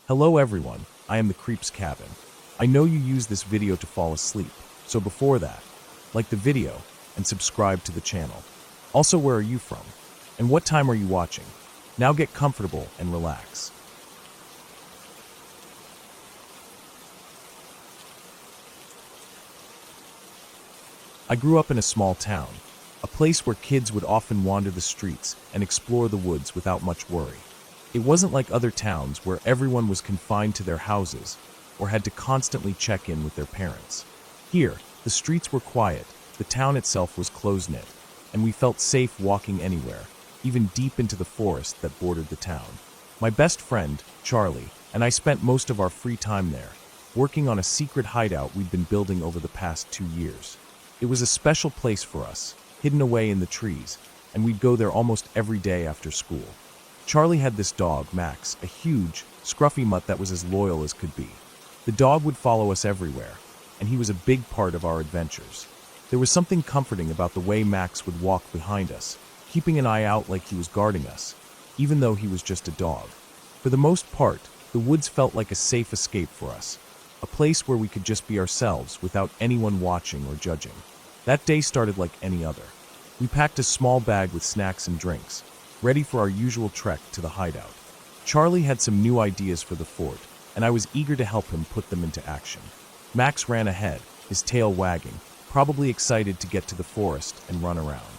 Hello everyone, I am the Creep's Cabin. I know you use this video to fall asleep, so before that, like the video and subscribe to the channel. Also, where are you from? And what time are you watching? Now get comfortable and relax. I grew up in a small town, a place where kids would often wander the streets and explore the woods without much worry. It wasn't like other towns where everyone was confined to their houses or had to constantly check in with their parents. Here, the streets were quiet, the town itself was close-knit, and we felt safe walking anywhere, even deep into the forest that bordered the town. My best friend, Charlie, and I spent most of our free time there, working on a secret hideout we'd been building over the past 2 years. It was a special place for us, hidden away in the trees, and we'd go there almost every day after school. Charlie had this dog, Max, a huge, scruffy mutt that was as loyal as could be. The dog would follow us everywhere, and he was a big part of our adventures. There was something comforting about the way Max would walk behind us, keeping an eye out like he was guarding us, even though he was just a dog. For the most part, the woods felt like a safe escape for us, a place where we could just be ourselves without anyone watching or judging. That day started like any other. We packed a small bag with snacks and drinks, ready for our usual trek to the hideout. Charlie had some new ideas for the fort, and I was eager to help him put them into action. Max ran ahead, his tail wagging, probably excited to get to the forest and run around.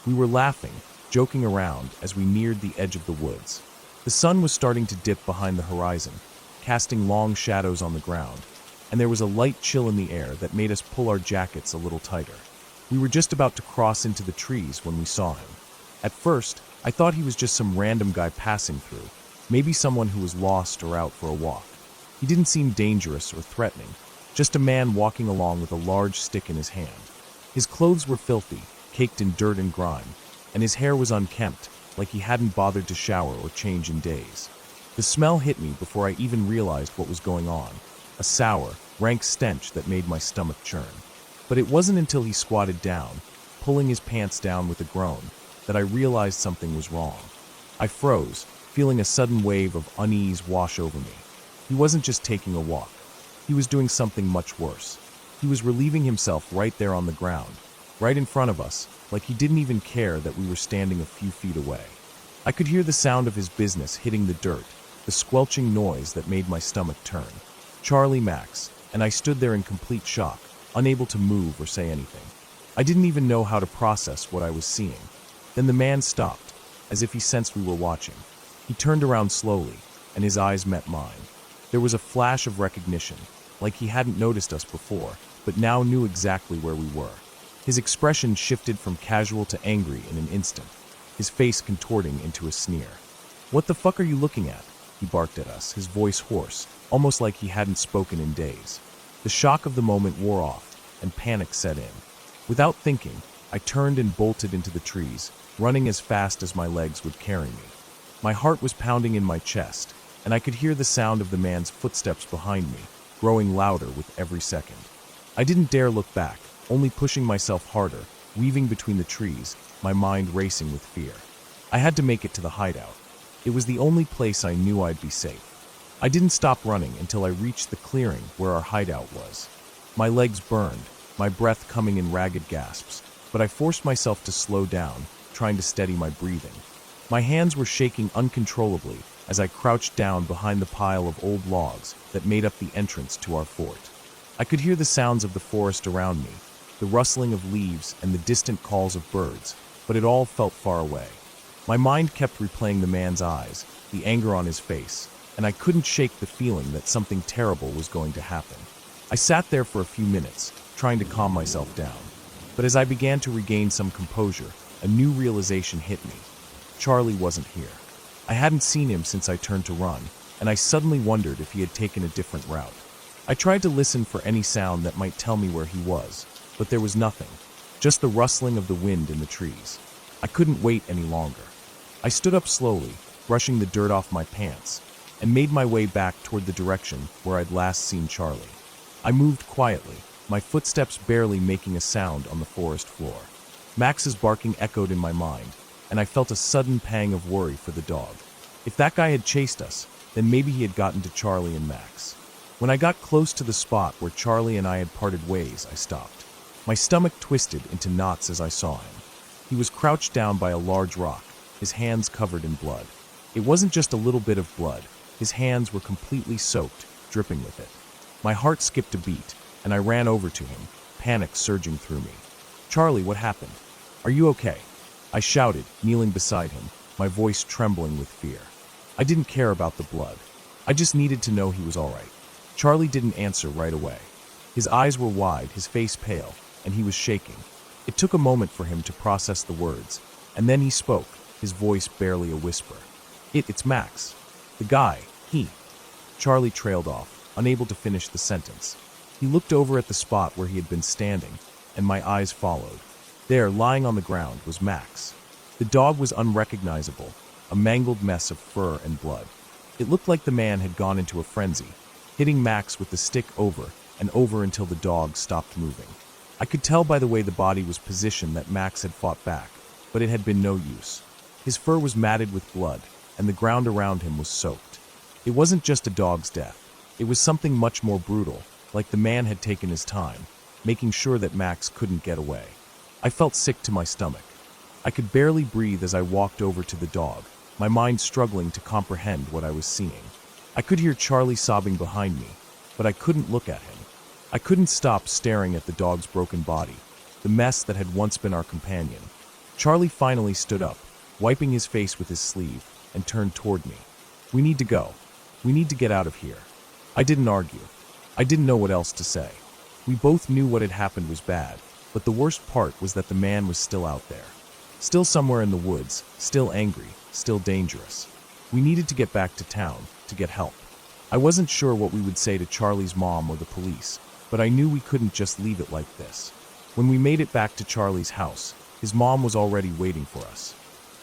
We were laughing, joking around as we neared the edge of the woods. The sun was starting to dip behind the horizon, casting long shadows on the ground, and there was a light chill in the air that made us pull our jackets a little tighter. We were just about to cross into the trees when we saw him. At first, I thought he was just some random guy passing through, maybe someone who was lost or out for a walk. He didn't seem dangerous or threatening, just a man walking along with a large stick in his hand. His clothes were filthy, caked in dirt and grime, and his hair was unkempt, like he hadn't bothered to shower or change in days. The smell hit me before I even realized what was going on, a sour, rank stench that made my stomach churn. But it wasn't until he squatted down, pulling his pants down with a groan, that I realized something was wrong. I froze, feeling a sudden wave of unease wash over me. He wasn't just taking a walk. He was doing something much worse. He was relieving himself right there on the ground, right in front of us, like he didn't even care that we were standing a few feet away. I could hear the sound of his business hitting the dirt, the squelching noise that made my stomach turn. Charlie, Max, and I stood there in complete shock, unable to move or say anything. I didn't even know how to process what I was seeing. Then the man stopped, as if he sensed we were watching. He turned around slowly, and his eyes met mine. There was a flash of recognition, like he hadn't noticed us before, but now knew exactly where we were. His expression shifted from casual to angry in an instant, his face contorting into a sneer. "What the fuck are you looking at?" he barked at us, his voice hoarse, almost like he hadn't spoken in days. The shock of the moment wore off, and panic set in. Without thinking, I turned and bolted into the trees, running as fast as my legs would carry me. My heart was pounding in my chest, and I could hear the sound of the man's footsteps behind me, growing louder with every second. I didn't dare look back, only pushing myself harder, weaving between the trees, my mind racing with fear. I had to make it to the hideout. It was the only place I knew I'd be safe. I didn't stop running until I reached the clearing where our hideout was. My legs burned, my breath coming in ragged gasps, but I forced myself to slow down, trying to steady my breathing. My hands were shaking uncontrollably as I crouched down behind the pile of old logs that made up the entrance to our fort. I could hear the sounds of the forest around me, the rustling of leaves and the distant calls of birds, but it all felt far away. My mind kept replaying the man's eyes, the anger on his face, and I couldn't shake the feeling that something terrible was going to happen. I sat there for a few minutes, trying to calm myself down. But as I began to regain some composure, a new realization hit me. Charlie wasn't here. I hadn't seen him since I turned to run, and I suddenly wondered if he had taken a different route. I tried to listen for any sound that might tell me where he was, but there was nothing, just the rustling of the wind in the trees. I couldn't wait any longer. I stood up slowly, brushing the dirt off my pants, and made my way back toward the direction where I'd last seen Charlie. I moved quietly, my footsteps barely making a sound on the forest floor. Max's barking echoed in my mind, and I felt a sudden pang of worry for the dog. If that guy had chased us, then maybe he had gotten to Charlie and Max. When I got close to the spot where Charlie and I had parted ways, I stopped. My stomach twisted into knots as I saw him. He was crouched down by a large rock, his hands covered in blood. It wasn't just a little bit of blood. His hands were completely soaked, dripping with it. My heart skipped a beat, and I ran over to him, panic surging through me. "Charlie, what happened? Are you okay?" I shouted, kneeling beside him, my voice trembling with fear. I didn't care about the blood. I just needed to know he was all right. Charlie didn't answer right away. His eyes were wide, his face pale, and he was shaking. It took a moment for him to process the words, and then he spoke, his voice barely a whisper. It's Max. The guy, he." Charlie trailed off, unable to finish the sentence. He looked over at the spot where he had been standing, and my eyes followed. There, lying on the ground, was Max. The dog was unrecognizable, a mangled mess of fur and blood. It looked like the man had gone into a frenzy, hitting Max with the stick over and over until the dog stopped moving. I could tell by the way the body was positioned that Max had fought back, but it had been no use. His fur was matted with blood, and the ground around him was soaked. It wasn't just a dog's death. It was something much more brutal, like the man had taken his time, making sure that Max couldn't get away. I felt sick to my stomach. I could barely breathe as I walked over to the dog, my mind struggling to comprehend what I was seeing. I could hear Charlie sobbing behind me, but I couldn't look at him. I couldn't stop staring at the dog's broken body, the mess that had once been our companion. Charlie finally stood up, wiping his face with his sleeve, and turned toward me. "We need to go. We need to get out of here." I didn't argue. I didn't know what else to say. We both knew what had happened was bad, but the worst part was that the man was still out there. Still somewhere in the woods, still angry, still dangerous. We needed to get back to town, to get help. I wasn't sure what we would say to Charlie's mom or the police, but I knew we couldn't just leave it like this. When we made it back to Charlie's house, his mom was already waiting for us.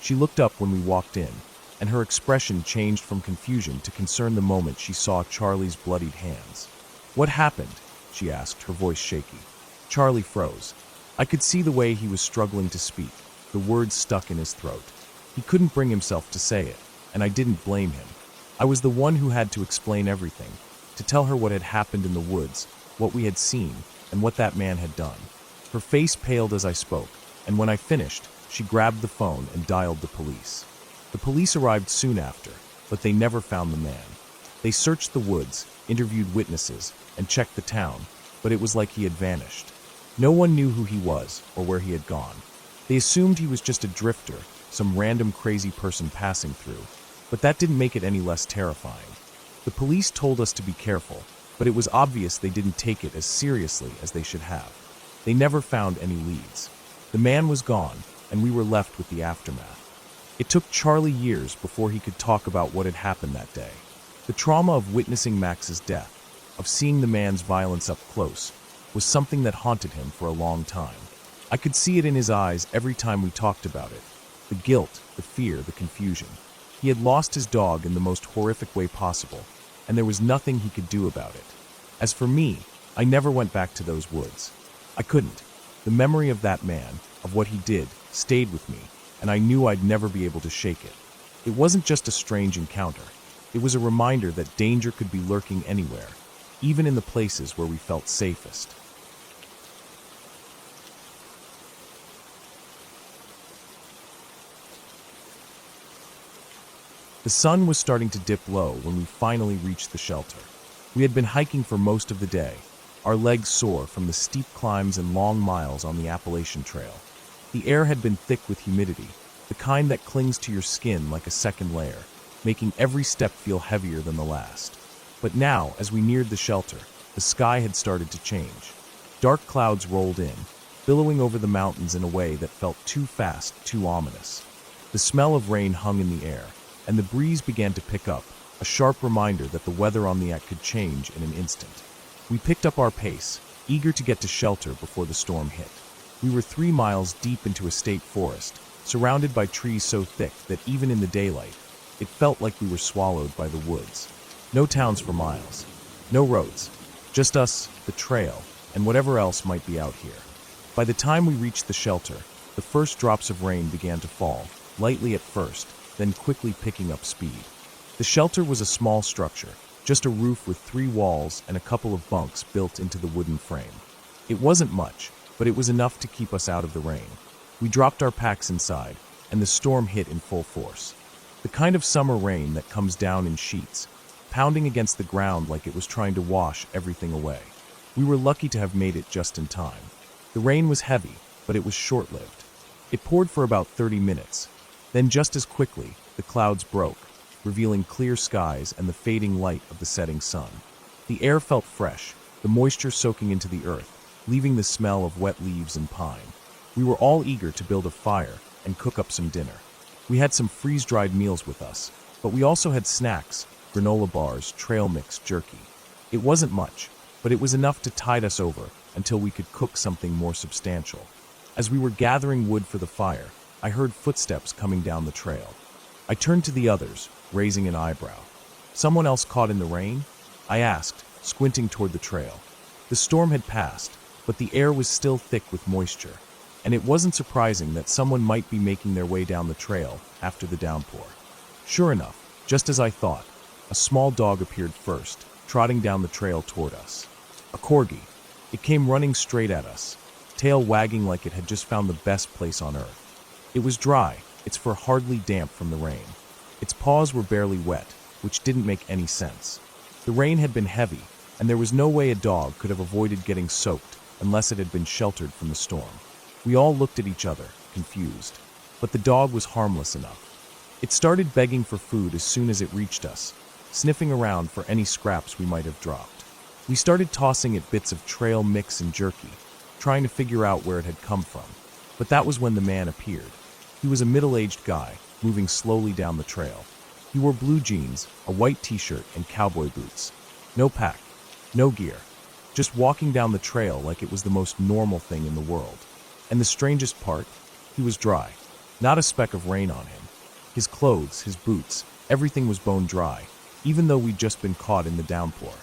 She looked up when we walked in, and her expression changed from confusion to concern the moment she saw Charlie's bloodied hands. "What happened?" she asked, her voice shaky. Charlie froze. I could see the way he was struggling to speak, the words stuck in his throat. He couldn't bring himself to say it, and I didn't blame him. I was the one who had to explain everything, to tell her what had happened in the woods, what we had seen, and what that man had done. Her face paled as I spoke, and when I finished, she grabbed the phone and dialed the police. The police arrived soon after, but they never found the man. They searched the woods, interviewed witnesses, and checked the town, but it was like he had vanished. No one knew who he was or where he had gone. They assumed he was just a drifter, some random crazy person passing through, but that didn't make it any less terrifying. The police told us to be careful, but it was obvious they didn't take it as seriously as they should have. They never found any leads. The man was gone, and we were left with the aftermath. It took Charlie years before he could talk about what had happened that day. The trauma of witnessing Max's death, of seeing the man's violence up close, was something that haunted him for a long time. I could see it in his eyes every time we talked about it. The guilt, the fear, the confusion. He had lost his dog in the most horrific way possible, and there was nothing he could do about it. As for me, I never went back to those woods. I couldn't. The memory of that man, of what he did, stayed with me, and I knew I'd never be able to shake it. It wasn't just a strange encounter. It was a reminder that danger could be lurking anywhere, even in the places where we felt safest. The sun was starting to dip low when we finally reached the shelter. We had been hiking for most of the day, our legs sore from the steep climbs and long miles on the Appalachian Trail. The air had been thick with humidity, the kind that clings to your skin like a second layer, making every step feel heavier than the last. But now, as we neared the shelter, the sky had started to change. Dark clouds rolled in, billowing over the mountains in a way that felt too fast, too ominous. The smell of rain hung in the air, and the breeze began to pick up, a sharp reminder that the weather on the Act could change in an instant. We picked up our pace, eager to get to shelter before the storm hit. We were 3 miles deep into a state forest, surrounded by trees so thick that even in the daylight, it felt like we were swallowed by the woods. No towns for miles, no roads, just us, the trail, and whatever else might be out here. By the time we reached the shelter, the first drops of rain began to fall, lightly at first, then quickly picking up speed. The shelter was a small structure, just a roof with 3 walls and a couple of bunks built into the wooden frame. It wasn't much, but it was enough to keep us out of the rain. We dropped our packs inside, and the storm hit in full force. The kind of summer rain that comes down in sheets, pounding against the ground like it was trying to wash everything away. We were lucky to have made it just in time. The rain was heavy, but it was short-lived. It poured for about 30 minutes. Then just as quickly, the clouds broke, revealing clear skies and the fading light of the setting sun. The air felt fresh, the moisture soaking into the earth, leaving the smell of wet leaves and pine. We were all eager to build a fire and cook up some dinner. We had some freeze-dried meals with us, but we also had snacks, granola bars, trail mix, jerky. It wasn't much, but it was enough to tide us over until we could cook something more substantial. As we were gathering wood for the fire, I heard footsteps coming down the trail. I turned to the others, raising an eyebrow. "Someone else caught in the rain?" I asked, squinting toward the trail. The storm had passed, but the air was still thick with moisture, and it wasn't surprising that someone might be making their way down the trail after the downpour. Sure enough, just as I thought, a small dog appeared first, trotting down the trail toward us. A corgi. It came running straight at us, tail wagging like it had just found the best place on earth. It was dry, its fur hardly damp from the rain. Its paws were barely wet, which didn't make any sense. The rain had been heavy, and there was no way a dog could have avoided getting soaked unless it had been sheltered from the storm. We all looked at each other, confused. But the dog was harmless enough. It started begging for food as soon as it reached us, sniffing around for any scraps we might have dropped. We started tossing it bits of trail mix and jerky, trying to figure out where it had come from. But that was when the man appeared. He was a middle-aged guy, moving slowly down the trail. He wore blue jeans, a white t-shirt, and cowboy boots. No pack, no gear. Just walking down the trail like it was the most normal thing in the world. And the strangest part? He was dry. Not a speck of rain on him. His clothes, his boots, everything was bone dry, even though we'd just been caught in the downpour.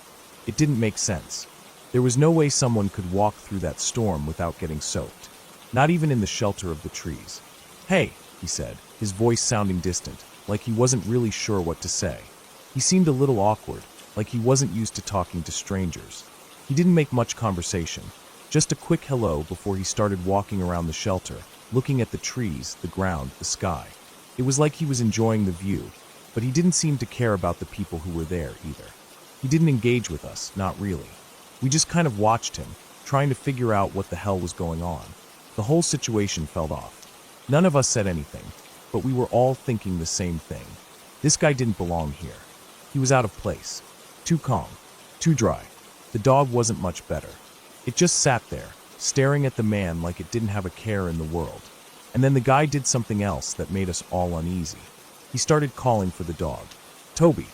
It didn't make sense. There was no way someone could walk through that storm without getting soaked. Not even in the shelter of the trees. "Hey," he said, his voice sounding distant, like he wasn't really sure what to say. He seemed a little awkward, like he wasn't used to talking to strangers. He didn't make much conversation, just a quick hello before he started walking around the shelter, looking at the trees, the ground, the sky. It was like he was enjoying the view, but he didn't seem to care about the people who were there either. He didn't engage with us, not really. We just kind of watched him, trying to figure out what the hell was going on. The whole situation felt off. None of us said anything, but we were all thinking the same thing. This guy didn't belong here. He was out of place. Too calm. Too dry. The dog wasn't much better. It just sat there, staring at the man like it didn't have a care in the world. And then the guy did something else that made us all uneasy. He started calling for the dog. "Toby!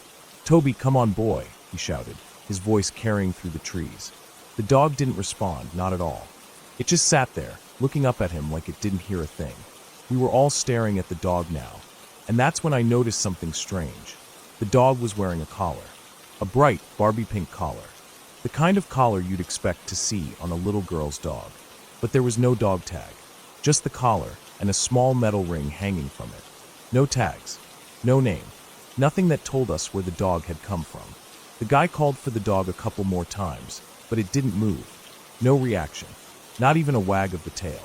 Toby, come on, boy!" he shouted, his voice carrying through the trees. The dog didn't respond, not at all. It just sat there, looking up at him like it didn't hear a thing. We were all staring at the dog now, and that's when I noticed something strange. The dog was wearing a collar. A bright, Barbie pink collar. The kind of collar you'd expect to see on a little girl's dog. But there was no dog tag. Just the collar and a small metal ring hanging from it. No tags. No name. Nothing that told us where the dog had come from. The guy called for the dog a couple more times, but it didn't move. No reaction. Not even a wag of the tail.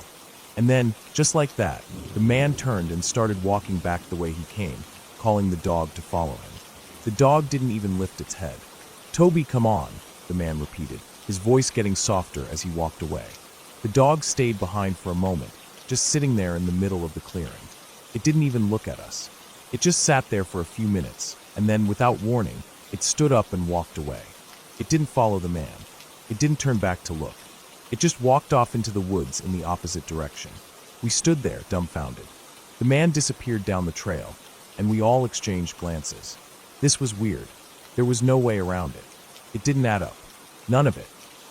And then, just like that, the man turned and started walking back the way he came, calling the dog to follow him. The dog didn't even lift its head. "Toby, come on," the man repeated, his voice getting softer as he walked away. The dog stayed behind for a moment, just sitting there in the middle of the clearing. It didn't even look at us. It just sat there for a few minutes, and then, without warning, it stood up and walked away. It didn't follow the man. It didn't turn back to look. It just walked off into the woods in the opposite direction. We stood there, dumbfounded. The man disappeared down the trail, and we all exchanged glances. This was weird. There was no way around it. It didn't add up. None of it.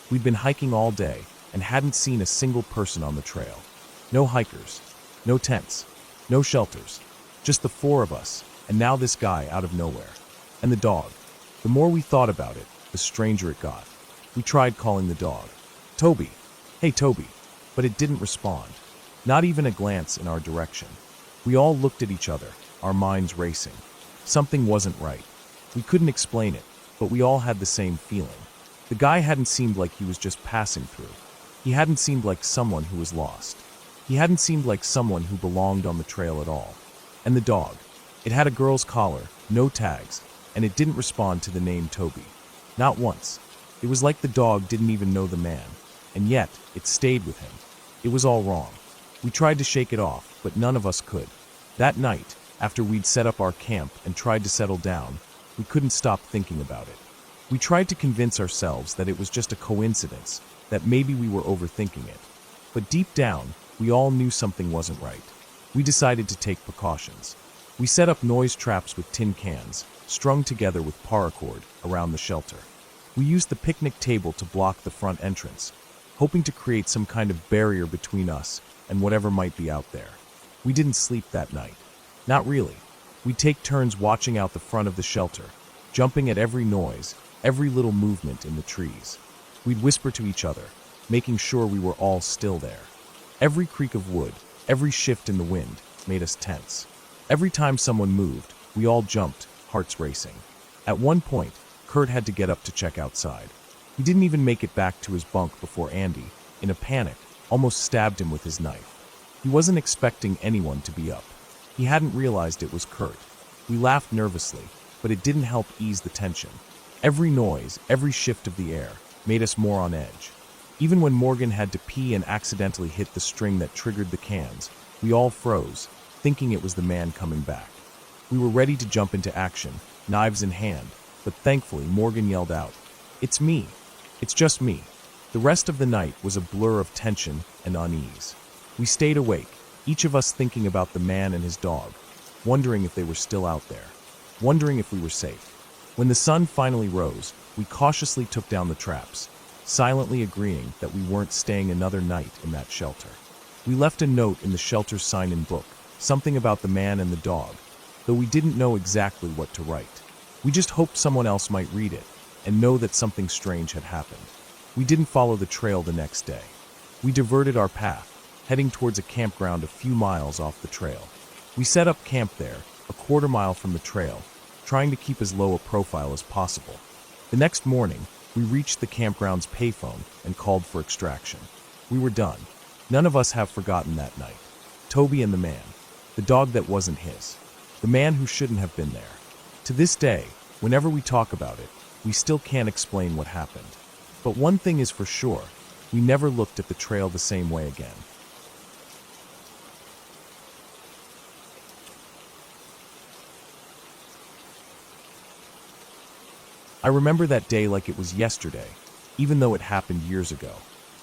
We'd been hiking all day and hadn't seen a single person on the trail. No hikers. No tents. No shelters. Just the 4 of us, and now this guy out of nowhere. And the dog. The more we thought about it, the stranger it got. We tried calling the dog. "Toby. Hey, Toby." But it didn't respond. Not even a glance in our direction. We all looked at each other, our minds racing. Something wasn't right. We couldn't explain it, but we all had the same feeling. The guy hadn't seemed like he was just passing through. He hadn't seemed like someone who was lost. He hadn't seemed like someone who belonged on the trail at all. And the dog. It had a girl's collar, no tags, and it didn't respond to the name Toby. Not once. It was like the dog didn't even know the man, and yet it stayed with him. It was all wrong. We tried to shake it off, but none of us could. That night, after we'd set up our camp and tried to settle down, we couldn't stop thinking about it. We tried to convince ourselves that it was just a coincidence, that maybe we were overthinking it. But deep down, we all knew something wasn't right. We decided to take precautions. We set up noise traps with tin cans, strung together with paracord, around the shelter. We used the picnic table to block the front entrance, hoping to create some kind of barrier between us and whatever might be out there. We didn't sleep that night. Not really. We'd take turns watching out the front of the shelter, jumping at every noise, every little movement in the trees. We'd whisper to each other, making sure we were all still there. Every creak of wood, every shift in the wind, made us tense. Every time someone moved, we all jumped, hearts racing. At one point, Kurt had to get up to check outside. He didn't even make it back to his bunk before Andy, in a panic, almost stabbed him with his knife. He wasn't expecting anyone to be up. He hadn't realized it was Kurt. We laughed nervously, but it didn't help ease the tension. Every noise, every shift of the air, made us more on edge. Even when Morgan had to pee and accidentally hit the string that triggered the cans, we all froze, thinking it was the man coming back. We were ready to jump into action, knives in hand, but thankfully Morgan yelled out, "It's me. It's just me." The rest of the night was a blur of tension and unease. We stayed awake, each of us thinking about the man and his dog, wondering if they were still out there, wondering if we were safe. When the sun finally rose, we cautiously took down the traps, silently agreeing that we weren't staying another night in that shelter. We left a note in the shelter's sign-in book, something about the man and the dog, though we didn't know exactly what to write. We just hoped someone else might read it and know that something strange had happened. We didn't follow the trail the next day. We diverted our path, heading towards a campground a few miles off the trail. We set up camp there, a quarter-mile from the trail, trying to keep as low a profile as possible. The next morning, we reached the campground's payphone and called for extraction. We were done. None of us have forgotten that night. Toby and the man. The dog that wasn't his. The man who shouldn't have been there. To this day, whenever we talk about it, we still can't explain what happened. But one thing is for sure, we never looked at the trail the same way again. I remember that day like it was yesterday, even though it happened years ago.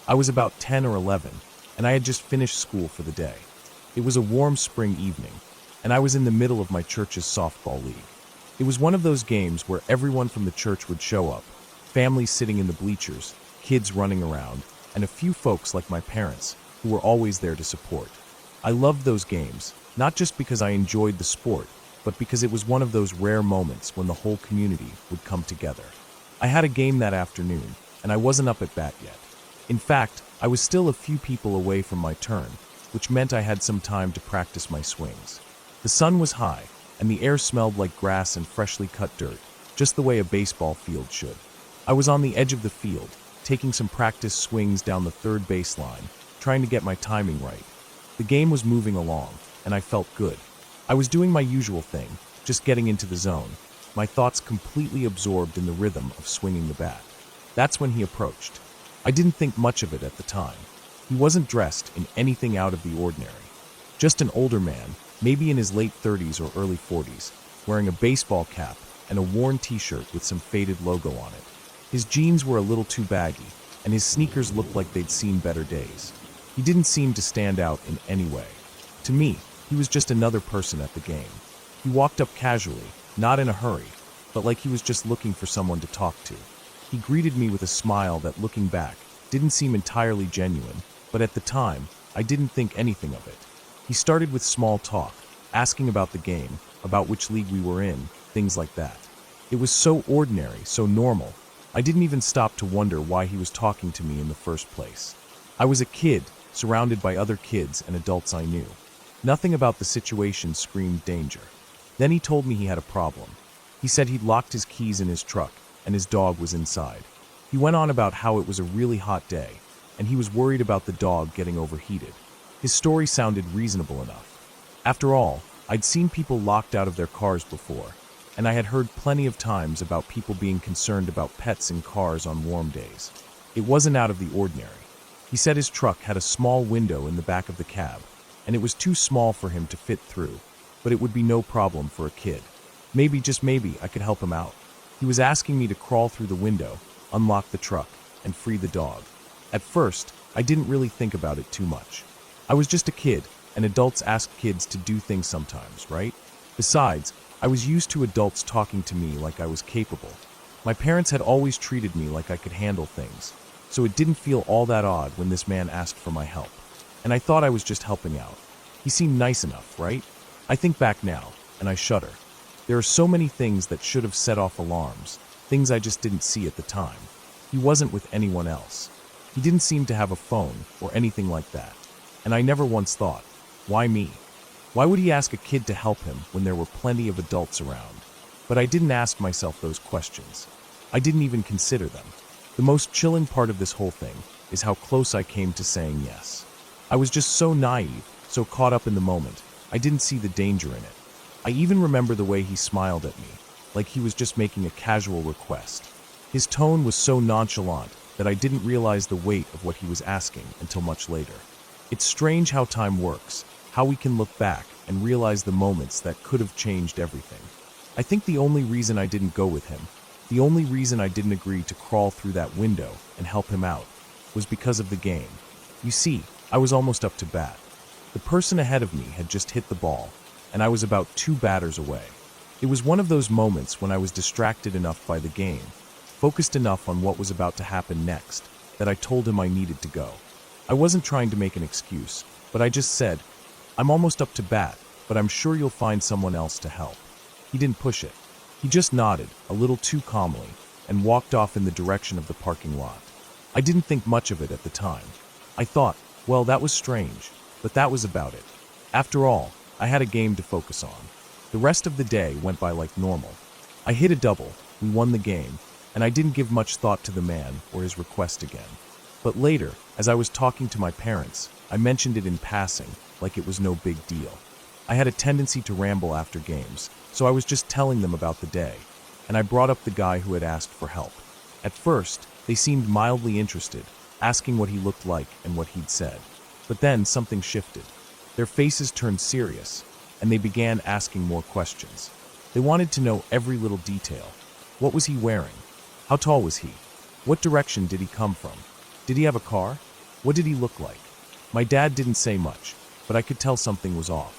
I was about 10 or 11, and I had just finished school for the day. It was a warm spring evening, and I was in the middle of my church's softball league. It was one of those games where everyone from the church would show up, families sitting in the bleachers, kids running around, and a few folks like my parents, who were always there to support. I loved those games, not just because I enjoyed the sport, but because it was one of those rare moments when the whole community would come together. I had a game that afternoon, and I wasn't up at bat yet. In fact, I was still a few people away from my turn, which meant I had some time to practice my swings. The sun was high, and the air smelled like grass and freshly cut dirt, just the way a baseball field should. I was on the edge of the field, taking some practice swings down the third baseline, trying to get my timing right. The game was moving along, and I felt good. I was doing my usual thing, just getting into the zone, my thoughts completely absorbed in the rhythm of swinging the bat. That's when he approached. I didn't think much of it at the time. He wasn't dressed in anything out of the ordinary. Just an older man, maybe in his late 30s or early 40s, wearing a baseball cap and a worn t-shirt with some faded logo on it. His jeans were a little too baggy, and his sneakers looked like they'd seen better days. He didn't seem to stand out in any way. To me, he was just another person at the game. He walked up casually, not in a hurry, but like he was just looking for someone to talk to. He greeted me with a smile that, looking back, didn't seem entirely genuine, but at the time, I didn't think anything of it. He started with small talk, asking about the game, about which league we were in, things like that. It was so ordinary, so normal, I didn't even stop to wonder why he was talking to me in the first place. I was a kid, surrounded by other kids and adults I knew. Nothing about the situation screamed danger. Then he told me he had a problem. He said he'd locked his keys in his truck and his dog was inside. He went on about how it was a really hot day and he was worried about the dog getting overheated. His story sounded reasonable enough. After all, I'd seen people locked out of their cars before, and I had heard plenty of times about people being concerned about pets in cars on warm days. It wasn't out of the ordinary. He said his truck had a small window in the back of the cab, and it was too small for him to fit through, but it would be no problem for a kid. Maybe, just maybe, I could help him out. He was asking me to crawl through the window, unlock the truck, and free the dog. At first, I didn't really think about it too much. I was just a kid, and adults ask kids to do things sometimes, right? Besides, I was used to adults talking to me like I was capable. My parents had always treated me like I could handle things, so it didn't feel all that odd when this man asked for my help. And I thought I was just helping out. He seemed nice enough, right? I think back now, and I shudder. There are so many things that should have set off alarms, things I just didn't see at the time. He wasn't with anyone else. He didn't seem to have a phone or anything like that. And I never once thought, why me? Why would he ask a kid to help him when there were plenty of adults around? But I didn't ask myself those questions. I didn't even consider them. The most chilling part of this whole thing is how close I came to saying yes. I was just so naive, so caught up in the moment, I didn't see the danger in it. I even remember the way he smiled at me, like he was just making a casual request. His tone was so nonchalant that I didn't realize the weight of what he was asking until much later. It's strange how time works, how we can look back and realize the moments that could have changed everything. I think the only reason I didn't go with him, the only reason I didn't agree to crawl through that window and help him out, was because of the game. You see, I was almost up to bat. The person ahead of me had just hit the ball, and I was about 2 batters away. It was one of those moments when I was distracted enough by the game, focused enough on what was about to happen next, that I told him I needed to go. I wasn't trying to make an excuse, but I just said, I'm almost up to bat, but I'm sure you'll find someone else to help. He didn't push it. He just nodded, a little too calmly, and walked off in the direction of the parking lot. I didn't think much of it at the time. I thought, well, that was strange, but that was about it. After all, I had a game to focus on. The rest of the day went by like normal. I hit a double, we won the game, and I didn't give much thought to the man or his request again. But later, as I was talking to my parents, I mentioned it in passing, like it was no big deal. I had a tendency to ramble after games, so I was just telling them about the day, and I brought up the guy who had asked for help. At first, they seemed mildly interested, asking what he looked like and what he'd said. But then something shifted. Their faces turned serious, and they began asking more questions. They wanted to know every little detail. What was he wearing? How tall was he? What direction did he come from? Did he have a car? What did he look like? My dad didn't say much, but I could tell something was off.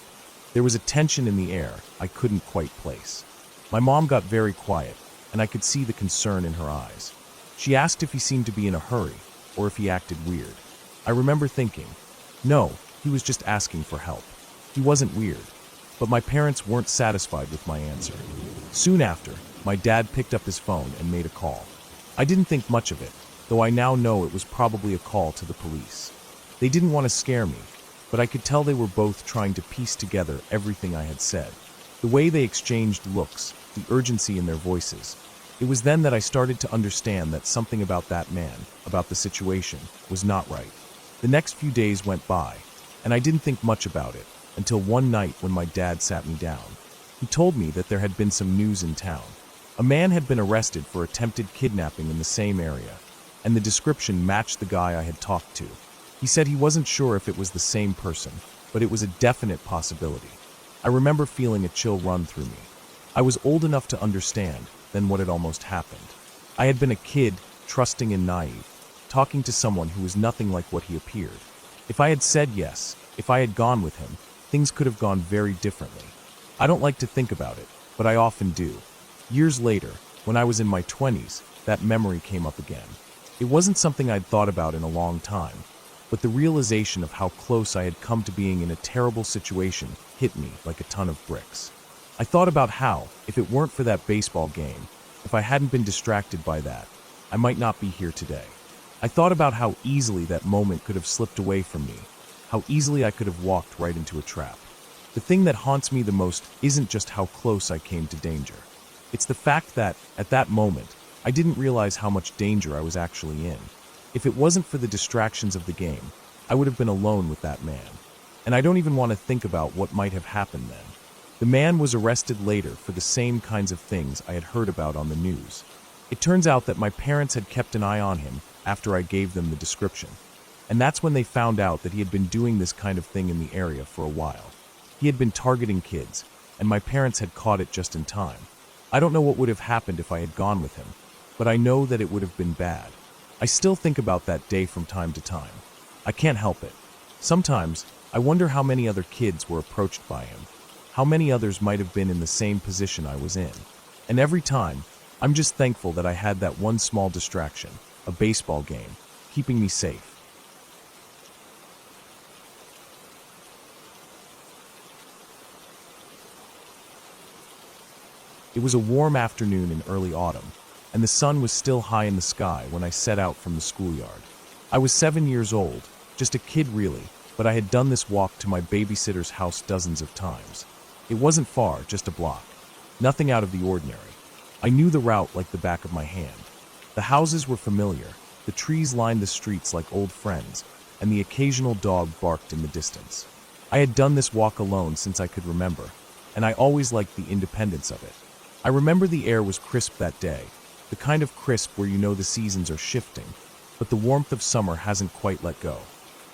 There was a tension in the air I couldn't quite place. My mom got very quiet, and I could see the concern in her eyes. She asked if he seemed to be in a hurry, or if he acted weird. I remember thinking, no, he was just asking for help. He wasn't weird. But my parents weren't satisfied with my answer. Soon after, my dad picked up his phone and made a call. I didn't think much of it, though I now know it was probably a call to the police. They didn't want to scare me, but I could tell they were both trying to piece together everything I had said. The way they exchanged looks, the urgency in their voices. It was then that I started to understand that something about that man, about the situation, was not right. The next few days went by, and I didn't think much about it, until one night when my dad sat me down. He told me that there had been some news in town. A man had been arrested for attempted kidnapping in the same area, and the description matched the guy I had talked to. He said he wasn't sure if it was the same person, but it was a definite possibility. I remember feeling a chill run through me. I was old enough to understand then what had almost happened. I had been a kid, trusting and naive, talking to someone who was nothing like what he appeared. If I had said yes, if I had gone with him, things could have gone very differently. I don't like to think about it, but I often do. Years later, when I was in my 20s, that memory came up again. It wasn't something I'd thought about in a long time, but the realization of how close I had come to being in a terrible situation hit me like a ton of bricks. I thought about how, if it weren't for that baseball game, if I hadn't been distracted by that, I might not be here today. I thought about how easily that moment could have slipped away from me, how easily I could have walked right into a trap. The thing that haunts me the most isn't just how close I came to danger. It's the fact that, at that moment, I didn't realize how much danger I was actually in. If it wasn't for the distractions of the game, I would have been alone with that man. And I don't even want to think about what might have happened then. The man was arrested later for the same kinds of things I had heard about on the news. It turns out that my parents had kept an eye on him after I gave them the description. And that's when they found out that he had been doing this kind of thing in the area for a while. He had been targeting kids, and my parents had caught it just in time. I don't know what would have happened if I had gone with him, but I know that it would have been bad. I still think about that day from time to time. I can't help it. Sometimes, I wonder how many other kids were approached by him, how many others might have been in the same position I was in. And every time, I'm just thankful that I had that one small distraction, a baseball game, keeping me safe. It was a warm afternoon in early autumn, and the sun was still high in the sky when I set out from the schoolyard. I was 7 years old, just a kid really, but I had done this walk to my babysitter's house dozens of times. It wasn't far, just a block. Nothing out of the ordinary. I knew the route like the back of my hand. The houses were familiar, the trees lined the streets like old friends, and the occasional dog barked in the distance. I had done this walk alone since I could remember, and I always liked the independence of it. I remember the air was crisp that day, the kind of crisp where you know the seasons are shifting, but the warmth of summer hasn't quite let go.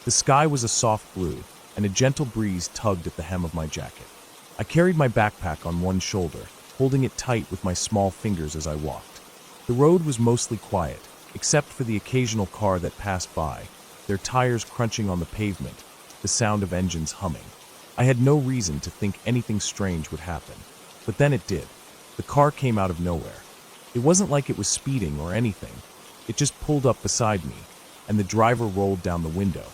The sky was a soft blue, and a gentle breeze tugged at the hem of my jacket. I carried my backpack on one shoulder, holding it tight with my small fingers as I walked. The road was mostly quiet, except for the occasional car that passed by, their tires crunching on the pavement, the sound of engines humming. I had no reason to think anything strange would happen, but then it did. The car came out of nowhere. It wasn't like it was speeding or anything. It just pulled up beside me, and the driver rolled down the window.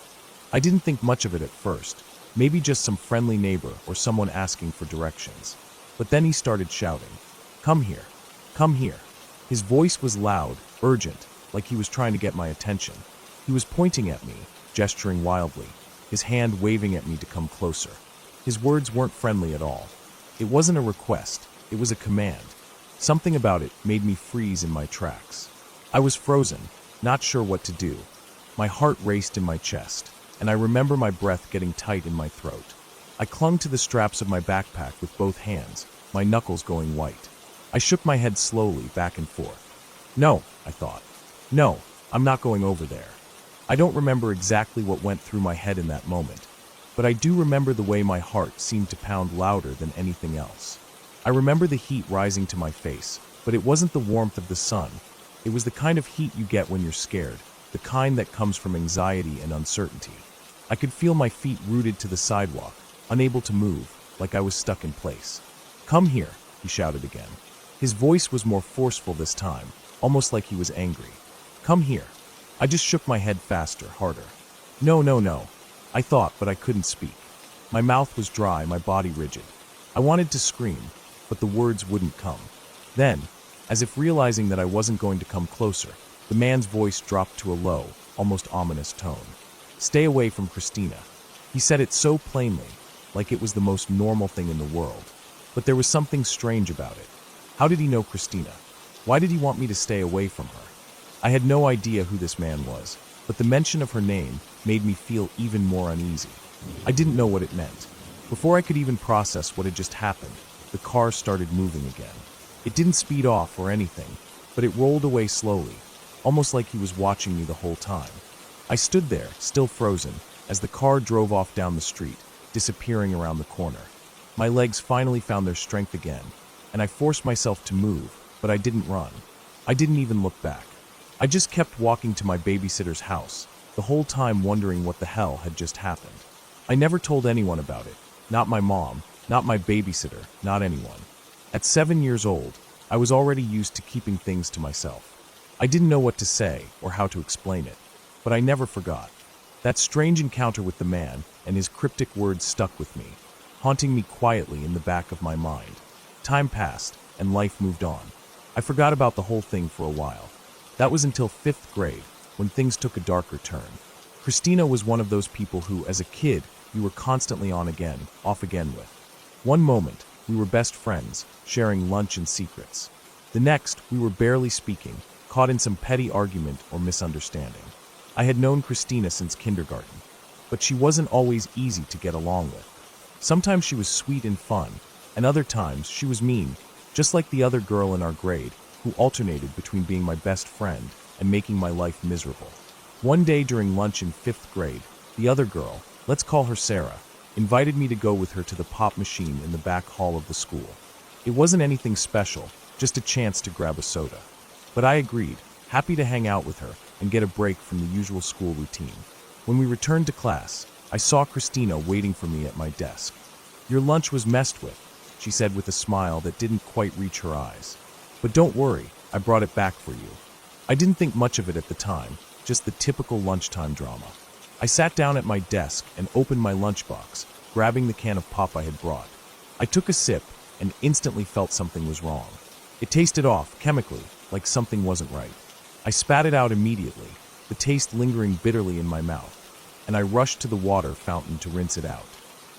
I didn't think much of it at first, maybe just some friendly neighbor or someone asking for directions. But then he started shouting, "Come here, come here." His voice was loud, urgent, like he was trying to get my attention. He was pointing at me, gesturing wildly, his hand waving at me to come closer. His words weren't friendly at all. It wasn't a request. It was a command. Something about it made me freeze in my tracks. I was frozen, not sure what to do. My heart raced in my chest, and I remember my breath getting tight in my throat. I clung to the straps of my backpack with both hands, my knuckles going white. I shook my head slowly back and forth. No, I thought. No, I'm not going over there. I don't remember exactly what went through my head in that moment, but I do remember the way my heart seemed to pound louder than anything else. I remember the heat rising to my face, but it wasn't the warmth of the sun. It was the kind of heat you get when you're scared, the kind that comes from anxiety and uncertainty. I could feel my feet rooted to the sidewalk, unable to move, like I was stuck in place. "Come here," he shouted again. His voice was more forceful this time, almost like he was angry. "Come here." I just shook my head faster, harder. No, no, no. I thought, but I couldn't speak. My mouth was dry, my body rigid. I wanted to scream, but the words wouldn't come. Then, as if realizing that I wasn't going to come closer, the man's voice dropped to a low, almost ominous tone. "Stay away from Christina." He said it so plainly, like it was the most normal thing in the world. But there was something strange about it. How did he know Christina? Why did he want me to stay away from her? I had no idea who this man was, but the mention of her name made me feel even more uneasy. I didn't know what it meant. Before I could even process what had just happened, the car started moving again. It didn't speed off or anything, but it rolled away slowly, almost like he was watching me the whole time. I stood there, still frozen, as the car drove off down the street, disappearing around the corner. My legs finally found their strength again, and I forced myself to move, but I didn't run. I didn't even look back. I just kept walking to my babysitter's house, the whole time wondering what the hell had just happened. I never told anyone about it, not my mom, not my babysitter, not anyone. At 7 years old, I was already used to keeping things to myself. I didn't know what to say or how to explain it, but I never forgot. That strange encounter with the man and his cryptic words stuck with me, haunting me quietly in the back of my mind. Time passed, and life moved on. I forgot about the whole thing for a while. That was until 5th grade, when things took a darker turn. Christina was one of those people who, as a kid, you were constantly on again, off again with. One moment, we were best friends, sharing lunch and secrets. The next, we were barely speaking, caught in some petty argument or misunderstanding. I had known Christina since kindergarten, but she wasn't always easy to get along with. Sometimes she was sweet and fun, and other times she was mean, just like the other girl in our grade, who alternated between being my best friend and making my life miserable. One day during lunch in 5th grade, the other girl, let's call her Sarah, invited me to go with her to the pop machine in the back hall of the school. It wasn't anything special, just a chance to grab a soda. But I agreed, happy to hang out with her and get a break from the usual school routine. When we returned to class, I saw Christina waiting for me at my desk. "Your lunch was messed with," she said with a smile that didn't quite reach her eyes. "But don't worry, I brought it back for you." I didn't think much of it at the time, just the typical lunchtime drama. I sat down at my desk and opened my lunchbox, grabbing the can of pop I had brought. I took a sip and instantly felt something was wrong. It tasted off, chemically, like something wasn't right. I spat it out immediately, the taste lingering bitterly in my mouth, and I rushed to the water fountain to rinse it out.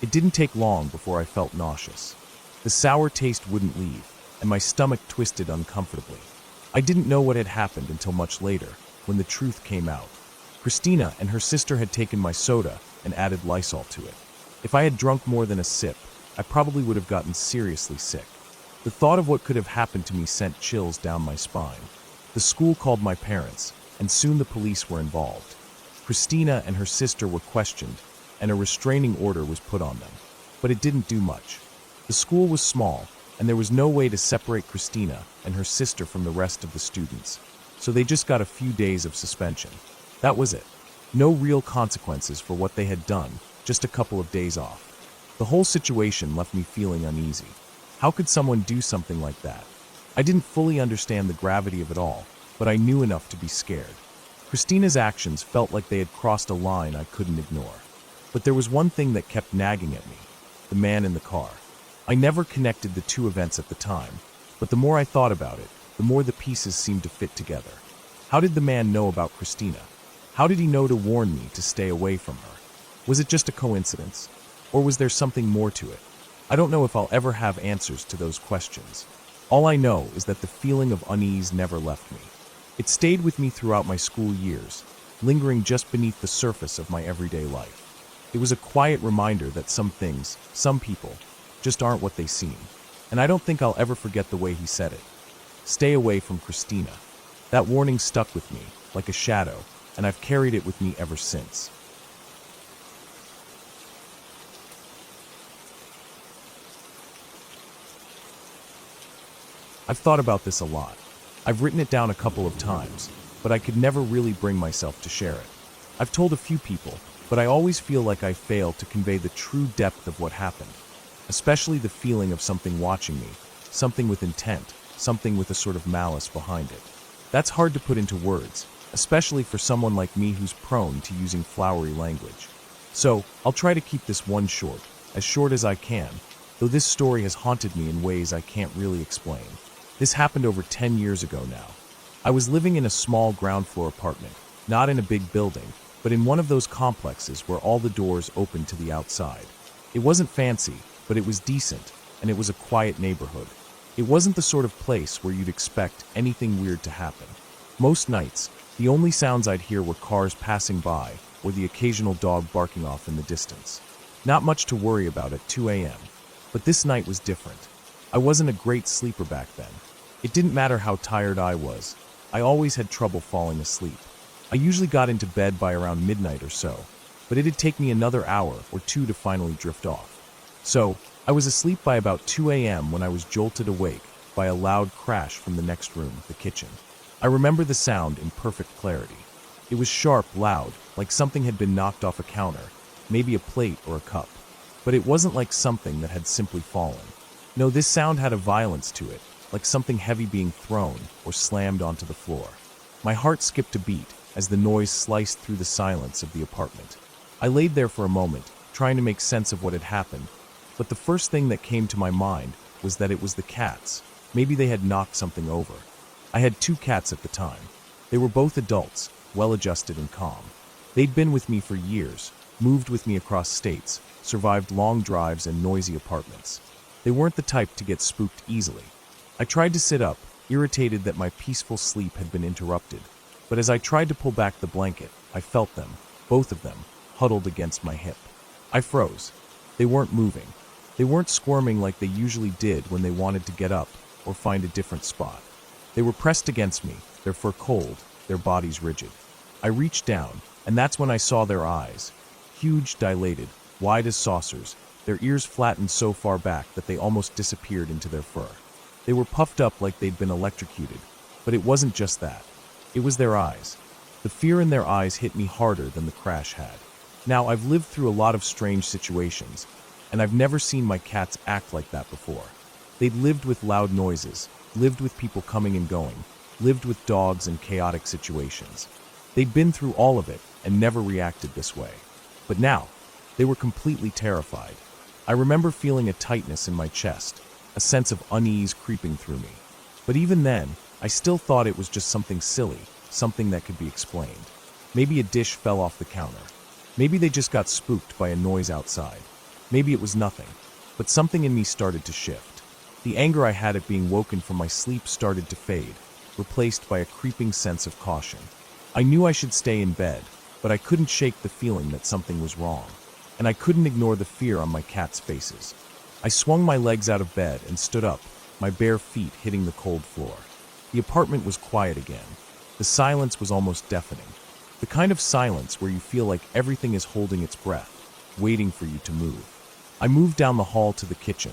It didn't take long before I felt nauseous. The sour taste wouldn't leave, and my stomach twisted uncomfortably. I didn't know what had happened until much later, when the truth came out. Christina and her sister had taken my soda and added Lysol to it. If I had drunk more than a sip, I probably would have gotten seriously sick. The thought of what could have happened to me sent chills down my spine. The school called my parents, and soon the police were involved. Christina and her sister were questioned, and a restraining order was put on them. But it didn't do much. The school was small, and there was no way to separate Christina and her sister from the rest of the students, so they just got a few days of suspension. That was it. No real consequences for what they had done, just a couple of days off. The whole situation left me feeling uneasy. How could someone do something like that? I didn't fully understand the gravity of it all, but I knew enough to be scared. Christina's actions felt like they had crossed a line I couldn't ignore. But there was one thing that kept nagging at me: the man in the car. I never connected the two events at the time, but the more I thought about it, the more the pieces seemed to fit together. How did the man know about Christina? How did he know to warn me to stay away from her? Was it just a coincidence? Or was there something more to it? I don't know if I'll ever have answers to those questions. All I know is that the feeling of unease never left me. It stayed with me throughout my school years, lingering just beneath the surface of my everyday life. It was a quiet reminder that some things, some people, just aren't what they seem. And I don't think I'll ever forget the way he said it. Stay away from Christina. That warning stuck with me, like a shadow, and I've carried it with me ever since. I've thought about this a lot. I've written it down a couple of times, but I could never really bring myself to share it. I've told a few people, but I always feel like I fail to convey the true depth of what happened, especially the feeling of something watching me, something with intent, something with a sort of malice behind it. That's hard to put into words, especially for someone like me who's prone to using flowery language. So, I'll try to keep this one short as I can, though this story has haunted me in ways I can't really explain. This happened over 10 years ago now. I was living in a small ground floor apartment, not in a big building, but in one of those complexes where all the doors opened to the outside. It wasn't fancy, but it was decent, and it was a quiet neighborhood. It wasn't the sort of place where you'd expect anything weird to happen. Most nights, the only sounds I'd hear were cars passing by or the occasional dog barking off in the distance. Not much to worry about at 2 a.m., but this night was different. I wasn't a great sleeper back then. It didn't matter how tired I was. I always had trouble falling asleep. I usually got into bed by around midnight or so, but it'd take me another hour or two to finally drift off. So, I was asleep by about 2 a.m. when I was jolted awake by a loud crash from the next room, the kitchen. I remember the sound in perfect clarity. It was sharp, loud, like something had been knocked off a counter, maybe a plate or a cup. But it wasn't like something that had simply fallen. No, this sound had a violence to it, like something heavy being thrown or slammed onto the floor. My heart skipped a beat as the noise sliced through the silence of the apartment. I laid there for a moment, trying to make sense of what had happened, but the first thing that came to my mind was that it was the cats. Maybe they had knocked something over. I had 2 cats at the time. They were both adults, well-adjusted and calm. They'd been with me for years, moved with me across states, survived long drives and noisy apartments. They weren't the type to get spooked easily. I tried to sit up, irritated that my peaceful sleep had been interrupted. But as I tried to pull back the blanket, I felt them, both of them, huddled against my hip. I froze. They weren't moving. They weren't squirming like they usually did when they wanted to get up or find a different spot. They were pressed against me, their fur cold, their bodies rigid. I reached down, and that's when I saw their eyes. Huge, dilated, wide as saucers, their ears flattened so far back that they almost disappeared into their fur. They were puffed up like they'd been electrocuted, but it wasn't just that. It was their eyes. The fear in their eyes hit me harder than the crash had. Now, I've lived through a lot of strange situations, and I've never seen my cats act like that before. They'd lived with loud noises, lived with people coming and going, lived with dogs in chaotic situations. They'd been through all of it and never reacted this way. But now, they were completely terrified. I remember feeling a tightness in my chest, a sense of unease creeping through me. But even then, I still thought it was just something silly, something that could be explained. Maybe a dish fell off the counter. Maybe they just got spooked by a noise outside. Maybe it was nothing, but something in me started to shift. The anger I had at being woken from my sleep started to fade, replaced by a creeping sense of caution. I knew I should stay in bed, but I couldn't shake the feeling that something was wrong, and I couldn't ignore the fear on my cats' faces. I swung my legs out of bed and stood up, my bare feet hitting the cold floor. The apartment was quiet again. The silence was almost deafening. The kind of silence where you feel like everything is holding its breath, waiting for you to move. I moved down the hall to the kitchen,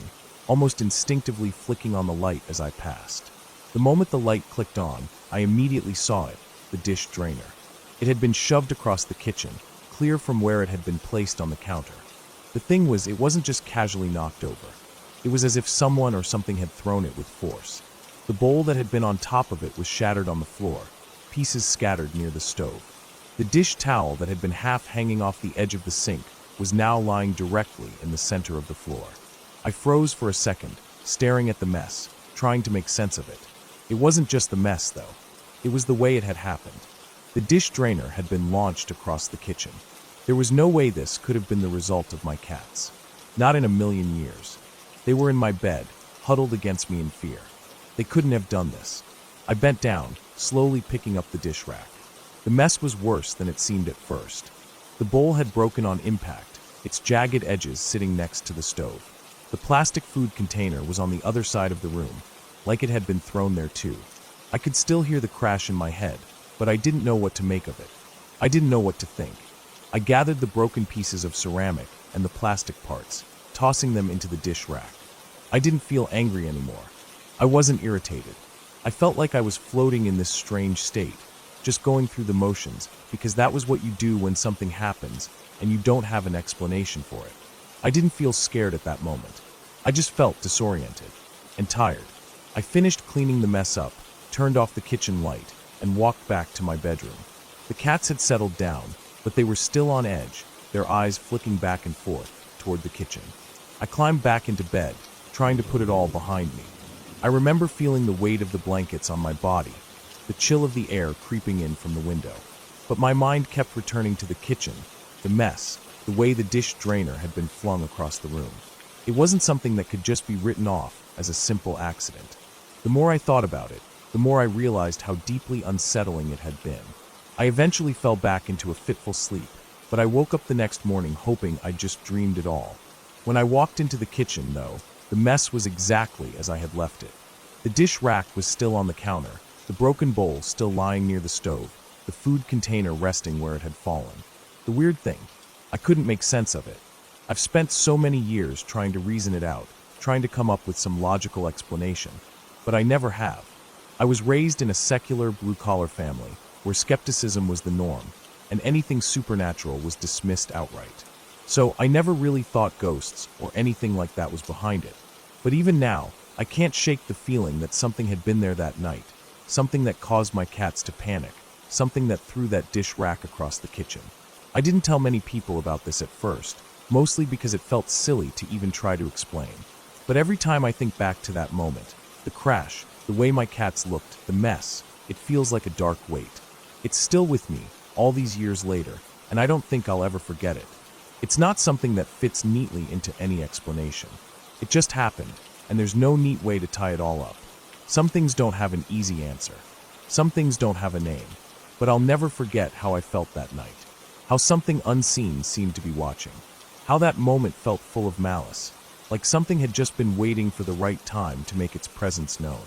almost instinctively flicking on the light as I passed. The moment the light clicked on, I immediately saw it, the dish drainer. It had been shoved across the kitchen, clear from where it had been placed on the counter. The thing was, it wasn't just casually knocked over. It was as if someone or something had thrown it with force. The bowl that had been on top of it was shattered on the floor, pieces scattered near the stove. The dish towel that had been half hanging off the edge of the sink was now lying directly in the center of the floor. I froze for a second, staring at the mess, trying to make sense of it. It wasn't just the mess, though. It was the way it had happened. The dish drainer had been launched across the kitchen. There was no way this could have been the result of my cats. Not in a million years. They were in my bed, huddled against me in fear. They couldn't have done this. I bent down, slowly picking up the dish rack. The mess was worse than it seemed at first. The bowl had broken on impact, its jagged edges sitting next to the stove. The plastic food container was on the other side of the room, like it had been thrown there too. I could still hear the crash in my head, but I didn't know what to make of it. I didn't know what to think. I gathered the broken pieces of ceramic and the plastic parts, tossing them into the dish rack. I didn't feel angry anymore. I wasn't irritated. I felt like I was floating in this strange state, just going through the motions, because that was what you do when something happens and you don't have an explanation for it. I didn't feel scared at that moment. I just felt disoriented and tired. I finished cleaning the mess up, turned off the kitchen light, and walked back to my bedroom. The cats had settled down, but they were still on edge, their eyes flicking back and forth toward the kitchen. I climbed back into bed, trying to put it all behind me. I remember feeling the weight of the blankets on my body, the chill of the air creeping in from the window. But my mind kept returning to the kitchen, the mess, the way the dish drainer had been flung across the room. It wasn't something that could just be written off as a simple accident. The more I thought about it, the more I realized how deeply unsettling it had been. I eventually fell back into a fitful sleep, but I woke up the next morning hoping I'd just dreamed it all. When I walked into the kitchen, though, the mess was exactly as I had left it. The dish rack was still on the counter, the broken bowl still lying near the stove, the food container resting where it had fallen. The weird thing, I couldn't make sense of it. I've spent so many years trying to reason it out, trying to come up with some logical explanation, but I never have. I was raised in a secular blue-collar family where skepticism was the norm, and anything supernatural was dismissed outright. So I never really thought ghosts or anything like that was behind it. But even now, I can't shake the feeling that something had been there that night, something that caused my cats to panic, something that threw that dish rack across the kitchen. I didn't tell many people about this at first, mostly because it felt silly to even try to explain. But every time I think back to that moment, the crash, the way my cats looked, the mess, it feels like a dark weight. It's still with me, all these years later, and I don't think I'll ever forget it. It's not something that fits neatly into any explanation. It just happened, and there's no neat way to tie it all up. Some things don't have an easy answer. Some things don't have a name. But I'll never forget how I felt that night. How something unseen seemed to be watching. How that moment felt full of malice, like something had just been waiting for the right time to make its presence known.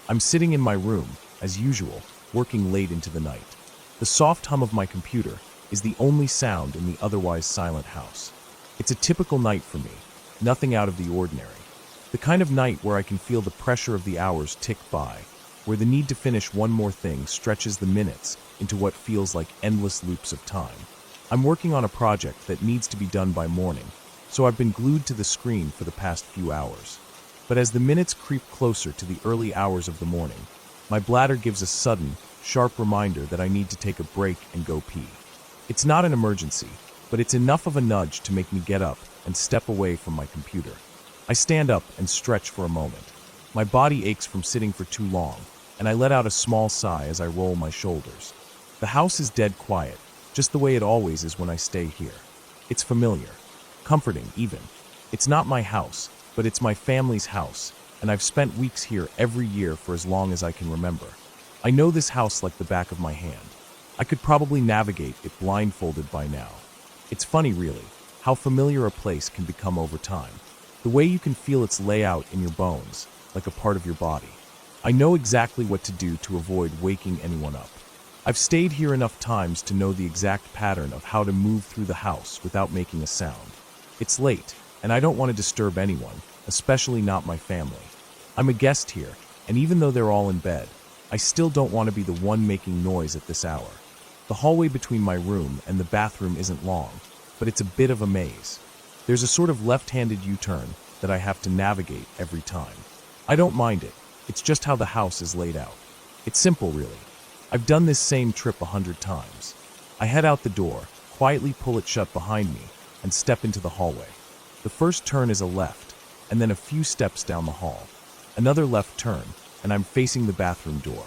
I'm sitting in my room, as usual, working late into the night. The soft hum of my computer is the only sound in the otherwise silent house. It's a typical night for me, nothing out of the ordinary. The kind of night where I can feel the pressure of the hours tick by, where the need to finish one more thing stretches the minutes into what feels like endless loops of time. I'm working on a project that needs to be done by morning, so I've been glued to the screen for the past few hours. But as the minutes creep closer to the early hours of the morning, my bladder gives a sudden, sharp reminder that I need to take a break and go pee. It's not an emergency, but it's enough of a nudge to make me get up and step away from my computer. I stand up and stretch for a moment. My body aches from sitting for too long, and I let out a small sigh as I roll my shoulders. The house is dead quiet, just the way it always is when I stay here. It's familiar, comforting even. It's not my house, but it's my family's house, and I've spent weeks here every year for as long as I can remember. I know this house like the back of my hand. I could probably navigate it blindfolded by now. It's funny, really, how familiar a place can become over time. The way you can feel its layout in your bones, like a part of your body. I know exactly what to do to avoid waking anyone up. I've stayed here enough times to know the exact pattern of how to move through the house without making a sound. It's late, and I don't want to disturb anyone, especially not my family. I'm a guest here, and even though they're all in bed, I still don't want to be the one making noise at this hour. The hallway between my room and the bathroom isn't long, but it's a bit of a maze. There's a sort of left-handed U-turn that I have to navigate every time. I don't mind it. It's just how the house is laid out. It's simple, really. I've done this same trip 100 times. I head out the door, quietly pull it shut behind me, and step into the hallway. The first turn is a left, and then a few steps down the hall. Another left turn, and I'm facing the bathroom door.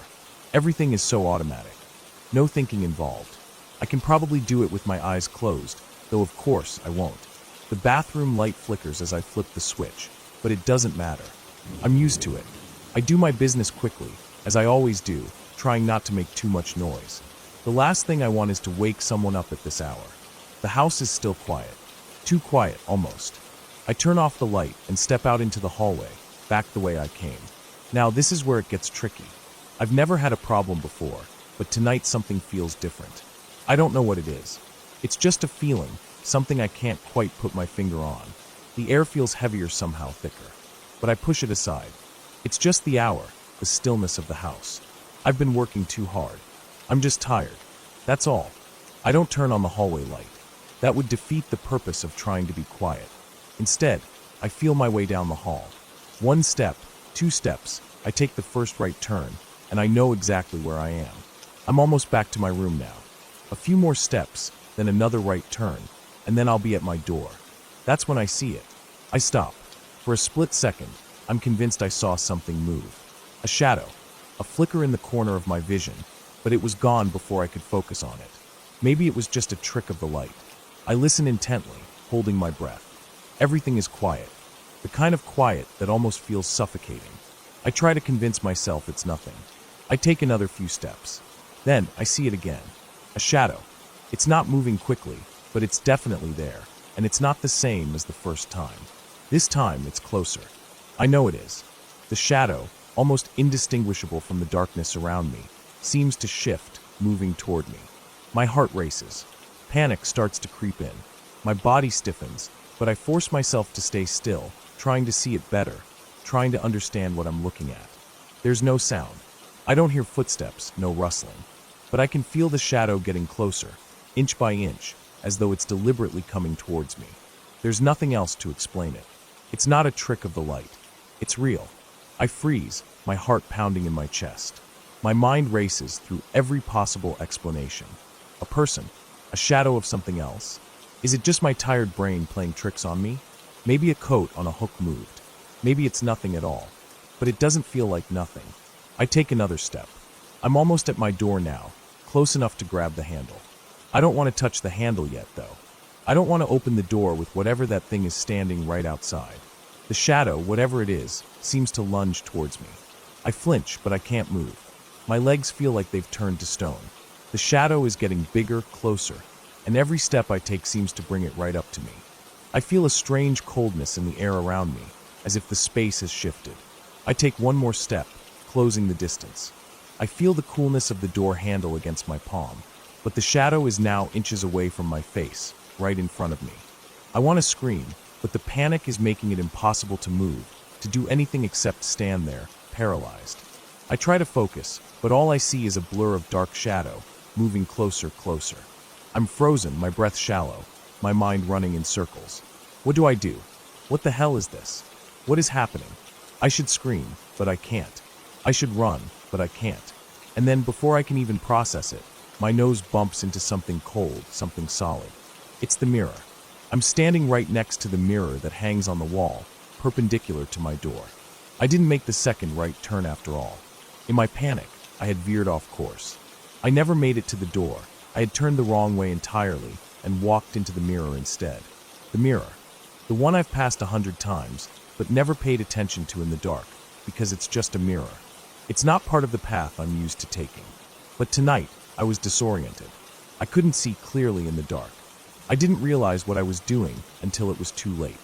Everything is so automatic. No thinking involved. I can probably do it with my eyes closed, though of course I won't. The bathroom light flickers as I flip the switch, but it doesn't matter. I'm used to it. I do my business quickly, as I always do, trying not to make too much noise. The last thing I want is to wake someone up at this hour. The house is still quiet. Too quiet, almost. I turn off the light and step out into the hallway, back the way I came. Now, this is where it gets tricky. I've never had a problem before, but tonight something feels different. I don't know what it is. It's just a feeling, something I can't quite put my finger on. The air feels heavier somehow, thicker. But I push it aside. It's just the hour, the stillness of the house. I've been working too hard. I'm just tired. That's all. I don't turn on the hallway light. That would defeat the purpose of trying to be quiet. Instead, I feel my way down the hall. One step, two steps, I take the first right turn, and I know exactly where I am. I'm almost back to my room now. A few more steps, then another right turn, and then I'll be at my door. That's when I see it. I stop. For a split second, I'm convinced I saw something move. A shadow, a flicker in the corner of my vision, but it was gone before I could focus on it. Maybe it was just a trick of the light. I listen intently, holding my breath. Everything is quiet, the kind of quiet that almost feels suffocating. I try to convince myself it's nothing. I take another few steps. Then I see it again. A shadow. It's not moving quickly, but it's definitely there, and it's not the same as the first time. This time it's closer. I know it is. The shadow, almost indistinguishable from the darkness around me, seems to shift, moving toward me. My heart races. Panic starts to creep in. My body stiffens, but I force myself to stay still, trying to see it better, trying to understand what I'm looking at. There's no sound. I don't hear footsteps, no rustling. But I can feel the shadow getting closer, inch by inch, as though it's deliberately coming towards me. There's nothing else to explain it. It's not a trick of the light. It's real. I freeze, my heart pounding in my chest. My mind races through every possible explanation. A person, a shadow of something else. Is it just my tired brain playing tricks on me? Maybe a coat on a hook moved. Maybe it's nothing at all. But it doesn't feel like nothing. I take another step. I'm almost at my door now, close enough to grab the handle. I don't want to touch the handle yet, though. I don't want to open the door with whatever that thing is standing right outside. The shadow, whatever it is, seems to lunge towards me. I flinch, but I can't move. My legs feel like they've turned to stone. The shadow is getting bigger, closer, and every step I take seems to bring it right up to me. I feel a strange coldness in the air around me, as if the space has shifted. I take one more step, closing the distance. I feel the coolness of the door handle against my palm, but the shadow is now inches away from my face, right in front of me. I want to scream, but the panic is making it impossible to move, to do anything except stand there, paralyzed. I try to focus, but all I see is a blur of dark shadow, moving closer, closer. I'm frozen, my breath shallow, my mind running in circles. What do I do? What the hell is this? What is happening? I should scream, but I can't. I should run, but I can't. And then, before I can even process it, my nose bumps into something cold, something solid. It's the mirror. I'm standing right next to the mirror that hangs on the wall, perpendicular to my door. I didn't make the second right turn after all. In my panic, I had veered off course. I never made it to the door. I had turned the wrong way entirely and walked into the mirror instead. The mirror. The one I've passed 100 times, but never paid attention to in the dark, because it's just a mirror. It's not part of the path I'm used to taking. But tonight, I was disoriented. I couldn't see clearly in the dark. I didn't realize what I was doing until it was too late.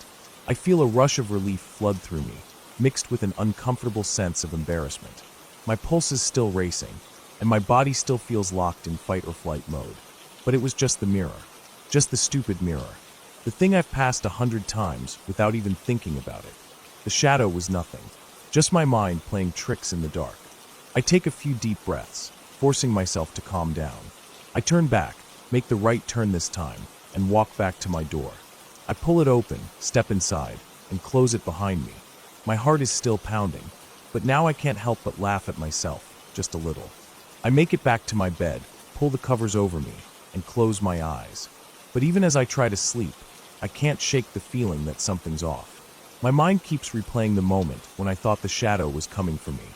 I feel a rush of relief flood through me, mixed with an uncomfortable sense of embarrassment. My pulse is still racing, and my body still feels locked in fight or flight mode. But it was just the mirror. Just the stupid mirror. The thing I've passed 100 times without even thinking about it. The shadow was nothing. Just my mind playing tricks in the dark. I take a few deep breaths, forcing myself to calm down. I turn back, make the right turn this time, and walk back to my door. I pull it open, step inside, and close it behind me. My heart is still pounding, but now I can't help but laugh at myself, just a little. I make it back to my bed, pull the covers over me, and close my eyes. But even as I try to sleep, I can't shake the feeling that something's off. My mind keeps replaying the moment when I thought the shadow was coming for me.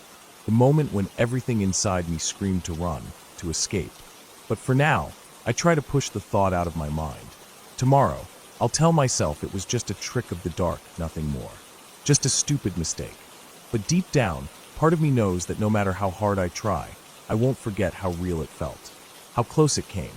The moment when everything inside me screamed to run, to escape. But for now, I try to push the thought out of my mind. Tomorrow, I'll tell myself it was just a trick of the dark, nothing more. Just a stupid mistake. But deep down, part of me knows that no matter how hard I try, I won't forget how real it felt. How close it came.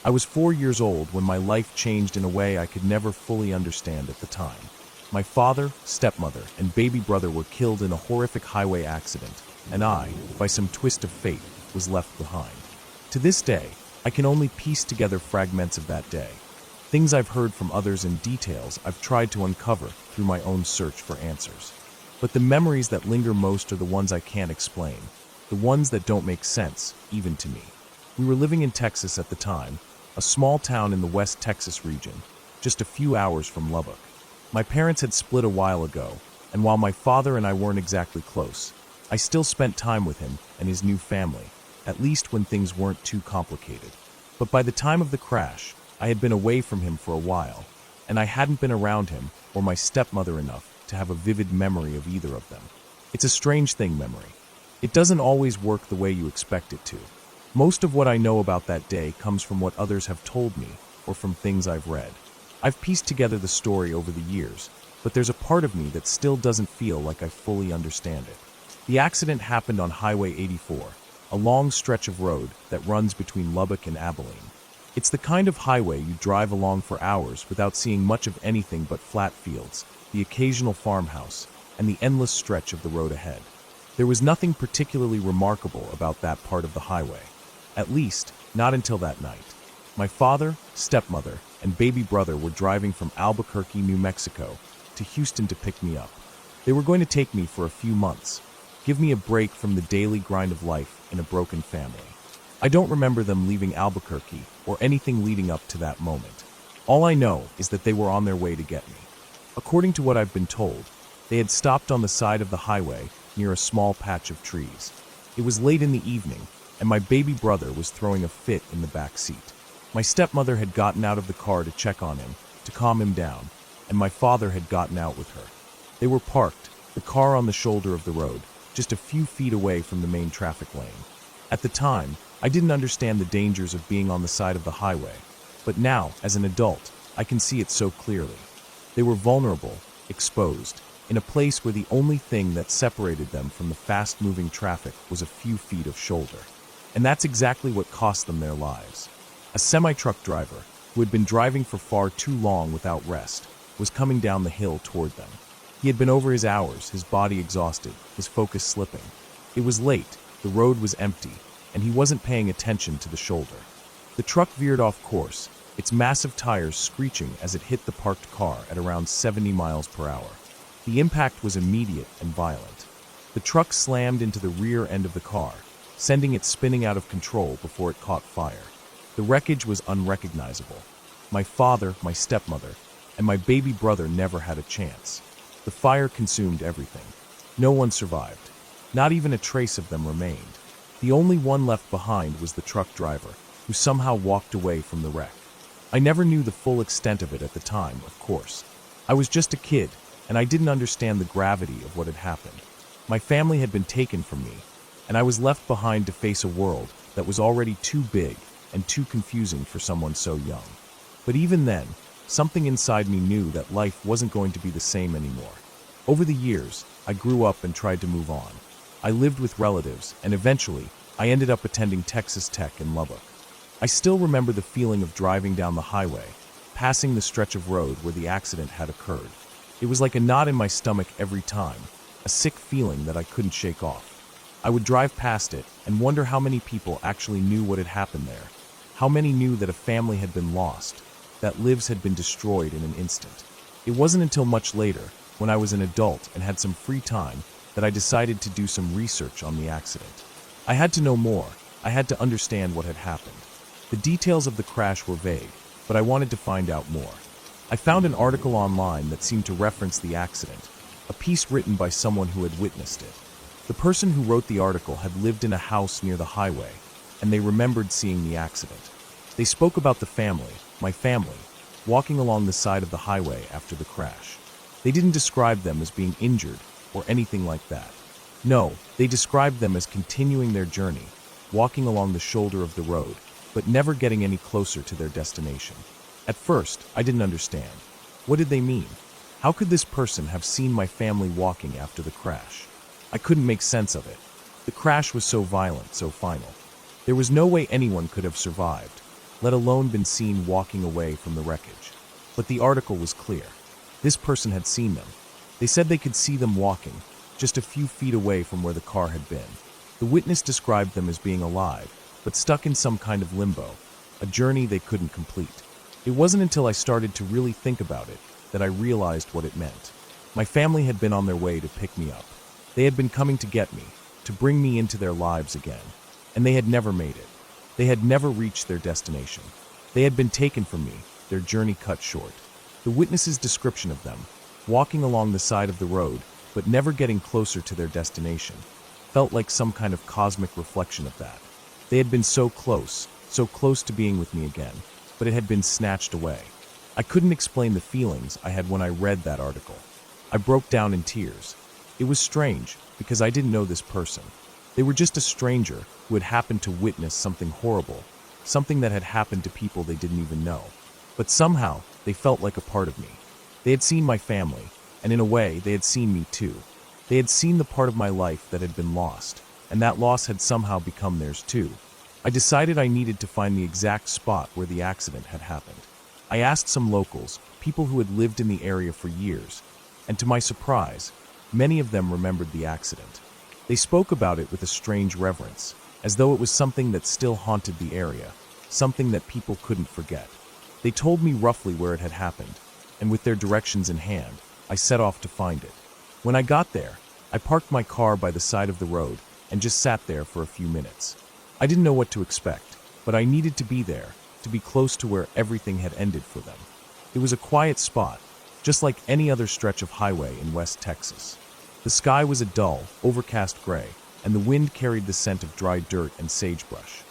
I was 4 years old when my life changed in a way I could never fully understand at the time. My father, stepmother, and baby brother were killed in a horrific highway accident, and I, by some twist of fate, was left behind. To this day, I can only piece together fragments of that day. Things I've heard from others and details I've tried to uncover through my own search for answers. But the memories that linger most are the ones I can't explain, the ones that don't make sense, even to me. We were living in Texas at the time, a small town in the West Texas region, just a few hours from Lubbock. My parents had split a while ago, and while my father and I weren't exactly close, I still spent time with him and his new family, at least when things weren't too complicated. But by the time of the crash, I had been away from him for a while, and I hadn't been around him or my stepmother enough to have a vivid memory of either of them. It's a strange thing, memory. It doesn't always work the way you expect it to. Most of what I know about that day comes from what others have told me or from things I've read. I've pieced together the story over the years, but there's a part of me that still doesn't feel like I fully understand it. The accident happened on Highway 84, a long stretch of road that runs between Lubbock and Abilene. It's the kind of highway you drive along for hours without seeing much of anything but flat fields, the occasional farmhouse, and the endless stretch of the road ahead. There was nothing particularly remarkable about that part of the highway. At least, not until that night. My father, stepmother, and baby brother were driving from Albuquerque, New Mexico, to Houston to pick me up. They were going to take me for a few months, give me a break from the daily grind of life in a broken family. I don't remember them leaving Albuquerque or anything leading up to that moment. All I know is that they were on their way to get me. According to what I've been told, they had stopped on the side of the highway near a small patch of trees. It was late in the evening, and my baby brother was throwing a fit in the back seat. My stepmother had gotten out of the car to check on him, to calm him down, and my father had gotten out with her. They were parked, the car on the shoulder of the road, just a few feet away from the main traffic lane. At the time, I didn't understand the dangers of being on the side of the highway, but now, as an adult, I can see it so clearly. They were vulnerable, exposed, in a place where the only thing that separated them from the fast-moving traffic was a few feet of shoulder. And that's exactly what cost them their lives. A semi-truck driver, who had been driving for far too long without rest, was coming down the hill toward them. He had been over his hours, his body exhausted, his focus slipping. It was late, the road was empty, and he wasn't paying attention to the shoulder. The truck veered off course, its massive tires screeching as it hit the parked car at around 70 miles per hour. The impact was immediate and violent. The truck slammed into the rear end of the car, sending it spinning out of control before it caught fire. The wreckage was unrecognizable. My father, my stepmother, and my baby brother never had a chance. The fire consumed everything. No one survived. Not even a trace of them remained. The only one left behind was the truck driver, who somehow walked away from the wreck. I never knew the full extent of it at the time, of course. I was just a kid, and I didn't understand the gravity of what had happened. My family had been taken from me, and I was left behind to face a world that was already too big and too confusing for someone so young. But even then, something inside me knew that life wasn't going to be the same anymore. Over the years, I grew up and tried to move on. I lived with relatives, and eventually, I ended up attending Texas Tech in Lubbock. I still remember the feeling of driving down the highway, passing the stretch of road where the accident had occurred. It was like a knot in my stomach every time, a sick feeling that I couldn't shake off. I would drive past it and wonder how many people actually knew what had happened there, how many knew that a family had been lost, that lives had been destroyed in an instant. It wasn't until much later, when I was an adult and had some free time, that I decided to do some research on the accident. I had to know more. I had to understand what had happened. The details of the crash were vague, but I wanted to find out more. I found an article online that seemed to reference the accident, a piece written by someone who had witnessed it. The person who wrote the article had lived in a house near the highway, and they remembered seeing the accident. They spoke about the family, my family, walking along the side of the highway after the crash. They didn't describe them as being injured or anything like that. No, they described them as continuing their journey, walking along the shoulder of the road, but never getting any closer to their destination. At first, I didn't understand. What did they mean? How could this person have seen my family walking after the crash? I couldn't make sense of it. The crash was so violent, so final. There was no way anyone could have survived, let alone been seen walking away from the wreckage. But the article was clear. This person had seen them. They said they could see them walking, just a few feet away from where the car had been. The witness described them as being alive, but stuck in some kind of limbo, a journey they couldn't complete. It wasn't until I started to really think about it that I realized what it meant. My family had been on their way to pick me up. They had been coming to get me, to bring me into their lives again. And they had never made it. They had never reached their destination. They had been taken from me, their journey cut short. The witness's description of them, walking along the side of the road, but never getting closer to their destination, felt like some kind of cosmic reflection of that. They had been so close to being with me again, but it had been snatched away. I couldn't explain the feelings I had when I read that article. I broke down in tears. It was strange, because I didn't know this person. They were just a stranger who had happened to witness something horrible, something that had happened to people they didn't even know. But somehow, they felt like a part of me. They had seen my family, and in a way, they had seen me too. They had seen the part of my life that had been lost, and that loss had somehow become theirs too. I decided I needed to find the exact spot where the accident had happened. I asked some locals, people who had lived in the area for years, and to my surprise, many of them remembered the accident. They spoke about it with a strange reverence, as though it was something that still haunted the area, something that people couldn't forget. They told me roughly where it had happened, and with their directions in hand, I set off to find it. When I got there, I parked my car by the side of the road and just sat there for a few minutes. I didn't know what to expect, but I needed to be there, to be close to where everything had ended for them. It was a quiet spot, just like any other stretch of highway in West Texas. The sky was a dull, overcast gray, and the wind carried the scent of dry dirt and sagebrush.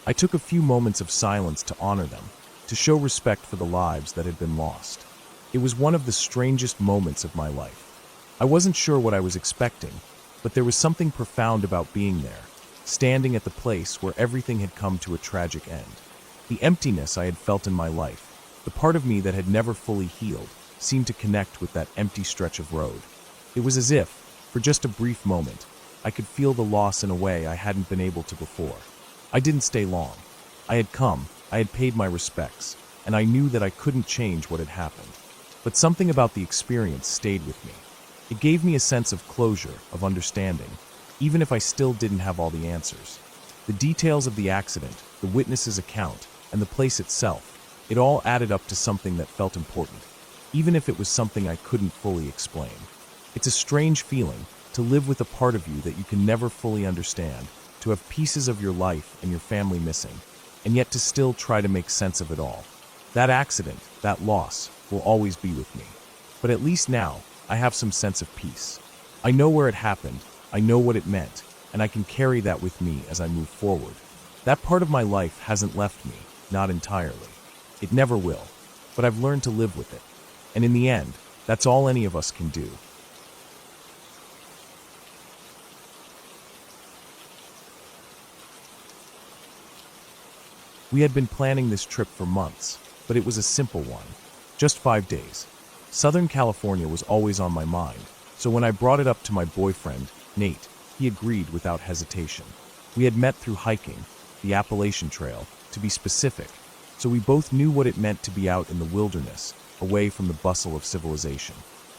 I took a few moments of silence to honor them, to show respect for the lives that had been lost. It was one of the strangest moments of my life. I wasn't sure what I was expecting, but there was something profound about being there, standing at the place where everything had come to a tragic end. The emptiness I had felt in my life, the part of me that had never fully healed, seemed to connect with that empty stretch of road. It was as if, for just a brief moment, I could feel the loss in a way I hadn't been able to before. I didn't stay long. I had come, I had paid my respects, and I knew that I couldn't change what had happened. But something about the experience stayed with me. It gave me a sense of closure, of understanding, even if I still didn't have all the answers. The details of the accident, the witness's account, and the place itself, it all added up to something that felt important, even if it was something I couldn't fully explain. It's a strange feeling to live with a part of you that you can never fully understand, to have pieces of your life and your family missing, and yet to still try to make sense of it all. That accident, that loss, will always be with me. But at least now, I have some sense of peace. I know where it happened, I know what it meant, and I can carry that with me as I move forward. That part of my life hasn't left me, not entirely. It never will, but I've learned to live with it. And in the end, that's all any of us can do. We had been planning this trip for months, but it was a simple one. Just 5 days. Southern California was always on my mind, so when I brought it up to my boyfriend, Nate, he agreed without hesitation. We had met through hiking, the Appalachian Trail, to be specific, so we both knew what it meant to be out in the wilderness, away from the bustle of civilization.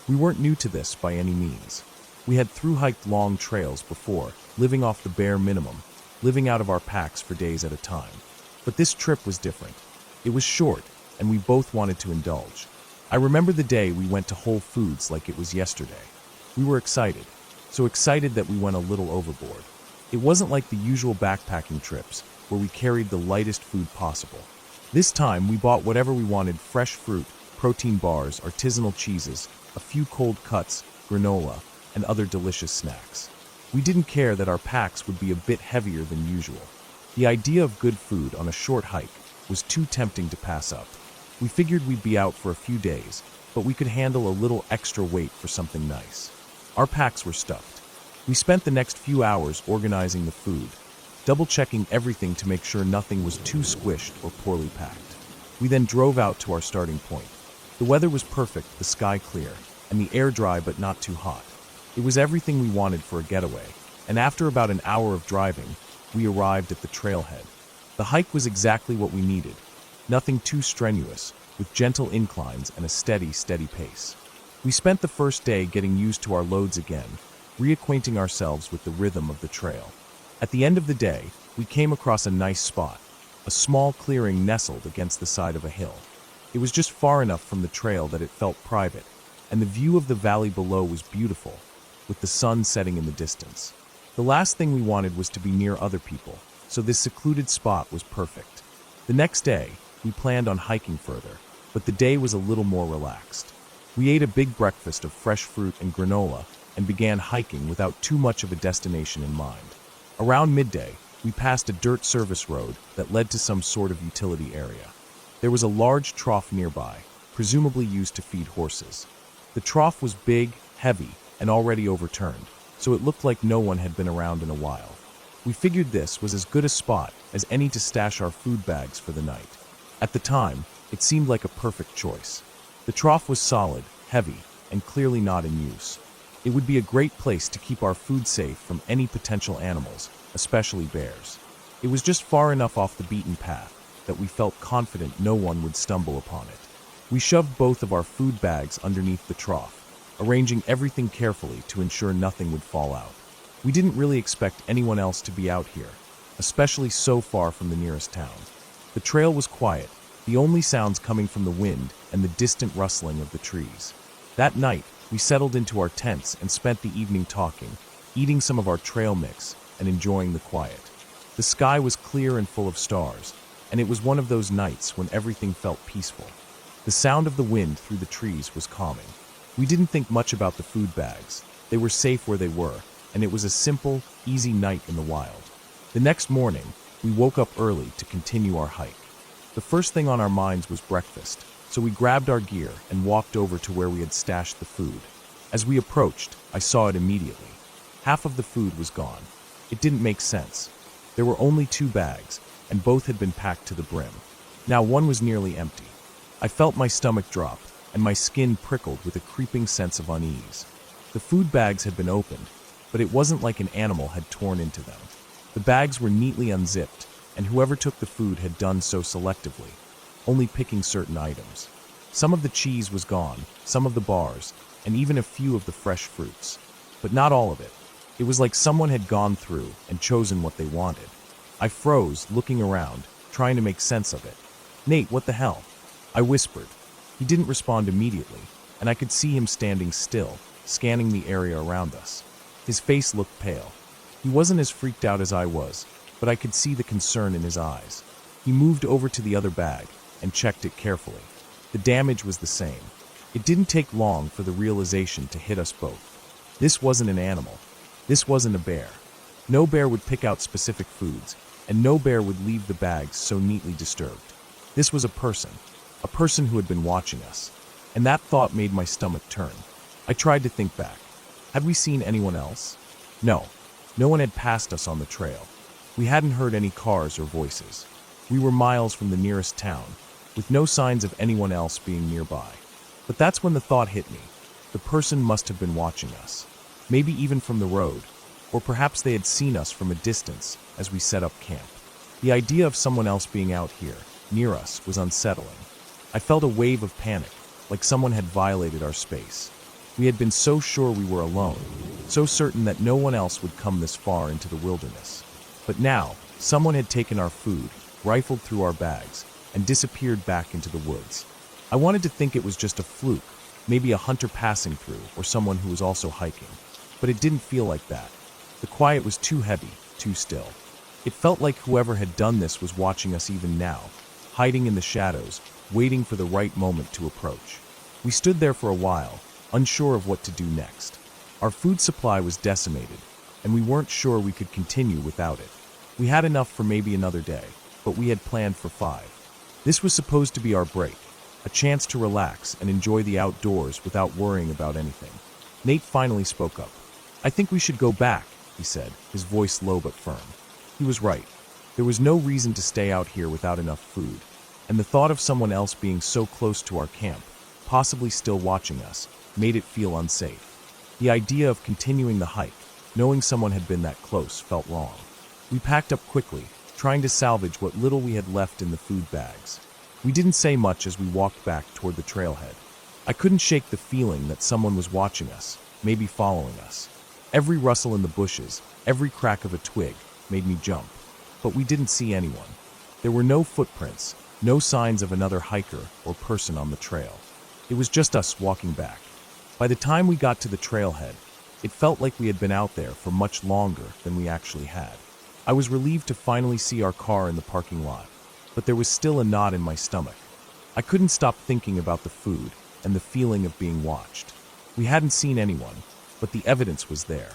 We weren't new to this by any means. We had thru-hiked long trails before, living off the bare minimum, living out of our packs for days at a time. But this trip was different. It was short, and we both wanted to indulge. I remember the day we went to Whole Foods like it was yesterday. We were excited, so excited that we went a little overboard. It wasn't like the usual backpacking trips, where we carried the lightest food possible. This time, we bought whatever we wanted: fresh fruit, protein bars, artisanal cheeses, a few cold cuts, granola, and other delicious snacks. We didn't care that our packs would be a bit heavier than usual. The idea of good food on a short hike was too tempting to pass up. We figured we'd be out for a few days, but we could handle a little extra weight for something nice. Our packs were stuffed. We spent the next few hours organizing the food, double-checking everything to make sure nothing was too squished or poorly packed. We then drove out to our starting point. The weather was perfect, the sky clear, and the air dry but not too hot. It was everything we wanted for a getaway, and after about an hour of driving, we arrived at the trailhead. The hike was exactly what we needed. Nothing too strenuous, with gentle inclines and a steady pace. We spent the first day getting used to our loads again, reacquainting ourselves with the rhythm of the trail. At the end of the day, we came across a nice spot, a small clearing nestled against the side of a hill. It was just far enough from the trail that it felt private, and the view of the valley below was beautiful, with the sun setting in the distance. The last thing we wanted was to be near other people, so this secluded spot was perfect. The next day, we planned on hiking further, but the day was a little more relaxed. We ate a big breakfast of fresh fruit and granola and began hiking without too much of a destination in mind. Around midday, we passed a dirt service road that led to some sort of utility area. There was a large trough nearby, presumably used to feed horses. The trough was big, heavy, and already overturned, so it looked like no one had been around in a while. We figured this was as good a spot as any to stash our food bags for the night. At the time, it seemed like a perfect choice. The trough was solid, heavy, and clearly not in use. It would be a great place to keep our food safe from any potential animals, especially bears. It was just far enough off the beaten path that we felt confident no one would stumble upon it. We shoved both of our food bags underneath the trough, arranging everything carefully to ensure nothing would fall out. We didn't really expect anyone else to be out here, especially so far from the nearest town. The trail was quiet, the only sounds coming from the wind and the distant rustling of the trees. That night, we settled into our tents and spent the evening talking, eating some of our trail mix, and enjoying the quiet. The sky was clear and full of stars, and it was one of those nights when everything felt peaceful. The sound of the wind through the trees was calming. We didn't think much about the food bags. They were safe where they were, and it was a simple, easy night in the wild. The next morning, we woke up early to continue our hike. The first thing on our minds was breakfast, so we grabbed our gear and walked over to where we had stashed the food. As we approached, I saw it immediately. Half of the food was gone. It didn't make sense. There were only 2 bags, and both had been packed to the brim. Now one was nearly empty. I felt my stomach drop, and my skin prickled with a creeping sense of unease. The food bags had been opened, but it wasn't like an animal had torn into them. The bags were neatly unzipped, and whoever took the food had done so selectively, only picking certain items. Some of the cheese was gone, some of the bars, and even a few of the fresh fruits. But not all of it. It was like someone had gone through and chosen what they wanted. I froze, looking around, trying to make sense of it. "Nate, what the hell?" I whispered. He didn't respond immediately, and I could see him standing still, scanning the area around us. His face looked pale. He wasn't as freaked out as I was, but I could see the concern in his eyes. He moved over to the other bag and checked it carefully. The damage was the same. It didn't take long for the realization to hit us both. This wasn't an animal. This wasn't a bear. No bear would pick out specific foods, and no bear would leave the bags so neatly disturbed. This was a person who had been watching us. And that thought made my stomach turn. I tried to think back. Had we seen anyone else? No. No one had passed us on the trail. We hadn't heard any cars or voices. We were miles from the nearest town, with no signs of anyone else being nearby. But that's when the thought hit me. The person must have been watching us. Maybe even from the road, or perhaps they had seen us from a distance as we set up camp. The idea of someone else being out here, near us, was unsettling. I felt a wave of panic, like someone had violated our space. We had been so sure we were alone, so certain that no one else would come this far into the wilderness. But now, someone had taken our food, rifled through our bags, and disappeared back into the woods. I wanted to think it was just a fluke, maybe a hunter passing through, or someone who was also hiking. But it didn't feel like that. The quiet was too heavy, too still. It felt like whoever had done this was watching us even now, hiding in the shadows, waiting for the right moment to approach. We stood there for a while, unsure of what to do next. Our food supply was decimated, and we weren't sure we could continue without it. We had enough for maybe another day, but we had planned for 5. This was supposed to be our break, a chance to relax and enjoy the outdoors without worrying about anything. Nate finally spoke up. "I think we should go back," he said, his voice low but firm. He was right. There was no reason to stay out here without enough food, and the thought of someone else being so close to our camp, possibly still watching us, made it feel unsafe. The idea of continuing the hike, knowing someone had been that close, felt wrong. We packed up quickly, trying to salvage what little we had left in the food bags. We didn't say much as we walked back toward the trailhead. I couldn't shake the feeling that someone was watching us, maybe following us. Every rustle in the bushes, every crack of a twig, made me jump. But we didn't see anyone. There were no footprints, no signs of another hiker or person on the trail. It was just us walking back. By the time we got to the trailhead, it felt like we had been out there for much longer than we actually had. I was relieved to finally see our car in the parking lot, but there was still a knot in my stomach. I couldn't stop thinking about the food and the feeling of being watched. We hadn't seen anyone, but the evidence was there.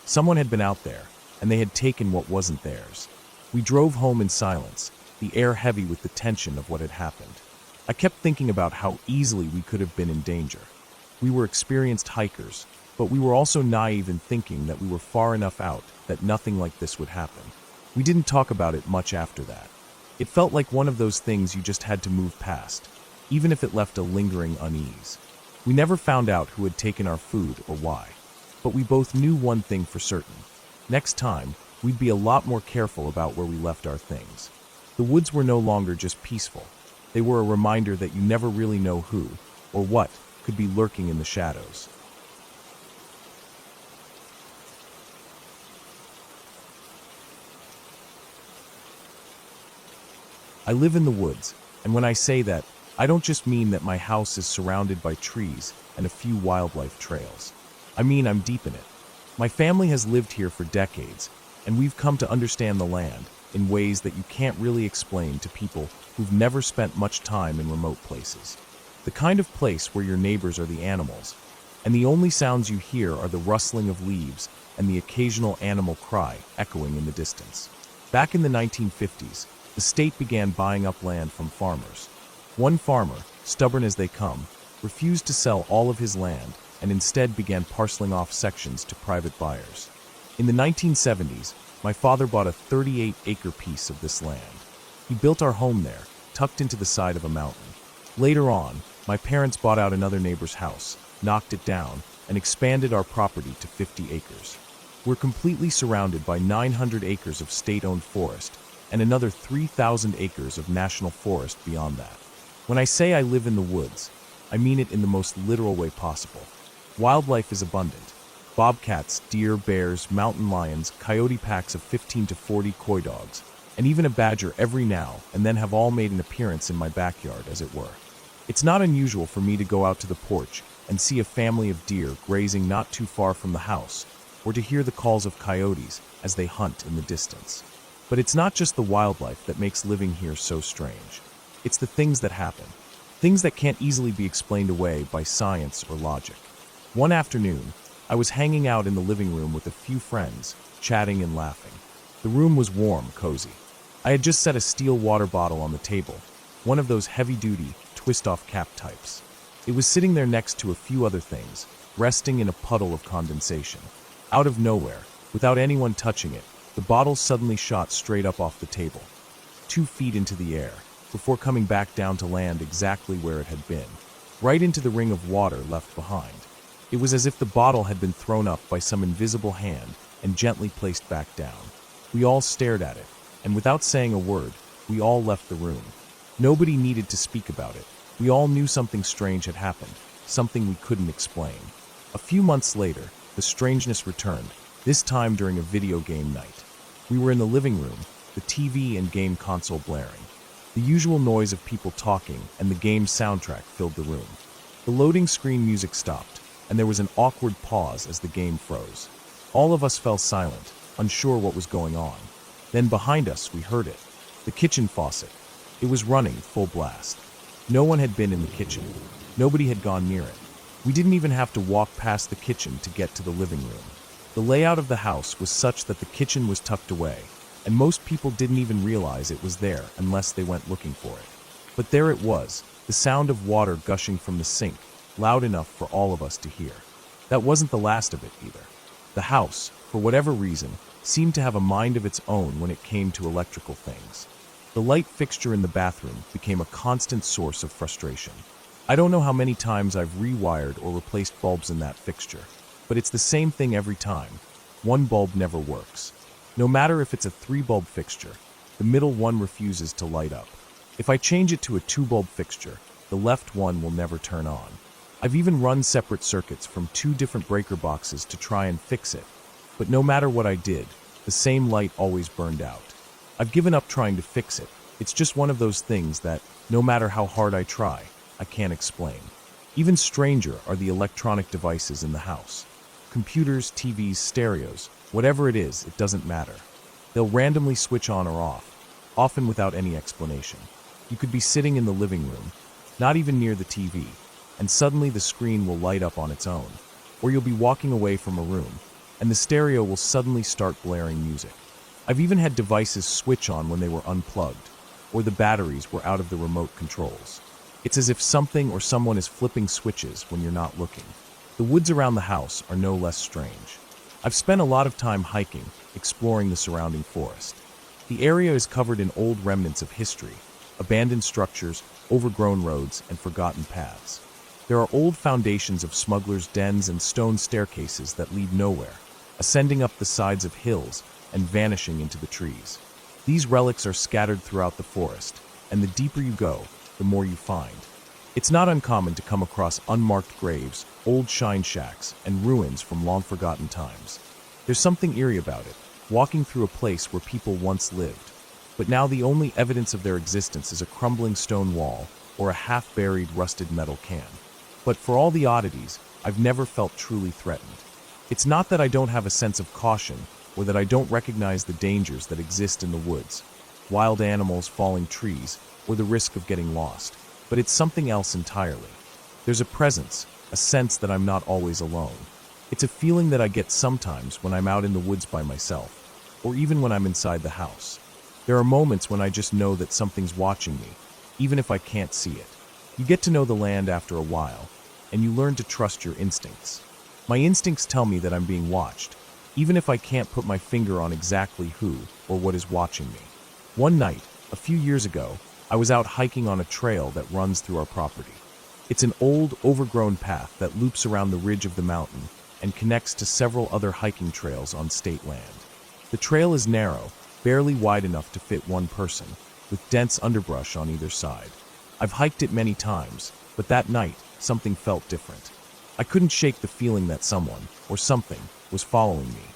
Someone had been out there, and they had taken what wasn't theirs. We drove home in silence, the air heavy with the tension of what had happened. I kept thinking about how easily we could have been in danger. We were experienced hikers, but we were also naive in thinking that we were far enough out that nothing like this would happen. We didn't talk about it much after that. It felt like one of those things you just had to move past, even if it left a lingering unease. We never found out who had taken our food or why, but we both knew one thing for certain. Next time, we'd be a lot more careful about where we left our things. The woods were no longer just peaceful. They were a reminder that you never really know who, or what, could be lurking in the shadows. I live in the woods, and when I say that, I don't just mean that my house is surrounded by trees and a few wildlife trails. I mean I'm deep in it. My family has lived here for decades, and we've come to understand the land in ways that you can't really explain to people who've never spent much time in remote places. The kind of place where your neighbors are the animals, and the only sounds you hear are the rustling of leaves and the occasional animal cry echoing in the distance. Back in the 1950s, the state began buying up land from farmers. One farmer, stubborn as they come, refused to sell all of his land and instead began parceling off sections to private buyers. In the 1970s, my father bought a 38-acre piece of this land. He built our home there, tucked into the side of a mountain. Later on, my parents bought out another neighbor's house, knocked it down, and expanded our property to 50 acres. We're completely surrounded by 900 acres of state-owned forest and another 3,000 acres of national forest beyond that. When I say I live in the woods, I mean it in the most literal way possible. Wildlife is abundant. Bobcats, deer, bears, mountain lions, coyote packs of 15 to 40 coy dogs, and even a badger every now and then have all made an appearance in my backyard, as it were. It's not unusual for me to go out to the porch and see a family of deer grazing not too far from the house, or to hear the calls of coyotes as they hunt in the distance. But it's not just the wildlife that makes living here so strange. It's the things that happen. Things that can't easily be explained away by science or logic. One afternoon, I was hanging out in the living room with a few friends, chatting and laughing. The room was warm, cozy. I had just set a steel water bottle on the table, one of those heavy-duty, twist-off cap types. It was sitting there next to a few other things, resting in a puddle of condensation. Out of nowhere, without anyone touching it, the bottle suddenly shot straight up off the table, 2 feet into the air, before coming back down to land exactly where it had been, right into the ring of water left behind. It was as if the bottle had been thrown up by some invisible hand and gently placed back down. We all stared at it, and without saying a word, we all left the room. Nobody needed to speak about it. We all knew something strange had happened, something we couldn't explain. A few months later, the strangeness returned, this time during a video game night. We were in the living room, the TV and game console blaring. The usual noise of people talking and the game's soundtrack filled the room. The loading screen music stopped, and there was an awkward pause as the game froze. All of us fell silent, unsure what was going on. Then behind us, we heard it. The kitchen faucet. It was running full blast. No one had been in the kitchen. Nobody had gone near it. We didn't even have to walk past the kitchen to get to the living room. The layout of the house was such that the kitchen was tucked away, and most people didn't even realize it was there unless they went looking for it. But there it was, the sound of water gushing from the sink, loud enough for all of us to hear. That wasn't the last of it either. The house, for whatever reason, seemed to have a mind of its own when it came to electrical things. The light fixture in the bathroom became a constant source of frustration. I don't know how many times I've rewired or replaced bulbs in that fixture, but it's the same thing every time. One bulb never works. No matter if it's a 3-bulb fixture, the middle one refuses to light up. If I change it to a 2-bulb fixture, the left one will never turn on. I've even run separate circuits from 2 different breaker boxes to try and fix it, but no matter what I did, the same light always burned out. I've given up trying to fix it. It's just one of those things that, no matter how hard I try, I can't explain. Even stranger are the electronic devices in the house. Computers, TVs, stereos, whatever it is, it doesn't matter. They'll randomly switch on or off, often without any explanation. You could be sitting in the living room, not even near the TV, and suddenly the screen will light up on its own. Or you'll be walking away from a room, and the stereo will suddenly start blaring music. I've even had devices switch on when they were unplugged, or the batteries were out of the remote controls. It's as if something or someone is flipping switches when you're not looking. The woods around the house are no less strange. I've spent a lot of time hiking, exploring the surrounding forest. The area is covered in old remnants of history, abandoned structures, overgrown roads, and forgotten paths. There are old foundations of smugglers' dens and stone staircases that lead nowhere, ascending up the sides of hills and vanishing into the trees. These relics are scattered throughout the forest, and the deeper you go, the more you find. It's not uncommon to come across unmarked graves, old shine shacks, and ruins from long-forgotten times. There's something eerie about it, walking through a place where people once lived, but now the only evidence of their existence is a crumbling stone wall or a half-buried rusted metal can. But for all the oddities, I've never felt truly threatened. It's not that I don't have a sense of caution or that I don't recognize the dangers that exist in the woods, wild animals, falling trees, or the risk of getting lost, but it's something else entirely. There's a presence, a sense that I'm not always alone. It's a feeling that I get sometimes when I'm out in the woods by myself, or even when I'm inside the house. There are moments when I just know that something's watching me, even if I can't see it. You get to know the land after a while, and you learn to trust your instincts. My instincts tell me that I'm being watched, even if I can't put my finger on exactly who or what is watching me. One night, a few years ago, I was out hiking on a trail that runs through our property. It's an old, overgrown path that loops around the ridge of the mountain and connects to several other hiking trails on state land. The trail is narrow, barely wide enough to fit one person, with dense underbrush on either side. I've hiked it many times, but that night, something felt different. I couldn't shake the feeling that someone, or something, was following me.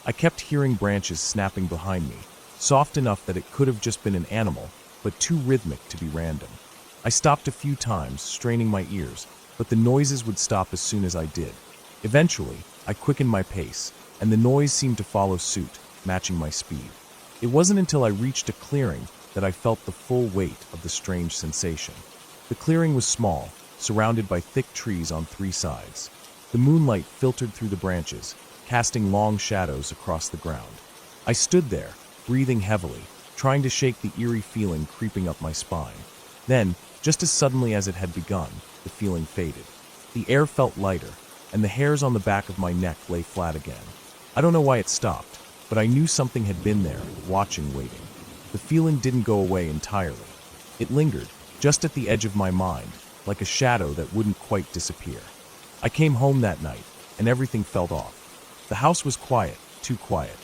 I kept hearing branches snapping behind me, soft enough that it could have just been an animal, but too rhythmic to be random. I stopped a few times, straining my ears, but the noises would stop as soon as I did. Eventually, I quickened my pace, and the noise seemed to follow suit, matching my speed. It wasn't until I reached a clearing that I felt the full weight of the strange sensation. The clearing was small, surrounded by thick trees on three sides. The moonlight filtered through the branches, casting long shadows across the ground. I stood there, breathing heavily, trying to shake the eerie feeling creeping up my spine. Then, just as suddenly as it had begun, the feeling faded. The air felt lighter, and the hairs on the back of my neck lay flat again. I don't know why it stopped, but I knew something had been there, watching, waiting. The feeling didn't go away entirely. It lingered, just at the edge of my mind, like a shadow that wouldn't quite disappear. I came home that night, and everything felt off. The house was quiet, too quiet.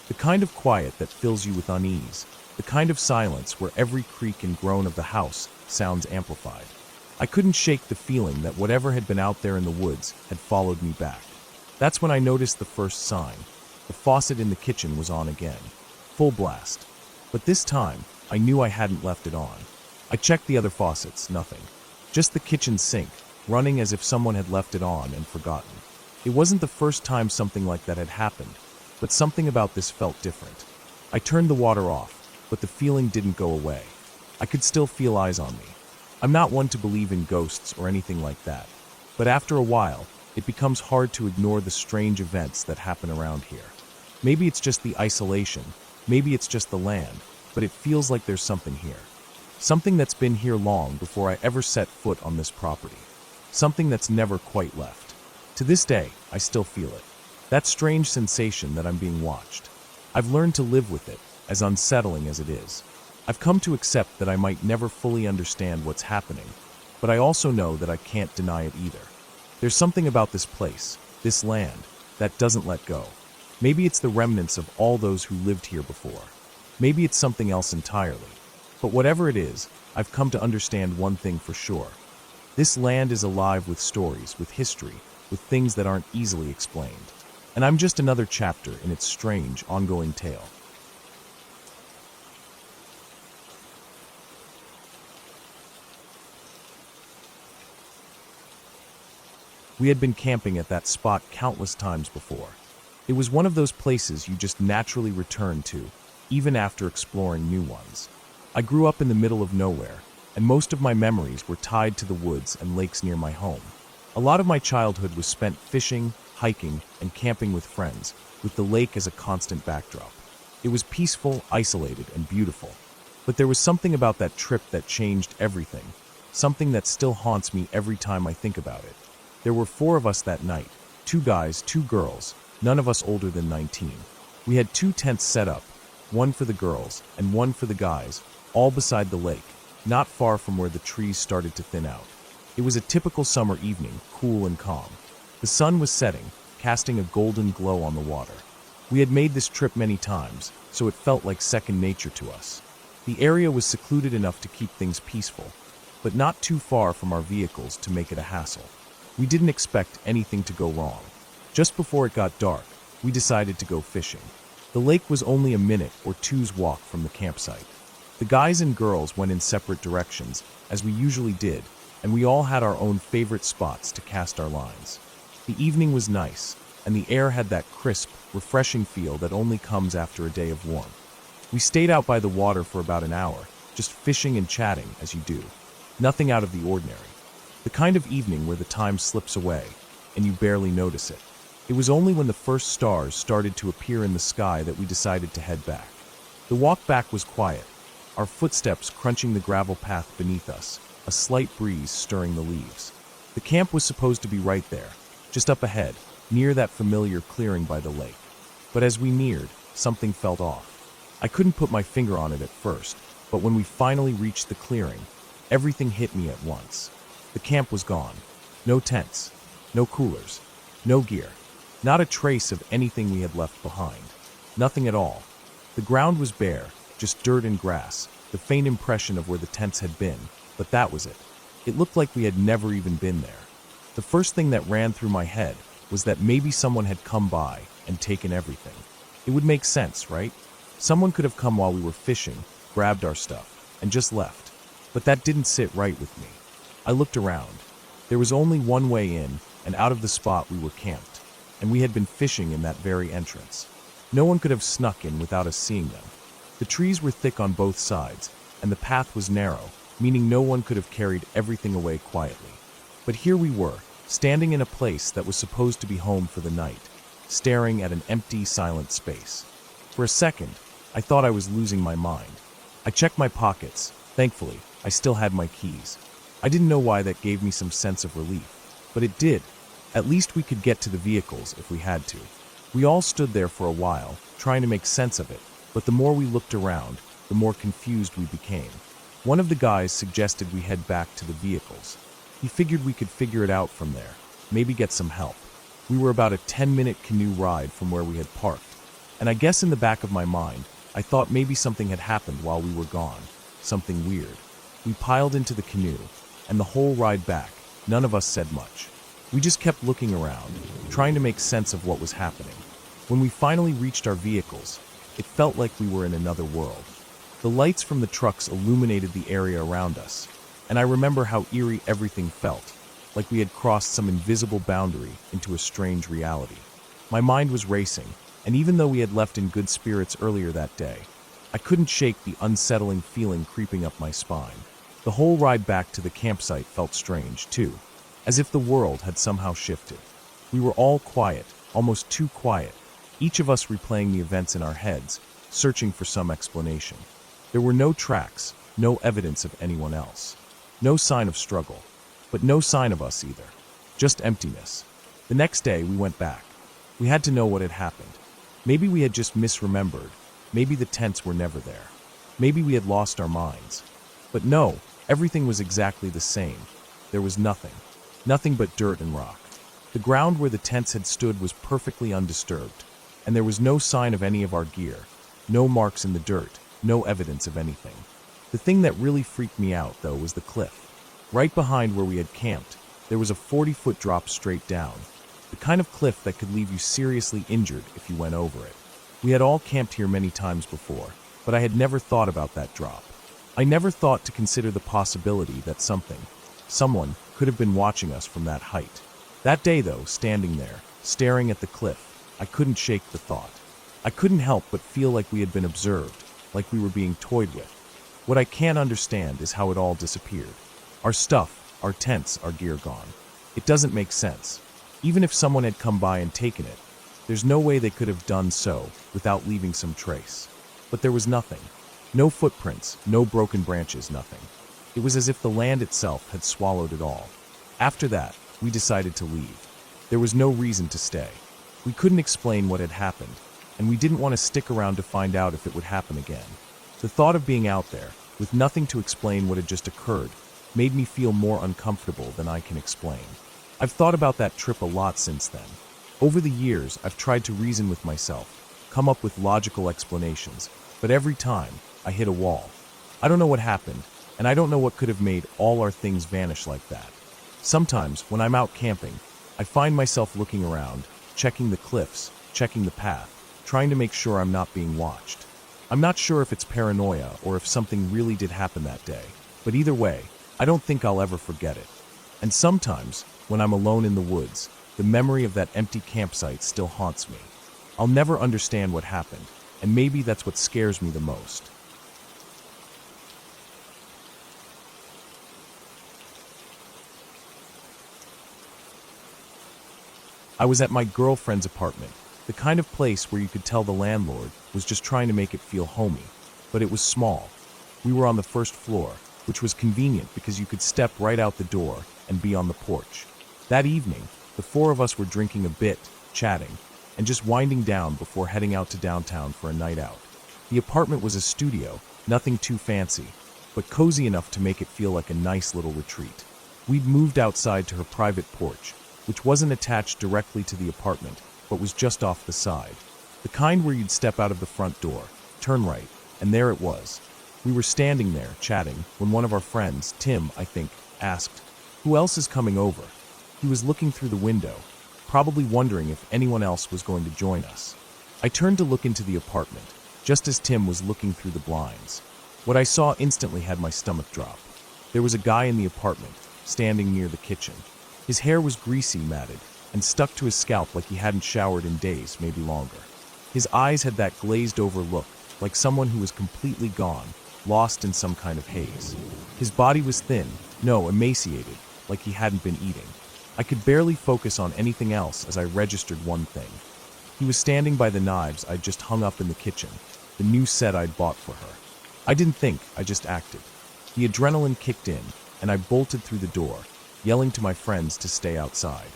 The kind of quiet that fills you with unease, the kind of silence where every creak and groan of the house sounds amplified. I couldn't shake the feeling that whatever had been out there in the woods had followed me back. That's when I noticed the first sign. The faucet in the kitchen was on again, full blast. But this time, I knew I hadn't left it on. I checked the other faucets, nothing. Just the kitchen sink, running as if someone had left it on and forgotten. It wasn't the first time something like that had happened, but something about this felt different. I turned the water off, but the feeling didn't go away. I could still feel eyes on me. I'm not one to believe in ghosts or anything like that, but after a while, it becomes hard to ignore the strange events that happen around here. Maybe it's just the isolation, maybe it's just the land, but it feels like there's something here. Something that's been here long before I ever set foot on this property. Something that's never quite left. To this day, I still feel it. That strange sensation that I'm being watched. I've learned to live with it, as unsettling as it is. I've come to accept that I might never fully understand what's happening, but I also know that I can't deny it either. There's something about this place, this land, that doesn't let go. Maybe it's the remnants of all those who lived here before. Maybe it's something else entirely. But whatever it is, I've come to understand one thing for sure. This land is alive with stories, with history, with things that aren't easily explained. And I'm just another chapter in its strange, ongoing tale. We had been camping at that spot countless times before. It was one of those places you just naturally return to, even after exploring new ones. I grew up in the middle of nowhere, and most of my memories were tied to the woods and lakes near my home. A lot of my childhood was spent fishing, hiking, and camping with friends, with the lake as a constant backdrop. It was peaceful, isolated, and beautiful. But there was something about that trip that changed everything, something that still haunts me every time I think about it. There were 4 of us that night, 2 guys, 2 girls, none of us older than 19. We had 2 tents set up, one for the girls and one for the guys, all beside the lake, not far from where the trees started to thin out. It was a typical summer evening, cool and calm. The sun was setting, casting a golden glow on the water. We had made this trip many times, so it felt like second nature to us. The area was secluded enough to keep things peaceful, but not too far from our vehicles to make it a hassle. We didn't expect anything to go wrong. Just before it got dark, we decided to go fishing. The lake was only a minute or two's walk from the campsite. The guys and girls went in separate directions, as we usually did, and we all had our own favorite spots to cast our lines. The evening was nice, and the air had that crisp, refreshing feel that only comes after a day of warmth. We stayed out by the water for about an hour, just fishing and chatting, as you do. Nothing out of the ordinary. The kind of evening where the time slips away, and you barely notice it. It was only when the first stars started to appear in the sky that we decided to head back. The walk back was quiet, our footsteps crunching the gravel path beneath us, a slight breeze stirring the leaves. The camp was supposed to be right there, just up ahead, near that familiar clearing by the lake. But as we neared, something felt off. I couldn't put my finger on it at first, but when we finally reached the clearing, everything hit me at once. The camp was gone. No tents, no coolers, no gear, not a trace of anything we had left behind. Nothing at all. The ground was bare, just dirt and grass, the faint impression of where the tents had been, but that was it. It looked like we had never even been there. The first thing that ran through my head was that maybe someone had come by and taken everything. It would make sense, right? Someone could have come while we were fishing, grabbed our stuff, and just left. But that didn't sit right with me. I looked around. There was only one way in and out of the spot we were camped, and we had been fishing in that very entrance. No one could have snuck in without us seeing them. The trees were thick on both sides, and the path was narrow, meaning no one could have carried everything away quietly. But here we were, standing in a place that was supposed to be home for the night, staring at an empty, silent space. For a second, I thought I was losing my mind. I checked my pockets. Thankfully, I still had my keys. I didn't know why that gave me some sense of relief, but it did. At least we could get to the vehicles if we had to. We all stood there for a while, trying to make sense of it, but the more we looked around, the more confused we became. One of the guys suggested we head back to the vehicles. He figured we could figure it out from there, maybe get some help. We were about a 10-minute canoe ride from where we had parked, and I guess in the back of my mind, I thought maybe something had happened while we were gone, something weird. We piled into the canoe, and the whole ride back, none of us said much. We just kept looking around, trying to make sense of what was happening. When we finally reached our vehicles, it felt like we were in another world. The lights from the trucks illuminated the area around us, and I remember how eerie everything felt, like we had crossed some invisible boundary into a strange reality. My mind was racing, and even though we had left in good spirits earlier that day, I couldn't shake the unsettling feeling creeping up my spine. The whole ride back to the campsite felt strange, too, as if the world had somehow shifted. We were all quiet, almost too quiet, each of us replaying the events in our heads, searching for some explanation. There were no tracks, no evidence of anyone else. No sign of struggle, but no sign of us either. Just emptiness. The next day, we went back. We had to know what had happened. Maybe we had just misremembered. Maybe the tents were never there. Maybe we had lost our minds. But no, everything was exactly the same. There was nothing. Nothing but dirt and rock. The ground where the tents had stood was perfectly undisturbed, and there was no sign of any of our gear. No marks in the dirt, no evidence of anything. The thing that really freaked me out, though, was the cliff. Right behind where we had camped, there was a 40-foot drop straight down, the kind of cliff that could leave you seriously injured if you went over it. We had all camped here many times before, but I had never thought about that drop. I never thought to consider the possibility that someone, could have been watching us from that height. That day, though, standing there, staring at the cliff, I couldn't shake the thought. I couldn't help but feel like we had been observed, like we were being toyed with. What I can't understand is how it all disappeared. Our stuff, our tents, our gear gone. It doesn't make sense. Even if someone had come by and taken it, there's no way they could have done so without leaving some trace. But there was nothing. No footprints, no broken branches, nothing. It was as if the land itself had swallowed it all. After that, we decided to leave. There was no reason to stay. We couldn't explain what had happened, and we didn't want to stick around to find out if it would happen again. The thought of being out there, with nothing to explain what had just occurred, made me feel more uncomfortable than I can explain. I've thought about that trip a lot since then. Over the years, I've tried to reason with myself, come up with logical explanations, but every time, I hit a wall. I don't know what happened, and I don't know what could have made all our things vanish like that. Sometimes, when I'm out camping, I find myself looking around, checking the cliffs, checking the path, trying to make sure I'm not being watched. I'm not sure if it's paranoia or if something really did happen that day, but either way, I don't think I'll ever forget it. And sometimes, when I'm alone in the woods, the memory of that empty campsite still haunts me. I'll never understand what happened, and maybe that's what scares me the most. I was at my girlfriend's apartment, the kind of place where you could tell the landlord was just trying to make it feel homey, but it was small. We were on the first floor, which was convenient because you could step right out the door and be on the porch. That evening, the four of us were drinking a bit, chatting. and just winding down before heading out to downtown for a night out. The apartment was a studio, nothing too fancy, but cozy enough to make it feel like a nice little retreat. We'd moved outside to her private porch, which wasn't attached directly to the apartment, but was just off the side. The kind where you'd step out of the front door, turn right, and there it was. We were standing there, chatting, when one of our friends, Tim, I think, asked, "Who else is coming over?" He was looking through the window, probably wondering if anyone else was going to join us. I turned to look into the apartment, just as Tim was looking through the blinds. What I saw instantly had my stomach drop. There was a guy in the apartment, standing near the kitchen. His hair was greasy, matted, and stuck to his scalp like he hadn't showered in days, maybe longer. His eyes had that glazed-over look, like someone who was completely gone, lost in some kind of haze. His body was thin, emaciated, like he hadn't been eating. I could barely focus on anything else as I registered one thing. He was standing by the knives I'd just hung up in the kitchen, the new set I'd bought for her. I didn't think, I just acted. The adrenaline kicked in, and I bolted through the door, yelling to my friends to stay outside.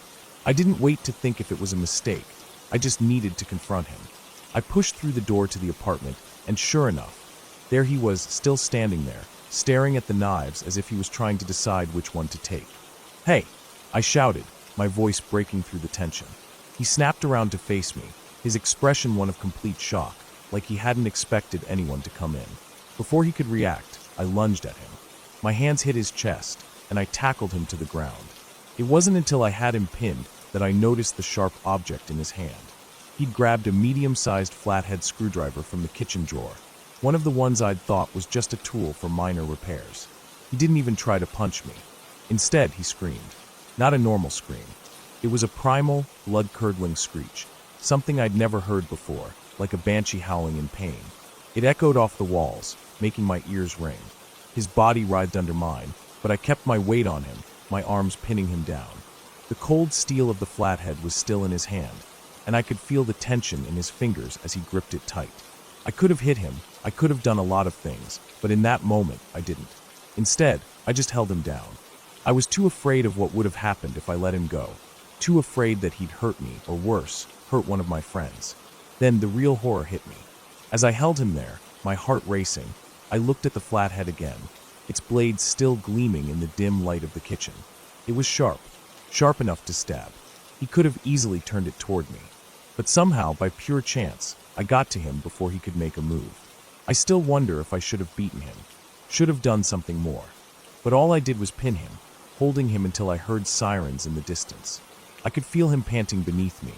I didn't wait to think if it was a mistake. I just needed to confront him. I pushed through the door to the apartment, and sure enough, there he was, still standing there, staring at the knives as if he was trying to decide which one to take. "Hey!" I shouted, my voice breaking through the tension. He snapped around to face me, his expression one of complete shock, like he hadn't expected anyone to come in. Before he could react, I lunged at him. My hands hit his chest, and I tackled him to the ground. It wasn't until I had him pinned that I noticed the sharp object in his hand. He'd grabbed a medium-sized flathead screwdriver from the kitchen drawer, one of the ones I'd thought was just a tool for minor repairs. He didn't even try to punch me. Instead, he screamed. Not a normal scream. It was a primal, blood-curdling screech, something I'd never heard before, like a banshee howling in pain. It echoed off the walls, making my ears ring. His body writhed under mine, but I kept my weight on him, my arms pinning him down. The cold steel of the flathead was still in his hand, and I could feel the tension in his fingers as he gripped it tight. I could have hit him, I could have done a lot of things, but in that moment, I didn't. Instead, I just held him down. I was too afraid of what would have happened if I let him go, too afraid that he'd hurt me, or worse, hurt one of my friends. Then the real horror hit me. As I held him there, my heart racing, I looked at the flathead again, its blade still gleaming in the dim light of the kitchen. It was sharp enough to stab. He could have easily turned it toward me. But somehow, by pure chance, I got to him before he could make a move. I still wonder if I should have beaten him, should have done something more. But all I did was pin him, holding him until I heard sirens in the distance. I could feel him panting beneath me.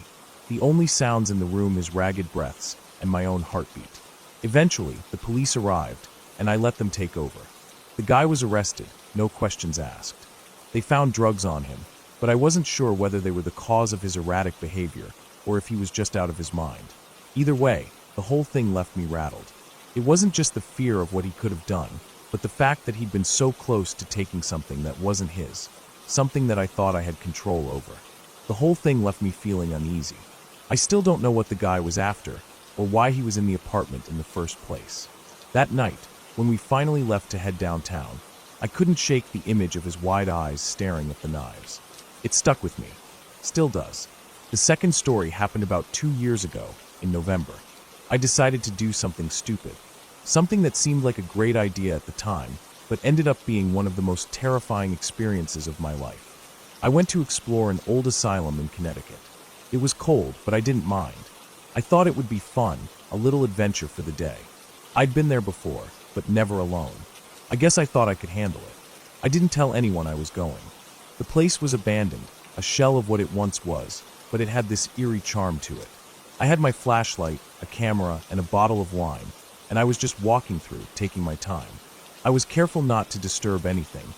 The only sounds in the room his ragged breaths and my own heartbeat. Eventually, the police arrived, and I let them take over. The guy was arrested, no questions asked. They found drugs on him, but I wasn't sure whether they were the cause of his erratic behavior or if he was just out of his mind. Either way, the whole thing left me rattled. It wasn't just the fear of what he could have done, but the fact that he'd been so close to taking something that wasn't his, something that I thought I had control over. The whole thing left me feeling uneasy. I still don't know what the guy was after, or why he was in the apartment in the first place. That night, when we finally left to head downtown, I couldn't shake the image of his wide eyes staring at the knives. It stuck with me. Still does. The second story happened about 2 years ago, in November. I decided to do something stupid. Something that seemed like a great idea at the time, but ended up being one of the most terrifying experiences of my life. I went to explore an old asylum in Connecticut. It was cold, but I didn't mind. I thought it would be fun, a little adventure for the day. I'd been there before, but never alone. I guess I thought I could handle it. I didn't tell anyone I was going. The place was abandoned, a shell of what it once was, but it had this eerie charm to it. I had my flashlight, a camera, and a bottle of wine, and I was just walking through, taking my time. I was careful not to disturb anything,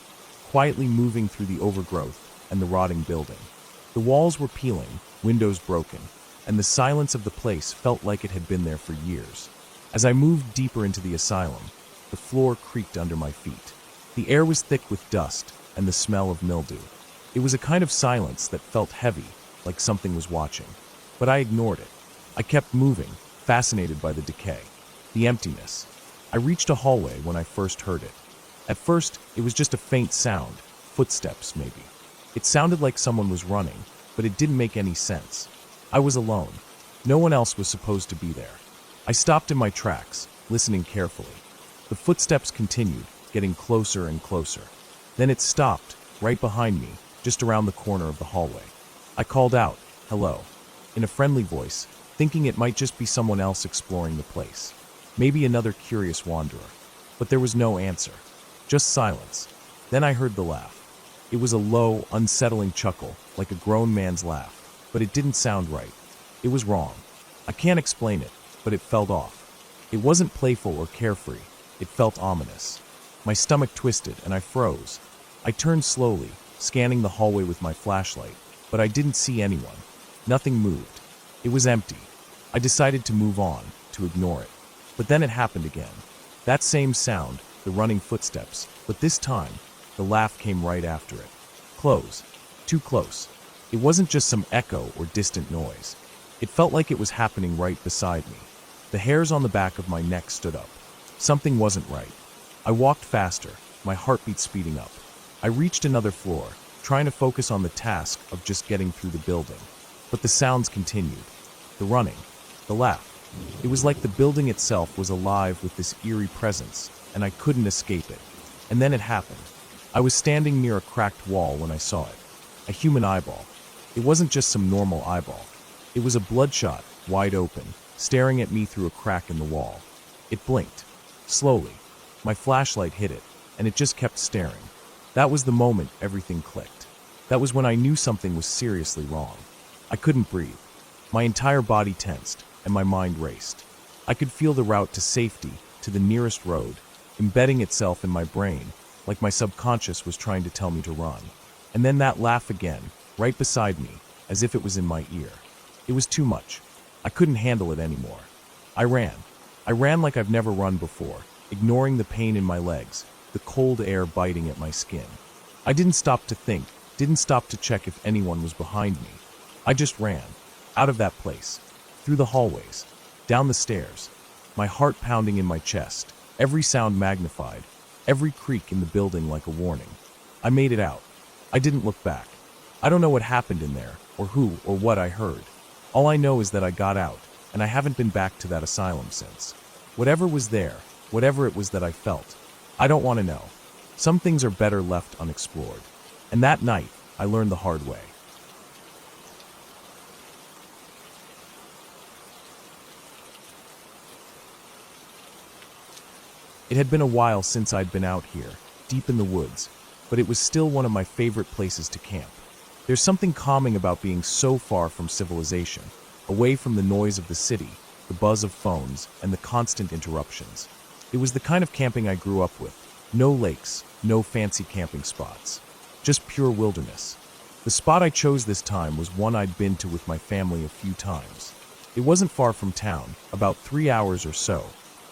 quietly moving through the overgrowth and the rotting building. The walls were peeling, windows broken, and the silence of the place felt like it had been there for years. As I moved deeper into the asylum, the floor creaked under my feet. The air was thick with dust and the smell of mildew. It was a kind of silence that felt heavy, like something was watching. But I ignored it. I kept moving, fascinated by the decay, the emptiness. I reached a hallway when I first heard it. At first, it was just a faint sound, footsteps maybe. It sounded like someone was running, but it didn't make any sense. I was alone. No one else was supposed to be there. I stopped in my tracks, listening carefully. The footsteps continued, getting closer and closer. Then it stopped, right behind me, just around the corner of the hallway. I called out, "Hello," in a friendly voice, thinking it might just be someone else exploring the place. Maybe another curious wanderer. But there was no answer. Just silence. Then I heard the laugh. It was a low, unsettling chuckle, like a grown man's laugh, but it didn't sound right. It was wrong. I can't explain it, but it felt off. It wasn't playful or carefree. It felt ominous. My stomach twisted and I froze. I turned slowly, scanning the hallway with my flashlight, but I didn't see anyone. Nothing moved. It was empty. I decided to move on, to ignore it. But then it happened again. That same sound, the running footsteps, but this time, the laugh came right after it. Close. Too close. It wasn't just some echo or distant noise. It felt like it was happening right beside me. The hairs on the back of my neck stood up. Something wasn't right. I walked faster, my heartbeat speeding up. I reached another floor, trying to focus on the task of just getting through the building. But the sounds continued. The running, the laugh. It was like the building itself was alive with this eerie presence, and I couldn't escape it. And then it happened. I was standing near a cracked wall when I saw it. A human eyeball. It wasn't just some normal eyeball. It was a bloodshot, wide open, staring at me through a crack in the wall. It blinked. Slowly. My flashlight hit it, and it just kept staring. That was the moment everything clicked. That was when I knew something was seriously wrong. I couldn't breathe. My entire body tensed, and my mind raced. I could feel the route to safety, to the nearest road, embedding itself in my brain, like my subconscious was trying to tell me to run. And then that laugh again, right beside me, as if it was in my ear. It was too much. I couldn't handle it anymore. I ran. I ran like I've never run before, ignoring the pain in my legs, the cold air biting at my skin. I didn't stop to think, didn't stop to check if anyone was behind me. I just ran. Out of that place. Through the hallways. Down the stairs. My heart pounding in my chest. Every sound magnified. Every creak in the building like a warning. I made it out. I didn't look back. I don't know what happened in there, or who, or what I heard. All I know is that I got out, and I haven't been back to that asylum since. Whatever was there, whatever it was that I felt, I don't want to know. Some things are better left unexplored. And that night, I learned the hard way. It had been a while since I'd been out here, deep in the woods, but it was still one of my favorite places to camp. There's something calming about being so far from civilization, away from the noise of the city, the buzz of phones, and the constant interruptions. It was the kind of camping I grew up with. No lakes, no fancy camping spots. Just pure wilderness. The spot I chose this time was one I'd been to with my family a few times. It wasn't far from town, about 3 hours or so.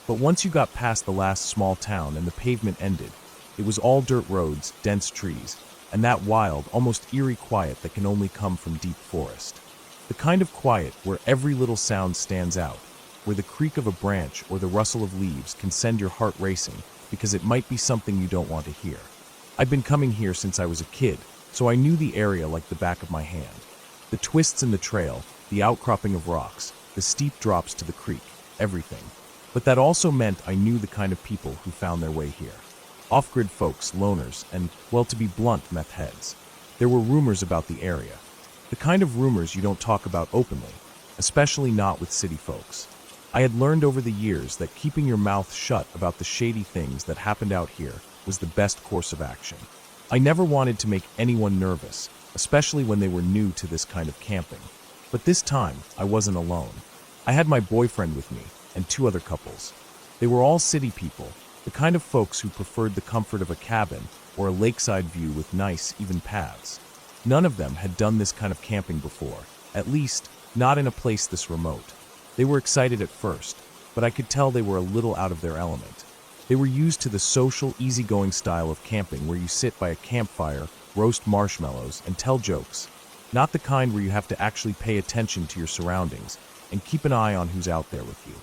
But once you got past the last small town and the pavement ended, it was all dirt roads, dense trees, and that wild, almost eerie quiet that can only come from deep forest. The kind of quiet where every little sound stands out, where the creak of a branch or the rustle of leaves can send your heart racing because it might be something you don't want to hear. I'd been coming here since I was a kid, so I knew the area like the back of my hand. The twists in the trail, the outcropping of rocks, the steep drops to the creek, everything. But that also meant I knew the kind of people who found their way here. Off-grid folks, loners, and, well, to be blunt, meth heads. There were rumors about the area. The kind of rumors you don't talk about openly, especially not with city folks. I had learned over the years that keeping your mouth shut about the shady things that happened out here was the best course of action. I never wanted to make anyone nervous, especially when they were new to this kind of camping. But this time, I wasn't alone. I had my boyfriend with me, and 2 other couples. They were all city people, the kind of folks who preferred the comfort of a cabin or a lakeside view with nice, even paths. None of them had done this kind of camping before, at least, not in a place this remote. They were excited at first, but I could tell they were a little out of their element. They were used to the social, easygoing style of camping where you sit by a campfire, roast marshmallows, and tell jokes. Not the kind where you have to actually pay attention to your surroundings and keep an eye on who's out there with you.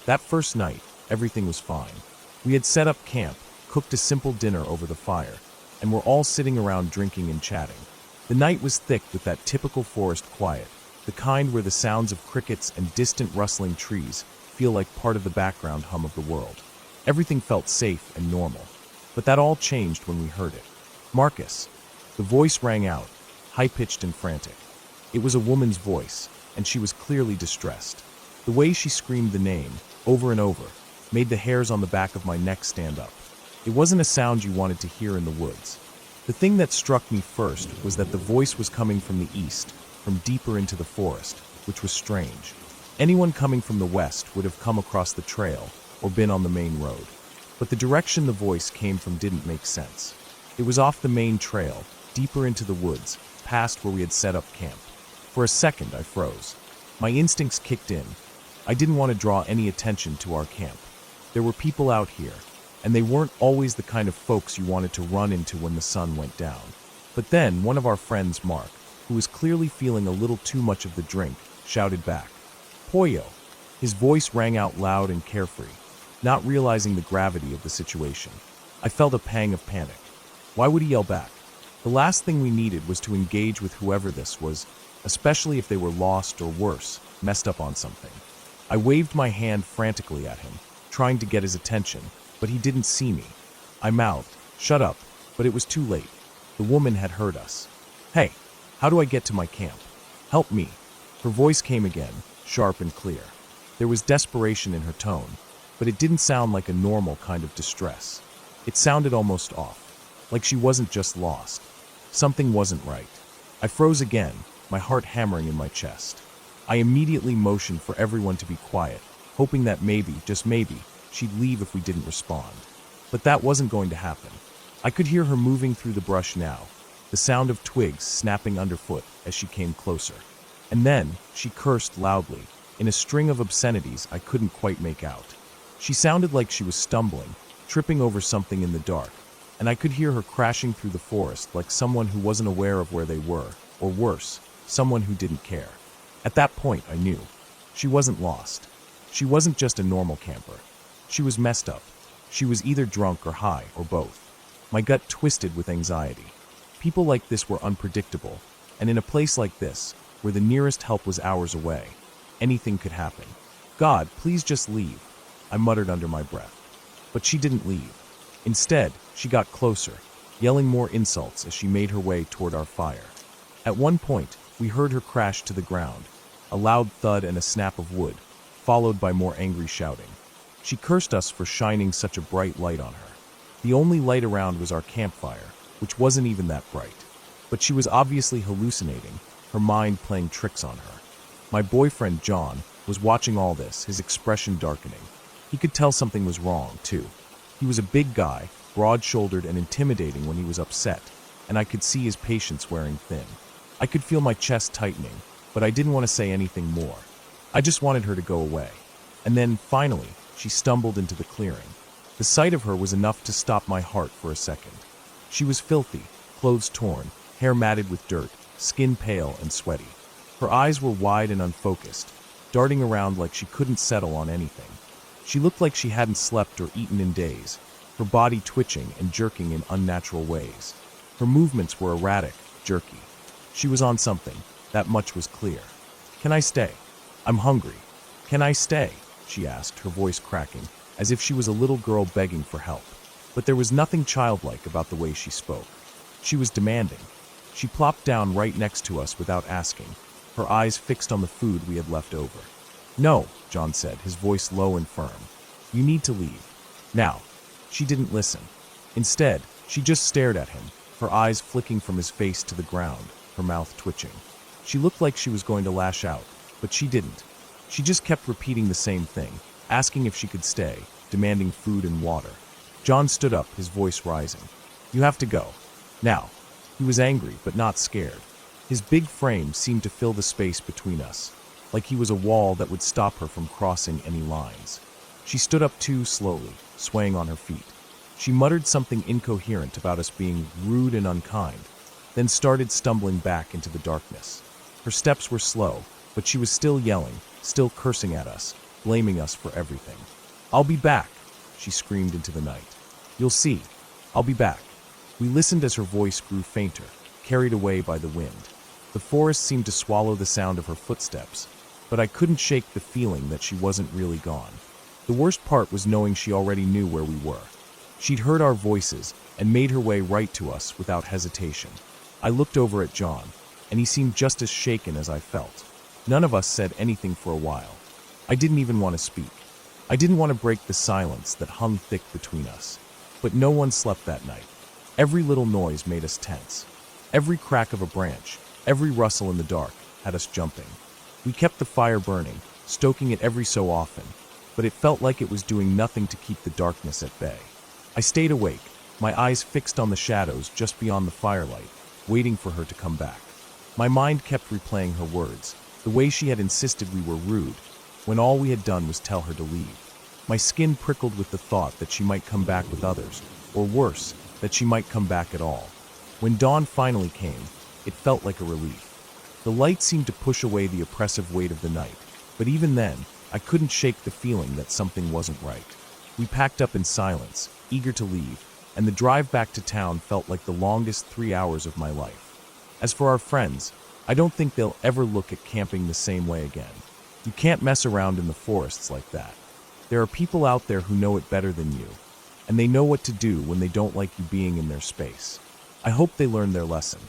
That first night, everything was fine. We had set up camp, cooked a simple dinner over the fire, and were all sitting around drinking and chatting. The night was thick with that typical forest quiet, the kind where the sounds of crickets and distant rustling trees feel like part of the background hum of the world. Everything felt safe and normal. But that all changed when we heard it. "Marcus." The voice rang out, high-pitched and frantic. It was a woman's voice, and she was clearly distressed. The way she screamed the name, over and over, made the hairs on the back of my neck stand up. It wasn't a sound you wanted to hear in the woods. The thing that struck me first was that the voice was coming from the east, from deeper into the forest, which was strange. Anyone coming from the west would have come across the trail or been on the main road. But the direction the voice came from didn't make sense. It was off the main trail, deeper into the woods, past where we had set up camp. For a second, I froze. My instincts kicked in. I didn't want to draw any attention to our camp. There were people out here, and they weren't always the kind of folks you wanted to run into when the sun went down. But then, one of our friends, Mark, who was clearly feeling a little too much of the drink, shouted back, "Pollo!" His voice rang out loud and carefree, not realizing the gravity of the situation. I felt a pang of panic. Why would he yell back? The last thing we needed was to engage with whoever this was, especially if they were lost or worse, messed up on something. I waved my hand frantically at him, trying to get his attention, but he didn't see me. I mouthed, "Shut up," but it was too late. The woman had heard us. "Hey, how do I get to my camp? Help me." Her voice came again, sharp and clear. There was desperation in her tone, but it didn't sound like a normal kind of distress. It sounded almost off, like she wasn't just lost. Something wasn't right. I froze again, my heart hammering in my chest. I immediately motioned for everyone to be quiet, hoping that maybe, just maybe, she'd leave if we didn't respond. But that wasn't going to happen. I could hear her moving through the brush now, the sound of twigs snapping underfoot as she came closer. And then, she cursed loudly, in a string of obscenities I couldn't quite make out. She sounded like she was stumbling, tripping over something in the dark, and I could hear her crashing through the forest like someone who wasn't aware of where they were, or worse, someone who didn't care. At that point, I knew. She wasn't lost. She wasn't just a normal camper. She was messed up. She was either drunk or high, or both. My gut twisted with anxiety. People like this were unpredictable, and in a place like this, where the nearest help was hours away, anything could happen. "God, please just leave," I muttered under my breath. But she didn't leave. Instead, she got closer, yelling more insults as she made her way toward our fire. At one point, we heard her crash to the ground, a loud thud and a snap of wood, followed by more angry shouting. She cursed us for shining such a bright light on her. The only light around was our campfire, which wasn't even that bright. But she was obviously hallucinating, her mind playing tricks on her. My boyfriend, John, was watching all this, his expression darkening. He could tell something was wrong, too. He was a big guy, broad-shouldered and intimidating when he was upset, and I could see his patience wearing thin. I could feel my chest tightening, but I didn't want to say anything more. I just wanted her to go away. And then, finally, she stumbled into the clearing. The sight of her was enough to stop my heart for a second. She was filthy, clothes torn, hair matted with dirt, skin pale and sweaty. Her eyes were wide and unfocused, darting around like she couldn't settle on anything. She looked like she hadn't slept or eaten in days, her body twitching and jerking in unnatural ways. Her movements were erratic, jerky. She was on something, that much was clear. "Can I stay? I'm hungry. Can I stay?" she asked, her voice cracking, as if she was a little girl begging for help. But there was nothing childlike about the way she spoke. She was demanding. She plopped down right next to us without asking, her eyes fixed on the food we had left over. "No," John said, his voice low and firm. "You need to leave. Now." She didn't listen. Instead, she just stared at him, her eyes flicking from his face to the ground, her mouth twitching. She looked like she was going to lash out, but she didn't. She just kept repeating the same thing, asking if she could stay, demanding food and water. John stood up, his voice rising. "You have to go. Now." He was angry, but not scared. His big frame seemed to fill the space between us, like he was a wall that would stop her from crossing any lines. She stood up too slowly, swaying on her feet. She muttered something incoherent about us being rude and unkind, then started stumbling back into the darkness. Her steps were slow, but she was still yelling, still cursing at us, blaming us for everything. "I'll be back," she screamed into the night. "You'll see. I'll be back." We listened as her voice grew fainter, carried away by the wind. The forest seemed to swallow the sound of her footsteps, but I couldn't shake the feeling that she wasn't really gone. The worst part was knowing she already knew where we were. She'd heard our voices and made her way right to us without hesitation. I looked over at John, and he seemed just as shaken as I felt. None of us said anything for a while. I didn't even want to speak. I didn't want to break the silence that hung thick between us. But no one slept that night. Every little noise made us tense. Every crack of a branch, every rustle in the dark, had us jumping. We kept the fire burning, stoking it every so often, but it felt like it was doing nothing to keep the darkness at bay. I stayed awake, my eyes fixed on the shadows just beyond the firelight, waiting for her to come back. My mind kept replaying her words, the way she had insisted we were rude, when all we had done was tell her to leave. My skin prickled with the thought that she might come back with others, or worse, that she might come back at all. When dawn finally came, it felt like a relief. The light seemed to push away the oppressive weight of the night, but even then, I couldn't shake the feeling that something wasn't right. We packed up in silence, eager to leave, and the drive back to town felt like the longest 3 hours of my life. As for our friends, I don't think they'll ever look at camping the same way again. You can't mess around in the forests like that. There are people out there who know it better than you, and they know what to do when they don't like you being in their space. I hope they learn their lesson,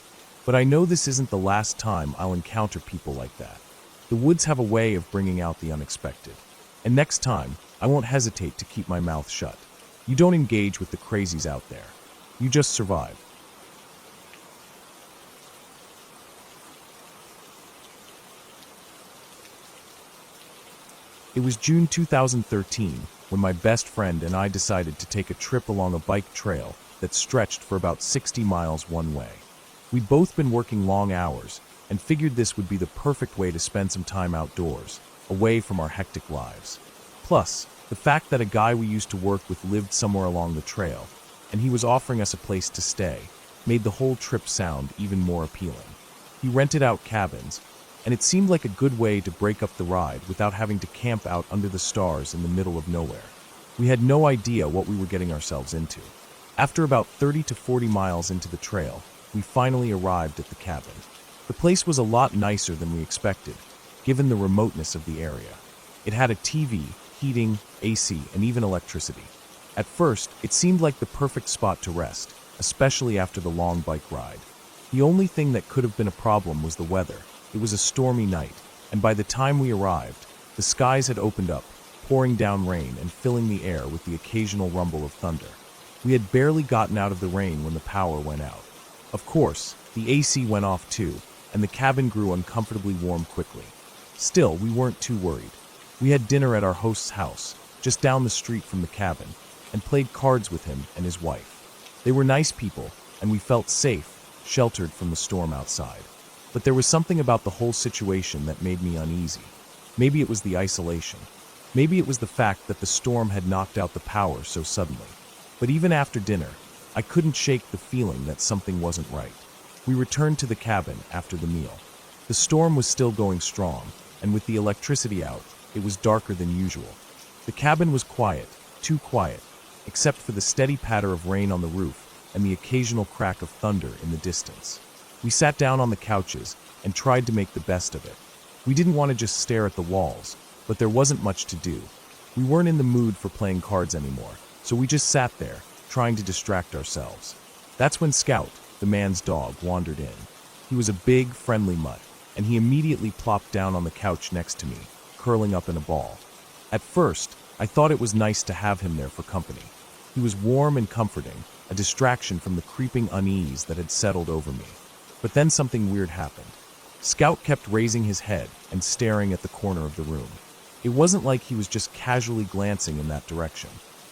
but I know this isn't the last time I'll encounter people like that. The woods have a way of bringing out the unexpected, and next time, I won't hesitate to keep my mouth shut. You don't engage with the crazies out there. You just survive. It was June 2013 when my best friend and I decided to take a trip along a bike trail that stretched for about 60 miles one way. We'd both been working long hours and figured this would be the perfect way to spend some time outdoors, away from our hectic lives. Plus, the fact that a guy we used to work with lived somewhere along the trail, and he was offering us a place to stay, made the whole trip sound even more appealing. He rented out cabins, and it seemed like a good way to break up the ride without having to camp out under the stars in the middle of nowhere. We had no idea what we were getting ourselves into. After about 30 to 40 miles into the trail, we finally arrived at the cabin. The place was a lot nicer than we expected, given the remoteness of the area. It had a TV, heating, AC, and even electricity. At first, it seemed like the perfect spot to rest, especially after the long bike ride. The only thing that could have been a problem was the weather. It was a stormy night, and by the time we arrived, the skies had opened up, pouring down rain and filling the air with the occasional rumble of thunder. We had barely gotten out of the rain when the power went out. Of course, the AC went off too, and the cabin grew uncomfortably warm quickly. Still, we weren't too worried. We had dinner at our host's house, just down the street from the cabin, and played cards with him and his wife. They were nice people, and we felt safe, sheltered from the storm outside. But there was something about the whole situation that made me uneasy. Maybe it was the isolation. Maybe it was the fact that the storm had knocked out the power so suddenly. But even after dinner, I couldn't shake the feeling that something wasn't right. We returned to the cabin after the meal. The storm was still going strong, and with the electricity out, it was darker than usual. The cabin was quiet, too quiet, except for the steady patter of rain on the roof and the occasional crack of thunder in the distance. We sat down on the couches and tried to make the best of it. We didn't want to just stare at the walls, but there wasn't much to do. We weren't in the mood for playing cards anymore, so we just sat there, trying to distract ourselves. That's when Scout, the man's dog, wandered in. He was a big, friendly mutt, and he immediately plopped down on the couch next to me, curling up in a ball. At first, I thought it was nice to have him there for company. He was warm and comforting, a distraction from the creeping unease that had settled over me. But then something weird happened. Scout kept raising his head and staring at the corner of the room. It wasn't like he was just casually glancing in that direction.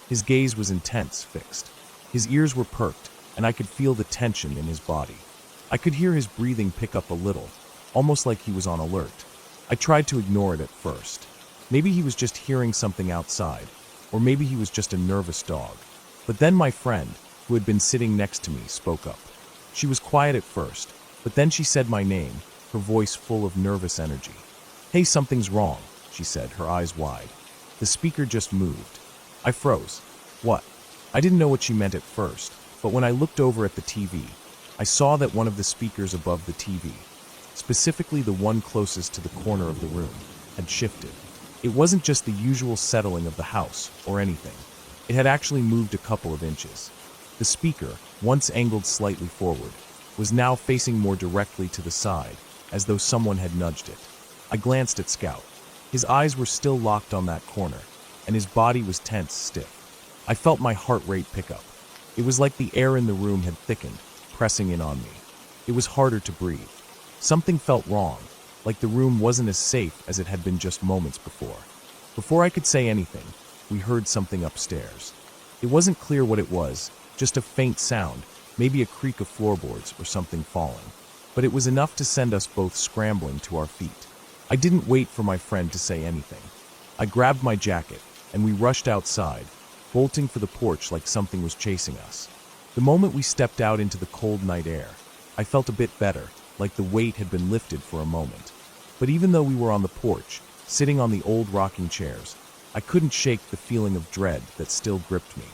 His gaze was intense, fixed. His ears were perked, and I could feel the tension in his body. I could hear his breathing pick up a little, almost like he was on alert. I tried to ignore it at first. Maybe he was just hearing something outside, or maybe he was just a nervous dog. But then my friend, who had been sitting next to me, spoke up. She was quiet at first, but then she said my name, her voice full of nervous energy. "Hey, something's wrong," she said, her eyes wide. The speaker just moved. I froze. What? I didn't know what she meant at first, but when I looked over at the TV, I saw that one of the speakers above the TV, specifically the one closest to the corner of the room, had shifted. It wasn't just the usual settling of the house or anything. It had actually moved a couple of inches. The speaker, once angled slightly forward, was now facing more directly to the side, as though someone had nudged it. I glanced at Scout. His eyes were still locked on that corner, and his body was tense, stiff. I felt my heart rate pick up. It was like the air in the room had thickened, pressing in on me. It was harder to breathe. Something felt wrong, like the room wasn't as safe as it had been just moments before. Before I could say anything, we heard something upstairs. It wasn't clear what it was, just a faint sound, maybe a creak of floorboards or something falling. But it was enough to send us both scrambling to our feet. I didn't wait for my friend to say anything. I grabbed my jacket, and we rushed outside, bolting for the porch like something was chasing us. The moment we stepped out into the cold night air, I felt a bit better, like the weight had been lifted for a moment. But even though we were on the porch, sitting on the old rocking chairs, I couldn't shake the feeling of dread that still gripped me.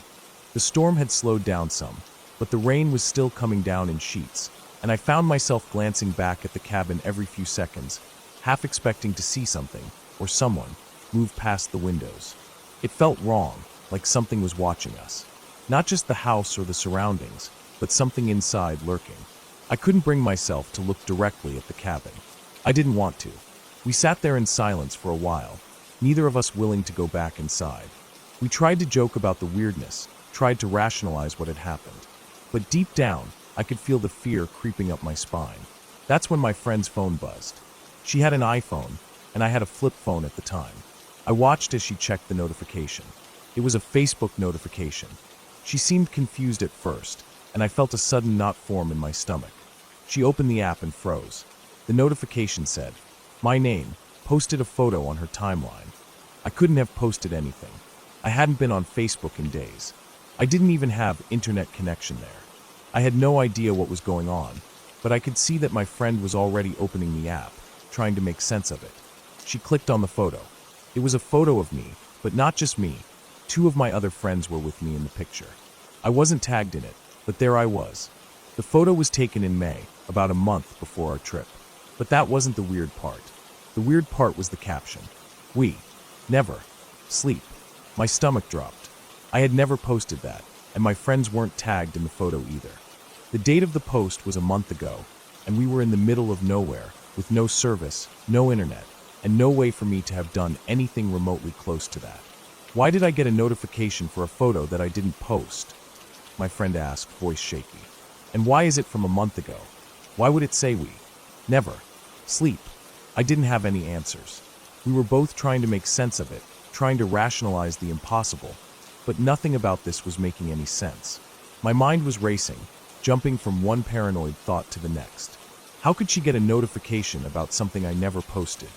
The storm had slowed down some, but the rain was still coming down in sheets, and I found myself glancing back at the cabin every few seconds, half expecting to see something, or someone, move past the windows. It felt wrong, like something was watching us. Not just the house or the surroundings, but something inside lurking. I couldn't bring myself to look directly at the cabin. I didn't want to. We sat there in silence for a while, neither of us willing to go back inside. We tried to joke about the weirdness, tried to rationalize what had happened. But deep down, I could feel the fear creeping up my spine. That's when my friend's phone buzzed. She had an iPhone, and I had a flip phone at the time. I watched as she checked the notification. It was a Facebook notification. She seemed confused at first, and I felt a sudden knot form in my stomach. She opened the app and froze. The notification said, "My name," posted a photo on her timeline. I couldn't have posted anything. I hadn't been on Facebook in days. I didn't even have internet connection there. I had no idea what was going on, but I could see that my friend was already opening the app, trying to make sense of it. She clicked on the photo. It was a photo of me, but not just me. Two of my other friends were with me in the picture. I wasn't tagged in it, but there I was. The photo was taken in May, about a month before our trip. But that wasn't the weird part. The weird part was the caption. "We never sleep." My stomach dropped. I had never posted that, and my friends weren't tagged in the photo either. The date of the post was a month ago, and we were in the middle of nowhere, with no service, no internet, and no way for me to have done anything remotely close to that. Why did I get a notification for a photo that I didn't post? My friend asked, voice shaky. And why is it from a month ago? Why would it say we never sleep? I didn't have any answers. We were both trying to make sense of it, trying to rationalize the impossible, but nothing about this was making any sense. My mind was racing, jumping from one paranoid thought to the next. How could she get a notification about something I never posted?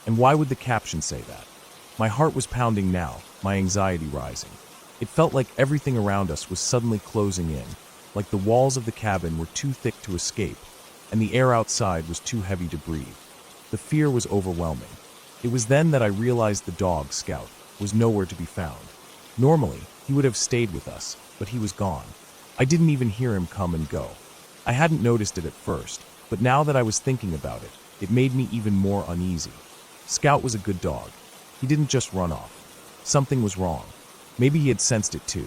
And why would the caption say that? My heart was pounding now, my anxiety rising. It felt like everything around us was suddenly closing in, like the walls of the cabin were too thick to escape, and the air outside was too heavy to breathe. The fear was overwhelming. It was then that I realized the dog, Scout, was nowhere to be found. Normally, he would have stayed with us, but he was gone. I didn't even hear him come and go. I hadn't noticed it at first, but now that I was thinking about it, it made me even more uneasy. Scout was a good dog. He didn't just run off. Something was wrong. Maybe he had sensed it too.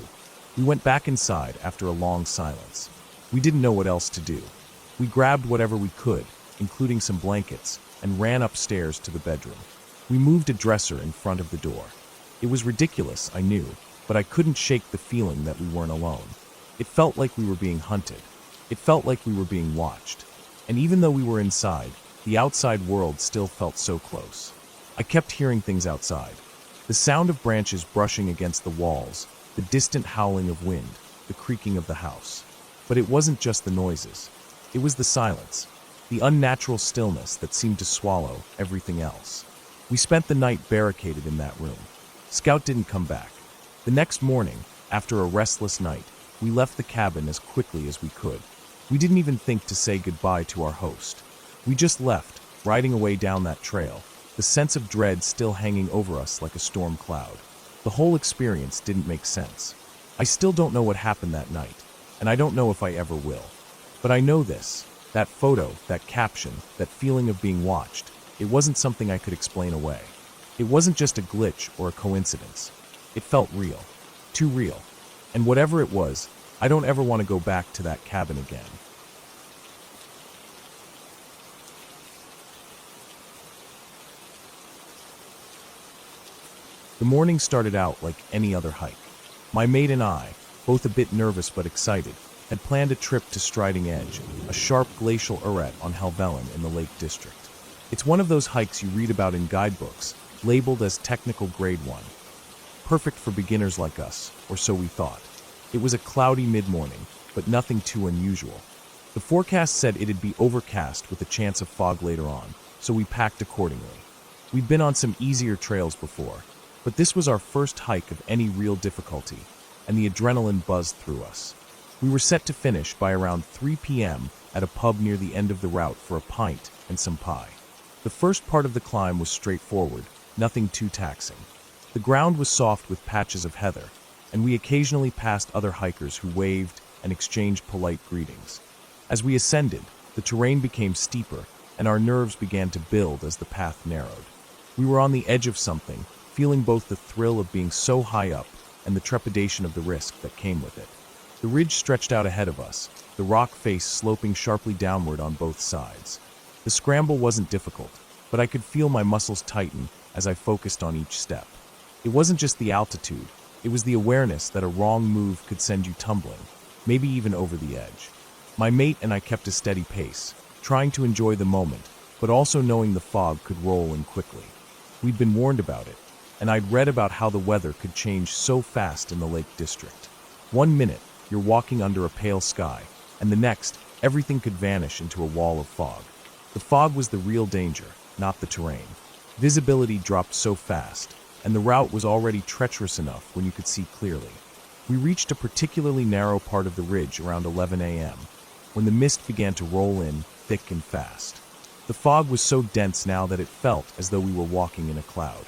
We went back inside after a long silence. We didn't know what else to do. We grabbed whatever we could, including some blankets, and ran upstairs to the bedroom. We moved a dresser in front of the door. It was ridiculous, I knew, but I couldn't shake the feeling that we weren't alone. It felt like we were being hunted. It felt like we were being watched. And even though we were inside, the outside world still felt so close. I kept hearing things outside. The sound of branches brushing against the walls, the distant howling of wind, the creaking of the house. But it wasn't just the noises. It was the silence, the unnatural stillness that seemed to swallow everything else. We spent the night barricaded in that room. Scout didn't come back. The next morning, after a restless night, we left the cabin as quickly as we could. We didn't even think to say goodbye to our host. We just left, riding away down that trail, the sense of dread still hanging over us like a storm cloud. The whole experience didn't make sense. I still don't know what happened that night, and I don't know if I ever will. But I know this. That photo, that caption, that feeling of being watched, it wasn't something I could explain away. It wasn't just a glitch or a coincidence. It felt real. Too real. And whatever it was, I don't ever want to go back to that cabin again. The morning started out like any other hike. My mate and I, both a bit nervous but excited, had planned a trip to Striding Edge, a sharp glacial arête on Helvellyn in the Lake District. It's one of those hikes you read about in guidebooks, labeled as technical grade 1. Perfect for beginners like us, or so we thought. It was a cloudy mid-morning, but nothing too unusual. The forecast said it'd be overcast with a chance of fog later on, so we packed accordingly. We'd been on some easier trails before, but this was our first hike of any real difficulty, and the adrenaline buzzed through us. We were set to finish by around 3 p.m. at a pub near the end of the route for a pint and some pie. The first part of the climb was straightforward, nothing too taxing. The ground was soft with patches of heather, and we occasionally passed other hikers who waved and exchanged polite greetings. As we ascended, the terrain became steeper, and our nerves began to build as the path narrowed. We were on the edge of something, feeling both the thrill of being so high up and the trepidation of the risk that came with it. The ridge stretched out ahead of us, the rock face sloping sharply downward on both sides. The scramble wasn't difficult, but I could feel my muscles tighten as I focused on each step. It wasn't just the altitude, it was the awareness that a wrong move could send you tumbling, maybe even over the edge. My mate and I kept a steady pace, trying to enjoy the moment, but also knowing the fog could roll in quickly. We'd been warned about it, and I'd read about how the weather could change so fast in the Lake District. 1 minute, you're walking under a pale sky, and the next, everything could vanish into a wall of fog. The fog was the real danger, not the terrain. Visibility dropped so fast, and the route was already treacherous enough when you could see clearly. We reached a particularly narrow part of the ridge around 11 a.m., when the mist began to roll in, thick and fast. The fog was so dense now that it felt as though we were walking in a cloud.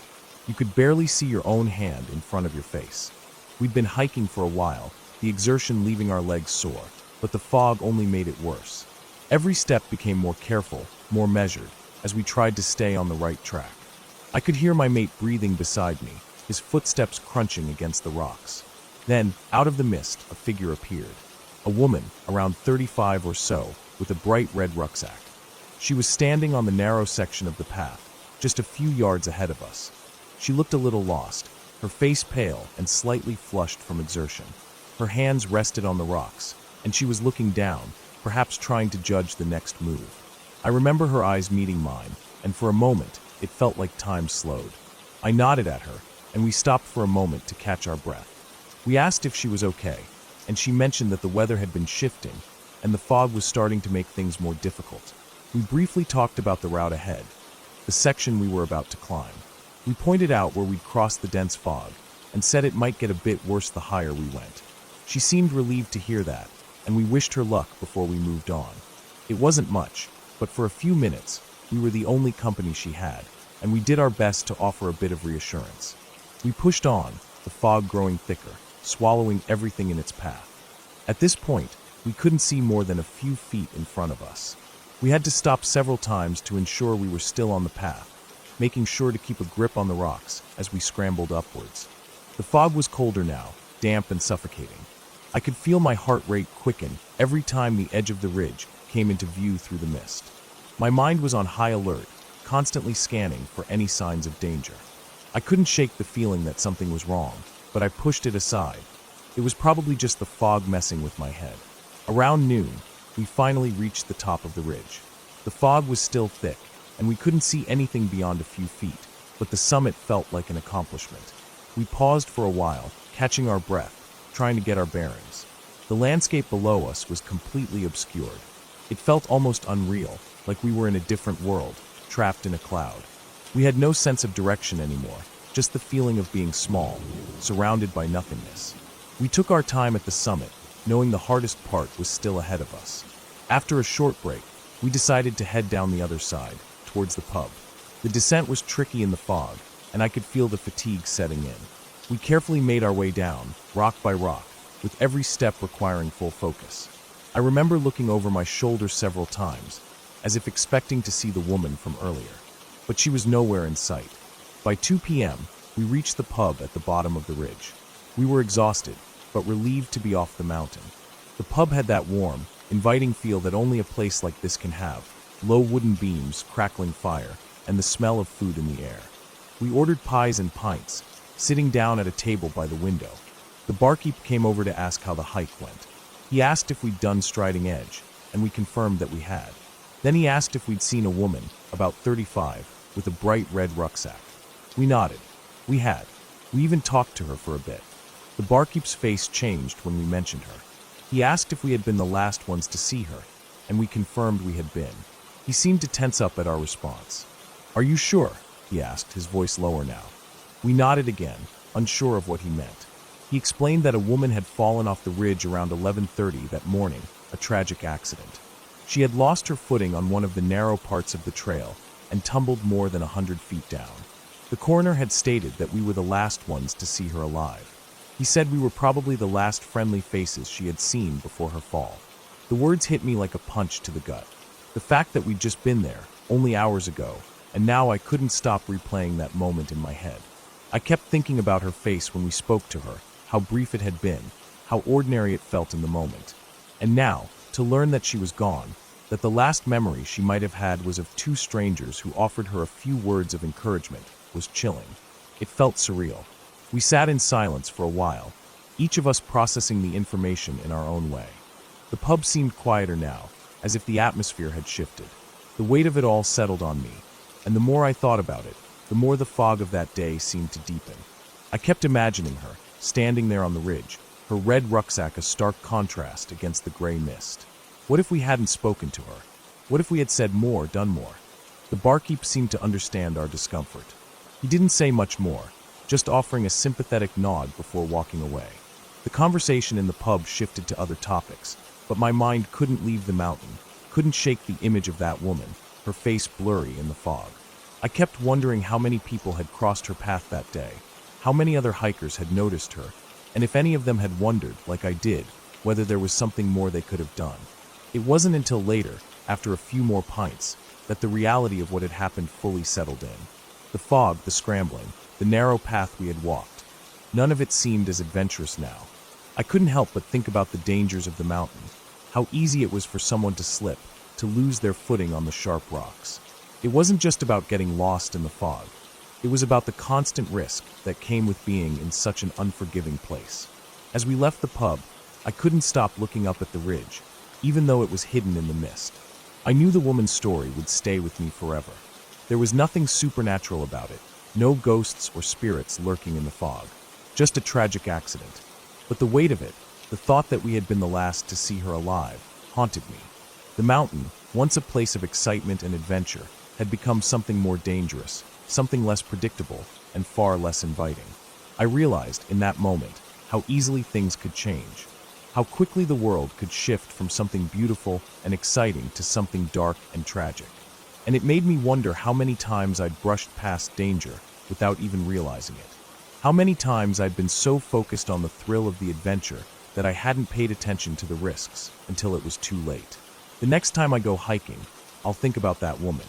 You could barely see your own hand in front of your face. We'd been hiking for a while, the exertion leaving our legs sore, but the fog only made it worse. Every step became more careful, more measured, as we tried to stay on the right track. I could hear my mate breathing beside me, his footsteps crunching against the rocks. Then, out of the mist, a figure appeared. A woman, around 35 or so, with a bright red rucksack. She was standing on the narrow section of the path, just a few yards ahead of us. She looked a little lost, her face pale and slightly flushed from exertion. Her hands rested on the rocks, and she was looking down, perhaps trying to judge the next move. I remember her eyes meeting mine, and for a moment, it felt like time slowed. I nodded at her, and we stopped for a moment to catch our breath. We asked if she was okay, and she mentioned that the weather had been shifting, and the fog was starting to make things more difficult. We briefly talked about the route ahead, the section we were about to climb. We pointed out where we'd crossed the dense fog, and said it might get a bit worse the higher we went. She seemed relieved to hear that, and we wished her luck before we moved on. It wasn't much, but for a few minutes, we were the only company she had, and we did our best to offer a bit of reassurance. We pushed on, the fog growing thicker, swallowing everything in its path. At this point, we couldn't see more than a few feet in front of us. We had to stop several times to ensure we were still on the path, making sure to keep a grip on the rocks as we scrambled upwards. The fog was colder now, damp and suffocating. I could feel my heart rate quicken every time the edge of the ridge came into view through the mist. My mind was on high alert, constantly scanning for any signs of danger. I couldn't shake the feeling that something was wrong, but I pushed it aside. It was probably just the fog messing with my head. Around noon, we finally reached the top of the ridge. The fog was still thick, and we couldn't see anything beyond a few feet, but the summit felt like an accomplishment. We paused for a while, catching our breath, trying to get our bearings. The landscape below us was completely obscured. It felt almost unreal, like we were in a different world, trapped in a cloud. We had no sense of direction anymore, just the feeling of being small, surrounded by nothingness. We took our time at the summit, knowing the hardest part was still ahead of us. After a short break, we decided to head down the other side, towards the pub. The descent was tricky in the fog, and I could feel the fatigue setting in. We carefully made our way down, rock by rock, with every step requiring full focus. I remember looking over my shoulder several times, as if expecting to see the woman from earlier. But she was nowhere in sight. By 2 p.m., we reached the pub at the bottom of the ridge. We were exhausted, but relieved to be off the mountain. The pub had that warm, inviting feel that only a place like this can have: low wooden beams, crackling fire, and the smell of food in the air. We ordered pies and pints, sitting down at a table by the window. The barkeep came over to ask how the hike went. He asked if we'd done Striding Edge, and we confirmed that we had. Then he asked if we'd seen a woman, about 35, with a bright red rucksack. We nodded. We had. We even talked to her for a bit. The barkeep's face changed when we mentioned her. He asked if we had been the last ones to see her, and we confirmed we had been. He seemed to tense up at our response. "Are you sure?" he asked, his voice lower now. We nodded again, unsure of what he meant. He explained that a woman had fallen off the ridge around 11:30 that morning, a tragic accident. She had lost her footing on one of the narrow parts of the trail and tumbled more than 100 feet down. The coroner had stated that we were the last ones to see her alive. He said we were probably the last friendly faces she had seen before her fall. The words hit me like a punch to the gut. The fact that we'd just been there, only hours ago, and now I couldn't stop replaying that moment in my head. I kept thinking about her face when we spoke to her, how brief it had been, how ordinary it felt in the moment. And now, to learn that she was gone, that the last memory she might have had was of two strangers who offered her a few words of encouragement, was chilling. It felt surreal. We sat in silence for a while, each of us processing the information in our own way. The pub seemed quieter now, as if the atmosphere had shifted. The weight of it all settled on me, and the more I thought about it, the more the fog of that day seemed to deepen. I kept imagining her, standing there on the ridge, her red rucksack a stark contrast against the gray mist. What if we hadn't spoken to her? What if we had said more, done more? The barkeep seemed to understand our discomfort. He didn't say much more, just offering a sympathetic nod before walking away. The conversation in the pub shifted to other topics, but my mind couldn't leave the mountain, couldn't shake the image of that woman, her face blurry in the fog. I kept wondering how many people had crossed her path that day, how many other hikers had noticed her, and if any of them had wondered, like I did, whether there was something more they could have done. It wasn't until later, after a few more pints, that the reality of what had happened fully settled in. The fog, the scrambling, the narrow path we had walked. None of it seemed as adventurous now. I couldn't help but think about the dangers of the mountain, how easy it was for someone to slip, to lose their footing on the sharp rocks. It wasn't just about getting lost in the fog. It was about the constant risk that came with being in such an unforgiving place. As we left the pub, I couldn't stop looking up at the ridge, even though it was hidden in the mist. I knew the woman's story would stay with me forever. There was nothing supernatural about it, no ghosts or spirits lurking in the fog, just a tragic accident. But the weight of it, the thought that we had been the last to see her alive, haunted me. The mountain, once a place of excitement and adventure, had become something more dangerous, something less predictable, and far less inviting. I realized, in that moment, how easily things could change, how quickly the world could shift from something beautiful and exciting to something dark and tragic. And it made me wonder how many times I'd brushed past danger without even realizing it. How many times I'd been so focused on the thrill of the adventure that I hadn't paid attention to the risks until it was too late. The next time I go hiking, I'll think about that woman.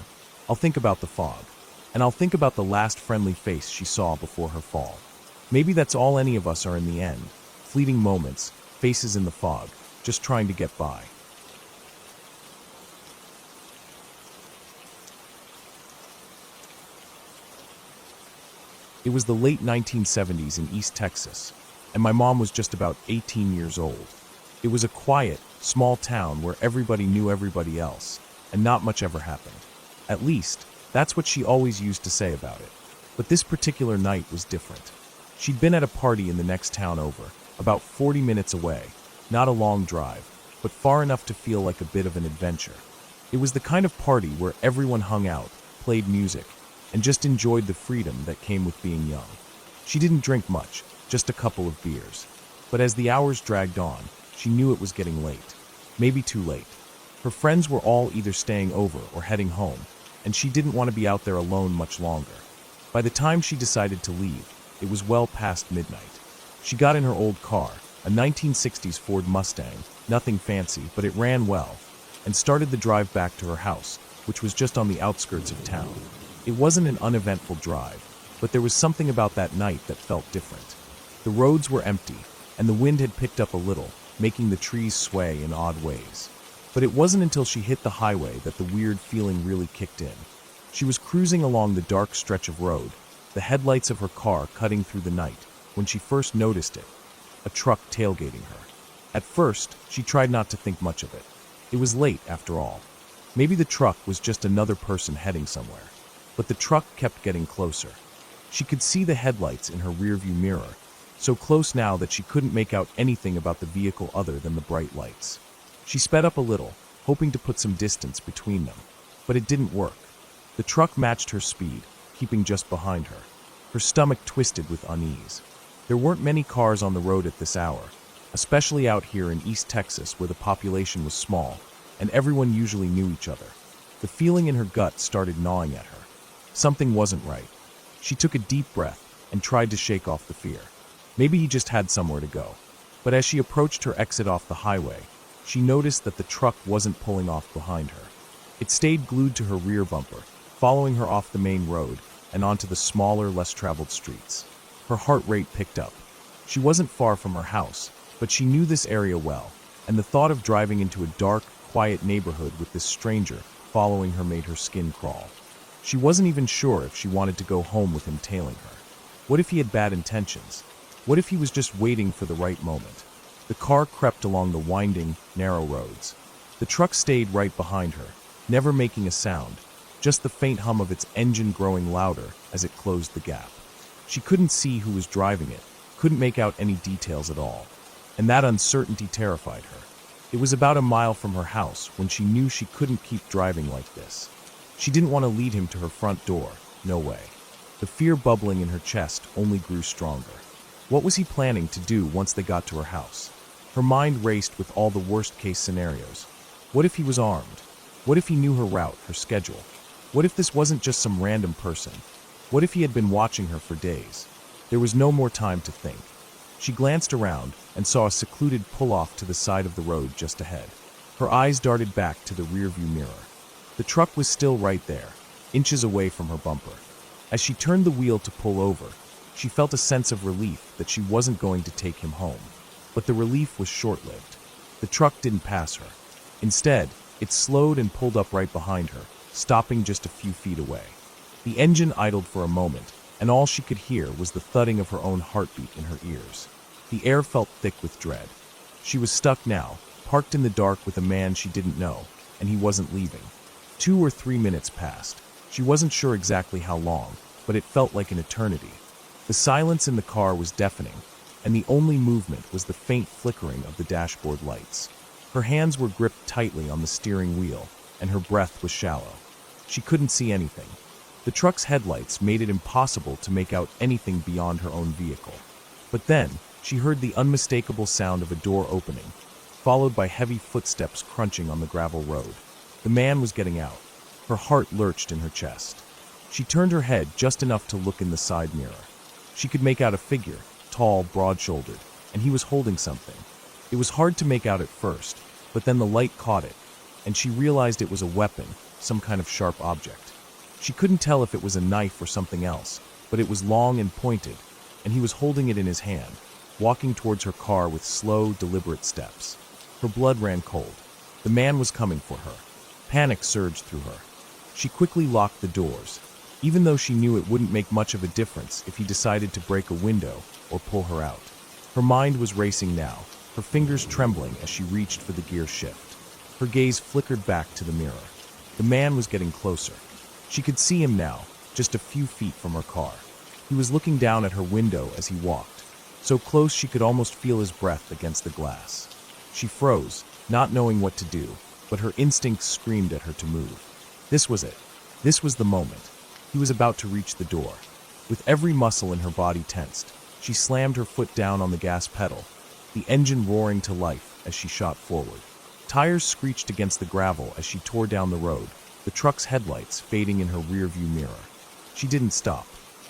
I'll think about the fog. And I'll think about the last friendly face she saw before her fall. Maybe that's all any of us are in the end. Fleeting moments, faces in the fog, just trying to get by. It was the late 1970s in East Texas, and my mom was just about 18 years old. It was a quiet, small town where everybody knew everybody else, and not much ever happened. At least, that's what she always used to say about it. But this particular night was different. She'd been at a party in the next town over, about 40 minutes away, not a long drive, but far enough to feel like a bit of an adventure. It was the kind of party where everyone hung out, played music, and just enjoyed the freedom that came with being young. She didn't drink much, just a couple of beers. But as the hours dragged on, she knew it was getting late. Maybe too late. Her friends were all either staying over or heading home, and she didn't want to be out there alone much longer. By the time she decided to leave, it was well past midnight. She got in her old car, a 1960s Ford Mustang, nothing fancy, but it ran well, and started the drive back to her house, which was just on the outskirts of town. It wasn't an uneventful drive, but there was something about that night that felt different. The roads were empty, and the wind had picked up a little, making the trees sway in odd ways. But it wasn't until she hit the highway that the weird feeling really kicked in. She was cruising along the dark stretch of road, the headlights of her car cutting through the night, when she first noticed it, a truck tailgating her. At first, she tried not to think much of it. It was late, after all. Maybe the truck was just another person heading somewhere. But the truck kept getting closer. She could see the headlights in her rearview mirror, so close now that she couldn't make out anything about the vehicle other than the bright lights. She sped up a little, hoping to put some distance between them. But it didn't work. The truck matched her speed, keeping just behind her. Her stomach twisted with unease. There weren't many cars on the road at this hour, especially out here in East Texas where the population was small, and everyone usually knew each other. The feeling in her gut started gnawing at her. Something wasn't right. She took a deep breath and tried to shake off the fear. Maybe he just had somewhere to go. But as she approached her exit off the highway, she noticed that the truck wasn't pulling off behind her. It stayed glued to her rear bumper, following her off the main road and onto the smaller, less traveled streets. Her heart rate picked up. She wasn't far from her house, but she knew this area well, and the thought of driving into a dark, quiet neighborhood with this stranger following her made her skin crawl. She wasn't even sure if she wanted to go home with him tailing her. What if he had bad intentions? What if he was just waiting for the right moment? The car crept along the winding, narrow roads. The truck stayed right behind her, never making a sound, just the faint hum of its engine growing louder as it closed the gap. She couldn't see who was driving it, couldn't make out any details at all, and that uncertainty terrified her. It was about a mile from her house when she knew she couldn't keep driving like this. She didn't want to lead him to her front door, no way. The fear bubbling in her chest only grew stronger. What was he planning to do once they got to her house? Her mind raced with all the worst-case scenarios. What if he was armed? What if he knew her route, her schedule? What if this wasn't just some random person? What if he had been watching her for days? There was no more time to think. She glanced around and saw a secluded pull-off to the side of the road just ahead. Her eyes darted back to the rearview mirror. The truck was still right there, inches away from her bumper. As she turned the wheel to pull over, she felt a sense of relief that she wasn't going to take him home. But the relief was short-lived. The truck didn't pass her. Instead, it slowed and pulled up right behind her, stopping just a few feet away. The engine idled for a moment, and all she could hear was the thudding of her own heartbeat in her ears. The air felt thick with dread. She was stuck now, parked in the dark with a man she didn't know, and he wasn't leaving. 2 or 3 minutes passed. She wasn't sure exactly how long, but it felt like an eternity. The silence in the car was deafening, and the only movement was the faint flickering of the dashboard lights. Her hands were gripped tightly on the steering wheel, and her breath was shallow. She couldn't see anything. The truck's headlights made it impossible to make out anything beyond her own vehicle. But then, she heard the unmistakable sound of a door opening, followed by heavy footsteps crunching on the gravel road. The man was getting out. Her heart lurched in her chest. She turned her head just enough to look in the side mirror. She could make out a figure, tall, broad-shouldered, and he was holding something. It was hard to make out at first, but then the light caught it, and she realized it was a weapon, some kind of sharp object. She couldn't tell if it was a knife or something else, but it was long and pointed, and he was holding it in his hand, walking towards her car with slow, deliberate steps. Her blood ran cold. The man was coming for her. Panic surged through her. She quickly locked the doors, even though she knew it wouldn't make much of a difference if he decided to break a window or pull her out. Her mind was racing now, her fingers trembling as she reached for the gear shift. Her gaze flickered back to the mirror. The man was getting closer. She could see him now, just a few feet from her car. He was looking down at her window as he walked, so close she could almost feel his breath against the glass. She froze, not knowing what to do, but her instincts screamed at her to move. This was it. This was the moment. He was about to reach the door. With every muscle in her body tensed, she slammed her foot down on the gas pedal, the engine roaring to life as she shot forward. Tires screeched against the gravel as she tore down the road, the truck's headlights fading in her rearview mirror. She didn't stop.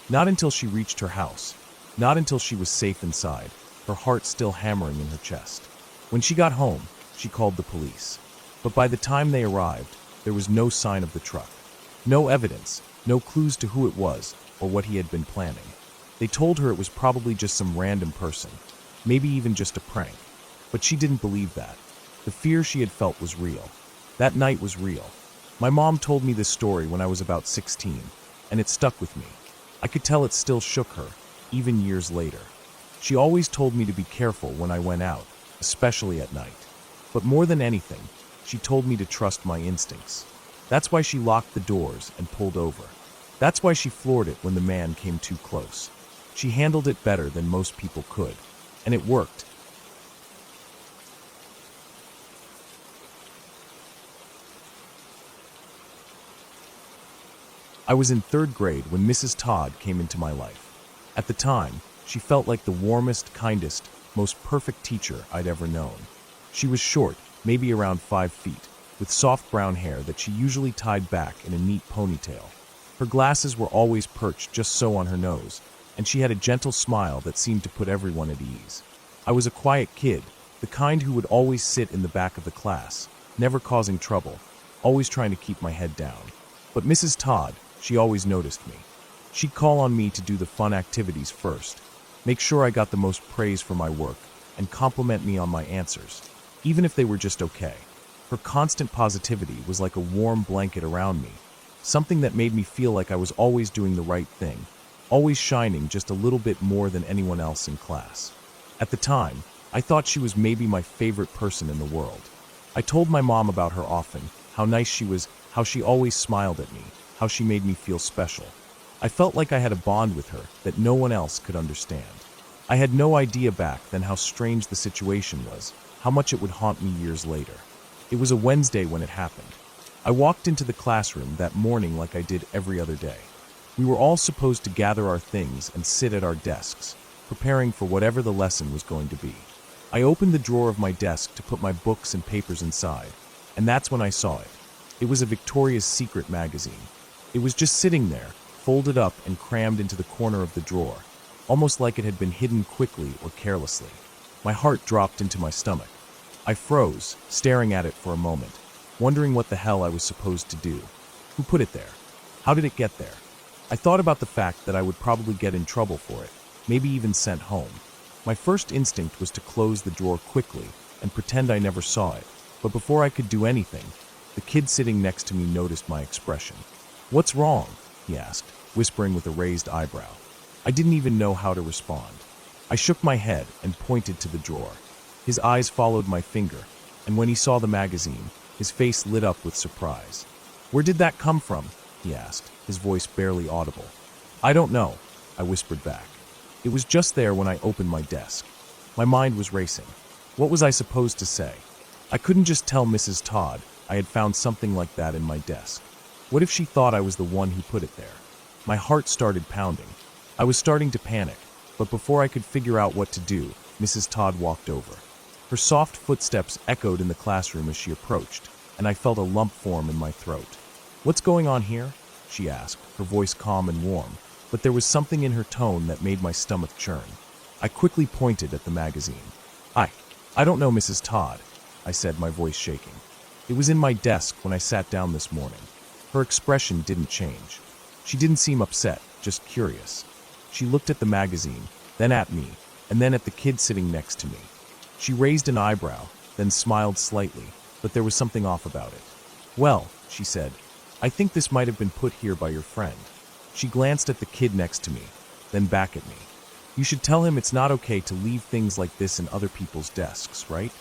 Not until she reached her house. Not until she was safe inside. her heart still hammering in her chest. When she got home, she called the police. But by the time they arrived, there was no sign of the truck. No evidence, no clues to who it was or what he had been planning. They told her it was probably just some random person, maybe even just a prank. But she didn't believe that. The fear she had felt was real. That night was real. My mom told me this story when I was about 16, and it stuck with me. I could tell it still shook her, even years later. She always told me to be careful when I went out, especially at night. But more than anything, she told me to trust my instincts. That's why she locked the doors and pulled over. That's why she floored it when the man came too close. She handled it better than most people could, and it worked. I was in 3rd grade when Mrs. Todd came into my life. At the time, she felt like the warmest, kindest, most perfect teacher I'd ever known. She was short, maybe around 5 feet, with soft brown hair that she usually tied back in a neat ponytail. Her glasses were always perched just so on her nose, and she had a gentle smile that seemed to put everyone at ease. I was a quiet kid, the kind who would always sit in the back of the class, never causing trouble, always trying to keep my head down. But Mrs. Todd, she always noticed me. She'd call on me to do the fun activities first, make sure I got the most praise for my work, and compliment me on my answers, even if they were just okay. Her constant positivity was like a warm blanket around me, something that made me feel like I was always doing the right thing, always shining just a little bit more than anyone else in class. At the time, I thought she was maybe my favorite person in the world. I told my mom about her often, how nice she was, how she always smiled at me, how she made me feel special. I felt like I had a bond with her that no one else could understand. I had no idea back then how strange the situation was, how much it would haunt me years later. It was a Wednesday when it happened. I walked into the classroom that morning like I did every other day. We were all supposed to gather our things and sit at our desks, preparing for whatever the lesson was going to be. I opened the drawer of my desk to put my books and papers inside, and that's when I saw it. It was a Victoria's Secret magazine. It was just sitting there, folded up and crammed into the corner of the drawer, almost like it had been hidden quickly or carelessly. My heart dropped into my stomach. I froze, staring at it for a moment, wondering what the hell I was supposed to do. Who put it there? How did it get there? I thought about the fact that I would probably get in trouble for it, maybe even sent home. My first instinct was to close the drawer quickly and pretend I never saw it, but before I could do anything, the kid sitting next to me noticed my expression. "What's wrong?" he asked, whispering with a raised eyebrow. I didn't even know how to respond. I shook my head and pointed to the drawer. His eyes followed my finger, and when he saw the magazine, his face lit up with surprise. "Where did that come from?" he asked, his voice barely audible. "I don't know," I whispered back. It was just there when I opened my desk. My mind was racing. What was I supposed to say? I couldn't just tell Mrs. Todd I had found something like that in my desk. What if she thought I was the one who put it there? My heart started pounding. I was starting to panic, but before I could figure out what to do, Mrs. Todd walked over. Her soft footsteps echoed in the classroom as she approached, and I felt a lump form in my throat. "What's going on here?" she asked, her voice calm and warm, but there was something in her tone that made my stomach churn. I quickly pointed at the magazine. I don't know, Mrs. Todd," I said, my voice shaking. "It was in my desk when I sat down this morning." Her expression didn't change. She didn't seem upset, just curious. She looked at the magazine, then at me, and then at the kid sitting next to me. She raised an eyebrow, then smiled slightly, but there was something off about it. "Well," she said, "I think this might have been put here by your friend." She glanced at the kid next to me, then back at me. "You should tell him it's not okay to leave things like this in other people's desks, right?"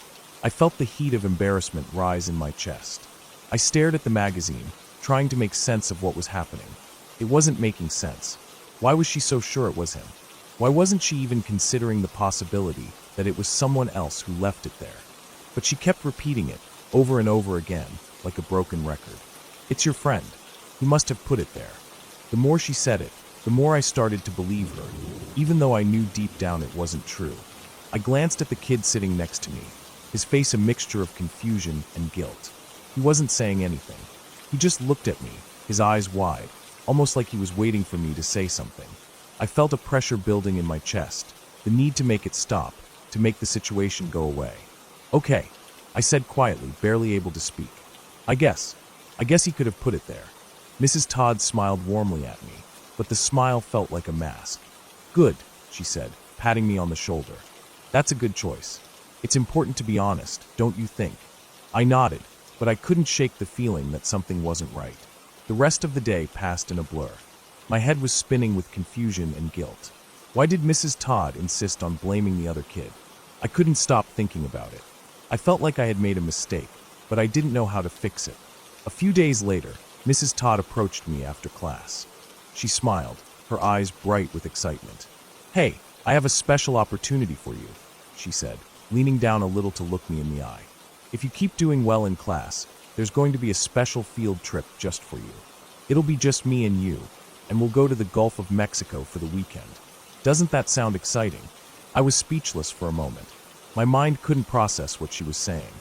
I felt the heat of embarrassment rise in my chest. I stared at the magazine, trying to make sense of what was happening. It wasn't making sense. Why was she so sure it was him? Why wasn't she even considering the possibility that it was someone else who left it there? But she kept repeating it, over and over again, like a broken record. "It's your friend. He must have put it there." The more she said it, the more I started to believe her, even though I knew deep down it wasn't true. I glanced at the kid sitting next to me, his face a mixture of confusion and guilt. He wasn't saying anything. He just looked at me, his eyes wide, almost like he was waiting for me to say something. I felt a pressure building in my chest, the need to make it stop, to make the situation go away. "Okay," I said quietly, barely able to speak. I guess he could have put it there." Mrs. Todd smiled warmly at me, but the smile felt like a mask. "Good," she said, patting me on the shoulder. "That's a good choice. It's important to be honest, don't you think?" I nodded, but I couldn't shake the feeling that something wasn't right. The rest of the day passed in a blur. My head was spinning with confusion and guilt. Why did Mrs. Todd insist on blaming the other kid? I couldn't stop thinking about it. I felt like I had made a mistake, but I didn't know how to fix it. A few days later, Mrs. Todd approached me after class. She smiled, her eyes bright with excitement. "Hey, I have a special opportunity for you," she said, leaning down a little to look me in the eye. "If you keep doing well in class, there's going to be a special field trip just for you. It'll be just me and you, and we'll go to the Gulf of Mexico for the weekend. Doesn't that sound exciting?" I was speechless for a moment. My mind couldn't process what she was saying.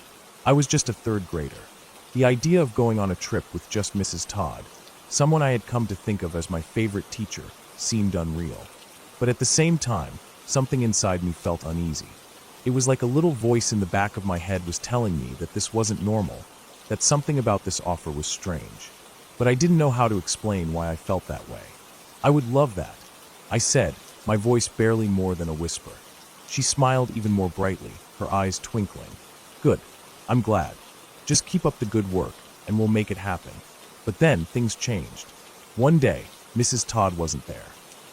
I was just a third grader. The idea of going on a trip with just Mrs. Todd, someone I had come to think of as my favorite teacher, seemed unreal. But at the same time, something inside me felt uneasy. It was like a little voice in the back of my head was telling me that this wasn't normal, that something about this offer was strange. But I didn't know how to explain why I felt that way. "I would love that," I said, my voice barely more than a whisper. She smiled even more brightly, her eyes twinkling. "Good. I'm glad. Just keep up the good work, and we'll make it happen." But then things changed. One day, Mrs. Todd wasn't there.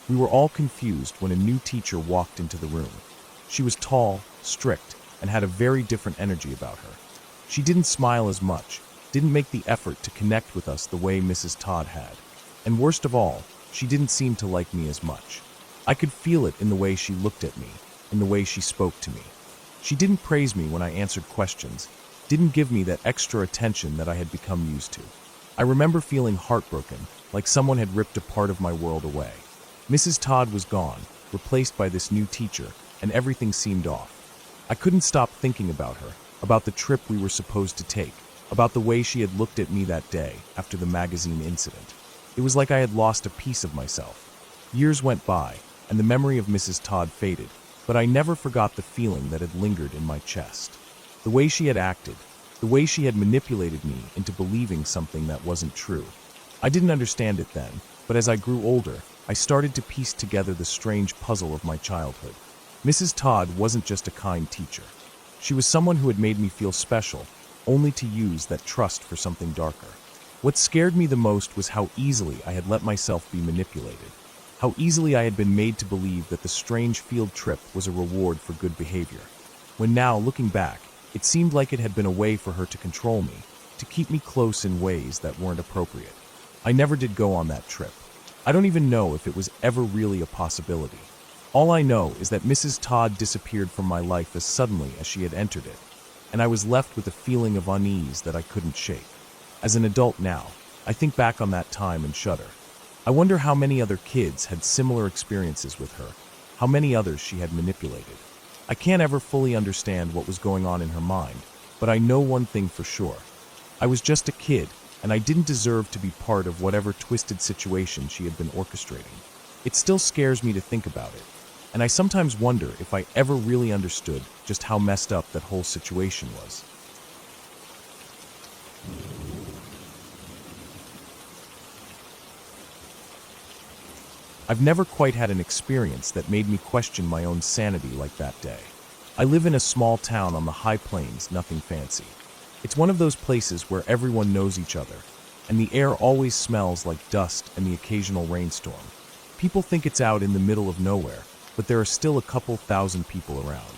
We were all confused when a new teacher walked into the room. She was tall, strict, and had a very different energy about her. She didn't smile as much, didn't make the effort to connect with us the way Mrs. Todd had. And worst of all, she didn't seem to like me as much. I could feel it in the way she looked at me, in the way she spoke to me. She didn't praise me when I answered questions, didn't give me that extra attention that I had become used to. I remember feeling heartbroken, like someone had ripped a part of my world away. Mrs. Todd was gone, replaced by this new teacher, and everything seemed off. I couldn't stop thinking about her, about the trip we were supposed to take, about the way she had looked at me that day after the magazine incident. It was like I had lost a piece of myself. Years went by, and the memory of Mrs. Todd faded, but I never forgot the feeling that had lingered in my chest. The way she had acted, the way she had manipulated me into believing something that wasn't true. I didn't understand it then, but as I grew older, I started to piece together the strange puzzle of my childhood. Mrs. Todd wasn't just a kind teacher. She was someone who had made me feel special, only to use that trust for something darker. What scared me the most was how easily I had let myself be manipulated. How easily I had been made to believe that the strange field trip was a reward for good behavior. When now, looking back, it seemed like it had been a way for her to control me, to keep me close in ways that weren't appropriate. I never did go on that trip. I don't even know if it was ever really a possibility. All I know is that Mrs. Todd disappeared from my life as suddenly as she had entered it, and I was left with a feeling of unease that I couldn't shake. As an adult now, I think back on that time and shudder. I wonder how many other kids had similar experiences with her, how many others she had manipulated. I can't ever fully understand what was going on in her mind, but I know one thing for sure. I was just a kid, and I didn't deserve to be part of whatever twisted situation she had been orchestrating. It still scares me to think about it, and I sometimes wonder if I ever really understood just how messed up that whole situation was. I've never quite had an experience that made me question my own sanity like that day. I live in a small town on the high plains, nothing fancy. It's one of those places where everyone knows each other, and the air always smells like dust and the occasional rainstorm. People think it's out in the middle of nowhere, but there are still a couple thousand people around.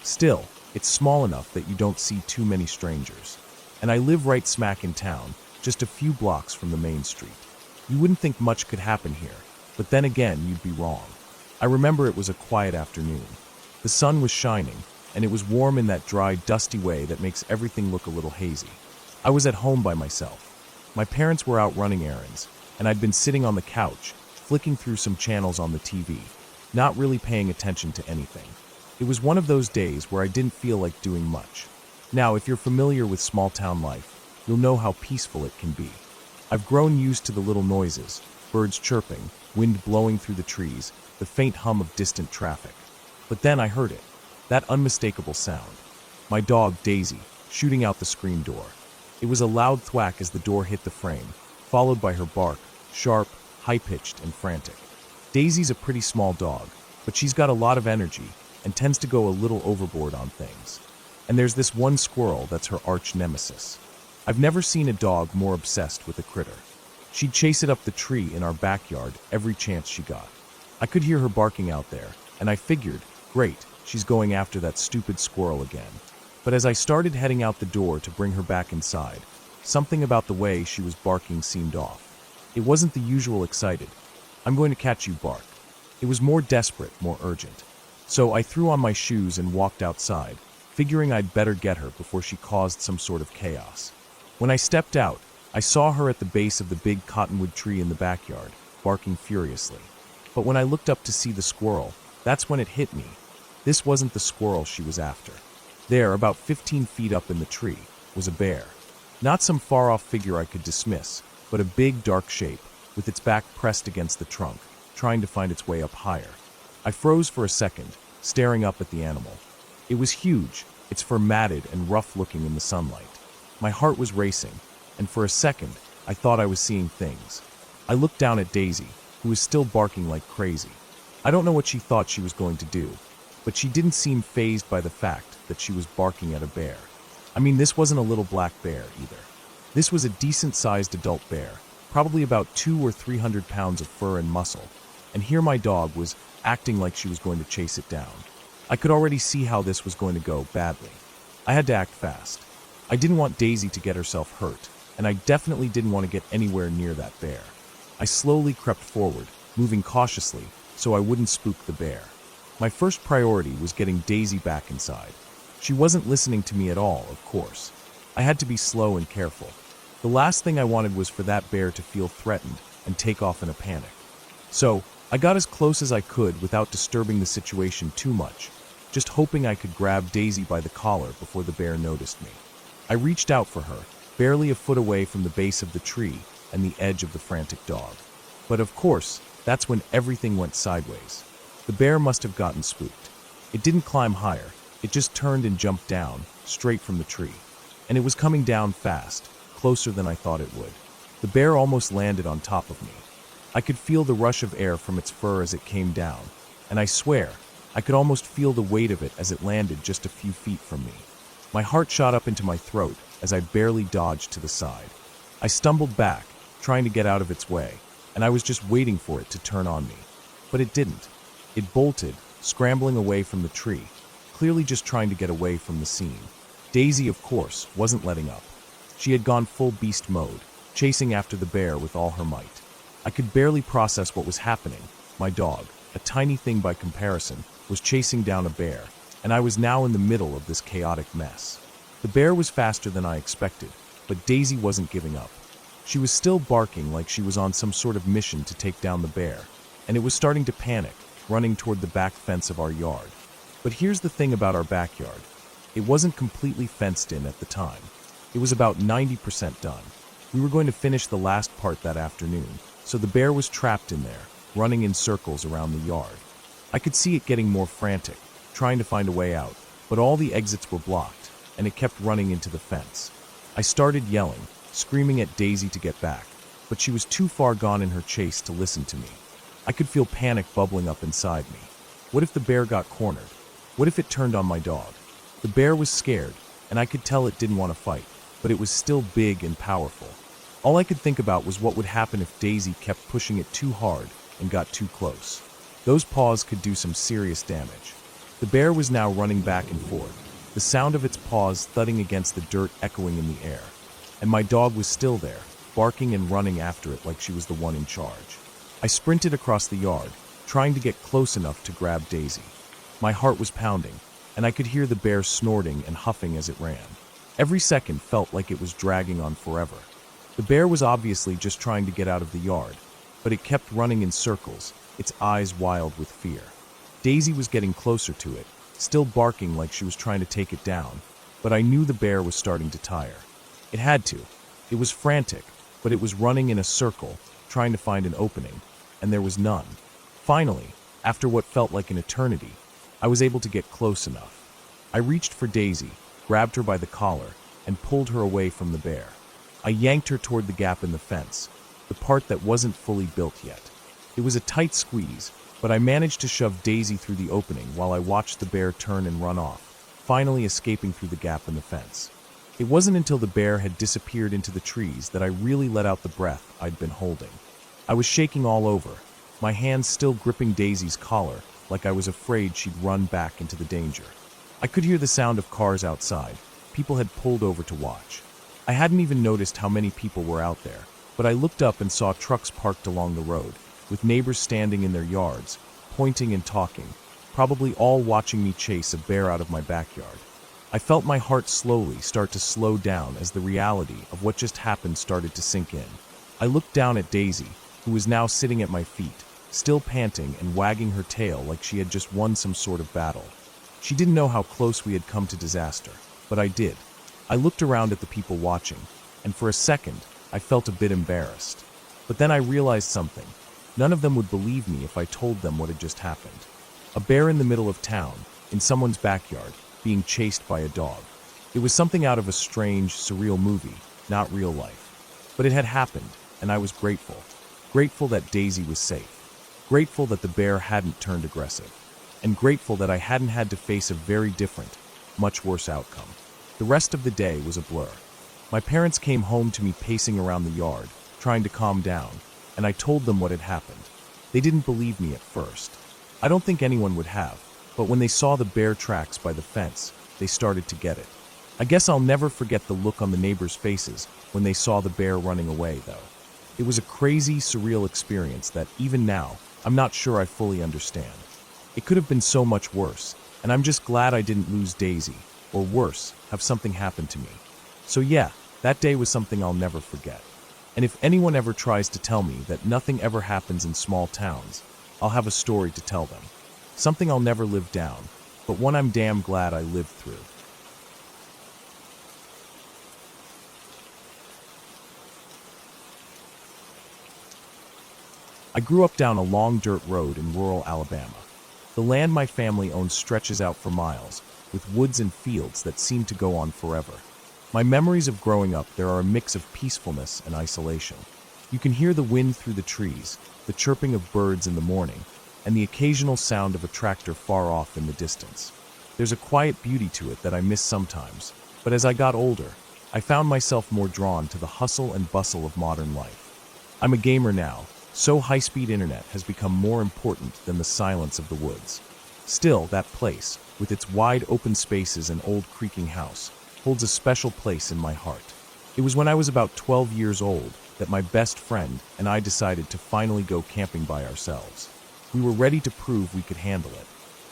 Still, it's small enough that you don't see too many strangers. And I live right smack in town, just a few blocks from the main street. You wouldn't think much could happen here, but then again, you'd be wrong. I remember it was a quiet afternoon. The sun was shining, and it was warm in that dry, dusty way that makes everything look a little hazy. I was at home by myself. My parents were out running errands, and I'd been sitting on the couch, flicking through some channels on the TV, not really paying attention to anything. It was one of those days where I didn't feel like doing much. Now, if you're familiar with small-town life, you'll know how peaceful it can be. I've grown used to the little noises, birds chirping, wind blowing through the trees, the faint hum of distant traffic. But then I heard it. That unmistakable sound. My dog, Daisy, shooting out the screen door. It was a loud thwack as the door hit the frame, followed by her bark, sharp, high-pitched, and frantic. Daisy's a pretty small dog, but she's got a lot of energy and tends to go a little overboard on things. And there's this one squirrel that's her arch nemesis. I've never seen a dog more obsessed with a critter. She'd chase it up the tree in our backyard every chance she got. I could hear her barking out there, and I figured, great, she's going after that stupid squirrel again. But as I started heading out the door to bring her back inside, something about the way she was barking seemed off. It wasn't the usual excited, "I'm going to catch you" bark. It was more desperate, more urgent. So I threw on my shoes and walked outside, figuring I'd better get her before she caused some sort of chaos. When I stepped out, I saw her at the base of the big cottonwood tree in the backyard, barking furiously. But when I looked up to see the squirrel, that's when it hit me. This wasn't the squirrel she was after. There, about 15 feet up in the tree, was a bear. Not some far-off figure I could dismiss, but a big, dark shape, with its back pressed against the trunk, trying to find its way up higher. I froze for a second, staring up at the animal. It was huge, its fur matted and rough-looking in the sunlight. My heart was racing, and for a second, I thought I was seeing things. I looked down at Daisy, who was still barking like crazy. I don't know what she thought she was going to do, but she didn't seem fazed by the fact that she was barking at a bear. I mean, this wasn't a little black bear, either. This was a decent-sized adult bear, probably about 200 or 300 pounds of fur and muscle, and here my dog was acting like she was going to chase it down. I could already see how this was going to go badly. I had to act fast. I didn't want Daisy to get herself hurt, and I definitely didn't want to get anywhere near that bear. I slowly crept forward, moving cautiously so I wouldn't spook the bear. My first priority was getting Daisy back inside. She wasn't listening to me at all, of course. I had to be slow and careful. The last thing I wanted was for that bear to feel threatened and take off in a panic. So, I got as close as I could without disturbing the situation too much, just hoping I could grab Daisy by the collar before the bear noticed me. I reached out for her, barely a foot away from the base of the tree and the edge of the frantic dog. But of course, that's when everything went sideways. The bear must have gotten spooked. It didn't climb higher, it just turned and jumped down, straight from the tree. And it was coming down fast, closer than I thought it would. The bear almost landed on top of me. I could feel the rush of air from its fur as it came down, and I swear, I could almost feel the weight of it as it landed just a few feet from me. My heart shot up into my throat as I barely dodged to the side. I stumbled back, trying to get out of its way, and I was just waiting for it to turn on me. But it didn't. It bolted, scrambling away from the tree, clearly just trying to get away from the scene. Daisy, of course, wasn't letting up. She had gone full beast mode, chasing after the bear with all her might. I could barely process what was happening. My dog, a tiny thing by comparison, was chasing down a bear, and I was now in the middle of this chaotic mess. The bear was faster than I expected, but Daisy wasn't giving up. She was still barking like she was on some sort of mission to take down the bear, and it was starting to panic, running toward the back fence of our yard. But here's the thing about our backyard. It wasn't completely fenced in at the time. It was about 90% done. We were going to finish the last part that afternoon, so the bear was trapped in there, running in circles around the yard. I could see it getting more frantic, trying to find a way out, but all the exits were blocked, and it kept running into the fence. I started yelling, screaming at Daisy to get back, but she was too far gone in her chase to listen to me. I could feel panic bubbling up inside me. What if the bear got cornered? What if it turned on my dog? The bear was scared, and I could tell it didn't want to fight, but it was still big and powerful. All I could think about was what would happen if Daisy kept pushing it too hard and got too close. Those paws could do some serious damage. The bear was now running back and forth, the sound of its paws thudding against the dirt echoing in the air. And my dog was still there, barking and running after it like she was the one in charge. I sprinted across the yard, trying to get close enough to grab Daisy. My heart was pounding, and I could hear the bear snorting and huffing as it ran. Every second felt like it was dragging on forever. The bear was obviously just trying to get out of the yard, but it kept running in circles, its eyes wild with fear. Daisy was getting closer to it, still barking like she was trying to take it down, but I knew the bear was starting to tire. It had to. It was frantic, but it was running in a circle, trying to find an opening, and there was none. Finally, after what felt like an eternity, I was able to get close enough. I reached for Daisy, grabbed her by the collar, and pulled her away from the bear. I yanked her toward the gap in the fence, the part that wasn't fully built yet. It was a tight squeeze, but I managed to shove Daisy through the opening while I watched the bear turn and run off, finally escaping through the gap in the fence. It wasn't until the bear had disappeared into the trees that I really let out the breath I'd been holding. I was shaking all over, my hands still gripping Daisy's collar like I was afraid she'd run back into the danger. I could hear the sound of cars outside. People had pulled over to watch. I hadn't even noticed how many people were out there, but I looked up and saw trucks parked along the road, with neighbors standing in their yards, pointing and talking, probably all watching me chase a bear out of my backyard. I felt my heart slowly start to slow down as the reality of what just happened started to sink in. I looked down at Daisy, who was now sitting at my feet, still panting and wagging her tail like she had just won some sort of battle. She didn't know how close we had come to disaster, but I did. I looked around at the people watching, and for a second, I felt a bit embarrassed. But then I realized something. None of them would believe me if I told them what had just happened. A bear in the middle of town, in someone's backyard, being chased by a dog. It was something out of a strange, surreal movie, not real life. But it had happened, and I was grateful. Grateful that Daisy was safe. Grateful that the bear hadn't turned aggressive. And grateful that I hadn't had to face a very different, much worse outcome. The rest of the day was a blur. My parents came home to me pacing around the yard, trying to calm down, and I told them what had happened. They didn't believe me at first. I don't think anyone would have, but when they saw the bear tracks by the fence, they started to get it. I guess I'll never forget the look on the neighbors' faces when they saw the bear running away, though. It was a crazy, surreal experience that, even now, I'm not sure I fully understand. It could have been so much worse, and I'm just glad I didn't lose Daisy, or worse, have something happen to me. So yeah, that day was something I'll never forget. And if anyone ever tries to tell me that nothing ever happens in small towns, I'll have a story to tell them. Something I'll never live down, but one I'm damn glad I lived through. I grew up down a long dirt road in rural Alabama. The land my family owns stretches out for miles, with woods and fields that seem to go on forever. My memories of growing up there are a mix of peacefulness and isolation. You can hear the wind through the trees, the chirping of birds in the morning, and the occasional sound of a tractor far off in the distance. There's a quiet beauty to it that I miss sometimes, but as I got older, I found myself more drawn to the hustle and bustle of modern life. I'm a gamer now, so high-speed internet has become more important than the silence of the woods. Still, that place, with its wide open spaces and old creaking house, holds a special place in my heart. It was when I was about 12 years old that my best friend and I decided to finally go camping by ourselves. We were ready to prove we could handle it.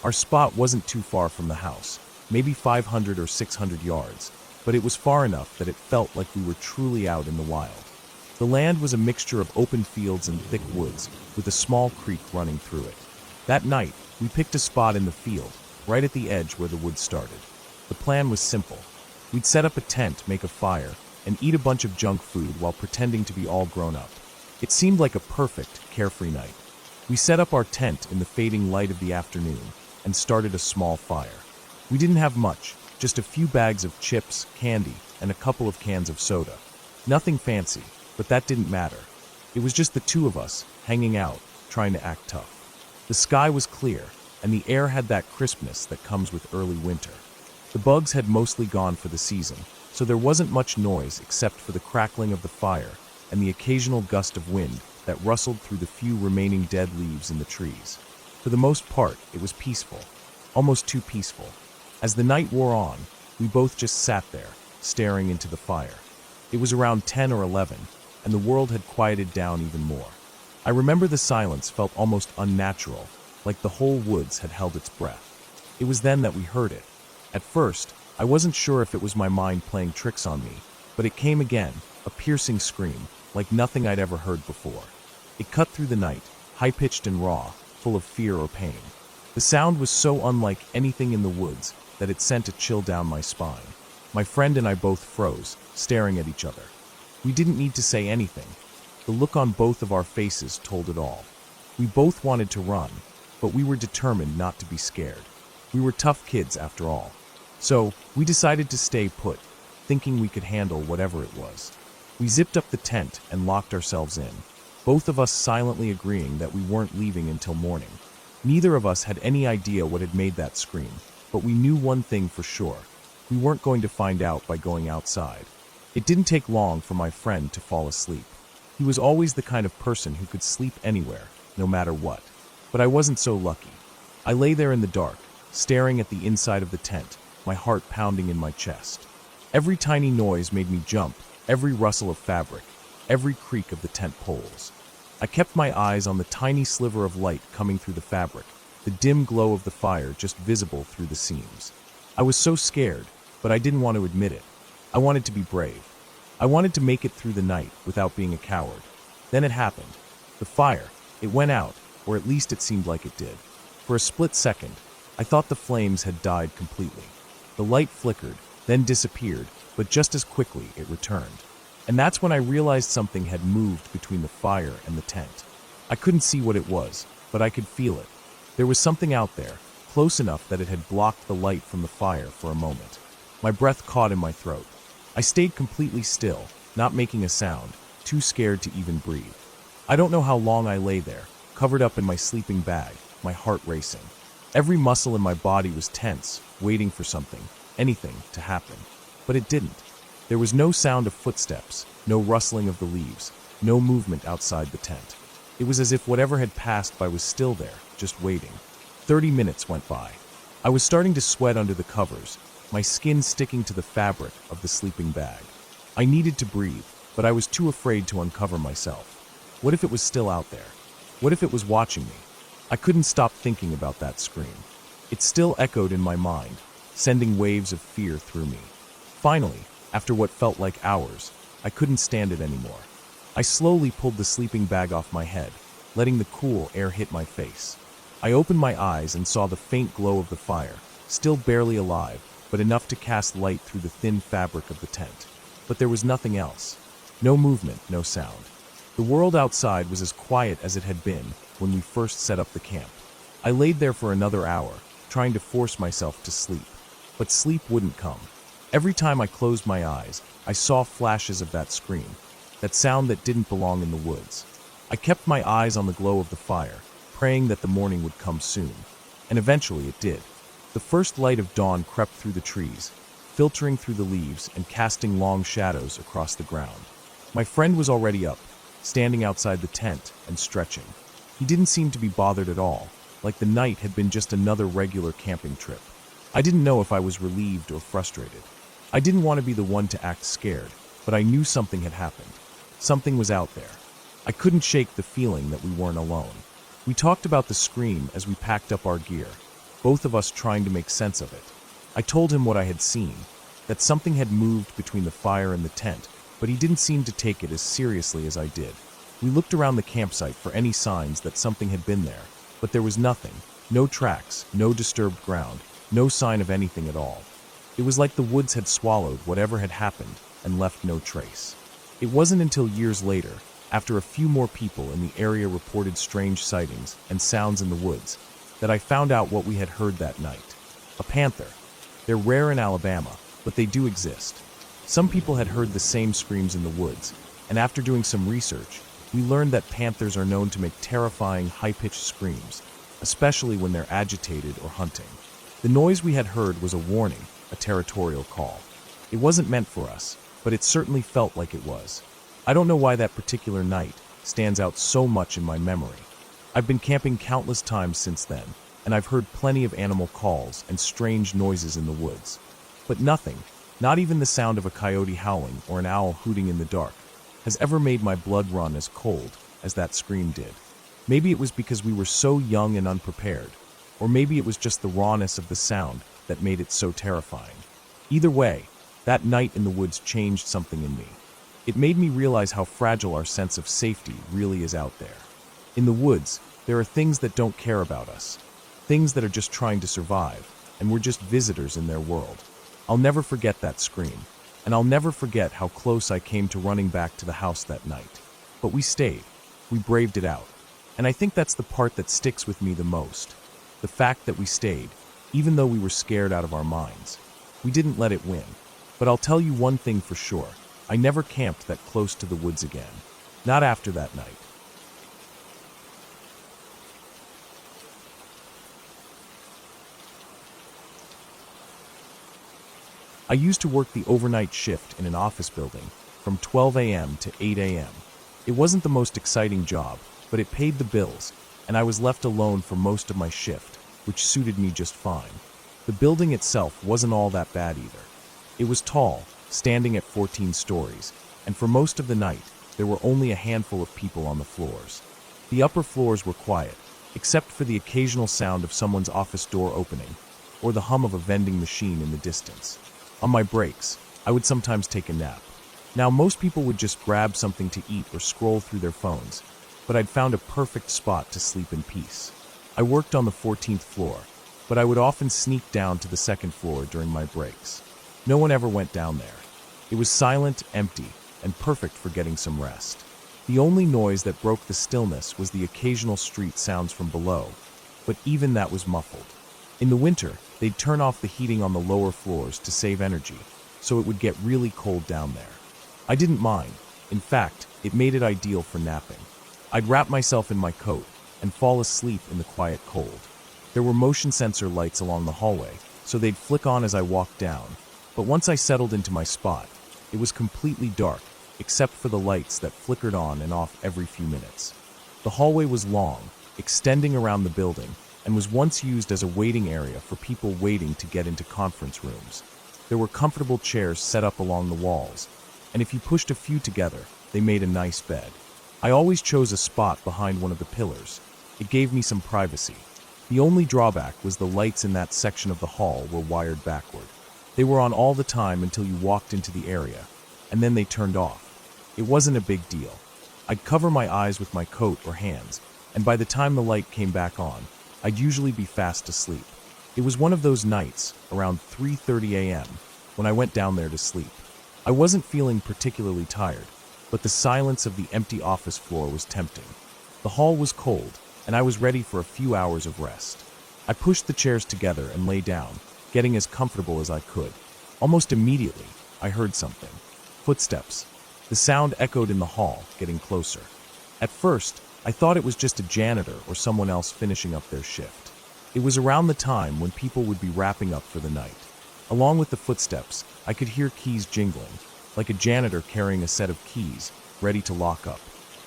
Our spot wasn't too far from the house, maybe 500 or 600 yards, but it was far enough that it felt like we were truly out in the wild. The land was a mixture of open fields and thick woods, with a small creek running through it. That night, we picked a spot in the field, right at the edge where the woods started. The plan was simple. We'd set up a tent, make a fire, and eat a bunch of junk food while pretending to be all grown up. It seemed like a perfect, carefree night. We set up our tent in the fading light of the afternoon and started a small fire. We didn't have much, just a few bags of chips, candy, and a couple of cans of soda. Nothing fancy, but that didn't matter. It was just the two of us, hanging out, trying to act tough. The sky was clear, and the air had that crispness that comes with early winter. The bugs had mostly gone for the season, so there wasn't much noise except for the crackling of the fire and the occasional gust of wind that rustled through the few remaining dead leaves in the trees. For the most part, it was peaceful, almost too peaceful. As the night wore on, we both just sat there, staring into the fire. It was around 10 or 11, and the world had quieted down even more. I remember the silence felt almost unnatural, like the whole woods had held its breath. It was then that we heard it. At first, I wasn't sure if it was my mind playing tricks on me, but it came again, a piercing scream, like nothing I'd ever heard before. It cut through the night, high-pitched and raw, full of fear or pain. The sound was so unlike anything in the woods that it sent a chill down my spine. My friend and I both froze, staring at each other. We didn't need to say anything. The look on both of our faces told it all. We both wanted to run, but we were determined not to be scared. We were tough kids after all. So, we decided to stay put, thinking we could handle whatever it was. We zipped up the tent and locked ourselves in, both of us silently agreeing that we weren't leaving until morning. Neither of us had any idea what had made that scream, but we knew one thing for sure. We weren't going to find out by going outside. It didn't take long for my friend to fall asleep. He was always the kind of person who could sleep anywhere, no matter what. But I wasn't so lucky. I lay there in the dark, staring at the inside of the tent, my heart pounding in my chest. Every tiny noise made me jump, every rustle of fabric, every creak of the tent poles. I kept my eyes on the tiny sliver of light coming through the fabric, the dim glow of the fire just visible through the seams. I was so scared, but I didn't want to admit it. I wanted to be brave. I wanted to make it through the night without being a coward. Then it happened. The fire, it went out, or at least it seemed like it did. For a split second, I thought the flames had died completely. The light flickered, then disappeared, but just as quickly it returned. And that's when I realized something had moved between the fire and the tent. I couldn't see what it was, but I could feel it. There was something out there, close enough that it had blocked the light from the fire for a moment. My breath caught in my throat. I stayed completely still, not making a sound, too scared to even breathe. I don't know how long I lay there, covered up in my sleeping bag, my heart racing. Every muscle in my body was tense, waiting for something, anything, to happen. But it didn't. There was no sound of footsteps, no rustling of the leaves, no movement outside the tent. It was as if whatever had passed by was still there, just waiting. 30 minutes went by. I was starting to sweat under the covers, my skin sticking to the fabric of the sleeping bag. I needed to breathe, but I was too afraid to uncover myself. What if it was still out there? What if it was watching me? I couldn't stop thinking about that scream. It still echoed in my mind, sending waves of fear through me. Finally, after what felt like hours, I couldn't stand it anymore. I slowly pulled the sleeping bag off my head, letting the cool air hit my face. I opened my eyes and saw the faint glow of the fire, still barely alive, but enough to cast light through the thin fabric of the tent. But there was nothing else. No movement, no sound. The world outside was as quiet as it had been when we first set up the camp. I laid there for another hour, trying to force myself to sleep. But sleep wouldn't come. Every time I closed my eyes, I saw flashes of that scream, that sound that didn't belong in the woods. I kept my eyes on the glow of the fire, praying that the morning would come soon. And eventually it did. The first light of dawn crept through the trees, filtering through the leaves and casting long shadows across the ground. My friend was already up, standing outside the tent and stretching. He didn't seem to be bothered at all, like the night had been just another regular camping trip. I didn't know if I was relieved or frustrated. I didn't want to be the one to act scared, but I knew something had happened. Something was out there. I couldn't shake the feeling that we weren't alone. We talked about the scream as we packed up our gear, both of us trying to make sense of it. I told him what I had seen, that something had moved between the fire and the tent, but he didn't seem to take it as seriously as I did. We looked around the campsite for any signs that something had been there, but there was nothing. No tracks, no disturbed ground, no sign of anything at all. It was like the woods had swallowed whatever had happened and left no trace. It wasn't until years later, after a few more people in the area reported strange sightings and sounds in the woods, that I found out what we had heard that night. A panther. They're rare in Alabama, but they do exist. Some people had heard the same screams in the woods, and after doing some research, we learned that panthers are known to make terrifying, high-pitched screams, especially when they're agitated or hunting. The noise we had heard was a warning, a territorial call. It wasn't meant for us, but it certainly felt like it was. I don't know why that particular night stands out so much in my memory. I've been camping countless times since then, and I've heard plenty of animal calls and strange noises in the woods. But nothing, not even the sound of a coyote howling or an owl hooting in the dark, has ever made my blood run as cold as that scream did. Maybe it was because we were so young and unprepared, or maybe it was just the rawness of the sound that made it so terrifying. Either way, that night in the woods changed something in me. It made me realize how fragile our sense of safety really is out there. In the woods, there are things that don't care about us, things that are just trying to survive, and we're just visitors in their world. I'll never forget that scream, and I'll never forget how close I came to running back to the house that night. But we stayed. We braved it out. And I think that's the part that sticks with me the most. The fact that we stayed, even though we were scared out of our minds. We didn't let it win. But I'll tell you one thing for sure. I never camped that close to the woods again. Not after that night. I used to work the overnight shift in an office building from 12 a.m. to 8 a.m. It wasn't the most exciting job, but it paid the bills, and I was left alone for most of my shift, which suited me just fine. The building itself wasn't all that bad either. It was tall, standing at 14 stories, and for most of the night, there were only a handful of people on the floors. The upper floors were quiet, except for the occasional sound of someone's office door opening, or the hum of a vending machine in the distance. On my breaks, I would sometimes take a nap. Now, most people would just grab something to eat or scroll through their phones, but I'd found a perfect spot to sleep in peace. I worked on the 14th floor, but I would often sneak down to the second floor during my breaks. No one ever went down there. It was silent, empty, and perfect for getting some rest. The only noise that broke the stillness was the occasional street sounds from below, but even that was muffled. In the winter, they'd turn off the heating on the lower floors to save energy, so it would get really cold down there. I didn't mind. In fact, it made it ideal for napping. I'd wrap myself in my coat and fall asleep in the quiet cold. There were motion sensor lights along the hallway, so they'd flick on as I walked down, but once I settled into my spot, it was completely dark, except for the lights that flickered on and off every few minutes. The hallway was long, extending around the building, and was once used as a waiting area for people waiting to get into conference rooms. There were comfortable chairs set up along the walls, and if you pushed a few together, they made a nice bed. I always chose a spot behind one of the pillars. It gave me some privacy. The only drawback was the lights in that section of the hall were wired backward. They were on all the time until you walked into the area, and then they turned off. It wasn't a big deal. I'd cover my eyes with my coat or hands, and by the time the light came back on, I'd usually be fast asleep. It was one of those nights, around 3:30 a.m., when I went down there to sleep. I wasn't feeling particularly tired, but the silence of the empty office floor was tempting. The hall was cold, and I was ready for a few hours of rest. I pushed the chairs together and lay down, getting as comfortable as I could. Almost immediately, I heard something. Footsteps. The sound echoed in the hall, getting closer. At first, I thought it was just a janitor or someone else finishing up their shift. It was around the time when people would be wrapping up for the night. Along with the footsteps, I could hear keys jingling, like a janitor carrying a set of keys, ready to lock up.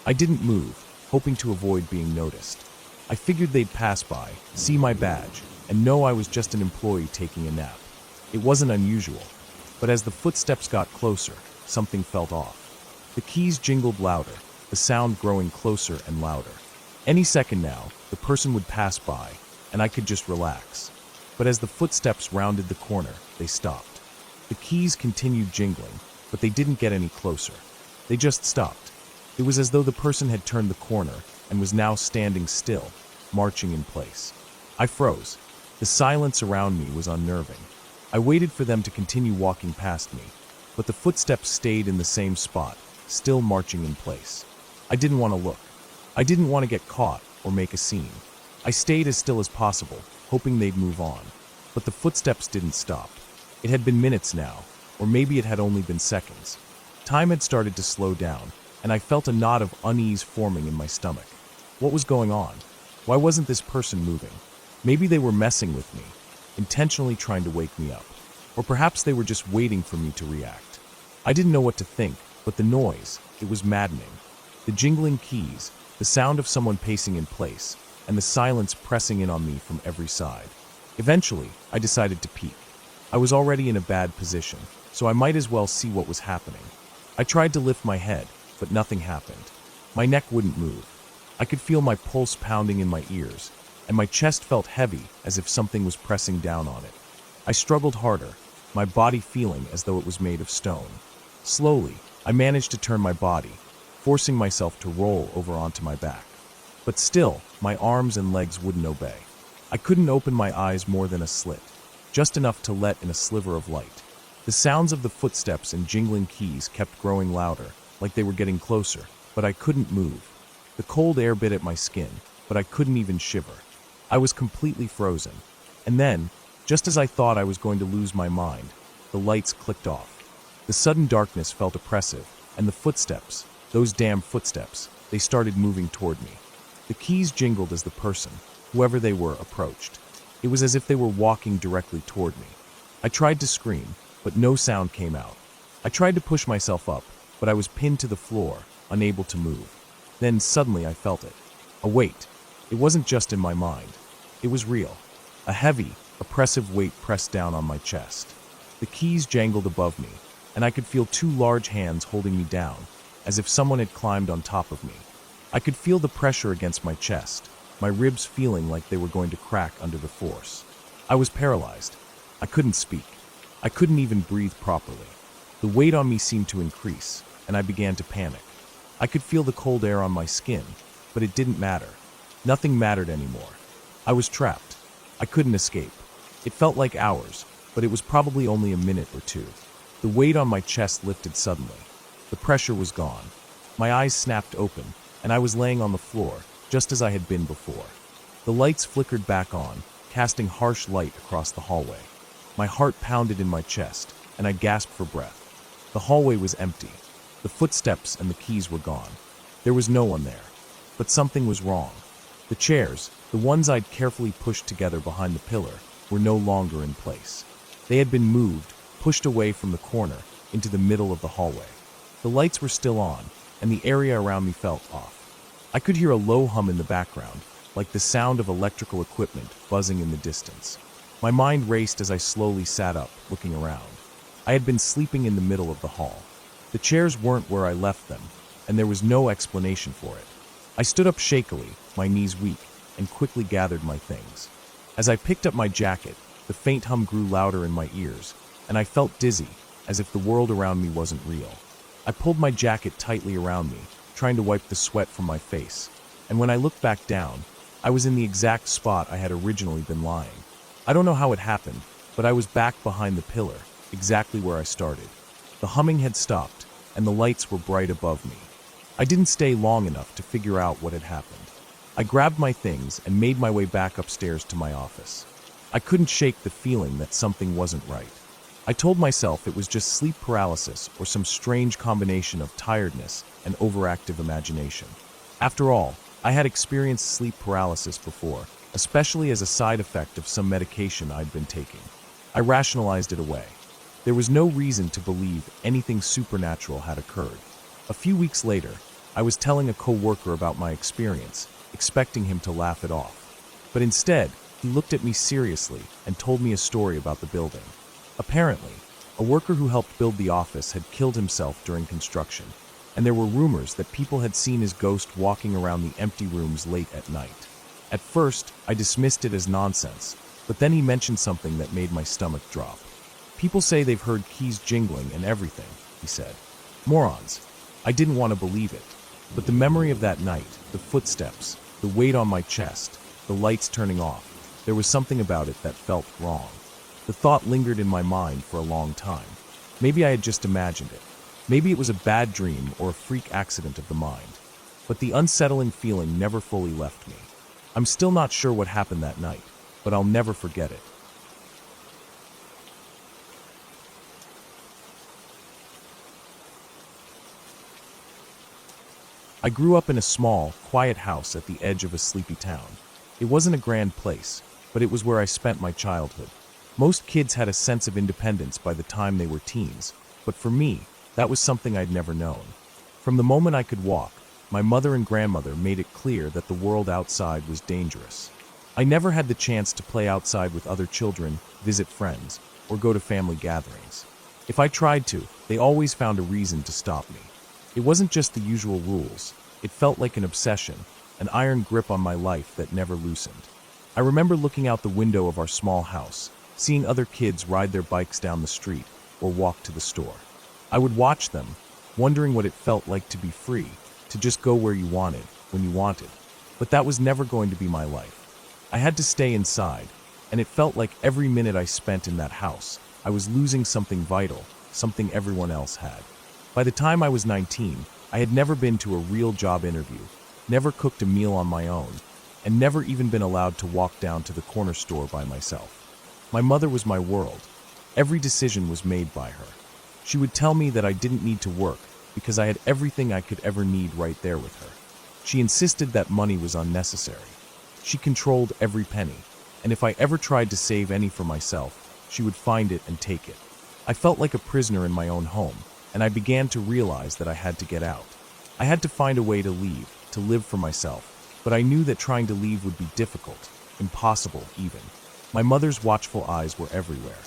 I didn't move, hoping to avoid being noticed. I figured they'd pass by, see my badge, and know I was just an employee taking a nap. It wasn't unusual, but as the footsteps got closer, something felt off. The keys jingled louder, the sound growing closer and louder. Any second now, the person would pass by, and I could just relax. But as the footsteps rounded the corner, they stopped. The keys continued jingling, but they didn't get any closer. They just stopped. It was as though the person had turned the corner and was now standing still, marching in place. I froze. The silence around me was unnerving. I waited for them to continue walking past me, but the footsteps stayed in the same spot, still marching in place. I didn't want to look. I didn't want to get caught or make a scene. I stayed as still as possible, hoping they'd move on. But the footsteps didn't stop. It had been minutes now, or maybe it had only been seconds. Time had started to slow down, and I felt a knot of unease forming in my stomach. What was going on? Why wasn't this person moving? Maybe they were messing with me, intentionally trying to wake me up. Or perhaps they were just waiting for me to react. I didn't know what to think, but the noise, it was maddening. The jingling keys, the sound of someone pacing in place, and the silence pressing in on me from every side. Eventually, I decided to peek. I was already in a bad position, so I might as well see what was happening. I tried to lift my head, but nothing happened. My neck wouldn't move. I could feel my pulse pounding in my ears, and my chest felt heavy as if something was pressing down on it. I struggled harder, my body feeling as though it was made of stone. Slowly, I managed to turn my body, forcing myself to roll over onto my back. But still, my arms and legs wouldn't obey. I couldn't open my eyes more than a slit, just enough to let in a sliver of light. The sounds of the footsteps and jingling keys kept growing louder, like they were getting closer, but I couldn't move. The cold air bit at my skin, but I couldn't even shiver. I was completely frozen. And then, just as I thought I was going to lose my mind, the lights clicked off. The sudden darkness felt oppressive, and the footsteps, those damn footsteps, they started moving toward me. The keys jingled as the person, whoever they were, approached. It was as if they were walking directly toward me. I tried to scream, but no sound came out. I tried to push myself up, but I was pinned to the floor, unable to move. Then suddenly I felt it. A weight. It wasn't just in my mind. It was real. A heavy, oppressive weight pressed down on my chest. The keys jangled above me, and I could feel two large hands holding me down, as if someone had climbed on top of me. I could feel the pressure against my chest, my ribs feeling like they were going to crack under the force. I was paralyzed. I couldn't speak. I couldn't even breathe properly. The weight on me seemed to increase, and I began to panic. I could feel the cold air on my skin, but it didn't matter. Nothing mattered anymore. I was trapped. I couldn't escape. It felt like hours, but it was probably only a minute or two. The weight on my chest lifted suddenly. The pressure was gone. My eyes snapped open, and I was laying on the floor, just as I had been before. The lights flickered back on, casting harsh light across the hallway. My heart pounded in my chest, and I gasped for breath. The hallway was empty. The footsteps and the keys were gone. There was no one there. But something was wrong. The chairs, the ones I'd carefully pushed together behind the pillar, were no longer in place. They had been moved, pushed away from the corner, into the middle of the hallway. The lights were still on, and the area around me felt off. I could hear a low hum in the background, like the sound of electrical equipment buzzing in the distance. My mind raced as I slowly sat up, looking around. I had been sleeping in the middle of the hall. The chairs weren't where I left them, and there was no explanation for it. I stood up shakily, my knees weak, and quickly gathered my things. As I picked up my jacket, the faint hum grew louder in my ears, and I felt dizzy, as if the world around me wasn't real. I pulled my jacket tightly around me, trying to wipe the sweat from my face, and when I looked back down, I was in the exact spot I had originally been lying. I don't know how it happened, but I was back behind the pillar, exactly where I started. The humming had stopped, and the lights were bright above me. I didn't stay long enough to figure out what had happened. I grabbed my things and made my way back upstairs to my office. I couldn't shake the feeling that something wasn't right. I told myself it was just sleep paralysis or some strange combination of tiredness and overactive imagination. After all, I had experienced sleep paralysis before, especially as a side effect of some medication I'd been taking. I rationalized it away. There was no reason to believe anything supernatural had occurred. A few weeks later, I was telling a co-worker about my experience, expecting him to laugh it off. But instead, he looked at me seriously and told me a story about the building. Apparently, a worker who helped build the office had killed himself during construction, and there were rumors that people had seen his ghost walking around the empty rooms late at night. At first, I dismissed it as nonsense, but then he mentioned something that made my stomach drop. People say they've heard keys jingling and everything, he said. Morons. I didn't want to believe it, but the memory of that night, the footsteps, the weight on my chest, the lights turning off, there was something about it that felt wrong. The thought lingered in my mind for a long time. Maybe I had just imagined it. Maybe it was a bad dream or a freak accident of the mind. But the unsettling feeling never fully left me. I'm still not sure what happened that night, but I'll never forget it. I grew up in a small, quiet house at the edge of a sleepy town. It wasn't a grand place, but it was where I spent my childhood. Most kids had a sense of independence by the time they were teens, but for me, that was something I'd never known. From the moment I could walk, my mother and grandmother made it clear that the world outside was dangerous. I never had the chance to play outside with other children, visit friends, or go to family gatherings. If I tried to, they always found a reason to stop me. It wasn't just the usual rules. It felt like an obsession, an iron grip on my life that never loosened. I remember looking out the window of our small house, seeing other kids ride their bikes down the street or walk to the store. I would watch them, wondering what it felt like to be free, to just go where you wanted, when you wanted. But that was never going to be my life. I had to stay inside, and it felt like every minute I spent in that house, I was losing something vital, something everyone else had. By the time I was 19, I had never been to a real job interview, never cooked a meal on my own, and never even been allowed to walk down to the corner store by myself. My mother was my world. Every decision was made by her. She would tell me that I didn't need to work because I had everything I could ever need right there with her. She insisted that money was unnecessary. She controlled every penny, and if I ever tried to save any for myself, she would find it and take it. I felt like a prisoner in my own home, and I began to realize that I had to get out. I had to find a way to leave, to live for myself, but I knew that trying to leave would be difficult, impossible even. My mother's watchful eyes were everywhere.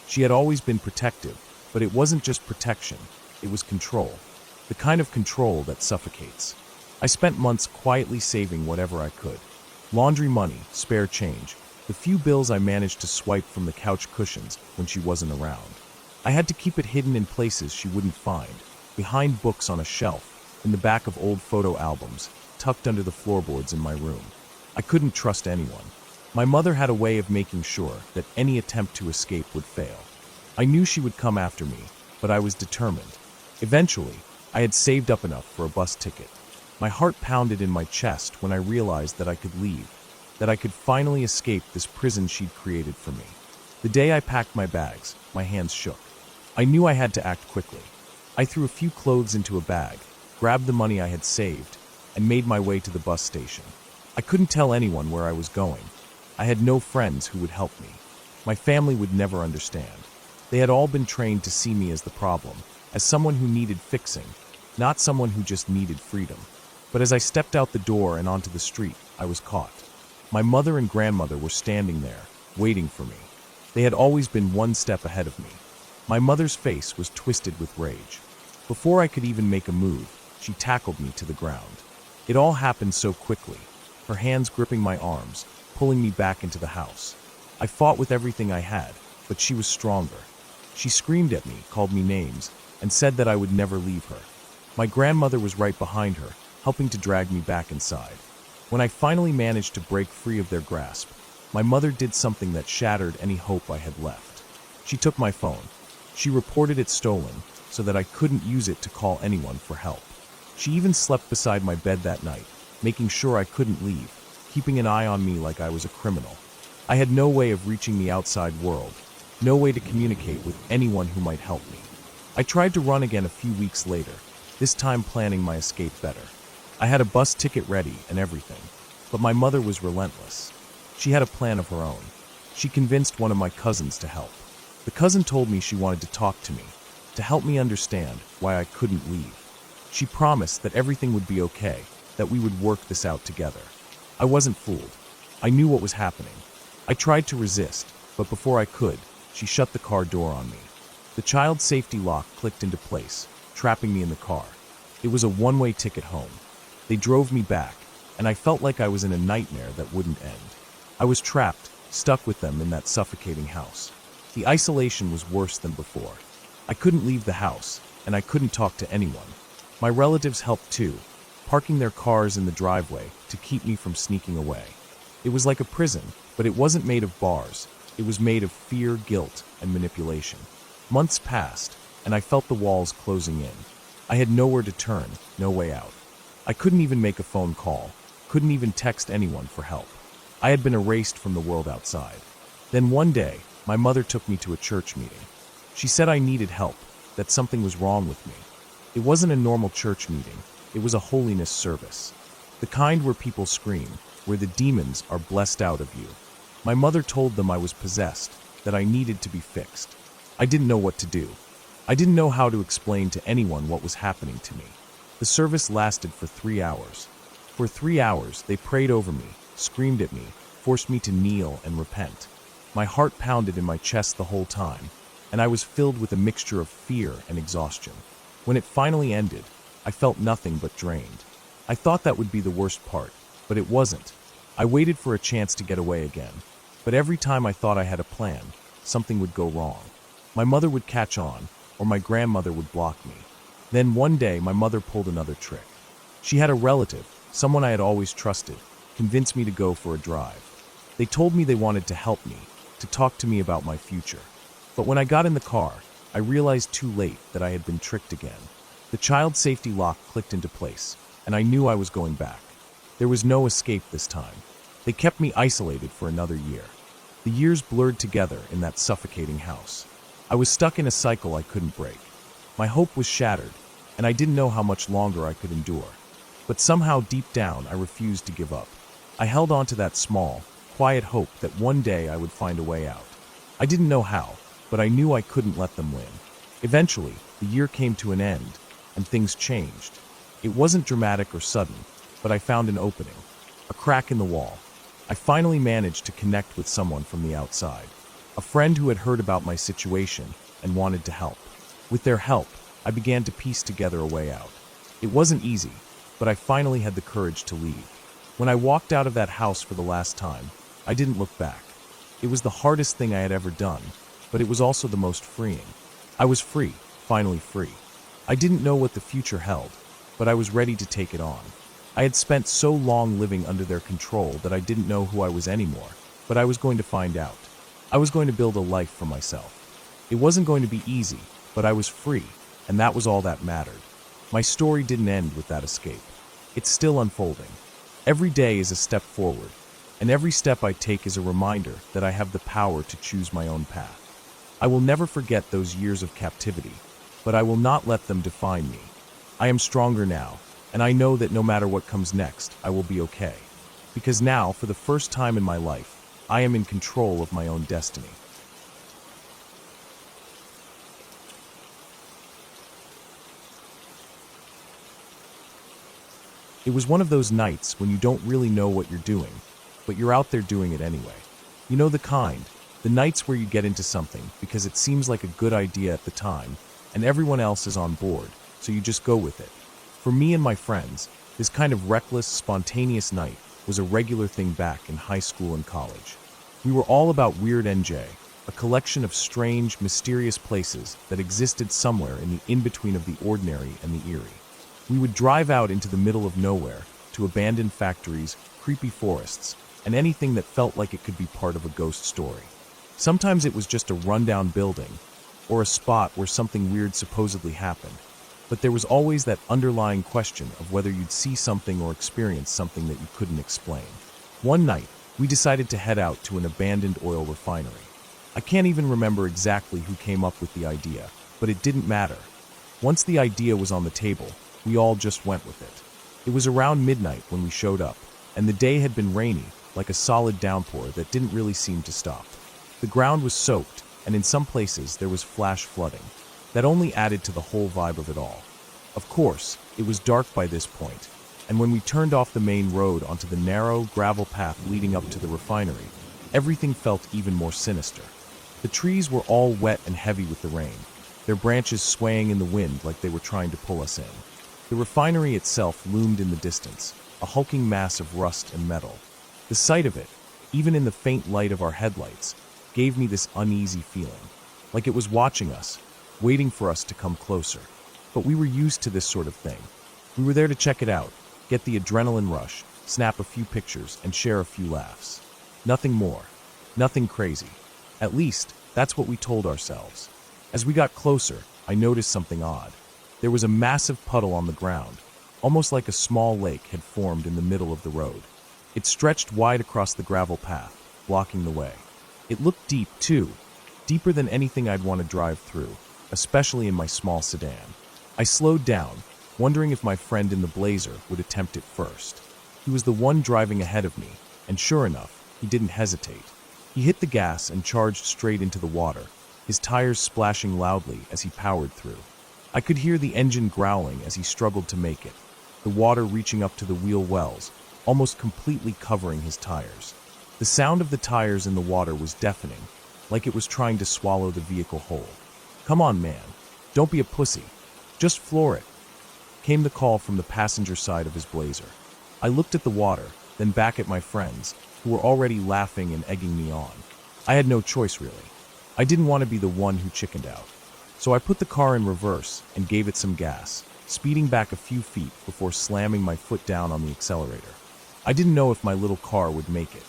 She had always been protective, but it wasn't just protection, it was control. The kind of control that suffocates. I spent months quietly saving whatever I could. Laundry money, spare change, the few bills I managed to swipe from the couch cushions when she wasn't around. I had to keep it hidden in places she wouldn't find, behind books on a shelf, in the back of old photo albums, tucked under the floorboards in my room. I couldn't trust anyone. My mother had a way of making sure that any attempt to escape would fail. I knew she would come after me, but I was determined. Eventually, I had saved up enough for a bus ticket. My heart pounded in my chest when I realized that I could leave, that I could finally escape this prison she'd created for me. The day I packed my bags, my hands shook. I knew I had to act quickly. I threw a few clothes into a bag, grabbed the money I had saved, and made my way to the bus station. I couldn't tell anyone where I was going. I had no friends who would help me. My family would never understand. They had all been trained to see me as the problem, as someone who needed fixing, not someone who just needed freedom. But as I stepped out the door and onto the street, I was caught. My mother and grandmother were standing there, waiting for me. They had always been one step ahead of me. My mother's face was twisted with rage. Before I could even make a move, she tackled me to the ground. It all happened so quickly, her hands gripping my arms, pulling me back into the house. I fought with everything I had, but she was stronger. She screamed at me, called me names, and said that I would never leave her. My grandmother was right behind her, helping to drag me back inside. When I finally managed to break free of their grasp, my mother did something that shattered any hope I had left. She took my phone. She reported it stolen so that I couldn't use it to call anyone for help. She even slept beside my bed that night, making sure I couldn't leave, keeping an eye on me like I was a criminal. I had no way of reaching the outside world, no way to communicate with anyone who might help me. I tried to run again a few weeks later, this time planning my escape better. I had a bus ticket ready and everything, but my mother was relentless. She had a plan of her own. She convinced one of my cousins to help. The cousin told me she wanted to talk to me, to help me understand why I couldn't leave. She promised that everything would be okay, that we would work this out together. I wasn't fooled. I knew what was happening. I tried to resist, but before I could, she shut the car door on me. The child safety lock clicked into place, trapping me in the car. It was a one-way ticket home. They drove me back, and I felt like I was in a nightmare that wouldn't end. I was trapped, stuck with them in that suffocating house. The isolation was worse than before. I couldn't leave the house, and I couldn't talk to anyone. My relatives helped too, parking their cars in the driveway to keep me from sneaking away. It was like a prison, but it wasn't made of bars. It was made of fear, guilt, and manipulation. Months passed, and I felt the walls closing in. I had nowhere to turn, no way out. I couldn't even make a phone call, couldn't even text anyone for help. I had been erased from the world outside. Then one day, my mother took me to a church meeting. She said I needed help, that something was wrong with me. It wasn't a normal church meeting, it was a holiness service. The kind where people scream, where the demons are blessed out of you. My mother told them I was possessed, that I needed to be fixed. I didn't know what to do. I didn't know how to explain to anyone what was happening to me. The service lasted for 3 hours. For 3 hours, they prayed over me, screamed at me, forced me to kneel and repent. My heart pounded in my chest the whole time, and I was filled with a mixture of fear and exhaustion. When it finally ended, I felt nothing but drained. I thought that would be the worst part, but it wasn't. I waited for a chance to get away again, but every time I thought I had a plan, something would go wrong. My mother would catch on, or my grandmother would block me. Then one day, my mother pulled another trick. She had a relative, someone I had always trusted, convince me to go for a drive. They told me they wanted to help me, to talk to me about my future. But when I got in the car, I realized too late that I had been tricked again. The child safety lock clicked into place, and I knew I was going back. There was no escape this time. They kept me isolated for another year. The years blurred together in that suffocating house. I was stuck in a cycle I couldn't break. My hope was shattered, and I didn't know how much longer I could endure. But somehow deep down, I refused to give up. I held on to that small, quiet hope that one day I would find a way out. I didn't know how, but I knew I couldn't let them win. Eventually, the year came to an end, and things changed. It wasn't dramatic or sudden, but I found an opening, a crack in the wall. I finally managed to connect with someone from the outside, a friend who had heard about my situation and wanted to help. With their help, I began to piece together a way out. It wasn't easy, but I finally had the courage to leave. When I walked out of that house for the last time, I didn't look back. It was the hardest thing I had ever done, but it was also the most freeing. I was free, finally free. I didn't know what the future held, but I was ready to take it on. I had spent so long living under their control that I didn't know who I was anymore, but I was going to find out. I was going to build a life for myself. It wasn't going to be easy, but I was free, and that was all that mattered. My story didn't end with that escape. It's still unfolding. Every day is a step forward, and every step I take is a reminder that I have the power to choose my own path. I will never forget those years of captivity, but I will not let them define me. I am stronger now, and I know that no matter what comes next, I will be okay. Because now, for the first time in my life, I am in control of my own destiny. It was one of those nights when you don't really know what you're doing, but you're out there doing it anyway. You know the kind, the nights where you get into something because it seems like a good idea at the time, and everyone else is on board, so you just go with it. For me and my friends, this kind of reckless, spontaneous night was a regular thing back in high school and college. We were all about Weird NJ, a collection of strange, mysterious places that existed somewhere in the in-between of the ordinary and the eerie. We would drive out into the middle of nowhere to abandoned factories, creepy forests, and anything that felt like it could be part of a ghost story. Sometimes it was just a rundown building or a spot where something weird supposedly happened, but there was always that underlying question of whether you'd see something or experience something that you couldn't explain. One night, we decided to head out to an abandoned oil refinery. I can't even remember exactly who came up with the idea, but it didn't matter. Once the idea was on the table, we all just went with it. It was around midnight when we showed up, and the day had been rainy, like a solid downpour that didn't really seem to stop. The ground was soaked, and in some places there was flash flooding. That only added to the whole vibe of it all. Of course, it was dark by this point, and when we turned off the main road onto the narrow, gravel path leading up to the refinery, everything felt even more sinister. The trees were all wet and heavy with the rain, their branches swaying in the wind like they were trying to pull us in. The refinery itself loomed in the distance, a hulking mass of rust and metal. The sight of it, even in the faint light of our headlights, gave me this uneasy feeling, like it was watching us, waiting for us to come closer. But we were used to this sort of thing. We were there to check it out, get the adrenaline rush, snap a few pictures, and share a few laughs. Nothing more. Nothing crazy. At least, that's what we told ourselves. As we got closer, I noticed something odd. There was a massive puddle on the ground, almost like a small lake had formed in the middle of the road. It stretched wide across the gravel path, blocking the way. It looked deep, too, deeper than anything I'd want to drive through, especially in my small sedan. I slowed down, wondering if my friend in the Blazer would attempt it first. He was the one driving ahead of me, and sure enough, he didn't hesitate. He hit the gas and charged straight into the water, his tires splashing loudly as he powered through. I could hear the engine growling as he struggled to make it, the water reaching up to the wheel wells, almost completely covering his tires. The sound of the tires in the water was deafening, like it was trying to swallow the vehicle whole. "Come on, man. Don't be a pussy. Just floor it," came the call from the passenger side of his Blazer. I looked at the water, then back at my friends, who were already laughing and egging me on. I had no choice, really. I didn't want to be the one who chickened out. So I put the car in reverse and gave it some gas, speeding back a few feet before slamming my foot down on the accelerator. I didn't know if my little car would make it.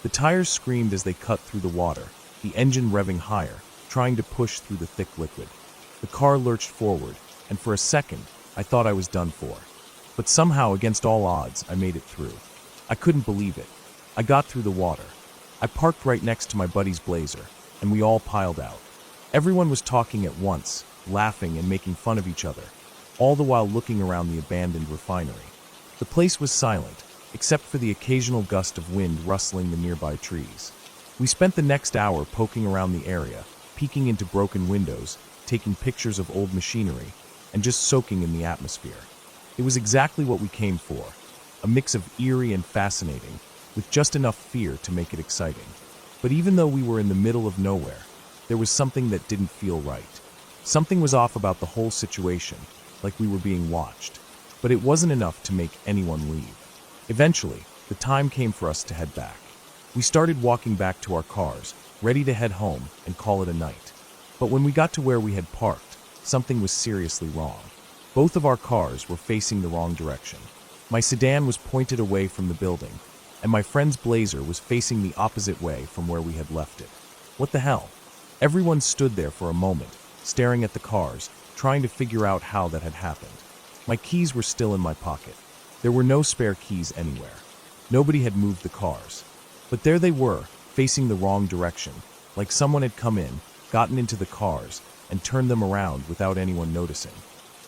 The tires screamed as they cut through the water, the engine revving higher, trying to push through the thick liquid. The car lurched forward, and for a second, I thought I was done for. But somehow, against all odds, I made it through. I couldn't believe it. I got through the water. I parked right next to my buddy's Blazer, and we all piled out. Everyone was talking at once, laughing and making fun of each other, all the while looking around the abandoned refinery. The place was silent, except for the occasional gust of wind rustling the nearby trees. We spent the next hour poking around the area, peeking into broken windows, taking pictures of old machinery, and just soaking in the atmosphere. It was exactly what we came for, a mix of eerie and fascinating, with just enough fear to make it exciting. But even though we were in the middle of nowhere, there was something that didn't feel right. Something was off about the whole situation, like we were being watched. But it wasn't enough to make anyone leave. Eventually, the time came for us to head back. We started walking back to our cars, ready to head home and call it a night. But when we got to where we had parked, something was seriously wrong. Both of our cars were facing the wrong direction. My sedan was pointed away from the building, and my friend's Blazer was facing the opposite way from where we had left it. What the hell? Everyone stood there for a moment, staring at the cars, trying to figure out how that had happened. My keys were still in my pocket. There were no spare keys anywhere. Nobody had moved the cars. But there they were, facing the wrong direction, like someone had come in, gotten into the cars, and turned them around without anyone noticing.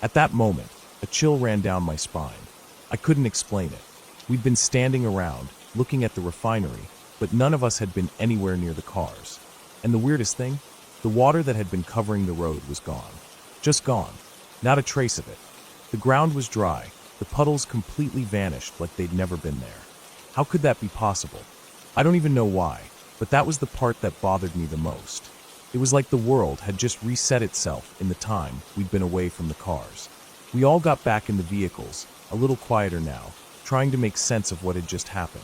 At that moment, a chill ran down my spine. I couldn't explain it. We'd been standing around, looking at the refinery, but none of us had been anywhere near the cars. And the weirdest thing? The water that had been covering the road was gone. Just gone. Not a trace of it. The ground was dry, the puddles completely vanished like they'd never been there. How could that be possible? I don't even know why, but that was the part that bothered me the most. It was like the world had just reset itself in the time we'd been away from the cars. We all got back in the vehicles, a little quieter now, trying to make sense of what had just happened.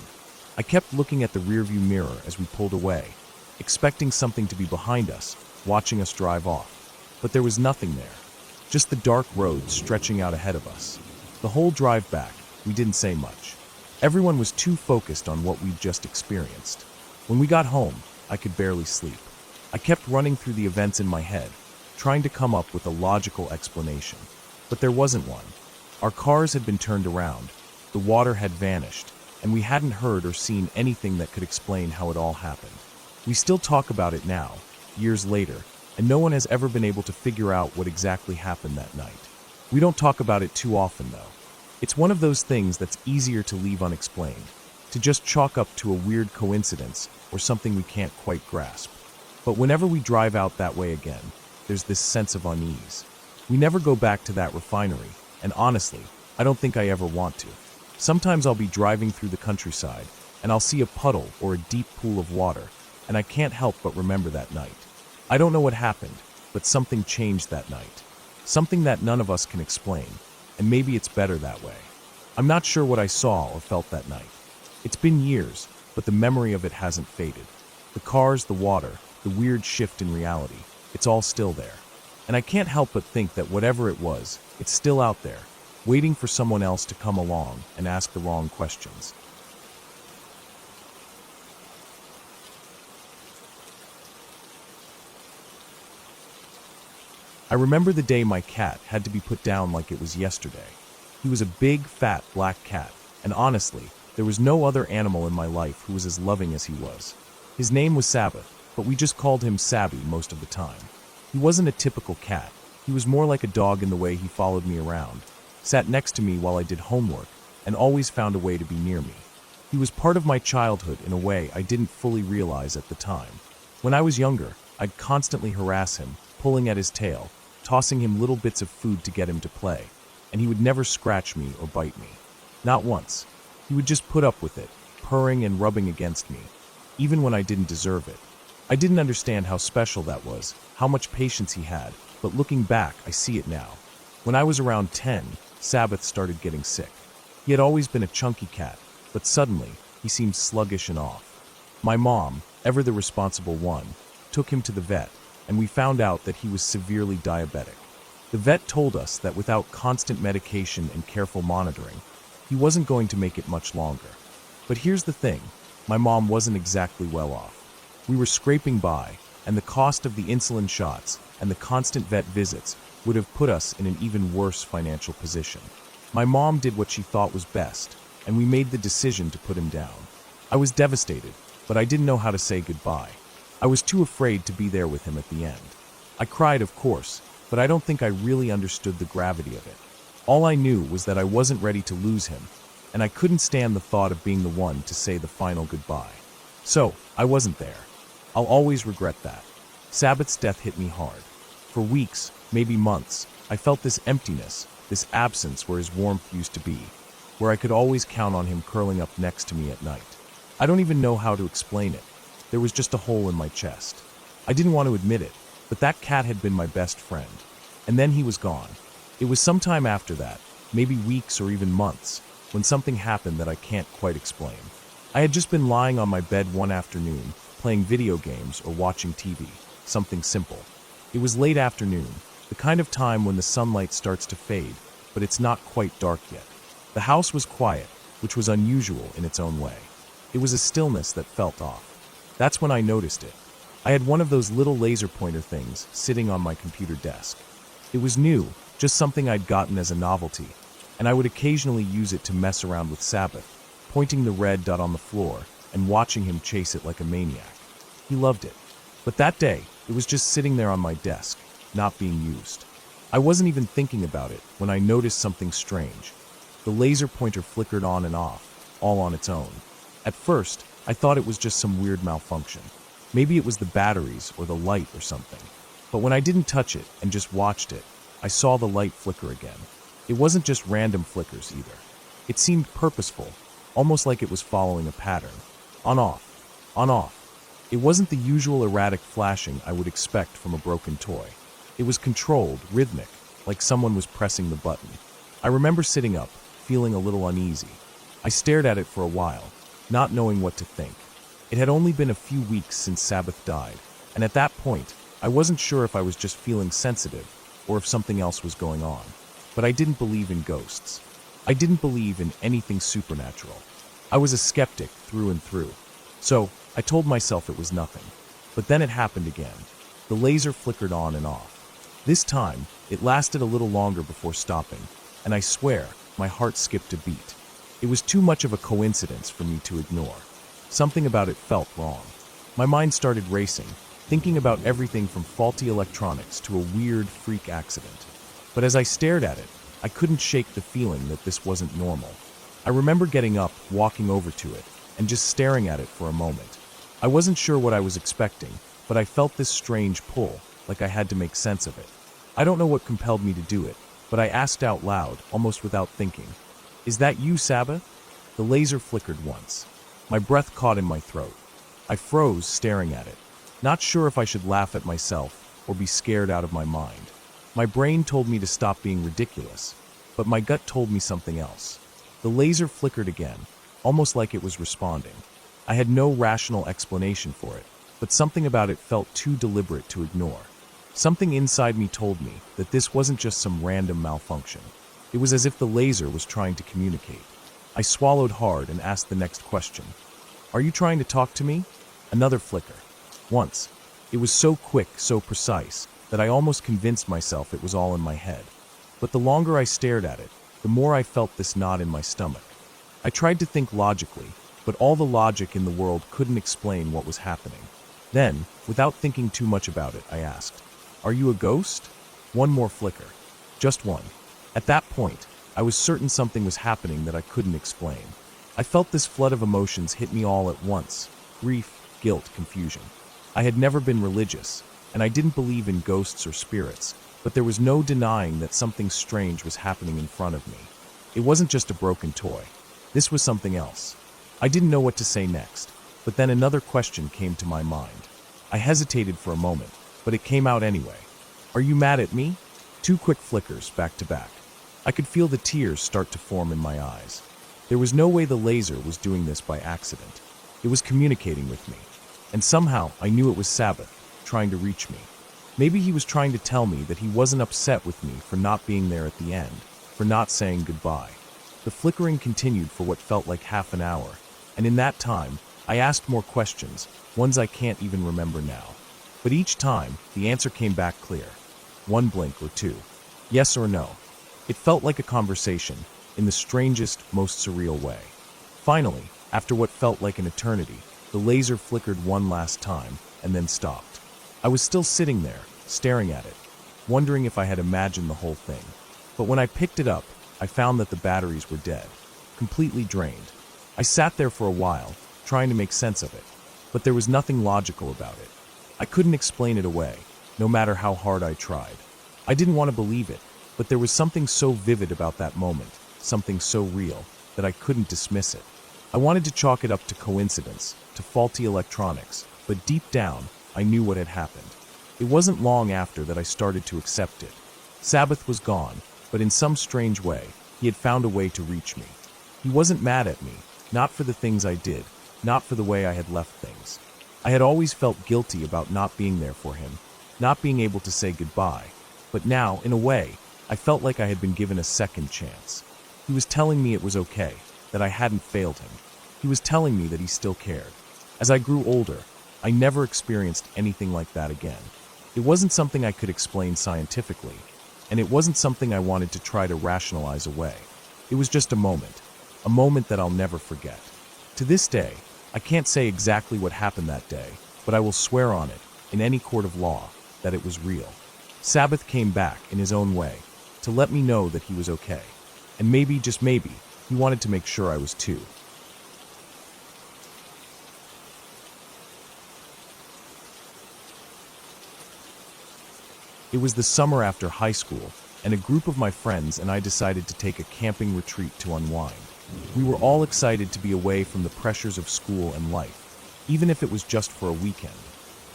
I kept looking at the rearview mirror as we pulled away, expecting something to be behind us, watching us drive off. But there was nothing there, just the dark road stretching out ahead of us. The whole drive back, we didn't say much. Everyone was too focused on what we'd just experienced. When we got home, I could barely sleep. I kept running through the events in my head, trying to come up with a logical explanation. But there wasn't one. Our cars had been turned around, the water had vanished, and we hadn't heard or seen anything that could explain how it all happened. We still talk about it now, years later, and no one has ever been able to figure out what exactly happened that night. We don't talk about it too often, though. It's one of those things that's easier to leave unexplained, to just chalk up to a weird coincidence or something we can't quite grasp. But whenever we drive out that way again, there's this sense of unease. We never go back to that refinery, and honestly, I don't think I ever want to. Sometimes I'll be driving through the countryside, and I'll see a puddle or a deep pool of water, and I can't help but remember that night. I don't know what happened, but something changed that night. Something that none of us can explain, and maybe it's better that way. I'm not sure what I saw or felt that night. It's been years, but the memory of it hasn't faded. The cars, the water, the weird shift in reality, it's all still there. And I can't help but think that whatever it was, it's still out there, waiting for someone else to come along and ask the wrong questions. I remember the day my cat had to be put down like it was yesterday. He was a big, fat, black cat, and honestly, there was no other animal in my life who was as loving as he was. His name was Sabbath, but we just called him Sabby most of the time. He wasn't a typical cat. He was more like a dog in the way he followed me around, sat next to me while I did homework, and always found a way to be near me. He was part of my childhood in a way I didn't fully realize at the time. When I was younger, I'd constantly harass him, pulling at his tail, tossing him little bits of food to get him to play, and he would never scratch me or bite me. Not once. He would just put up with it, purring and rubbing against me, even when I didn't deserve it. I didn't understand how special that was, how much patience he had, but looking back, I see it now. When I was around 10, Sabbath started getting sick. He had always been a chunky cat, but suddenly, he seemed sluggish and off. My mom, ever the responsible one, took him to the vet, and we found out that he was severely diabetic. The vet told us that without constant medication and careful monitoring, he wasn't going to make it much longer. But here's the thing, my mom wasn't exactly well off. We were scraping by, and the cost of the insulin shots and the constant vet visits would have put us in an even worse financial position. My mom did what she thought was best, and we made the decision to put him down. I was devastated, but I didn't know how to say goodbye. I was too afraid to be there with him at the end. I cried, of course, but I don't think I really understood the gravity of it. All I knew was that I wasn't ready to lose him, and I couldn't stand the thought of being the one to say the final goodbye. So, I wasn't there. I'll always regret that. Sabbath's death hit me hard. For weeks, maybe months, I felt this emptiness, this absence where his warmth used to be, where I could always count on him curling up next to me at night. I don't even know how to explain it. There was just a hole in my chest. I didn't want to admit it, but that cat had been my best friend. And then he was gone. It was sometime after that, maybe weeks or even months, when something happened that I can't quite explain. I had just been lying on my bed one afternoon, playing video games or watching TV, something simple. It was late afternoon, the kind of time when the sunlight starts to fade, but it's not quite dark yet. The house was quiet, which was unusual in its own way. It was a stillness that felt off. That's when I noticed it. I had one of those little laser pointer things sitting on my computer desk. It was new, just something I'd gotten as a novelty, and I would occasionally use it to mess around with Sabbath, pointing the red dot on the floor and watching him chase it like a maniac. He loved it. But that day, it was just sitting there on my desk, not being used. I wasn't even thinking about it when I noticed something strange. The laser pointer flickered on and off, all on its own. At first, I thought it was just some weird malfunction. Maybe it was the batteries or the light or something. But when I didn't touch it and just watched it, I saw the light flicker again. It wasn't just random flickers either. It seemed purposeful, almost like it was following a pattern. On off, on off. It wasn't the usual erratic flashing I would expect from a broken toy. It was controlled, rhythmic, like someone was pressing the button. I remember sitting up, feeling a little uneasy. I stared at it for a while, not knowing what to think. It had only been a few weeks since Sabbath died, and at that point, I wasn't sure if I was just feeling sensitive or if something else was going on. But I didn't believe in ghosts. I didn't believe in anything supernatural. I was a skeptic through and through. So, I told myself it was nothing. But then it happened again. The laser flickered on and off. This time, it lasted a little longer before stopping, and I swear, my heart skipped a beat. It was too much of a coincidence for me to ignore. Something about it felt wrong. My mind started racing, thinking about everything from faulty electronics to a weird freak accident. But as I stared at it, I couldn't shake the feeling that this wasn't normal. I remember getting up, walking over to it, and just staring at it for a moment. I wasn't sure what I was expecting, but I felt this strange pull, like I had to make sense of it. I don't know what compelled me to do it, but I asked out loud, almost without thinking, "Is that you, Sabbath?" The laser flickered once. My breath caught in my throat. I froze, staring at it, not sure if I should laugh at myself or be scared out of my mind. My brain told me to stop being ridiculous, but my gut told me something else. The laser flickered again, almost like it was responding. I had no rational explanation for it, but something about it felt too deliberate to ignore. Something inside me told me that this wasn't just some random malfunction. It was as if the laser was trying to communicate. I swallowed hard and asked the next question. "Are you trying to talk to me?" Another flicker. Once. It was so quick, so precise, that I almost convinced myself it was all in my head. But the longer I stared at it, the more I felt this knot in my stomach. I tried to think logically, but all the logic in the world couldn't explain what was happening. Then, without thinking too much about it, I asked, "Are you a ghost?" One more flicker. Just one. At that point, I was certain something was happening that I couldn't explain. I felt this flood of emotions hit me all at once. Grief, guilt, confusion. I had never been religious, and I didn't believe in ghosts or spirits, but there was no denying that something strange was happening in front of me. It wasn't just a broken toy. This was something else. I didn't know what to say next, but then another question came to my mind. I hesitated for a moment, but it came out anyway. "Are you mad at me?" Two quick flickers, back to back. I could feel the tears start to form in my eyes. There was no way the laser was doing this by accident. It was communicating with me. And somehow, I knew it was Sabbath, trying to reach me. Maybe he was trying to tell me that he wasn't upset with me for not being there at the end, for not saying goodbye. The flickering continued for what felt like half an hour, and in that time, I asked more questions, ones I can't even remember now. But each time, the answer came back clear. One blink or two. Yes or no. It felt like a conversation, in the strangest, most surreal way. Finally, after what felt like an eternity, the laser flickered one last time, and then stopped. I was still sitting there, staring at it, wondering if I had imagined the whole thing. But when I picked it up, I found that the batteries were dead, completely drained. I sat there for a while, trying to make sense of it, but there was nothing logical about it. I couldn't explain it away, no matter how hard I tried. I didn't want to believe it, but there was something so vivid about that moment, something so real, that I couldn't dismiss it. I wanted to chalk it up to coincidence, to faulty electronics, but deep down, I knew what had happened. It wasn't long after that I started to accept it. Sabbath was gone, but in some strange way, he had found a way to reach me. He wasn't mad at me, not for the things I did, not for the way I had left things. I had always felt guilty about not being there for him, not being able to say goodbye, but now, in a way, I felt like I had been given a second chance. He was telling me it was okay, that I hadn't failed him. He was telling me that he still cared. As I grew older, I never experienced anything like that again. It wasn't something I could explain scientifically, and it wasn't something I wanted to try to rationalize away. It was just a moment that I'll never forget. To this day, I can't say exactly what happened that day, but I will swear on it, in any court of law, that it was real. Sabbath came back, in his own way, to let me know that he was okay. And maybe, just maybe, he wanted to make sure I was too. It was the summer after high school, and a group of my friends and I decided to take a camping retreat to unwind. We were all excited to be away from the pressures of school and life, even if it was just for a weekend.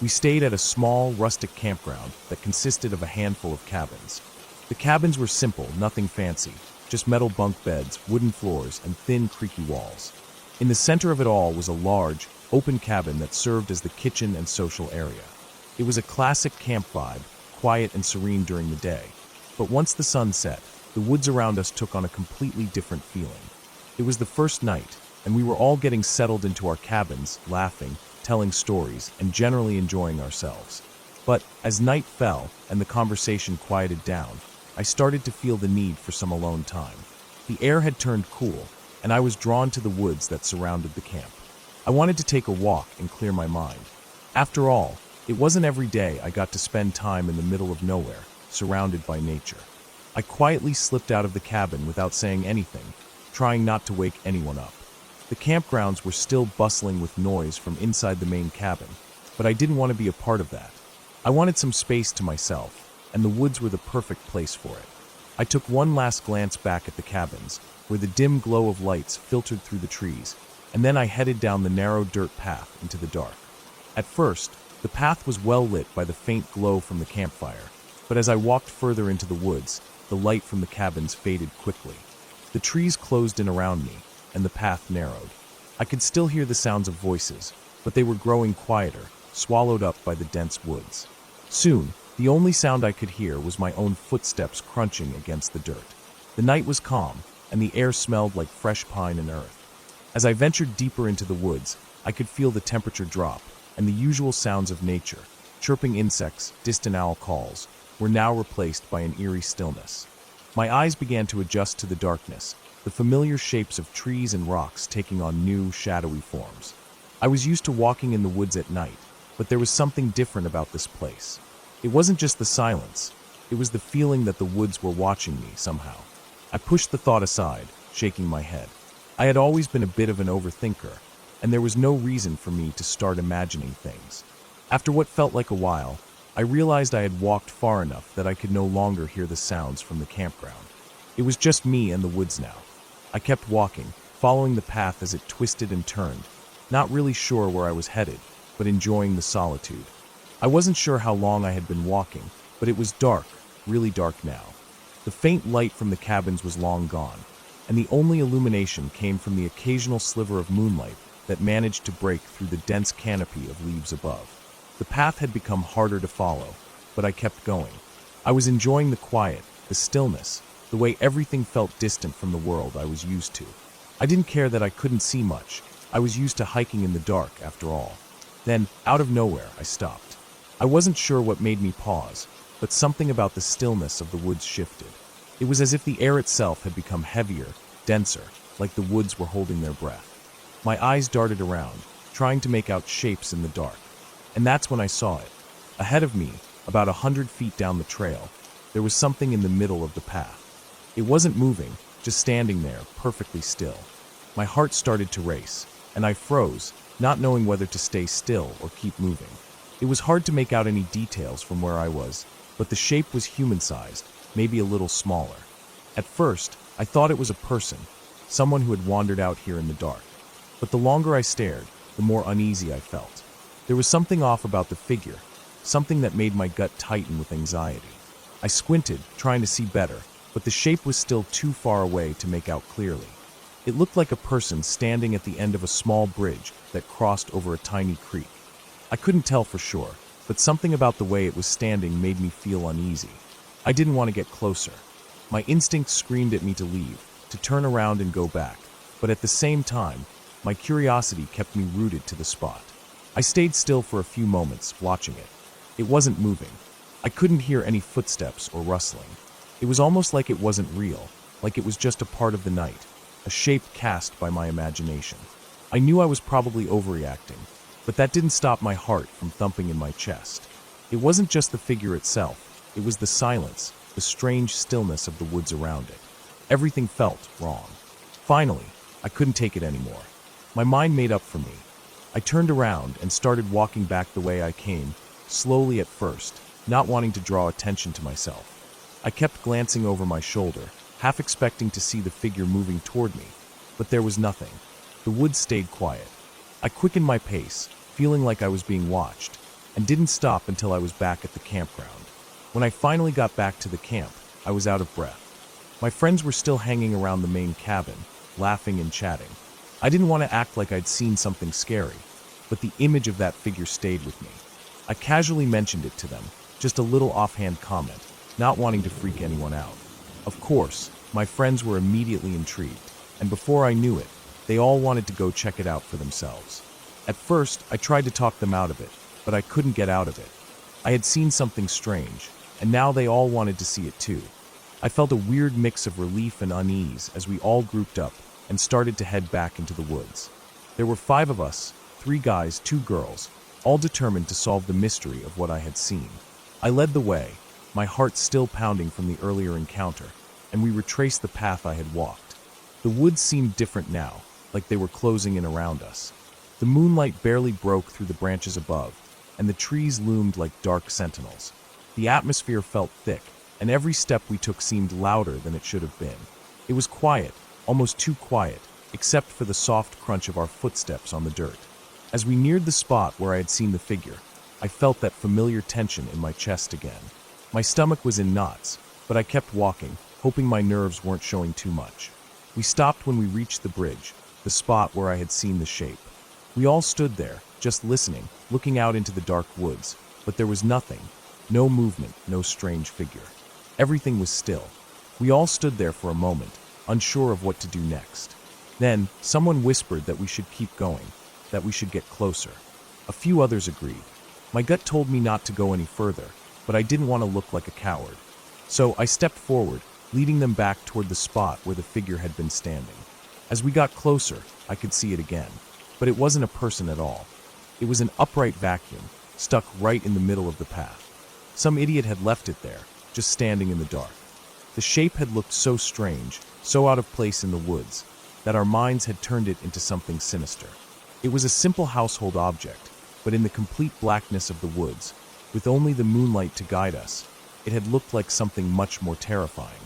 We stayed at a small, rustic campground that consisted of a handful of cabins. The cabins were simple, nothing fancy, just metal bunk beds, wooden floors, and thin, creaky walls. In the center of it all was a large, open cabin that served as the kitchen and social area. It was a classic camp vibe, quiet and serene during the day. But once the sun set, the woods around us took on a completely different feeling. It was the first night, and we were all getting settled into our cabins, laughing, telling stories, and generally enjoying ourselves. But as night fell and the conversation quieted down, I started to feel the need for some alone time. The air had turned cool, and I was drawn to the woods that surrounded the camp. I wanted to take a walk and clear my mind. After all, it wasn't every day I got to spend time in the middle of nowhere, surrounded by nature. I quietly slipped out of the cabin without saying anything, trying not to wake anyone up. The campgrounds were still bustling with noise from inside the main cabin, but I didn't want to be a part of that. I wanted some space to myself, and the woods were the perfect place for it. I took one last glance back at the cabins, where the dim glow of lights filtered through the trees, and then I headed down the narrow dirt path into the dark. At first, the path was well lit by the faint glow from the campfire, but as I walked further into the woods, the light from the cabins faded quickly. The trees closed in around me, and the path narrowed. I could still hear the sounds of voices, but they were growing quieter, swallowed up by the dense woods. Soon, the only sound I could hear was my own footsteps crunching against the dirt. The night was calm, and the air smelled like fresh pine and earth. As I ventured deeper into the woods, I could feel the temperature drop, and the usual sounds of nature, chirping insects, distant owl calls, were now replaced by an eerie stillness. My eyes began to adjust to the darkness, the familiar shapes of trees and rocks taking on new, shadowy forms. I was used to walking in the woods at night, but there was something different about this place. It wasn't just the silence, it was the feeling that the woods were watching me somehow. I pushed the thought aside, shaking my head. I had always been a bit of an overthinker, and there was no reason for me to start imagining things. After what felt like a while, I realized I had walked far enough that I could no longer hear the sounds from the campground. It was just me and the woods now. I kept walking, following the path as it twisted and turned, not really sure where I was headed, but enjoying the solitude. I wasn't sure how long I had been walking, but it was dark, really dark now. The faint light from the cabins was long gone, and the only illumination came from the occasional sliver of moonlight that managed to break through the dense canopy of leaves above. The path had become harder to follow, but I kept going. I was enjoying the quiet, the stillness, the way everything felt distant from the world I was used to. I didn't care that I couldn't see much. I was used to hiking in the dark, after all. Then, out of nowhere, I stopped. I wasn't sure what made me pause, but something about the stillness of the woods shifted. It was as if the air itself had become heavier, denser, like the woods were holding their breath. My eyes darted around, trying to make out shapes in the dark. And that's when I saw it. Ahead of me, about 100 feet down the trail, there was something in the middle of the path. It wasn't moving, just standing there, perfectly still. My heart started to race, and I froze, not knowing whether to stay still or keep moving. It was hard to make out any details from where I was, but the shape was human-sized, maybe a little smaller. At first, I thought it was a person, someone who had wandered out here in the dark. But the longer I stared, the more uneasy I felt. There was something off about the figure, something that made my gut tighten with anxiety. I squinted, trying to see better, but the shape was still too far away to make out clearly. It looked like a person standing at the end of a small bridge that crossed over a tiny creek. I couldn't tell for sure, but something about the way it was standing made me feel uneasy. I didn't want to get closer. My instinct screamed at me to leave, to turn around and go back, but at the same time, my curiosity kept me rooted to the spot. I stayed still for a few moments, watching it. It wasn't moving. I couldn't hear any footsteps or rustling. It was almost like it wasn't real, like it was just a part of the night, a shape cast by my imagination. I knew I was probably overreacting, but that didn't stop my heart from thumping in my chest. It wasn't just the figure itself, it was the silence, the strange stillness of the woods around it. Everything felt wrong. Finally, I couldn't take it anymore. My mind made up for me. I turned around and started walking back the way I came, slowly at first, not wanting to draw attention to myself. I kept glancing over my shoulder, half expecting to see the figure moving toward me, but there was nothing. The woods stayed quiet. I quickened my pace, feeling like I was being watched, and didn't stop until I was back at the campground. When I finally got back to the camp, I was out of breath. My friends were still hanging around the main cabin, laughing and chatting. I didn't want to act like I'd seen something scary, but the image of that figure stayed with me. I casually mentioned it to them, just a little offhand comment, not wanting to freak anyone out. Of course, my friends were immediately intrigued, and before I knew it, they all wanted to go check it out for themselves. At first, I tried to talk them out of it, but I couldn't get out of it. I had seen something strange, and now they all wanted to see it too. I felt a weird mix of relief and unease as we all grouped up and started to head back into the woods. There were 5 of us, 3 guys, 2 girls, all determined to solve the mystery of what I had seen. I led the way, my heart still pounding from the earlier encounter, and we retraced the path I had walked. The woods seemed different now, like they were closing in around us. The moonlight barely broke through the branches above, and the trees loomed like dark sentinels. The atmosphere felt thick, and every step we took seemed louder than it should have been. It was quiet, almost too quiet, except for the soft crunch of our footsteps on the dirt. As we neared the spot where I had seen the figure, I felt that familiar tension in my chest again. My stomach was in knots, but I kept walking, hoping my nerves weren't showing too much. We stopped when we reached the bridge, the spot where I had seen the shape. We all stood there, just listening, looking out into the dark woods, but there was nothing, no movement, no strange figure. Everything was still. We all stood there for a moment, unsure of what to do next. Then, someone whispered that we should keep going, that we should get closer. A few others agreed. My gut told me not to go any further, but I didn't want to look like a coward. So I stepped forward, leading them back toward the spot where the figure had been standing. As we got closer, I could see it again, but it wasn't a person at all. It was an upright vacuum, stuck right in the middle of the path. Some idiot had left it there, just standing in the dark. The shape had looked so strange, so out of place in the woods, that our minds had turned it into something sinister. It was a simple household object, but in the complete blackness of the woods, with only the moonlight to guide us, it had looked like something much more terrifying.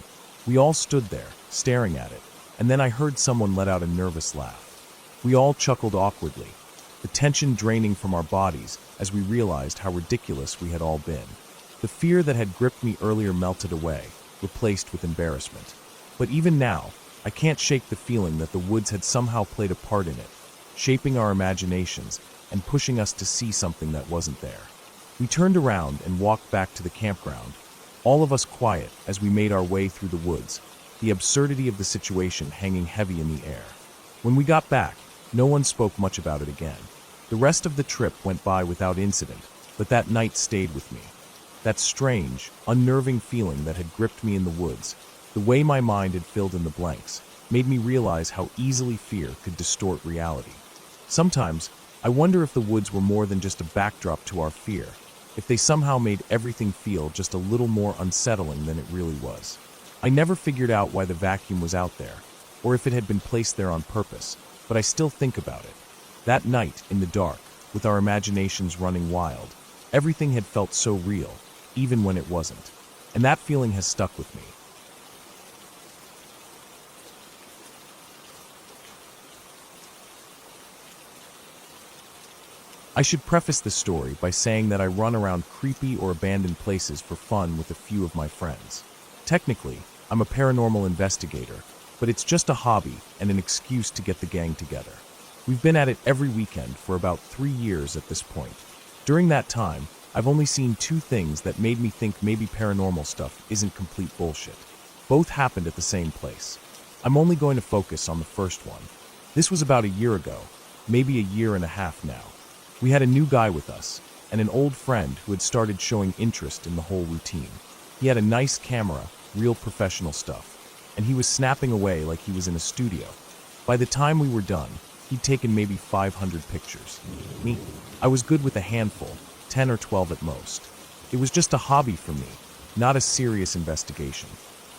We all stood there, staring at it, and then I heard someone let out a nervous laugh. We all chuckled awkwardly, the tension draining from our bodies as we realized how ridiculous we had all been. The fear that had gripped me earlier melted away, replaced with embarrassment. But even now, I can't shake the feeling that the woods had somehow played a part in it, shaping our imaginations and pushing us to see something that wasn't there. We turned around and walked back to the campground, all of us quiet as we made our way through the woods, the absurdity of the situation hanging heavy in the air. When we got back, no one spoke much about it again. The rest of the trip went by without incident, but that night stayed with me. That strange, unnerving feeling that had gripped me in the woods, the way my mind had filled in the blanks, made me realize how easily fear could distort reality. Sometimes, I wonder if the woods were more than just a backdrop to our fear, if they somehow made everything feel just a little more unsettling than it really was. I never figured out why the vacuum was out there, or if it had been placed there on purpose, but I still think about it. That night, in the dark, with our imaginations running wild, everything had felt so real, even when it wasn't. And that feeling has stuck with me. I should preface this story by saying that I run around creepy or abandoned places for fun with a few of my friends. Technically, I'm a paranormal investigator, but it's just a hobby and an excuse to get the gang together. We've been at it every weekend for about 3 years at this point. During that time, I've only seen 2 things that made me think maybe paranormal stuff isn't complete bullshit. Both happened at the same place. I'm only going to focus on the first one. This was about a year ago, maybe a year and a half now. We had a new guy with us, and an old friend who had started showing interest in the whole routine. He had a nice camera, real professional stuff, and he was snapping away like he was in a studio. By the time we were done, he'd taken maybe 500 pictures. Me, I was good with a handful, 10 or 12 at most. It was just a hobby for me, not a serious investigation.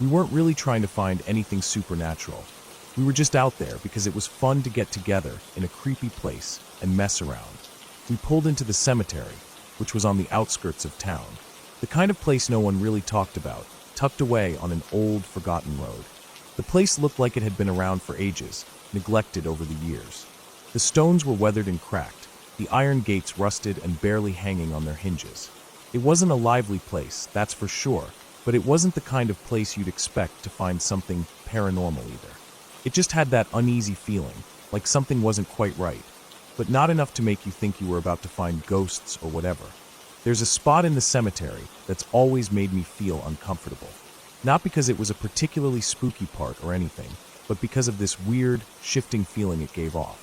We weren't really trying to find anything supernatural. We were just out there because it was fun to get together in a creepy place and mess around. We pulled into the cemetery, which was on the outskirts of town. The kind of place no one really talked about, tucked away on an old, forgotten road. The place looked like it had been around for ages, neglected over the years. The stones were weathered and cracked, the iron gates rusted and barely hanging on their hinges. It wasn't a lively place, that's for sure, but it wasn't the kind of place you'd expect to find something paranormal either. It just had that uneasy feeling, like something wasn't quite right, but not enough to make you think you were about to find ghosts or whatever. There's a spot in the cemetery that's always made me feel uncomfortable. Not because it was a particularly spooky part or anything, but because of this weird, shifting feeling it gave off.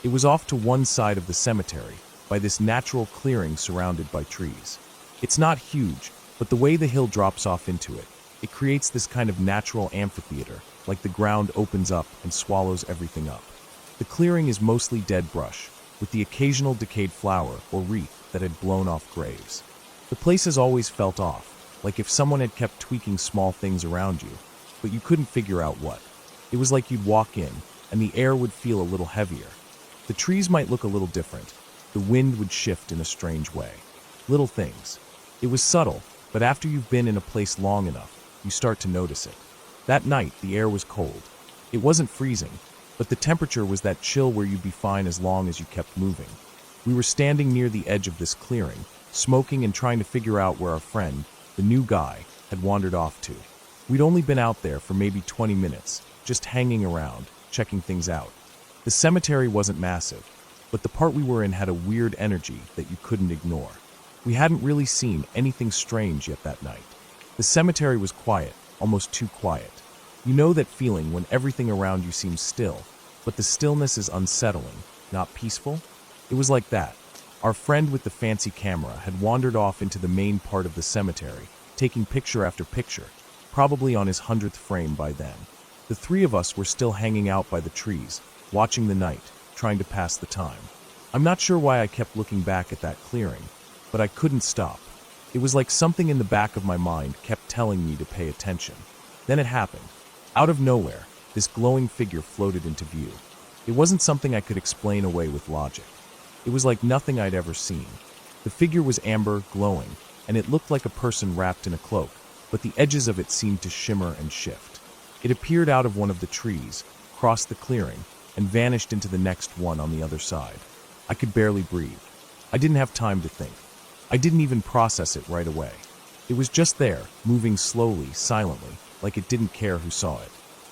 It was off to one side of the cemetery, by this natural clearing surrounded by trees. It's not huge, but the way the hill drops off into it, it creates this kind of natural amphitheater, like the ground opens up and swallows everything up. The clearing is mostly dead brush, with the occasional decayed flower or wreath that had blown off graves. The place has always felt off, like if someone had kept tweaking small things around you, but you couldn't figure out what. It was like you'd walk in, and the air would feel a little heavier. The trees might look a little different. The wind would shift in a strange way. Little things. It was subtle, but after you've been in a place long enough, you start to notice it. That night, the air was cold. It wasn't freezing, but the temperature was that chill where you'd be fine as long as you kept moving. We were standing near the edge of this clearing, smoking and trying to figure out where our friend, the new guy, had wandered off to. We'd only been out there for maybe 20 minutes, just hanging around, checking things out. The cemetery wasn't massive, but the part we were in had a weird energy that you couldn't ignore. We hadn't really seen anything strange yet that night. The cemetery was quiet, almost too quiet. You know that feeling when everything around you seems still, but the stillness is unsettling, not peaceful? It was like that. Our friend with the fancy camera had wandered off into the main part of the cemetery, taking picture after picture, probably on his 100th frame by then. The 3 of us were still hanging out by the trees, watching the night, trying to pass the time. I'm not sure why I kept looking back at that clearing, but I couldn't stop. It was like something in the back of my mind kept telling me to pay attention. Then it happened. Out of nowhere, this glowing figure floated into view. It wasn't something I could explain away with logic. It was like nothing I'd ever seen. The figure was amber, glowing, and it looked like a person wrapped in a cloak, but the edges of it seemed to shimmer and shift. It appeared out of one of the trees, crossed the clearing, and vanished into the next one on the other side. I could barely breathe. I didn't have time to think. I didn't even process it right away. It was just there, moving slowly, silently, like it didn't care who saw it.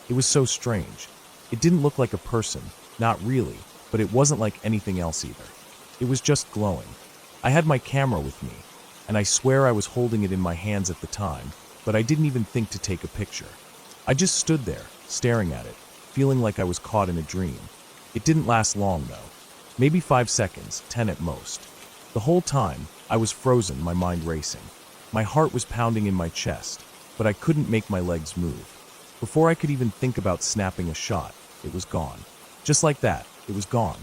It was so strange. It didn't look like a person, not really, but it wasn't like anything else either. It was just glowing. I had my camera with me, and I swear I was holding it in my hands at the time, but I didn't even think to take a picture. I just stood there, staring at it, feeling like I was caught in a dream. It didn't last long, though. Maybe 5 seconds, 10 at most. The whole time, I was frozen, my mind racing. My heart was pounding in my chest, but I couldn't make my legs move. Before I could even think about snapping a shot, it was gone. Just like that, it was gone.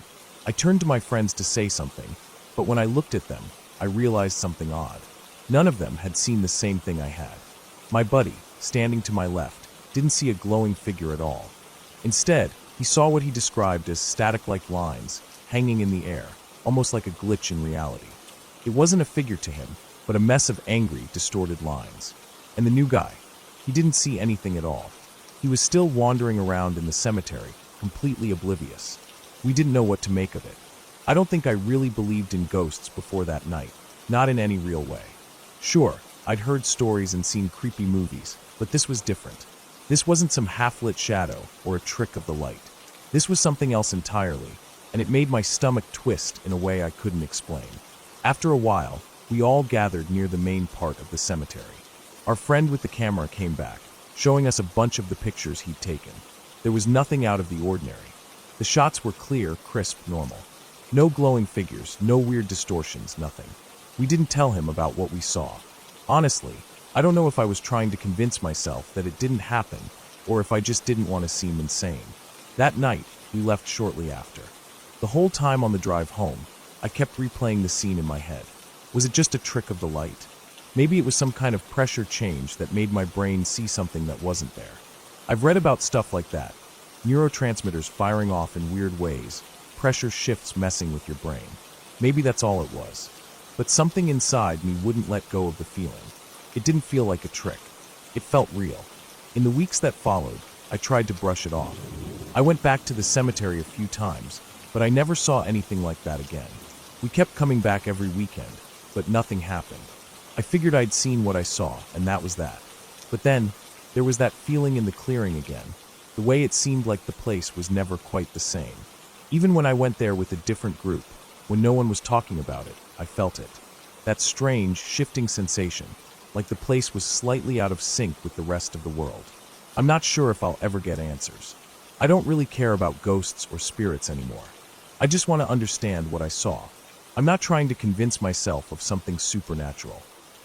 I turned to my friends to say something, but when I looked at them, I realized something odd. None of them had seen the same thing I had. My buddy, standing to my left, didn't see a glowing figure at all. Instead, he saw what he described as static-like lines hanging in the air, almost like a glitch in reality. It wasn't a figure to him, but a mess of angry, distorted lines. And the new guy, he didn't see anything at all. He was still wandering around in the cemetery, completely oblivious. We didn't know what to make of it. I don't think I really believed in ghosts before that night, not in any real way. Sure, I'd heard stories and seen creepy movies, but this was different. This wasn't some half-lit shadow or a trick of the light. This was something else entirely, and it made my stomach twist in a way I couldn't explain. After a while, we all gathered near the main part of the cemetery. Our friend with the camera came back, showing us a bunch of the pictures he'd taken. There was nothing out of the ordinary. The shots were clear, crisp, normal. No glowing figures, no weird distortions, nothing. We didn't tell him about what we saw. Honestly, I don't know if I was trying to convince myself that it didn't happen, or if I just didn't want to seem insane. That night, we left shortly after. The whole time on the drive home, I kept replaying the scene in my head. Was it just a trick of the light? Maybe it was some kind of pressure change that made my brain see something that wasn't there. I've read about stuff like that. Neurotransmitters firing off in weird ways, pressure shifts messing with your brain. Maybe that's all it was. But something inside me wouldn't let go of the feeling. It didn't feel like a trick. It felt real. In the weeks that followed, I tried to brush it off. I went back to the cemetery a few times, but I never saw anything like that again. We kept coming back every weekend, but nothing happened. I figured I'd seen what I saw, and that was that. But then, there was that feeling in the clearing again, the way it seemed like the place was never quite the same. Even when I went there with a different group, when no one was talking about it, I felt it. That strange, shifting sensation, like the place was slightly out of sync with the rest of the world. I'm not sure if I'll ever get answers. I don't really care about ghosts or spirits anymore. I just want to understand what I saw. I'm not trying to convince myself of something supernatural.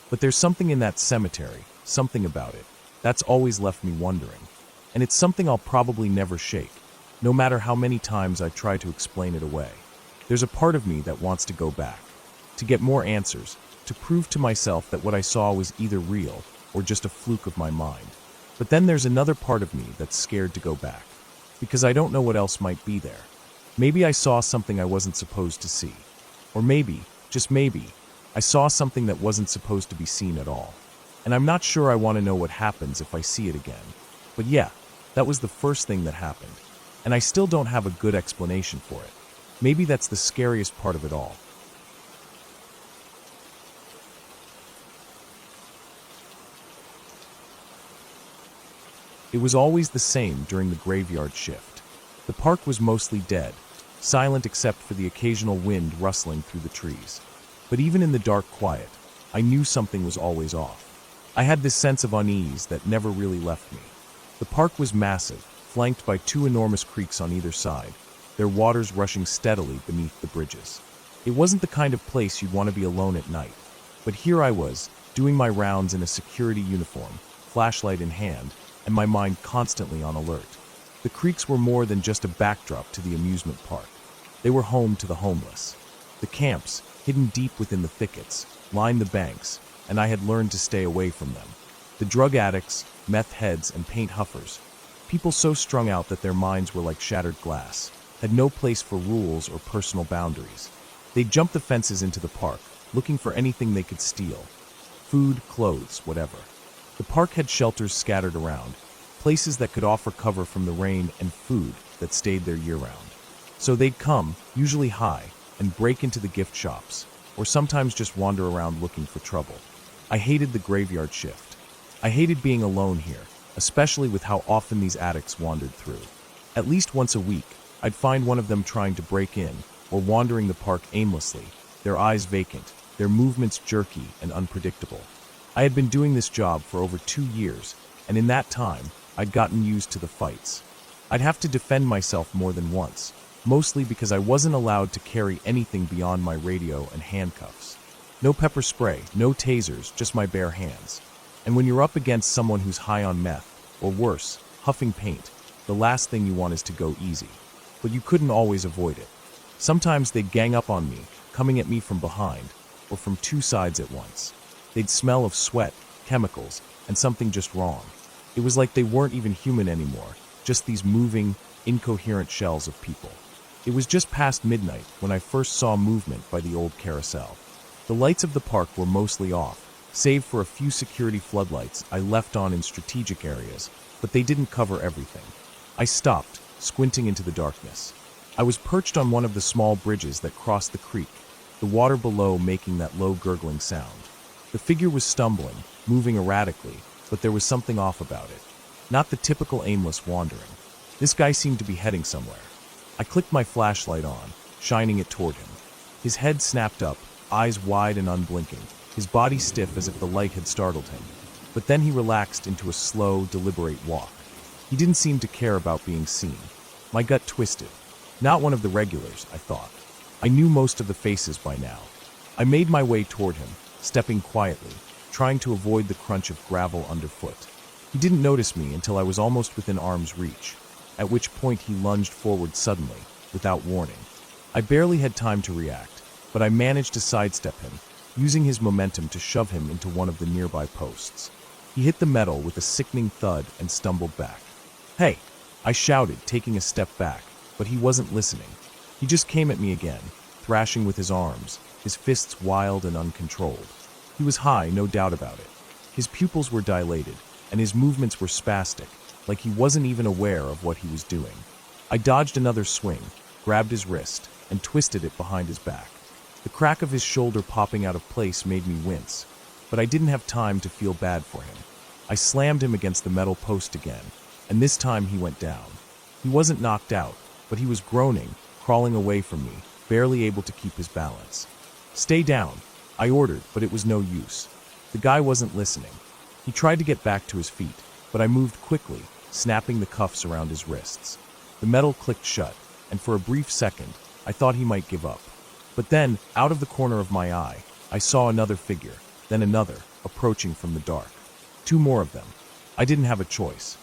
But there's something in that cemetery, something about it, that's always left me wondering. And it's something I'll probably never shake, no matter how many times I try to explain it away. There's a part of me that wants to go back, to get more answers, to prove to myself that what I saw was either real or just a fluke of my mind. But then there's another part of me that's scared to go back, because I don't know what else might be there. Maybe I saw something I wasn't supposed to see. Or maybe, just maybe, I saw something that wasn't supposed to be seen at all. And I'm not sure I want to know what happens if I see it again. But yeah, that was the first thing that happened. And I still don't have a good explanation for it. Maybe that's the scariest part of it all. It was always the same during the graveyard shift. The park was mostly dead, silent except for the occasional wind rustling through the trees. But even in the dark quiet, I knew something was always off. I had this sense of unease that never really left me. The park was massive, flanked by two enormous creeks on either side, their waters rushing steadily beneath the bridges. It wasn't the kind of place you'd want to be alone at night. But here I was, doing my rounds in a security uniform, flashlight in hand, and my mind constantly on alert. The creeks were more than just a backdrop to the amusement park. They were home to the homeless. The camps, hidden deep within the thickets, lined the banks, and I had learned to stay away from them. The drug addicts, meth heads, and paint huffers, people so strung out that their minds were like shattered glass, had no place for rules or personal boundaries. They'd jump the fences into the park, looking for anything they could steal. Food, clothes, whatever. The park had shelters scattered around, places that could offer cover from the rain and food that stayed there year-round. So they'd come, usually high, and break into the gift shops, or sometimes just wander around looking for trouble. I hated the graveyard shift. I hated being alone here, especially with how often these addicts wandered through. At least once a week, I'd find one of them trying to break in, or wandering the park aimlessly, their eyes vacant, their movements jerky and unpredictable. I had been doing this job for over 2 years, and in that time, I'd gotten used to the fights. I'd have to defend myself more than once, mostly because I wasn't allowed to carry anything beyond my radio and handcuffs. No pepper spray, no tasers, just my bare hands. And when you're up against someone who's high on meth, or worse, huffing paint, the last thing you want is to go easy. But you couldn't always avoid it. Sometimes they'd gang up on me, coming at me from behind, or from two sides at once. They'd smell of sweat, chemicals, and something just wrong. It was like they weren't even human anymore, just these moving, incoherent shells of people. It was just past midnight when I first saw movement by the old carousel. The lights of the park were mostly off, save for a few security floodlights I left on in strategic areas, but they didn't cover everything. I stopped, squinting into the darkness. I was perched on one of the small bridges that crossed the creek, the water below making that low gurgling sound. The figure was stumbling, moving erratically, but there was something off about it. Not the typical aimless wandering. This guy seemed to be heading somewhere. I clicked my flashlight on, shining it toward him. His head snapped up, eyes wide and unblinking, his body stiff as if the light had startled him. But then he relaxed into a slow, deliberate walk. He didn't seem to care about being seen. My gut twisted. Not one of the regulars, I thought. I knew most of the faces by now. I made my way toward him, stepping quietly, trying to avoid the crunch of gravel underfoot. He didn't notice me until I was almost within arm's reach, at which point he lunged forward suddenly, without warning. I barely had time to react, but I managed to sidestep him, using his momentum to shove him into one of the nearby posts. He hit the metal with a sickening thud and stumbled back. "Hey!" I shouted, taking a step back, but he wasn't listening. He just came at me again, thrashing with his arms, his fists wild and uncontrolled. He was high, no doubt about it. His pupils were dilated, and his movements were spastic, like he wasn't even aware of what he was doing. I dodged another swing, grabbed his wrist, and twisted it behind his back. The crack of his shoulder popping out of place made me wince, but I didn't have time to feel bad for him. I slammed him against the metal post again, and this time he went down. He wasn't knocked out, but he was groaning, crawling away from me, barely able to keep his balance. "Stay down," I ordered, but it was no use. The guy wasn't listening. He tried to get back to his feet, but I moved quickly, snapping the cuffs around his wrists. The metal clicked shut, and for a brief second, I thought he might give up. But then, out of the corner of my eye, I saw another figure, then another, approaching from the dark. Two more of them. I didn't have a choice.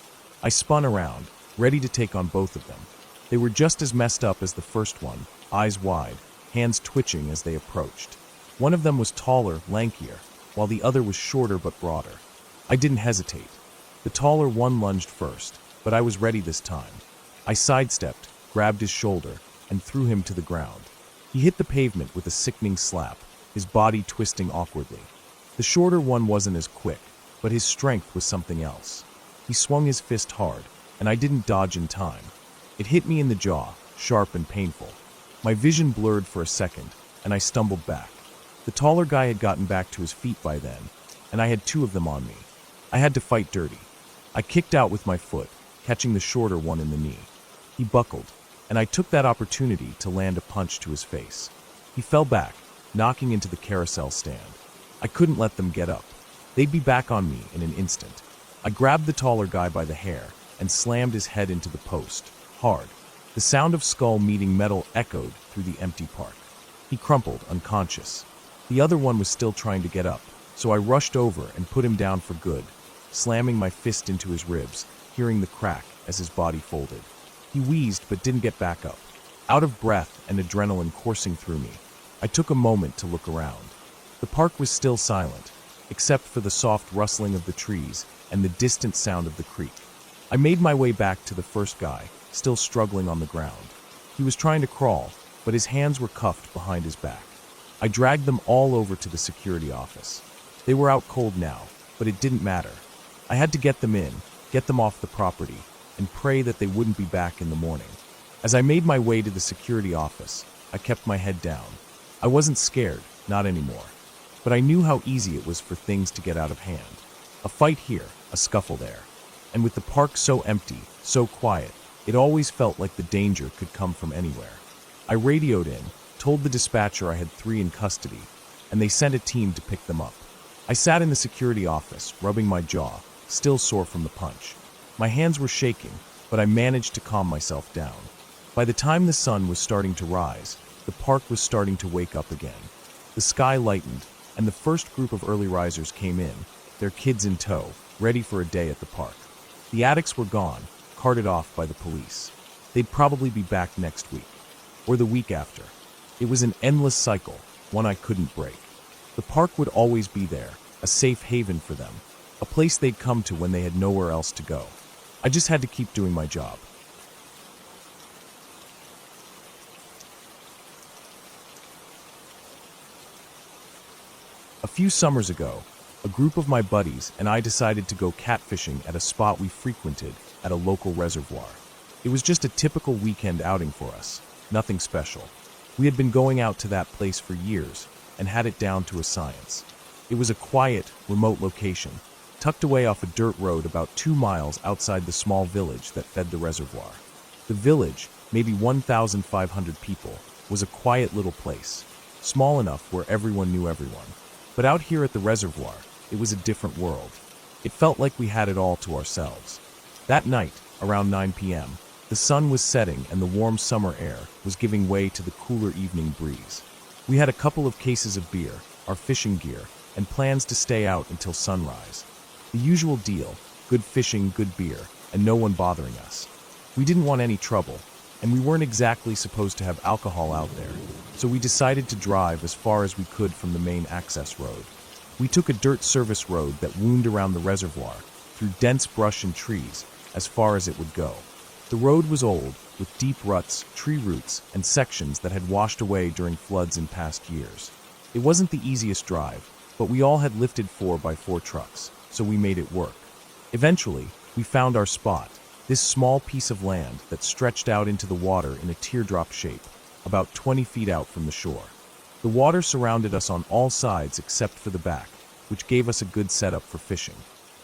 I spun around, ready to take on both of them. They were just as messed up as the first one, eyes wide, hands twitching as they approached. One of them was taller, lankier, while the other was shorter but broader. I didn't hesitate. The taller one lunged first, but I was ready this time. I sidestepped, grabbed his shoulder, and threw him to the ground. He hit the pavement with a sickening slap, his body twisting awkwardly. The shorter one wasn't as quick, but his strength was something else. He swung his fist hard, and I didn't dodge in time. It hit me in the jaw, sharp and painful. My vision blurred for a second, and I stumbled back. The taller guy had gotten back to his feet by then, and I had two of them on me. I had to fight dirty. I kicked out with my foot, catching the shorter one in the knee. He buckled, and I took that opportunity to land a punch to his face. He fell back, knocking into the carousel stand. I couldn't let them get up. They'd be back on me in an instant. I grabbed the taller guy by the hair and slammed his head into the post, hard. The sound of skull meeting metal echoed through the empty park. He crumpled, unconscious. The other one was still trying to get up, so I rushed over and put him down for good, slamming my fist into his ribs, hearing the crack as his body folded. He wheezed but didn't get back up. Out of breath and adrenaline coursing through me, I took a moment to look around. The park was still silent, except for the soft rustling of the trees and the distant sound of the creek. I made my way back to the first guy, still struggling on the ground. He was trying to crawl, but his hands were cuffed behind his back. I dragged them all over to the security office. They were out cold now, but it didn't matter. I had to get them in, get them off the property, and pray that they wouldn't be back in the morning. As I made my way to the security office, I kept my head down. I wasn't scared, not anymore. But I knew how easy it was for things to get out of hand. A fight here, a scuffle there. And with the park so empty, so quiet, it always felt like the danger could come from anywhere. I radioed in, told the dispatcher I had 3 in custody, and they sent a team to pick them up. I sat in the security office, rubbing my jaw, still sore from the punch. My hands were shaking, but I managed to calm myself down. By the time the sun was starting to rise, the park was starting to wake up again. The sky lightened, and the first group of early risers came in, their kids in tow, ready for a day at the park. The addicts were gone, carted off by the police. They'd probably be back next week, or the week after. It was an endless cycle, one I couldn't break. The park would always be there, a safe haven for them, a place they'd come to when they had nowhere else to go. I just had to keep doing my job. A few summers ago, a group of my buddies and I decided to go catfishing at a spot we frequented at a local reservoir. It was just a typical weekend outing for us, nothing special. We had been going out to that place for years and had it down to a science. It was a quiet, remote location, tucked away off a dirt road about 2 miles outside the small village that fed the reservoir. The village, maybe 1,500 people, was a quiet little place, small enough where everyone knew everyone. But out here at the reservoir, it was a different world. It felt like we had it all to ourselves. That night, around 9 p.m., the sun was setting and the warm summer air was giving way to the cooler evening breeze. We had a couple of cases of beer, our fishing gear, and plans to stay out until sunrise. The usual deal, good fishing, good beer, and no one bothering us. We didn't want any trouble, and we weren't exactly supposed to have alcohol out there, so we decided to drive as far as we could from the main access road. We took a dirt service road that wound around the reservoir, through dense brush and trees, as far as it would go. The road was old, with deep ruts, tree roots, and sections that had washed away during floods in past years. It wasn't the easiest drive, but we all had lifted 4x4 trucks, so we made it work. Eventually, we found our spot, this small piece of land that stretched out into the water in a teardrop shape, about 20 feet out from the shore. The water surrounded us on all sides except for the back, which gave us a good setup for fishing.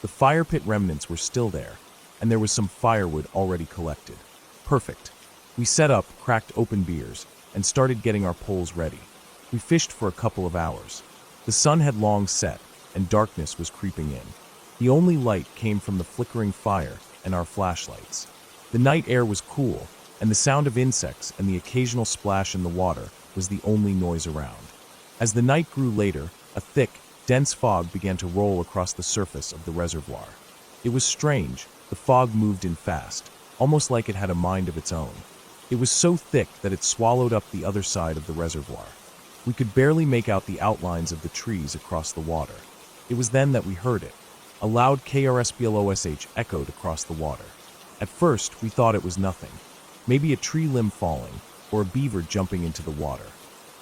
The fire pit remnants were still there, and there was some firewood already collected. Perfect. We set up, cracked open beers, and started getting our poles ready. We fished for a couple of hours. The sun had long set, and darkness was creeping in. The only light came from the flickering fire and our flashlights. The night air was cool, and the sound of insects and the occasional splash in the water was the only noise around. As the night grew later, a thick, dense fog began to roll across the surface of the reservoir. It was strange. The fog moved in fast, almost like it had a mind of its own. It was so thick that it swallowed up the other side of the reservoir. We could barely make out the outlines of the trees across the water. It was then that we heard it. A loud KRSBLOSH echoed across the water. At first, we thought it was nothing. Maybe a tree limb falling, or a beaver jumping into the water.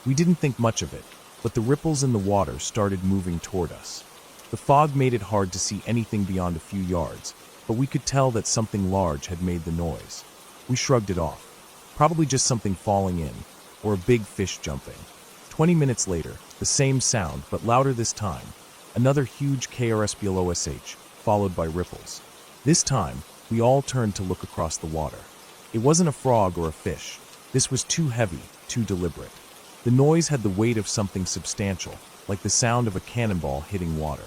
We didn't think much of it, but the ripples in the water started moving toward us. The fog made it hard to see anything beyond a few yards, but we could tell that something large had made the noise. We shrugged it off. Probably just something falling in, or a big fish jumping. 20 minutes later, the same sound, but louder this time. Another huge KRSBLOSH, followed by ripples. This time, we all turned to look across the water. It wasn't a frog or a fish. This was too heavy, too deliberate. The noise had the weight of something substantial, like the sound of a cannonball hitting water.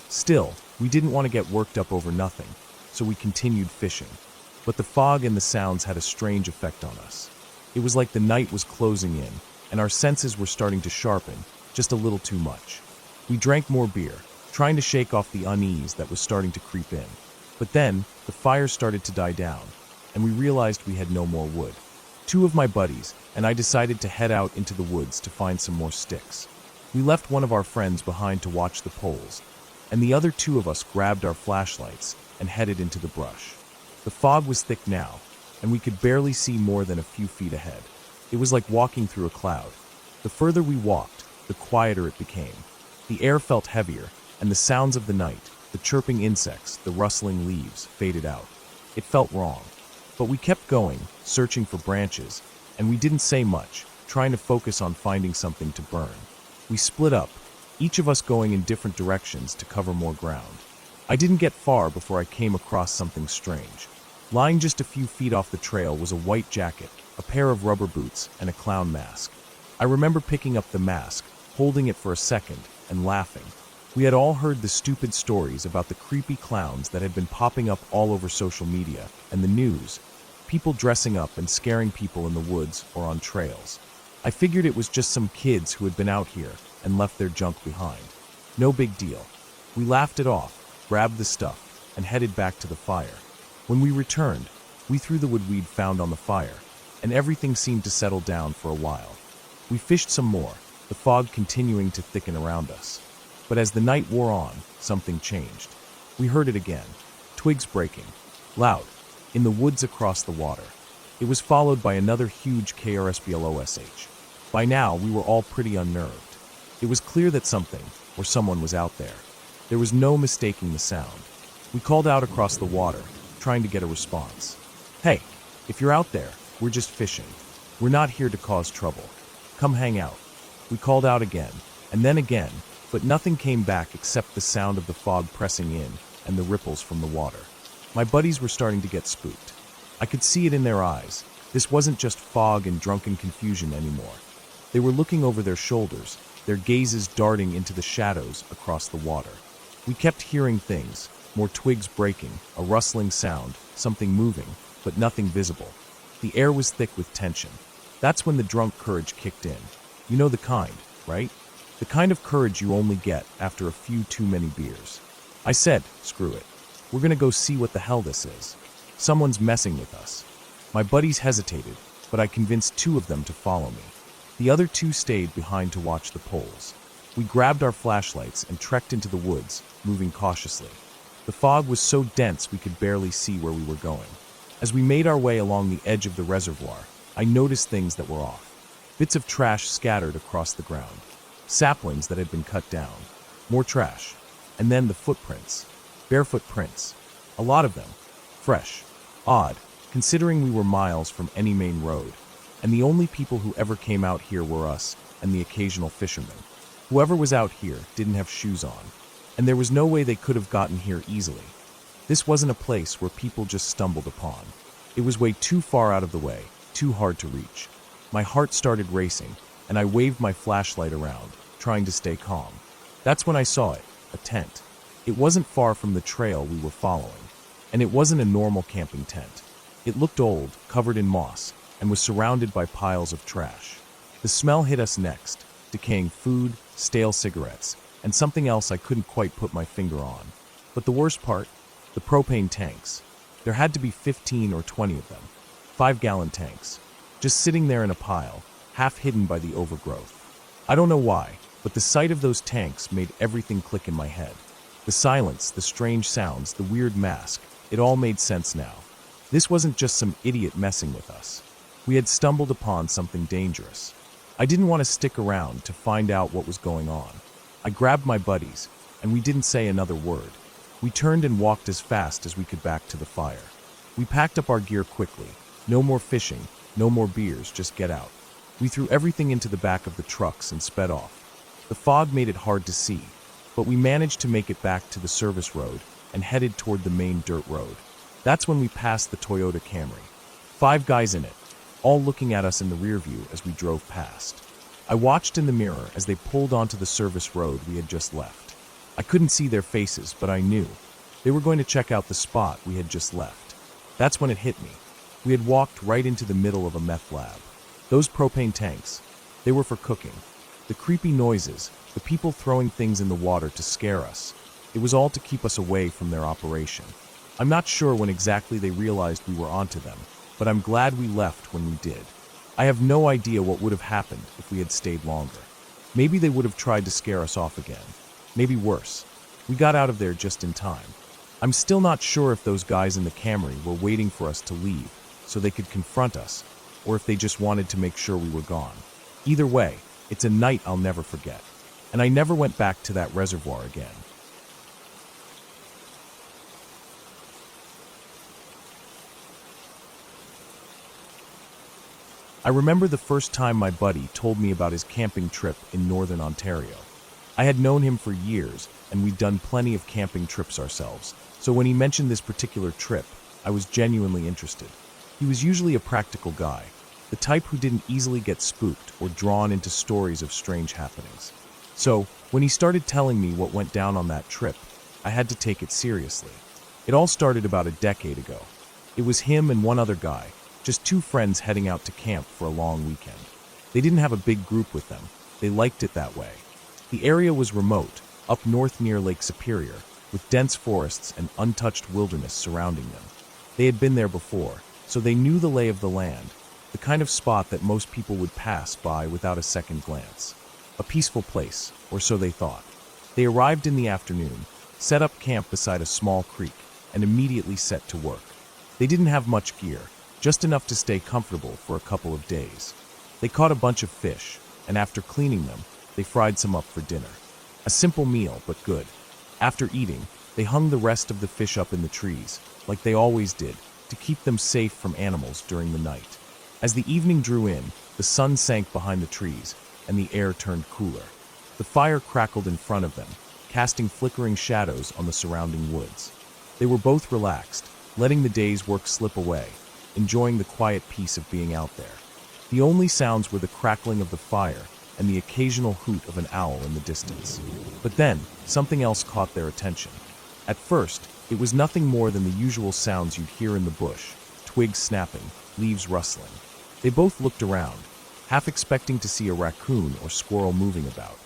Still, we didn't want to get worked up over nothing, so we continued fishing. But the fog and the sounds had a strange effect on us. It was like the night was closing in, and our senses were starting to sharpen, just a little too much. We drank more beer, trying to shake off the unease that was starting to creep in. But then, the fire started to die down, and we realized we had no more wood. 2 of my buddies and I decided to head out into the woods to find some more sticks. We left one of our friends behind to watch the poles, and the other 2 of us grabbed our flashlights and headed into the brush. The fog was thick now, and we could barely see more than a few feet ahead. It was like walking through a cloud. The further we walked, the quieter it became. The air felt heavier, and the sounds of the night, the chirping insects, the rustling leaves, faded out. It felt wrong. But we kept going, searching for branches, and we didn't say much, trying to focus on finding something to burn. We split up, each of us going in different directions to cover more ground. I didn't get far before I came across something strange. Lying just a few feet off the trail was a white jacket, a pair of rubber boots, and a clown mask. I remember picking up the mask, holding it for a second, and laughing. We had all heard the stupid stories about the creepy clowns that had been popping up all over social media and the news, people dressing up and scaring people in the woods or on trails. I figured it was just some kids who had been out here and left their junk behind. No big deal. We laughed it off, grabbed the stuff, and headed back to the fire. When we returned, we threw the wood we'd found on the fire, and everything seemed to settle down for a while. We fished some more, the fog continuing to thicken around us. But as the night wore on, something changed. We heard it again, twigs breaking, loud, in the woods across the water. It was followed by another huge KRSBLOSH. By now, we were all pretty unnerved. It was clear that something, or someone was out there. There was no mistaking the sound. We called out across the water, trying to get a response. Hey, if you're out there, we're just fishing. We're not here to cause trouble. Come hang out. We called out again, and then again, but nothing came back except the sound of the fog pressing in and the ripples from the water. My buddies were starting to get spooked. I could see it in their eyes. This wasn't just fog and drunken confusion anymore. They were looking over their shoulders, their gazes darting into the shadows across the water. We kept hearing things, more twigs breaking, a rustling sound, something moving, but nothing visible. The air was thick with tension. That's when the drunk courage kicked in. You know the kind, right? The kind of courage you only get after a few too many beers. I said, screw it. We're gonna go see what the hell this is. Someone's messing with us. My buddies hesitated, but I convinced 2 of them to follow me. The other 2 stayed behind to watch the poles. We grabbed our flashlights and trekked into the woods, moving cautiously. The fog was so dense we could barely see where we were going. As we made our way along the edge of the reservoir, I noticed things that were off. Bits of trash scattered across the ground. Saplings that had been cut down. More trash. And then the footprints. Barefoot prints. A lot of them. Fresh. Odd, considering we were miles from any main road. And the only people who ever came out here were us and the occasional fishermen. Whoever was out here didn't have shoes on. And there was no way they could have gotten here easily. This wasn't a place where people just stumbled upon. It was way too far out of the way, too hard to reach. My heart started racing, and I waved my flashlight around, trying to stay calm. That's when I saw it, a tent. It wasn't far from the trail we were following, and it wasn't a normal camping tent. It looked old, covered in moss, and was surrounded by piles of trash. The smell hit us next, decaying food, stale cigarettes, and something else I couldn't quite put my finger on. But the worst part? The propane tanks. There had to be 15 or 20 of them. 5-gallon tanks. Just sitting there in a pile, half hidden by the overgrowth. I don't know why, but the sight of those tanks made everything click in my head. The silence, the strange sounds, the weird mask, it all made sense now. This wasn't just some idiot messing with us. We had stumbled upon something dangerous. I didn't want to stick around to find out what was going on. I grabbed my buddies, and we didn't say another word. We turned and walked as fast as we could back to the fire. We packed up our gear quickly. No more fishing, no more beers, just get out. We threw everything into the back of the trucks and sped off. The fog made it hard to see, but we managed to make it back to the service road and headed toward the main dirt road. That's when we passed the Toyota Camry. 5 guys in it, all looking at us in the rear view as we drove past. I watched in the mirror as they pulled onto the service road we had just left. I couldn't see their faces, but I knew. They were going to check out the spot we had just left. That's when it hit me. We had walked right into the middle of a meth lab. Those propane tanks, they were for cooking. The creepy noises, the people throwing things in the water to scare us. It was all to keep us away from their operation. I'm not sure when exactly they realized we were onto them, but I'm glad we left when we did. I have no idea what would have happened if we had stayed longer. Maybe they would have tried to scare us off again. Maybe worse. We got out of there just in time. I'm still not sure if those guys in the Camry were waiting for us to leave so they could confront us, or if they just wanted to make sure we were gone. Either way, it's a night I'll never forget. And I never went back to that reservoir again. I remember the first time my buddy told me about his camping trip in northern Ontario. I had known him for years, and we'd done plenty of camping trips ourselves, so when he mentioned this particular trip, I was genuinely interested. He was usually a practical guy, the type who didn't easily get spooked or drawn into stories of strange happenings. So, when he started telling me what went down on that trip, I had to take it seriously. It all started about a decade ago. It was him and one other guy, just 2 friends heading out to camp for a long weekend. They didn't have a big group with them. They liked it that way. The area was remote, up north near Lake Superior, with dense forests and untouched wilderness surrounding them. They had been there before, so they knew the lay of the land, the kind of spot that most people would pass by without a second glance. a peaceful place, or so they thought. They arrived in the afternoon, set up camp beside a small creek, and immediately set to work. They didn't have much gear, just enough to stay comfortable for a couple of days. They caught a bunch of fish, and after cleaning them, they fried some up for dinner. A simple meal, but good. After eating, they hung the rest of the fish up in the trees, like they always did, to keep them safe from animals during the night. As the evening drew in, the sun sank behind the trees, and the air turned cooler. The fire crackled in front of them, casting flickering shadows on the surrounding woods. They were both relaxed, letting the day's work slip away, enjoying the quiet peace of being out there. The only sounds were the crackling of the fire and the occasional hoot of an owl in the distance. But then, something else caught their attention. At first, it was nothing more than the usual sounds you'd hear in the bush, twigs snapping, leaves rustling. They both looked around, half expecting to see a raccoon or squirrel moving about.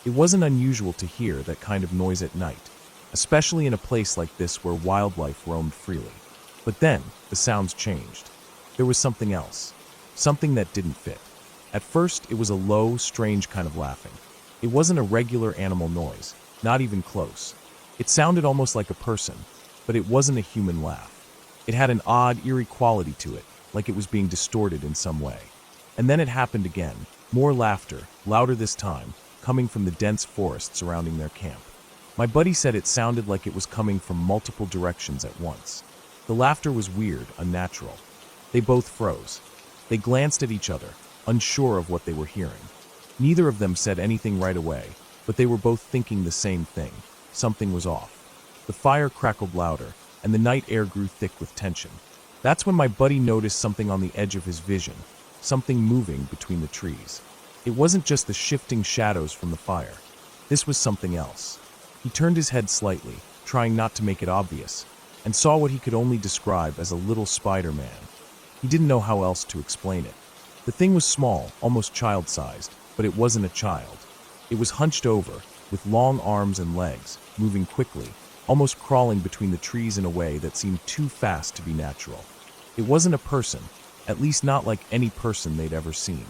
It wasn't unusual to hear that kind of noise at night, especially in a place like this where wildlife roamed freely. But then, the sounds changed. There was something else, something that didn't fit. At first, it was a low, strange kind of laughing. It wasn't a regular animal noise, not even close. It sounded almost like a person, but it wasn't a human laugh. It had an odd, eerie quality to it, like it was being distorted in some way. And then it happened again, more laughter, louder this time, coming from the dense forest surrounding their camp. My buddy said it sounded like it was coming from multiple directions at once. The laughter was weird, unnatural. They both froze. They glanced at each other, unsure of what they were hearing. Neither of them said anything right away, but they were both thinking the same thing. Something was off. The fire crackled louder, and the night air grew thick with tension. That's when my buddy noticed something on the edge of his vision, something moving between the trees. It wasn't just the shifting shadows from the fire. This was something else. He turned his head slightly, trying not to make it obvious, and saw what he could only describe as a little Spider-Man. He didn't know how else to explain it. The thing was small, almost child-sized, but it wasn't a child. It was hunched over, with long arms and legs, moving quickly, almost crawling between the trees in a way that seemed too fast to be natural. It wasn't a person, at least not like any person they'd ever seen.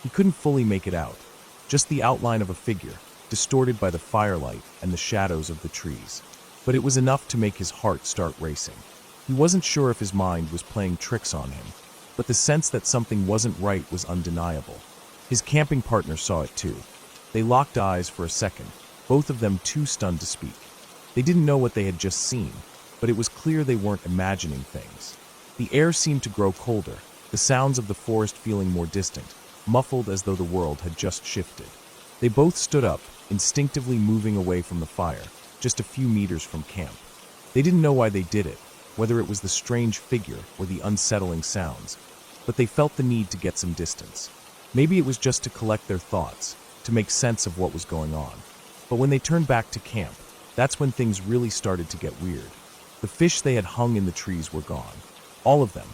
He couldn't fully make it out, just the outline of a figure, distorted by the firelight and the shadows of the trees. But it was enough to make his heart start racing. He wasn't sure if his mind was playing tricks on him, but the sense that something wasn't right was undeniable. His camping partner saw it too. They locked eyes for a second, both of them too stunned to speak. They didn't know what they had just seen, but it was clear they weren't imagining things. The air seemed to grow colder, the sounds of the forest feeling more distant, muffled as though the world had just shifted. They both stood up, instinctively moving away from the fire, just a few meters from camp. They didn't know why they did it, whether it was the strange figure or the unsettling sounds, but they felt the need to get some distance. Maybe it was just to collect their thoughts, to make sense of what was going on. But when they turned back to camp, that's when things really started to get weird. The fish they had hung in the trees were gone. All of them.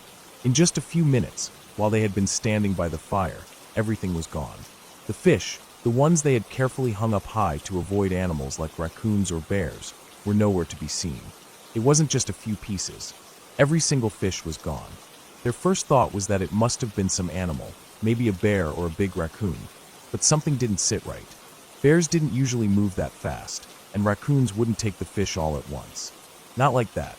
In just a few minutes, while they had been standing by the fire, everything was gone. The fish, the ones they had carefully hung up high to avoid animals like raccoons or bears, were nowhere to be seen. It wasn't just a few pieces. Every single fish was gone. Their first thought was that it must have been some animal, maybe a bear or a big raccoon, but something didn't sit right. Bears didn't usually move that fast, and raccoons wouldn't take the fish all at once. Not like that.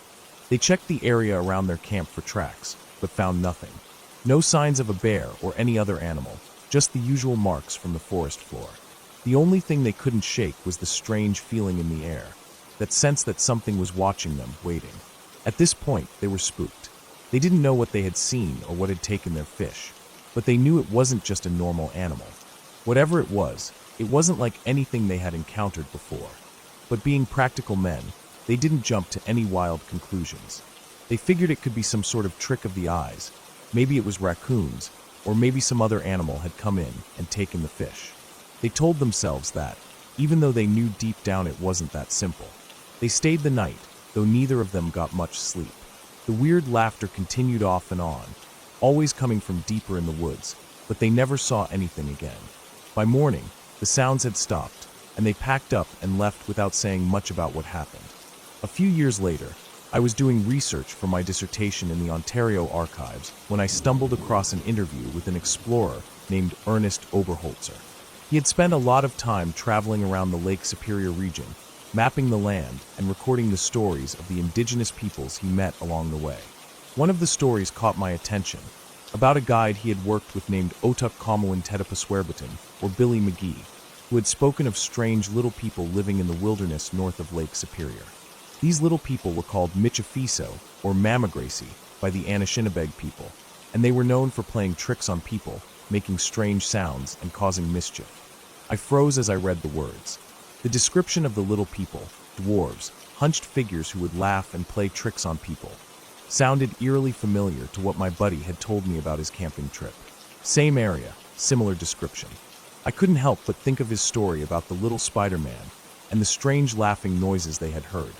They checked the area around their camp for tracks, but found nothing. No signs of a bear or any other animal, just the usual marks from the forest floor. The only thing they couldn't shake was the strange feeling in the air, that sense that something was watching them, waiting. At this point, they were spooked. They didn't know what they had seen or what had taken their fish, but they knew it wasn't just a normal animal. Whatever it wasn't like anything they had encountered before. But being practical men, they didn't jump to any wild conclusions. They figured it could be some sort of trick of the eyes. Maybe it was raccoons, or maybe some other animal had come in and taken the fish. They told themselves that, even though they knew deep down it wasn't that simple. They stayed the night, though neither of them got much sleep. The weird laughter continued off and on, always coming from deeper in the woods, but they never saw anything again. By morning, the sounds had stopped, and they packed up and left without saying much about what happened. A few years later, I was doing research for my dissertation in the Ontario archives when I stumbled across an interview with an explorer named Ernest Oberholzer. He had spent a lot of time traveling around the Lake Superior region, mapping the land and recording the stories of the indigenous peoples he met along the way. One of the stories caught my attention, about a guide he had worked with named Otuk Kamawin Tedapaswerbaton, or Billy McGee, who had spoken of strange little people living in the wilderness north of Lake Superior. These little people were called Michifiso, or Mamagracie, by the Anishinabeg people, and they were known for playing tricks on people, making strange sounds, and causing mischief. I froze as I read the words. The description of the little people, dwarves, hunched figures who would laugh and play tricks on people, sounded eerily familiar to what my buddy had told me about his camping trip. Same area, similar description. I couldn't help but think of his story about the little Spider-Man and the strange laughing noises they had heard.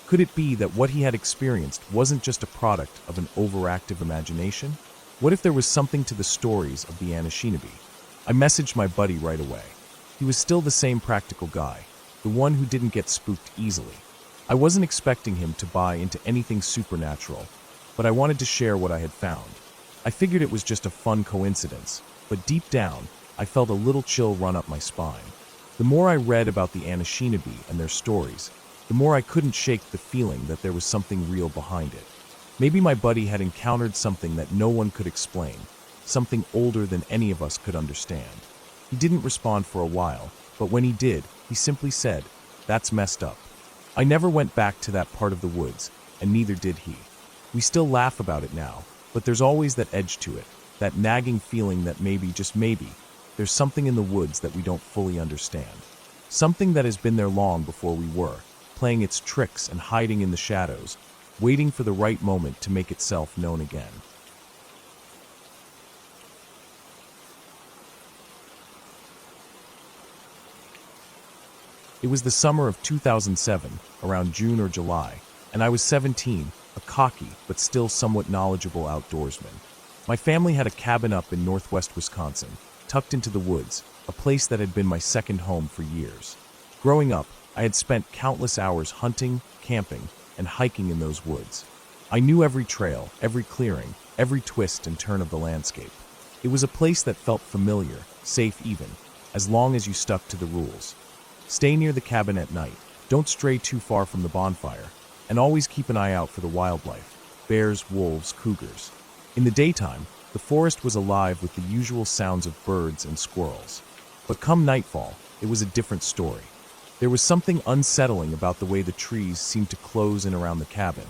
Could it be that what he had experienced wasn't just a product of an overactive imagination? What if there was something to the stories of the Anishinaabe? I messaged my buddy right away. He was still the same practical guy, the one who didn't get spooked easily. I wasn't expecting him to buy into anything supernatural, but I wanted to share what I had found. I figured it was just a fun coincidence, but deep down, I felt a little chill run up my spine. The more I read about the Anishinaabe and their stories, the more I couldn't shake the feeling that there was something real behind it. Maybe my buddy had encountered something that no one could explain, something older than any of us could understand. He didn't respond for a while, but when he did, he simply said, "That's messed up." I never went back to that part of the woods, and neither did he. We still laugh about it now, but there's always that edge to it, that nagging feeling that maybe, just maybe, there's something in the woods that we don't fully understand. Something that has been there long before we were, playing its tricks and hiding in the shadows, waiting for the right moment to make itself known again. It was the summer of 2007, around June or July, and I was 17, a cocky but still somewhat knowledgeable outdoorsman. My family had a cabin up in northwest Wisconsin, tucked into the woods, a place that had been my second home for years. Growing up, I had spent countless hours hunting, camping, and hiking in those woods. I knew every trail, every clearing, every twist and turn of the landscape. It was a place that felt familiar, safe even, as long as you stuck to the rules. Stay near the cabin at night, don't stray too far from the bonfire, and always keep an eye out for the wildlife, bears, wolves, cougars. In the daytime, the forest was alive with the usual sounds of birds and squirrels. But come nightfall, it was a different story. There was something unsettling about the way the trees seemed to close in around the cabin,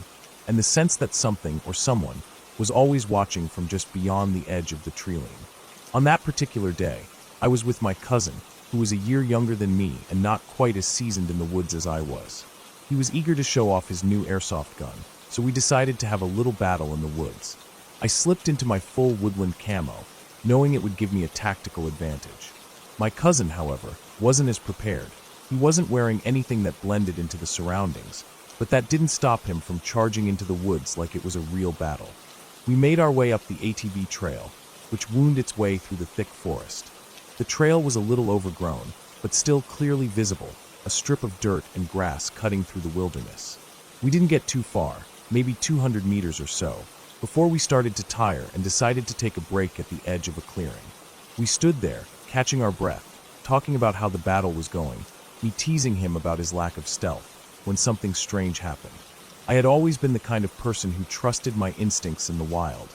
and the sense that something or someone was always watching from just beyond the edge of the tree line. On that particular day, I was with my cousin, who was a year younger than me and not quite as seasoned in the woods as I was. He was eager to show off his new airsoft gun, so we decided to have a little battle in the woods. I slipped into my full woodland camo, knowing it would give me a tactical advantage. My cousin, however, wasn't as prepared. He wasn't wearing anything that blended into the surroundings, but that didn't stop him from charging into the woods like it was a real battle. We made our way up the ATV trail, which wound its way through the thick forest. The trail was a little overgrown, but still clearly visible, a strip of dirt and grass cutting through the wilderness. We didn't get too far, maybe 200 meters or so, before we started to tire and decided to take a break at the edge of a clearing. We stood there, catching our breath, talking about how the battle was going, me teasing him about his lack of stealth, when something strange happened. I had always been the kind of person who trusted my instincts in the wild,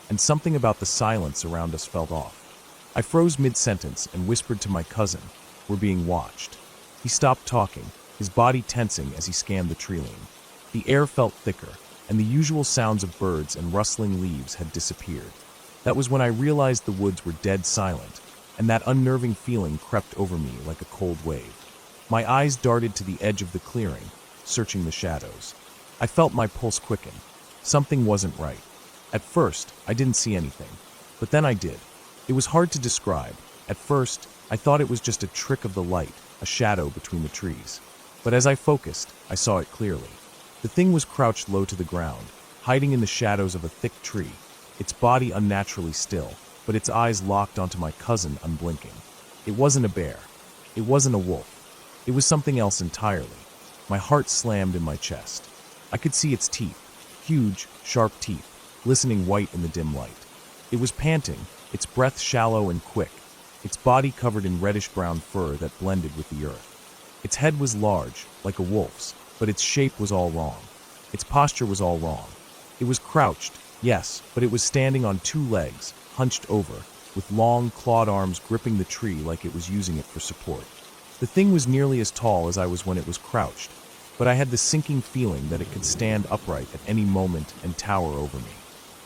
and something about the silence around us felt off. I froze mid-sentence and whispered to my cousin, "We're being watched." He stopped talking, his body tensing as he scanned the tree line. The air felt thicker, and the usual sounds of birds and rustling leaves had disappeared. That was when I realized the woods were dead silent, and that unnerving feeling crept over me like a cold wave. My eyes darted to the edge of the clearing, searching the shadows. I felt my pulse quicken. Something wasn't right. At first, I didn't see anything, but then I did. It was hard to describe. At first, I thought it was just a trick of the light, a shadow between the trees. But as I focused, I saw it clearly. The thing was crouched low to the ground, hiding in the shadows of a thick tree, its body unnaturally still, but its eyes locked onto my cousin unblinking. It wasn't a bear. It wasn't a wolf. It was something else entirely. My heart slammed in my chest. I could see its teeth, huge, sharp teeth, glistening white in the dim light. It was panting, its breath shallow and quick, its body covered in reddish-brown fur that blended with the earth. Its head was large, like a wolf's, but its shape was all wrong. Its posture was all wrong. It was crouched, yes, but it was standing on two legs, hunched over, with long, clawed arms gripping the tree like it was using it for support. The thing was nearly as tall as I was when it was crouched, but I had the sinking feeling that it could stand upright at any moment and tower over me.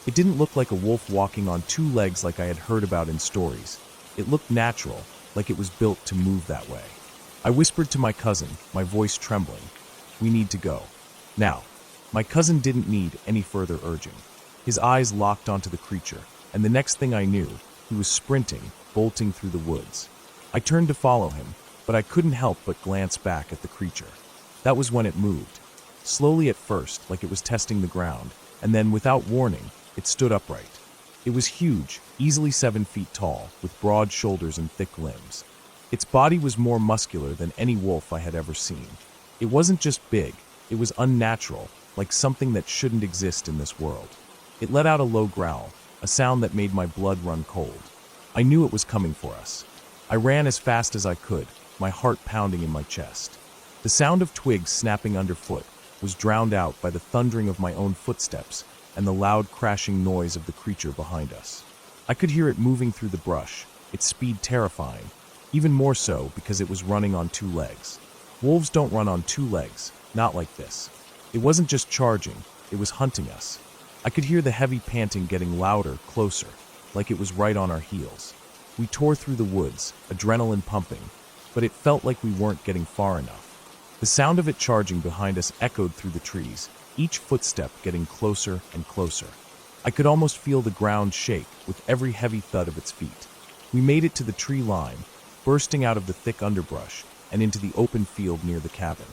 It didn't look like a wolf walking on two legs like I had heard about in stories. It looked natural, like it was built to move that way. I whispered to my cousin, my voice trembling, "We need to go. Now." My cousin didn't need any further urging. His eyes locked onto the creature, and the next thing I knew, he was sprinting, bolting through the woods. I turned to follow him, but I couldn't help but glance back at the creature. That was when it moved. Slowly at first, like it was testing the ground, and then, without warning, it stood upright. It was huge, easily 7 feet tall, with broad shoulders and thick limbs. Its body was more muscular than any wolf I had ever seen. It wasn't just big, it was unnatural, like something that shouldn't exist in this world. It let out a low growl, a sound that made my blood run cold. I knew it was coming for us. I ran as fast as I could, my heart pounding in my chest. The sound of twigs snapping underfoot was drowned out by the thundering of my own footsteps and the loud crashing noise of the creature behind us. I could hear it moving through the brush, its speed terrifying, even more so because it was running on two legs. Wolves don't run on two legs, not like this. It wasn't just charging, it was hunting us. I could hear the heavy panting getting louder, closer, like it was right on our heels. We tore through the woods, adrenaline pumping, but it felt like we weren't getting far enough. The sound of it charging behind us echoed through the trees, each footstep getting closer and closer. I could almost feel the ground shake with every heavy thud of its feet. We made it to the tree line, bursting out of the thick underbrush and into the open field near the cabin.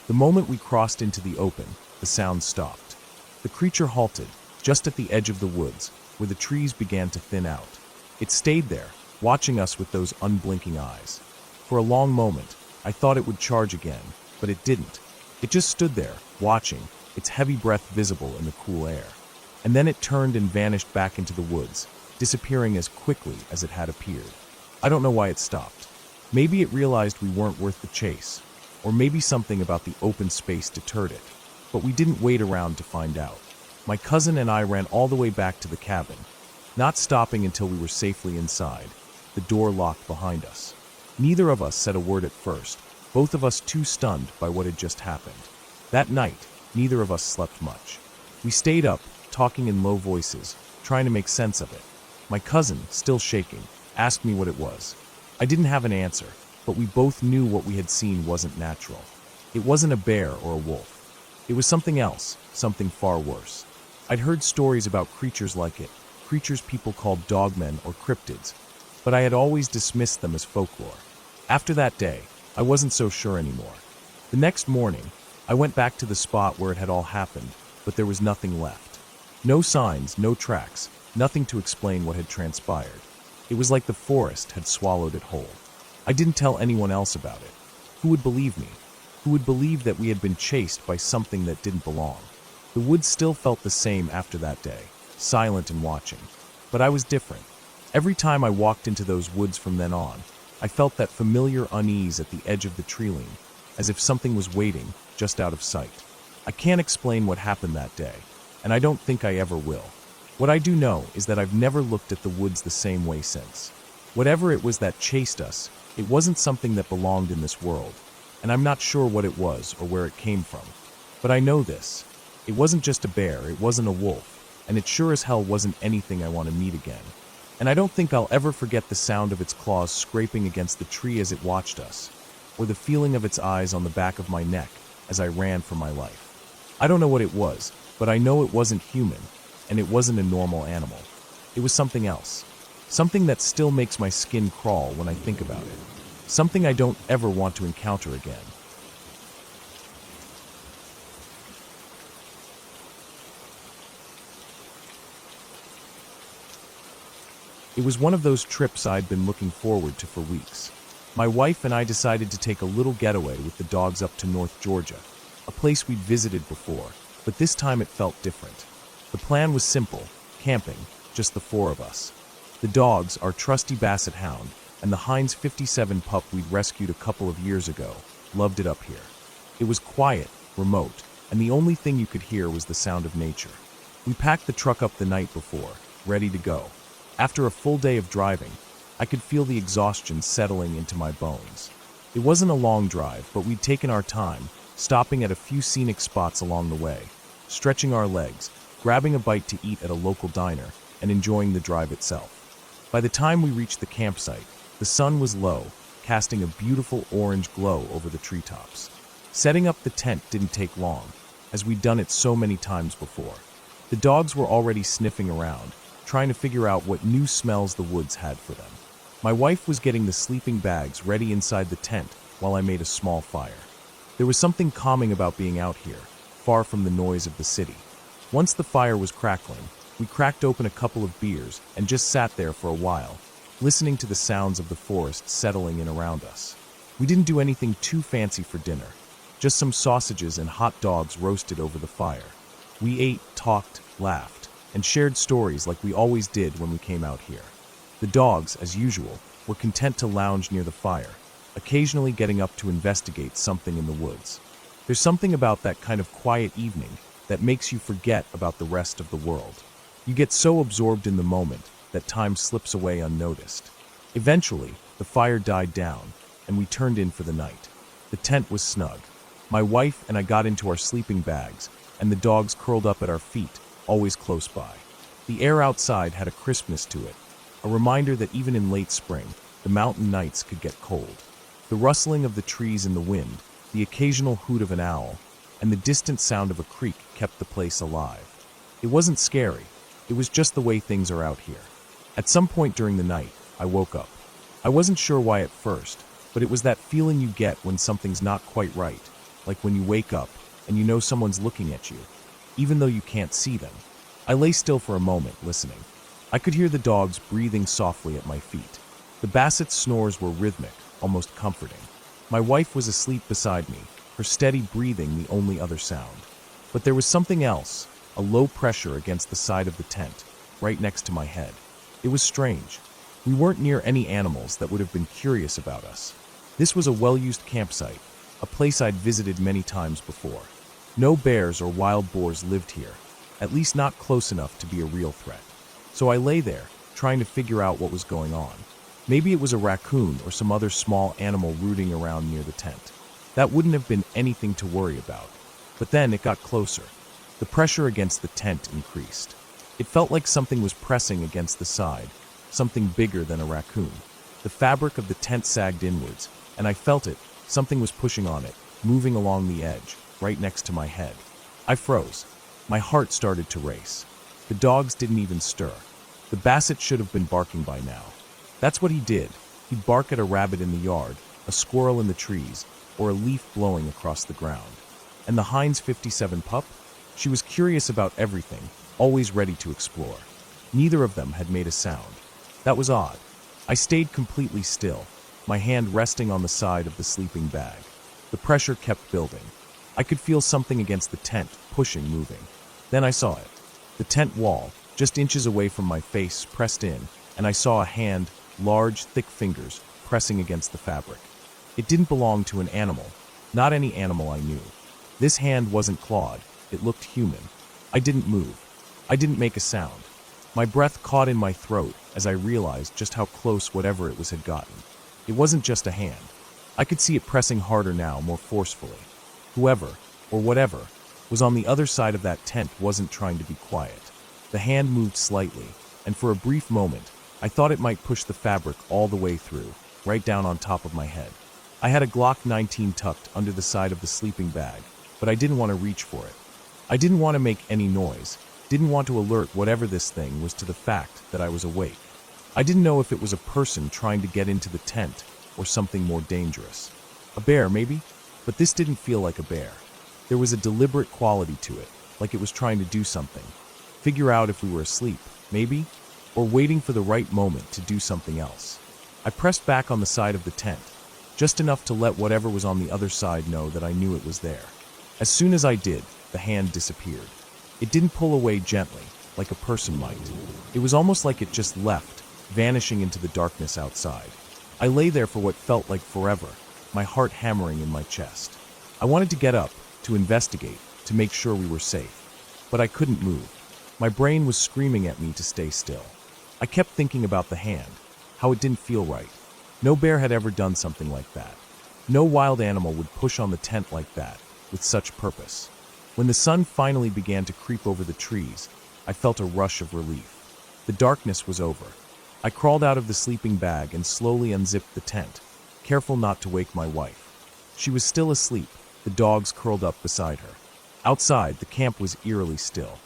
The moment we crossed into the open, the sound stopped. The creature halted, just at the edge of the woods, where the trees began to thin out. It stayed there, watching us with those unblinking eyes. For a long moment, I thought it would charge again, but it didn't. It just stood there, watching, its heavy breath visible in the cool air. And then it turned and vanished back into the woods, disappearing as quickly as it had appeared. I don't know why it stopped. Maybe it realized we weren't worth the chase, or maybe something about the open space deterred it. But we didn't wait around to find out. My cousin and I ran all the way back to the cabin, not stopping until we were safely inside, the door locked behind us. Neither of us said a word at first, both of us too stunned by what had just happened. That night, neither of us slept much. We stayed up, talking in low voices, trying to make sense of it. My cousin, still shaking, asked me what it was. I didn't have an answer, but we both knew what we had seen wasn't natural. It wasn't a bear or a wolf. It was something else, something far worse. I'd heard stories about creatures like it, creatures people called dogmen or cryptids, but I had always dismissed them as folklore. After that day, I wasn't so sure anymore. The next morning, I went back to the spot where it had all happened, but there was nothing left. No signs, no tracks, nothing to explain what had transpired. It was like the forest had swallowed it whole. I didn't tell anyone else about it. Who would believe me? Who would believe that we had been chased by something that didn't belong? The woods still felt the same after that day, silent and watching. But I was different. Every time I walked into those woods from then on, I felt that familiar unease at the edge of the tree-line, as if something was waiting, just out of sight. I can't explain what happened that day, and I don't think I ever will. What I do know is that I've never looked at the woods the same way since. Whatever it was that chased us, it wasn't something that belonged in this world, and I'm not sure what it was or where it came from. But I know this. It wasn't just a bear, it wasn't a wolf, and it sure as hell wasn't anything I want to meet again. And I don't think I'll ever forget the sound of its claws scraping against the tree as it watched us, or the feeling of its eyes on the back of my neck as I ran for my life. I don't know what it was, but I know it wasn't human, and it wasn't a normal animal. It was something else. Something that still makes my skin crawl when I think about it. Something I don't ever want to encounter again. It was one of those trips I'd been looking forward to for weeks. My wife and I decided to take a little getaway with the dogs up to North Georgia, a place we'd visited before, but this time it felt different. The plan was simple, camping, just the four of us. The dogs, our trusty basset hound, and the Heinz 57 pup we'd rescued a couple of years ago loved it up here. It was quiet, remote, and the only thing you could hear was the sound of nature. We packed the truck up the night before, ready to go. After a full day of driving, I could feel the exhaustion settling into my bones. It wasn't a long drive, but we'd taken our time, stopping at a few scenic spots along the way, stretching our legs, grabbing a bite to eat at a local diner, and enjoying the drive itself. By the time we reached the campsite, the sun was low, casting a beautiful orange glow over the treetops. Setting up the tent didn't take long, as we'd done it so many times before. The dogs were already sniffing around, trying to figure out what new smells the woods had for them. My wife was getting the sleeping bags ready inside the tent while I made a small fire. There was something calming about being out here, far from the noise of the city. Once the fire was crackling, we cracked open a couple of beers and just sat there for a while, listening to the sounds of the forest settling in around us. We didn't do anything too fancy for dinner, just some sausages and hot dogs roasted over the fire. We ate, talked, laughed, and shared stories like we always did when we came out here. The dogs, as usual, were content to lounge near the fire, occasionally getting up to investigate something in the woods. There's something about that kind of quiet evening that makes you forget about the rest of the world. You get so absorbed in the moment that time slips away unnoticed. Eventually, the fire died down, and we turned in for the night. The tent was snug. My wife and I got into our sleeping bags, and the dogs curled up at our feet, always close by. The air outside had a crispness to it, a reminder that even in late spring, the mountain nights could get cold. The rustling of the trees in the wind, the occasional hoot of an owl, and the distant sound of a creek kept the place alive. It wasn't scary, it was just the way things are out here. At some point during the night, I woke up. I wasn't sure why at first, but it was that feeling you get when something's not quite right, like when you wake up and you know someone's looking at you, even though you can't see them. I lay still for a moment, listening. I could hear the dogs breathing softly at my feet. The Bassett's snores were rhythmic, almost comforting. My wife was asleep beside me, her steady breathing the only other sound. But there was something else, a low pressure against the side of the tent, right next to my head. It was strange. We weren't near any animals that would have been curious about us. This was a well-used campsite, a place I'd visited many times before. No bears or wild boars lived here, at least not close enough to be a real threat. So I lay there, trying to figure out what was going on. Maybe it was a raccoon or some other small animal rooting around near the tent. That wouldn't have been anything to worry about. But then it got closer. The pressure against the tent increased. It felt like something was pressing against the side, something bigger than a raccoon. The fabric of the tent sagged inwards, and I felt it. Something was pushing on it, moving along the edge, right next to my head. I froze. My heart started to race. The dogs didn't even stir. The Bassett should have been barking by now. That's what he did. He'd bark at a rabbit in the yard, a squirrel in the trees, or a leaf blowing across the ground. And the Heinz 57 pup? She was curious about everything, always ready to explore. Neither of them had made a sound. That was odd. I stayed completely still, my hand resting on the side of the sleeping bag. The pressure kept building. I could feel something against the tent, pushing, moving. Then I saw it. The tent wall, just inches away from my face, pressed in, and I saw a hand, large, thick fingers, pressing against the fabric. It didn't belong to an animal, not any animal I knew. This hand wasn't clawed, it looked human. I didn't move. I didn't make a sound. My breath caught in my throat as I realized just how close whatever it was had gotten. It wasn't just a hand. I could see it pressing harder now, more forcefully. Whoever, or whatever, was on the other side of that tent wasn't trying to be quiet. The hand moved slightly, and for a brief moment, I thought it might push the fabric all the way through, right down on top of my head. I had a Glock 19 tucked under the side of the sleeping bag, but I didn't want to reach for it. I didn't want to make any noise, didn't want to alert whatever this thing was to the fact that I was awake. I didn't know if it was a person trying to get into the tent or something more dangerous. A bear, maybe? But this didn't feel like a bear. There was a deliberate quality to it, like it was trying to do something. Figure out if we were asleep, maybe? Or waiting for the right moment to do something else. I pressed back on the side of the tent, just enough to let whatever was on the other side know that I knew it was there. As soon as I did, the hand disappeared. It didn't pull away gently, like a person might. It was almost like it just left, vanishing into the darkness outside. I lay there for what felt like forever, my heart hammering in my chest. I wanted to get up, to investigate, to make sure we were safe. But I couldn't move. My brain was screaming at me to stay still. I kept thinking about the hand, how it didn't feel right. No bear had ever done something like that. No wild animal would push on the tent like that, with such purpose. When the sun finally began to creep over the trees, I felt a rush of relief. The darkness was over. I crawled out of the sleeping bag and slowly unzipped the tent, careful not to wake my wife. She was still asleep, the dogs curled up beside her. Outside, the camp was eerily still.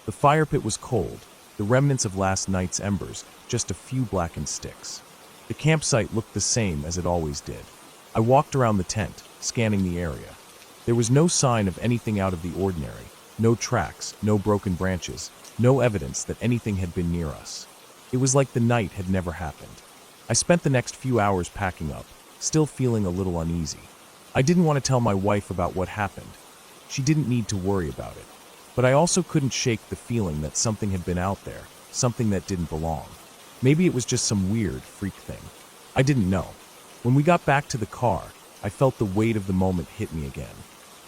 The fire pit was cold, the remnants of last night's embers, just a few blackened sticks. The campsite looked the same as it always did. I walked around the tent, scanning the area. There was no sign of anything out of the ordinary, no tracks, no broken branches, no evidence that anything had been near us. It was like the night had never happened. I spent the next few hours packing up, still feeling a little uneasy. I didn't want to tell my wife about what happened. She didn't need to worry about it. But I also couldn't shake the feeling that something had been out there, something that didn't belong. Maybe it was just some weird freak thing. I didn't know. When we got back to the car, I felt the weight of the moment hit me again.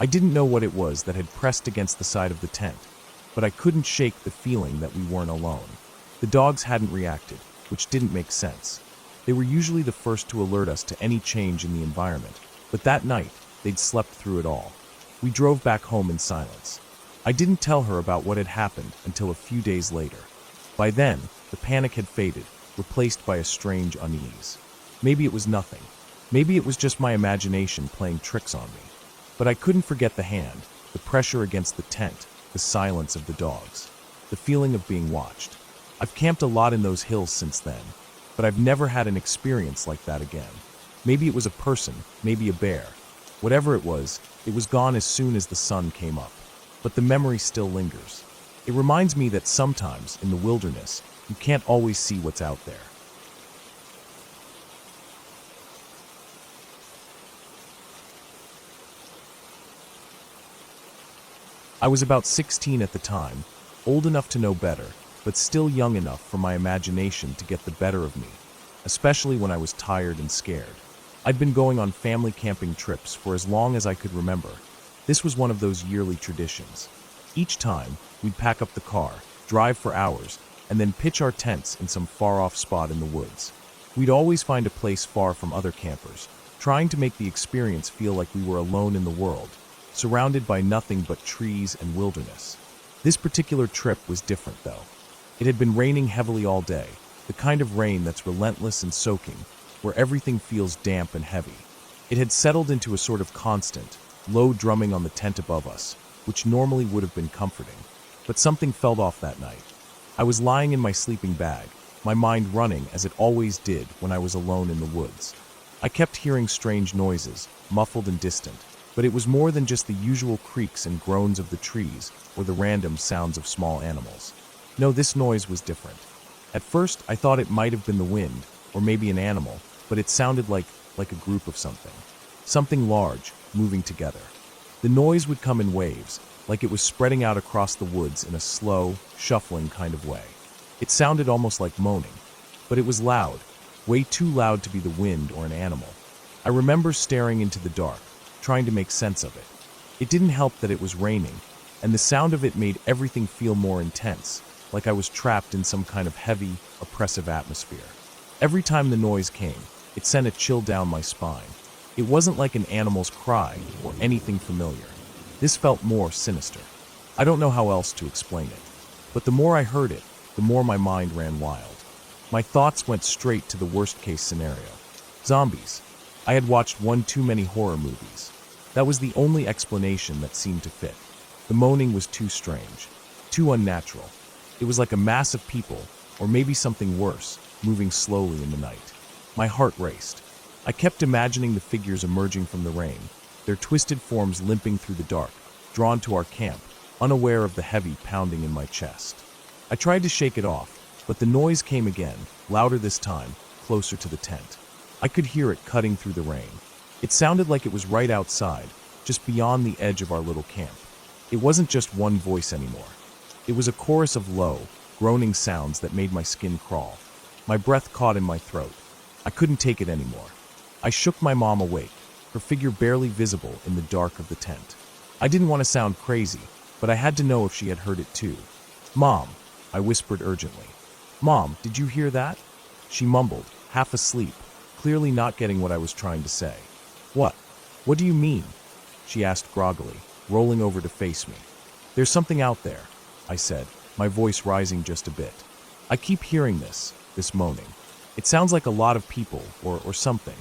I didn't know what it was that had pressed against the side of the tent, but I couldn't shake the feeling that we weren't alone. The dogs hadn't reacted, which didn't make sense. They were usually the first to alert us to any change in the environment, but that night, they'd slept through it all. We drove back home in silence. I didn't tell her about what had happened until a few days later. By then, the panic had faded, replaced by a strange unease. Maybe it was nothing. Maybe it was just my imagination playing tricks on me. But I couldn't forget the hand, the pressure against the tent, the silence of the dogs, the feeling of being watched. I've camped a lot in those hills since then, but I've never had an experience like that again. Maybe it was a person, maybe a bear. Whatever it was gone as soon as the sun came up. But the memory still lingers. It reminds me that sometimes, in the wilderness, you can't always see what's out there. I was about 16 at the time, old enough to know better, but still young enough for my imagination to get the better of me, especially when I was tired and scared. I'd been going on family camping trips for as long as I could remember. This was one of those yearly traditions. Each time, we'd pack up the car, drive for hours, and then pitch our tents in some far-off spot in the woods. We'd always find a place far from other campers, trying to make the experience feel like we were alone in the world, surrounded by nothing but trees and wilderness. This particular trip was different, though. It had been raining heavily all day, the kind of rain that's relentless and soaking, where everything feels damp and heavy. It had settled into a sort of constant, low drumming on the tent above us, which normally would have been comforting. But something felt off that night. I was lying in my sleeping bag, my mind running as it always did when I was alone in the woods. I kept hearing strange noises, muffled and distant, but it was more than just the usual creaks and groans of the trees or the random sounds of small animals. No, this noise was different. At first, I thought it might have been the wind, or maybe an animal, but it sounded like a group of something. Something large, moving together. The noise would come in waves, like it was spreading out across the woods in a slow, shuffling kind of way. It sounded almost like moaning, but it was loud, way too loud to be the wind or an animal. I remember staring into the dark, trying to make sense of it. It didn't help that it was raining, and the sound of it made everything feel more intense, like I was trapped in some kind of heavy, oppressive atmosphere. Every time the noise came, it sent a chill down my spine. It wasn't like an animal's cry or anything familiar. This felt more sinister. I don't know how else to explain it. But the more I heard it, the more my mind ran wild. My thoughts went straight to the worst-case scenario. Zombies. I had watched one too many horror movies. That was the only explanation that seemed to fit. The moaning was too strange, too unnatural. It was like a mass of people, or maybe something worse, moving slowly in the night. My heart raced. I kept imagining the figures emerging from the rain, their twisted forms limping through the dark, drawn to our camp, unaware of the heavy pounding in my chest. I tried to shake it off, but the noise came again, louder this time, closer to the tent. I could hear it cutting through the rain. It sounded like it was right outside, just beyond the edge of our little camp. It wasn't just one voice anymore. It was a chorus of low, groaning sounds that made my skin crawl. My breath caught in my throat. I couldn't take it anymore. I shook my mom awake, her figure barely visible in the dark of the tent. I didn't want to sound crazy, but I had to know if she had heard it too. "Mom," I whispered urgently. "Mom, did you hear that?" She mumbled, half asleep, clearly not getting what I was trying to say. "What? What do you mean?" she asked groggily, rolling over to face me. "There's something out there," I said, my voice rising just a bit. "I keep hearing this moaning. It sounds like a lot of people, or something."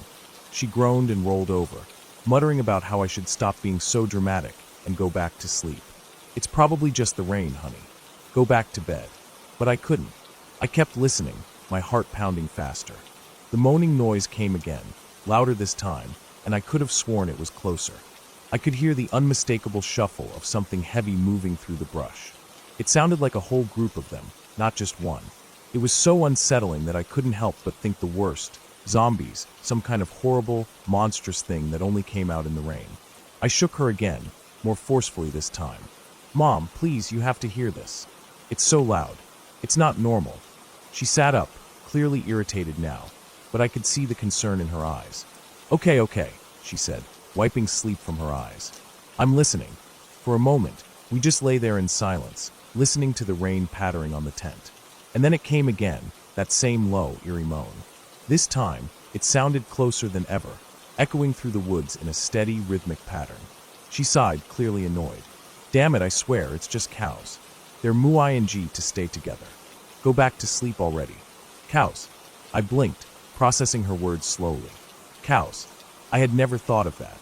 She groaned and rolled over, muttering about how I should stop being so dramatic and go back to sleep. "It's probably just the rain, honey. Go back to bed." But I couldn't. I kept listening, my heart pounding faster. The moaning noise came again, louder this time, and I could have sworn it was closer. I could hear the unmistakable shuffle of something heavy moving through the brush. It sounded like a whole group of them, not just one. It was so unsettling that I couldn't help but think the worst. Zombies, some kind of horrible, monstrous thing that only came out in the rain. I shook her again, more forcefully this time. "Mom, please, you have to hear this. It's so loud. It's not normal." She sat up, clearly irritated now, but I could see the concern in her eyes. Okay, she said, wiping sleep from her eyes. "I'm listening." For a moment, we just lay there in silence, listening to the rain pattering on the tent. And then it came again, that same low, eerie moan. This time, it sounded closer than ever, echoing through the woods in a steady, rhythmic pattern. She sighed, clearly annoyed. "Damn it, I swear, it's just cows. They're moo-ing to stay together. Go back to sleep already." "Cows." I blinked, processing her words slowly. "Cows. I had never thought of that.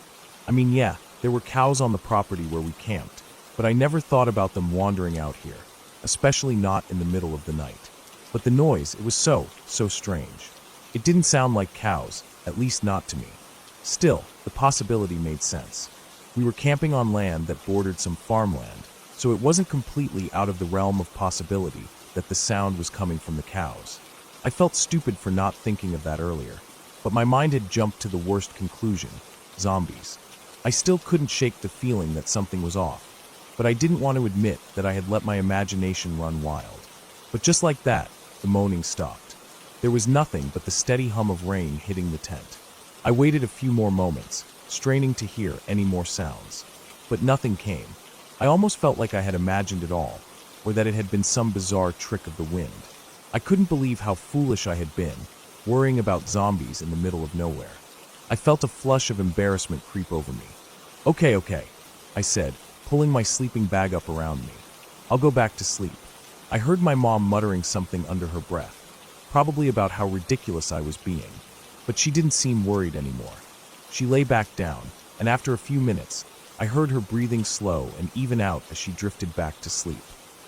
I mean, yeah, there were cows on the property where we camped, but I never thought about them wandering out here, especially not in the middle of the night. But the noise, it was so strange. It didn't sound like cows, at least not to me. Still, the possibility made sense. We were camping on land that bordered some farmland, so it wasn't completely out of the realm of possibility that the sound was coming from the cows. I felt stupid for not thinking of that earlier, but my mind had jumped to the worst conclusion: zombies. I still couldn't shake the feeling that something was off, but I didn't want to admit that I had let my imagination run wild. But just like that, the moaning stopped. There was nothing but the steady hum of rain hitting the tent. I waited a few more moments, straining to hear any more sounds. But nothing came. I almost felt like I had imagined it all, or that it had been some bizarre trick of the wind. I couldn't believe how foolish I had been, worrying about zombies in the middle of nowhere. I felt a flush of embarrassment creep over me. Okay, I said, pulling my sleeping bag up around me. "I'll go back to sleep." I heard my mom muttering something under her breath, probably about how ridiculous I was being, but she didn't seem worried anymore. She lay back down, and after a few minutes, I heard her breathing slow and even out as she drifted back to sleep.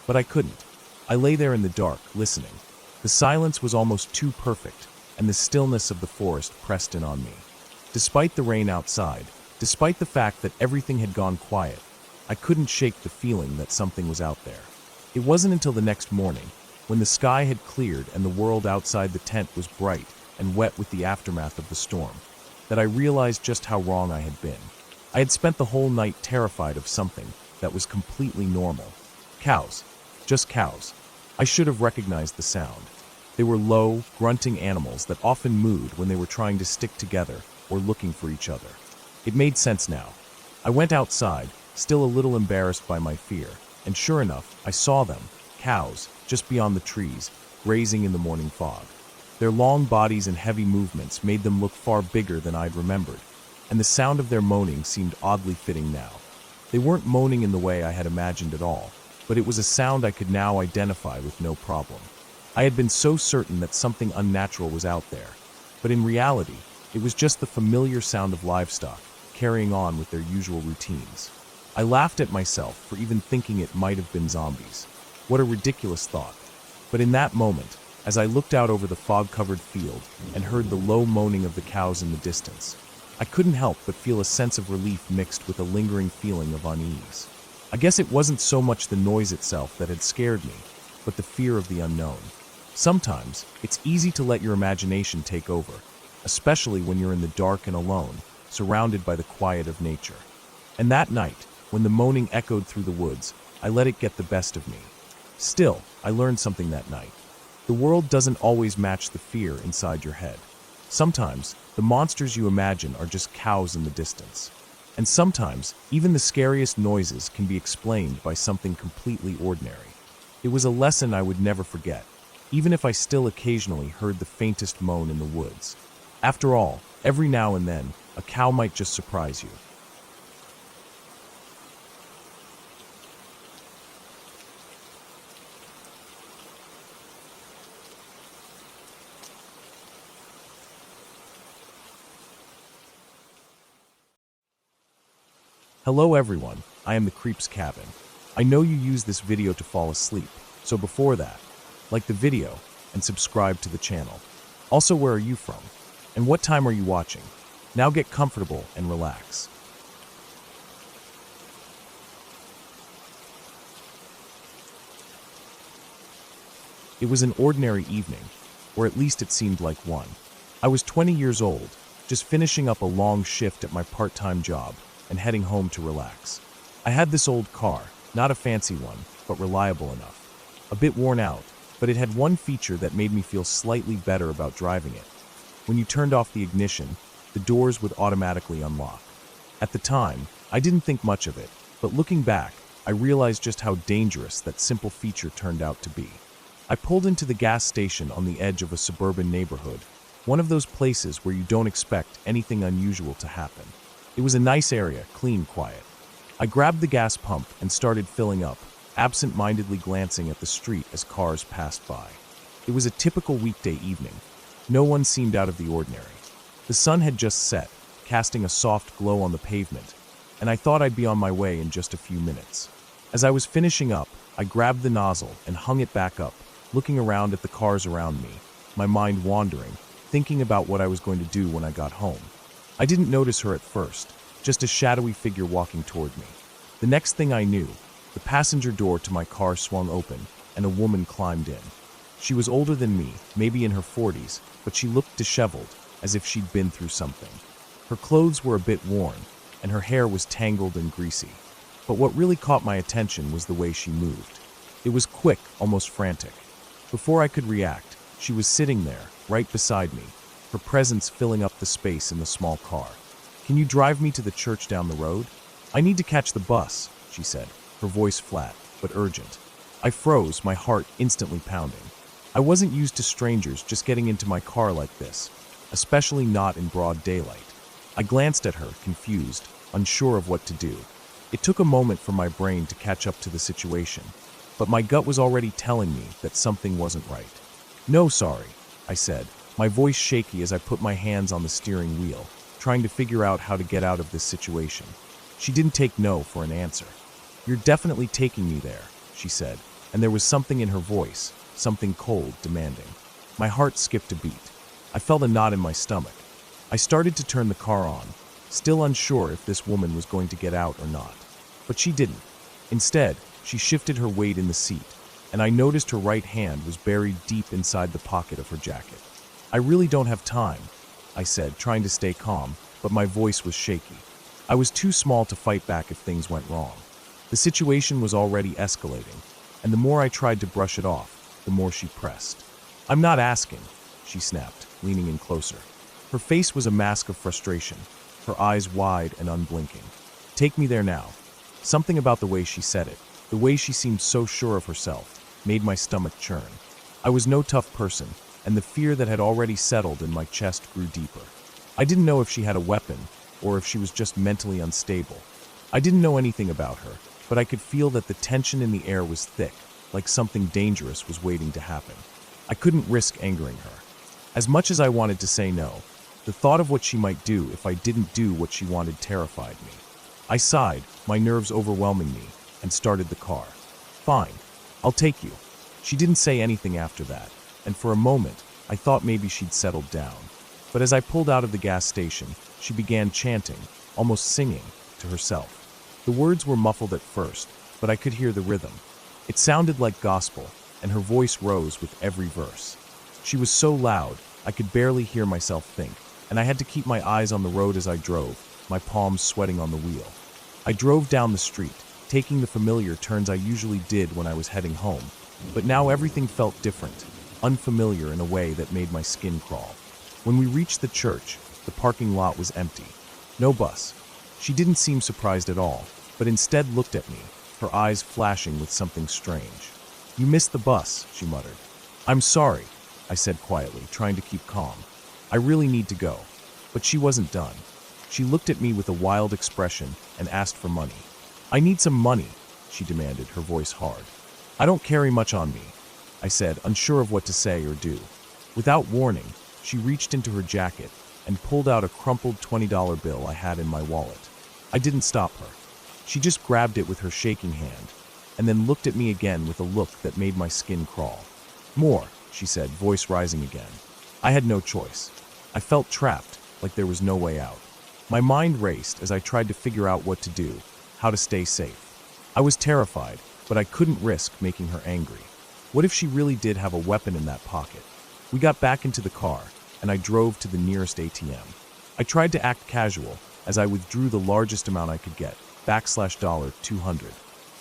But I couldn't. I lay there in the dark, listening. The silence was almost too perfect, and the stillness of the forest pressed in on me. Despite the rain outside, despite the fact that everything had gone quiet, I couldn't shake the feeling that something was out there. It wasn't until the next morning, when the sky had cleared and the world outside the tent was bright and wet with the aftermath of the storm, that I realized just how wrong I had been. I had spent the whole night terrified of something that was completely normal. Cows. Just cows. I should have recognized the sound. They were low, grunting animals that often mooed when they were trying to stick together or looking for each other. It made sense now. I went outside, still a little embarrassed by my fear, and sure enough, I saw them, cows, just beyond the trees, grazing in the morning fog. Their long bodies and heavy movements made them look far bigger than I'd remembered, and the sound of their moaning seemed oddly fitting now. They weren't moaning in the way I had imagined at all, but it was a sound I could now identify with no problem. I had been so certain that something unnatural was out there, but in reality, it was just the familiar sound of livestock, carrying on with their usual routines. I laughed at myself for even thinking it might have been zombies. What a ridiculous thought. But in that moment, as I looked out over the fog-covered field and heard the low moaning of the cows in the distance, I couldn't help but feel a sense of relief mixed with a lingering feeling of unease. I guess it wasn't so much the noise itself that had scared me, but the fear of the unknown. Sometimes, it's easy to let your imagination take over, especially when you're in the dark and alone, surrounded by the quiet of nature. And that night, when the moaning echoed through the woods, I let it get the best of me. Still, I learned something that night. The world doesn't always match the fear inside your head. Sometimes, the monsters you imagine are just cows in the distance. And sometimes, even the scariest noises can be explained by something completely ordinary. It was a lesson I would never forget, even if I still occasionally heard the faintest moan in the woods. After all, every now and then, a cow might just surprise you. Hello everyone, I am the Creep's Cabin. I know you use this video to fall asleep, so before that, like the video and subscribe to the channel. Also, where are you from? And what time are you watching? Now get comfortable and relax. It was an ordinary evening, or at least it seemed like one. I was 20 years old, just finishing up a long shift at my part-time job and heading home to relax. I had this old car, not a fancy one, but reliable enough. A bit worn out, but it had one feature that made me feel slightly better about driving it. When you turned off the ignition, the doors would automatically unlock. At the time, I didn't think much of it, but looking back, I realized just how dangerous that simple feature turned out to be. I pulled into the gas station on the edge of a suburban neighborhood, one of those places where you don't expect anything unusual to happen. It was a nice area, clean, quiet. I grabbed the gas pump and started filling up, absent-mindedly glancing at the street as cars passed by. It was a typical weekday evening. No one seemed out of the ordinary. The sun had just set, casting a soft glow on the pavement, and I thought I'd be on my way in just a few minutes. As I was finishing up, I grabbed the nozzle and hung it back up, looking around at the cars around me, my mind wandering, thinking about what I was going to do when I got home. I didn't notice her at first, just a shadowy figure walking toward me. The next thing I knew, the passenger door to my car swung open, and a woman climbed in. She was older than me, maybe in her 40s, but she looked disheveled, as if she'd been through something. Her clothes were a bit worn, and her hair was tangled and greasy. But what really caught my attention was the way she moved. It was quick, almost frantic. Before I could react, she was sitting there, right beside me, her presence filling up the space in the small car. "Can you drive me to the church down the road? I need to catch the bus," she said, her voice flat, but urgent. I froze, my heart instantly pounding. I wasn't used to strangers just getting into my car like this, especially not in broad daylight. I glanced at her, confused, unsure of what to do. It took a moment for my brain to catch up to the situation, but my gut was already telling me that something wasn't right. "No, sorry," I said, my voice shaky as I put my hands on the steering wheel, trying to figure out how to get out of this situation. She didn't take no for an answer. "You're definitely taking me there," she said, and there was something in her voice, something cold, demanding. My heart skipped a beat. I felt a knot in my stomach. I started to turn the car on, still unsure if this woman was going to get out or not. But she didn't. Instead, she shifted her weight in the seat, and I noticed her right hand was buried deep inside the pocket of her jacket. "I really don't have time," I said, trying to stay calm, but my voice was shaky. I was too small to fight back if things went wrong. The situation was already escalating, and the more I tried to brush it off, the more she pressed. "I'm not asking," she snapped, leaning in closer. Her face was a mask of frustration, her eyes wide and unblinking. "Take me there now." Something about the way she said it, the way she seemed so sure of herself, made my stomach churn. I was no tough person, and the fear that had already settled in my chest grew deeper. I didn't know if she had a weapon, or if she was just mentally unstable. I didn't know anything about her, but I could feel that the tension in the air was thick, like something dangerous was waiting to happen. I couldn't risk angering her. As much as I wanted to say no, the thought of what she might do if I didn't do what she wanted terrified me. I sighed, my nerves overwhelming me, and started the car. "Fine, I'll take you." She didn't say anything after that, and for a moment, I thought maybe she'd settled down. But as I pulled out of the gas station, she began chanting, almost singing, to herself. The words were muffled at first, but I could hear the rhythm. It sounded like gospel, and her voice rose with every verse. She was so loud, I could barely hear myself think, and I had to keep my eyes on the road as I drove, my palms sweating on the wheel. I drove down the street, taking the familiar turns I usually did when I was heading home, but now everything felt different, unfamiliar in a way that made my skin crawl. When we reached the church, the parking lot was empty. No bus. She didn't seem surprised at all, but instead looked at me, her eyes flashing with something strange. "You missed the bus," she muttered. "I'm sorry," I said quietly, trying to keep calm. "I really need to go." But she wasn't done. She looked at me with a wild expression and asked for money. "I need some money," she demanded, her voice hard. "I don't carry much on me," I said, unsure of what to say or do. Without warning, she reached into her jacket and pulled out a crumpled $20 bill I had in my wallet. I didn't stop her. She just grabbed it with her shaking hand, and then looked at me again with a look that made my skin crawl. "More," she said, voice rising again. I had no choice. I felt trapped, like there was no way out. My mind raced as I tried to figure out what to do, how to stay safe. I was terrified, but I couldn't risk making her angry. What if she really did have a weapon in that pocket? We got back into the car, and I drove to the nearest ATM. I tried to act casual as I withdrew the largest amount I could get, $200.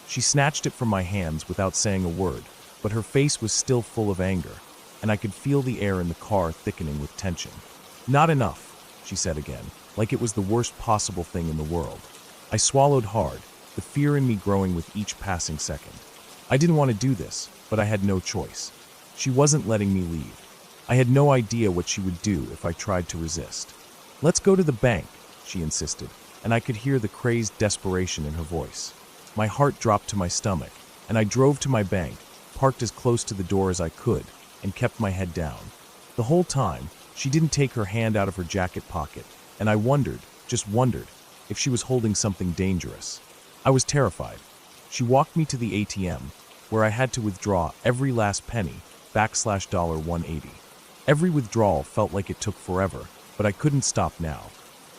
She snatched it from my hands without saying a word, but her face was still full of anger, and I could feel the air in the car thickening with tension. "Not enough," she said again, like it was the worst possible thing in the world. I swallowed hard, the fear in me growing with each passing second. I didn't want to do this, but I had no choice. She wasn't letting me leave. I had no idea what she would do if I tried to resist. "Let's go to the bank," she insisted, and I could hear the crazed desperation in her voice. My heart dropped to my stomach, and I drove to my bank, parked as close to the door as I could, and kept my head down. The whole time, she didn't take her hand out of her jacket pocket, and I wondered, just wondered, if she was holding something dangerous. I was terrified. She walked me to the ATM, where I had to withdraw every last penny, $180. Every withdrawal felt like it took forever, but I couldn't stop now.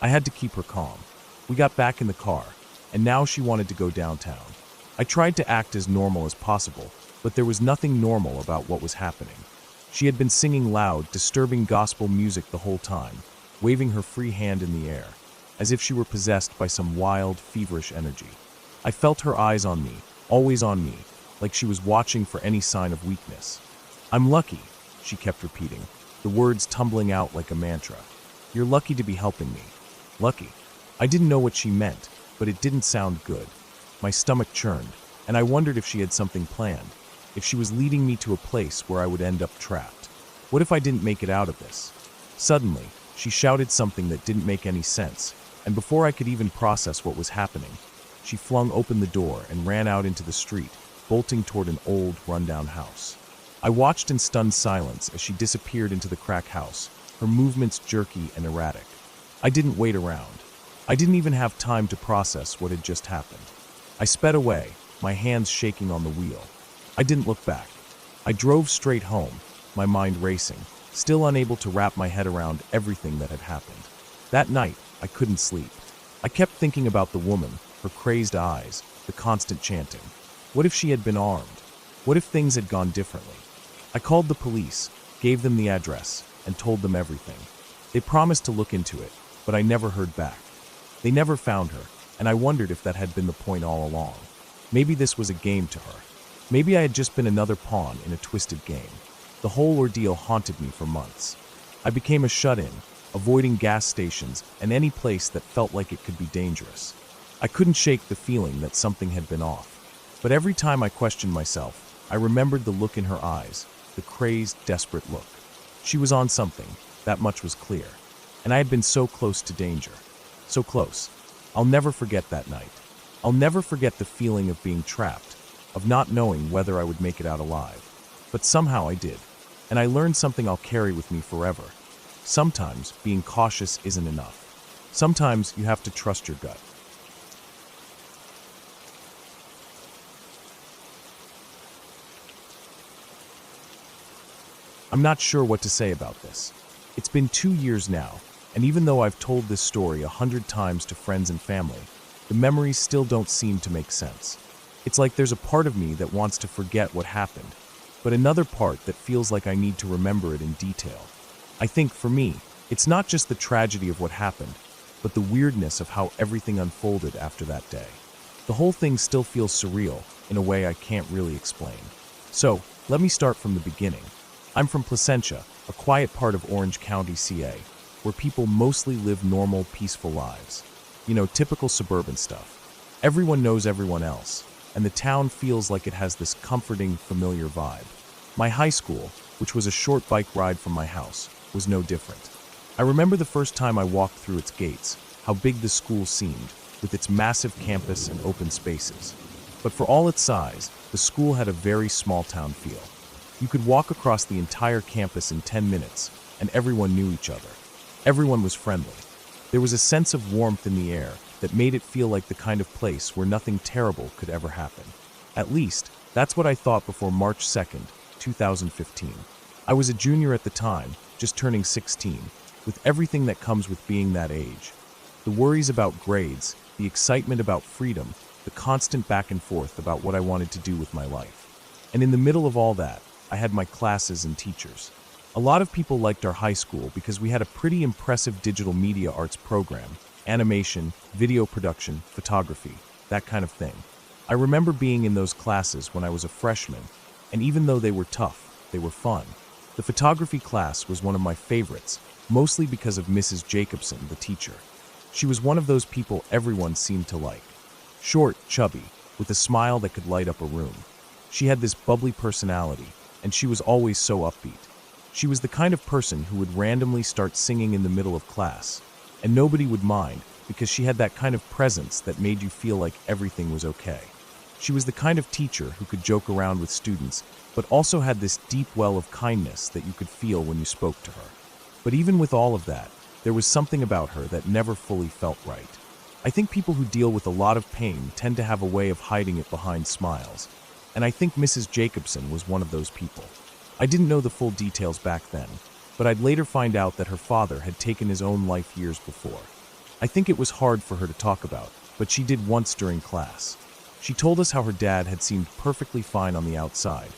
I had to keep her calm. We got back in the car, and now she wanted to go downtown. I tried to act as normal as possible, but there was nothing normal about what was happening. She had been singing loud, disturbing gospel music the whole time, waving her free hand in the air, as if she were possessed by some wild, feverish energy. I felt her eyes on me, always on me, like she was watching for any sign of weakness. "I'm lucky," she kept repeating, the words tumbling out like a mantra. "You're lucky to be helping me." Lucky. I didn't know what she meant, but it didn't sound good. My stomach churned, and I wondered if she had something planned, if she was leading me to a place where I would end up trapped. What if I didn't make it out of this? Suddenly, she shouted something that didn't make any sense, and before I could even process what was happening, she flung open the door and ran out into the street, bolting toward an old, rundown house. I watched in stunned silence as she disappeared into the crack house, her movements jerky and erratic. I didn't wait around. I didn't even have time to process what had just happened. I sped away, my hands shaking on the wheel. I didn't look back. I drove straight home, my mind racing, still unable to wrap my head around everything that had happened. That night, I couldn't sleep. I kept thinking about the woman, her crazed eyes, the constant chanting. What if she had been armed? What if things had gone differently? I called the police, gave them the address, and told them everything. They promised to look into it, but I never heard back. They never found her, and I wondered if that had been the point all along. Maybe this was a game to her. Maybe I had just been another pawn in a twisted game. The whole ordeal haunted me for months. I became a shut-in, avoiding gas stations and any place that felt like it could be dangerous. I couldn't shake the feeling that something had been off. But every time I questioned myself, I remembered the look in her eyes, the crazed, desperate look. She was on something, that much was clear. And I had been so close to danger. So close. I'll never forget that night. I'll never forget the feeling of being trapped, of not knowing whether I would make it out alive. But somehow I did. And I learned something I'll carry with me forever. Sometimes being cautious isn't enough. Sometimes you have to trust your gut. I'm not sure what to say about this. It's been 2 years now, and even though I've told this story 100 times to friends and family, the memories still don't seem to make sense. It's like there's a part of me that wants to forget what happened, but another part that feels like I need to remember it in detail. I think, for me, it's not just the tragedy of what happened, but the weirdness of how everything unfolded after that day. The whole thing still feels surreal in a way I can't really explain. So, let me start from the beginning. I'm from Placentia, a quiet part of Orange County, CA, where people mostly live normal, peaceful lives. You know, typical suburban stuff. Everyone knows everyone else, and the town feels like it has this comforting, familiar vibe. My high school, which was a short bike ride from my house, was no different. I remember the first time I walked through its gates, how big the school seemed, with its massive campus and open spaces. But for all its size, the school had a very small town feel. You could walk across the entire campus in 10 minutes, and everyone knew each other. Everyone was friendly. There was a sense of warmth in the air that made it feel like the kind of place where nothing terrible could ever happen. At least, that's what I thought before March 2nd, 2015. I was a junior at the time, just turning 16, with everything that comes with being that age. The worries about grades, the excitement about freedom, the constant back and forth about what I wanted to do with my life. And in the middle of all that, I had my classes and teachers. A lot of people liked our high school because we had a pretty impressive digital media arts program, animation, video production, photography, that kind of thing. I remember being in those classes when I was a freshman, and even though they were tough, they were fun. The photography class was one of my favorites, mostly because of Mrs. Jacobson, the teacher. She was one of those people everyone seemed to like. Short, chubby, with a smile that could light up a room. She had this bubbly personality, and she was always so upbeat. She was the kind of person who would randomly start singing in the middle of class, and nobody would mind because she had that kind of presence that made you feel like everything was okay. She was the kind of teacher who could joke around with students, but also had this deep well of kindness that you could feel when you spoke to her. But even with all of that, there was something about her that never fully felt right. I think people who deal with a lot of pain tend to have a way of hiding it behind smiles, and I think Mrs. Jacobson was one of those people. I didn't know the full details back then, but I'd later find out that her father had taken his own life years before. I think it was hard for her to talk about, but she did once during class. She told us how her dad had seemed perfectly fine on the outside,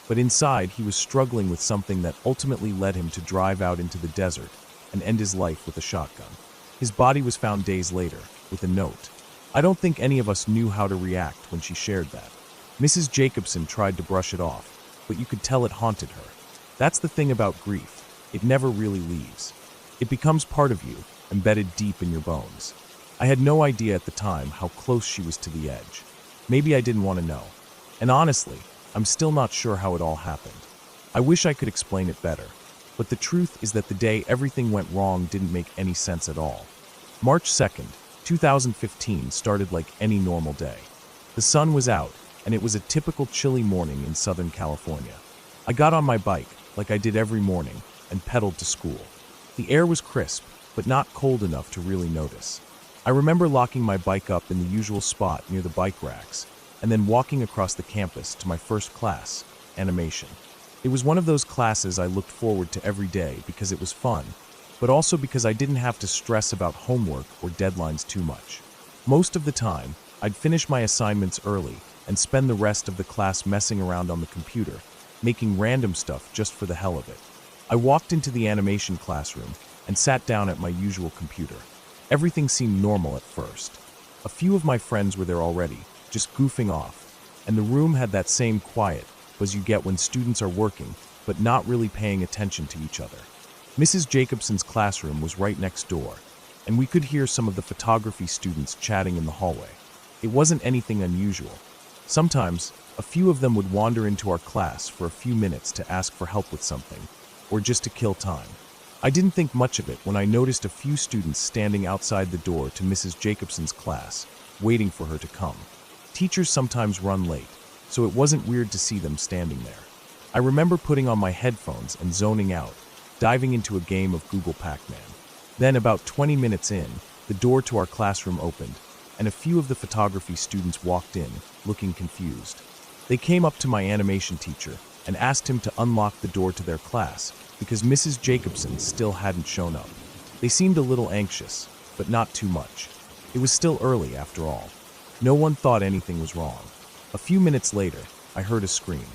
but inside he was struggling with something that ultimately led him to drive out into the desert and end his life with a shotgun. His body was found days later, with a note. I don't think any of us knew how to react when she shared that. Mrs. Jacobson tried to brush it off, but you could tell it haunted her. That's the thing about grief. It never really leaves. It becomes part of you, embedded deep in your bones. I had no idea at the time how close she was to the edge. Maybe I didn't want to know. And honestly, I'm still not sure how it all happened. I wish I could explain it better. But the truth is that the day everything went wrong didn't make any sense at all. March 2nd, 2015 started like any normal day. The sun was out, and it was a typical chilly morning in Southern California. I got on my bike, like I did every morning, and pedaled to school. The air was crisp, but not cold enough to really notice. I remember locking my bike up in the usual spot near the bike racks, and then walking across the campus to my first class, animation. It was one of those classes I looked forward to every day because it was fun, but also because I didn't have to stress about homework or deadlines too much. Most of the time, I'd finish my assignments early and spend the rest of the class messing around on the computer, making random stuff just for the hell of it. I walked into the animation classroom and sat down at my usual computer. Everything seemed normal at first. A few of my friends were there already, just goofing off, and the room had that same quiet as you get when students are working, but not really paying attention to each other. Mrs. Jacobson's classroom was right next door, and we could hear some of the photography students chatting in the hallway. It wasn't anything unusual. Sometimes, a few of them would wander into our class for a few minutes to ask for help with something, or just to kill time. I didn't think much of it when I noticed a few students standing outside the door to Mrs. Jacobson's class, waiting for her to come. Teachers sometimes run late, so it wasn't weird to see them standing there. I remember putting on my headphones and zoning out, diving into a game of Google Pac-Man. Then, about 20 minutes in, the door to our classroom opened, and a few of the photography students walked in, looking confused. They came up to my animation teacher and asked him to unlock the door to their class because Mrs. Jacobson still hadn't shown up. They seemed a little anxious, but not too much. It was still early, after all. No one thought anything was wrong. A few minutes later, I heard a scream.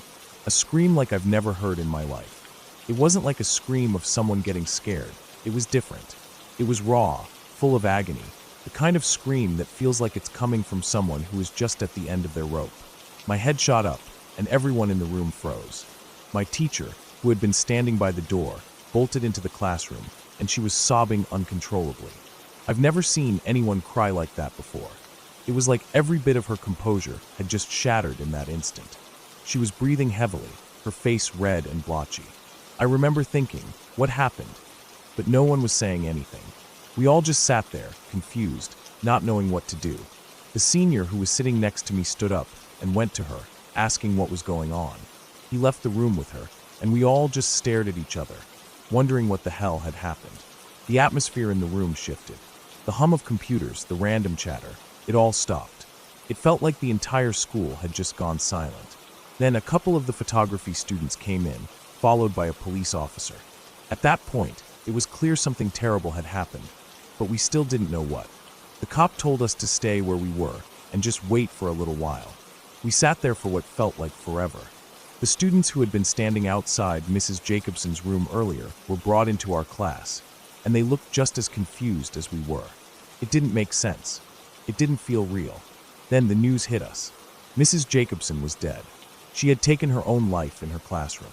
A scream like I've never heard in my life. It wasn't like a scream of someone getting scared. It was different. It was raw, full of agony, the kind of scream that feels like it's coming from someone who is just at the end of their rope. My head shot up, and everyone in the room froze. My teacher, who had been standing by the door, bolted into the classroom, and she was sobbing uncontrollably. I've never seen anyone cry like that before. It was like every bit of her composure had just shattered in that instant. She was breathing heavily, her face red and blotchy. I remember thinking, what happened? But no one was saying anything. We all just sat there, confused, not knowing what to do. The senior who was sitting next to me stood up and went to her, asking what was going on. He left the room with her, and we all just stared at each other, wondering what the hell had happened. The atmosphere in the room shifted. The hum of computers, the random chatter, it all stopped. It felt like the entire school had just gone silent. Then a couple of the photography students came in, followed by a police officer. At that point, it was clear something terrible had happened, but we still didn't know what. The cop told us to stay where we were and just wait for a little while. We sat there for what felt like forever. The students who had been standing outside Mrs. Jacobson's room earlier were brought into our class, and they looked just as confused as we were. It didn't make sense. It didn't feel real. Then the news hit us. Mrs. Jacobson was dead. She had taken her own life in her classroom.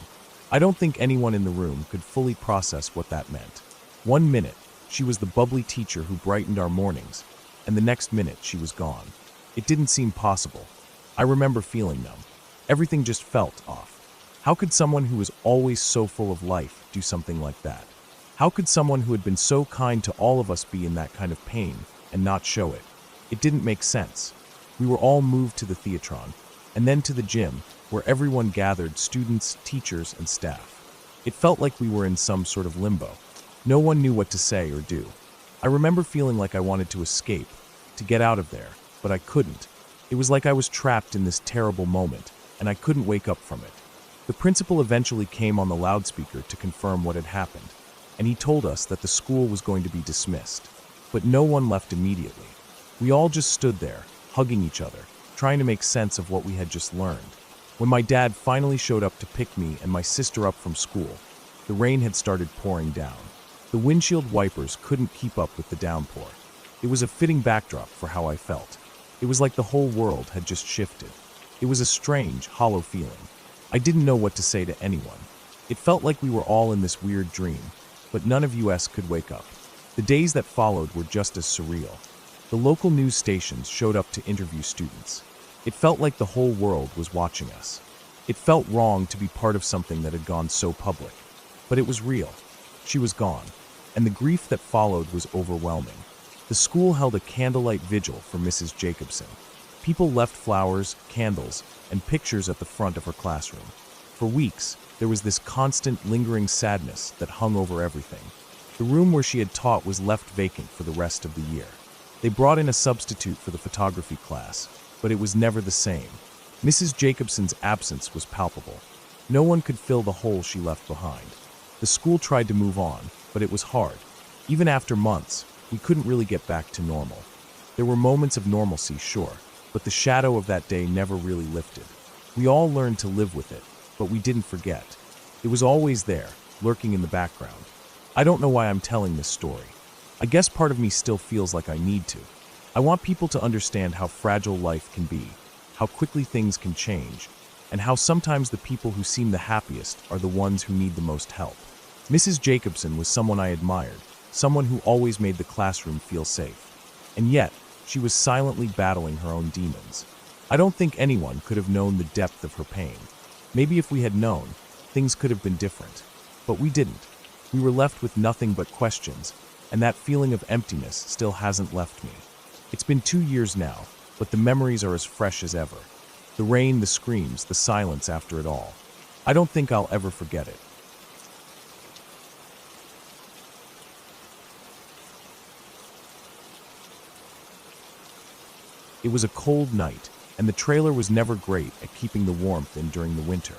I don't think anyone in the room could fully process what that meant. 1 minute, she was the bubbly teacher who brightened our mornings, and the next minute she was gone. It didn't seem possible. I remember feeling numb. Everything just felt off. How could someone who was always so full of life do something like that? How could someone who had been so kind to all of us be in that kind of pain and not show it? It didn't make sense. We were all moved to the theatron, and then to the gym, where everyone gathered, students, teachers, and staff. It felt like we were in some sort of limbo. No one knew what to say or do. I remember feeling like I wanted to escape, to get out of there, but I couldn't. It was like I was trapped in this terrible moment, and I couldn't wake up from it. The principal eventually came on the loudspeaker to confirm what had happened, and he told us that the school was going to be dismissed. But no one left immediately. We all just stood there, hugging each other, trying to make sense of what we had just learned. When my dad finally showed up to pick me and my sister up from school, the rain had started pouring down. The windshield wipers couldn't keep up with the downpour. It was a fitting backdrop for how I felt. It was like the whole world had just shifted. It was a strange, hollow feeling. I didn't know what to say to anyone. It felt like we were all in this weird dream, but none of us could wake up. The days that followed were just as surreal. The local news stations showed up to interview students. It felt like the whole world was watching us. It felt wrong to be part of something that had gone so public. But it was real. She was gone, and the grief that followed was overwhelming. The school held a candlelight vigil for Mrs. Jacobson. People left flowers, candles, and pictures at the front of her classroom. For weeks, there was this constant, lingering sadness that hung over everything. The room where she had taught was left vacant for the rest of the year. They brought in a substitute for the photography class, but it was never the same. Mrs. Jacobson's absence was palpable. No one could fill the hole she left behind. The school tried to move on, but it was hard. Even after months, we couldn't really get back to normal. There were moments of normalcy, sure, but the shadow of that day never really lifted. We all learned to live with it, but we didn't forget. It was always there, lurking in the background. I don't know why I'm telling this story. I guess part of me still feels like I need to. I want people to understand how fragile life can be, how quickly things can change, and how sometimes the people who seem the happiest are the ones who need the most help. Mrs. Jacobson was someone I admired, someone who always made the classroom feel safe. And yet, she was silently battling her own demons. I don't think anyone could have known the depth of her pain. Maybe if we had known, things could have been different. But we didn't. We were left with nothing but questions, and that feeling of emptiness still hasn't left me. It's been 2 years now, but the memories are as fresh as ever. The rain, the screams, the silence after it all. I don't think I'll ever forget it. It was a cold night, and the trailer was never great at keeping the warmth in during the winter.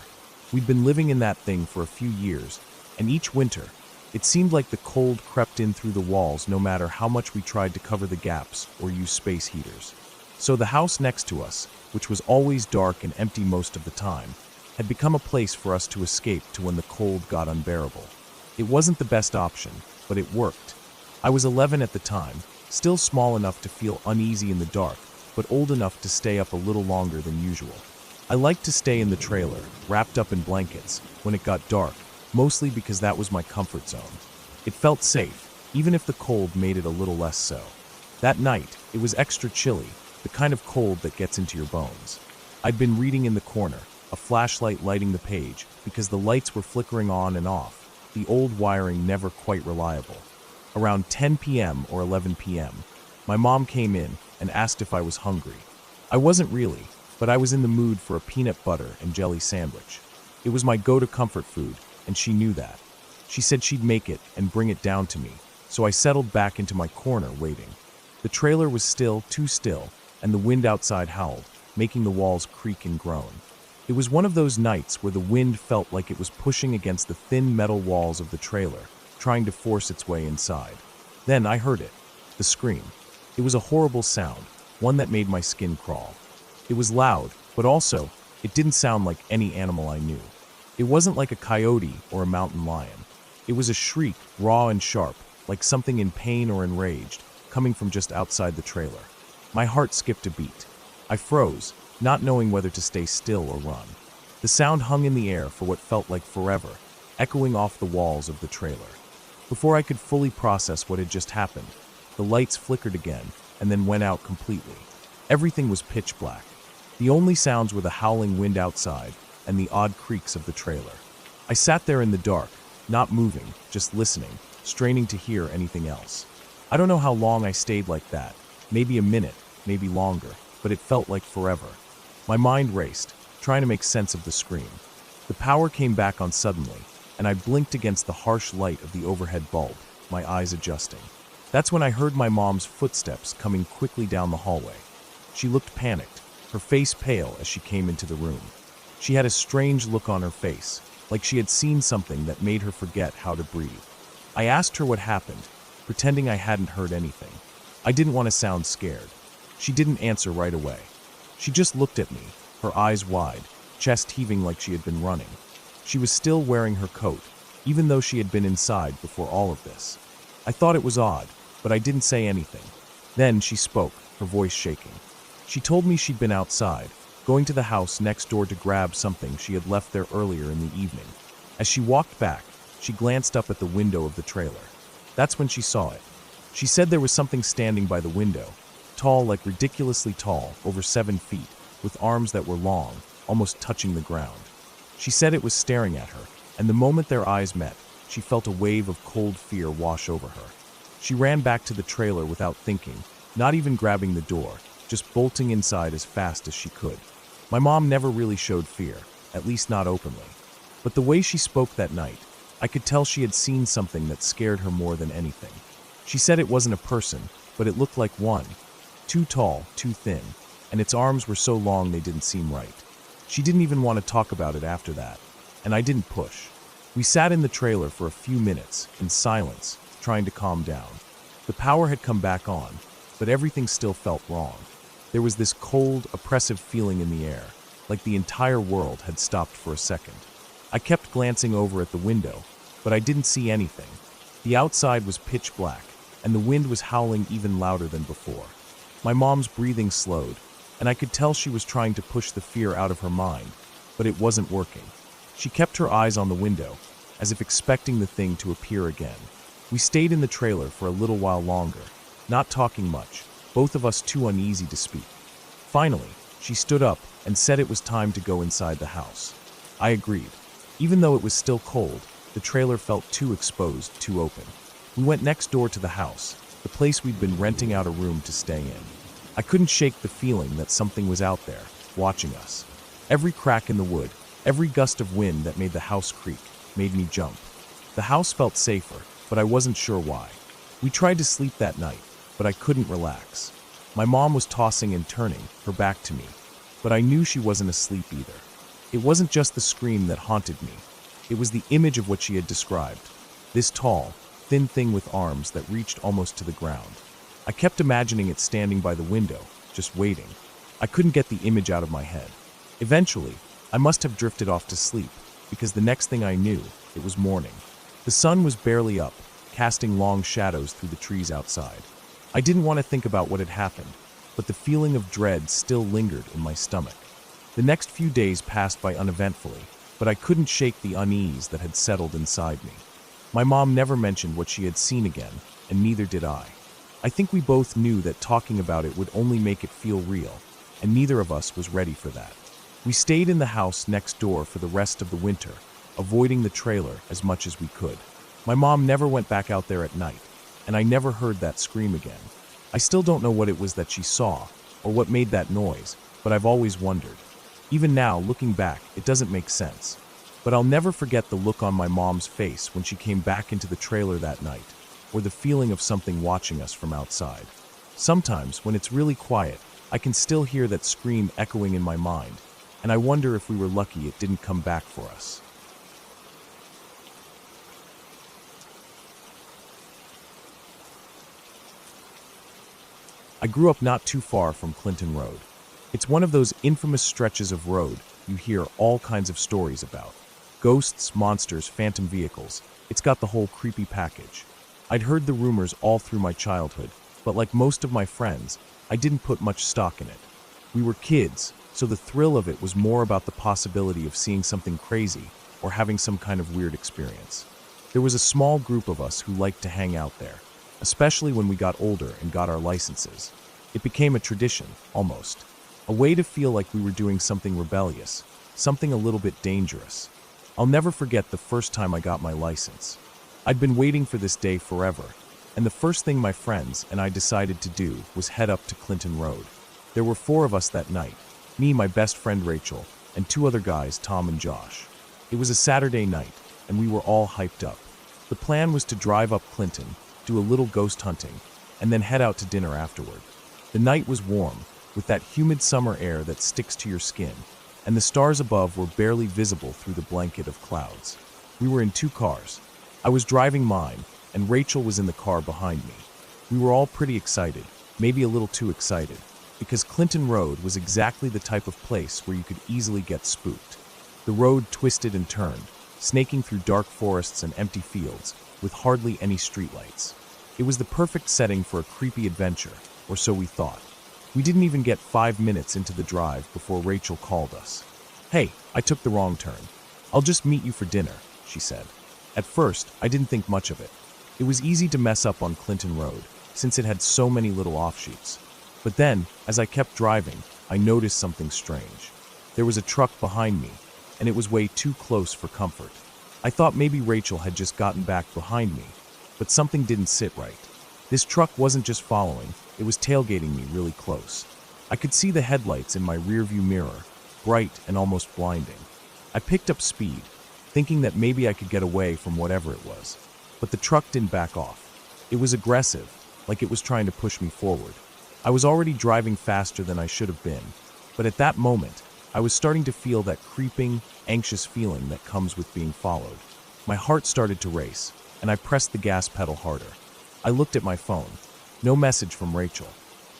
We'd been living in that thing for a few years, and each winter, it seemed like the cold crept in through the walls no matter how much we tried to cover the gaps or use space heaters. So the house next to us, which was always dark and empty most of the time, had become a place for us to escape to when the cold got unbearable. It wasn't the best option, but it worked. I was 11 at the time, still small enough to feel uneasy in the dark, but old enough to stay up a little longer than usual. I liked to stay in the trailer, wrapped up in blankets, when it got dark, mostly because that was my comfort zone. It felt safe, even if the cold made it a little less so. That night, it was extra chilly, the kind of cold that gets into your bones. I'd been reading in the corner, a flashlight lighting the page, because the lights were flickering on and off, the old wiring never quite reliable. Around 10 p.m. or 11 p.m., my mom came in and asked if I was hungry. I wasn't really, but I was in the mood for a peanut butter and jelly sandwich. It was my go-to comfort food, and she knew that. She said she'd make it and bring it down to me, so I settled back into my corner waiting. The trailer was still, too still, and the wind outside howled, making the walls creak and groan. It was one of those nights where the wind felt like it was pushing against the thin metal walls of the trailer, trying to force its way inside. Then I heard it, the scream. It was a horrible sound, one that made my skin crawl. It was loud, but also, it didn't sound like any animal I knew. It wasn't like a coyote or a mountain lion. It was a shriek, raw and sharp, like something in pain or enraged, coming from just outside the trailer. My heart skipped a beat. I froze, not knowing whether to stay still or run. The sound hung in the air for what felt like forever, echoing off the walls of the trailer. Before I could fully process what had just happened, the lights flickered again and then went out completely. Everything was pitch black. The only sounds were the howling wind outside and the odd creaks of the trailer. I sat there in the dark, not moving, just listening, straining to hear anything else. I don't know how long I stayed like that, maybe a minute, maybe longer, but it felt like forever. My mind raced, trying to make sense of the scream. The power came back on suddenly, and I blinked against the harsh light of the overhead bulb, my eyes adjusting. That's when I heard my mom's footsteps coming quickly down the hallway. She looked panicked, her face pale as she came into the room. She had a strange look on her face, like she had seen something that made her forget how to breathe. I asked her what happened, pretending I hadn't heard anything. I didn't want to sound scared. She didn't answer right away. She just looked at me, her eyes wide, chest heaving like she had been running. She was still wearing her coat, even though she had been inside before all of this. I thought it was odd, but I didn't say anything. Then she spoke, her voice shaking. She told me she'd been outside, going to the house next door to grab something she had left there earlier in the evening. As she walked back, she glanced up at the window of the trailer. That's when she saw it. She said there was something standing by the window, tall, like ridiculously tall, over 7 feet, with arms that were long, almost touching the ground. She said it was staring at her, and the moment their eyes met, she felt a wave of cold fear wash over her. She ran back to the trailer without thinking, not even grabbing the door, just bolting inside as fast as she could. My mom never really showed fear, at least not openly. But the way she spoke that night, I could tell she had seen something that scared her more than anything. She said it wasn't a person, but it looked like one. Too tall, too thin, and its arms were so long they didn't seem right. She didn't even want to talk about it after that, and I didn't push. We sat in the trailer for a few minutes, in silence, trying to calm down. The power had come back on, but everything still felt wrong. There was this cold, oppressive feeling in the air, like the entire world had stopped for a second. I kept glancing over at the window, but I didn't see anything. The outside was pitch black, and the wind was howling even louder than before. My mom's breathing slowed, and I could tell she was trying to push the fear out of her mind, but it wasn't working. She kept her eyes on the window, as if expecting the thing to appear again. We stayed in the trailer for a little while longer, not talking much, both of us too uneasy to speak. Finally, she stood up and said it was time to go inside the house. I agreed. Even though it was still cold, the trailer felt too exposed, too open. We went next door to the house, the place we'd been renting out a room to stay in. I couldn't shake the feeling that something was out there, watching us. Every crack in the wood, every gust of wind that made the house creak, made me jump. The house felt safer, but I wasn't sure why. We tried to sleep that night, but I couldn't relax. My mom was tossing and turning, her back to me, but I knew she wasn't asleep either. It wasn't just the scream that haunted me. It was the image of what she had described. This tall, thin thing with arms that reached almost to the ground. I kept imagining it standing by the window, just waiting. I couldn't get the image out of my head. Eventually, I must have drifted off to sleep, because the next thing I knew, it was morning. The sun was barely up, casting long shadows through the trees outside. I didn't want to think about what had happened, but the feeling of dread still lingered in my stomach. The next few days passed by uneventfully, but I couldn't shake the unease that had settled inside me. My mom never mentioned what she had seen again, and neither did I. I think we both knew that talking about it would only make it feel real, and neither of us was ready for that. We stayed in the house next door for the rest of the winter, avoiding the trailer as much as we could. My mom never went back out there at night, and I never heard that scream again. I still don't know what it was that she saw, or what made that noise, but I've always wondered. Even now, looking back, it doesn't make sense. But I'll never forget the look on my mom's face when she came back into the trailer that night, or the feeling of something watching us from outside. Sometimes, when it's really quiet, I can still hear that scream echoing in my mind, and I wonder if we were lucky it didn't come back for us. I grew up not too far from Clinton Road. It's one of those infamous stretches of road you hear all kinds of stories about. Ghosts, monsters, phantom vehicles. It's got the whole creepy package. I'd heard the rumors all through my childhood, but like most of my friends, I didn't put much stock in it. We were kids, so the thrill of it was more about the possibility of seeing something crazy or having some kind of weird experience. There was a small group of us who liked to hang out there, especially when we got older and got our licenses. It became a tradition, almost. A way to feel like we were doing something rebellious, something a little bit dangerous. I'll never forget the first time I got my license. I'd been waiting for this day forever, and the first thing my friends and I decided to do was head up to Clinton Road. There were 4 of us that night, me, my best friend Rachel, and 2 other guys, Tom and Josh. It was a Saturday night, and we were all hyped up. The plan was to drive up Clinton, do a little ghost hunting, and then head out to dinner afterward. The night was warm, with that humid summer air that sticks to your skin, and the stars above were barely visible through the blanket of clouds. We were in 2 cars. I was driving mine, and Rachel was in the car behind me. We were all pretty excited, maybe a little too excited, because Clinton Road was exactly the type of place where you could easily get spooked. The road twisted and turned, snaking through dark forests and empty fields, with hardly any streetlights. It was the perfect setting for a creepy adventure, or so we thought. We didn't even get 5 minutes into the drive before Rachel called us. "Hey, I took the wrong turn. I'll just meet you for dinner," she said. At first, I didn't think much of it. It was easy to mess up on Clinton Road, since it had so many little offshoots. But then, as I kept driving, I noticed something strange. There was a truck behind me, and it was way too close for comfort. I thought maybe Rachel had just gotten back behind me, but something didn't sit right. This truck wasn't just following, it was tailgating me really close. I could see the headlights in my rearview mirror, bright and almost blinding. I picked up speed, thinking that maybe I could get away from whatever it was. But the truck didn't back off. It was aggressive, like it was trying to push me forward. I was already driving faster than I should have been, but at that moment, I was starting to feel that creeping, anxious feeling that comes with being followed. My heart started to race, and I pressed the gas pedal harder. I looked at my phone. No message from Rachel.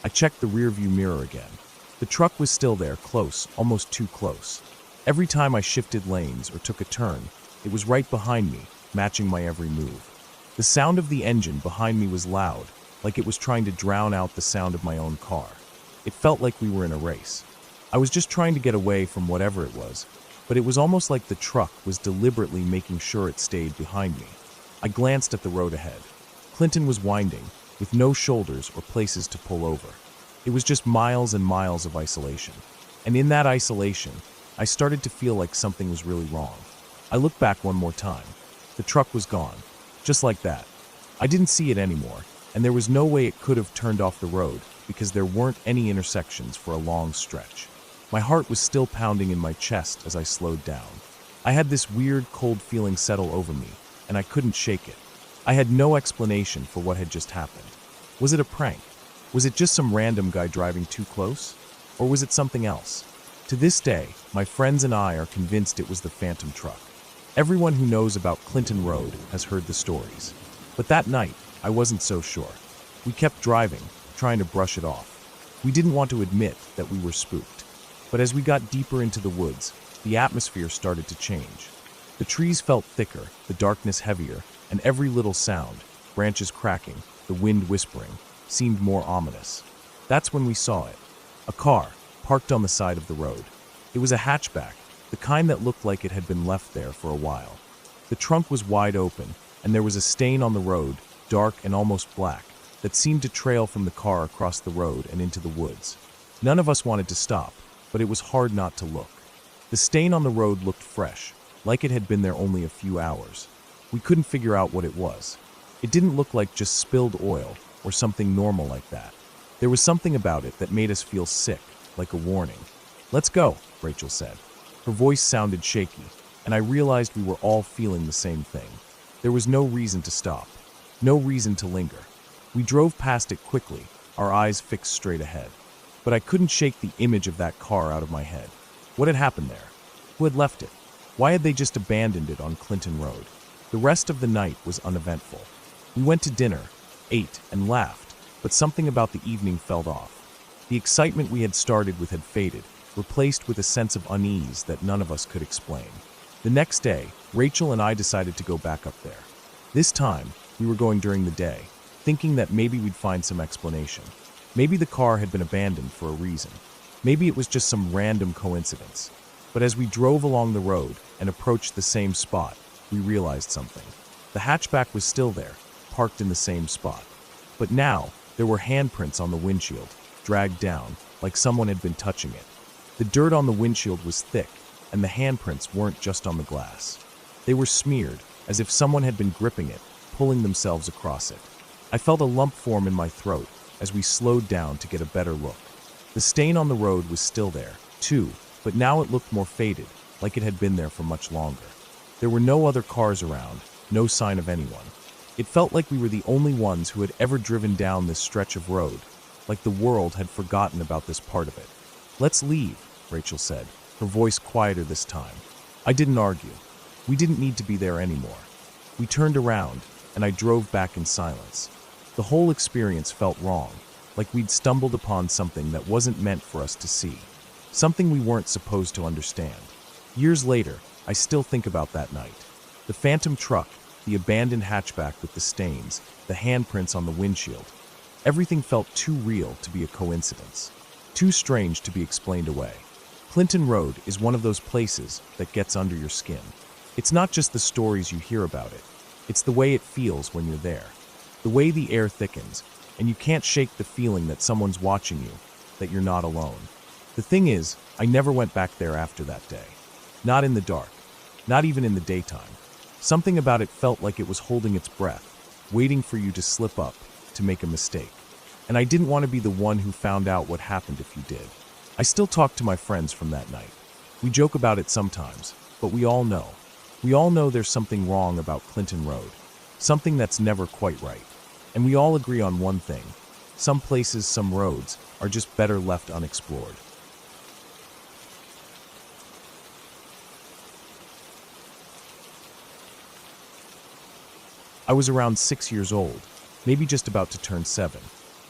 I checked the rearview mirror again. The truck was still there, close, almost too close. Every time I shifted lanes or took a turn, it was right behind me, matching my every move. The sound of the engine behind me was loud, like it was trying to drown out the sound of my own car. It felt like we were in a race. I was just trying to get away from whatever it was, but it was almost like the truck was deliberately making sure it stayed behind me. I glanced at the road ahead. Clinton was winding, with no shoulders or places to pull over. It was just miles and miles of isolation. And in that isolation, I started to feel like something was really wrong. I looked back one more time. The truck was gone, just like that. I didn't see it anymore, and there was no way it could have turned off the road because there weren't any intersections for a long stretch. My heart was still pounding in my chest as I slowed down. I had this weird, cold feeling settle over me, and I couldn't shake it. I had no explanation for what had just happened. Was it a prank? Was it just some random guy driving too close? Or was it something else? To this day, my friends and I are convinced it was the phantom truck. Everyone who knows about Clinton Road has heard the stories. But that night, I wasn't so sure. We kept driving, trying to brush it off. We didn't want to admit that we were spooked. But as we got deeper into the woods, the atmosphere started to change. The trees felt thicker, the darkness heavier, and every little sound, branches cracking, the wind whispering, seemed more ominous. That's when we saw it. A car, parked on the side of the road. It was a hatchback, the kind that looked like it had been left there for a while. The trunk was wide open, and there was a stain on the road, dark and almost black, that seemed to trail from the car across the road and into the woods. None of us wanted to stop, but it was hard not to look. The stain on the road looked fresh, like it had been there only a few hours. We couldn't figure out what it was. It didn't look like just spilled oil or something normal like that. There was something about it that made us feel sick, like a warning. "Let's go," Rachel said. Her voice sounded shaky, and I realized we were all feeling the same thing. There was no reason to stop, no reason to linger. We drove past it quickly, our eyes fixed straight ahead. But I couldn't shake the image of that car out of my head. What had happened there? Who had left it? Why had they just abandoned it on Clinton Road? The rest of the night was uneventful. We went to dinner, ate, and laughed, but something about the evening fell off. The excitement we had started with had faded, replaced with a sense of unease that none of us could explain. The next day, Rachel and I decided to go back up there. This time, we were going during the day, thinking that maybe we'd find some explanation. Maybe the car had been abandoned for a reason. Maybe it was just some random coincidence. But as we drove along the road and approached the same spot, we realized something. The hatchback was still there, parked in the same spot. But now, there were handprints on the windshield, dragged down, like someone had been touching it. The dirt on the windshield was thick, and the handprints weren't just on the glass. They were smeared, as if someone had been gripping it, pulling themselves across it. I felt a lump form in my throat as we slowed down to get a better look. The stain on the road was still there, too, but now it looked more faded, like it had been there for much longer. There were no other cars around, no sign of anyone. It felt like we were the only ones who had ever driven down this stretch of road, like the world had forgotten about this part of it. "Let's leave," Rachel said, her voice quieter this time. I didn't argue. We didn't need to be there anymore. We turned around, and I drove back in silence. The whole experience felt wrong, like we'd stumbled upon something that wasn't meant for us to see, something we weren't supposed to understand. Years later, I still think about that night. The phantom truck, the abandoned hatchback with the stains, the handprints on the windshield. Everything felt too real to be a coincidence, too strange to be explained away. Clinton Road is one of those places that gets under your skin. It's not just the stories you hear about it. It's the way it feels when you're there. The way the air thickens, and you can't shake the feeling that someone's watching you, that you're not alone. The thing is, I never went back there after that day. Not in the dark. Not even in the daytime. Something about it felt like it was holding its breath, waiting for you to slip up, to make a mistake. And I didn't want to be the one who found out what happened if you did. I still talk to my friends from that night. We joke about it sometimes, but we all know. We all know there's something wrong about Clinton Road. Something that's never quite right. And we all agree on one thing. Some places, some roads, are just better left unexplored. I was around 6 years old, maybe just about to turn 7.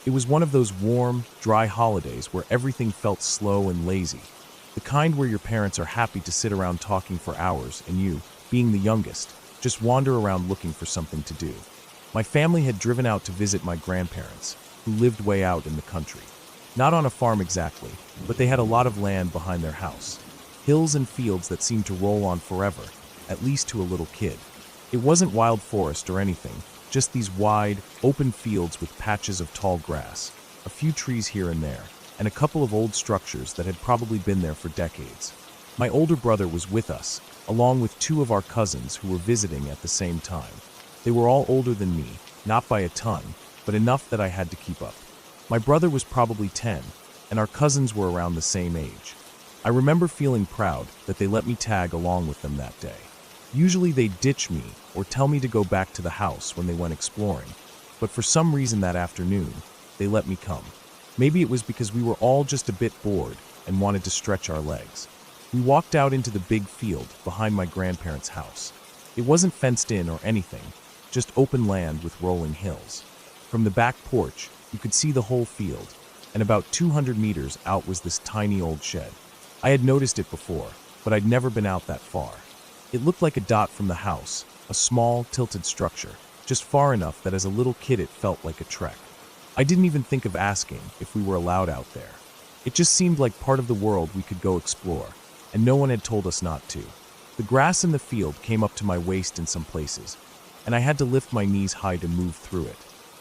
It was one of those warm, dry holidays where everything felt slow and lazy. The kind where your parents are happy to sit around talking for hours and you, being the youngest, just wander around looking for something to do. My family had driven out to visit my grandparents, who lived way out in the country. Not on a farm exactly, but they had a lot of land behind their house. Hills and fields that seemed to roll on forever, at least to a little kid. It wasn't wild forest or anything, just these wide, open fields with patches of tall grass, a few trees here and there, and a couple of old structures that had probably been there for decades. My older brother was with us, along with 2 of our cousins who were visiting at the same time. They were all older than me, not by a ton, but enough that I had to keep up. My brother was probably 10, and our cousins were around the same age. I remember feeling proud that they let me tag along with them that day. Usually they'd ditch me or tell me to go back to the house when they went exploring, but for some reason that afternoon, they let me come. Maybe it was because we were all just a bit bored and wanted to stretch our legs. We walked out into the big field behind my grandparents' house. It wasn't fenced in or anything, just open land with rolling hills. From the back porch, you could see the whole field, and about 200 meters out was this tiny old shed. I had noticed it before, but I'd never been out that far. It looked like a dot from the house, a small, tilted structure, just far enough that as a little kid it felt like a trek. I didn't even think of asking if we were allowed out there. It just seemed like part of the world we could go explore. and no one had told us not to. The grass in the field came up to my waist in some places, and I had to lift my knees high to move through it.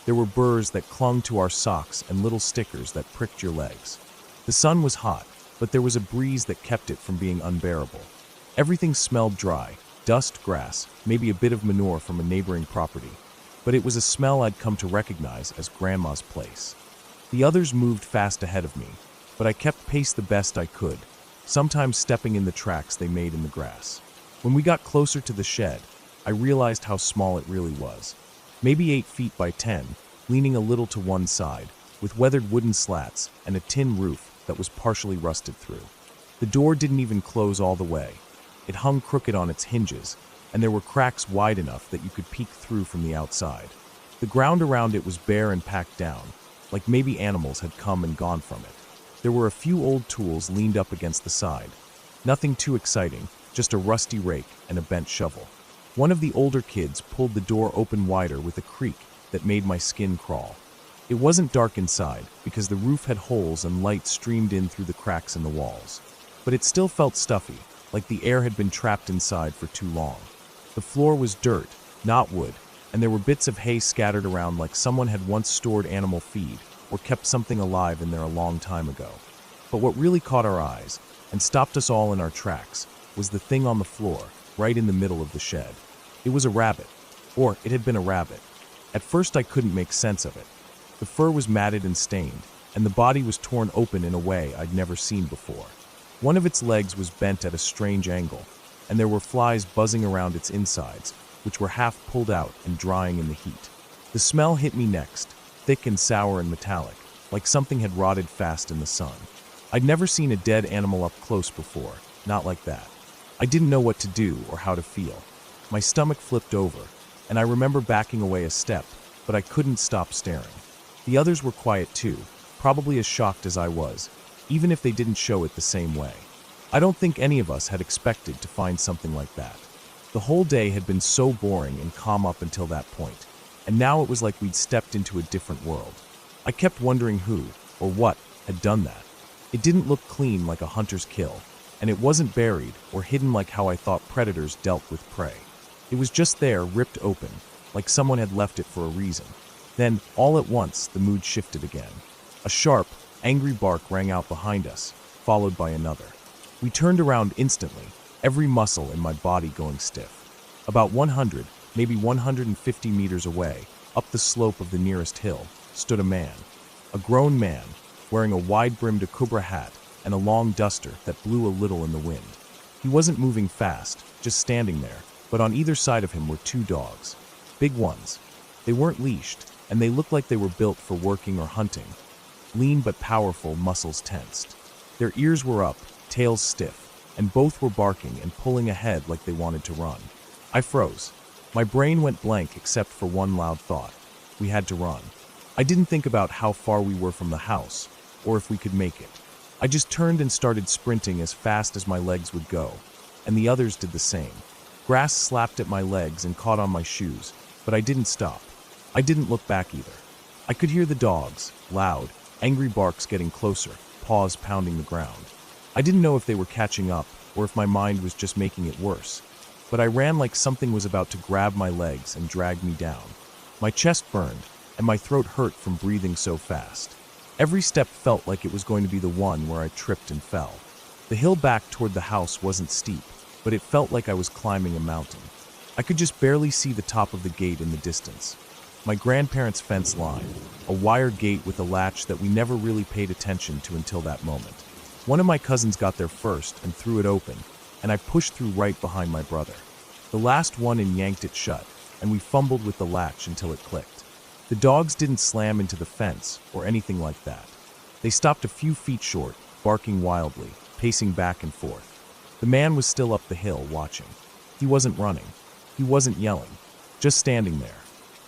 There were burrs that clung to our socks and little stickers that pricked your legs. The sun was hot, but there was a breeze that kept it from being unbearable. Everything smelled dry, dust, grass, maybe a bit of manure from a neighboring property, but it was a smell I'd come to recognize as Grandma's place. The others moved fast ahead of me, but I kept pace the best I could, sometimes stepping in the tracks they made in the grass. When we got closer to the shed, I realized how small it really was. Maybe 8 feet by 10, leaning a little to one side, with weathered wooden slats and a tin roof that was partially rusted through. The door didn't even close all the way. It hung crooked on its hinges, and there were cracks wide enough that you could peek through from the outside. The ground around it was bare and packed down, like maybe animals had come and gone from it. There were a few old tools leaned up against the side. Nothing too exciting, just a rusty rake and a bent shovel. One of the older kids pulled the door open wider with a creak that made my skin crawl. It wasn't dark inside because the roof had holes and light streamed in through the cracks in the walls. But it still felt stuffy, like the air had been trapped inside for too long. The floor was dirt, not wood, and there were bits of hay scattered around like someone had once stored animal feed or kept something alive in there a long time ago. But what really caught our eyes and stopped us all in our tracks was the thing on the floor, right in the middle of the shed. It was a rabbit, or it had been a rabbit. At first I couldn't make sense of it. The fur was matted and stained, and the body was torn open in a way I'd never seen before. One of its legs was bent at a strange angle, and there were flies buzzing around its insides, which were half pulled out and drying in the heat. The smell hit me next, thick and sour and metallic, like something had rotted fast in the sun. I'd never seen a dead animal up close before, not like that. I didn't know what to do or how to feel. My stomach flipped over, and I remember backing away a step, but I couldn't stop staring. The others were quiet too, probably as shocked as I was, even if they didn't show it the same way. I don't think any of us had expected to find something like that. The whole day had been so boring and calm up until that point, and now it was like we'd stepped into a different world. I kept wondering who, or what, had done that. It didn't look clean like a hunter's kill, and it wasn't buried or hidden like how I thought predators dealt with prey. It was just there, ripped open, like someone had left it for a reason. Then, all at once, the mood shifted again. A sharp, angry bark rang out behind us, followed by another. We turned around instantly, every muscle in my body going stiff. About 100, maybe 150 meters away, up the slope of the nearest hill, stood a man. A grown man, wearing a wide-brimmed cobra hat and a long duster that blew a little in the wind. He wasn't moving fast, just standing there, but on either side of him were 2 dogs. Big ones. They weren't leashed, and they looked like they were built for working or hunting. Lean but powerful, muscles tensed. Their ears were up, tails stiff, and both were barking and pulling ahead like they wanted to run. I froze. My brain went blank except for one loud thought. We had to run. I didn't think about how far we were from the house, or if we could make it. I just turned and started sprinting as fast as my legs would go, and the others did the same. Grass slapped at my legs and caught on my shoes, but I didn't stop. I didn't look back either. I could hear the dogs, loud, angry barks getting closer, paws pounding the ground. I didn't know if they were catching up or if my mind was just making it worse, but I ran like something was about to grab my legs and drag me down. My chest burned, and my throat hurt from breathing so fast. Every step felt like it was going to be the one where I tripped and fell. The hill back toward the house wasn't steep, but it felt like I was climbing a mountain. I could just barely see the top of the gate in the distance. My grandparents' fence line, a wire gate with a latch that we never really paid attention to until that moment. One of my cousins got there first and threw it open, and I pushed through right behind my brother. The last one in yanked it shut, and we fumbled with the latch until it clicked. The dogs didn't slam into the fence or anything like that. They stopped a few feet short, barking wildly, pacing back and forth. The man was still up the hill, watching. He wasn't running. He wasn't yelling, just standing there.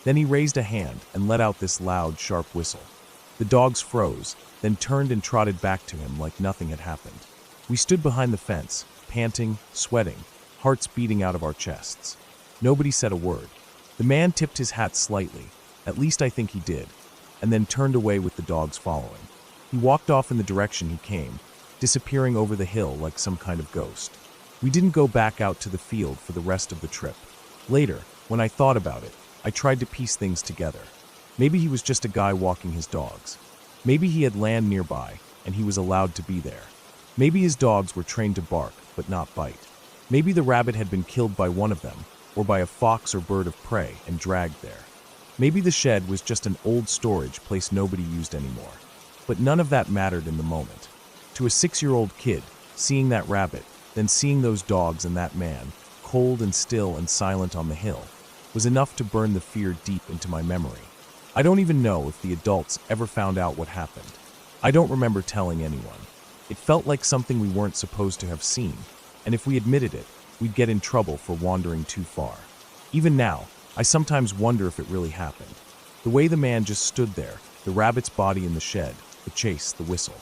Then he raised a hand and let out this loud, sharp whistle. The dogs froze, then turned and trotted back to him like nothing had happened. We stood behind the fence, panting, sweating, hearts beating out of our chests. Nobody said a word. The man tipped his hat slightly, at least I think he did, and then turned away with the dogs following. He walked off in the direction he came, disappearing over the hill like some kind of ghost. We didn't go back out to the field for the rest of the trip. Later, when I thought about it, I tried to piece things together. Maybe he was just a guy walking his dogs. Maybe he had land nearby, and he was allowed to be there. Maybe his dogs were trained to bark, but not bite. Maybe the rabbit had been killed by one of them, or by a fox or bird of prey, and dragged there. Maybe the shed was just an old storage place nobody used anymore. But none of that mattered in the moment. To a 6-year-old kid, seeing that rabbit, then seeing those dogs and that man, cold and still and silent on the hill, was enough to burn the fear deep into my memory. I don't even know if the adults ever found out what happened. I don't remember telling anyone. It felt like something we weren't supposed to have seen, and if we admitted it, we'd get in trouble for wandering too far. Even now, I sometimes wonder if it really happened. The way the man just stood there, the rabbit's body in the shed, the chase, the whistle.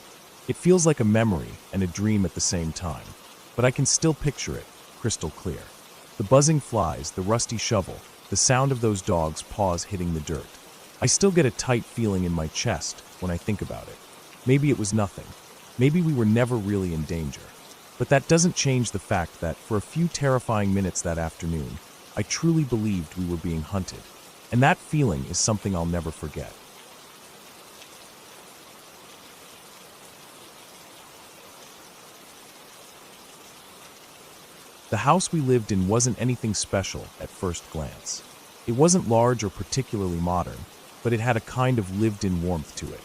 It feels like a memory and a dream at the same time, but I can still picture it, crystal clear. The buzzing flies, the rusty shovel, the sound of those dogs' paws hitting the dirt. I still get a tight feeling in my chest when I think about it. Maybe it was nothing. Maybe we were never really in danger. But that doesn't change the fact that, for a few terrifying minutes that afternoon, I truly believed we were being hunted. And that feeling is something I'll never forget. The house we lived in wasn't anything special at first glance. It wasn't large or particularly modern, but it had a kind of lived-in warmth to it.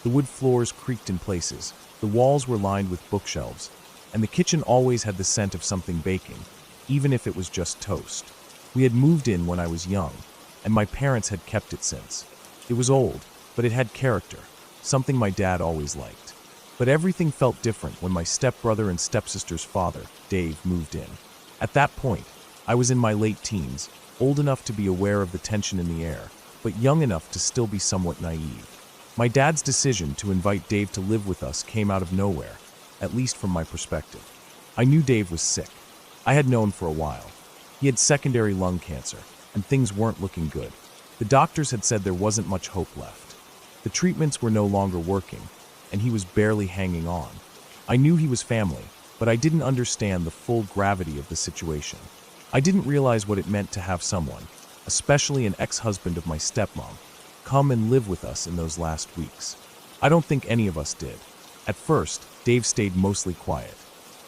The wood floors creaked in places, the walls were lined with bookshelves, and the kitchen always had the scent of something baking, even if it was just toast. We had moved in when I was young, and my parents had kept it since. It was old, but it had character, something my dad always liked. But everything felt different when my stepbrother and stepsister's father, Dave, moved in. At that point, I was in my late teens, old enough to be aware of the tension in the air, but young enough to still be somewhat naive. My dad's decision to invite Dave to live with us came out of nowhere, at least from my perspective. I knew Dave was sick. I had known for a while. He had secondary lung cancer, and things weren't looking good. The doctors had said there wasn't much hope left. The treatments were no longer working, and he was barely hanging on. I knew he was family, but I didn't understand the full gravity of the situation. I didn't realize what it meant to have someone, especially an ex-husband of my stepmom, come and live with us in those last weeks. I don't think any of us did. At first, Dave stayed mostly quiet.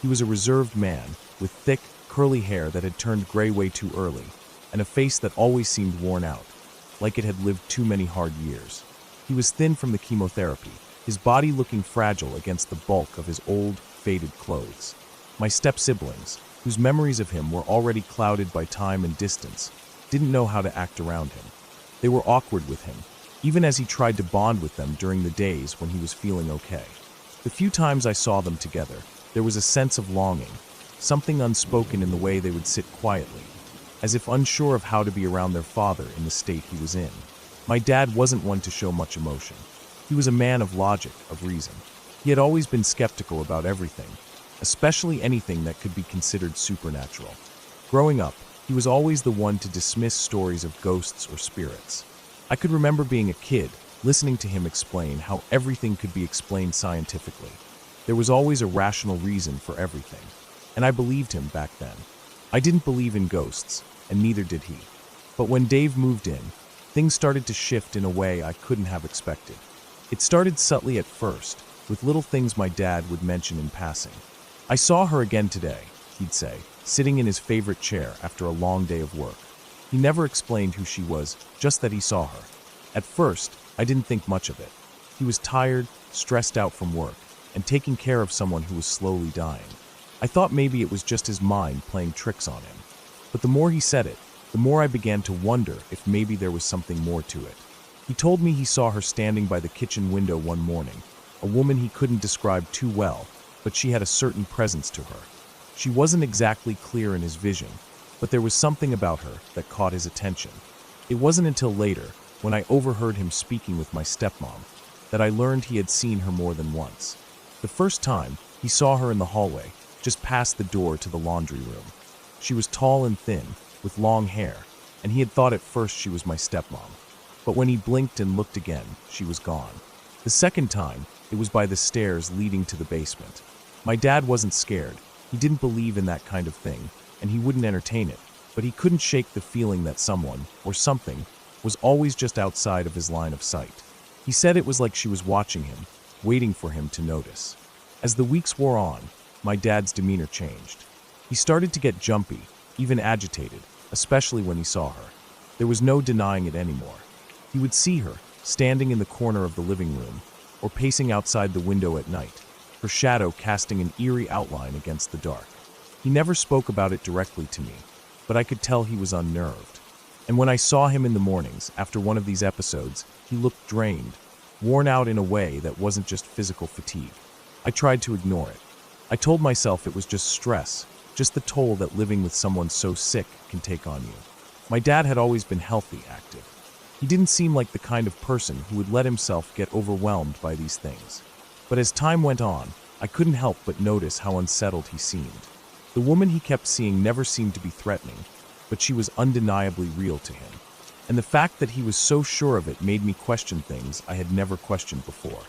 He was a reserved man, with thick, curly hair that had turned gray way too early, and a face that always seemed worn out, like it had lived too many hard years. He was thin from the chemotherapy, his body looking fragile against the bulk of his old, faded clothes. My step-siblings, whose memories of him were already clouded by time and distance, didn't know how to act around him. They were awkward with him, even as he tried to bond with them during the days when he was feeling okay. The few times I saw them together, there was a sense of longing, something unspoken in the way they would sit quietly, as if unsure of how to be around their father in the state he was in. My dad wasn't one to show much emotion. He was a man of logic, of reason. He had always been skeptical about everything, especially anything that could be considered supernatural. Growing up, he was always the one to dismiss stories of ghosts or spirits. I could remember being a kid, listening to him explain how everything could be explained scientifically. There was always a rational reason for everything, and I believed him back then. I didn't believe in ghosts, and neither did he. But when Dave moved in, things started to shift in a way I couldn't have expected. It started subtly at first, with little things my dad would mention in passing. "I saw her again today," he'd say, sitting in his favorite chair after a long day of work. He never explained who she was, just that he saw her. At first, I didn't think much of it. He was tired, stressed out from work, and taking care of someone who was slowly dying. I thought maybe it was just his mind playing tricks on him. But the more he said it, the more I began to wonder if maybe there was something more to it. He told me he saw her standing by the kitchen window one morning, a woman he couldn't describe too well, but she had a certain presence to her. She wasn't exactly clear in his vision, but there was something about her that caught his attention. It wasn't until later, when I overheard him speaking with my stepmom, that I learned he had seen her more than once. The first time, he saw her in the hallway, just past the door to the laundry room. She was tall and thin, with long hair, and he had thought at first she was my stepmom. But when he blinked and looked again, she was gone. The second time, it was by the stairs leading to the basement. My dad wasn't scared. He didn't believe in that kind of thing, and he wouldn't entertain it, but he couldn't shake the feeling that someone, or something, was always just outside of his line of sight. He said it was like she was watching him, waiting for him to notice. As the weeks wore on, my dad's demeanor changed. He started to get jumpy, even agitated, especially when he saw her. There was no denying it anymore. He would see her, standing in the corner of the living room, or pacing outside the window at night, her shadow casting an eerie outline against the dark. He never spoke about it directly to me, but I could tell he was unnerved. And when I saw him in the mornings, after one of these episodes, he looked drained, worn out in a way that wasn't just physical fatigue. I tried to ignore it. I told myself it was just stress, just the toll that living with someone so sick can take on you. My dad had always been healthy, active. He didn't seem like the kind of person who would let himself get overwhelmed by these things. But as time went on, I couldn't help but notice how unsettled he seemed. The woman he kept seeing never seemed to be threatening, but she was undeniably real to him. And the fact that he was so sure of it made me question things I had never questioned before.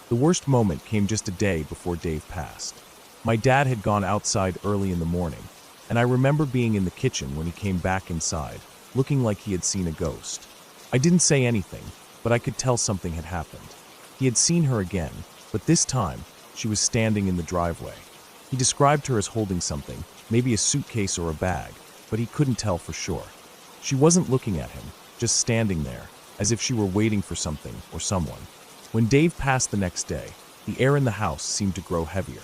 The worst moment came just a day before Dave passed. My dad had gone outside early in the morning, and I remember being in the kitchen when he came back inside, looking like he had seen a ghost. I didn't say anything, but I could tell something had happened. He had seen her again, but this time, she was standing in the driveway. He described her as holding something, maybe a suitcase or a bag, but he couldn't tell for sure. She wasn't looking at him, just standing there, as if she were waiting for something or someone. When Dave passed the next day, the air in the house seemed to grow heavier.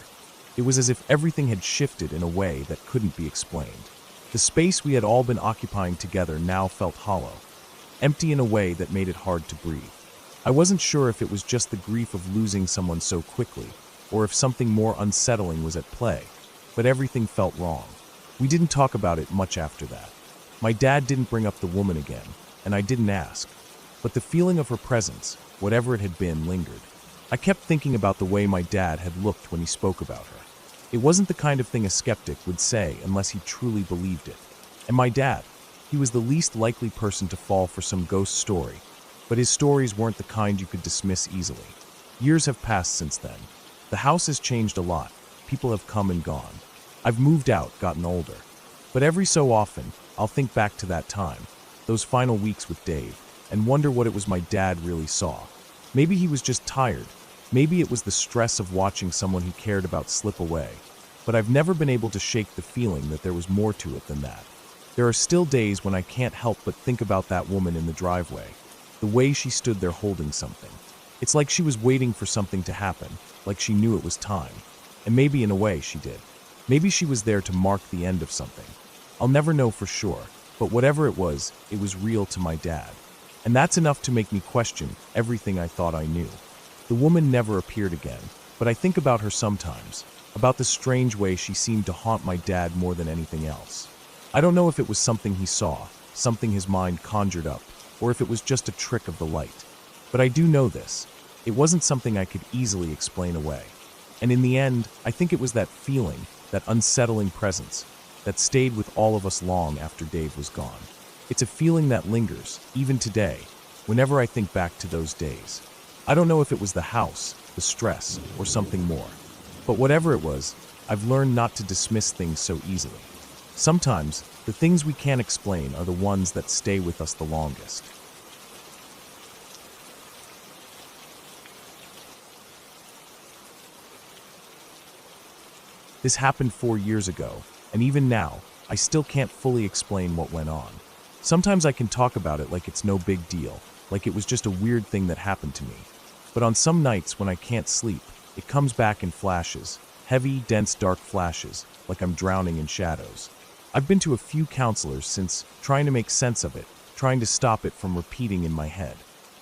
It was as if everything had shifted in a way that couldn't be explained. The space we had all been occupying together now felt hollow, empty in a way that made it hard to breathe. I wasn't sure if it was just the grief of losing someone so quickly, or if something more unsettling was at play, but everything felt wrong. We didn't talk about it much after that. My dad didn't bring up the woman again, and I didn't ask. But the feeling of her presence, whatever it had been, lingered. I kept thinking about the way my dad had looked when he spoke about her. It wasn't the kind of thing a skeptic would say unless he truly believed it. And my dad, he was the least likely person to fall for some ghost story, but his stories weren't the kind you could dismiss easily. Years have passed since then. The house has changed a lot. People have come and gone. I've moved out, gotten older. But every so often, I'll think back to that time, those final weeks with Dave, and wonder what it was my dad really saw. Maybe he was just tired. Maybe it was the stress of watching someone he cared about slip away. But I've never been able to shake the feeling that there was more to it than that. There are still days when I can't help but think about that woman in the driveway, the way she stood there holding something. It's like she was waiting for something to happen, like she knew it was time. And maybe in a way she did. Maybe she was there to mark the end of something. I'll never know for sure, but whatever it was real to my dad. And that's enough to make me question everything I thought I knew. The woman never appeared again, but I think about her sometimes, about the strange way she seemed to haunt my dad more than anything else. I don't know if it was something he saw, something his mind conjured up, or if it was just a trick of the light. But I do know this. It wasn't something I could easily explain away. And in the end, I think it was that feeling, that unsettling presence, that stayed with all of us long after Dave was gone. It's a feeling that lingers, even today, whenever I think back to those days. I don't know if it was the house, the stress, or something more. But whatever it was, I've learned not to dismiss things so easily. Sometimes, the things we can't explain are the ones that stay with us the longest. This happened 4 years ago, and even now, I still can't fully explain what went on. Sometimes I can talk about it like it's no big deal, like it was just a weird thing that happened to me. But on some nights when I can't sleep, it comes back in flashes, heavy, dense, dark flashes, like I'm drowning in shadows. I've been to a few counselors since, trying to make sense of it, trying to stop it from repeating in my head.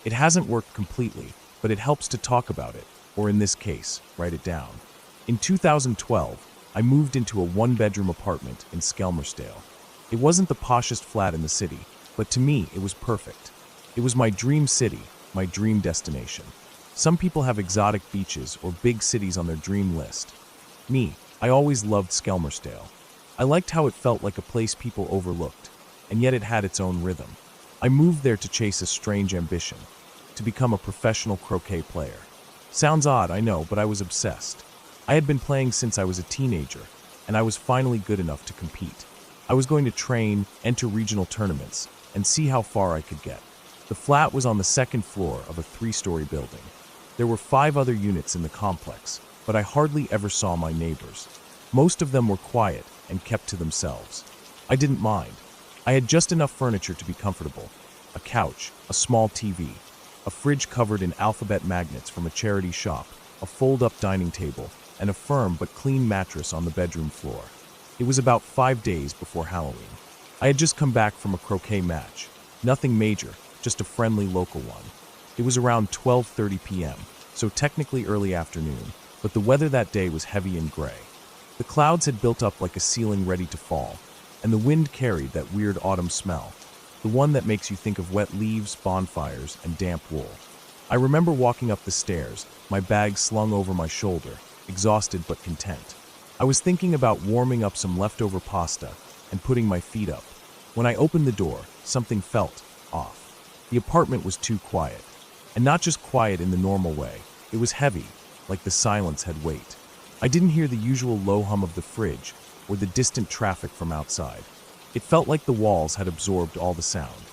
It hasn't worked completely, but it helps to talk about it, or in this case, write it down. In 2012, I moved into a one-bedroom apartment in Skelmersdale. It wasn't the poshest flat in the city, but to me, it was perfect. It was my dream city, my dream destination. Some people have exotic beaches or big cities on their dream list. Me, I always loved Skelmersdale. I liked how it felt like a place people overlooked, and yet it had its own rhythm. I moved there to chase a strange ambition, to become a professional croquet player. Sounds odd, I know, but I was obsessed. I had been playing since I was a teenager, and I was finally good enough to compete. I was going to train, enter regional tournaments, and see how far I could get. The flat was on the second floor of a 3-story building. There were 5 other units in the complex, but I hardly ever saw my neighbors. Most of them were quiet and kept to themselves. I didn't mind. I had just enough furniture to be comfortable. A couch, a small TV, a fridge covered in alphabet magnets from a charity shop, a fold-up dining table, and a firm but clean mattress on the bedroom floor. It was about 5 days before Halloween. I had just come back from a croquet match. Nothing major, just a friendly local one. It was around 12:30 p.m., so technically early afternoon, but the weather that day was heavy and gray. The clouds had built up like a ceiling ready to fall, and the wind carried that weird autumn smell, the one that makes you think of wet leaves, bonfires, and damp wool. I remember walking up the stairs, my bag slung over my shoulder, exhausted but content. I was thinking about warming up some leftover pasta and putting my feet up. When I opened the door, something felt off. The apartment was too quiet. And not just quiet in the normal way. It was heavy, like the silence had weight. I didn't hear the usual low hum of the fridge or the distant traffic from outside. It felt like the walls had absorbed all the sound.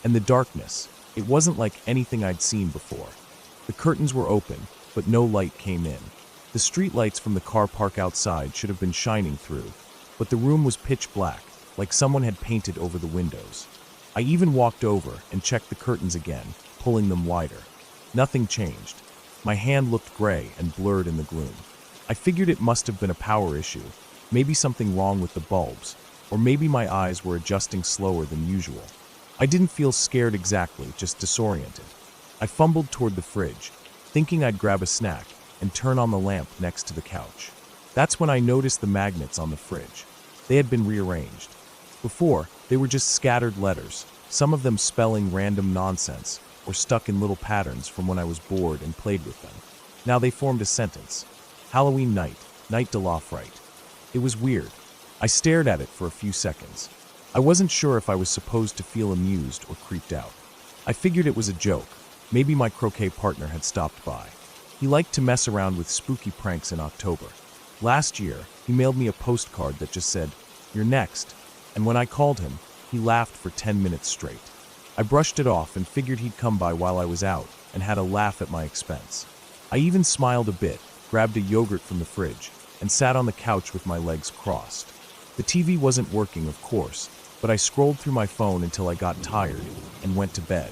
And the darkness, it wasn't like anything I'd seen before. The curtains were open, but no light came in. The street lights from the car park outside should have been shining through, but the room was pitch black, like someone had painted over the windows. I even walked over and checked the curtains again, pulling them wider. Nothing changed. My hand looked gray and blurred in the gloom. I figured it must have been a power issue, maybe something wrong with the bulbs, or maybe my eyes were adjusting slower than usual. I didn't feel scared exactly, just disoriented. I fumbled toward the fridge, thinking I'd grab a snack and turn on the lamp next to the couch. That's when I noticed the magnets on the fridge. They had been rearranged. Before, they were just scattered letters, some of them spelling random nonsense, or stuck in little patterns from when I was bored and played with them. Now they formed a sentence. Halloween night, night de la fright. It was weird. I stared at it for a few seconds. I wasn't sure if I was supposed to feel amused or creeped out. I figured it was a joke. Maybe my croquet partner had stopped by. He liked to mess around with spooky pranks in October. Last year, he mailed me a postcard that just said, "You're next." And when I called him, he laughed for 10 minutes straight. I brushed it off and figured he'd come by while I was out and had a laugh at my expense. I even smiled a bit, grabbed a yogurt from the fridge, and sat on the couch with my legs crossed. The TV wasn't working, of course, but I scrolled through my phone until I got tired and went to bed.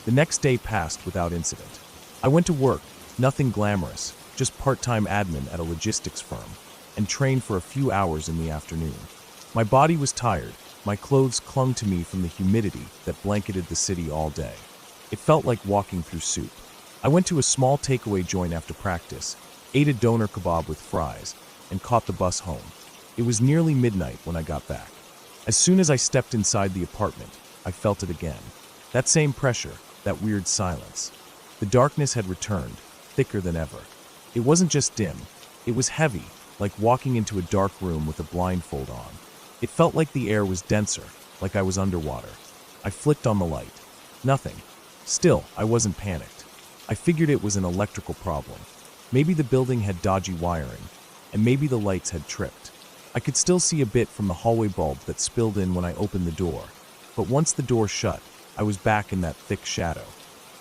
The next day passed without incident. I went to work, nothing glamorous, just part-time admin at a logistics firm, and trained for a few hours in the afternoon. My body was tired. My clothes clung to me from the humidity that blanketed the city all day. It felt like walking through soup. I went to a small takeaway joint after practice, ate a doner kebab with fries, and caught the bus home. It was nearly midnight when I got back. As soon as I stepped inside the apartment, I felt it again. That same pressure, that weird silence. The darkness had returned, thicker than ever. It wasn't just dim. It was heavy, like walking into a dark room with a blindfold on. It felt like the air was denser, like I was underwater. I flicked on the light. Nothing. Still, I wasn't panicked. I figured it was an electrical problem. Maybe the building had dodgy wiring, and maybe the lights had tripped. I could still see a bit from the hallway bulb that spilled in when I opened the door. But once the door shut, I was back in that thick shadow.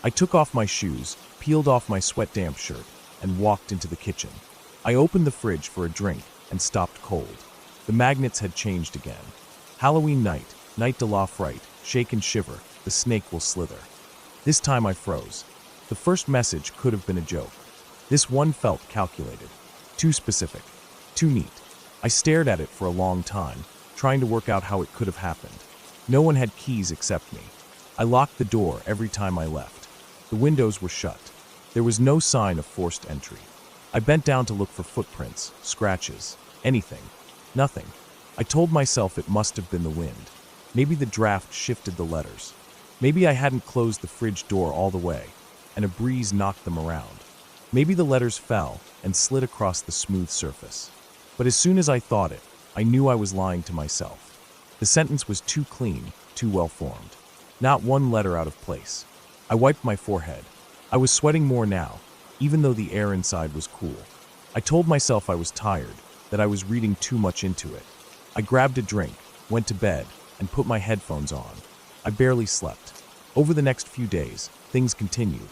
I took off my shoes, peeled off my sweat-damp shirt, and walked into the kitchen. I opened the fridge for a drink and stopped cold. The magnets had changed again. Halloween night, night de la fright, shake and shiver, the snake will slither. This time I froze. The first message could have been a joke. This one felt calculated. Too specific. Too neat. I stared at it for a long time, trying to work out how it could have happened. No one had keys except me. I locked the door every time I left. The windows were shut. There was no sign of forced entry. I bent down to look for footprints, scratches, anything. Nothing. I told myself it must have been the wind. Maybe the draft shifted the letters. Maybe I hadn't closed the fridge door all the way, and a breeze knocked them around. Maybe the letters fell and slid across the smooth surface. But as soon as I thought it, I knew I was lying to myself. The sentence was too clean, too well formed. Not one letter out of place. I wiped my forehead. I was sweating more now, even though the air inside was cool. I told myself I was tired, that I was reading too much into it. I grabbed a drink, went to bed, and put my headphones on. I barely slept. Over the next few days, things continued.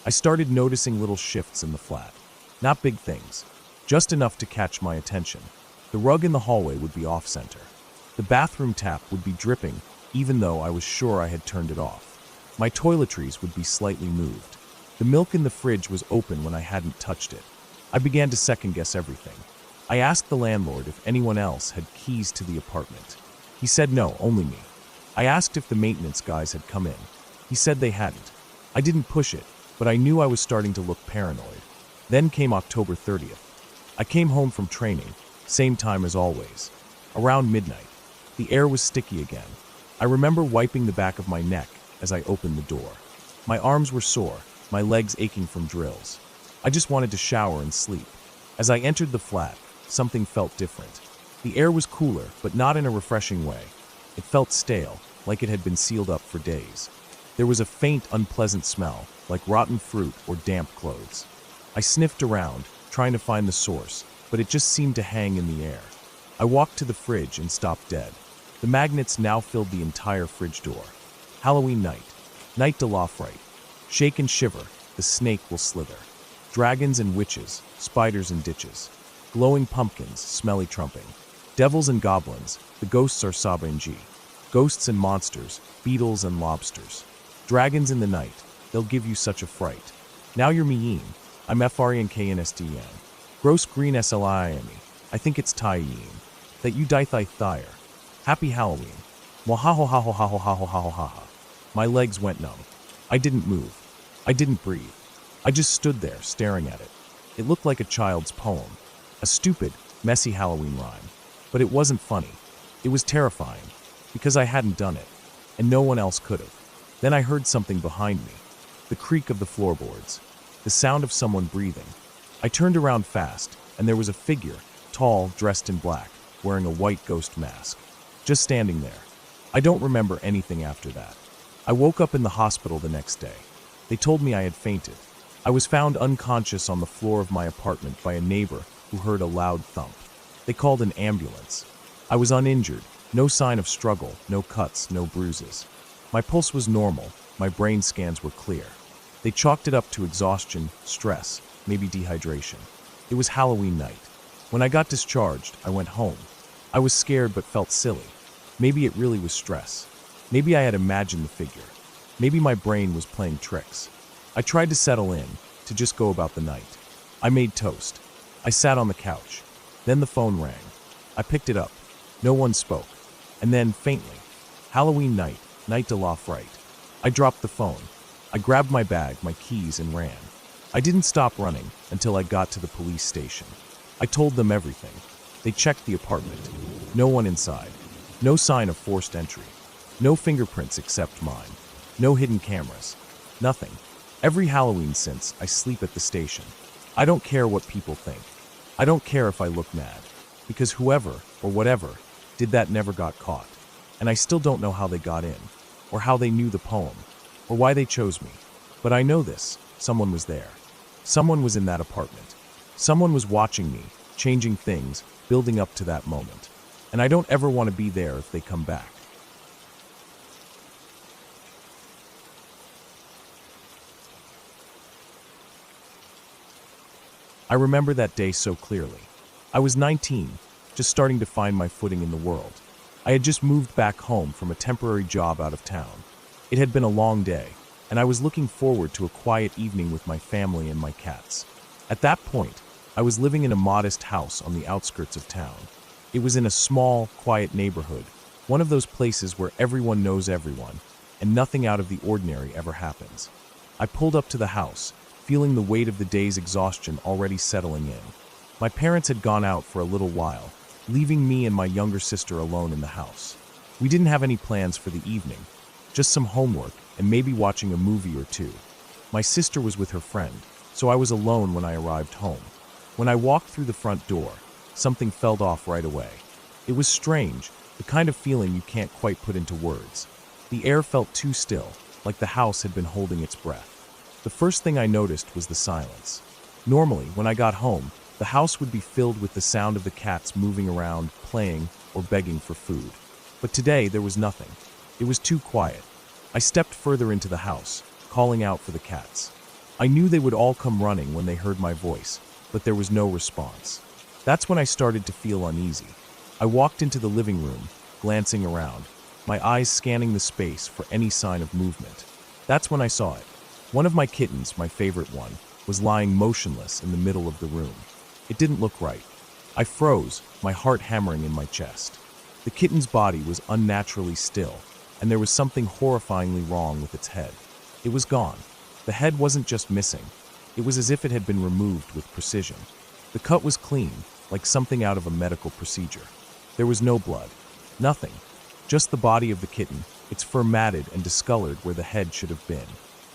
I started noticing little shifts in the flat. Not big things, just enough to catch my attention. The rug in the hallway would be off-center. The bathroom tap would be dripping, even though I was sure I had turned it off. My toiletries would be slightly moved. The milk in the fridge was open when I hadn't touched it. I began to second-guess everything. I asked the landlord if anyone else had keys to the apartment. He said no, only me. I asked if the maintenance guys had come in. He said they hadn't. I didn't push it, but I knew I was starting to look paranoid. Then came October 30th. I came home from training, same time as always. Around midnight. The air was sticky again. I remember wiping the back of my neck as I opened the door. My arms were sore, my legs aching from drills. I just wanted to shower and sleep. As I entered the flat, something felt different. The air was cooler, but not in a refreshing way. It felt stale, like it had been sealed up for days. There was a faint, unpleasant smell, like rotten fruit or damp clothes. I sniffed around, trying to find the source, but it just seemed to hang in the air. I walked to the fridge and stopped dead. The magnets now filled the entire fridge door. Halloween night. Night de la fright. Shake and shiver, the snake will slither. Dragons and witches, spiders and ditches. Glowing pumpkins, smelly trumping. Devils and goblins, the ghosts are Sabanji. Ghosts and monsters, beetles and lobsters. Dragons in the night, they'll give you such a fright. Now you're mean. I'm FRENKNSTN. Gross green SLIME. I think it's Tyin. That you die thire. Happy Halloween. Mwahahohahohahohahohaha. My legs went numb. I didn't move. I didn't breathe. I just stood there, staring at it. It looked like a child's poem. A stupid, messy Halloween rhyme. But it wasn't funny. It was terrifying. Because I hadn't done it. And no one else could have. Then I heard something behind me. The creak of the floorboards. The sound of someone breathing. I turned around fast, and there was a figure, tall, dressed in black, wearing a white ghost mask. Just standing there. I don't remember anything after that. I woke up in the hospital the next day. They told me I had fainted. I was found unconscious on the floor of my apartment by a neighbor who heard a loud thump. They called an ambulance. I was uninjured, no sign of struggle, no cuts, no bruises. My pulse was normal, my brain scans were clear. They chalked it up to exhaustion, stress, maybe dehydration. It was Halloween night. When I got discharged, I went home. I was scared but felt silly. Maybe it really was stress. Maybe I had imagined the figure. Maybe my brain was playing tricks. I tried to settle in, to just go about the night. I made toast. I sat on the couch. Then the phone rang. I picked it up. No one spoke. And then, faintly, Halloween night, night de la fright. I dropped the phone. I grabbed my bag, my keys, and ran. I didn't stop running until I got to the police station. I told them everything. They checked the apartment. No one inside. No sign of forced entry. No fingerprints except mine. No hidden cameras. Nothing. Every Halloween since, I sleep at the station. I don't care what people think. I don't care if I look mad. Because whoever, or whatever, did that never got caught. And I still don't know how they got in. Or how they knew the poem. Or why they chose me. But I know this. Someone was there. Someone was in that apartment. Someone was watching me, changing things, building up to that moment. And I don't ever want to be there if they come back. I remember that day so clearly. I was 19, just starting to find my footing in the world. I had just moved back home from a temporary job out of town. It had been a long day, and I was looking forward to a quiet evening with my family and my cats. At that point, I was living in a modest house on the outskirts of town. It was in a small, quiet neighborhood, one of those places where everyone knows everyone, and nothing out of the ordinary ever happens. I pulled up to the house, feeling the weight of the day's exhaustion already settling in. My parents had gone out for a little while, leaving me and my younger sister alone in the house. We didn't have any plans for the evening, just some homework and maybe watching a movie or two. My sister was with her friend, so I was alone when I arrived home. When I walked through the front door, something felt off right away. It was strange, the kind of feeling you can't quite put into words. The air felt too still, like the house had been holding its breath. The first thing I noticed was the silence. Normally, when I got home, The house would be filled with the sound of the cats moving around, playing, or begging for food. But today there was nothing. It was too quiet. I stepped further into the house, calling out for the cats. I knew they would all come running when they heard my voice, but there was no response. That's when I started to feel uneasy. I walked into the living room, glancing around, my eyes scanning the space for any sign of movement. That's when I saw it. One of my kittens, my favorite one, was lying motionless in the middle of the room. It didn't look right. I froze, my heart hammering in my chest. The kitten's body was unnaturally still, and there was something horrifyingly wrong with its head. It was gone. The head wasn't just missing. It was as if it had been removed with precision. The cut was clean, like something out of a medical procedure. There was no blood. Nothing. Just the body of the kitten, its fur matted and discolored where the head should have been.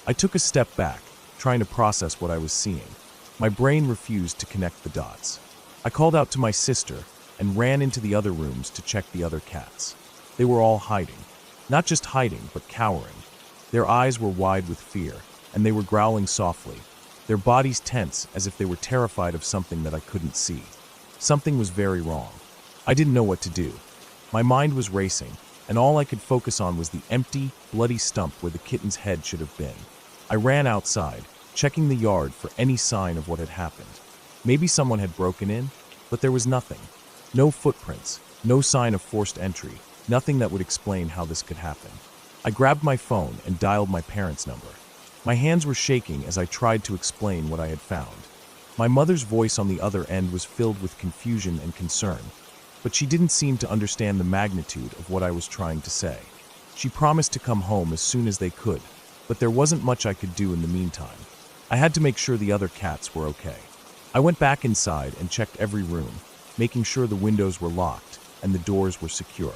I took a step back, trying to process what I was seeing. My brain refused to connect the dots. I called out to my sister and ran into the other rooms to check the other cats. They were all hiding. Not just hiding, but cowering. Their eyes were wide with fear, and they were growling softly, their bodies tense as if they were terrified of something that I couldn't see. Something was very wrong. I didn't know what to do. My mind was racing, and all I could focus on was the empty, bloody stump where the kitten's head should have been. I ran outside, checking the yard for any sign of what had happened. Maybe someone had broken in, but there was nothing. No footprints, no sign of forced entry, nothing that would explain how this could happen. I grabbed my phone and dialed my parents' number. My hands were shaking as I tried to explain what I had found. My mother's voice on the other end was filled with confusion and concern, but she didn't seem to understand the magnitude of what I was trying to say. She promised to come home as soon as they could, but there wasn't much I could do in the meantime. I had to make sure the other cats were okay. I went back inside and checked every room, making sure the windows were locked and the doors were secure.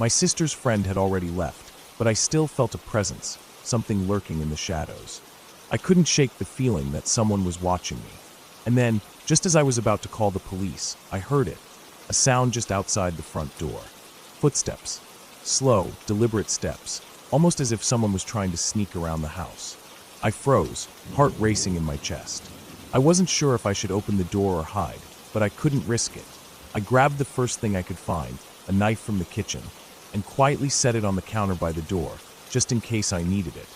My sister's friend had already left, but I still felt a presence, something lurking in the shadows. I couldn't shake the feeling that someone was watching me. And then, just as I was about to call the police, I heard it, a sound just outside the front door. Footsteps. Slow, deliberate steps, almost as if someone was trying to sneak around the house. I froze, heart racing in my chest. I wasn't sure if I should open the door or hide, but I couldn't risk it. I grabbed the first thing I could find, a knife from the kitchen, and quietly set it on the counter by the door, just in case I needed it.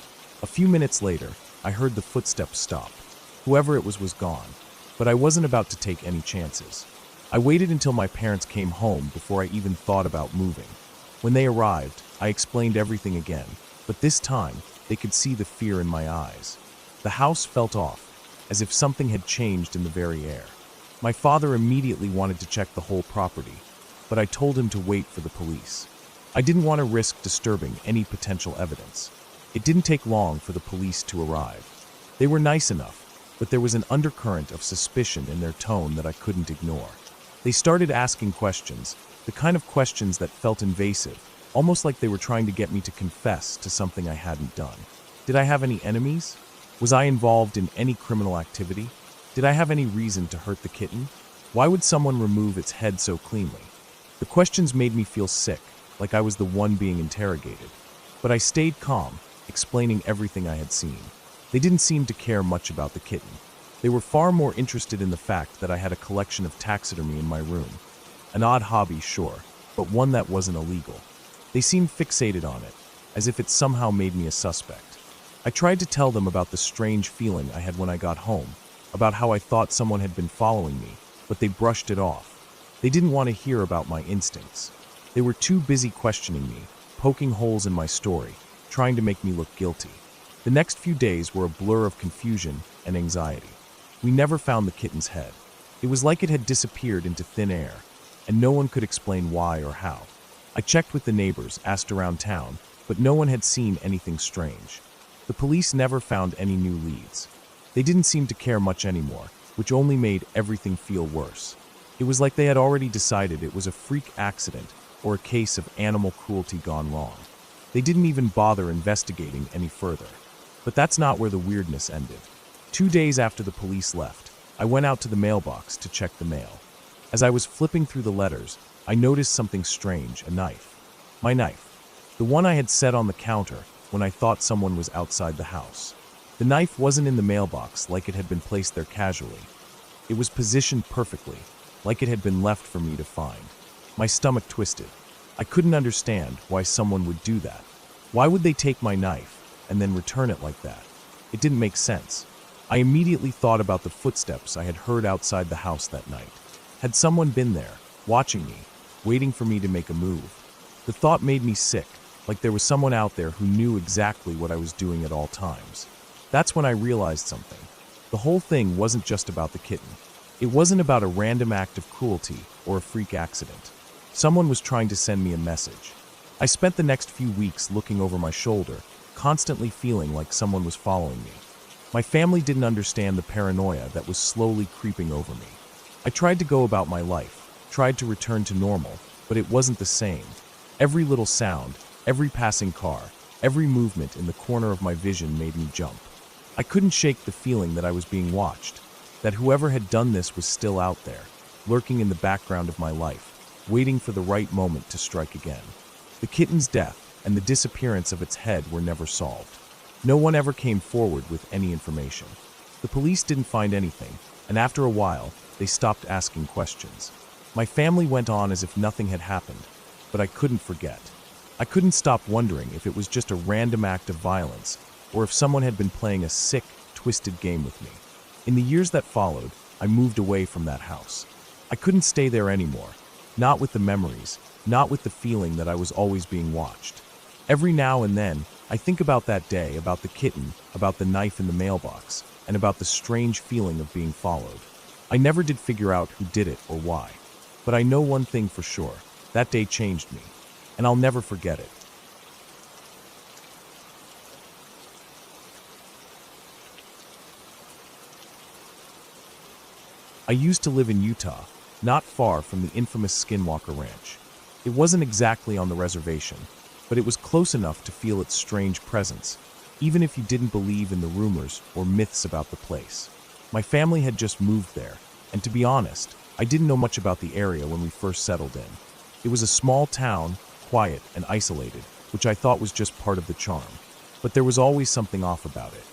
A few minutes later, I heard the footsteps stop. Whoever it was gone, but I wasn't about to take any chances. I waited until my parents came home before I even thought about moving. When they arrived, I explained everything again, but this time, they could see the fear in my eyes. The house felt off, as if something had changed in the very air. My father immediately wanted to check the whole property, but I told him to wait for the police. I didn't want to risk disturbing any potential evidence. It didn't take long for the police to arrive. They were nice enough, but there was an undercurrent of suspicion in their tone that I couldn't ignore. They started asking questions, the kind of questions that felt invasive, almost like they were trying to get me to confess to something I hadn't done. Did I have any enemies? Was I involved in any criminal activity? Did I have any reason to hurt the kitten? Why would someone remove its head so cleanly? The questions made me feel sick, like I was the one being interrogated. But I stayed calm, explaining everything I had seen. They didn't seem to care much about the kitten. They were far more interested in the fact that I had a collection of taxidermy in my room. An odd hobby, sure, but one that wasn't illegal. They seemed fixated on it, as if it somehow made me a suspect. I tried to tell them about the strange feeling I had when I got home, about how I thought someone had been following me, but they brushed it off. They didn't want to hear about my instincts. They were too busy questioning me, poking holes in my story, trying to make me look guilty. The next few days were a blur of confusion and anxiety. We never found the kitten's head. It was like it had disappeared into thin air, and no one could explain why or how. I checked with the neighbors, asked around town, but no one had seen anything strange. The police never found any new leads. They didn't seem to care much anymore, which only made everything feel worse. It was like they had already decided it was a freak accident or a case of animal cruelty gone wrong. They didn't even bother investigating any further. But that's not where the weirdness ended. 2 days after the police left, I went out to the mailbox to check the mail. As I was flipping through the letters, I noticed something strange, a knife. My knife. The one I had set on the counter when I thought someone was outside the house. The knife wasn't in the mailbox like it had been placed there casually. It was positioned perfectly, like it had been left for me to find. My stomach twisted. I couldn't understand why someone would do that. Why would they take my knife and then return it like that? It didn't make sense. I immediately thought about the footsteps I had heard outside the house that night. Had someone been there, watching me, waiting for me to make a move? The thought made me sick, like there was someone out there who knew exactly what I was doing at all times. That's when I realized something. The whole thing wasn't just about the kitten. It wasn't about a random act of cruelty or a freak accident. Someone was trying to send me a message. I spent the next few weeks looking over my shoulder, constantly feeling like someone was following me. My family didn't understand the paranoia that was slowly creeping over me. I tried to go about my life, tried to return to normal, but it wasn't the same. Every little sound, every passing car, every movement in the corner of my vision made me jump. I couldn't shake the feeling that I was being watched, that whoever had done this was still out there, lurking in the background of my life, waiting for the right moment to strike again. The kitten's death and the disappearance of its head were never solved. No one ever came forward with any information. The police didn't find anything, and after a while, they stopped asking questions. My family went on as if nothing had happened, but I couldn't forget. I couldn't stop wondering if it was just a random act of violence, or if someone had been playing a sick, twisted game with me. In the years that followed, I moved away from that house. I couldn't stay there anymore, not with the memories, not with the feeling that I was always being watched. Every now and then, I think about that day, about the kitten, about the knife in the mailbox, and about the strange feeling of being followed. I never did figure out who did it or why. But I know one thing for sure. That day changed me, and I'll never forget it. I used to live in Utah, not far from the infamous Skinwalker Ranch. It wasn't exactly on the reservation, but it was close enough to feel its strange presence, even if you didn't believe in the rumors or myths about the place. My family had just moved there, and to be honest, I didn't know much about the area when we first settled in. It was a small town, quiet and isolated, which I thought was just part of the charm. But there was always something off about it.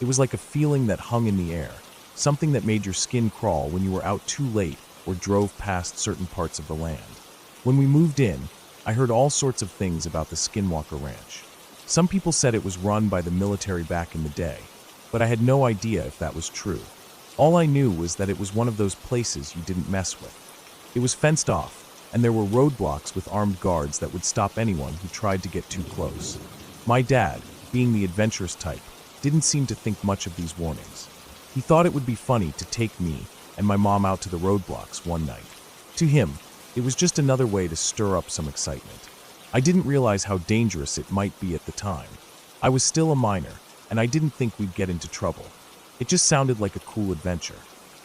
It was like a feeling that hung in the air, something that made your skin crawl when you were out too late or drove past certain parts of the land. When we moved in, I heard all sorts of things about the Skinwalker Ranch. Some people said it was run by the military back in the day, but I had no idea if that was true. All I knew was that it was one of those places you didn't mess with. It was fenced off, and there were roadblocks with armed guards that would stop anyone who tried to get too close. My dad, being the adventurous type, didn't seem to think much of these warnings. He thought it would be funny to take me and my mom out to the roadblocks one night. To him, it was just another way to stir up some excitement. I didn't realize how dangerous it might be at the time. I was still a minor, and I didn't think we'd get into trouble. It just sounded like a cool adventure.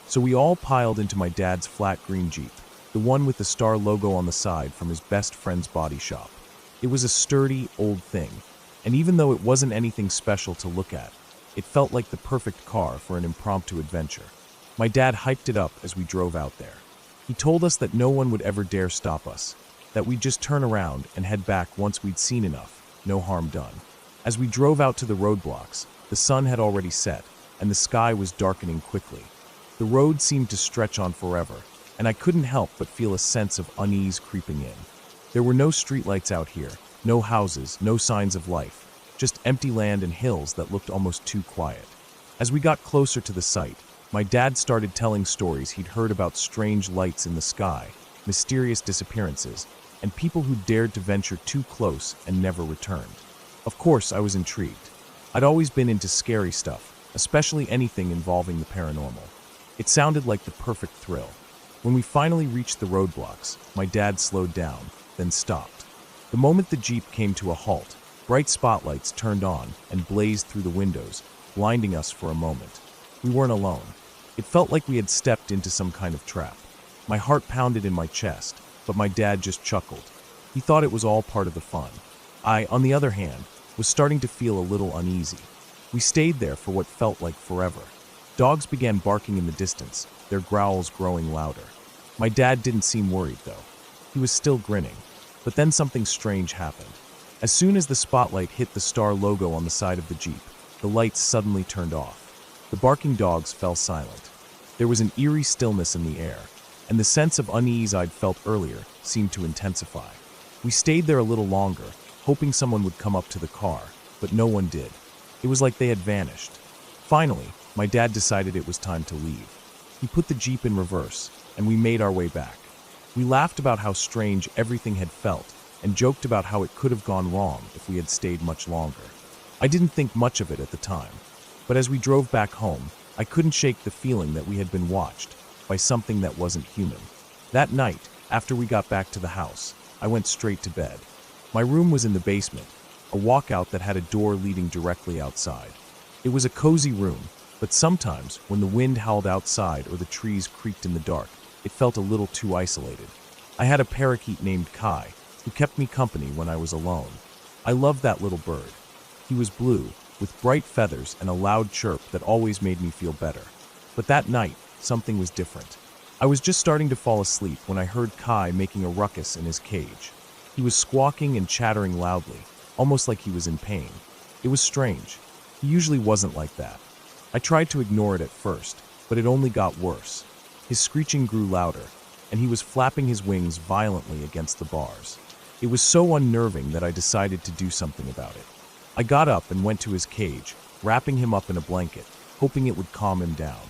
So we all piled into my dad's flat green Jeep, the one with the star logo on the side from his best friend's body shop. It was a sturdy, old thing, and even though it wasn't anything special to look at, it felt like the perfect car for an impromptu adventure. My dad hyped it up as we drove out there. He told us that no one would ever dare stop us, that we'd just turn around and head back once we'd seen enough, no harm done. As we drove out to the roadblocks, the sun had already set, and the sky was darkening quickly. The road seemed to stretch on forever, and I couldn't help but feel a sense of unease creeping in. There were no streetlights out here, no houses, no signs of life, just empty land and hills that looked almost too quiet. As we got closer to the site, my dad started telling stories he'd heard about strange lights in the sky, mysterious disappearances, and people who dared to venture too close and never returned. Of course, I was intrigued. I'd always been into scary stuff, especially anything involving the paranormal. It sounded like the perfect thrill. When we finally reached the roadblocks, my dad slowed down, then stopped. The moment the Jeep came to a halt, bright spotlights turned on and blazed through the windows, blinding us for a moment. We weren't alone. It felt like we had stepped into some kind of trap. My heart pounded in my chest, but my dad just chuckled. He thought it was all part of the fun. I, on the other hand, was starting to feel a little uneasy. We stayed there for what felt like forever. Dogs began barking in the distance, their growls growing louder. My dad didn't seem worried, though. He was still grinning. But then something strange happened. As soon as the spotlight hit the star logo on the side of the Jeep, the lights suddenly turned off. The barking dogs fell silent. There was an eerie stillness in the air, and the sense of unease I'd felt earlier seemed to intensify. We stayed there a little longer, hoping someone would come up to the car, but no one did. It was like they had vanished. Finally, my dad decided it was time to leave. He put the Jeep in reverse, and we made our way back. We laughed about how strange everything had felt, and joked about how it could have gone wrong if we had stayed much longer. I didn't think much of it at the time, but as we drove back home, I couldn't shake the feeling that we had been watched by something that wasn't human. That night, after we got back to the house, I went straight to bed. My room was in the basement, a walkout that had a door leading directly outside. It was a cozy room, but sometimes, when the wind howled outside or the trees creaked in the dark, it felt a little too isolated. I had a parakeet named Kai, who kept me company when I was alone. I loved that little bird. He was blue, with bright feathers and a loud chirp that always made me feel better. But that night, something was different. I was just starting to fall asleep when I heard Kai making a ruckus in his cage. He was squawking and chattering loudly, almost like he was in pain. It was strange. He usually wasn't like that. I tried to ignore it at first, but it only got worse. His screeching grew louder, and he was flapping his wings violently against the bars. It was so unnerving that I decided to do something about it. I got up and went to his cage, wrapping him up in a blanket, hoping it would calm him down.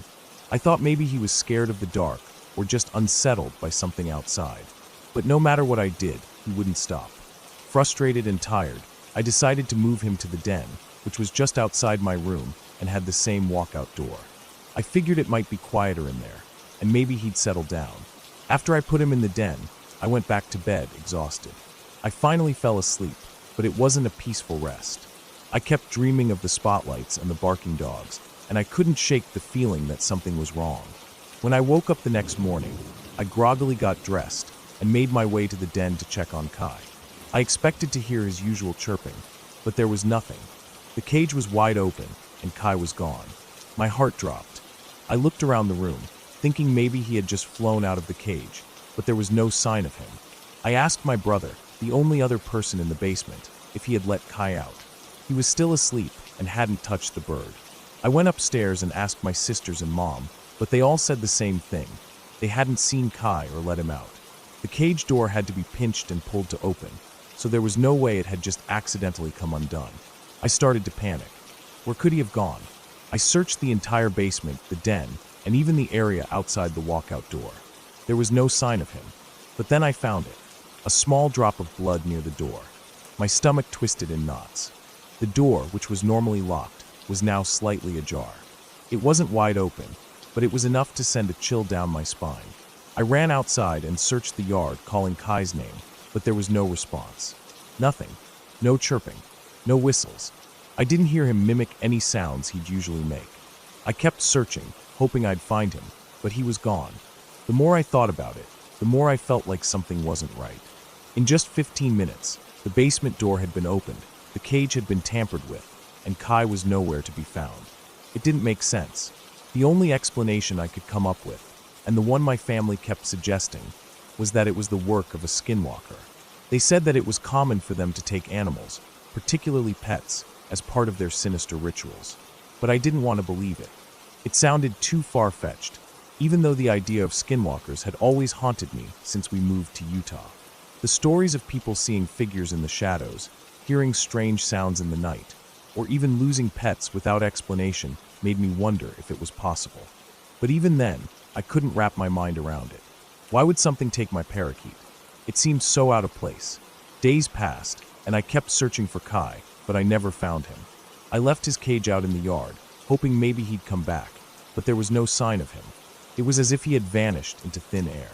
I thought maybe he was scared of the dark or just unsettled by something outside. But no matter what I did, he wouldn't stop. Frustrated and tired, I decided to move him to the den, which was just outside my room and had the same walkout door. I figured it might be quieter in there, and maybe he'd settle down. After I put him in the den, I went back to bed, exhausted. I finally fell asleep, but it wasn't a peaceful rest. I kept dreaming of the spotlights and the barking dogs, and I couldn't shake the feeling that something was wrong. When I woke up the next morning, I groggily got dressed and made my way to the den to check on Kai. I expected to hear his usual chirping, but there was nothing. The cage was wide open, and Kai was gone. My heart dropped. I looked around the room, thinking maybe he had just flown out of the cage, but there was no sign of him. I asked my brother, the only other person in the basement, if he had let Kai out. He was still asleep and hadn't touched the bird. I went upstairs and asked my sisters and mom, but they all said the same thing. They hadn't seen Kai or let him out. The cage door had to be pinched and pulled to open, so there was no way it had just accidentally come undone. I started to panic. Where could he have gone? I searched the entire basement, the den, and even the area outside the walkout door. There was no sign of him. But then I found it. A small drop of blood near the door. My stomach twisted in knots. The door, which was normally locked, was now slightly ajar. It wasn't wide open, but it was enough to send a chill down my spine. I ran outside and searched the yard, calling Kai's name, but there was no response. Nothing. No chirping. No whistles. I didn't hear him mimic any sounds he'd usually make. I kept searching, hoping I'd find him, but he was gone. The more I thought about it, the more I felt like something wasn't right. In just 15 minutes, the basement door had been opened, the cage had been tampered with, and Kai was nowhere to be found. It didn't make sense. The only explanation I could come up with, and the one my family kept suggesting, was that it was the work of a skinwalker. They said that it was common for them to take animals, particularly pets, as part of their sinister rituals. But I didn't want to believe it. It sounded too far-fetched, even though the idea of skinwalkers had always haunted me since we moved to Utah. The stories of people seeing figures in the shadows, hearing strange sounds in the night, or even losing pets without explanation made me wonder if it was possible. But even then, I couldn't wrap my mind around it. Why would something take my parakeet? It seemed so out of place. Days passed, and I kept searching for Kai, but I never found him. I left his cage out in the yard, hoping maybe he'd come back, but there was no sign of him. It was as if he had vanished into thin air.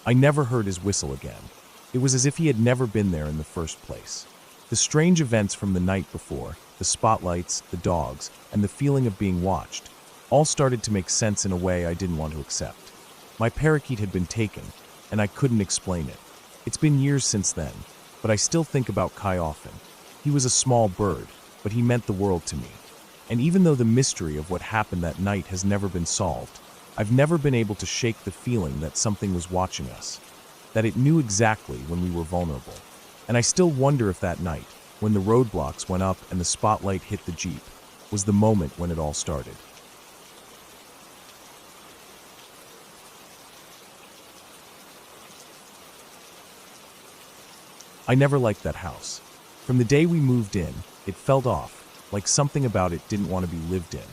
I never heard his whistle again. It was as if he had never been there in the first place. The strange events from the night before, the spotlights, the dogs, and the feeling of being watched, all started to make sense in a way I didn't want to accept. My parakeet had been taken, and I couldn't explain it. It's been years since then, but I still think about Kai often. He was a small bird, but he meant the world to me. And even though the mystery of what happened that night has never been solved, I've never been able to shake the feeling that something was watching us, that it knew exactly when we were vulnerable. And I still wonder if that night, when the roadblocks went up and the spotlight hit the Jeep, was the moment when it all started. I never liked that house. From the day we moved in, it felt off, like something about it didn't want to be lived in.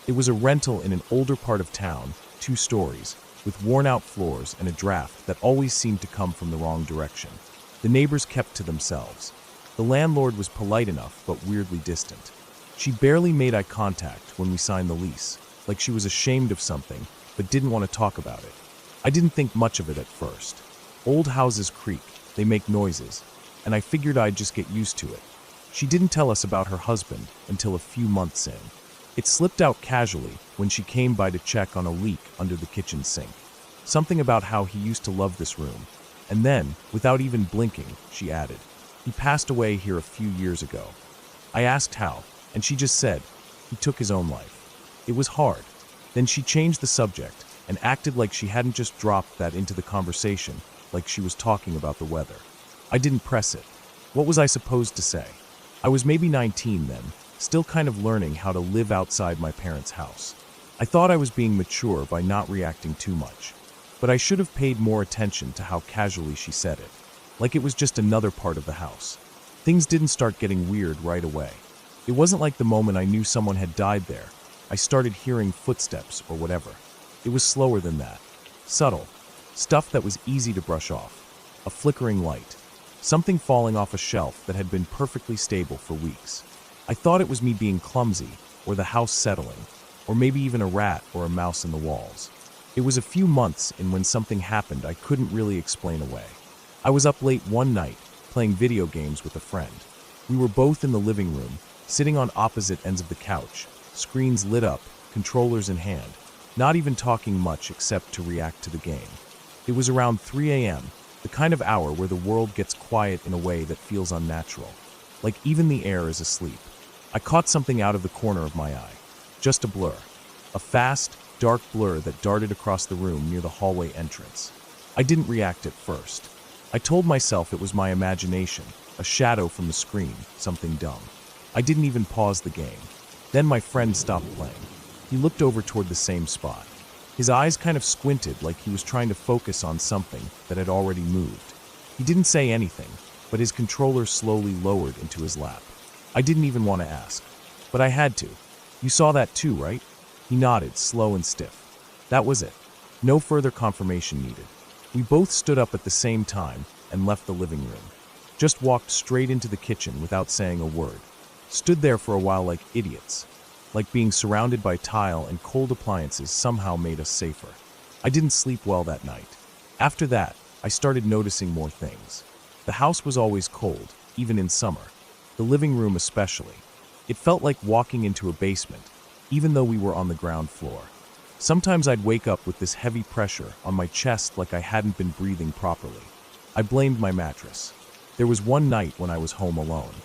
It was a rental in an older part of town, 2 stories, with worn-out floors and a draft that always seemed to come from the wrong direction. The neighbors kept to themselves. The landlord was polite enough, but weirdly distant. She barely made eye contact when we signed the lease, like she was ashamed of something, but didn't want to talk about it. I didn't think much of it at first. Old houses creak, they make noises, and I figured I'd just get used to it. She didn't tell us about her husband until a few months in. It slipped out casually when she came by to check on a leak under the kitchen sink. Something about how he used to love this room. And then, without even blinking, she added, "He passed away here a few years ago." I asked how, and she just said, "He took his own life." It was hard. Then she changed the subject and acted like she hadn't just dropped that into the conversation, like she was talking about the weather. I didn't press it. What was I supposed to say? I was maybe 19 then, still kind of learning how to live outside my parents' house. I thought I was being mature by not reacting too much, but I should have paid more attention to how casually she said it, like it was just another part of the house. Things didn't start getting weird right away. It wasn't like the moment I knew someone had died there. I started hearing footsteps or whatever. It was slower than that. Subtle. Stuff that was easy to brush off. A flickering light. Something falling off a shelf that had been perfectly stable for weeks. I thought it was me being clumsy, or the house settling, or maybe even a rat or a mouse in the walls. It was a few months in when something happened I couldn't really explain away. I was up late one night, playing video games with a friend. We were both in the living room, sitting on opposite ends of the couch, screens lit up, controllers in hand, not even talking much except to react to the game. It was around 3 a.m., the kind of hour where the world gets quiet in a way that feels unnatural, like even the air is asleep. I caught something out of the corner of my eye. Just a blur. A fast, dark blur that darted across the room near the hallway entrance. I didn't react at first. I told myself it was my imagination, a shadow from the screen, something dumb. I didn't even pause the game. Then my friend stopped playing. He looked over toward the same spot. His eyes kind of squinted like he was trying to focus on something that had already moved. He didn't say anything, but his controller slowly lowered into his lap. I didn't even want to ask, but I had to. "You saw that too, right?" He nodded, slow and stiff. That was it. No further confirmation needed. We both stood up at the same time and left the living room. Just walked straight into the kitchen without saying a word. Stood there for a while like idiots. Like being surrounded by tile and cold appliances somehow made us safer. I didn't sleep well that night. After that, I started noticing more things. The house was always cold, even in summer. The living room especially. It felt like walking into a basement, even though we were on the ground floor. Sometimes I'd wake up with this heavy pressure on my chest like I hadn't been breathing properly. I blamed my mattress. There was one night when I was home alone.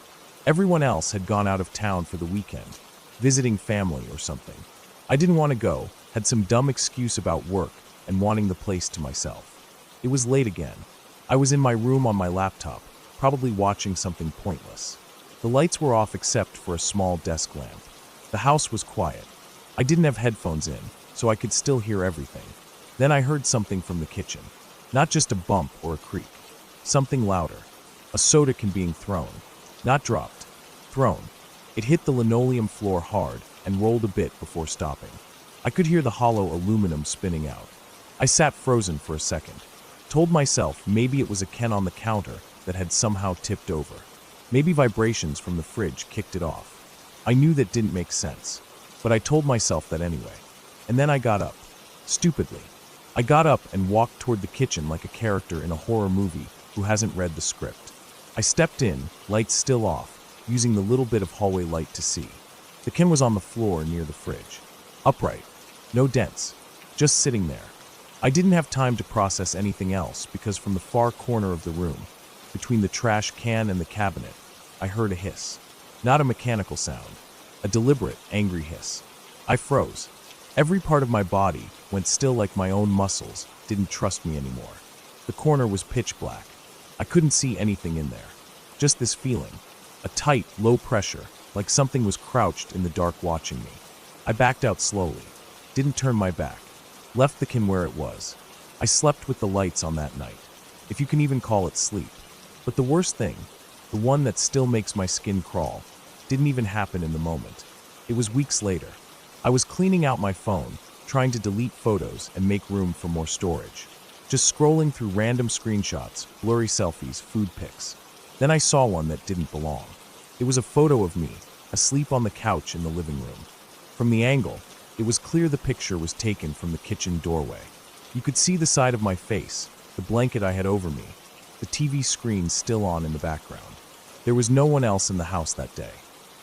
Everyone else had gone out of town for the weekend, visiting family or something. I didn't want to go, had some dumb excuse about work and wanting the place to myself. It was late again. I was in my room on my laptop, probably watching something pointless. The lights were off except for a small desk lamp. The house was quiet. I didn't have headphones in, so I could still hear everything. Then I heard something from the kitchen. Not just a bump or a creak. Something louder. A soda can being thrown. Not dropped. Thrown. It hit the linoleum floor hard and rolled a bit before stopping. I could hear the hollow aluminum spinning out. I sat frozen for a second. Told myself maybe it was a can on the counter that had somehow tipped over. Maybe vibrations from the fridge kicked it off. I knew that didn't make sense, but I told myself that anyway. And then I got up. Stupidly. I got up and walked toward the kitchen like a character in a horror movie who hasn't read the script. I stepped in, lights still off, using the little bit of hallway light to see. The can was on the floor near the fridge. Upright. No dents. Just sitting there. I didn't have time to process anything else because from the far corner of the room, between the trash can and the cabinet, I heard a hiss. Not a mechanical sound. A deliberate, angry hiss. I froze. Every part of my body went still like my own muscles didn't trust me anymore. The corner was pitch black. I couldn't see anything in there. Just this feeling. A tight, low pressure, like something was crouched in the dark watching me. I backed out slowly. Didn't turn my back. Left the can where it was. I slept with the lights on that night. If you can even call it sleep. But the worst thing, the one that still makes my skin crawl, didn't even happen in the moment. It was weeks later. I was cleaning out my phone, trying to delete photos and make room for more storage. Just scrolling through random screenshots, blurry selfies, food pics. Then I saw one that didn't belong. It was a photo of me, asleep on the couch in the living room. From the angle, it was clear the picture was taken from the kitchen doorway. You could see the side of my face, the blanket I had over me, the TV screen still on in the background. There was no one else in the house that day.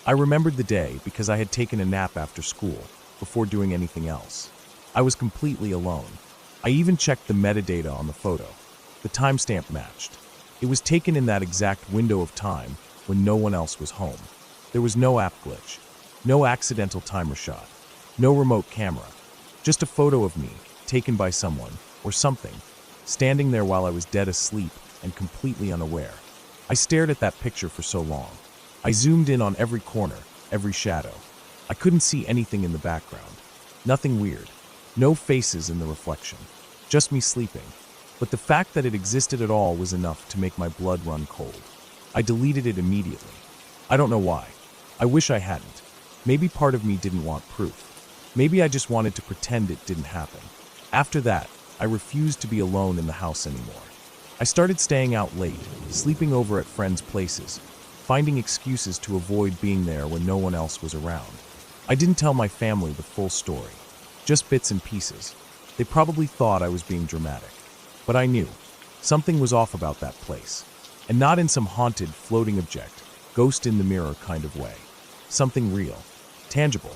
I remembered the day because I had taken a nap after school, before doing anything else. I was completely alone. I even checked the metadata on the photo. The timestamp matched. It was taken in that exact window of time when no one else was home. There was no app glitch, no accidental timer shot, no remote camera, just a photo of me, taken by someone, or something, standing there while I was dead asleep and completely unaware. I stared at that picture for so long. I zoomed in on every corner, every shadow. I couldn't see anything in the background. Nothing weird. No faces in the reflection. Just me sleeping. But the fact that it existed at all was enough to make my blood run cold. I deleted it immediately. I don't know why. I wish I hadn't. Maybe part of me didn't want proof. Maybe I just wanted to pretend it didn't happen. After that, I refused to be alone in the house anymore. I started staying out late, sleeping over at friends' places, finding excuses to avoid being there when no one else was around. I didn't tell my family the full story, just bits and pieces. They probably thought I was being dramatic. But I knew. Something was off about that place. And not in some haunted, floating object, ghost in the mirror kind of way. Something real, tangible,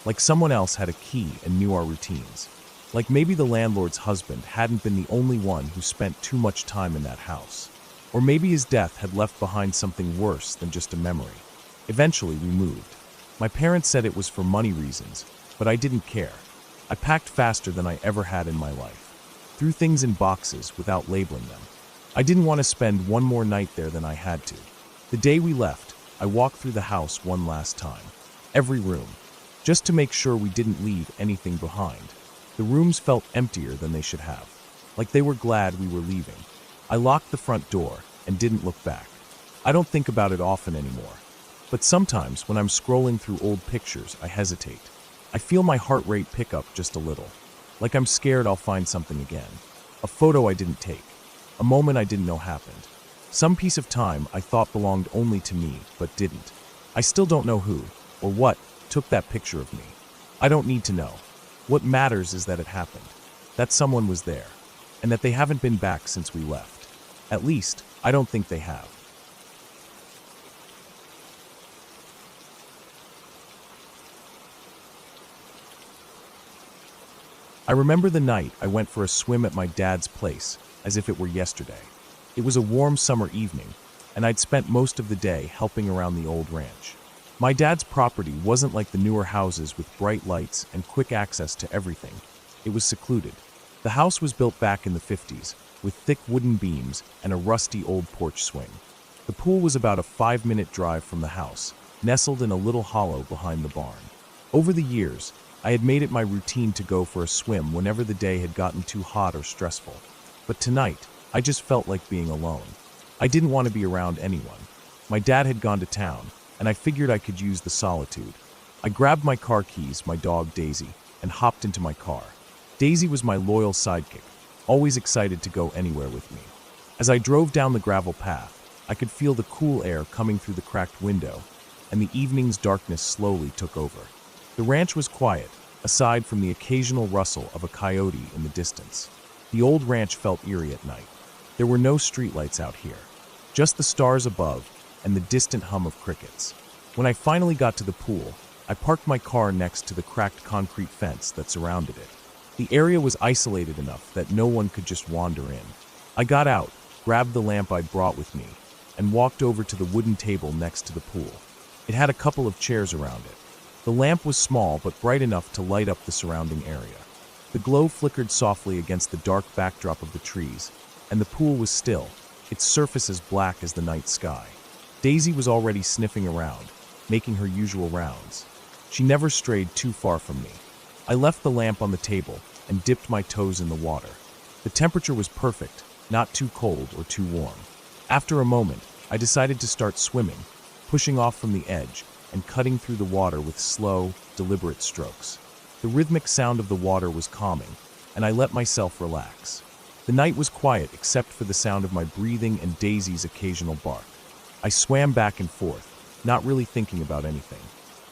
like someone else had a key and knew our routines. Like maybe the landlord's husband hadn't been the only one who spent too much time in that house. Or maybe his death had left behind something worse than just a memory. Eventually, we moved. My parents said it was for money reasons, but I didn't care. I packed faster than I ever had in my life. Threw things in boxes without labeling them. I didn't want to spend one more night there than I had to. The day we left, I walked through the house one last time. Every room. Just to make sure we didn't leave anything behind. The rooms felt emptier than they should have. Like they were glad we were leaving. I locked the front door and didn't look back. I don't think about it often anymore. But sometimes when I'm scrolling through old pictures, I hesitate. I feel my heart rate pick up just a little. Like I'm scared I'll find something again. A photo I didn't take. A moment I didn't know happened. Some piece of time I thought belonged only to me, but didn't. I still don't know who, or what, took that picture of me. I don't need to know. What matters is that it happened. That someone was there. And that they haven't been back since we left. At least, I don't think they have. I remember the night I went for a swim at my dad's place, as if it were yesterday. It was a warm summer evening, and I'd spent most of the day helping around the old ranch. My dad's property wasn't like the newer houses with bright lights and quick access to everything. It was secluded. The house was built back in the 50s, with thick wooden beams and a rusty old porch swing. The pool was about a 5-minute drive from the house, nestled in a little hollow behind the barn. Over the years, I had made it my routine to go for a swim whenever the day had gotten too hot or stressful. But tonight, I just felt like being alone. I didn't want to be around anyone. My dad had gone to town, and I figured I could use the solitude. I grabbed my car keys, my dog Daisy, and hopped into my car. Daisy was my loyal sidekick, always excited to go anywhere with me. As I drove down the gravel path, I could feel the cool air coming through the cracked window, and the evening's darkness slowly took over. The ranch was quiet, aside from the occasional rustle of a coyote in the distance. The old ranch felt eerie at night. There were no streetlights out here, just the stars above and the distant hum of crickets. When I finally got to the pool, I parked my car next to the cracked concrete fence that surrounded it. The area was isolated enough that no one could just wander in. I got out, grabbed the lamp I'd brought with me, and walked over to the wooden table next to the pool. It had a couple of chairs around it. The lamp was small but bright enough to light up the surrounding area. The glow flickered softly against the dark backdrop of the trees, and the pool was still, its surface as black as the night sky. Daisy was already sniffing around, making her usual rounds. She never strayed too far from me. I left the lamp on the table and dipped my toes in the water. The temperature was perfect, not too cold or too warm. After a moment, I decided to start swimming, pushing off from the edge and cutting through the water with slow, deliberate strokes. The rhythmic sound of the water was calming, and I let myself relax. The night was quiet except for the sound of my breathing and Daisy's occasional bark. I swam back and forth, not really thinking about anything.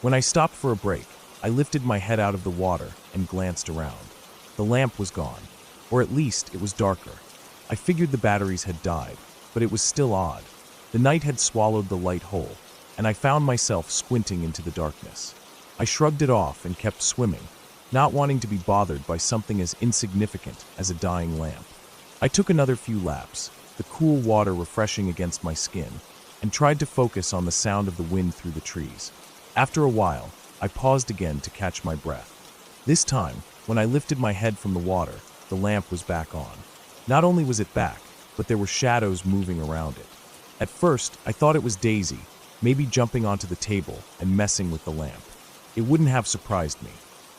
When I stopped for a break, I lifted my head out of the water and glanced around. The lamp was gone, or at least it was darker. I figured the batteries had died, but it was still odd. The night had swallowed the light whole, and I found myself squinting into the darkness. I shrugged it off and kept swimming, not wanting to be bothered by something as insignificant as a dying lamp. I took another few laps, the cool water refreshing against my skin, and tried to focus on the sound of the wind through the trees. After a while, I paused again to catch my breath. This time, when I lifted my head from the water, the lamp was back on. Not only was it back, but there were shadows moving around it. At first, I thought it was Daisy, maybe jumping onto the table and messing with the lamp. It wouldn't have surprised me.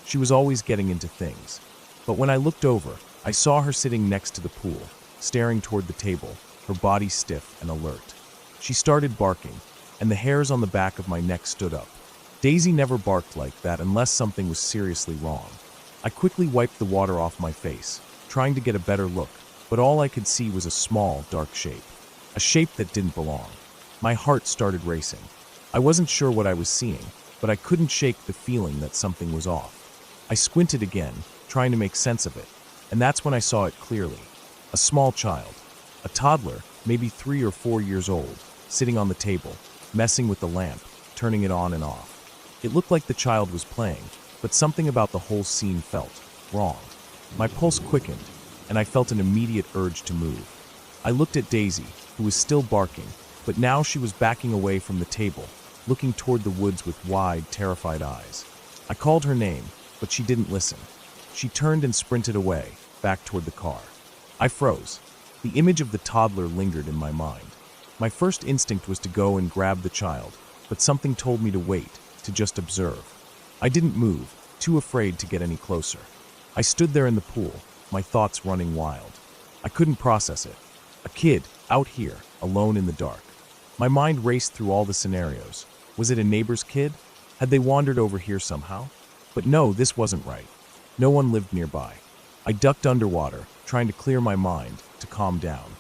She was always getting into things. But when I looked over, I saw her sitting next to the pool, staring toward the table, her body stiff and alert. She started barking, and the hairs on the back of my neck stood up. Daisy never barked like that unless something was seriously wrong. I quickly wiped the water off my face, trying to get a better look, but all I could see was a small, dark shape. A shape that didn't belong. My heart started racing. I wasn't sure what I was seeing, but I couldn't shake the feeling that something was off. I squinted again, trying to make sense of it, and that's when I saw it clearly. A small child, a toddler, maybe 3 or 4 years old, sitting on the table, messing with the lamp, turning it on and off. It looked like the child was playing, but something about the whole scene felt wrong. My pulse quickened, and I felt an immediate urge to move. I looked at Daisy, who was still barking, but now she was backing away from the table, looking toward the woods with wide, terrified eyes. I called her name, but she didn't listen. She turned and sprinted away, back toward the car. I froze. The image of the toddler lingered in my mind. My first instinct was to go and grab the child, but something told me to wait, to just observe. I didn't move, too afraid to get any closer. I stood there in the pool, my thoughts running wild. I couldn't process it. A kid, out here, alone in the dark. My mind raced through all the scenarios. Was it a neighbor's kid? Had they wandered over here somehow? But no, this wasn't right. No one lived nearby. I ducked underwater, trying to clear my mind, to calm down.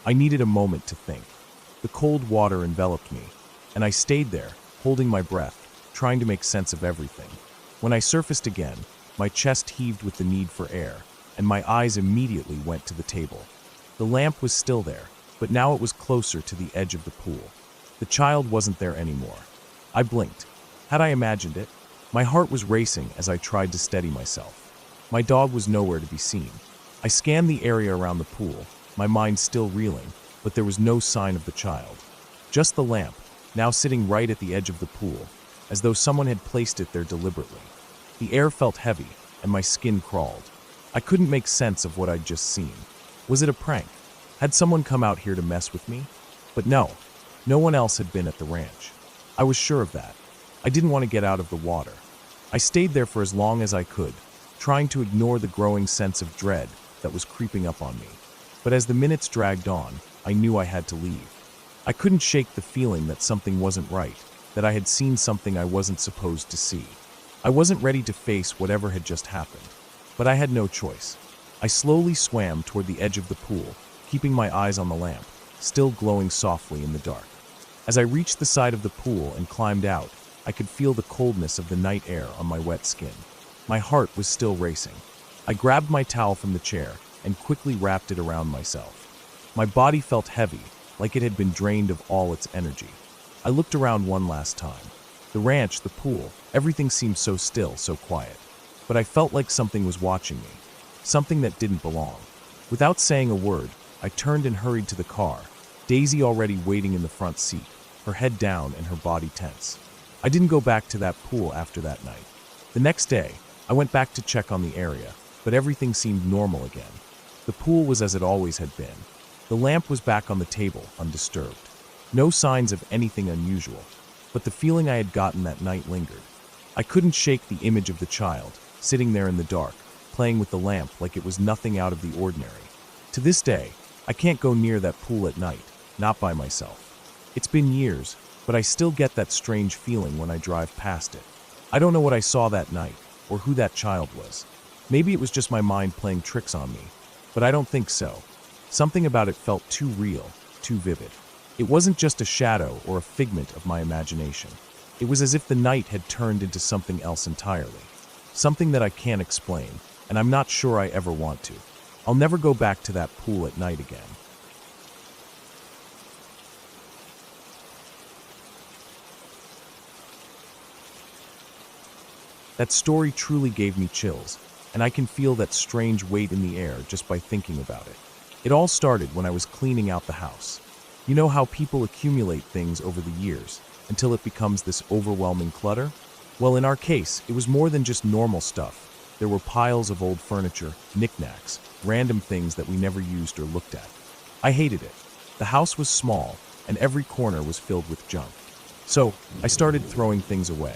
I needed a moment to think. The cold water enveloped me, and I stayed there, holding my breath, trying to make sense of everything. When I surfaced again, my chest heaved with the need for air, and my eyes immediately went to the table. The lamp was still there, but now it was closer to the edge of the pool. The child wasn't there anymore. I blinked. Had I imagined it? My heart was racing as I tried to steady myself. My dog was nowhere to be seen. I scanned the area around the pool, my mind still reeling, but there was no sign of the child. Just the lamp, now sitting right at the edge of the pool, as though someone had placed it there deliberately. The air felt heavy, and my skin crawled. I couldn't make sense of what I'd just seen. Was it a prank? Had someone come out here to mess with me? But no one else had been at the ranch. I was sure of that. I didn't want to get out of the water. I stayed there for as long as I could, trying to ignore the growing sense of dread that was creeping up on me. But as the minutes dragged on, I knew I had to leave. I couldn't shake the feeling that something wasn't right, that I had seen something I wasn't supposed to see. I wasn't ready to face whatever had just happened, but I had no choice. I slowly swam toward the edge of the pool, keeping my eyes on the lamp, still glowing softly in the dark. As I reached the side of the pool and climbed out, I could feel the coldness of the night air on my wet skin. My heart was still racing. I grabbed my towel from the chair and quickly wrapped it around myself. My body felt heavy, like it had been drained of all its energy. I looked around one last time. The ranch, the pool, everything seemed so still, so quiet. But I felt like something was watching me, something that didn't belong. Without saying a word, I turned and hurried to the car, Daisy already waiting in the front seat, her head down and her body tense. I didn't go back to that pool after that night. The next day, I went back to check on the area, but everything seemed normal again. The pool was as it always had been. The lamp was back on the table, undisturbed. No signs of anything unusual, but the feeling I had gotten that night lingered. I couldn't shake the image of the child, sitting there in the dark, playing with the lamp like it was nothing out of the ordinary. To this day, I can't go near that pool at night, not by myself. It's been years, but I still get that strange feeling when I drive past it. I don't know what I saw that night, or who that child was. Maybe it was just my mind playing tricks on me, but I don't think so. Something about it felt too real, too vivid. It wasn't just a shadow or a figment of my imagination. It was as if the night had turned into something else entirely. Something that I can't explain, and I'm not sure I ever want to. I'll never go back to that pool at night again. That story truly gave me chills, and I can feel that strange weight in the air just by thinking about it. It all started when I was cleaning out the house. You know how people accumulate things over the years until it becomes this overwhelming clutter? Well, in our case, it was more than just normal stuff. There were piles of old furniture, knickknacks, random things that we never used or looked at. I hated it. The house was small, and every corner was filled with junk. So, I started throwing things away.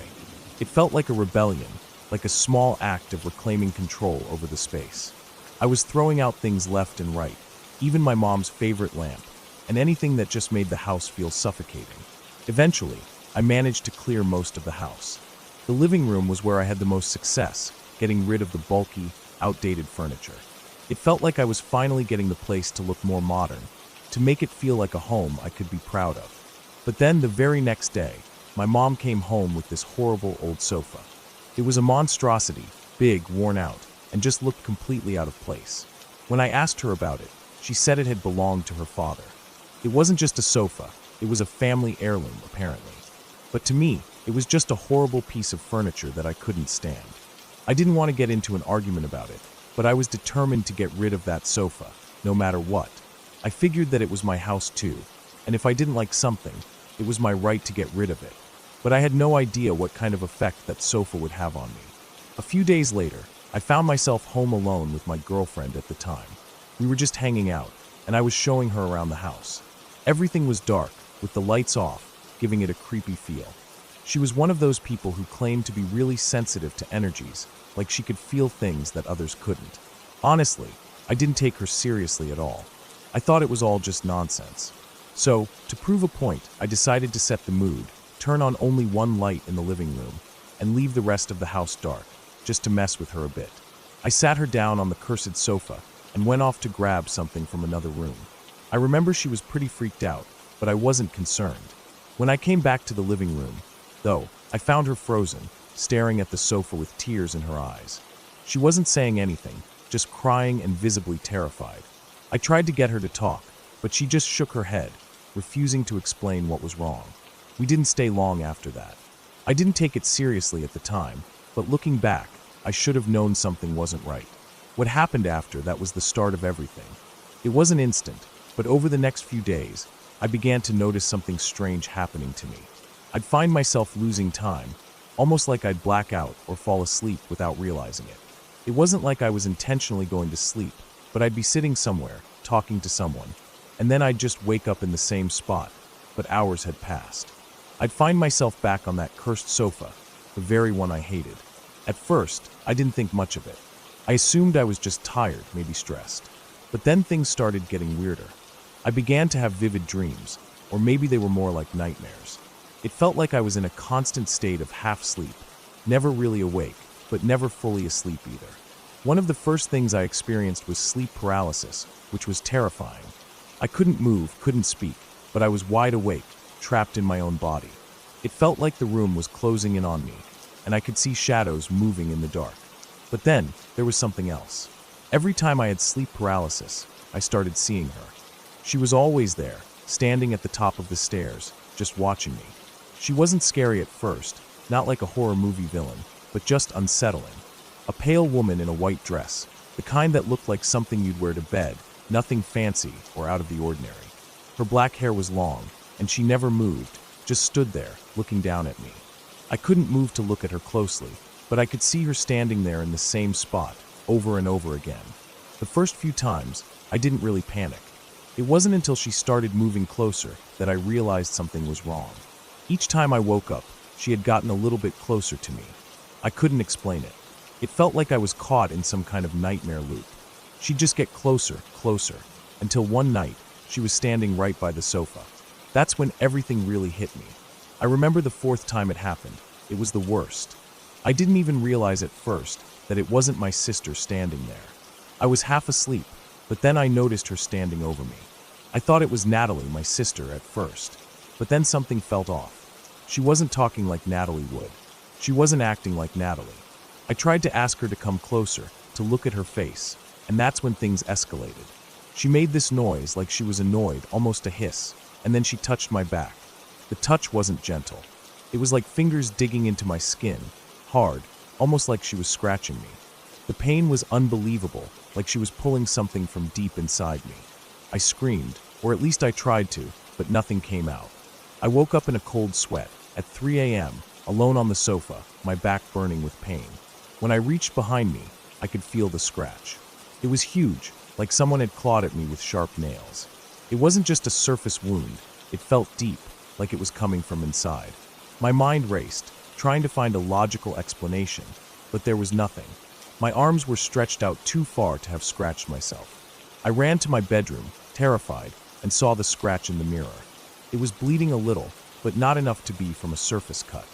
It felt like a rebellion, like a small act of reclaiming control over the space. I was throwing out things left and right, even my mom's favorite lamp, and anything that just made the house feel suffocating. Eventually, I managed to clear most of the house. The living room was where I had the most success, getting rid of the bulky, outdated furniture. It felt like I was finally getting the place to look more modern, to make it feel like a home I could be proud of. But then the very next day, my mom came home with this horrible old sofa. It was a monstrosity, big, worn out, and just looked completely out of place. When I asked her about it, she said it had belonged to her father. It wasn't just a sofa, it was a family heirloom, apparently. But to me, it was just a horrible piece of furniture that I couldn't stand. I didn't want to get into an argument about it, but I was determined to get rid of that sofa, no matter what. I figured that it was my house too, and if I didn't like something, it was my right to get rid of it. But I had no idea what kind of effect that sofa would have on me. A few days later, I found myself home alone with my girlfriend at the time. We were just hanging out, and I was showing her around the house. Everything was dark, with the lights off, giving it a creepy feel. She was one of those people who claimed to be really sensitive to energies, like she could feel things that others couldn't. Honestly, I didn't take her seriously at all. I thought it was all just nonsense. So, to prove a point, I decided to set the mood, turn on only one light in the living room, and leave the rest of the house dark, just to mess with her a bit. I sat her down on the cursed sofa and went off to grab something from another room. I remember she was pretty freaked out, but I wasn't concerned. When I came back to the living room, though, I found her frozen, staring at the sofa with tears in her eyes. She wasn't saying anything, just crying and visibly terrified. I tried to get her to talk, but she just shook her head, refusing to explain what was wrong. We didn't stay long after that. I didn't take it seriously at the time, but looking back, I should have known something wasn't right. What happened after that was the start of everything. It wasn't instant, but over the next few days, I began to notice something strange happening to me. I'd find myself losing time, almost like I'd black out or fall asleep without realizing it. It wasn't like I was intentionally going to sleep, but I'd be sitting somewhere, talking to someone, and then I'd just wake up in the same spot, but hours had passed. I'd find myself back on that cursed sofa, the very one I hated. At first, I didn't think much of it. I assumed I was just tired, maybe stressed. But then things started getting weirder. I began to have vivid dreams, or maybe they were more like nightmares. It felt like I was in a constant state of half sleep, never really awake, but never fully asleep either. One of the first things I experienced was sleep paralysis, which was terrifying. I couldn't move, couldn't speak, but I was wide awake, trapped in my own body. It felt like the room was closing in on me, and I could see shadows moving in the dark. But then, there was something else. Every time I had sleep paralysis, I started seeing her. She was always there, standing at the top of the stairs, just watching me. She wasn't scary at first, not like a horror movie villain, but just unsettling. A pale woman in a white dress, the kind that looked like something you'd wear to bed, nothing fancy or out of the ordinary. Her black hair was long, and she never moved, just stood there, looking down at me. I couldn't move to look at her closely, but I could see her standing there in the same spot, over and over again. The first few times, I didn't really panic. It wasn't until she started moving closer that I realized something was wrong. Each time I woke up, she had gotten a little bit closer to me. I couldn't explain it. It felt like I was caught in some kind of nightmare loop. She'd just get closer, closer, until one night, She was standing right by the sofa. That's when everything really hit me. I remember the fourth time it happened. It was the worst. I didn't even realize at first that it wasn't my sister standing there. I was half asleep, but then I noticed her standing over me. I thought it was Natalie, my sister, at first. But then something felt off. She wasn't talking like Natalie would. She wasn't acting like Natalie. I tried to ask her to come closer, to look at her face, and that's when things escalated. She made this noise like she was annoyed, almost a hiss, and then she touched my back. The touch wasn't gentle. It was like fingers digging into my skin, hard, almost like she was scratching me. The pain was unbelievable, like she was pulling something from deep inside me. I screamed, or at least I tried to, but nothing came out. I woke up in a cold sweat, at 3 a.m., alone on the sofa, my back burning with pain. When I reached behind me, I could feel the scratch. It was huge, like someone had clawed at me with sharp nails. It wasn't just a surface wound, it felt deep, like it was coming from inside. My mind raced, trying to find a logical explanation, but there was nothing. My arms were stretched out too far to have scratched myself. I ran to my bedroom, terrified, and saw the scratch in the mirror. It was bleeding a little, but not enough to be from a surface cut.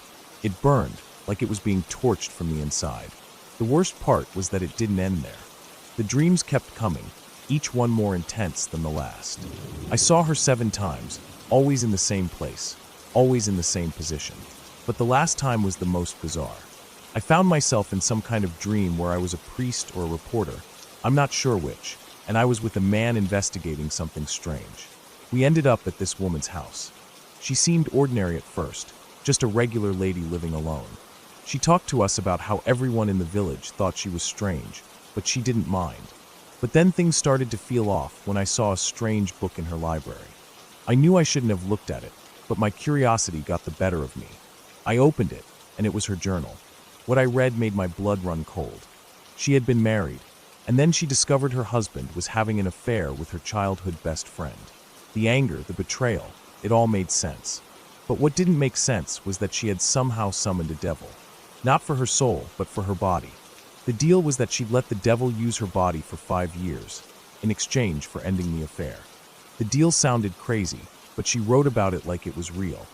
It burned, like it was being torched from the inside. The worst part was that it didn't end there. The dreams kept coming, each one more intense than the last. I saw her 7 times, always in the same place, always in the same position. But the last time was the most bizarre. I found myself in some kind of dream where I was a priest or a reporter, I'm not sure which, and I was with a man investigating something strange. We ended up at this woman's house. She seemed ordinary at first, just a regular lady living alone. She talked to us about how everyone in the village thought she was strange, but she didn't mind. But then things started to feel off when I saw a strange book in her library. I knew I shouldn't have looked at it, but my curiosity got the better of me. I opened it, and it was her journal. What I read made my blood run cold. She had been married, and then she discovered her husband was having an affair with her childhood best friend. The anger, the betrayal, it all made sense. But what didn't make sense was that she had somehow summoned a devil. Not for her soul, but for her body. The deal was that she'd let the devil use her body for 5 years, in exchange for ending the affair. The deal sounded crazy, but she wrote about it like it was real.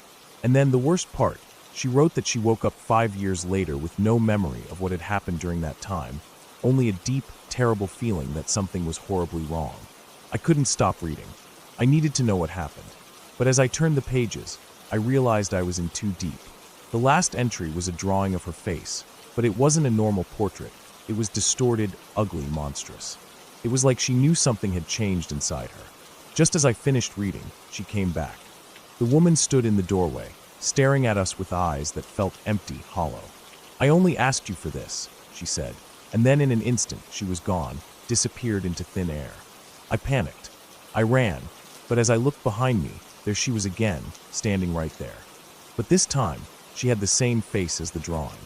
And then the worst part, she wrote that she woke up 5 years later with no memory of what had happened during that time, only a deep, terrible feeling that something was horribly wrong. I couldn't stop reading. I needed to know what happened. But as I turned the pages, I realized I was in too deep. The last entry was a drawing of her face, but it wasn't a normal portrait. It was distorted, ugly, monstrous. It was like she knew something had changed inside her. Just as I finished reading, she came back. The woman stood in the doorway, staring at us with eyes that felt empty, hollow. "I only asked you for this," she said, and then in an instant she was gone, disappeared into thin air. I panicked. I ran, but as I looked behind me, there she was again, standing right there. But this time, she had the same face as the drawing.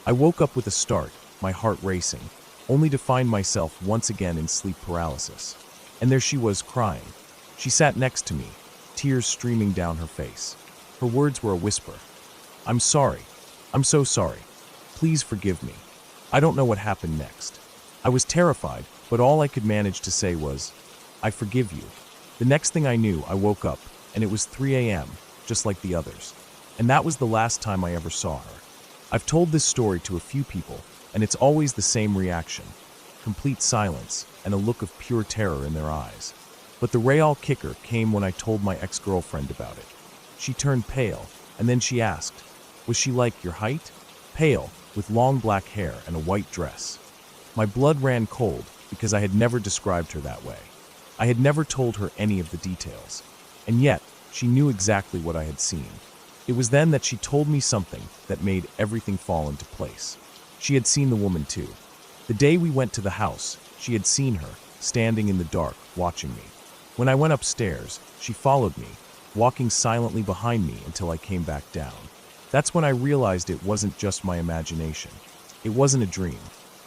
I woke up with a start, my heart racing, only to find myself once again in sleep paralysis. And there she was, crying. She sat next to me, tears streaming down her face. Her words were a whisper. "I'm sorry. I'm so sorry. Please forgive me. I don't know what happened next." I was terrified, but all I could manage to say was, "I forgive you." The next thing I knew, I woke up, and it was 3 a.m., just like the others. And that was the last time I ever saw her. I've told this story to a few people, and it's always the same reaction. Complete silence, and a look of pure terror in their eyes. But the real kicker came when I told my ex-girlfriend about it. She turned pale, and then she asked, "Was she like your height?" Pale, with long black hair and a white dress. My blood ran cold because I had never described her that way. I had never told her any of the details. And yet, she knew exactly what I had seen. It was then that she told me something that made everything fall into place. She had seen the woman too. The day we went to the house, she had seen her, standing in the dark, watching me. When I went upstairs, she followed me, walking silently behind me until I came back down. That's when I realized it wasn't just my imagination. It wasn't a dream.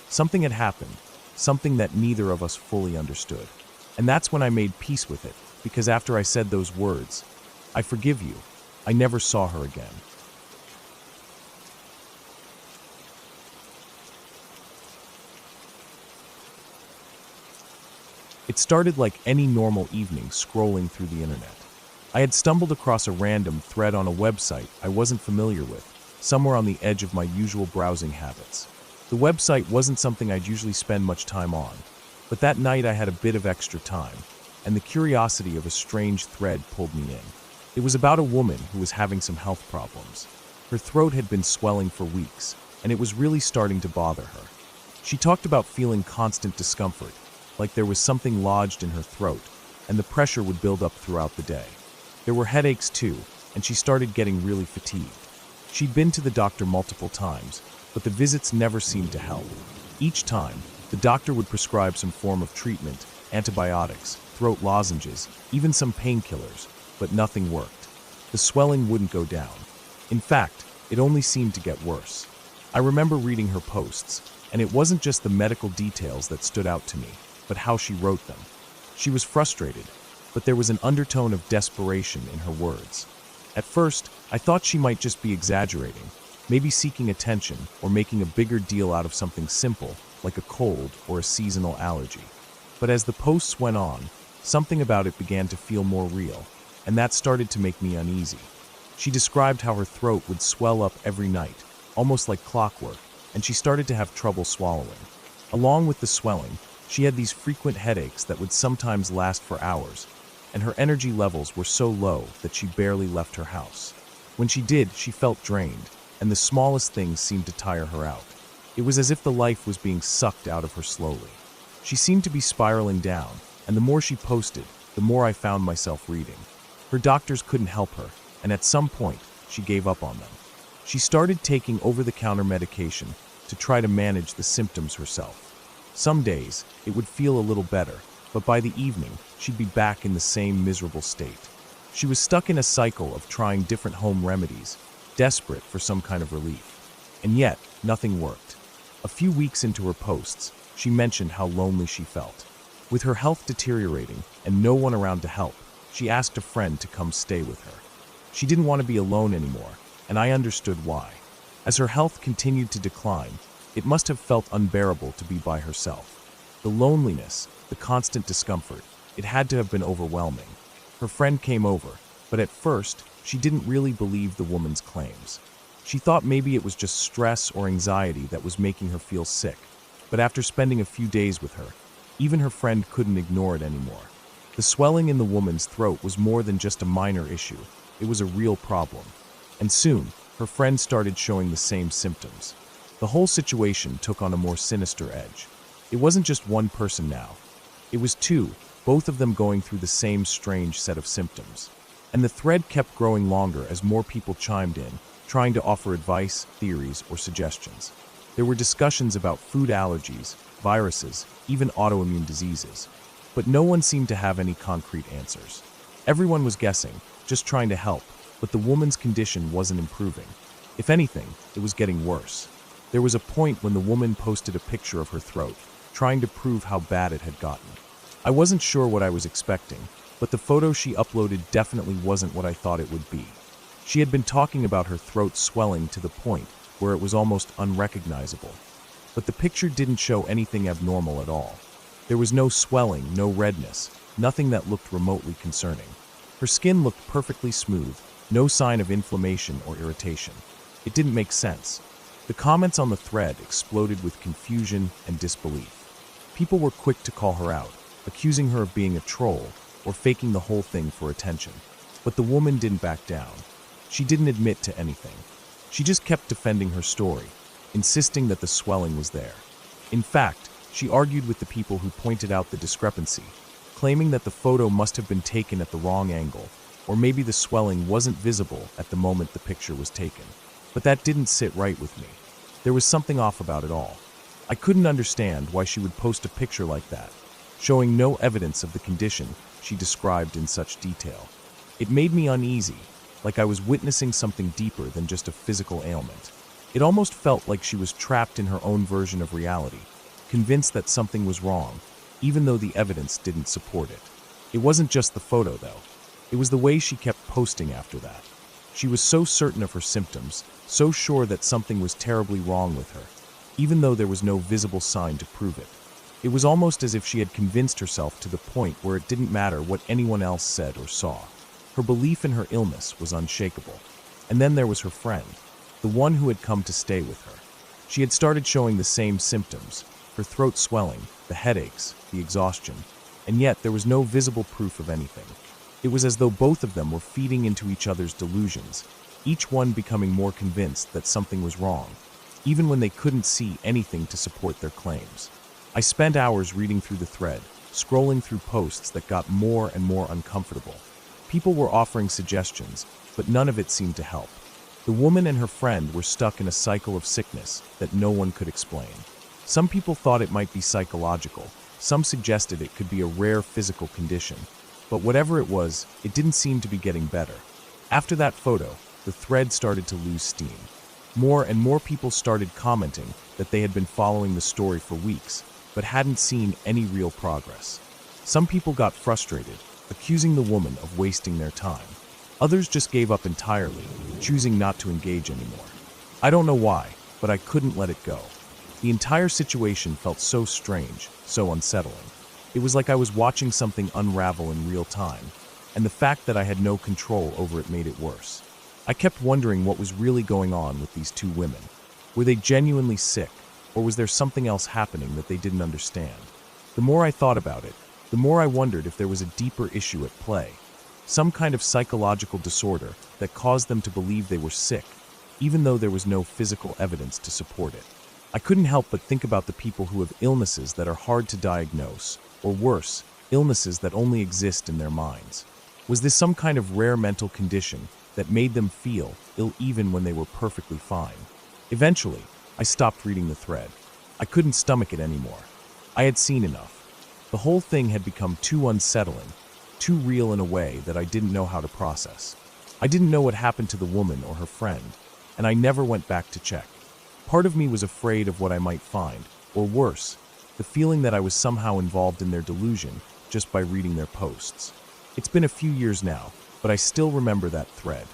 Something had happened, something that neither of us fully understood. And that's when I made peace with it, because after I said those words, "I forgive you," I never saw her again. It It started like any normal evening scrolling through the internet. I had stumbled across a random thread on a website I wasn't familiar with, somewhere on the edge of my usual browsing habits. The website wasn't something I'd usually spend much time on, but that night I had a bit of extra time, and the curiosity of a strange thread pulled me in. It was about a woman who was having some health problems. Her throat had been swelling for weeks, and it was really starting to bother her. She talked about feeling constant discomfort, like there was something lodged in her throat, and the pressure would build up throughout the day. There were headaches too, and she started getting really fatigued. She'd been to the doctor multiple times, but the visits never seemed to help. Each time, the doctor would prescribe some form of treatment, antibiotics, throat lozenges, even some painkillers, but nothing worked. The swelling wouldn't go down. In fact, it only seemed to get worse. I remember reading her posts, and it wasn't just the medical details that stood out to me, but how she wrote them. She was frustrated, but there was an undertone of desperation in her words. At first, I thought she might just be exaggerating, maybe seeking attention or making a bigger deal out of something simple, like a cold or a seasonal allergy. But as the posts went on, something about it began to feel more real, and that started to make me uneasy. She described how her throat would swell up every night, almost like clockwork, and she started to have trouble swallowing. Along with the swelling, she had these frequent headaches that would sometimes last for hours, and her energy levels were so low that she barely left her house. When she did, she felt drained, and the smallest things seemed to tire her out. It was as if the life was being sucked out of her slowly. She seemed to be spiraling down, and the more she posted, the more I found myself reading. Her doctors couldn't help her, and at some point, she gave up on them. She started taking over-the-counter medication to try to manage the symptoms herself. Some days, it would feel a little better, but by the evening, she'd be back in the same miserable state. She was stuck in a cycle of trying different home remedies, desperate for some kind of relief. And yet, nothing worked. A few weeks into her posts, she mentioned how lonely she felt. With her health deteriorating and no one around to help, she asked a friend to come stay with her. She didn't want to be alone anymore, and I understood why. As her health continued to decline, it must have felt unbearable to be by herself. The loneliness, the constant discomfort, it had to have been overwhelming. Her friend came over, but at first, she didn't really believe the woman's claims. She thought maybe it was just stress or anxiety that was making her feel sick, but after spending a few days with her, even her friend couldn't ignore it anymore. The swelling in the woman's throat was more than just a minor issue. It was a real problem. And soon, her friend started showing the same symptoms. The whole situation took on a more sinister edge. It wasn't just one person now. It was two, both of them going through the same strange set of symptoms. And the thread kept growing longer as more people chimed in, trying to offer advice, theories, or suggestions. There were discussions about food allergies, viruses, even autoimmune diseases. But no one seemed to have any concrete answers. Everyone was guessing, just trying to help, but the woman's condition wasn't improving. If anything, it was getting worse. There was a point when the woman posted a picture of her throat, trying to prove how bad it had gotten. I wasn't sure what I was expecting, but the photo she uploaded definitely wasn't what I thought it would be. She had been talking about her throat swelling to the point where it was almost unrecognizable. But the picture didn't show anything abnormal at all. There was no swelling, no redness, nothing that looked remotely concerning. Her skin looked perfectly smooth, no sign of inflammation or irritation. It didn't make sense. The comments on the thread exploded with confusion and disbelief. People were quick to call her out, accusing her of being a troll or faking the whole thing for attention. But the woman didn't back down. She didn't admit to anything. She just kept defending her story, insisting that the swelling was there. In fact, she argued with the people who pointed out the discrepancy, claiming that the photo must have been taken at the wrong angle, or maybe the swelling wasn't visible at the moment the picture was taken. But that didn't sit right with me. There was something off about it all. I couldn't understand why she would post a picture like that, showing no evidence of the condition she described in such detail. It made me uneasy, like I was witnessing something deeper than just a physical ailment. It almost felt like she was trapped in her own version of reality, convinced that something was wrong, even though the evidence didn't support it. It wasn't just the photo, though. It was the way she kept posting after that. She was so certain of her symptoms, so sure that something was terribly wrong with her, even though there was no visible sign to prove it. It was almost as if she had convinced herself to the point where it didn't matter what anyone else said or saw. Her belief in her illness was unshakable. And then there was her friend, the one who had come to stay with her. She had started showing the same symptoms, her throat swelling, the headaches, the exhaustion, and yet there was no visible proof of anything. It was as though both of them were feeding into each other's delusions, each one becoming more convinced that something was wrong, even when they couldn't see anything to support their claims. I spent hours reading through the thread, scrolling through posts that got more and more uncomfortable. People were offering suggestions, but none of it seemed to help. The woman and her friend were stuck in a cycle of sickness that no one could explain. Some people thought it might be psychological, some suggested it could be a rare physical condition, but whatever it was, it didn't seem to be getting better. After that photo, the thread started to lose steam. More and more people started commenting that they had been following the story for weeks, but hadn't seen any real progress. Some people got frustrated, accusing the woman of wasting their time. Others just gave up entirely, choosing not to engage anymore. I don't know why, but I couldn't let it go. The entire situation felt so strange, so unsettling. It was like I was watching something unravel in real time, and the fact that I had no control over it made it worse. I kept wondering what was really going on with these two women. Were they genuinely sick, or was there something else happening that they didn't understand? The more I thought about it, the more I wondered if there was a deeper issue at play. Some kind of psychological disorder that caused them to believe they were sick, even though there was no physical evidence to support it. I couldn't help but think about the people who have illnesses that are hard to diagnose, or worse, illnesses that only exist in their minds. Was this some kind of rare mental condition that made them feel ill even when they were perfectly fine? Eventually, I stopped reading the thread. I couldn't stomach it anymore. I had seen enough. The whole thing had become too unsettling, too real in a way that I didn't know how to process. I didn't know what happened to the woman or her friend, and I never went back to check. Part of me was afraid of what I might find, or worse, the feeling that I was somehow involved in their delusion just by reading their posts. It's been a few years now, but I still remember that thread.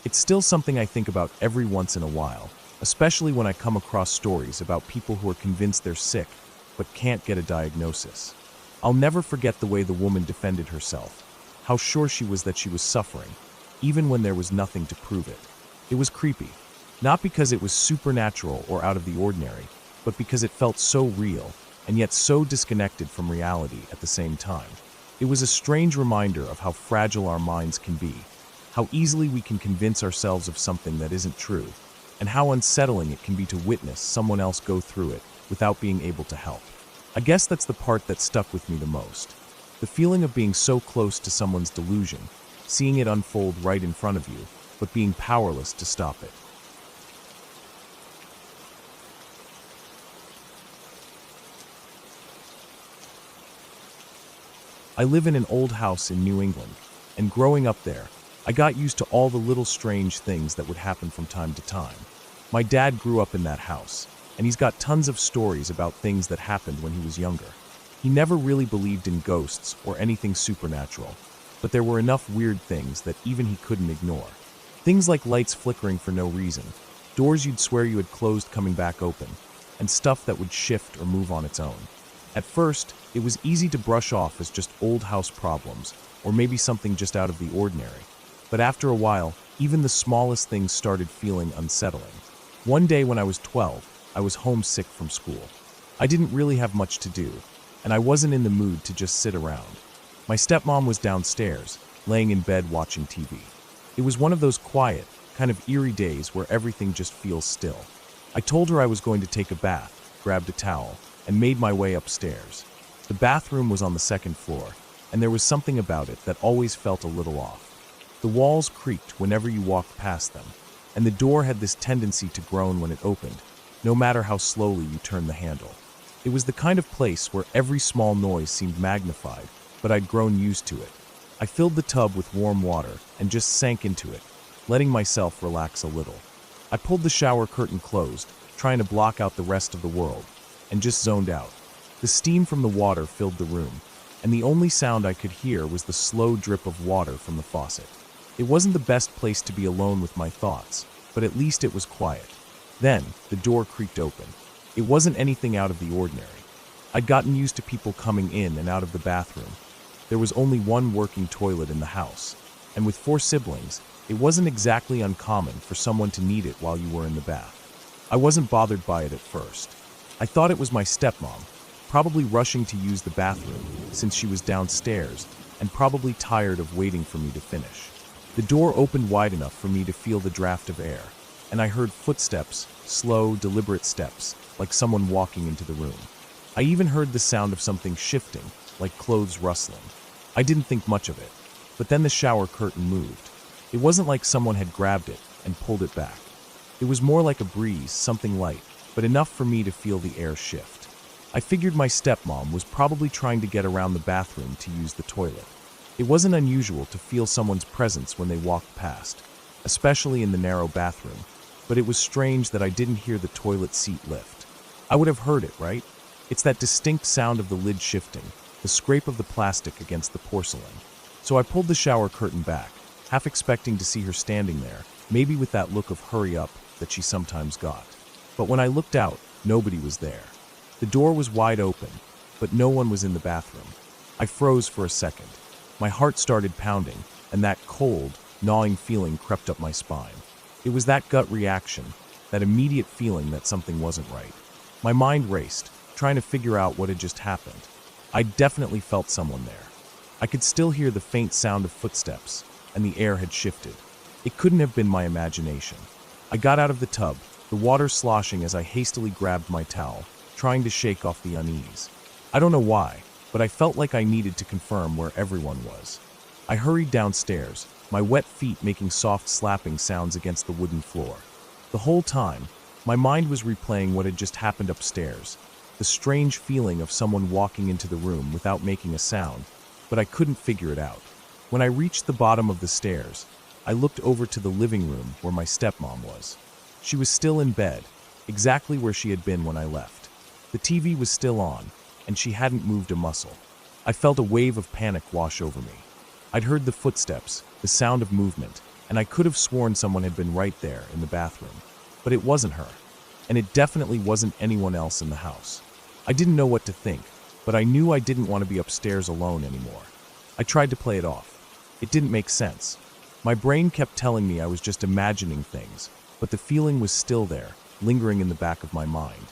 It's still something I think about every once in a while, especially when I come across stories about people who are convinced they're sick, but can't get a diagnosis. I'll never forget the way the woman defended herself, how sure she was that she was suffering, even when there was nothing to prove it. It was creepy, not because it was supernatural or out of the ordinary, but because it felt so real, and yet so disconnected from reality at the same time. It was a strange reminder of how fragile our minds can be, how easily we can convince ourselves of something that isn't true, and how unsettling it can be to witness someone else go through it without being able to help. I guess that's the part that stuck with me the most. The feeling of being so close to someone's delusion, seeing it unfold right in front of you, but being powerless to stop it. I live in an old house in New England, and growing up there, I got used to all the little strange things that would happen from time to time. My dad grew up in that house, and he's got tons of stories about things that happened when he was younger. He never really believed in ghosts or anything supernatural, but there were enough weird things that even he couldn't ignore. Things like lights flickering for no reason, doors you'd swear you had closed coming back open, and stuff that would shift or move on its own. At first, it was easy to brush off as just old house problems, or maybe something just out of the ordinary. But after a while, even the smallest things started feeling unsettling. One day when I was 12, I was homesick from school. I didn't really have much to do, and I wasn't in the mood to just sit around. My stepmom was downstairs, laying in bed watching TV. It was one of those quiet, kind of eerie days where everything just feels still. I told her I was going to take a bath, grabbed a towel, and made my way upstairs. The bathroom was on the second floor, and there was something about it that always felt a little off. The walls creaked whenever you walked past them, and the door had this tendency to groan when it opened, no matter how slowly you turned the handle. It was the kind of place where every small noise seemed magnified, but I'd grown used to it. I filled the tub with warm water and just sank into it, letting myself relax a little. I pulled the shower curtain closed, trying to block out the rest of the world, and just zoned out. The steam from the water filled the room, and the only sound I could hear was the slow drip of water from the faucet. It wasn't the best place to be alone with my thoughts, but at least it was quiet. Then, the door creaked open. It wasn't anything out of the ordinary. I'd gotten used to people coming in and out of the bathroom. There was only one working toilet in the house, and with 4 siblings, it wasn't exactly uncommon for someone to need it while you were in the bath. I wasn't bothered by it at first. I thought it was my stepmom, probably rushing to use the bathroom since she was downstairs and probably tired of waiting for me to finish. The door opened wide enough for me to feel the draft of air, and I heard footsteps, slow, deliberate steps, like someone walking into the room. I even heard the sound of something shifting, like clothes rustling. I didn't think much of it, but then the shower curtain moved. It wasn't like someone had grabbed it and pulled it back. It was more like a breeze, something light, but enough for me to feel the air shift. I figured my stepmom was probably trying to get around the bathroom to use the toilet. It wasn't unusual to feel someone's presence when they walked past, especially in the narrow bathroom, but it was strange that I didn't hear the toilet seat lift. I would have heard it, right? It's that distinct sound of the lid shifting, the scrape of the plastic against the porcelain. So I pulled the shower curtain back, half expecting to see her standing there, maybe with that look of hurry up that she sometimes got. But when I looked out, nobody was there. The door was wide open, but no one was in the bathroom. I froze for a second. My heart started pounding, and that cold, gnawing feeling crept up my spine. It was that gut reaction, that immediate feeling that something wasn't right. My mind raced, trying to figure out what had just happened. I definitely felt someone there. I could still hear the faint sound of footsteps, and the air had shifted. It couldn't have been my imagination. I got out of the tub, the water sloshing as I hastily grabbed my towel, trying to shake off the unease. I don't know why, but I felt like I needed to confirm where everyone was. I hurried downstairs, my wet feet making soft slapping sounds against the wooden floor. The whole time, my mind was replaying what had just happened upstairs, the strange feeling of someone walking into the room without making a sound, but I couldn't figure it out. When I reached the bottom of the stairs, I looked over to the living room where my stepmom was. She was still in bed, exactly where she had been when I left. The TV was still on, and she hadn't moved a muscle. I felt a wave of panic wash over me. I'd heard the footsteps, the sound of movement, and I could have sworn someone had been right there in the bathroom. But it wasn't her, and it definitely wasn't anyone else in the house. I didn't know what to think, but I knew I didn't want to be upstairs alone anymore. I tried to play it off. It didn't make sense. My brain kept telling me I was just imagining things, but the feeling was still there, lingering in the back of my mind.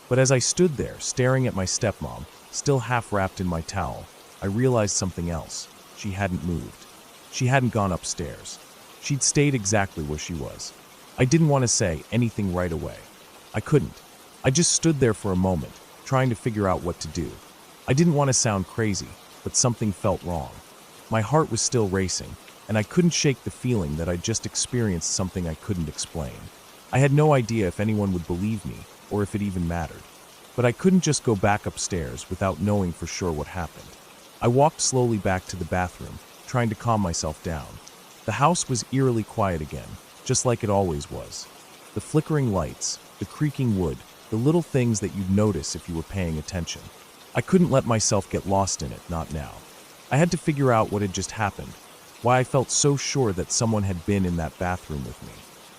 But as I stood there, staring at my stepmom, still half wrapped in my towel, I realized something else. She hadn't moved. She hadn't gone upstairs. She'd stayed exactly where she was. I didn't want to say anything right away. I couldn't. I just stood there for a moment, trying to figure out what to do. I didn't want to sound crazy, but something felt wrong. My heart was still racing, and I couldn't shake the feeling that I'd just experienced something I couldn't explain. I had no idea if anyone would believe me, or if it even mattered. But I couldn't just go back upstairs without knowing for sure what happened. I walked slowly back to the bathroom, trying to calm myself down. The house was eerily quiet again, just like it always was. The flickering lights, the creaking wood, the little things that you'd notice if you were paying attention. I couldn't let myself get lost in it, not now. I had to figure out what had just happened, why I felt so sure that someone had been in that bathroom with me.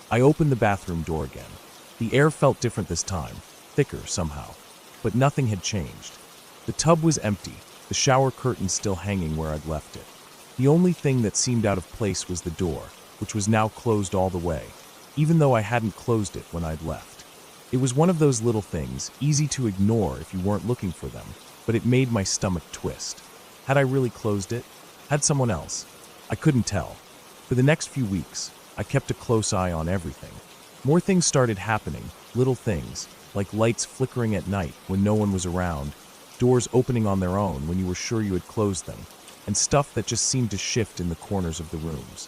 I opened the bathroom door again. The air felt different this time, thicker somehow, but nothing had changed. The tub was empty, the shower curtain still hanging where I'd left it. The only thing that seemed out of place was the door, which was now closed all the way, even though I hadn't closed it when I'd left. It was one of those little things, easy to ignore if you weren't looking for them, but it made my stomach twist. Had I really closed it? Had someone else? I couldn't tell. For the next few weeks, I kept a close eye on everything. More things started happening, little things, like lights flickering at night when no one was around, doors opening on their own when you were sure you had closed them, and stuff that just seemed to shift in the corners of the rooms.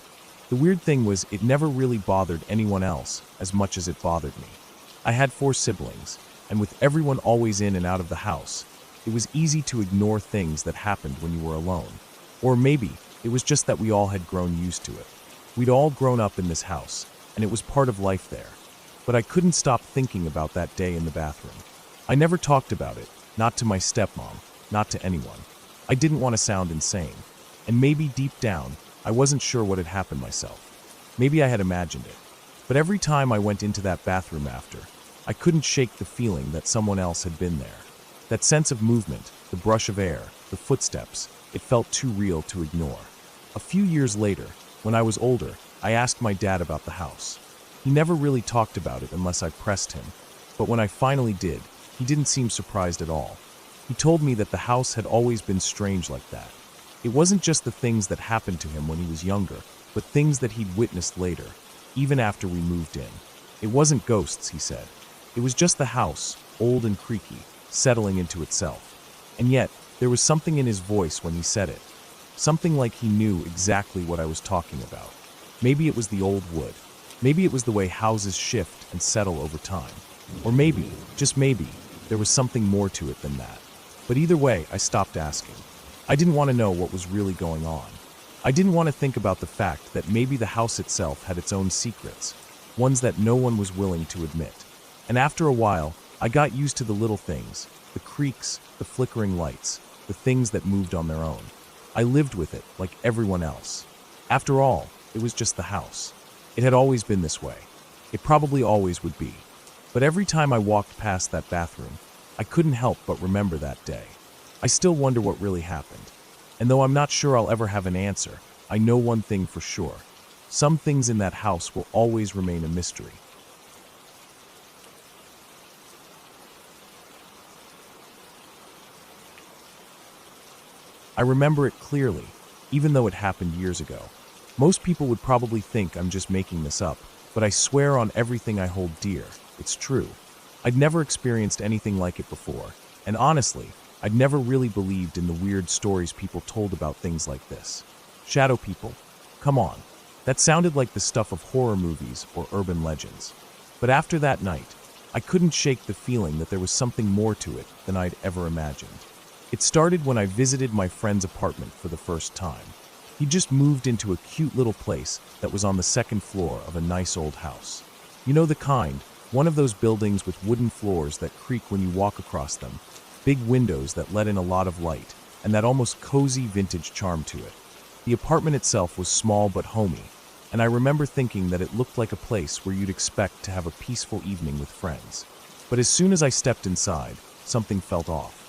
The weird thing was it never really bothered anyone else as much as it bothered me. I had 4 siblings, and with everyone always in and out of the house, it was easy to ignore things that happened when you were alone. Or maybe it was just that we all had grown used to it. We'd all grown up in this house, and it was part of life there. But I couldn't stop thinking about that day in the bathroom. I never talked about it, not to my stepmom, not to anyone. I didn't want to sound insane, and maybe deep down, I wasn't sure what had happened myself. Maybe I had imagined it. But every time I went into that bathroom after, I couldn't shake the feeling that someone else had been there. That sense of movement, the brush of air, the footsteps, it felt too real to ignore. A few years later, when I was older, I asked my dad about the house. He never really talked about it unless I pressed him, but when I finally did, he didn't seem surprised at all. He told me that the house had always been strange like that. It wasn't just the things that happened to him when he was younger, but things that he'd witnessed later, even after we moved in. It wasn't ghosts, he said. It was just the house, old and creaky, settling into itself. And yet, there was something in his voice when he said it. Something like he knew exactly what I was talking about. Maybe it was the old wood. Maybe it was the way houses shift and settle over time. Or maybe, just maybe, there was something more to it than that. But either way, I stopped asking. I didn't want to know what was really going on. I didn't want to think about the fact that maybe the house itself had its own secrets, ones that no one was willing to admit. And after a while, I got used to the little things, the creaks, the flickering lights, the things that moved on their own. I lived with it like everyone else. After all, it was just the house. It had always been this way. It probably always would be. But every time I walked past that bathroom, I couldn't help but remember that day. I still wonder what really happened. And though I'm not sure I'll ever have an answer, I know one thing for sure. Some things in that house will always remain a mystery. I remember it clearly, even though it happened years ago. Most people would probably think I'm just making this up, but I swear on everything I hold dear, it's true. I'd never experienced anything like it before, and honestly, I'd never really believed in the weird stories people told about things like this. Shadow people? Come on. That sounded like the stuff of horror movies or urban legends. But after that night, I couldn't shake the feeling that there was something more to it than I'd ever imagined. It started when I visited my friend's apartment for the first time. He just moved into a cute little place that was on the second floor of a nice old house. You know the kind, one of those buildings with wooden floors that creak when you walk across them, big windows that let in a lot of light, and that almost cozy vintage charm to it. The apartment itself was small but homey, and I remember thinking that it looked like a place where you'd expect to have a peaceful evening with friends. But as soon as I stepped inside, something felt off.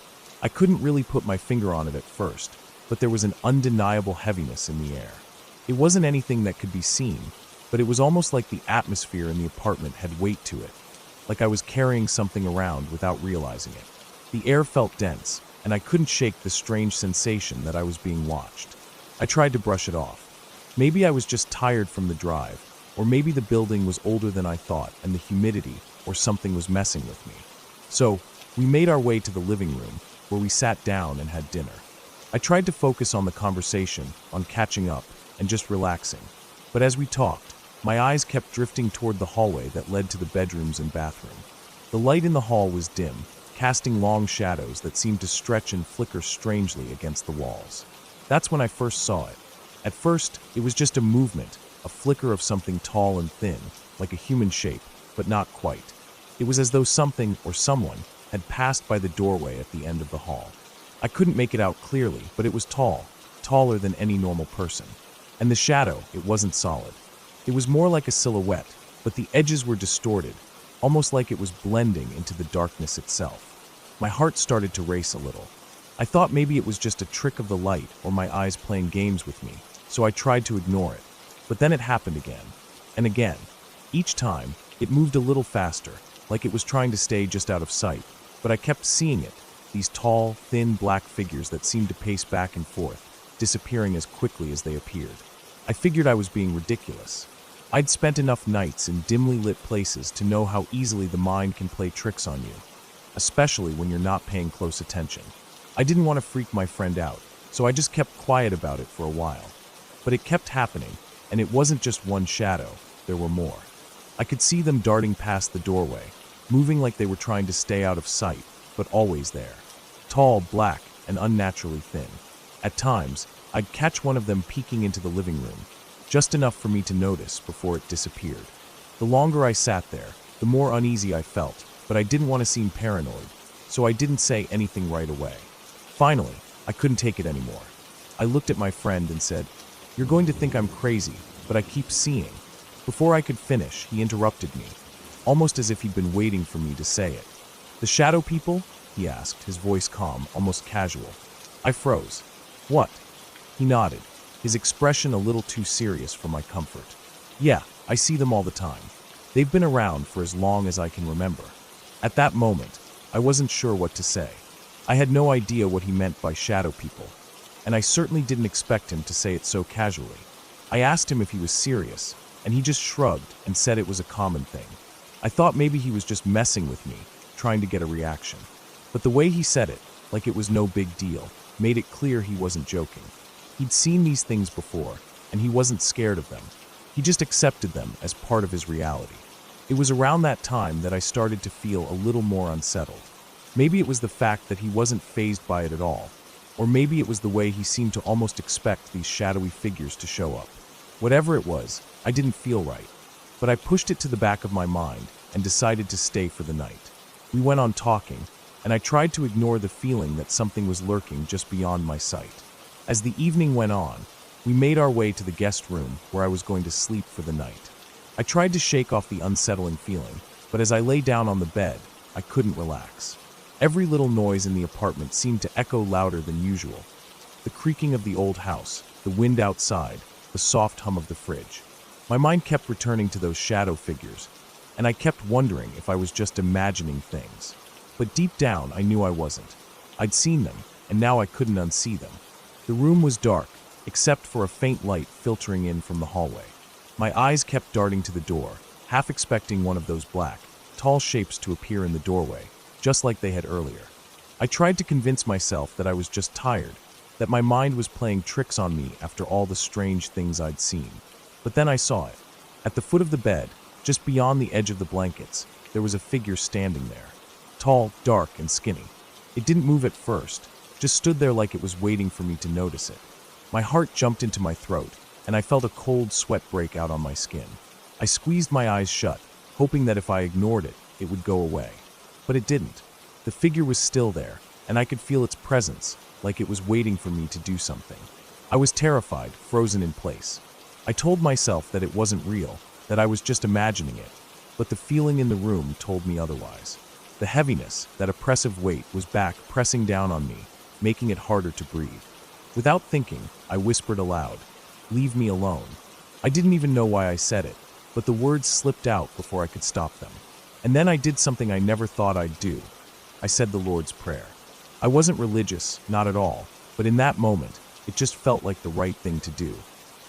I couldn't really put my finger on it at first, but there was an undeniable heaviness in the air. It wasn't anything that could be seen, but it was almost like the atmosphere in the apartment had weight to it, like I was carrying something around without realizing it. The air felt dense, and I couldn't shake the strange sensation that I was being watched. I tried to brush it off. Maybe I was just tired from the drive, or maybe the building was older than I thought and the humidity or something was messing with me. So, we made our way to the living room, where we sat down and had dinner. I tried to focus on the conversation, on catching up, and just relaxing. But as we talked, my eyes kept drifting toward the hallway that led to the bedrooms and bathroom. The light in the hall was dim, casting long shadows that seemed to stretch and flicker strangely against the walls. That's when I first saw it. At first, it was just a movement, a flicker of something tall and thin, like a human shape, but not quite. It was as though something or someone had passed by the doorway at the end of the hall. I couldn't make it out clearly, but it was tall, taller than any normal person. And the shadow, it wasn't solid. It was more like a silhouette, but the edges were distorted, almost like it was blending into the darkness itself. My heart started to race a little. I thought maybe it was just a trick of the light or my eyes playing games with me, so I tried to ignore it. But then it happened again, and again. Each time, it moved a little faster, like it was trying to stay just out of sight, but I kept seeing it, these tall, thin black figures that seemed to pace back and forth, disappearing as quickly as they appeared. I figured I was being ridiculous. I'd spent enough nights in dimly lit places to know how easily the mind can play tricks on you, especially when you're not paying close attention. I didn't want to freak my friend out, so I just kept quiet about it for a while. But it kept happening, and it wasn't just one shadow, there were more. I could see them darting past the doorway, moving like they were trying to stay out of sight, but always there. Tall, black, and unnaturally thin. At times, I'd catch one of them peeking into the living room, just enough for me to notice before it disappeared. The longer I sat there, the more uneasy I felt, but I didn't want to seem paranoid, so I didn't say anything right away. Finally, I couldn't take it anymore. I looked at my friend and said, "You're going to think I'm crazy, but I keep seeing." Before I could finish, he interrupted me, almost as if he'd been waiting for me to say it. "The shadow people? he asked, his voice calm, almost casual. I froze. What? He nodded, his expression a little too serious for my comfort. Yeah, I see them all the time. They've been around for as long as I can remember. At that moment, I wasn't sure what to say. I had no idea what he meant by shadow people, and I certainly didn't expect him to say it so casually. I asked him if he was serious, and he just shrugged and said it was a common thing. I thought maybe he was just messing with me, trying to get a reaction. But the way he said it, like it was no big deal, made it clear he wasn't joking. He'd seen these things before, and he wasn't scared of them. He just accepted them as part of his reality. It was around that time that I started to feel a little more unsettled. Maybe it was the fact that he wasn't fazed by it at all, or maybe it was the way he seemed to almost expect these shadowy figures to show up. Whatever it was, I didn't feel right, but I pushed it to the back of my mind and decided to stay for the night. We went on talking, and I tried to ignore the feeling that something was lurking just beyond my sight. As the evening went on, we made our way to the guest room where I was going to sleep for the night. I tried to shake off the unsettling feeling, but as I lay down on the bed, I couldn't relax. Every little noise in the apartment seemed to echo louder than usual. The creaking of the old house, the wind outside, the soft hum of the fridge. My mind kept returning to those shadow figures, and I kept wondering if I was just imagining things. But deep down, I knew I wasn't. I'd seen them, and now I couldn't unsee them. The room was dark, except for a faint light filtering in from the hallway. My eyes kept darting to the door, half expecting one of those black, tall shapes to appear in the doorway, just like they had earlier. I tried to convince myself that I was just tired, that my mind was playing tricks on me after all the strange things I'd seen. But then I saw it. At the foot of the bed, just beyond the edge of the blankets, there was a figure standing there. Tall, dark, and skinny. It didn't move at first, just stood there like it was waiting for me to notice it. My heart jumped into my throat, and I felt a cold sweat break out on my skin. I squeezed my eyes shut, hoping that if I ignored it, it would go away. But it didn't. The figure was still there, and I could feel its presence, like it was waiting for me to do something. I was terrified, frozen in place. I told myself that it wasn't real, that I was just imagining it, but the feeling in the room told me otherwise. The heaviness, that oppressive weight, was back, pressing down on me, making it harder to breathe. Without thinking, I whispered aloud, "Leave me alone." I didn't even know why I said it, but the words slipped out before I could stop them. And then I did something I never thought I'd do. I said the Lord's Prayer. I wasn't religious, not at all, but in that moment, it just felt like the right thing to do.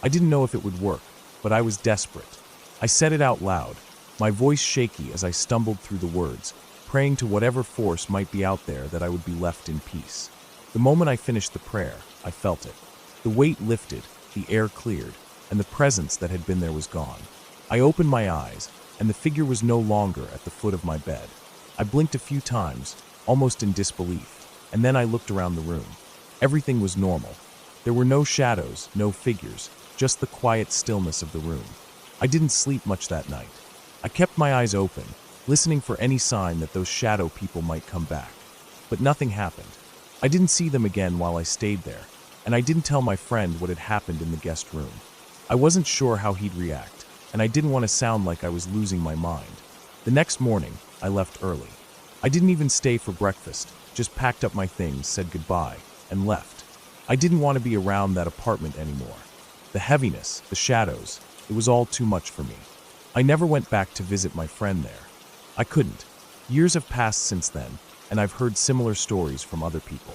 I didn't know if it would work, but I was desperate. I said it out loud, my voice shaky as I stumbled through the words, praying to whatever force might be out there that I would be left in peace. The moment I finished the prayer, I felt it. The weight lifted, the air cleared, and the presence that had been there was gone. I opened my eyes, and the figure was no longer at the foot of my bed. I blinked a few times, almost in disbelief, and then I looked around the room. Everything was normal. There were no shadows, no figures, just the quiet stillness of the room. I didn't sleep much that night. I kept my eyes open, listening for any sign that those shadow people might come back. But nothing happened. I didn't see them again while I stayed there, and I didn't tell my friend what had happened in the guest room. I wasn't sure how he'd react, and I didn't want to sound like I was losing my mind. The next morning, I left early. I didn't even stay for breakfast, just packed up my things, said goodbye, and left. I didn't want to be around that apartment anymore. The heaviness, the shadows, it was all too much for me. I never went back to visit my friend there. I couldn't. Years have passed since then, and I've heard similar stories from other people.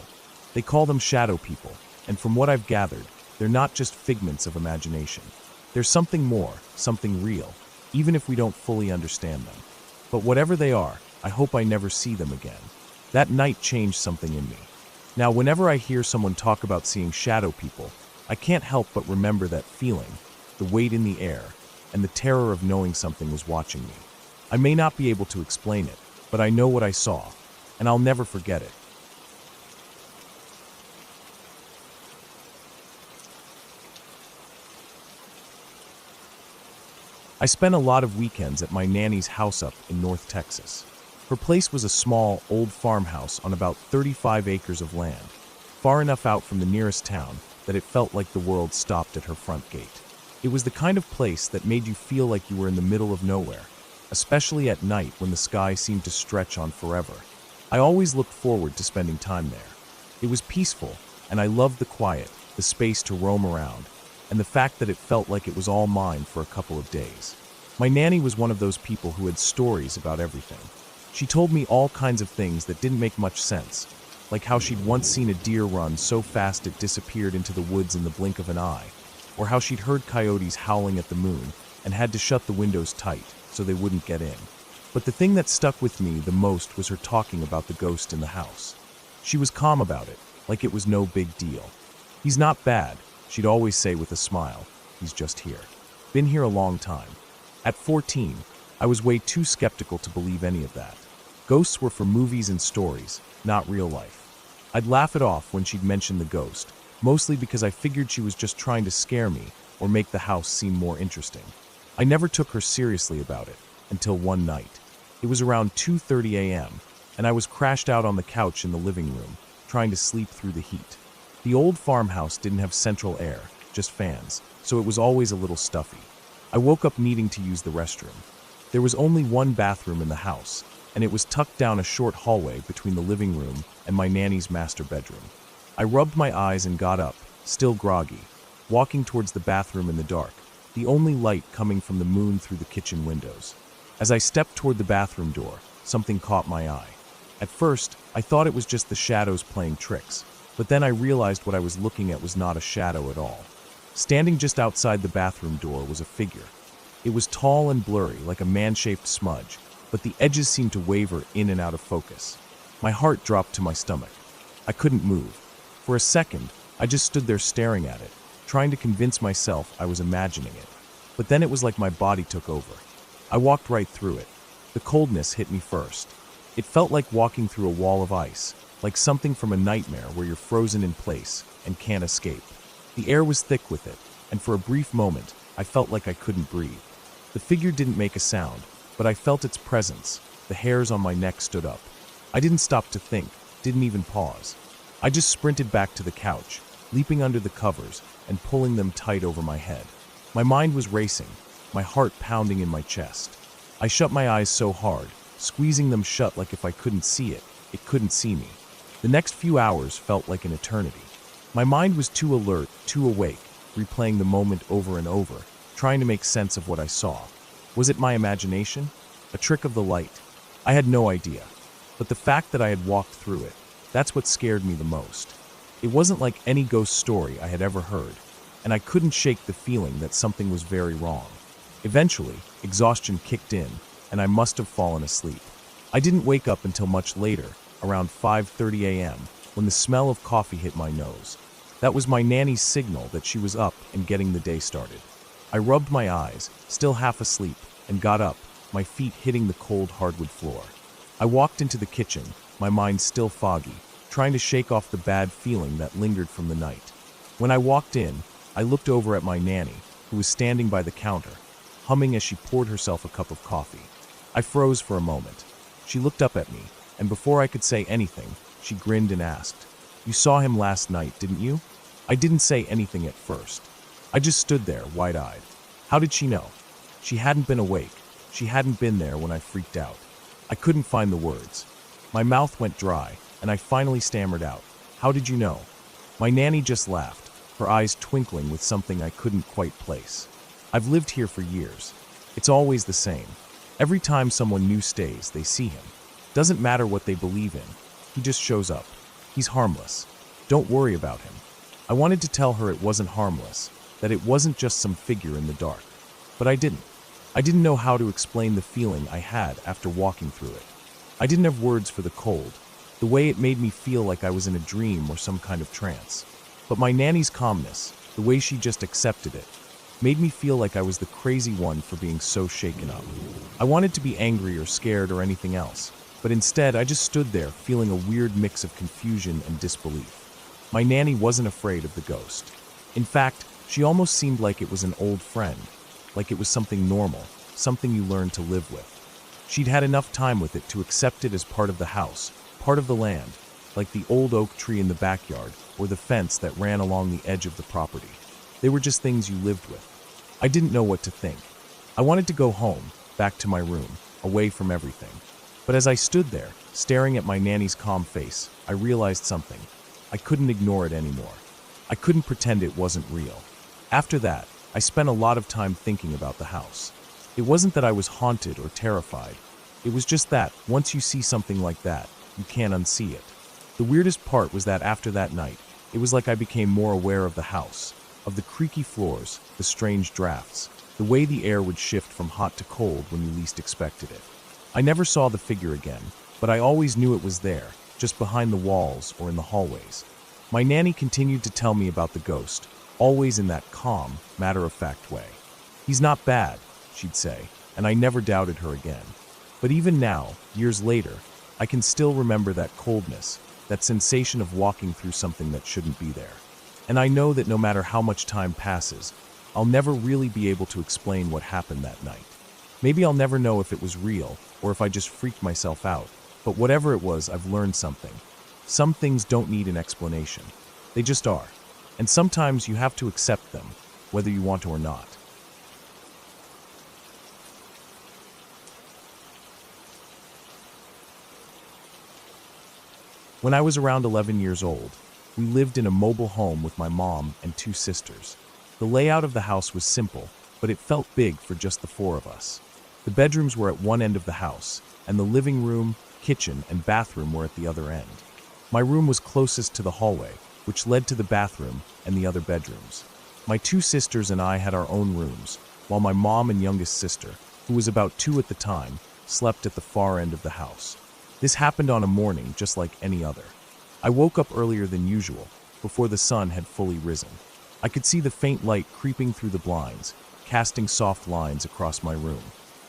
They call them shadow people, and from what I've gathered, they're not just figments of imagination. There's something more, something real, even if we don't fully understand them. But whatever they are, I hope I never see them again. That night changed something in me. Now, whenever I hear someone talk about seeing shadow people, I can't help but remember that feeling, the weight in the air, and the terror of knowing something was watching me. I may not be able to explain it, but I know what I saw, and I'll never forget it. I spent a lot of weekends at my nanny's house up in North Texas. Her place was a small, old farmhouse on about 35 acres of land, far enough out from the nearest town that it felt like the world stopped at her front gate. It was the kind of place that made you feel like you were in the middle of nowhere, especially at night when the sky seemed to stretch on forever. I always looked forward to spending time there. It was peaceful, and I loved the quiet, the space to roam around, and the fact that it felt like it was all mine for a couple of days. My nanny was one of those people who had stories about everything. She told me all kinds of things that didn't make much sense, like how she'd once seen a deer run so fast it disappeared into the woods in the blink of an eye, or how she'd heard coyotes howling at the moon and had to shut the windows tight so they wouldn't get in. But the thing that stuck with me the most was her talking about the ghost in the house. She was calm about it, like it was no big deal. "He's not bad," she'd always say with a smile. "He's just here. Been here a long time." At 14, I was way too skeptical to believe any of that. Ghosts were for movies and stories, not real life. I'd laugh it off when she'd mention the ghost, mostly because I figured she was just trying to scare me or make the house seem more interesting. I never took her seriously about it, until one night. It was around 2:30 a.m., and I was crashed out on the couch in the living room, trying to sleep through the heat. The old farmhouse didn't have central air, just fans, so it was always a little stuffy. I woke up needing to use the restroom. There was only one bathroom in the house, and it was tucked down a short hallway between the living room and my nanny's master bedroom. I rubbed my eyes and got up, still groggy, walking towards the bathroom in the dark, the only light coming from the moon through the kitchen windows. As I stepped toward the bathroom door, something caught my eye. At first, I thought it was just the shadows playing tricks, but then I realized what I was looking at was not a shadow at all. Standing just outside the bathroom door was a figure. It was tall and blurry, like a man-shaped smudge, but the edges seemed to waver in and out of focus. My heart dropped to my stomach. I couldn't move. For a second, I just stood there staring at it, trying to convince myself I was imagining it. But then it was like my body took over. I walked right through it. The coldness hit me first. It felt like walking through a wall of ice, like something from a nightmare where you're frozen in place and can't escape. The air was thick with it, and for a brief moment, I felt like I couldn't breathe. The figure didn't make a sound, but I felt its presence. The hairs on my neck stood up. I didn't stop to think, didn't even pause. I just sprinted back to the couch, leaping under the covers and pulling them tight over my head. My mind was racing, my heart pounding in my chest. I shut my eyes so hard, squeezing them shut like if I couldn't see it, it couldn't see me. The next few hours felt like an eternity. My mind was too alert, too awake, replaying the moment over and over, trying to make sense of what I saw. Was it my imagination? A trick of the light? I had no idea. But the fact that I had walked through it, that's what scared me the most. It wasn't like any ghost story I had ever heard, and I couldn't shake the feeling that something was very wrong. Eventually, exhaustion kicked in, and I must have fallen asleep. I didn't wake up until much later, around 5:30 a.m., when the smell of coffee hit my nose. That was my nanny's signal that she was up and getting the day started. I rubbed my eyes, still half asleep, and got up, my feet hitting the cold hardwood floor. I walked into the kitchen, my mind still foggy, trying to shake off the bad feeling that lingered from the night. When I walked in, I looked over at my nanny, who was standing by the counter, humming as she poured herself a cup of coffee. I froze for a moment. She looked up at me, and before I could say anything, she grinned and asked, "You saw him last night, didn't you?" I didn't say anything at first. I just stood there, wide-eyed. How did she know? She hadn't been awake. She hadn't been there when I freaked out. I couldn't find the words. My mouth went dry, and I finally stammered out, "How did you know?" My nanny just laughed, her eyes twinkling with something I couldn't quite place. "I've lived here for years. It's always the same. Every time someone new stays, they see him. Doesn't matter what they believe in. He just shows up. He's harmless. Don't worry about him." I wanted to tell her it wasn't harmless, that it wasn't just some figure in the dark. But I didn't. I didn't know how to explain the feeling I had after walking through it. I didn't have words for the cold, the way it made me feel like I was in a dream or some kind of trance. But my nanny's calmness, the way she just accepted it, made me feel like I was the crazy one for being so shaken up. I wanted to be angry or scared or anything else, but instead I just stood there feeling a weird mix of confusion and disbelief. My nanny wasn't afraid of the ghost. In fact, she almost seemed like it was an old friend, like it was something normal, something you learned to live with. She'd had enough time with it to accept it as part of the house, part of the land, like the old oak tree in the backyard or the fence that ran along the edge of the property. They were just things you lived with. I didn't know what to think. I wanted to go home, back to my room, away from everything. But as I stood there, staring at my nanny's calm face, I realized something. I couldn't ignore it anymore. I couldn't pretend it wasn't real. After that, I spent a lot of time thinking about the house. It wasn't that I was haunted or terrified. It was just that, once you see something like that, you can't unsee it. The weirdest part was that after that night, it was like I became more aware of the house, of the creaky floors, the strange drafts, the way the air would shift from hot to cold when you least expected it. I never saw the figure again, but I always knew it was there, just behind the walls or in the hallways. My nanny continued to tell me about the ghost, always in that calm, matter-of-fact way. "He's not bad," she'd say, and I never doubted her again. But even now, years later, I can still remember that coldness, that sensation of walking through something that shouldn't be there. And I know that no matter how much time passes, I'll never really be able to explain what happened that night. Maybe I'll never know if it was real or if I just freaked myself out, but whatever it was, I've learned something. Some things don't need an explanation. They just are. And sometimes you have to accept them, whether you want to or not. When I was around 11 years old, we lived in a mobile home with my mom and 2 sisters. The layout of the house was simple, but it felt big for just the 4 of us. The bedrooms were at one end of the house, and the living room, kitchen, and bathroom were at the other end. My room was closest to the hallway, which led to the bathroom and the other bedrooms. My 2 sisters and I had our own rooms, while my mom and youngest sister, who was about 2 at the time, slept at the far end of the house. This happened on a morning just like any other. I woke up earlier than usual, before the sun had fully risen. I could see the faint light creeping through the blinds, casting soft lines across my room.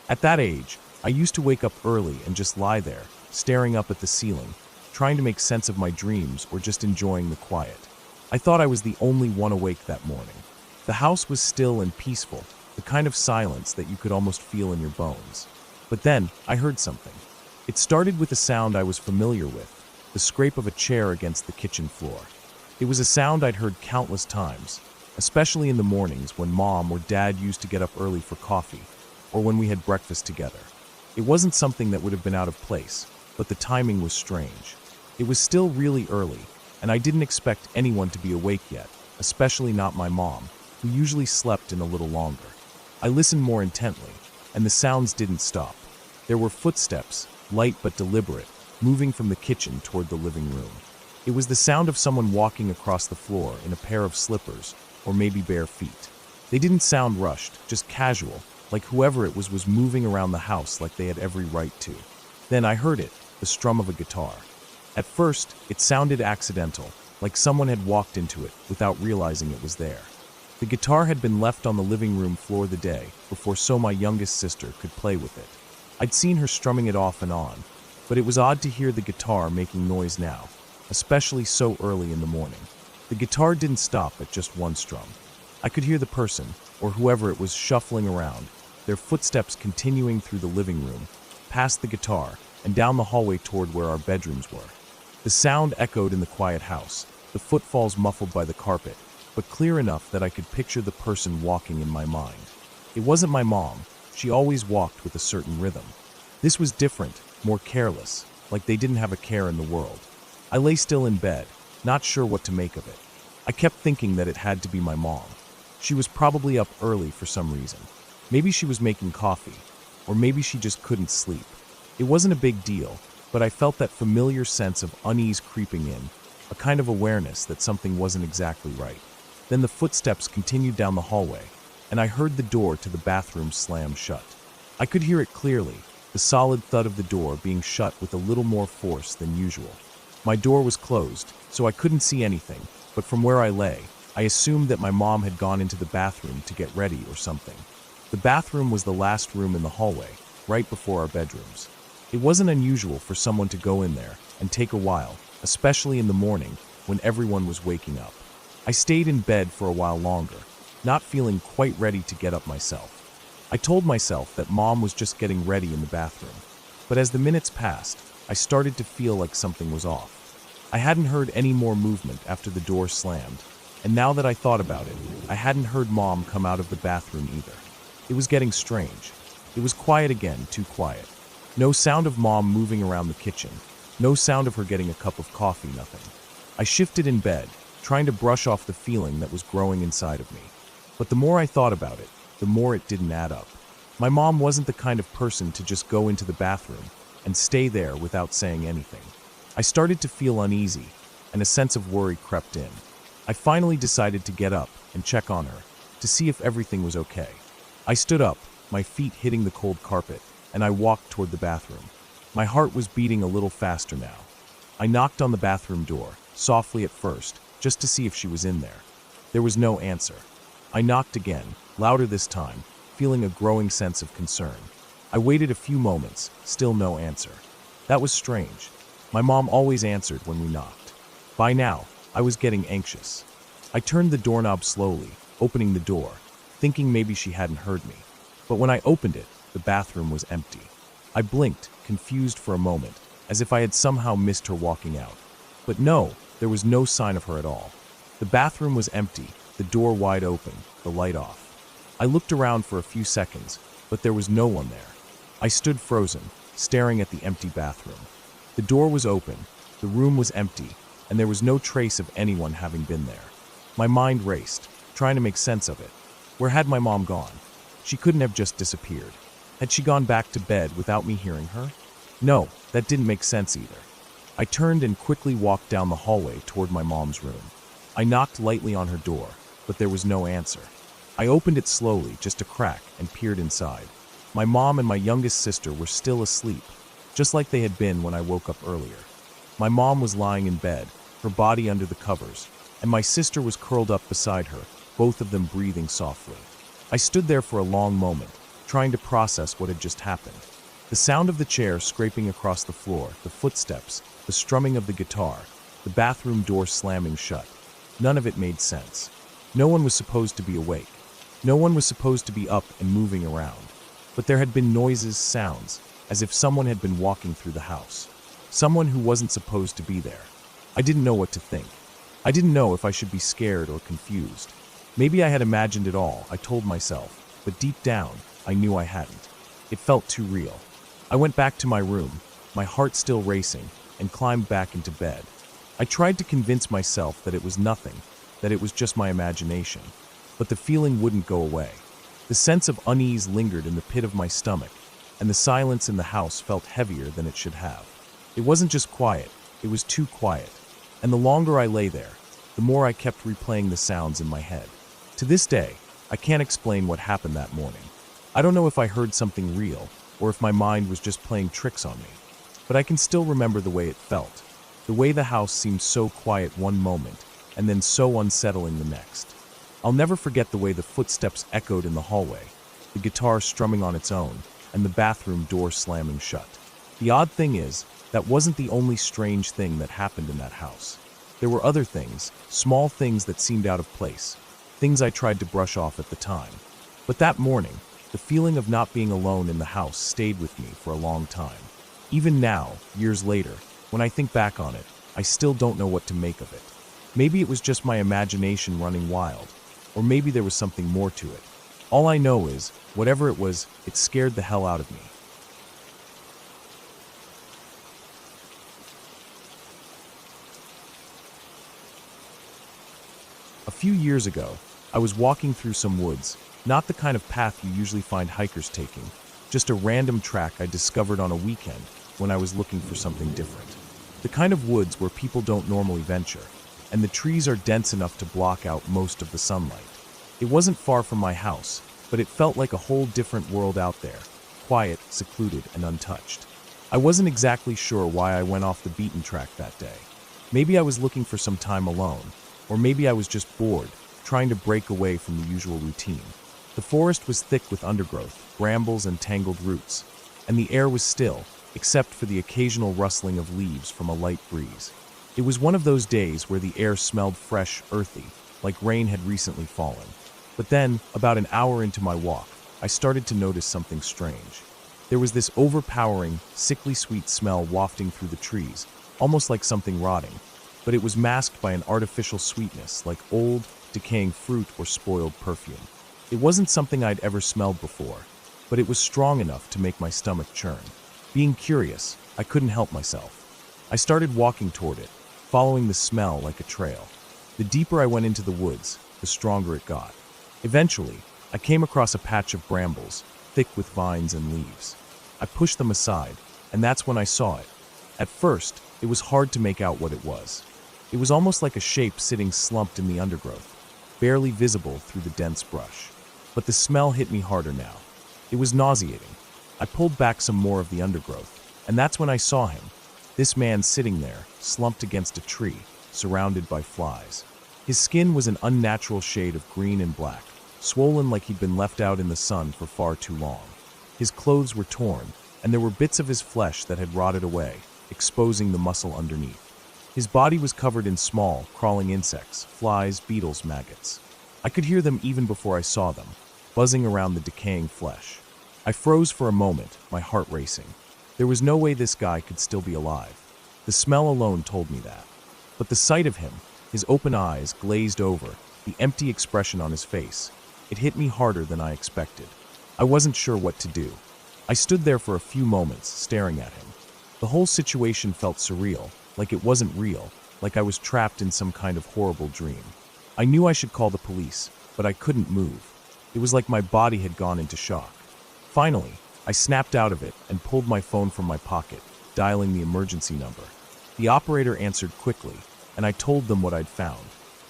At that age, I used to wake up early and just lie there, staring up at the ceiling, trying to make sense of my dreams or just enjoying the quiet. I thought I was the only one awake that morning. The house was still and peaceful, the kind of silence that you could almost feel in your bones. But then, I heard something. It started with a sound I was familiar with, the scrape of a chair against the kitchen floor. It was a sound I'd heard countless times, especially in the mornings when Mom or Dad used to get up early for coffee, or when we had breakfast together. It wasn't something that would have been out of place, but the timing was strange. It was still really early, and I didn't expect anyone to be awake yet, especially not my mom, who usually slept in a little longer. I listened more intently, and the sounds didn't stop. There were footsteps, light but deliberate, moving from the kitchen toward the living room. It was the sound of someone walking across the floor in a pair of slippers, or maybe bare feet. They didn't sound rushed, just casual, like whoever it was moving around the house like they had every right to. Then I heard it, the strum of a guitar. At first, it sounded accidental, like someone had walked into it without realizing it was there. The guitar had been left on the living room floor the day before, so my youngest sister could play with it. I'd seen her strumming it off and on, but it was odd to hear the guitar making noise now, especially so early in the morning. The guitar didn't stop at just one strum. I could hear the person, or whoever it was, shuffling around, their footsteps continuing through the living room, past the guitar, and down the hallway toward where our bedrooms were. The sound echoed in the quiet house, the footfalls muffled by the carpet, but clear enough that I could picture the person walking in my mind. It wasn't my mom. She always walked with a certain rhythm. This was different, more careless, like they didn't have a care in the world. I lay still in bed, not sure what to make of it. I kept thinking that it had to be my mom. She was probably up early for some reason. Maybe she was making coffee, or maybe she just couldn't sleep. It wasn't a big deal, but I felt that familiar sense of unease creeping in, a kind of awareness that something wasn't exactly right. Then the footsteps continued down the hallway, and I heard the door to the bathroom slam shut. I could hear it clearly, the solid thud of the door being shut with a little more force than usual. My door was closed, so I couldn't see anything, but from where I lay, I assumed that my mom had gone into the bathroom to get ready or something. The bathroom was the last room in the hallway, right before our bedrooms. It wasn't unusual for someone to go in there and take a while, especially in the morning when everyone was waking up. I stayed in bed for a while longer, not feeling quite ready to get up myself. I told myself that Mom was just getting ready in the bathroom, but as the minutes passed, I started to feel like something was off. I hadn't heard any more movement after the door slammed, and now that I thought about it, I hadn't heard Mom come out of the bathroom either. It was getting strange. It was quiet again, too quiet. No sound of Mom moving around the kitchen. No sound of her getting a cup of coffee, nothing. I shifted in bed, trying to brush off the feeling that was growing inside of me. But the more I thought about it, the more it didn't add up. My mom wasn't the kind of person to just go into the bathroom and stay there without saying anything. I started to feel uneasy, and a sense of worry crept in. I finally decided to get up and check on her, to see if everything was okay. I stood up, my feet hitting the cold carpet, and I walked toward the bathroom. My heart was beating a little faster now. I knocked on the bathroom door, softly at first, just to see if she was in there. There was no answer. I knocked again, louder this time, feeling a growing sense of concern. I waited a few moments, still no answer. That was strange. My mom always answered when we knocked. By now, I was getting anxious. I turned the doorknob slowly, opening the door, thinking maybe she hadn't heard me. But when I opened it, the bathroom was empty. I blinked, confused for a moment, as if I had somehow missed her walking out. But no, there was no sign of her at all. The bathroom was empty, the door wide open, the light off. I looked around for a few seconds, but there was no one there. I stood frozen, staring at the empty bathroom. The door was open, the room was empty, and there was no trace of anyone having been there. My mind raced, trying to make sense of it. Where had my mom gone? She couldn't have just disappeared. Had she gone back to bed without me hearing her? No, that didn't make sense either. I turned and quickly walked down the hallway toward my mom's room. I knocked lightly on her door, but there was no answer. I opened it slowly, just a crack, and peered inside. My mom and my youngest sister were still asleep, just like they had been when I woke up earlier. My mom was lying in bed, her body under the covers, and my sister was curled up beside her, both of them breathing softly. I stood there for a long moment, trying to process what had just happened. The sound of the chair scraping across the floor, the footsteps, the strumming of the guitar, the bathroom door slamming shut. None of it made sense. No one was supposed to be awake. No one was supposed to be up and moving around. But there had been noises, sounds, as if someone had been walking through the house. Someone who wasn't supposed to be there. I didn't know what to think. I didn't know if I should be scared or confused. Maybe I had imagined it all, I told myself, but deep down, I knew I hadn't. It felt too real. I went back to my room, my heart still racing, and climbed back into bed. I tried to convince myself that it was nothing, that it was just my imagination, but the feeling wouldn't go away. The sense of unease lingered in the pit of my stomach, and the silence in the house felt heavier than it should have. It wasn't just quiet, it was too quiet, and the longer I lay there, the more I kept replaying the sounds in my head. To this day, I can't explain what happened that morning. I don't know if I heard something real, or if my mind was just playing tricks on me, but I can still remember the way it felt, the way the house seemed so quiet one moment, and then so unsettling the next. I'll never forget the way the footsteps echoed in the hallway, the guitar strumming on its own, and the bathroom door slamming shut. The odd thing is, that wasn't the only strange thing that happened in that house. There were other things, small things that seemed out of place, things I tried to brush off at the time. But that morning, the feeling of not being alone in the house stayed with me for a long time. Even now, years later, when I think back on it, I still don't know what to make of it. Maybe it was just my imagination running wild, or maybe there was something more to it. All I know is, whatever it was, it scared the hell out of me. A few years ago, I was walking through some woods, not the kind of path you usually find hikers taking, just a random track I discovered on a weekend when I was looking for something different. The kind of woods where people don't normally venture, and the trees are dense enough to block out most of the sunlight. It wasn't far from my house, but it felt like a whole different world out there, quiet, secluded, and untouched. I wasn't exactly sure why I went off the beaten track that day. Maybe I was looking for some time alone, or maybe I was just bored, trying to break away from the usual routine. The forest was thick with undergrowth, brambles, and tangled roots, and the air was still, except for the occasional rustling of leaves from a light breeze. It was one of those days where the air smelled fresh, earthy, like rain had recently fallen. But then, about an hour into my walk, I started to notice something strange. There was this overpowering, sickly sweet smell wafting through the trees, almost like something rotting, but it was masked by an artificial sweetness like old, decaying fruit or spoiled perfume. It wasn't something I'd ever smelled before, but it was strong enough to make my stomach churn. Being curious, I couldn't help myself. I started walking toward it, following the smell like a trail. The deeper I went into the woods, the stronger it got. Eventually, I came across a patch of brambles, thick with vines and leaves. I pushed them aside, and that's when I saw it. At first, it was hard to make out what it was. It was almost like a shape sitting slumped in the undergrowth, barely visible through the dense brush. But the smell hit me harder now. It was nauseating. I pulled back some more of the undergrowth, and that's when I saw him. This man sitting there, slumped against a tree, surrounded by flies. His skin was an unnatural shade of green and black, swollen like he'd been left out in the sun for far too long. His clothes were torn, and there were bits of his flesh that had rotted away, exposing the muscle underneath. His body was covered in small, crawling insects, flies, beetles, maggots. I could hear them even before I saw them, buzzing around the decaying flesh. I froze for a moment, my heart racing. There was no way this guy could still be alive. The smell alone told me that. But the sight of him, his open eyes glazed over, the empty expression on his face, it hit me harder than I expected. I wasn't sure what to do. I stood there for a few moments, staring at him. The whole situation felt surreal, like it wasn't real, like I was trapped in some kind of horrible dream. I knew I should call the police, but I couldn't move. It was like my body had gone into shock. Finally, I snapped out of it and pulled my phone from my pocket, dialing the emergency number. The operator answered quickly, and I told them what I'd found.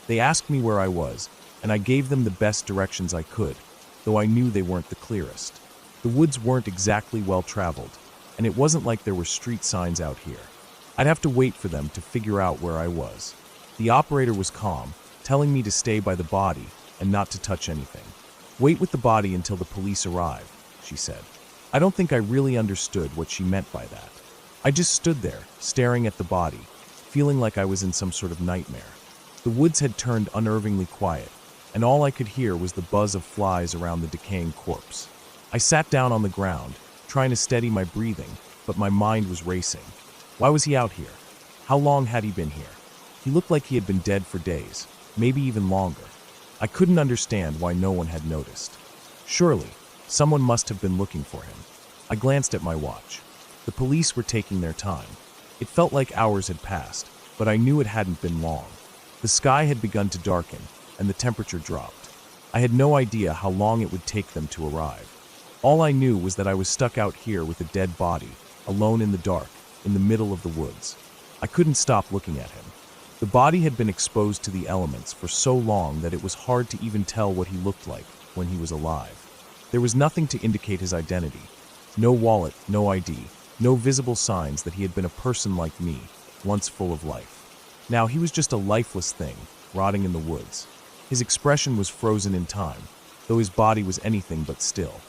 They asked me where I was, and I gave them the best directions I could, though I knew they weren't the clearest. The woods weren't exactly well traveled, and it wasn't like there were street signs out here. I'd have to wait for them to figure out where I was. The operator was calm, telling me to stay by the body and not to touch anything. Wait with the body until the police arrive, she said. I don't think I really understood what she meant by that. I just stood there, staring at the body, feeling like I was in some sort of nightmare. The woods had turned unnervingly quiet, and all I could hear was the buzz of flies around the decaying corpse. I sat down on the ground, trying to steady my breathing, but my mind was racing. Why was he out here? How long had he been here? He looked like he had been dead for days, maybe even longer. I couldn't understand why no one had noticed. Surely, someone must have been looking for him. I glanced at my watch. The police were taking their time. It felt like hours had passed, but I knew it hadn't been long. The sky had begun to darken, and the temperature dropped. I had no idea how long it would take them to arrive. All I knew was that I was stuck out here with a dead body, alone in the dark, in the middle of the woods. I couldn't stop looking at him. The body had been exposed to the elements for so long that it was hard to even tell what he looked like when he was alive. There was nothing to indicate his identity. No wallet, no ID, no visible signs that he had been a person like me, once full of life. Now he was just a lifeless thing, rotting in the woods. His expression was frozen in time, though his body was anything but still.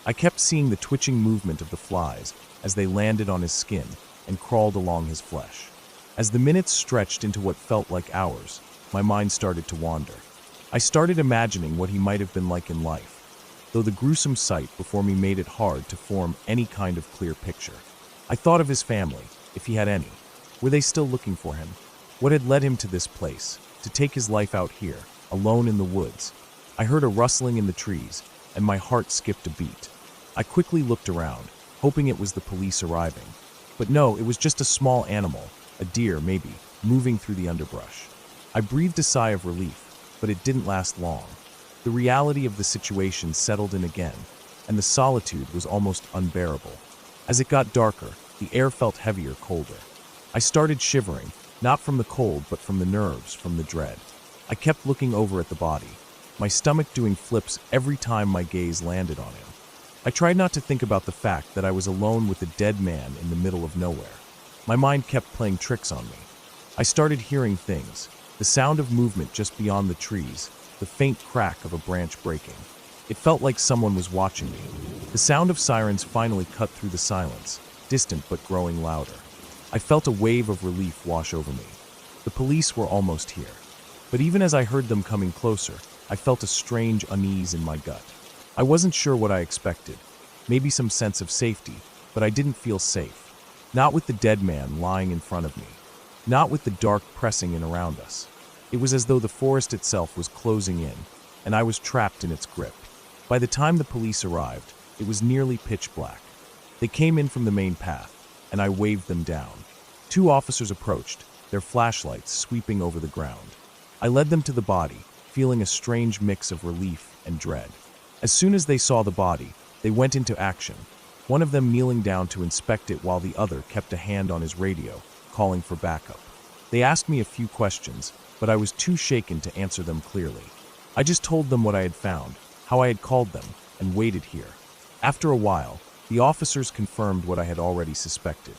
I kept seeing the twitching movement of the flies as they landed on his skin and crawled along his flesh. As the minutes stretched into what felt like hours, my mind started to wander. I started imagining what he might have been like in life, though the gruesome sight before me made it hard to form any kind of clear picture. I thought of his family, if he had any. Were they still looking for him? What had led him to this place, to take his life out here, alone in the woods? I heard a rustling in the trees, and my heart skipped a beat. I quickly looked around, hoping it was the police arriving. But no, it was just a small animal, a deer maybe, moving through the underbrush. I breathed a sigh of relief, but it didn't last long. The reality of the situation settled in again, and the solitude was almost unbearable. As it got darker, the air felt heavier, colder. I started shivering, not from the cold but from the nerves, from the dread. I kept looking over at the body, my stomach doing flips every time my gaze landed on him. I tried not to think about the fact that I was alone with a dead man in the middle of nowhere. My mind kept playing tricks on me. I started hearing things, the sound of movement just beyond the trees, the faint crack of a branch breaking. It felt like someone was watching me. The sound of sirens finally cut through the silence, distant but growing louder. I felt a wave of relief wash over me. The police were almost here. But even as I heard them coming closer, I felt a strange unease in my gut. I wasn't sure what I expected. Maybe some sense of safety, but I didn't feel safe. Not with the dead man lying in front of me. Not with the dark pressing in around us. It was as though the forest itself was closing in, and I was trapped in its grip. By the time the police arrived, it was nearly pitch black. They came in from the main path, and I waved them down. 2 officers approached, their flashlights sweeping over the ground. I led them to the body, feeling a strange mix of relief and dread. As soon as they saw the body, they went into action, one of them kneeling down to inspect it while the other kept a hand on his radio, calling for backup. They asked me a few questions, but I was too shaken to answer them clearly. I just told them what I had found, how I had called them, and waited here. After a while, the officers confirmed what I had already suspected.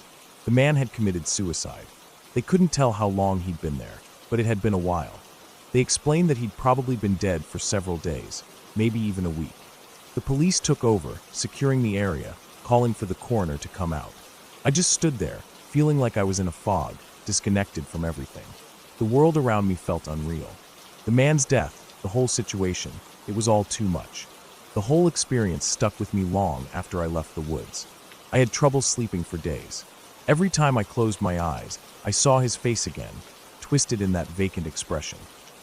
The man had committed suicide. They couldn't tell how long he'd been there, but it had been a while. They explained that he'd probably been dead for several days, maybe even a week. The police took over, securing the area, calling for the coroner to come out. I just stood there, feeling like I was in a fog, disconnected from everything. The world around me felt unreal. The man's death, the whole situation, it was all too much. The whole experience stuck with me long after I left the woods. I had trouble sleeping for days. Every time I closed my eyes, I saw his face again, twisted in that vacant expression.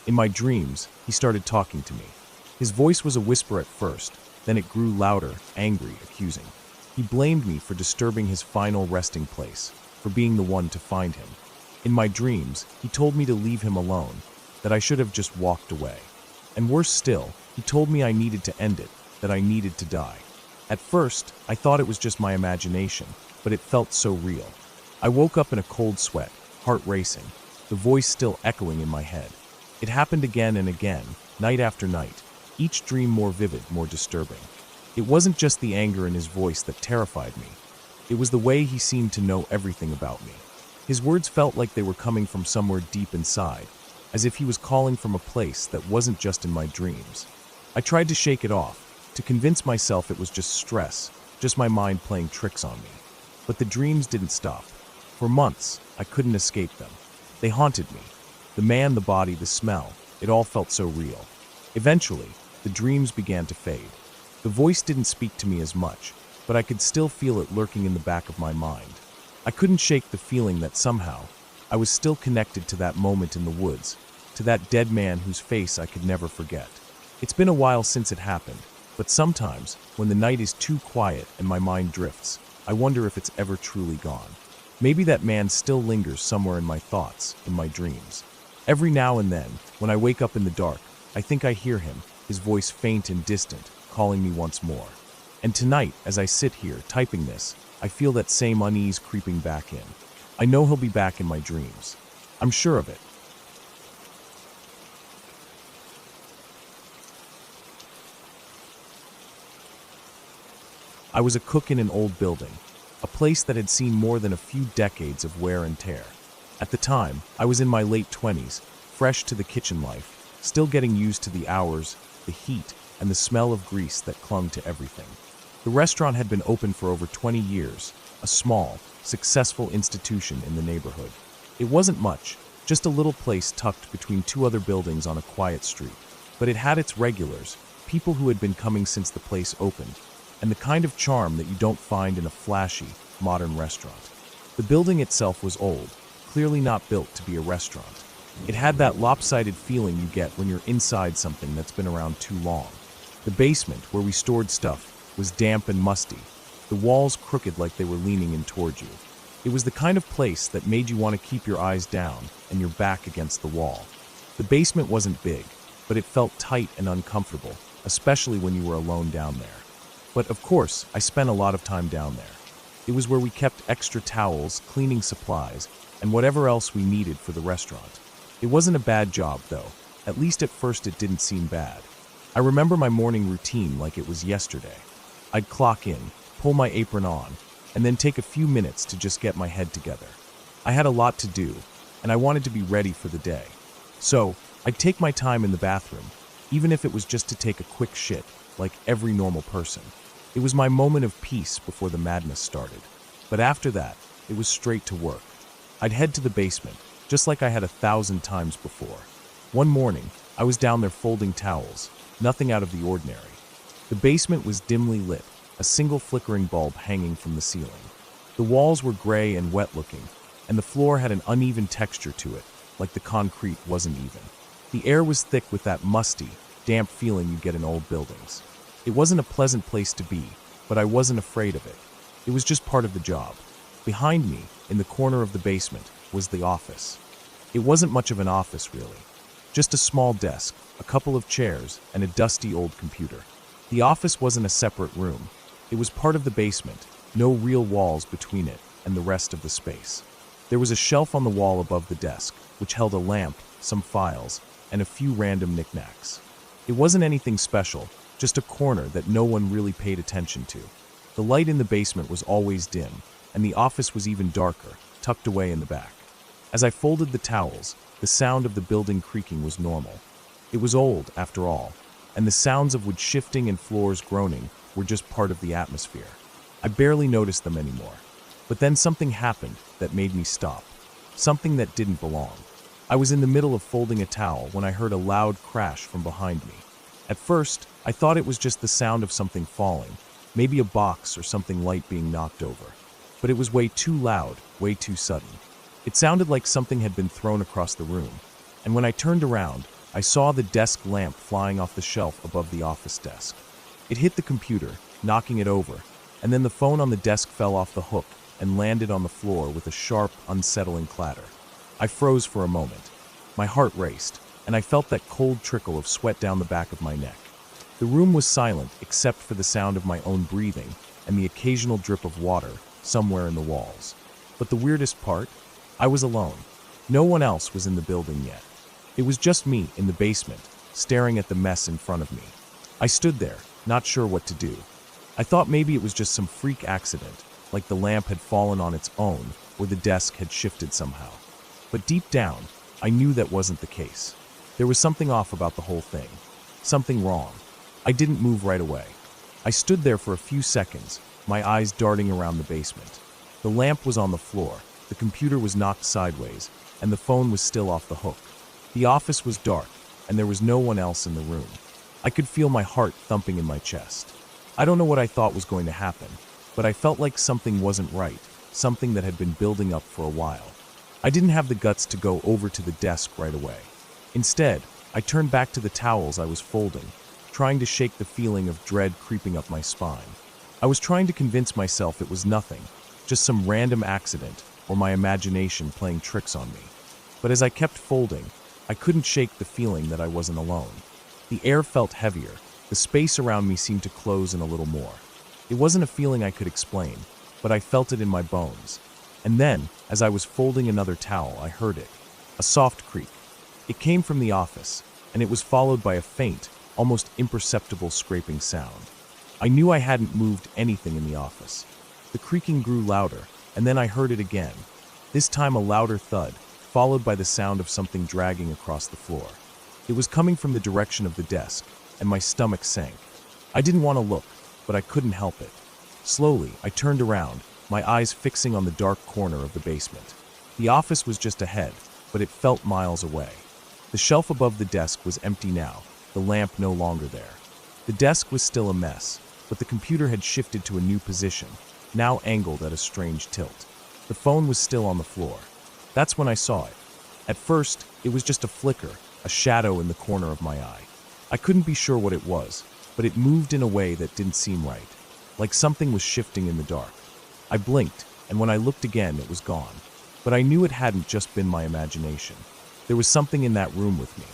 In my dreams, he started talking to me. His voice was a whisper at first, then it grew louder, angry, accusing. He blamed me for disturbing his final resting place, for being the one to find him. In my dreams, he told me to leave him alone, that I should have just walked away. And worse still, he told me I needed to end it, that I needed to die. At first, I thought it was just my imagination, but it felt so real. I woke up in a cold sweat, heart racing, the voice still echoing in my head. It happened again and again, night after night, each dream more vivid, more disturbing. It wasn't just the anger in his voice that terrified me. It was the way he seemed to know everything about me. His words felt like they were coming from somewhere deep inside, as if he was calling from a place that wasn't just in my dreams. I tried to shake it off, to convince myself it was just stress, just my mind playing tricks on me. But the dreams didn't stop. For months, I couldn't escape them. They haunted me. The man, the body, the smell, it all felt so real. Eventually, the dreams began to fade. The voice didn't speak to me as much, but I could still feel it lurking in the back of my mind. I couldn't shake the feeling that somehow, I was still connected to that moment in the woods, to that dead man whose face I could never forget. It's been a while since it happened, but sometimes, when the night is too quiet and my mind drifts, I wonder if it's ever truly gone. Maybe that man still lingers somewhere in my thoughts, in my dreams. Every now and then, when I wake up in the dark, I think I hear him, his voice faint and distant, calling me once more. And tonight, as I sit here, typing this, I feel that same unease creeping back in. I know he'll be back in my dreams. I'm sure of it. I was a cook in an old building, a place that had seen more than a few decades of wear and tear. At the time, I was in my late 20s, fresh to the kitchen life, still getting used to the hours, the heat, and the smell of grease that clung to everything. The restaurant had been open for over 20 years, a small, successful institution in the neighborhood. It wasn't much, just a little place tucked between 2 other buildings on a quiet street. But it had its regulars, people who had been coming since the place opened, and the kind of charm that you don't find in a flashy, modern restaurant. The building itself was old, clearly not built to be a restaurant. It had that lopsided feeling you get when you're inside something that's been around too long. The basement, where we stored stuff, was damp and musty, the walls crooked like they were leaning in toward you. It was the kind of place that made you want to keep your eyes down and your back against the wall. The basement wasn't big, but it felt tight and uncomfortable, especially when you were alone down there. But of course, I spent a lot of time down there. It was where we kept extra towels, cleaning supplies, and whatever else we needed for the restaurant. It wasn't a bad job, though. At least at first it didn't seem bad. I remember my morning routine like it was yesterday. I'd clock in, pull my apron on, and then take a few minutes to just get my head together. I had a lot to do, and I wanted to be ready for the day. So, I'd take my time in the bathroom, even if it was just to take a quick shit, like every normal person. It was my moment of peace before the madness started. But after that, it was straight to work. I'd head to the basement, just like I had 1,000 times before. One morning, I was down there folding towels, nothing out of the ordinary. The basement was dimly lit, a single flickering bulb hanging from the ceiling. The walls were gray and wet-looking, and the floor had an uneven texture to it, like the concrete wasn't even. The air was thick with that musty, damp feeling you get in old buildings. It wasn't a pleasant place to be, but I wasn't afraid of it. It was just part of the job. Behind me, in the corner of the basement, was the office. It wasn't much of an office, really. Just a small desk, a couple of chairs, and a dusty old computer. The office wasn't a separate room. It was part of the basement, no real walls between it and the rest of the space. There was a shelf on the wall above the desk, which held a lamp, some files, and a few random knickknacks. It wasn't anything special, just a corner that no one really paid attention to. The light in the basement was always dim, and the office was even darker, tucked away in the back. As I folded the towels, the sound of the building creaking was normal. It was old, after all, and the sounds of wood shifting and floors groaning were just part of the atmosphere. I barely noticed them anymore. But then something happened that made me stop. Something that didn't belong. I was in the middle of folding a towel when I heard a loud crash from behind me. At first, I thought it was just the sound of something falling, maybe a box or something light being knocked over. But it was way too loud, way too sudden. It sounded like something had been thrown across the room, and when I turned around, I saw the desk lamp flying off the shelf above the office desk. It hit the computer, knocking it over, and then the phone on the desk fell off the hook and landed on the floor with a sharp, unsettling clatter. I froze for a moment. My heart raced, and I felt that cold trickle of sweat down the back of my neck. The room was silent except for the sound of my own breathing and the occasional drip of water somewhere in the walls. But the weirdest part? I was alone. No one else was in the building yet. It was just me in the basement, staring at the mess in front of me. I stood there, not sure what to do. I thought maybe it was just some freak accident, like the lamp had fallen on its own or the desk had shifted somehow. But deep down, I knew that wasn't the case. There was something off about the whole thing. Something wrong. I didn't move right away. I stood there for a few seconds, my eyes darting around the basement. The lamp was on the floor, the computer was knocked sideways, and the phone was still off the hook. The office was dark, and there was no one else in the room. I could feel my heart thumping in my chest. I don't know what I thought was going to happen, but I felt like something wasn't right, something that had been building up for a while. I didn't have the guts to go over to the desk right away. Instead, I turned back to the towels I was folding, trying to shake the feeling of dread creeping up my spine. I was trying to convince myself it was nothing, just some random accident or my imagination playing tricks on me. But as I kept folding, I couldn't shake the feeling that I wasn't alone. The air felt heavier, the space around me seemed to close in a little more. It wasn't a feeling I could explain, but I felt it in my bones. And then, as I was folding another towel, I heard it. A soft creak. It came from the office, and it was followed by a faint, almost imperceptible scraping sound. I knew I hadn't moved anything in the office. The creaking grew louder, and then I heard it again. This time a louder thud, followed by the sound of something dragging across the floor. It was coming from the direction of the desk, and my stomach sank. I didn't want to look, but I couldn't help it. Slowly, I turned around, my eyes fixing on the dark corner of the basement. The office was just ahead, but it felt miles away. The shelf above the desk was empty now, the lamp no longer there. The desk was still a mess, but the computer had shifted to a new position, now angled at a strange tilt. The phone was still on the floor. That's when I saw it. At first, it was just a flicker, a shadow in the corner of my eye. I couldn't be sure what it was, but it moved in a way that didn't seem right, like something was shifting in the dark. I blinked, and when I looked again, it was gone. But I knew it hadn't just been my imagination. There was something in that room with me.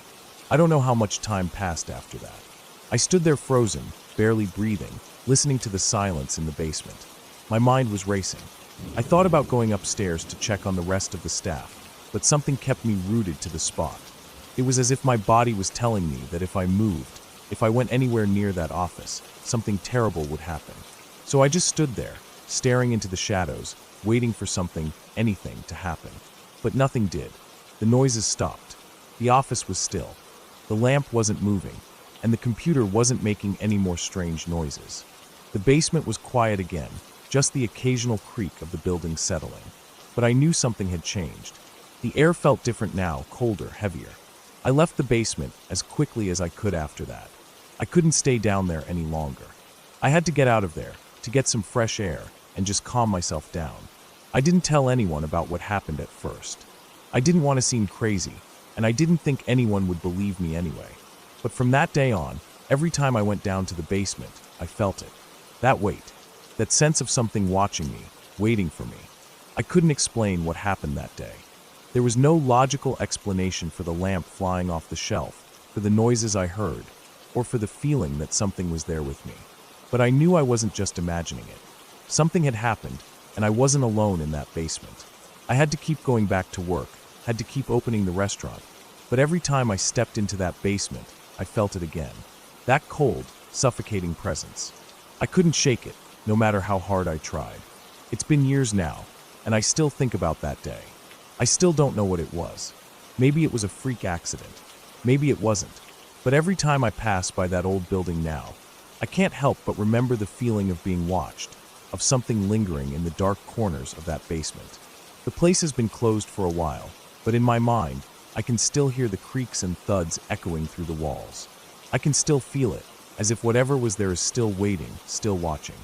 I don't know how much time passed after that. I stood there frozen, barely breathing, listening to the silence in the basement. My mind was racing. I thought about going upstairs to check on the rest of the staff, but something kept me rooted to the spot. It was as if my body was telling me that if I moved, if I went anywhere near that office, something terrible would happen. So I just stood there, staring into the shadows, waiting for something, anything, to happen. But nothing did. The noises stopped. The office was still. The lamp wasn't moving, and the computer wasn't making any more strange noises. The basement was quiet again, just the occasional creak of the building settling. But I knew something had changed. The air felt different now, colder, heavier. I left the basement as quickly as I could after that. I couldn't stay down there any longer. I had to get out of there, to get some fresh air, and just calm myself down. I didn't tell anyone about what happened at first. I didn't want to seem crazy, and I didn't think anyone would believe me anyway. But from that day on, every time I went down to the basement, I felt it. That weight. that sense of something watching me, waiting for me. I couldn't explain what happened that day. There was no logical explanation for the lamp flying off the shelf, for the noises I heard, or for the feeling that something was there with me. But I knew I wasn't just imagining it. Something had happened, and I wasn't alone in that basement. I had to keep going back to work, had to keep opening the restaurant, but every time I stepped into that basement, I felt it again. That cold, suffocating presence. I couldn't shake it, no matter how hard I tried. It's been years now, and I still think about that day. I still don't know what it was. Maybe it was a freak accident. Maybe it wasn't. But every time I pass by that old building now, I can't help but remember the feeling of being watched, of something lingering in the dark corners of that basement. The place has been closed for a while, but in my mind, I can still hear the creaks and thuds echoing through the walls. I can still feel it, as if whatever was there is still waiting, still watching.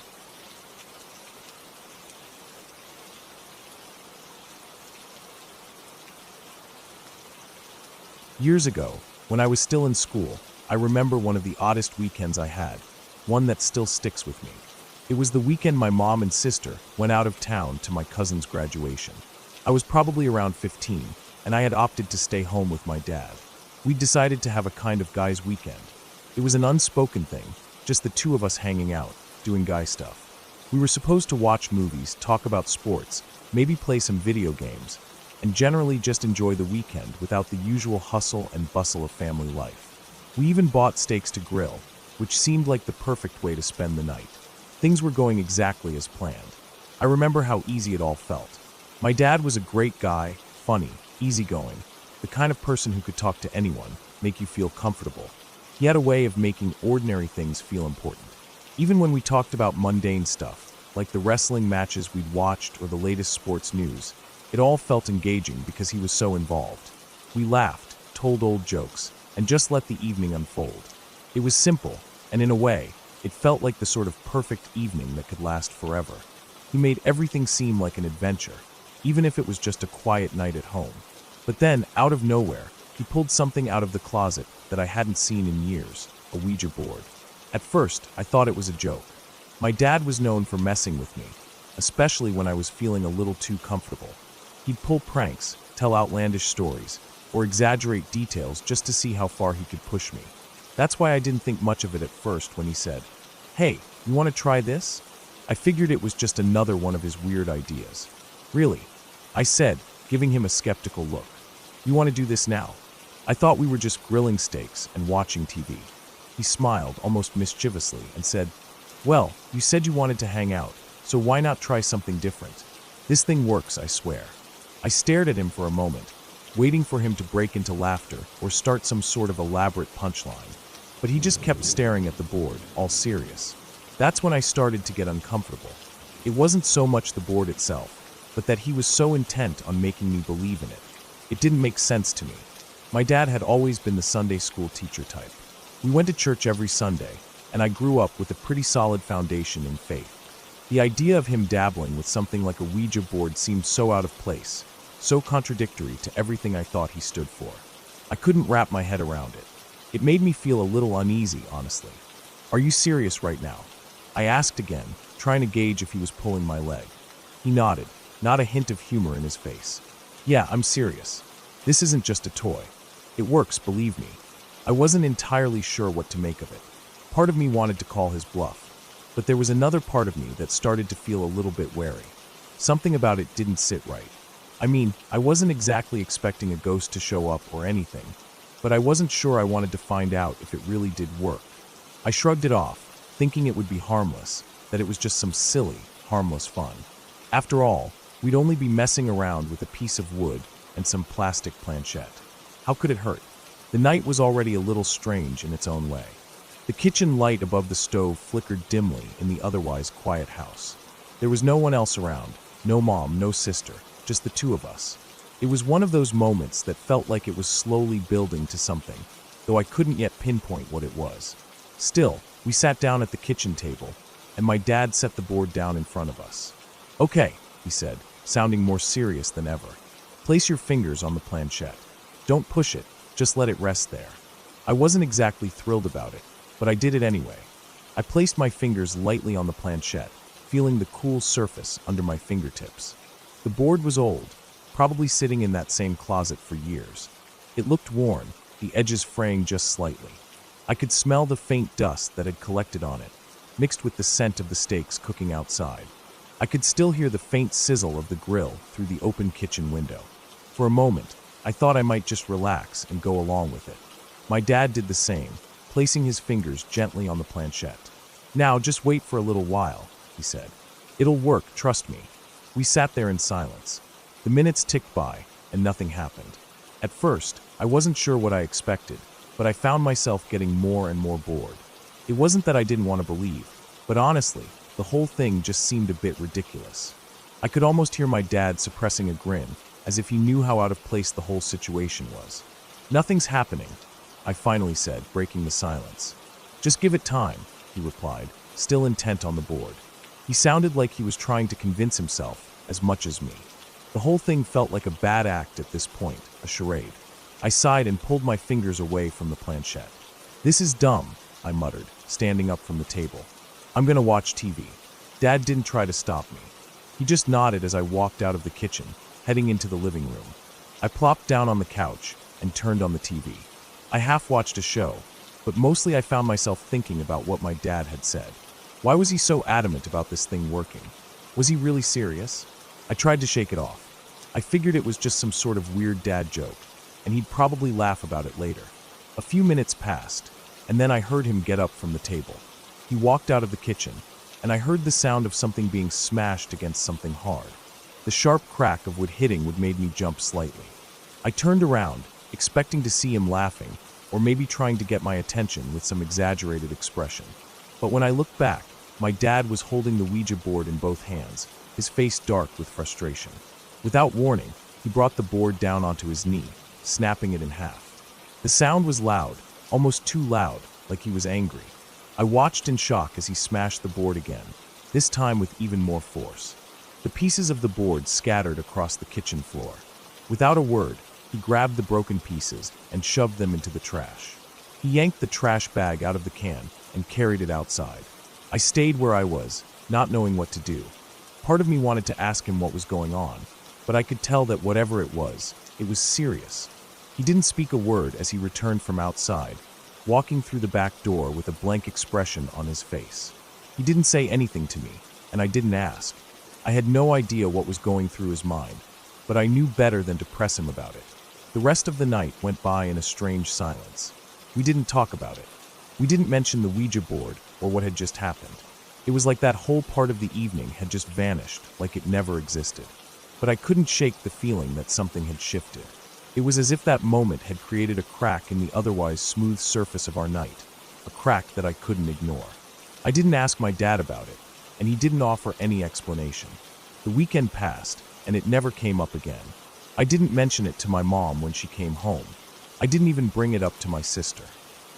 Years ago, when I was still in school, I remember one of the oddest weekends I had, one that still sticks with me. It was the weekend my mom and sister went out of town to my cousin's graduation. I was probably around 15, and I had opted to stay home with my dad. We decided to have a kind of guys' weekend. It was an unspoken thing, just the two of us hanging out, doing guy stuff. We were supposed to watch movies, talk about sports, maybe play some video games, and generally just enjoy the weekend without the usual hustle and bustle of family life. We even bought steaks to grill, which seemed like the perfect way to spend the night. Things were going exactly as planned. I remember how easy it all felt. My dad was a great guy, funny, easygoing, the kind of person who could talk to anyone, make you feel comfortable. He had a way of making ordinary things feel important. Even when we talked about mundane stuff, like the wrestling matches we'd watched or the latest sports news, it all felt engaging because he was so involved. We laughed, told old jokes, and just let the evening unfold. It was simple, and in a way, it felt like the sort of perfect evening that could last forever. He made everything seem like an adventure, even if it was just a quiet night at home. But then, out of nowhere, he pulled something out of the closet that I hadn't seen in years, a Ouija board. At first, I thought it was a joke. My dad was known for messing with me, especially when I was feeling a little too comfortable. He'd pull pranks, tell outlandish stories, or exaggerate details just to see how far he could push me. That's why I didn't think much of it at first when he said, "Hey, you want to try this?" I figured it was just another one of his weird ideas. "Really?" I said, giving him a skeptical look. "You want to do this now?" I thought we were just grilling steaks and watching TV. He smiled almost mischievously and said, "Well, you said you wanted to hang out, so why not try something different? This thing works, I swear." I stared at him for a moment, waiting for him to break into laughter or start some sort of elaborate punchline. But he just kept staring at the board, all serious. That's when I started to get uncomfortable. It wasn't so much the board itself, but that he was so intent on making me believe in it. It didn't make sense to me. My dad had always been the Sunday school teacher type. We went to church every Sunday, and I grew up with a pretty solid foundation in faith. The idea of him dabbling with something like a Ouija board seemed so out of place, so contradictory to everything I thought he stood for. I couldn't wrap my head around it. It made me feel a little uneasy, honestly. "Are you serious right now?" I asked again, trying to gauge if he was pulling my leg. He nodded, not a hint of humor in his face. "Yeah, I'm serious. This isn't just a toy. It works, believe me." I wasn't entirely sure what to make of it. Part of me wanted to call his bluff, but there was another part of me that started to feel a little bit wary. Something about it didn't sit right. I mean, I wasn't exactly expecting a ghost to show up or anything, but I wasn't sure I wanted to find out if it really did work. I shrugged it off, thinking it would be harmless, that it was just some silly, harmless fun. After all, we'd only be messing around with a piece of wood and some plastic planchette. How could it hurt? The night was already a little strange in its own way. The kitchen light above the stove flickered dimly in the otherwise quiet house. There was no one else around, no mom, no sister, just the two of us. It was one of those moments that felt like it was slowly building to something, though I couldn't yet pinpoint what it was. Still, we sat down at the kitchen table, and my dad set the board down in front of us. "Okay," he said, sounding more serious than ever. "Place your fingers on the planchette. Don't push it, just let it rest there." I wasn't exactly thrilled about it, but I did it anyway. I placed my fingers lightly on the planchette, feeling the cool surface under my fingertips. The board was old, probably sitting in that same closet for years. It looked worn, the edges fraying just slightly. I could smell the faint dust that had collected on it, mixed with the scent of the steaks cooking outside. I could still hear the faint sizzle of the grill through the open kitchen window. For a moment, I thought I might just relax and go along with it. My dad did the same, placing his fingers gently on the planchette. "Now, just wait for a little while," he said. "It'll work, trust me." We sat there in silence. The minutes ticked by, and nothing happened. At first, I wasn't sure what I expected, but I found myself getting more and more bored. It wasn't that I didn't want to believe, but honestly, the whole thing just seemed a bit ridiculous. I could almost hear my dad suppressing a grin, as if he knew how out of place the whole situation was. "Nothing's happening," I finally said, breaking the silence. "Just give it time," he replied, still intent on the board. He sounded like he was trying to convince himself as much as me. The whole thing felt like a bad act at this point, a charade. I sighed and pulled my fingers away from the planchette. "This is dumb," I muttered, standing up from the table. "I'm gonna watch TV." Dad didn't try to stop me. He just nodded as I walked out of the kitchen, heading into the living room. I plopped down on the couch and turned on the TV. I half-watched a show, but mostly I found myself thinking about what my dad had said. Why was he so adamant about this thing working? Was he really serious? I tried to shake it off. I figured it was just some sort of weird dad joke, and he'd probably laugh about it later. A few minutes passed, and then I heard him get up from the table. He walked out of the kitchen, and I heard the sound of something being smashed against something hard. The sharp crack of wood hitting would made me jump slightly. I turned around, expecting to see him laughing, or maybe trying to get my attention with some exaggerated expression. But when I looked back, my dad was holding the Ouija board in both hands, his face dark with frustration. Without warning, he brought the board down onto his knee, snapping it in half. The sound was loud, almost too loud, like he was angry. I watched in shock as he smashed the board again, this time with even more force. The pieces of the board scattered across the kitchen floor. Without a word, he grabbed the broken pieces and shoved them into the trash. He yanked the trash bag out of the can and carried it outside. I stayed where I was, not knowing what to do. Part of me wanted to ask him what was going on, but I could tell that whatever it was serious. He didn't speak a word as he returned from outside, walking through the back door with a blank expression on his face. He didn't say anything to me, and I didn't ask. I had no idea what was going through his mind, but I knew better than to press him about it. The rest of the night went by in a strange silence. We didn't talk about it. We didn't mention the Ouija board or what had just happened. It was like that whole part of the evening had just vanished, like it never existed. But I couldn't shake the feeling that something had shifted. It was as if that moment had created a crack in the otherwise smooth surface of our night, a crack that I couldn't ignore. I didn't ask my dad about it, and he didn't offer any explanation. The weekend passed, and it never came up again. I didn't mention it to my mom when she came home. I didn't even bring it up to my sister.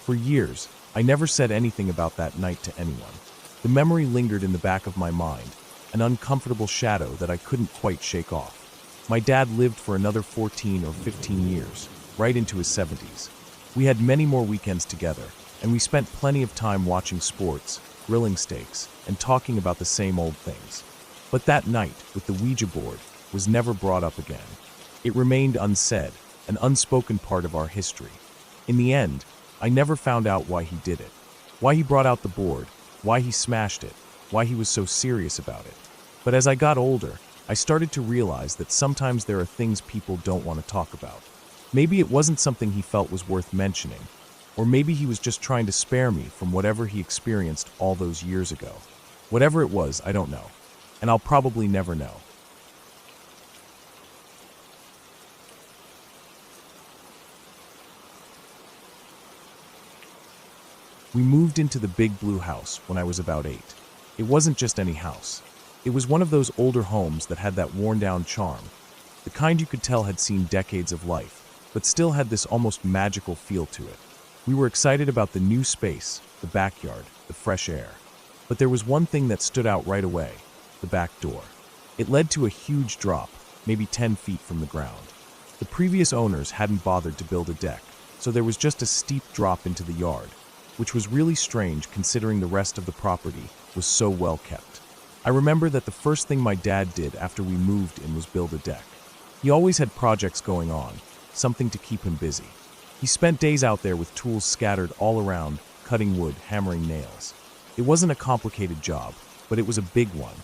For years, I never said anything about that night to anyone. The memory lingered in the back of my mind, an uncomfortable shadow that I couldn't quite shake off. My dad lived for another 14 or 15 years, right into his 70s. We had many more weekends together, and we spent plenty of time watching sports, grilling steaks, and talking about the same old things. But that night, with the Ouija board, was never brought up again. It remained unsaid, an unspoken part of our history. In the end, I never found out why he did it, why he brought out the board, why he smashed it, why he was so serious about it. But as I got older, I started to realize that sometimes there are things people don't want to talk about. Maybe it wasn't something he felt was worth mentioning, or maybe he was just trying to spare me from whatever he experienced all those years ago. Whatever it was, I don't know, and I'll probably never know. We moved into the big blue house when I was about 8. It wasn't just any house. It was one of those older homes that had that worn-down charm, the kind you could tell had seen decades of life, but still had this almost magical feel to it. We were excited about the new space, the backyard, the fresh air. But there was one thing that stood out right away, the back door. It led to a huge drop, maybe 10 feet from the ground. The previous owners hadn't bothered to build a deck, so there was just a steep drop into the yard, which was really strange considering the rest of the property was so well kept. I remember that the first thing my dad did after we moved in was build a deck. He always had projects going on, something to keep him busy. He spent days out there with tools scattered all around, cutting wood, hammering nails. It wasn't a complicated job, but it was a big one.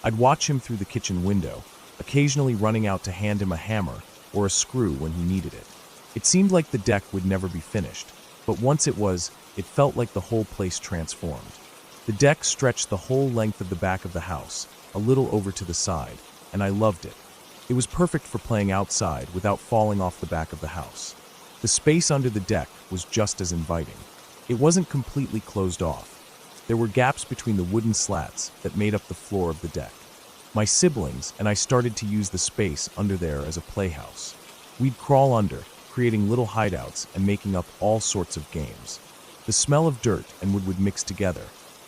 I'd watch him through the kitchen window, occasionally running out to hand him a hammer or a screw when he needed it. It seemed like the deck would never be finished, but once it was, it felt like the whole place transformed. The deck stretched the whole length of the back of the house, a little over to the side, and I loved it. It was perfect for playing outside without falling off the back of the house. The space under the deck was just as inviting. It wasn't completely closed off. There were gaps between the wooden slats that made up the floor of the deck. My siblings and I started to use the space under there as a playhouse. We'd crawl under, creating little hideouts and making up all sorts of games. The smell of dirt and wood would mix together,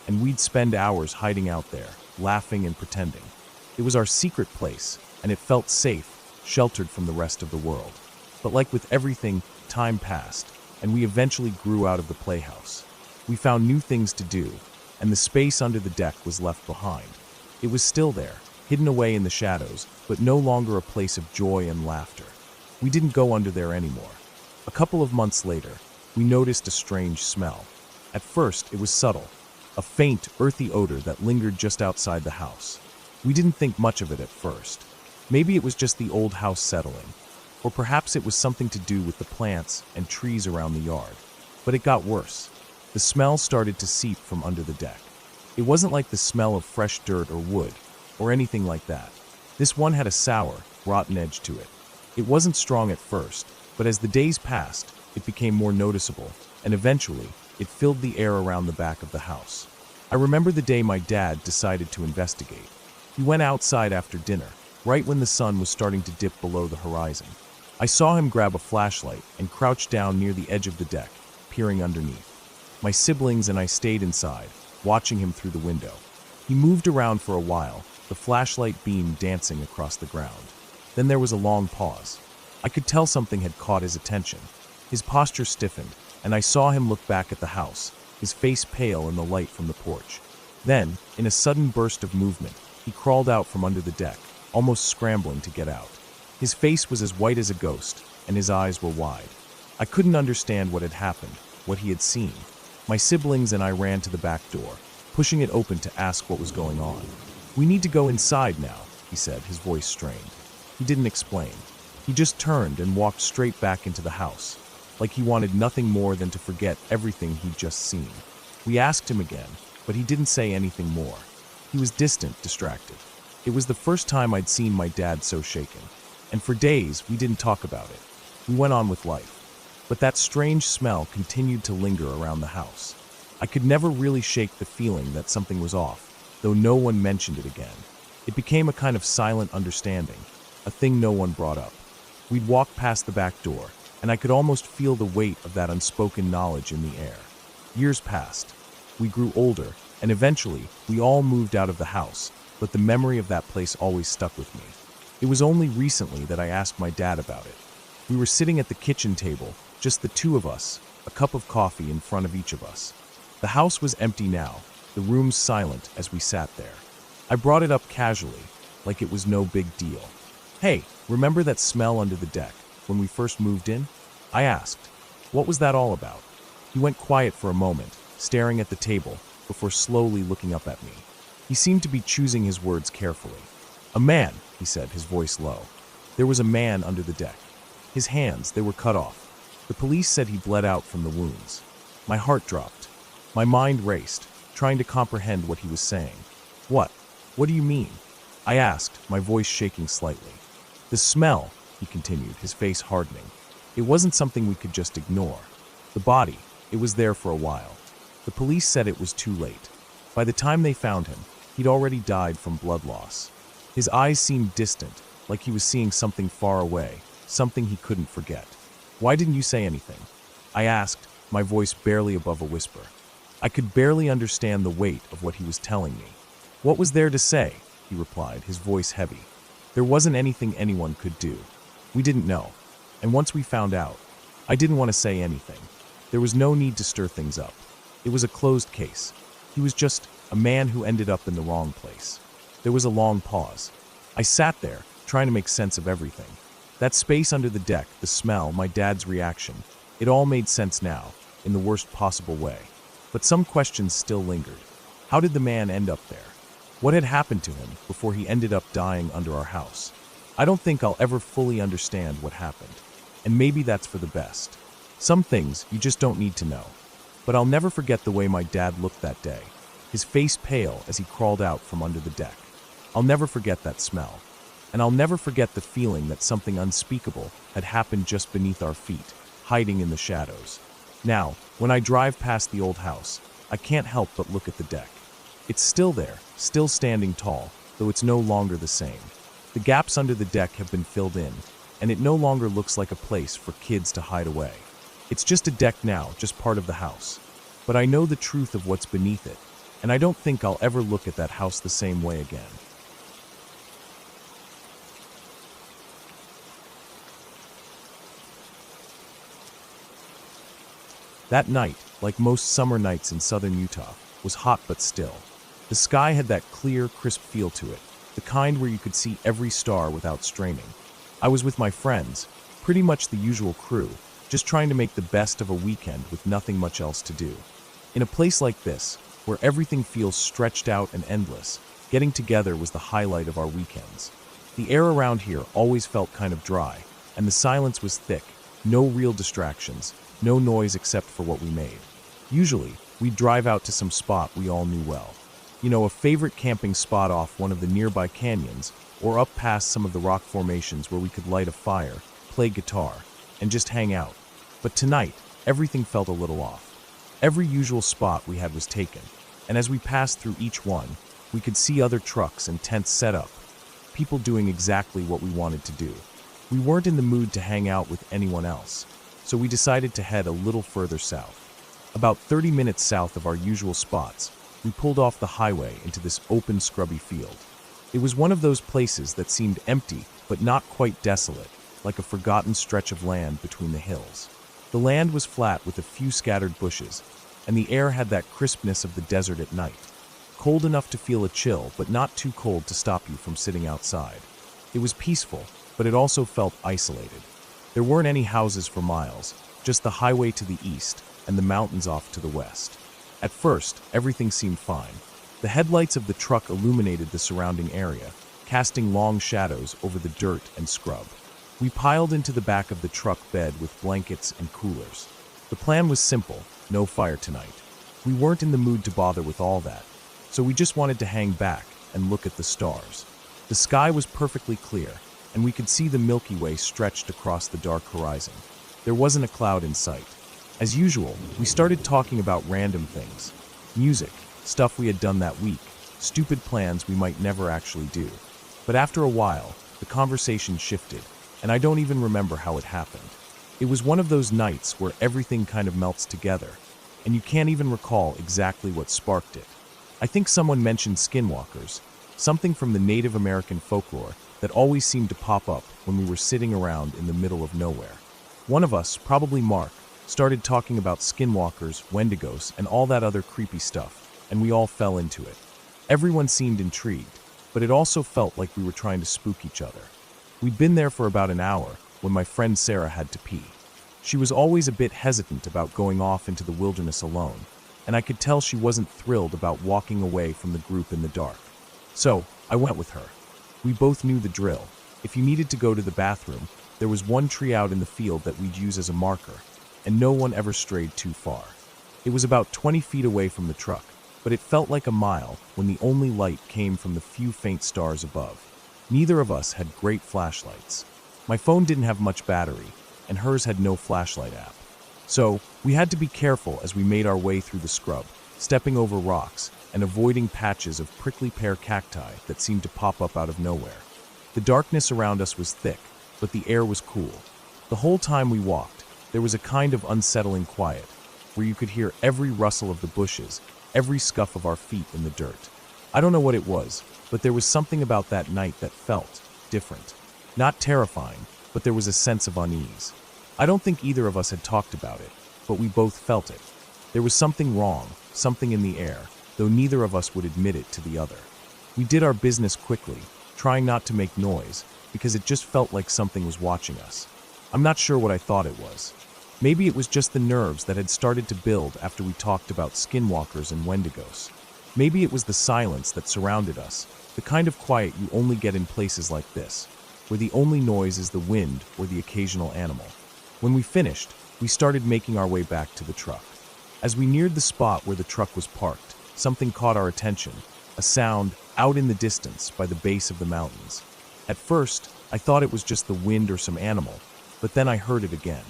and we'd spend hours hiding out there, laughing and pretending. It was our secret place, and it felt safe, sheltered from the rest of the world. But like with everything, time passed, and we eventually grew out of the playhouse. We found new things to do, and the space under the deck was left behind. It was still there, hidden away in the shadows, but no longer a place of joy and laughter. We didn't go under there anymore. A couple of months later, we noticed a strange smell. At first, it was subtle, a faint, earthy odor that lingered just outside the house. We didn't think much of it at first. Maybe it was just the old house settling, or perhaps it was something to do with the plants and trees around the yard. But it got worse. The smell started to seep from under the deck. It wasn't like the smell of fresh dirt or wood, or anything like that. This one had a sour, rotten edge to it. It wasn't strong at first, but as the days passed, it became more noticeable, and eventually, it filled the air around the back of the house. I remember the day my dad decided to investigate. He went outside after dinner, right when the sun was starting to dip below the horizon. I saw him grab a flashlight and crouch down near the edge of the deck, peering underneath. My siblings and I stayed inside, watching him through the window. He moved around for a while, the flashlight beam dancing across the ground. Then there was a long pause. I could tell something had caught his attention. His posture stiffened, and I saw him look back at the house, his face pale in the light from the porch. Then, in a sudden burst of movement, he crawled out from under the deck, almost scrambling to get out. His face was as white as a ghost, and his eyes were wide. I couldn't understand what had happened, what he had seen. My siblings and I ran to the back door, pushing it open to ask what was going on. "We need to go inside now," he said, his voice strained. He didn't explain. He just turned and walked straight back into the house, like he wanted nothing more than to forget everything he'd just seen. We asked him again, but he didn't say anything more. He was distant, distracted. It was the first time I'd seen my dad so shaken, and for days we didn't talk about it. We went on with life. But that strange smell continued to linger around the house. I could never really shake the feeling that something was off, though no one mentioned it again. It became a kind of silent understanding, a thing no one brought up. We'd walk past the back door, and I could almost feel the weight of that unspoken knowledge in the air. Years passed. We grew older, and eventually, we all moved out of the house, but the memory of that place always stuck with me. It was only recently that I asked my dad about it. We were sitting at the kitchen table, just the two of us, a cup of coffee in front of each of us. The house was empty now, the rooms silent as we sat there. I brought it up casually, like it was no big deal. "Hey, remember that smell under the deck, when we first moved in?" I asked. "What was that all about?" He went quiet for a moment, staring at the table, before slowly looking up at me. He seemed to be choosing his words carefully. "A man," he said, his voice low. "There was a man under the deck. His hands, they were cut off. The police said he bled out from the wounds." My heart dropped. My mind raced, trying to comprehend what he was saying. What do you mean?" I asked, my voice shaking slightly. "The smell," he continued, his face hardening. "It wasn't something we could just ignore. The body, it was there for a while. The police said it was too late. By the time they found him, he'd already died from blood loss. His eyes seemed distant, like he was seeing something far away, something he couldn't forget." "Why didn't you say anything?" I asked, my voice barely above a whisper. I could barely understand the weight of what he was telling me. "What was there to say?" he replied, his voice heavy. "There wasn't anything anyone could do. We didn't know. And once we found out, I didn't want to say anything. There was no need to stir things up. It was a closed case. He was just a man who ended up in the wrong place." There was a long pause. I sat there, trying to make sense of everything. That space under the deck, the smell, my dad's reaction, it all made sense now, in the worst possible way. But some questions still lingered. How did the man end up there? What had happened to him before he ended up dying under our house? I don't think I'll ever fully understand what happened. And maybe that's for the best. Some things you just don't need to know. But I'll never forget the way my dad looked that day. His face pale as he crawled out from under the deck. I'll never forget that smell. And I'll never forget the feeling that something unspeakable had happened just beneath our feet, hiding in the shadows. Now, when I drive past the old house, I can't help but look at the deck. It's still there, still standing tall, though it's no longer the same. The gaps under the deck have been filled in, and it no longer looks like a place for kids to hide away. It's just a deck now, just part of the house. But I know the truth of what's beneath it, and I don't think I'll ever look at that house the same way again. That night, like most summer nights in southern Utah, was hot but still. The sky had that clear, crisp feel to it, the kind where you could see every star without straining. I was with my friends, pretty much the usual crew, just trying to make the best of a weekend with nothing much else to do. In a place like this, where everything feels stretched out and endless, getting together was the highlight of our weekends. The air around here always felt kind of dry, and the silence was thick, no real distractions, no noise except for what we made. Usually, we'd drive out to some spot we all knew well. You know, a favorite camping spot off one of the nearby canyons, or up past some of the rock formations where we could light a fire, play guitar, and just hang out. But tonight, everything felt a little off. Every usual spot we had was taken, and as we passed through each one, we could see other trucks and tents set up, people doing exactly what we wanted to do. We weren't in the mood to hang out with anyone else, so we decided to head a little further south. About 30 minutes south of our usual spots, we pulled off the highway into this open, scrubby field. It was one of those places that seemed empty, but not quite desolate, like a forgotten stretch of land between the hills. The land was flat with a few scattered bushes, and the air had that crispness of the desert at night. Cold enough to feel a chill, but not too cold to stop you from sitting outside. It was peaceful, but it also felt isolated. There weren't any houses for miles, just the highway to the east and the mountains off to the west. At first, everything seemed fine. The headlights of the truck illuminated the surrounding area, casting long shadows over the dirt and scrub. We piled into the back of the truck bed with blankets and coolers. The plan was simple, no fire tonight. We weren't in the mood to bother with all that, so we just wanted to hang back and look at the stars. The sky was perfectly clear, and we could see the Milky Way stretched across the dark horizon. There wasn't a cloud in sight. As usual, we started talking about random things. Music, stuff we had done that week, stupid plans we might never actually do. But after a while, the conversation shifted, and I don't even remember how it happened. It was one of those nights where everything kind of melts together, and you can't even recall exactly what sparked it. I think someone mentioned skinwalkers, something from the Native American folklore that always seemed to pop up when we were sitting around in the middle of nowhere. One of us, probably Mark, started talking about skinwalkers, wendigos, and all that other creepy stuff, and we all fell into it. Everyone seemed intrigued, but it also felt like we were trying to spook each other. We'd been there for about an hour when my friend Sarah had to pee. She was always a bit hesitant about going off into the wilderness alone, and I could tell she wasn't thrilled about walking away from the group in the dark. So, I went with her. We both knew the drill. If you needed to go to the bathroom, there was one tree out in the field that we'd use as a marker, and no one ever strayed too far. It was about 20 feet away from the truck, but it felt like a mile when the only light came from the few faint stars above. Neither of us had great flashlights. My phone didn't have much battery, and hers had no flashlight app. So, we had to be careful as we made our way through the scrub, stepping over rocks and avoiding patches of prickly pear cacti that seemed to pop up out of nowhere. The darkness around us was thick, but the air was cool. The whole time we walked, there was a kind of unsettling quiet, where you could hear every rustle of the bushes, every scuff of our feet in the dirt. I don't know what it was, but there was something about that night that felt different. Not terrifying, but there was a sense of unease. I don't think either of us had talked about it, but we both felt it. There was something wrong, something in the air, though neither of us would admit it to the other. We did our business quickly, trying not to make noise, because it just felt like something was watching us. I'm not sure what I thought it was. Maybe it was just the nerves that had started to build after we talked about skinwalkers and wendigos. Maybe it was the silence that surrounded us, the kind of quiet you only get in places like this, where the only noise is the wind or the occasional animal. When we finished, we started making our way back to the truck. As we neared the spot where the truck was parked, something caught our attention, a sound out in the distance by the base of the mountains. At first, I thought it was just the wind or some animal, but then I heard it again.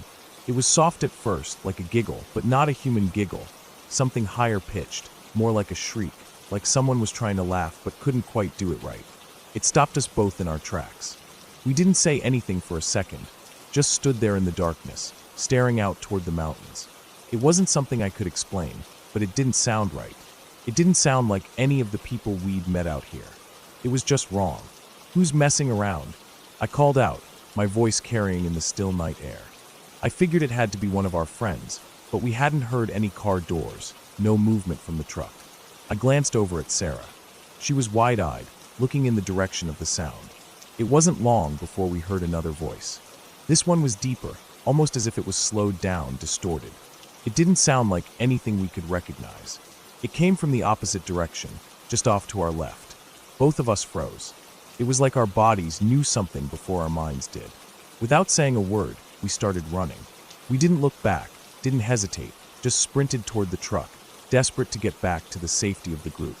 It was soft at first, like a giggle, but not a human giggle, something higher pitched, more like a shriek, like someone was trying to laugh but couldn't quite do it right. It stopped us both in our tracks. We didn't say anything for a second, just stood there in the darkness, staring out toward the mountains. It wasn't something I could explain, but it didn't sound right. It didn't sound like any of the people we'd met out here. It was just wrong. Who's messing around? I called out, my voice carrying in the still night air. I figured it had to be one of our friends, but we hadn't heard any car doors, no movement from the truck. I glanced over at Sarah. She was wide-eyed, looking in the direction of the sound. It wasn't long before we heard another voice. This one was deeper, almost as if it was slowed down, distorted. It didn't sound like anything we could recognize. It came from the opposite direction, just off to our left. Both of us froze. It was like our bodies knew something before our minds did. Without saying a word, we started running. We didn't look back, didn't hesitate, just sprinted toward the truck, desperate to get back to the safety of the group.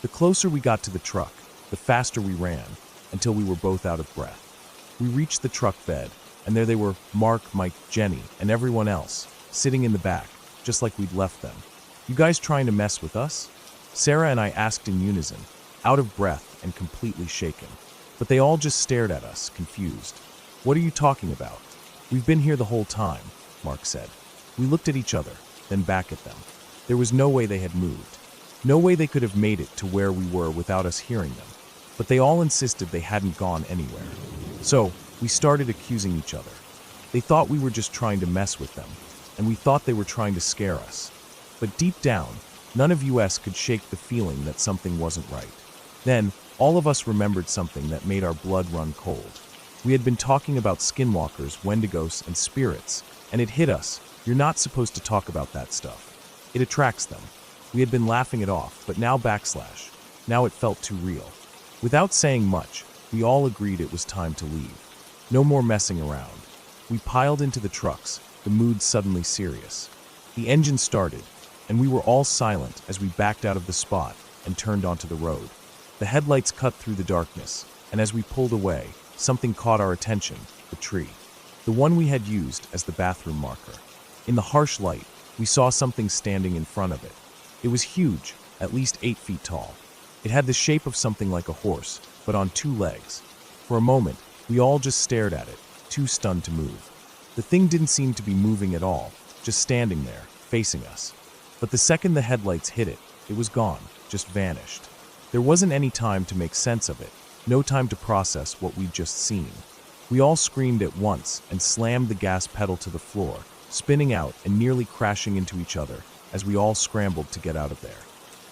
The closer we got to the truck, the faster we ran, until we were both out of breath. We reached the truck bed, and there they were, Mark, Mike, Jenny, and everyone else, sitting in the back, just like we'd left them. You guys trying to mess with us? Sarah and I asked in unison, out of breath and completely shaken. But they all just stared at us, confused. What are you talking about? We've been here the whole time, Mark said. We looked at each other, then back at them. There was no way they had moved. No way they could have made it to where we were without us hearing them. But they all insisted they hadn't gone anywhere. So, we started accusing each other. They thought we were just trying to mess with them, and we thought they were trying to scare us. But deep down, none of us could shake the feeling that something wasn't right. Then, all of us remembered something that made our blood run cold. We had been talking about skinwalkers, wendigos, and spirits, and it hit us. You're not supposed to talk about that stuff. It attracts them. We had been laughing it off, but now now it felt too real. Without saying much, we all agreed it was time to leave. No more messing around. We piled into the trucks, the mood suddenly serious. The engine started, and we were all silent as we backed out of the spot and turned onto the road. The headlights cut through the darkness, and as we pulled away, something caught our attention, the tree. The one we had used as the bathroom marker. In the harsh light, we saw something standing in front of it. It was huge, at least 8 feet tall. It had the shape of something like a horse, but on 2 legs. For a moment, we all just stared at it, too stunned to move. The thing didn't seem to be moving at all, just standing there, facing us. But the second the headlights hit it, it was gone, just vanished. There wasn't any time to make sense of it, no time to process what we'd just seen. We all screamed at once and slammed the gas pedal to the floor, spinning out and nearly crashing into each other as we all scrambled to get out of there.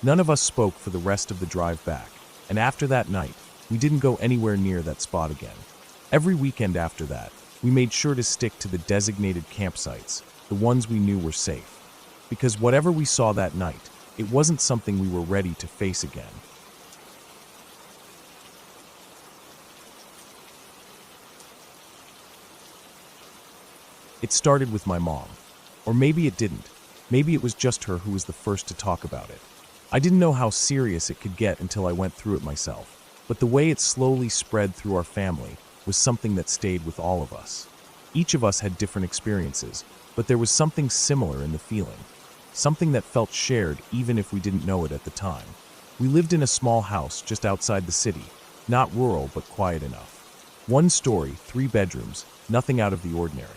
None of us spoke for the rest of the drive back, and after that night, we didn't go anywhere near that spot again. Every weekend after that, we made sure to stick to the designated campsites, the ones we knew were safe. Because whatever we saw that night, it wasn't something we were ready to face again. It started with my mom. Or maybe it didn't. Maybe it was just her who was the first to talk about it. I didn't know how serious it could get until I went through it myself. But the way it slowly spread through our family was something that stayed with all of us. Each of us had different experiences, but there was something similar in the feeling. Something that felt shared even if we didn't know it at the time. We lived in a small house just outside the city, not rural but quiet enough. 1 story, 3 bedrooms, nothing out of the ordinary.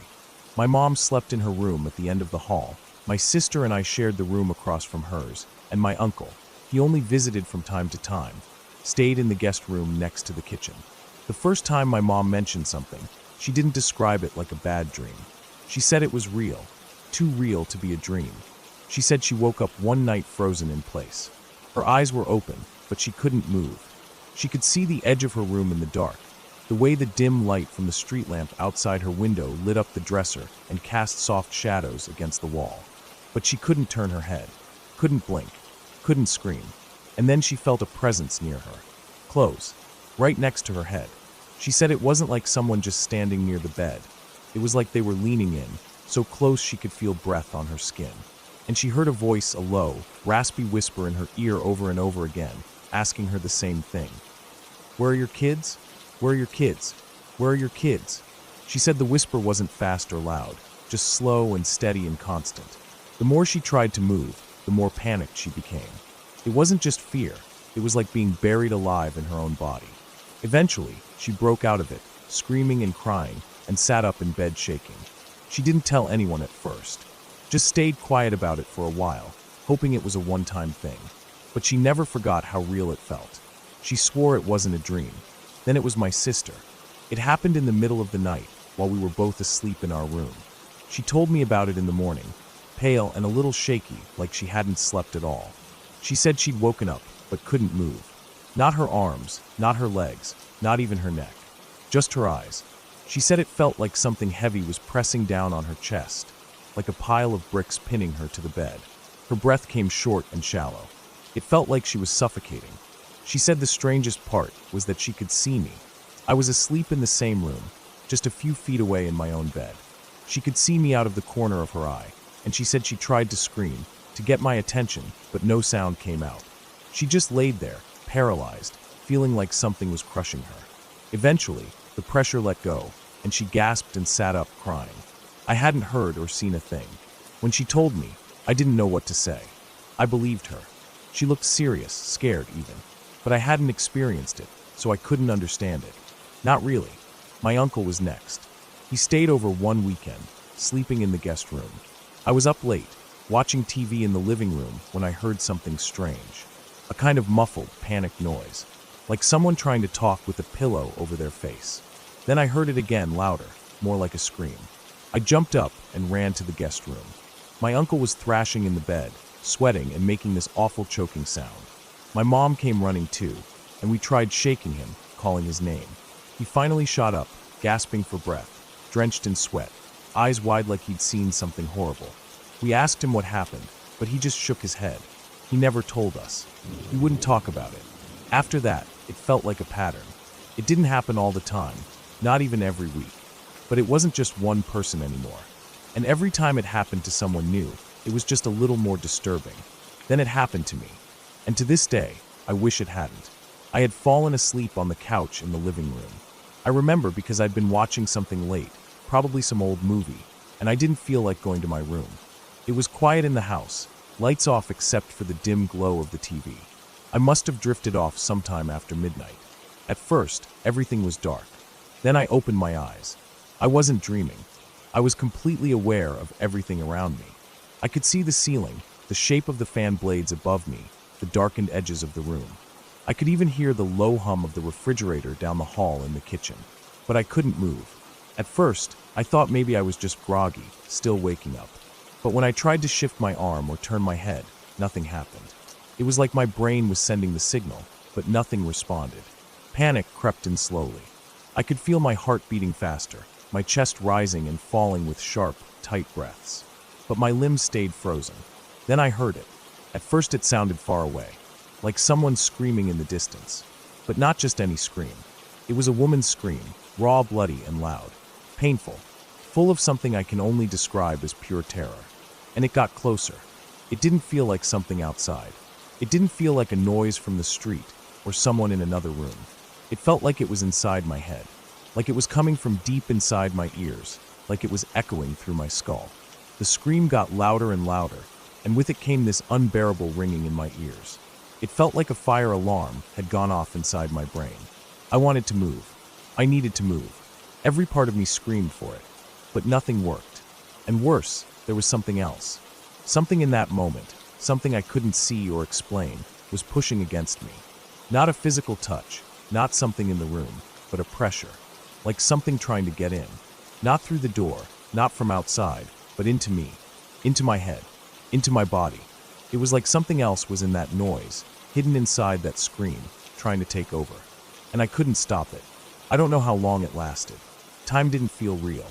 My mom slept in her room at the end of the hall. My sister and I shared the room across from hers, and my uncle, he only visited from time to time, stayed in the guest room next to the kitchen. The first time my mom mentioned something, she didn't describe it like a bad dream. She said it was real, too real to be a dream. She said she woke up one night frozen in place. Her eyes were open, but she couldn't move. She could see the edge of her room in the dark, the way the dim light from the street lamp outside her window lit up the dresser and cast soft shadows against the wall. But she couldn't turn her head, couldn't blink, couldn't scream. And then she felt a presence near her. Close, right next to her head. She said it wasn't like someone just standing near the bed. It was like they were leaning in, so close she could feel breath on her skin. And she heard a voice, a low, raspy whisper in her ear over and over again, asking her the same thing. "Where are your kids? Where are your kids? Where are your kids?" She said the whisper wasn't fast or loud, just slow and steady and constant. The more she tried to move, the more panicked she became. It wasn't just fear, it was like being buried alive in her own body. Eventually, she broke out of it, screaming and crying, and sat up in bed shaking. She didn't tell anyone at first, just stayed quiet about it for a while, hoping it was a one-time thing. But she never forgot how real it felt. She swore it wasn't a dream. Then it was my sister. It happened in the middle of the night, while we were both asleep in our room. She told me about it in the morning, pale and a little shaky, like she hadn't slept at all. She said she'd woken up, but couldn't move. Not her arms, not her legs, not even her neck. Just her eyes. She said it felt like something heavy was pressing down on her chest, like a pile of bricks pinning her to the bed. Her breath came short and shallow. It felt like she was suffocating. She said the strangest part was that she could see me. I was asleep in the same room, just a few feet away in my own bed. She could see me out of the corner of her eye, and she said she tried to scream, to get my attention, but no sound came out. She just laid there, paralyzed, feeling like something was crushing her. Eventually, the pressure let go, and she gasped and sat up crying. I hadn't heard or seen a thing. When she told me, I didn't know what to say. I believed her. She looked serious, scared even. But I hadn't experienced it, so I couldn't understand it. Not really. My uncle was next. He stayed over one weekend, sleeping in the guest room. I was up late, watching TV in the living room when I heard something strange. A kind of muffled, panicked noise, like someone trying to talk with a pillow over their face. Then I heard it again, louder, more like a scream. I jumped up and ran to the guest room. My uncle was thrashing in the bed, sweating and making this awful choking sound. My mom came running too, and we tried shaking him, calling his name. He finally shot up, gasping for breath, drenched in sweat, eyes wide like he'd seen something horrible. We asked him what happened, but he just shook his head. He never told us. He wouldn't talk about it. After that, it felt like a pattern. It didn't happen all the time, not even every week. But it wasn't just one person anymore. And every time it happened to someone new, it was just a little more disturbing. Then it happened to me. And to this day, I wish it hadn't. I had fallen asleep on the couch in the living room. I remember because I'd been watching something late, probably some old movie, and I didn't feel like going to my room. It was quiet in the house, lights off except for the dim glow of the TV. I must have drifted off sometime after midnight. At first, everything was dark. Then I opened my eyes. I wasn't dreaming. I was completely aware of everything around me. I could see the ceiling, the shape of the fan blades above me, the darkened edges of the room. I could even hear the low hum of the refrigerator down the hall in the kitchen. But I couldn't move. At first, I thought maybe I was just groggy, still waking up. But when I tried to shift my arm or turn my head, nothing happened. It was like my brain was sending the signal, but nothing responded. Panic crept in slowly. I could feel my heart beating faster, my chest rising and falling with sharp, tight breaths. But my limbs stayed frozen. Then I heard it. At first it sounded far away, like someone screaming in the distance. But not just any scream. It was a woman's scream, raw, bloody, and loud. Painful. Full of something I can only describe as pure terror. And it got closer. It didn't feel like something outside. It didn't feel like a noise from the street or someone in another room. It felt like it was inside my head, like it was coming from deep inside my ears, like it was echoing through my skull. The scream got louder and louder, and with it came this unbearable ringing in my ears. It felt like a fire alarm had gone off inside my brain. I wanted to move. I needed to move. Every part of me screamed for it, but nothing worked. And worse, there was something else. Something in that moment, something I couldn't see or explain, was pushing against me. Not a physical touch, not something in the room, but a pressure, like something trying to get in. Not through the door, not from outside, but into me, into my head, into my body. It was like something else was in that noise, hidden inside that scream, trying to take over. And I couldn't stop it. I don't know how long it lasted. Time didn't feel real.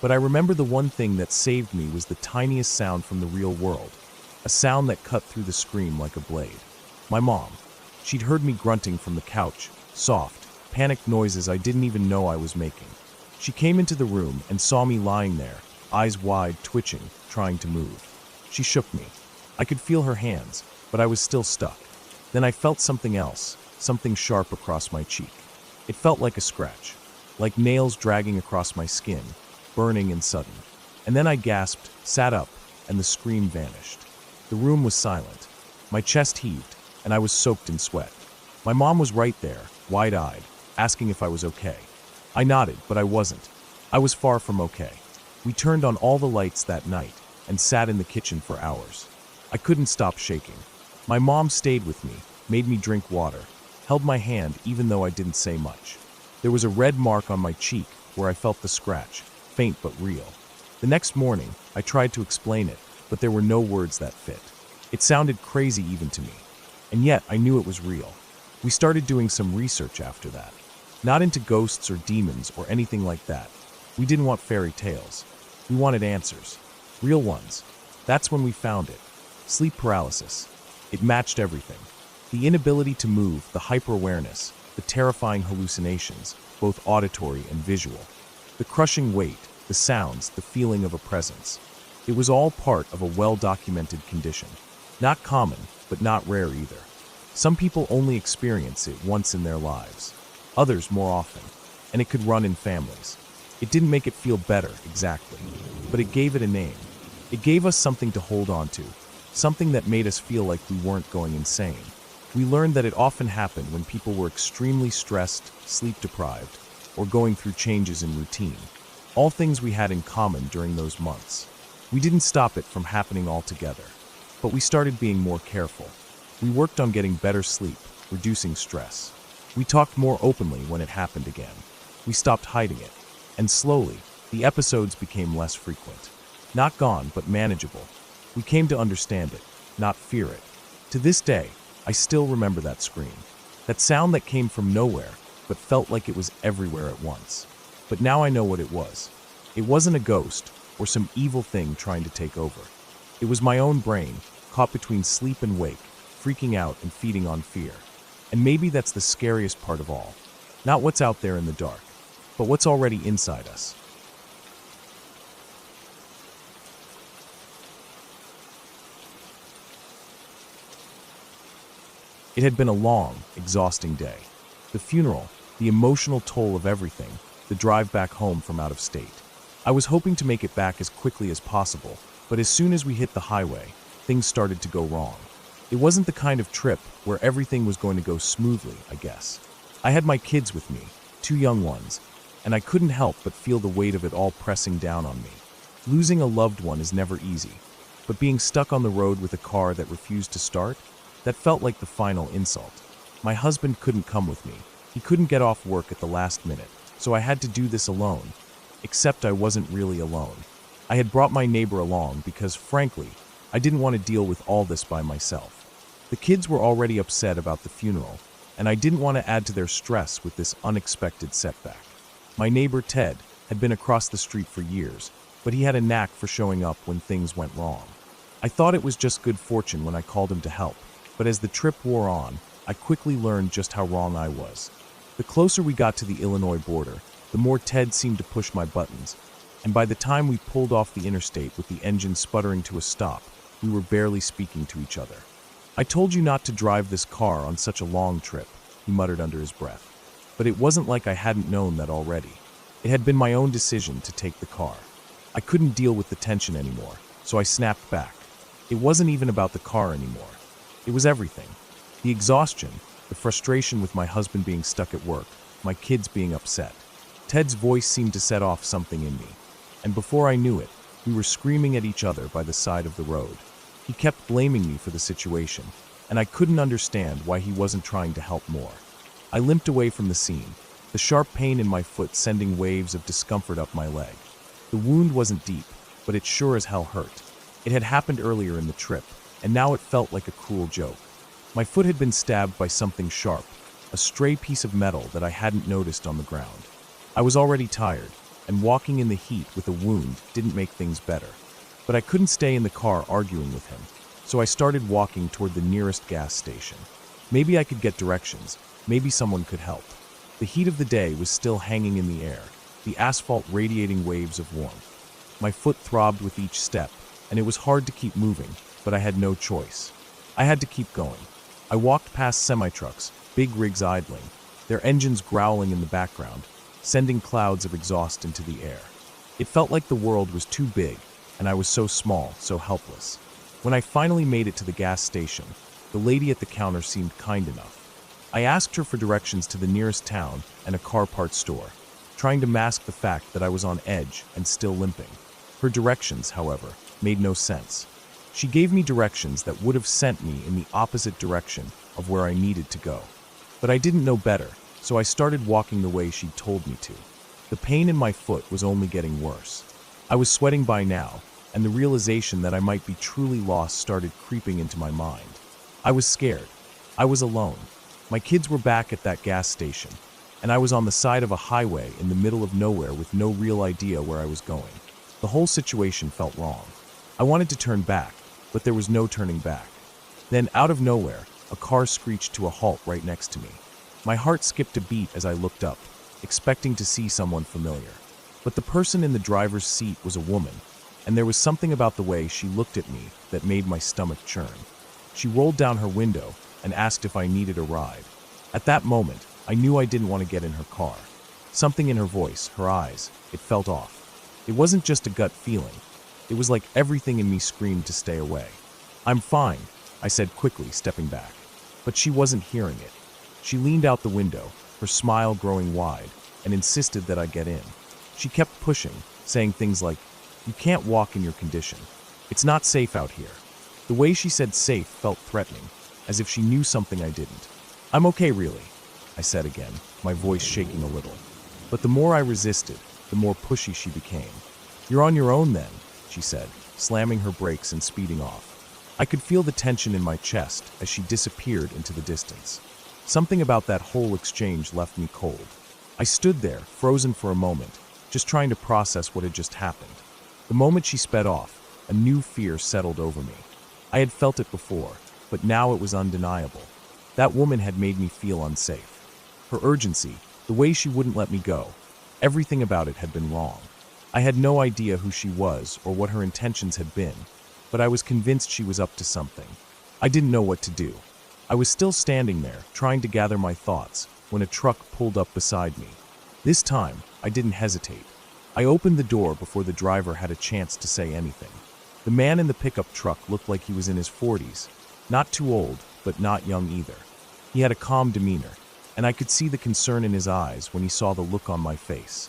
But I remember the one thing that saved me was the tiniest sound from the real world. A sound that cut through the scream like a blade. My mom. She'd heard me grunting from the couch, soft, panicked noises I didn't even know I was making. She came into the room and saw me lying there, eyes wide, twitching, trying to move. She shook me. I could feel her hands, but I was still stuck. Then I felt something else, something sharp across my cheek. It felt like a scratch, like nails dragging across my skin, burning and sudden. And then I gasped, sat up, and the scream vanished. The room was silent. My chest heaved, and I was soaked in sweat. My mom was right there, wide-eyed, asking if I was okay. I nodded, but I wasn't. I was far from okay. We turned on all the lights that night and sat in the kitchen for hours. I couldn't stop shaking. My mom stayed with me, made me drink water, held my hand even though I didn't say much. There was a red mark on my cheek where I felt the scratch, faint but real. The next morning, I tried to explain it, but there were no words that fit. It sounded crazy even to me. And yet, I knew it was real. We started doing some research after that. Not into ghosts or demons or anything like that. We didn't want fairy tales. We wanted answers. Real ones. That's when we found it. Sleep paralysis. It matched everything. The inability to move, the hyper-awareness, the terrifying hallucinations, both auditory and visual. The crushing weight, the sounds, the feeling of a presence. It was all part of a well-documented condition. Not common, but not rare either. Some people only experience it once in their lives. Others more often. And it could run in families. It didn't make it feel better, exactly. But it gave it a name. It gave us something to hold on to. Something that made us feel like we weren't going insane. We learned that it often happened when people were extremely stressed, sleep-deprived, or going through changes in routine. All things we had in common during those months. We didn't stop it from happening altogether. But we started being more careful. We worked on getting better sleep, reducing stress. We talked more openly when it happened again. We stopped hiding it. And slowly, the episodes became less frequent. Not gone, but manageable. We came to understand it, not fear it. To this day, I still remember that scream. That sound that came from nowhere, but felt like it was everywhere at once. But now I know what it was. It wasn't a ghost, or some evil thing trying to take over. It was my own brain, caught between sleep and wake, freaking out and feeding on fear. And maybe that's the scariest part of all. Not what's out there in the dark, but what's already inside us. It had been a long, exhausting day. The funeral, the emotional toll of everything, the drive back home from out of state. I was hoping to make it back as quickly as possible, but as soon as we hit the highway, things started to go wrong. It wasn't the kind of trip where everything was going to go smoothly, I guess. I had my kids with me, 2 young ones, and I couldn't help but feel the weight of it all pressing down on me. Losing a loved one is never easy, but being stuck on the road with a car that refused to start, that felt like the final insult. My husband couldn't come with me. He couldn't get off work at the last minute, so I had to do this alone. Except I wasn't really alone. I had brought my neighbor along because, frankly, I didn't want to deal with all this by myself. The kids were already upset about the funeral, and I didn't want to add to their stress with this unexpected setback. My neighbor, Ted, had been across the street for years, but he had a knack for showing up when things went wrong. I thought it was just good fortune when I called him to help, but as the trip wore on, I quickly learned just how wrong I was. The closer we got to the Illinois border, the more Ted seemed to push my buttons, and by the time we pulled off the interstate with the engine sputtering to a stop, we were barely speaking to each other. "I told you not to drive this car on such a long trip," he muttered under his breath. But it wasn't like I hadn't known that already. It had been my own decision to take the car. I couldn't deal with the tension anymore, so I snapped back. It wasn't even about the car anymore. It was everything. The exhaustion, the frustration with my husband being stuck at work, my kids being upset. Ted's voice seemed to set off something in me, and before I knew it, we were screaming at each other by the side of the road. He kept blaming me for the situation, and I couldn't understand why he wasn't trying to help more. I limped away from the scene, the sharp pain in my foot sending waves of discomfort up my leg. The wound wasn't deep, but it sure as hell hurt. It had happened earlier in the trip, and now it felt like a cruel joke. My foot had been stabbed by something sharp, a stray piece of metal that I hadn't noticed on the ground. I was already tired, and walking in the heat with a wound didn't make things better. But I couldn't stay in the car arguing with him, so I started walking toward the nearest gas station. Maybe I could get directions, maybe someone could help. The heat of the day was still hanging in the air, the asphalt radiating waves of warmth. My foot throbbed with each step, and it was hard to keep moving, but I had no choice. I had to keep going. I walked past semi-trucks, big rigs idling, their engines growling in the background, sending clouds of exhaust into the air. It felt like the world was too big, and I was so small, so helpless. When I finally made it to the gas station, the lady at the counter seemed kind enough. I asked her for directions to the nearest town and a car parts store, trying to mask the fact that I was on edge and still limping. Her directions, however, made no sense. She gave me directions that would have sent me in the opposite direction of where I needed to go. But I didn't know better, so I started walking the way she'd told me to. The pain in my foot was only getting worse. I was sweating by now, and the realization that I might be truly lost started creeping into my mind. I was scared. I was alone. My kids were back at that gas station, and I was on the side of a highway in the middle of nowhere with no real idea where I was going. The whole situation felt wrong. I wanted to turn back, but there was no turning back. Then, out of nowhere, a car screeched to a halt right next to me. My heart skipped a beat as I looked up, expecting to see someone familiar. But the person in the driver's seat was a woman, and there was something about the way she looked at me that made my stomach churn. She rolled down her window and asked if I needed a ride. At that moment, I knew I didn't want to get in her car. Something in her voice, her eyes, it felt off. It wasn't just a gut feeling. It was like everything in me screamed to stay away. "I'm fine," I said quickly, stepping back. But she wasn't hearing it. She leaned out the window, her smile growing wide, and insisted that I get in. She kept pushing, saying things like, "You can't walk in your condition. It's not safe out here." The way she said safe felt threatening, as if she knew something I didn't. "I'm okay, really," I said again, my voice shaking a little. But the more I resisted, the more pushy she became. "You're on your own then," she said, slamming her brakes and speeding off. I could feel the tension in my chest as she disappeared into the distance. Something about that whole exchange left me cold. I stood there, frozen for a moment, just trying to process what had just happened. The moment she sped off, a new fear settled over me. I had felt it before, but now it was undeniable. That woman had made me feel unsafe. Her urgency, the way she wouldn't let me go, everything about it had been wrong. I had no idea who she was or what her intentions had been, but I was convinced she was up to something. I didn't know what to do. I was still standing there, trying to gather my thoughts, when a truck pulled up beside me. This time, I didn't hesitate. I opened the door before the driver had a chance to say anything. The man in the pickup truck looked like he was in his 40s, not too old, but not young either. He had a calm demeanor, and I could see the concern in his eyes when he saw the look on my face.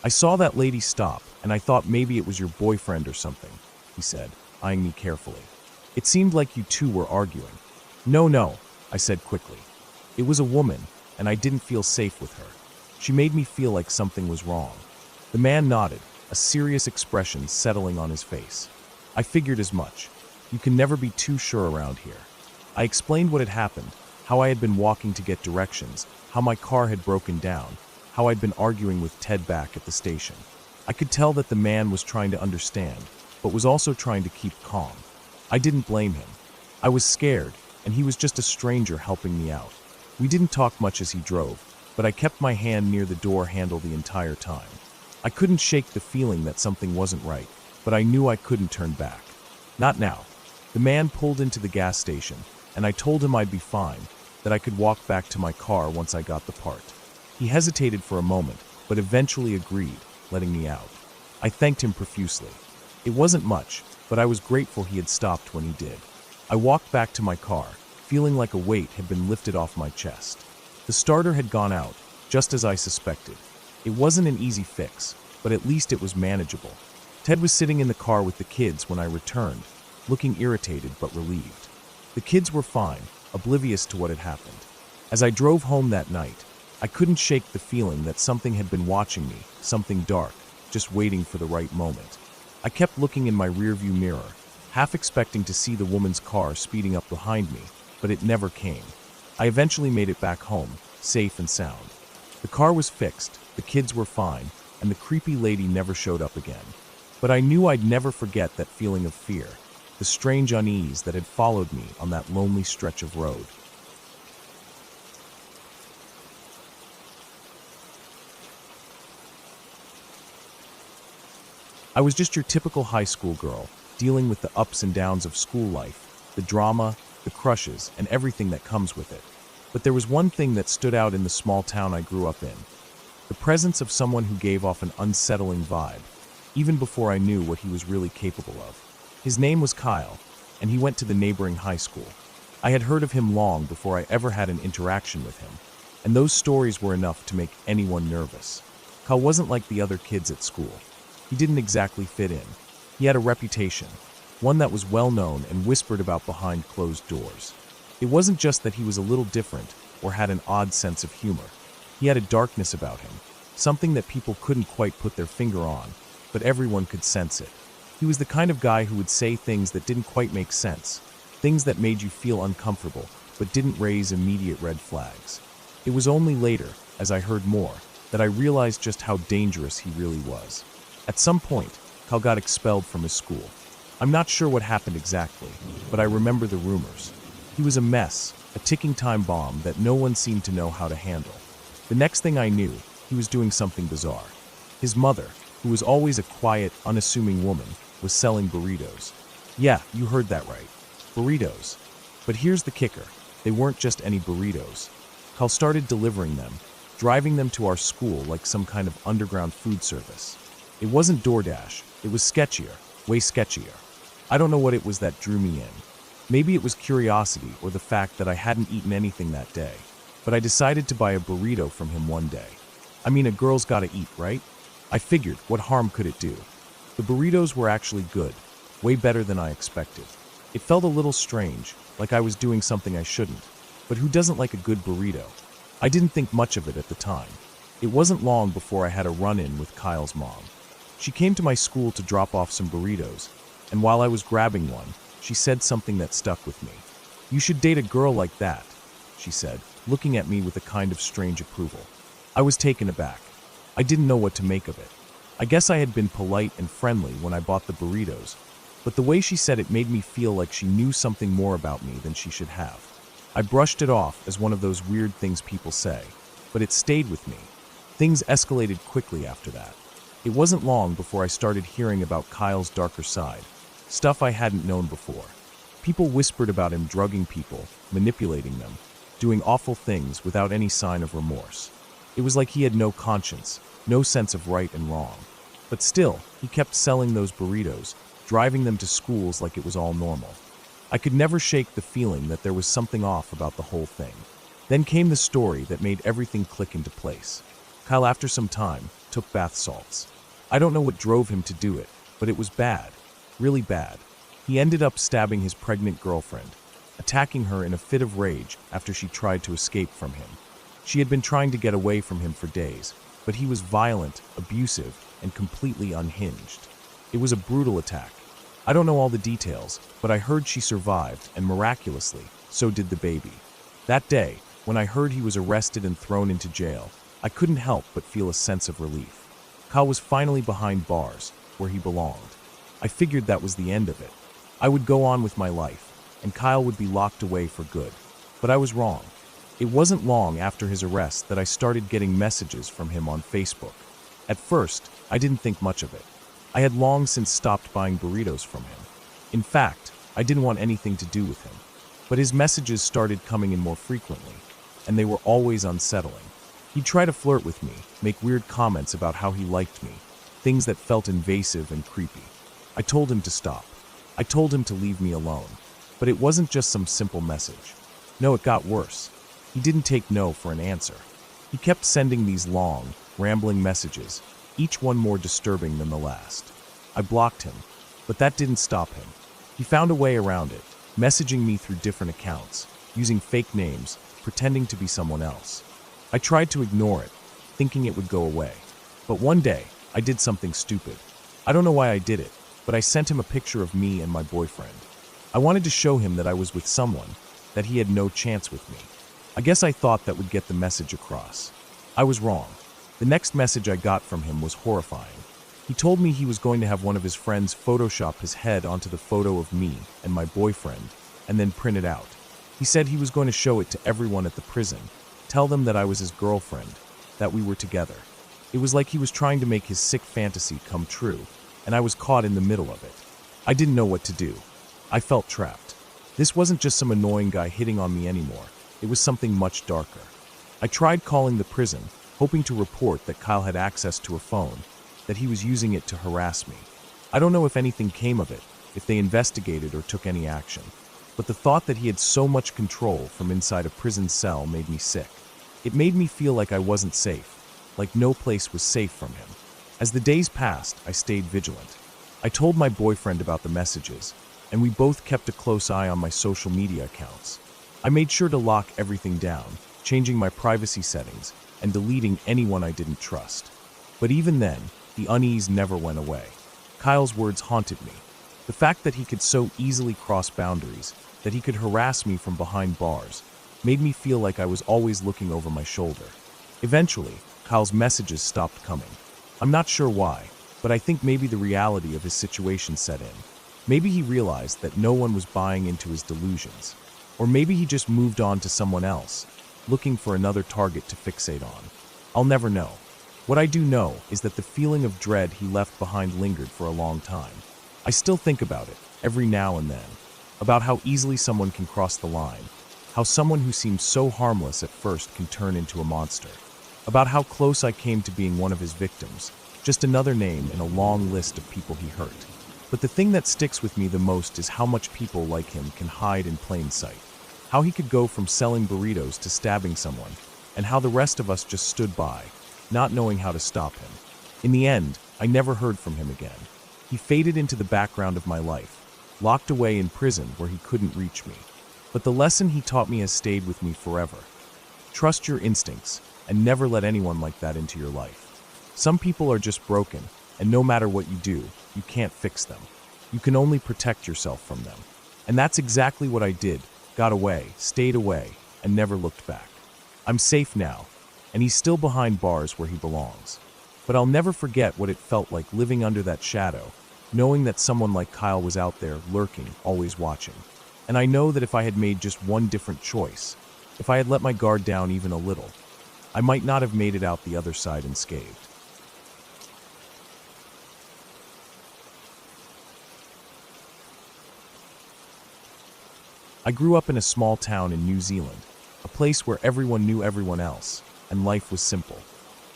"I saw that lady stop, and I thought maybe it was your boyfriend or something," he said, eyeing me carefully. "It seemed like you two were arguing." No, I said quickly. It was a woman, and I didn't feel safe with her. She made me feel like something was wrong. The man nodded, a serious expression settling on his face. I figured as much. You can never be too sure around here. I explained what had happened, how I had been walking to get directions, how my car had broken down, how I'd been arguing with Ted back at the station. I could tell that the man was trying to understand, but was also trying to keep calm. I didn't blame him. I was scared, and he was just a stranger helping me out. We didn't talk much as he drove, but I kept my hand near the door handle the entire time. I couldn't shake the feeling that something wasn't right, but I knew I couldn't turn back. Not now. The man pulled into the gas station, and I told him I'd be fine, that I could walk back to my car once I got the part. He hesitated for a moment, but eventually agreed, letting me out. I thanked him profusely. It wasn't much, but I was grateful he had stopped when he did. I walked back to my car, feeling like a weight had been lifted off my chest. The starter had gone out, just as I suspected. It wasn't an easy fix, but at least it was manageable. Ted was sitting in the car with the kids when I returned, looking irritated but relieved. The kids were fine, oblivious to what had happened. As I drove home that night, I couldn't shake the feeling that something had been watching me, something dark, just waiting for the right moment. I kept looking in my rearview mirror, half expecting to see the woman's car speeding up behind me, but it never came. I eventually made it back home, safe and sound. The car was fixed, the kids were fine, and the creepy lady never showed up again. But I knew I'd never forget that feeling of fear, the strange unease that had followed me on that lonely stretch of road. I was just your typical high school girl, dealing with the ups and downs of school life, the drama, the crushes, and everything that comes with it. But there was one thing that stood out in the small town I grew up in. The presence of someone who gave off an unsettling vibe, even before I knew what he was really capable of. His name was Kyle, and he went to the neighboring high school. I had heard of him long before I ever had an interaction with him, and those stories were enough to make anyone nervous. Kyle wasn't like the other kids at school. He didn't exactly fit in. He had a reputation, one that was well known and whispered about behind closed doors. It wasn't just that he was a little different or had an odd sense of humor. He had a darkness about him, something that people couldn't quite put their finger on, but everyone could sense it. He was the kind of guy who would say things that didn't quite make sense, things that made you feel uncomfortable, but didn't raise immediate red flags. It was only later, as I heard more, that I realized just how dangerous he really was. At some point, Kyle got expelled from his school. I'm not sure what happened exactly, but I remember the rumors. He was a mess, a ticking time bomb that no one seemed to know how to handle. The next thing I knew, he was doing something bizarre. His mother, who was always a quiet, unassuming woman, was selling burritos. Yeah, you heard that right. Burritos. But here's the kicker. They weren't just any burritos. Kyle started delivering them, driving them to our school like some kind of underground food service. It wasn't DoorDash. It was sketchier, way sketchier. I don't know what it was that drew me in. Maybe it was curiosity or the fact that I hadn't eaten anything that day. But I decided to buy a burrito from him one day. I mean, a girl's gotta eat, right? I figured, what harm could it do? The burritos were actually good, way better than I expected. It felt a little strange, like I was doing something I shouldn't. But who doesn't like a good burrito? I didn't think much of it at the time. It wasn't long before I had a run-in with Kyle's mom. She came to my school to drop off some burritos, and while I was grabbing one, she said something that stuck with me. "You should date a girl like that," she said, looking at me with a kind of strange approval. I was taken aback. I didn't know what to make of it. I guess I had been polite and friendly when I bought the burritos, but the way she said it made me feel like she knew something more about me than she should have. I brushed it off as one of those weird things people say, but it stayed with me. Things escalated quickly after that. It wasn't long before I started hearing about Kyle's darker side, stuff I hadn't known before. People whispered about him drugging people, manipulating them, doing awful things without any sign of remorse. It was like he had no conscience, no sense of right and wrong. But still, he kept selling those burritos, driving them to schools like it was all normal. I could never shake the feeling that there was something off about the whole thing. Then came the story that made everything click into place. Kyle, after some time, took bath salts. I don't know what drove him to do it, but it was bad, really bad. He ended up stabbing his pregnant girlfriend, attacking her in a fit of rage after she tried to escape from him. She had been trying to get away from him for days, but he was violent, abusive, and completely unhinged. It was a brutal attack. I don't know all the details, but I heard she survived, and miraculously, so did the baby. That day, when I heard he was arrested and thrown into jail, I couldn't help but feel a sense of relief. Kyle was finally behind bars, where he belonged. I figured that was the end of it. I would go on with my life, and Kyle would be locked away for good. But I was wrong. It wasn't long after his arrest that I started getting messages from him on Facebook. At first, I didn't think much of it. I had long since stopped buying burritos from him. In fact, I didn't want anything to do with him. But his messages started coming in more frequently, and they were always unsettling. He'd try to flirt with me, make weird comments about how he liked me, things that felt invasive and creepy. I told him to stop. I told him to leave me alone. But it wasn't just some simple message. No, it got worse. He didn't take no for an answer. He kept sending these long, rambling messages, each one more disturbing than the last. I blocked him, but that didn't stop him. He found a way around it, messaging me through different accounts, using fake names, pretending to be someone else. I tried to ignore it, thinking it would go away. But one day, I did something stupid. I don't know why I did it, but I sent him a picture of me and my boyfriend. I wanted to show him that I was with someone, that he had no chance with me. I guess I thought that would get the message across. I was wrong. The next message I got from him was horrifying. He told me he was going to have one of his friends Photoshop his head onto the photo of me and my boyfriend, and then print it out. He said he was going to show it to everyone at the prison, tell them that I was his girlfriend, that we were together. It was like he was trying to make his sick fantasy come true, and I was caught in the middle of it. I didn't know what to do. I felt trapped. This wasn't just some annoying guy hitting on me anymore. It was something much darker. I tried calling the prison, hoping to report that Kyle had access to a phone, that he was using it to harass me. I don't know if anything came of it, if they investigated or took any action, but the thought that he had so much control from inside a prison cell made me sick. It made me feel like I wasn't safe, like no place was safe from him. As the days passed, I stayed vigilant. I told my boyfriend about the messages, and we both kept a close eye on my social media accounts. I made sure to lock everything down, changing my privacy settings and deleting anyone I didn't trust. But even then, the unease never went away. Kyle's words haunted me. The fact that he could so easily cross boundaries, that he could harass me from behind bars, made me feel like I was always looking over my shoulder. Eventually, Kyle's messages stopped coming. I'm not sure why, but I think maybe the reality of his situation set in. Maybe he realized that no one was buying into his delusions. Or maybe he just moved on to someone else, looking for another target to fixate on. I'll never know. What I do know is that the feeling of dread he left behind lingered for a long time. I still think about it, every now and then, about how easily someone can cross the line, how someone who seems so harmless at first can turn into a monster, about how close I came to being one of his victims, just another name in a long list of people he hurt. But the thing that sticks with me the most is how much people like him can hide in plain sight, how he could go from selling burritos to stabbing someone, and how the rest of us just stood by, not knowing how to stop him. In the end, I never heard from him again. He faded into the background of my life, locked away in prison where he couldn't reach me. But the lesson he taught me has stayed with me forever. Trust your instincts, and never let anyone like that into your life. Some people are just broken, and no matter what you do, you can't fix them. You can only protect yourself from them. And that's exactly what I did. Got away, stayed away, and never looked back. I'm safe now, and he's still behind bars where he belongs. But I'll never forget what it felt like living under that shadow, knowing that someone like Kyle was out there, lurking, always watching. And I know that if I had made just one different choice, if I had let my guard down even a little, I might not have made it out the other side unscathed. I grew up in a small town in New Zealand, a place where everyone knew everyone else, and life was simple.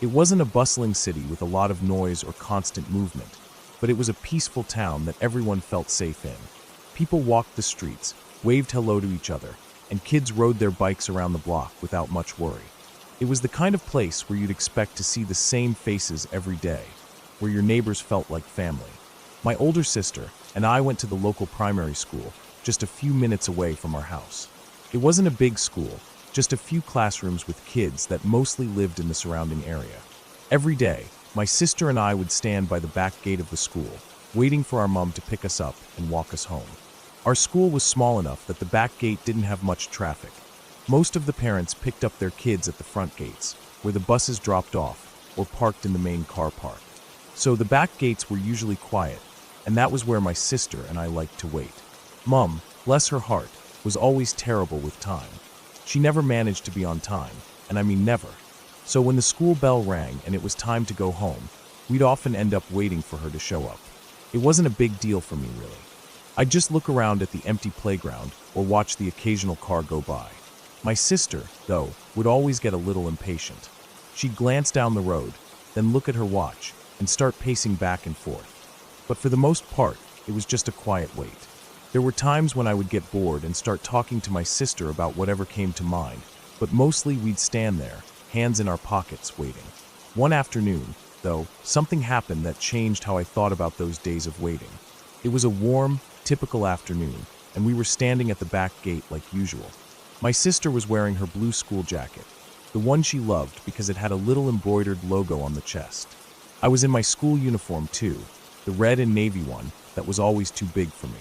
It wasn't a bustling city with a lot of noise or constant movement, but it was a peaceful town that everyone felt safe in. People walked the streets, waved hello to each other, and kids rode their bikes around the block without much worry. It was the kind of place where you'd expect to see the same faces every day, where your neighbors felt like family. My older sister and I went to the local primary school, just a few minutes away from our house. It wasn't a big school, just a few classrooms with kids that mostly lived in the surrounding area. Every day, my sister and I would stand by the back gate of the school, waiting for our mom to pick us up and walk us home. Our school was small enough that the back gate didn't have much traffic. Most of the parents picked up their kids at the front gates, where the buses dropped off, or parked in the main car park. So the back gates were usually quiet, and that was where my sister and I liked to wait. Mom, bless her heart, was always terrible with time. She never managed to be on time, and I mean never. So when the school bell rang and it was time to go home, we'd often end up waiting for her to show up. It wasn't a big deal for me, really. I'd just look around at the empty playground or watch the occasional car go by. My sister, though, would always get a little impatient. She'd glance down the road, then look at her watch, and start pacing back and forth. But for the most part, it was just a quiet wait. There were times when I would get bored and start talking to my sister about whatever came to mind, but mostly we'd stand there, hands in our pockets, waiting. One afternoon, though, something happened that changed how I thought about those days of waiting. It was a warm, typical afternoon, and we were standing at the back gate like usual. My sister was wearing her blue school jacket, the one she loved because it had a little embroidered logo on the chest. I was in my school uniform too, the red and navy one that was always too big for me.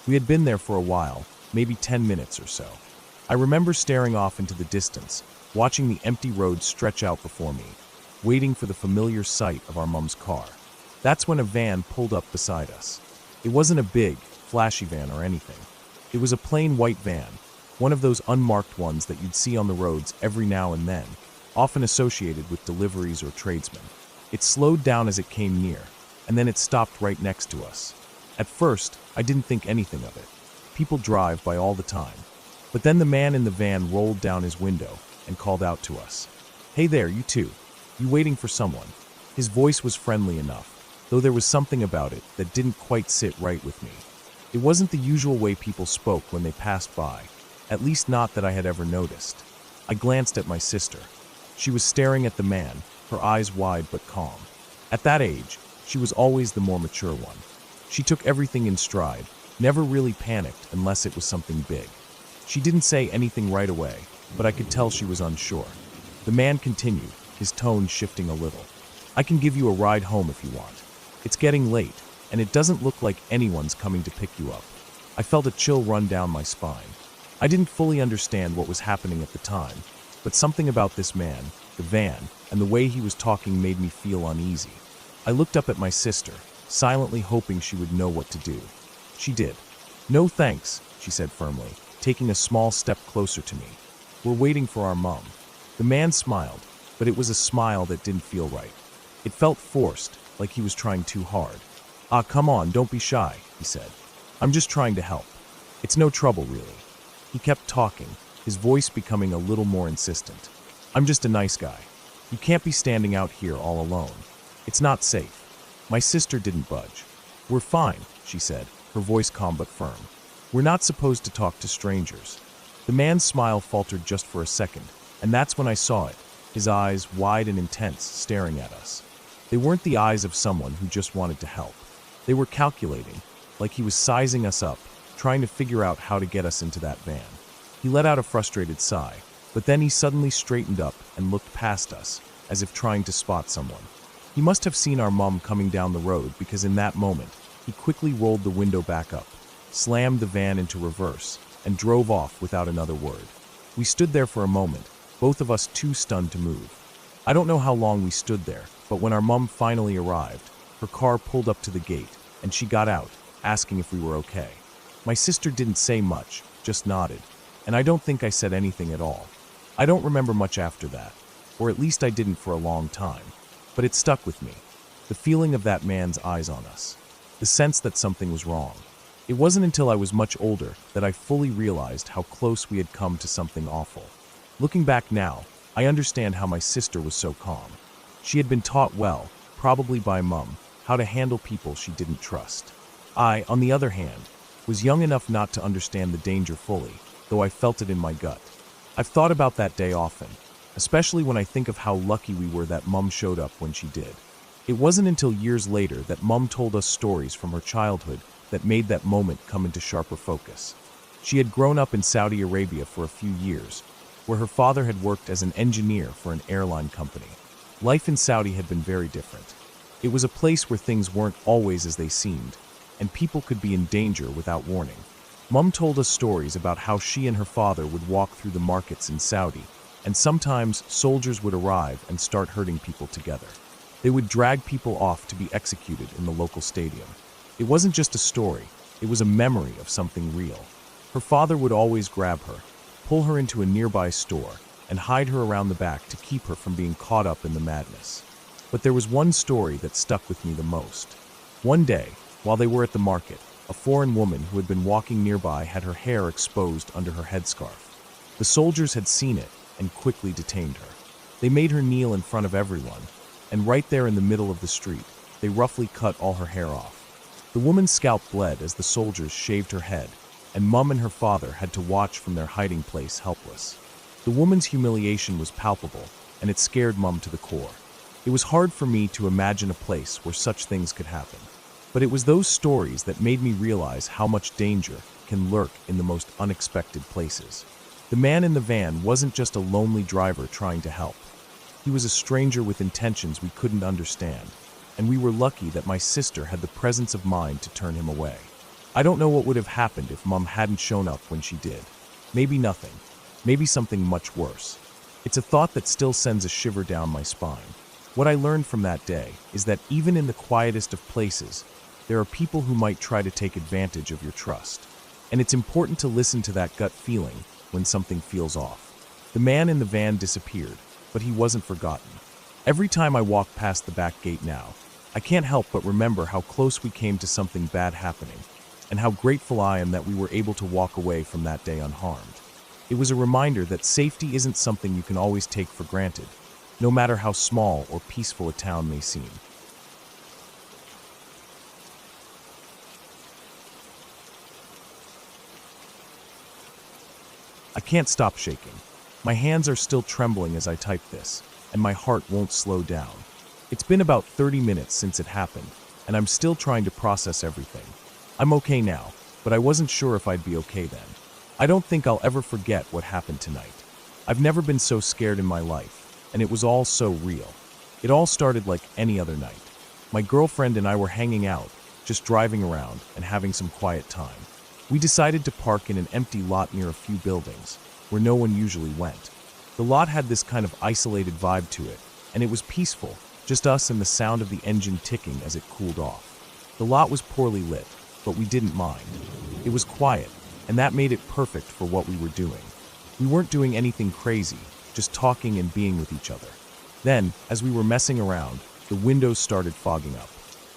We had been there for a while, maybe 10 minutes or so. I remember staring off into the distance, watching the empty road stretch out before me, waiting for the familiar sight of our mom's car. That's when a van pulled up beside us. It wasn't a big, flashy van or anything. It was a plain white van, one of those unmarked ones that you'd see on the roads every now and then, often associated with deliveries or tradesmen. It slowed down as it came near, and then it stopped right next to us. At first, I didn't think anything of it. People drive by all the time. But then the man in the van rolled down his window and called out to us. "Hey there, you two. You waiting for someone?" His voice was friendly enough, though there was something about it that didn't quite sit right with me. It wasn't the usual way people spoke when they passed by, at least not that I had ever noticed. I glanced at my sister. She was staring at the man, her eyes wide but calm. At that age, she was always the more mature one. She took everything in stride, never really panicked unless it was something big. She didn't say anything right away, but I could tell she was unsure. The man continued, his tone shifting a little. "I can give you a ride home if you want. It's getting late, and it doesn't look like anyone's coming to pick you up." I felt a chill run down my spine. I didn't fully understand what was happening at the time, but something about this man, the van, and the way he was talking made me feel uneasy. I looked up at my sister, silently hoping she would know what to do. She did. "No thanks," she said firmly, taking a small step closer to me. "We're waiting for our mom." The man smiled, but it was a smile that didn't feel right. It felt forced, like he was trying too hard. "Ah, come on, don't be shy," he said. "I'm just trying to help. It's no trouble, really." He kept talking, his voice becoming a little more insistent. "I'm just a nice guy. You can't be standing out here all alone. It's not safe." My sister didn't budge. "We're fine," she said, her voice calm but firm. "We're not supposed to talk to strangers." The man's smile faltered just for a second, and that's when I saw it, his eyes wide and intense, staring at us. They weren't the eyes of someone who just wanted to help. They were calculating, like he was sizing us up, trying to figure out how to get us into that van. He let out a frustrated sigh, but then he suddenly straightened up and looked past us, as if trying to spot someone. He must have seen our mom coming down the road, because in that moment, he quickly rolled the window back up, slammed the van into reverse, and drove off without another word. We stood there for a moment, both of us too stunned to move. I don't know how long we stood there, but when our mom finally arrived, her car pulled up to the gate, and she got out, asking if we were okay. My sister didn't say much, just nodded, and I don't think I said anything at all. I don't remember much after that, or at least I didn't for a long time, but it stuck with me. The feeling of that man's eyes on us, the sense that something was wrong. It wasn't until I was much older that I fully realized how close we had come to something awful. Looking back now, I understand how my sister was so calm. She had been taught well, probably by Mum, how to handle people she didn't trust. I, on the other hand, was young enough not to understand the danger fully, though I felt it in my gut. I've thought about that day often, especially when I think of how lucky we were that Mum showed up when she did. It wasn't until years later that Mum told us stories from her childhood that made that moment come into sharper focus. She had grown up in Saudi Arabia for a few years, where her father had worked as an engineer for an airline company. Life in Saudi had been very different. It was a place where things weren't always as they seemed, and people could be in danger without warning. Mum told us stories about how she and her father would walk through the markets in Saudi, and sometimes soldiers would arrive and start herding people together. They would drag people off to be executed in the local stadium. It wasn't just a story, it was a memory of something real. Her father would always grab her, pull her into a nearby store, and hide her around the back to keep her from being caught up in the madness. But there was one story that stuck with me the most. One day, while they were at the market, a foreign woman who had been walking nearby had her hair exposed under her headscarf. The soldiers had seen it and quickly detained her. They made her kneel in front of everyone, and right there in the middle of the street, they roughly cut all her hair off. The woman's scalp bled as the soldiers shaved her head, and Mum and her father had to watch from their hiding place helpless. The woman's humiliation was palpable, and it scared Mum to the core. It was hard for me to imagine a place where such things could happen. But it was those stories that made me realize how much danger can lurk in the most unexpected places. The man in the van wasn't just a lonely driver trying to help. He was a stranger with intentions we couldn't understand, and we were lucky that my sister had the presence of mind to turn him away. I don't know what would have happened if Mum hadn't shown up when she did. Maybe nothing. Maybe something much worse. It's a thought that still sends a shiver down my spine. What I learned from that day is that even in the quietest of places, there are people who might try to take advantage of your trust. And it's important to listen to that gut feeling when something feels off. The man in the van disappeared, but he wasn't forgotten. Every time I walk past the back gate now, I can't help but remember how close we came to something bad happening, and how grateful I am that we were able to walk away from that day unharmed. It was a reminder that safety isn't something you can always take for granted, no matter how small or peaceful a town may seem. I can't stop shaking. My hands are still trembling as I type this, and my heart won't slow down. It's been about 30 minutes since it happened, and I'm still trying to process everything. I'm okay now, but I wasn't sure if I'd be okay then. I don't think I'll ever forget what happened tonight. I've never been so scared in my life, and it was all so real. It all started like any other night. My girlfriend and I were hanging out, just driving around and having some quiet time. We decided to park in an empty lot near a few buildings, where no one usually went. The lot had this kind of isolated vibe to it, and it was peaceful, just us and the sound of the engine ticking as it cooled off. The lot was poorly lit, but we didn't mind. It was quiet, and that made it perfect for what we were doing. We weren't doing anything crazy, just talking and being with each other. Then, as we were messing around, the windows started fogging up.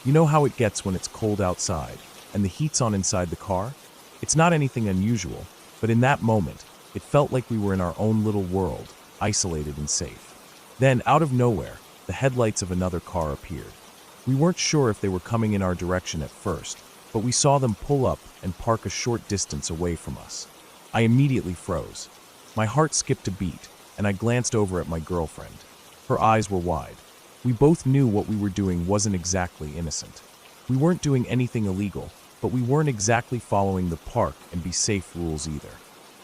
You know how it gets when it's cold outside, and the heat's on inside the car? It's not anything unusual, but in that moment, it felt like we were in our own little world, isolated and safe. Then, out of nowhere, the headlights of another car appeared. We weren't sure if they were coming in our direction at first, but we saw them pull up and park a short distance away from us. I immediately froze. My heart skipped a beat, and I glanced over at my girlfriend. Her eyes were wide. We both knew what we were doing wasn't exactly innocent. We weren't doing anything illegal, but we weren't exactly following the park and be safe rules either.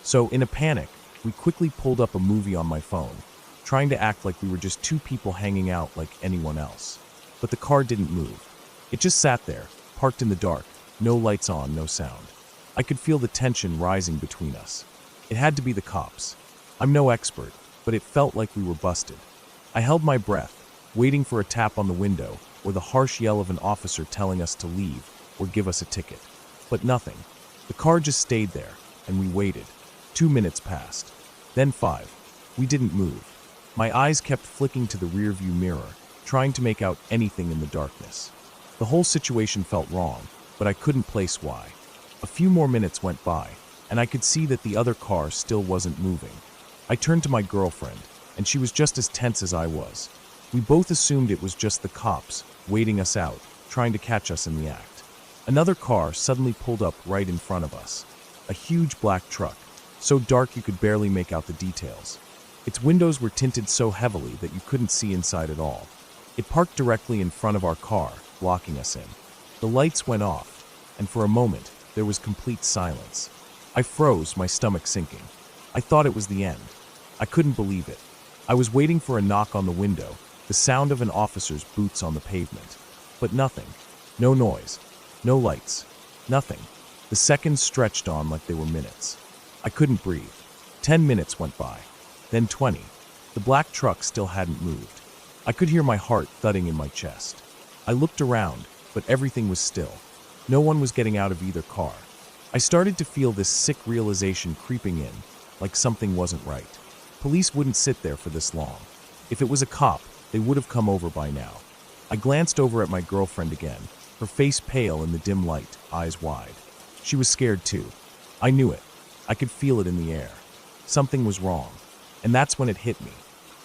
So, in a panic, we quickly pulled up a movie on my phone, trying to act like we were just two people hanging out like anyone else. But the car didn't move. It just sat there, parked in the dark, no lights on, no sound. I could feel the tension rising between us. It had to be the cops. I'm no expert, but it felt like we were busted. I held my breath, waiting for a tap on the window or the harsh yell of an officer telling us to leave or give us a ticket. But nothing. The car just stayed there, and we waited. 2 minutes passed. Then 5. We didn't move. My eyes kept flicking to the rearview mirror, trying to make out anything in the darkness. The whole situation felt wrong, but I couldn't place why. A few more minutes went by, and I could see that the other car still wasn't moving. I turned to my girlfriend, and she was just as tense as I was. We both assumed it was just the cops, waiting us out, trying to catch us in the act. Another car suddenly pulled up right in front of us. A huge black truck, so dark you could barely make out the details. Its windows were tinted so heavily that you couldn't see inside at all. It parked directly in front of our car, blocking us in. The lights went off, and for a moment, there was complete silence. I froze, my stomach sinking. I thought it was the end. I couldn't believe it. I was waiting for a knock on the window, the sound of an officer's boots on the pavement. But nothing. No noise. No lights. Nothing. The seconds stretched on like they were minutes. I couldn't breathe. 10 minutes went by. Then 20. The black truck still hadn't moved. I could hear my heart thudding in my chest. I looked around, but everything was still. No one was getting out of either car. I started to feel this sick realization creeping in, like something wasn't right. Police wouldn't sit there for this long. If it was a cop, they would have come over by now. I glanced over at my girlfriend again, her face pale in the dim light, eyes wide. She was scared too. I knew it. I could feel it in the air. Something was wrong. And that's when it hit me.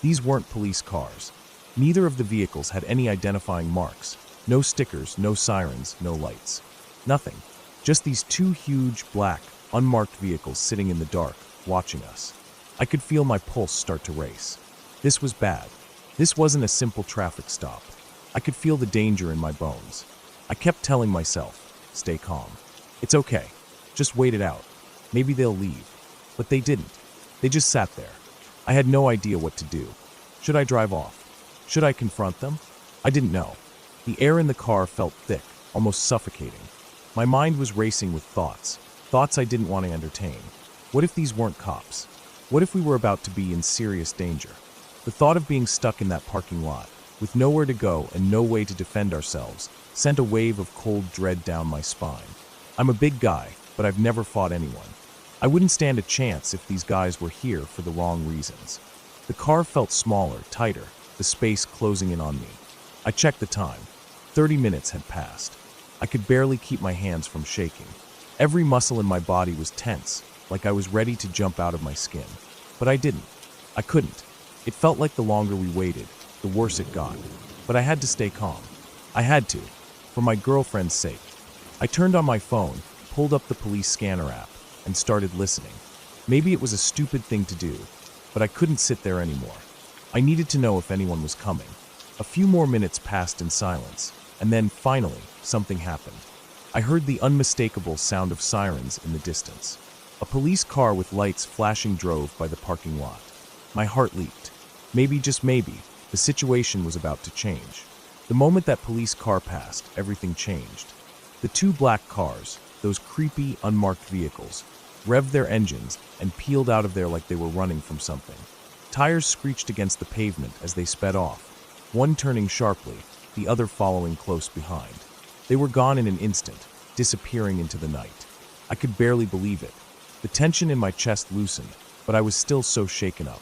These weren't police cars. Neither of the vehicles had any identifying marks. No stickers, no sirens, no lights. Nothing. Just these two huge, black, unmarked vehicles sitting in the dark, watching us. I could feel my pulse start to race. This was bad. This wasn't a simple traffic stop. I could feel the danger in my bones. I kept telling myself, stay calm. It's okay. Just wait it out. Maybe they'll leave. But they didn't. They just sat there. I had no idea what to do. Should I drive off? Should I confront them? I didn't know. The air in the car felt thick, almost suffocating. My mind was racing with thoughts I didn't want to entertain. What if these weren't cops? What if we were about to be in serious danger? The thought of being stuck in that parking lot, with nowhere to go and no way to defend ourselves, sent a wave of cold dread down my spine. I'm a big guy, but I've never fought anyone. I wouldn't stand a chance if these guys were here for the wrong reasons. The car felt smaller, tighter, the space closing in on me. I checked the time. 30 minutes had passed. I could barely keep my hands from shaking. Every muscle in my body was tense, like I was ready to jump out of my skin. But I didn't. I couldn't. It felt like the longer we waited, the worse it got. But I had to stay calm. I had to, for my girlfriend's sake. I turned on my phone, pulled up the police scanner app, and started listening. Maybe it was a stupid thing to do, but I couldn't sit there anymore. I needed to know if anyone was coming. A few more minutes passed in silence, and then, finally, something happened. I heard the unmistakable sound of sirens in the distance. A police car with lights flashing drove by the parking lot. My heart leaped. Maybe, just maybe, the situation was about to change. The moment that police car passed, everything changed. The two black cars, those creepy, unmarked vehicles, revved their engines and peeled out of there like they were running from something. Tires screeched against the pavement as they sped off, one turning sharply, the other following close behind. They were gone in an instant, disappearing into the night. I could barely believe it. The tension in my chest loosened, but I was still so shaken up.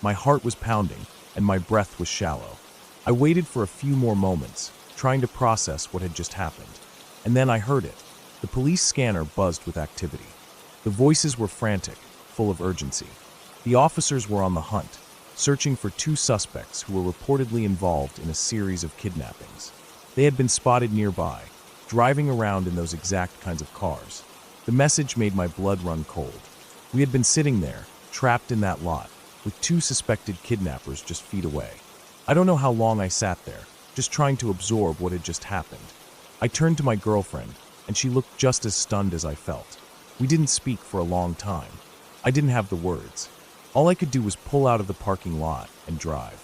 My heart was pounding, and my breath was shallow. I waited for a few more moments, trying to process what had just happened. And then I heard it. The police scanner buzzed with activity. The voices were frantic, full of urgency. The officers were on the hunt, searching for two suspects who were reportedly involved in a series of kidnappings. They had been spotted nearby, driving around in those exact kinds of cars. The message made my blood run cold. We had been sitting there, trapped in that lot, with two suspected kidnappers just feet away. I don't know how long I sat there, just trying to absorb what had just happened. I turned to my girlfriend, and she looked just as stunned as I felt. We didn't speak for a long time. I didn't have the words. All I could do was pull out of the parking lot and drive.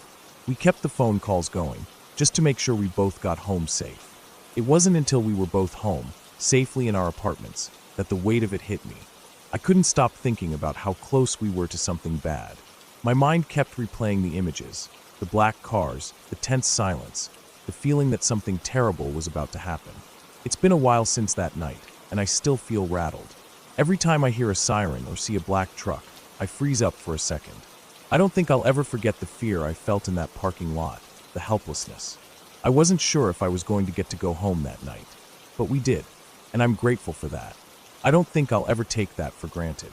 We kept the phone calls going, just to make sure we both got home safe. It wasn't until we were both home, safely in our apartments, that the weight of it hit me. I couldn't stop thinking about how close we were to something bad. My mind kept replaying the images, the black cars, the tense silence, the feeling that something terrible was about to happen. It's been a while since that night, and I still feel rattled. Every time I hear a siren or see a black truck, I freeze up for a second. I don't think I'll ever forget the fear I felt in that parking lot, the helplessness. I wasn't sure if I was going to get to go home that night, but we did, and I'm grateful for that. I don't think I'll ever take that for granted.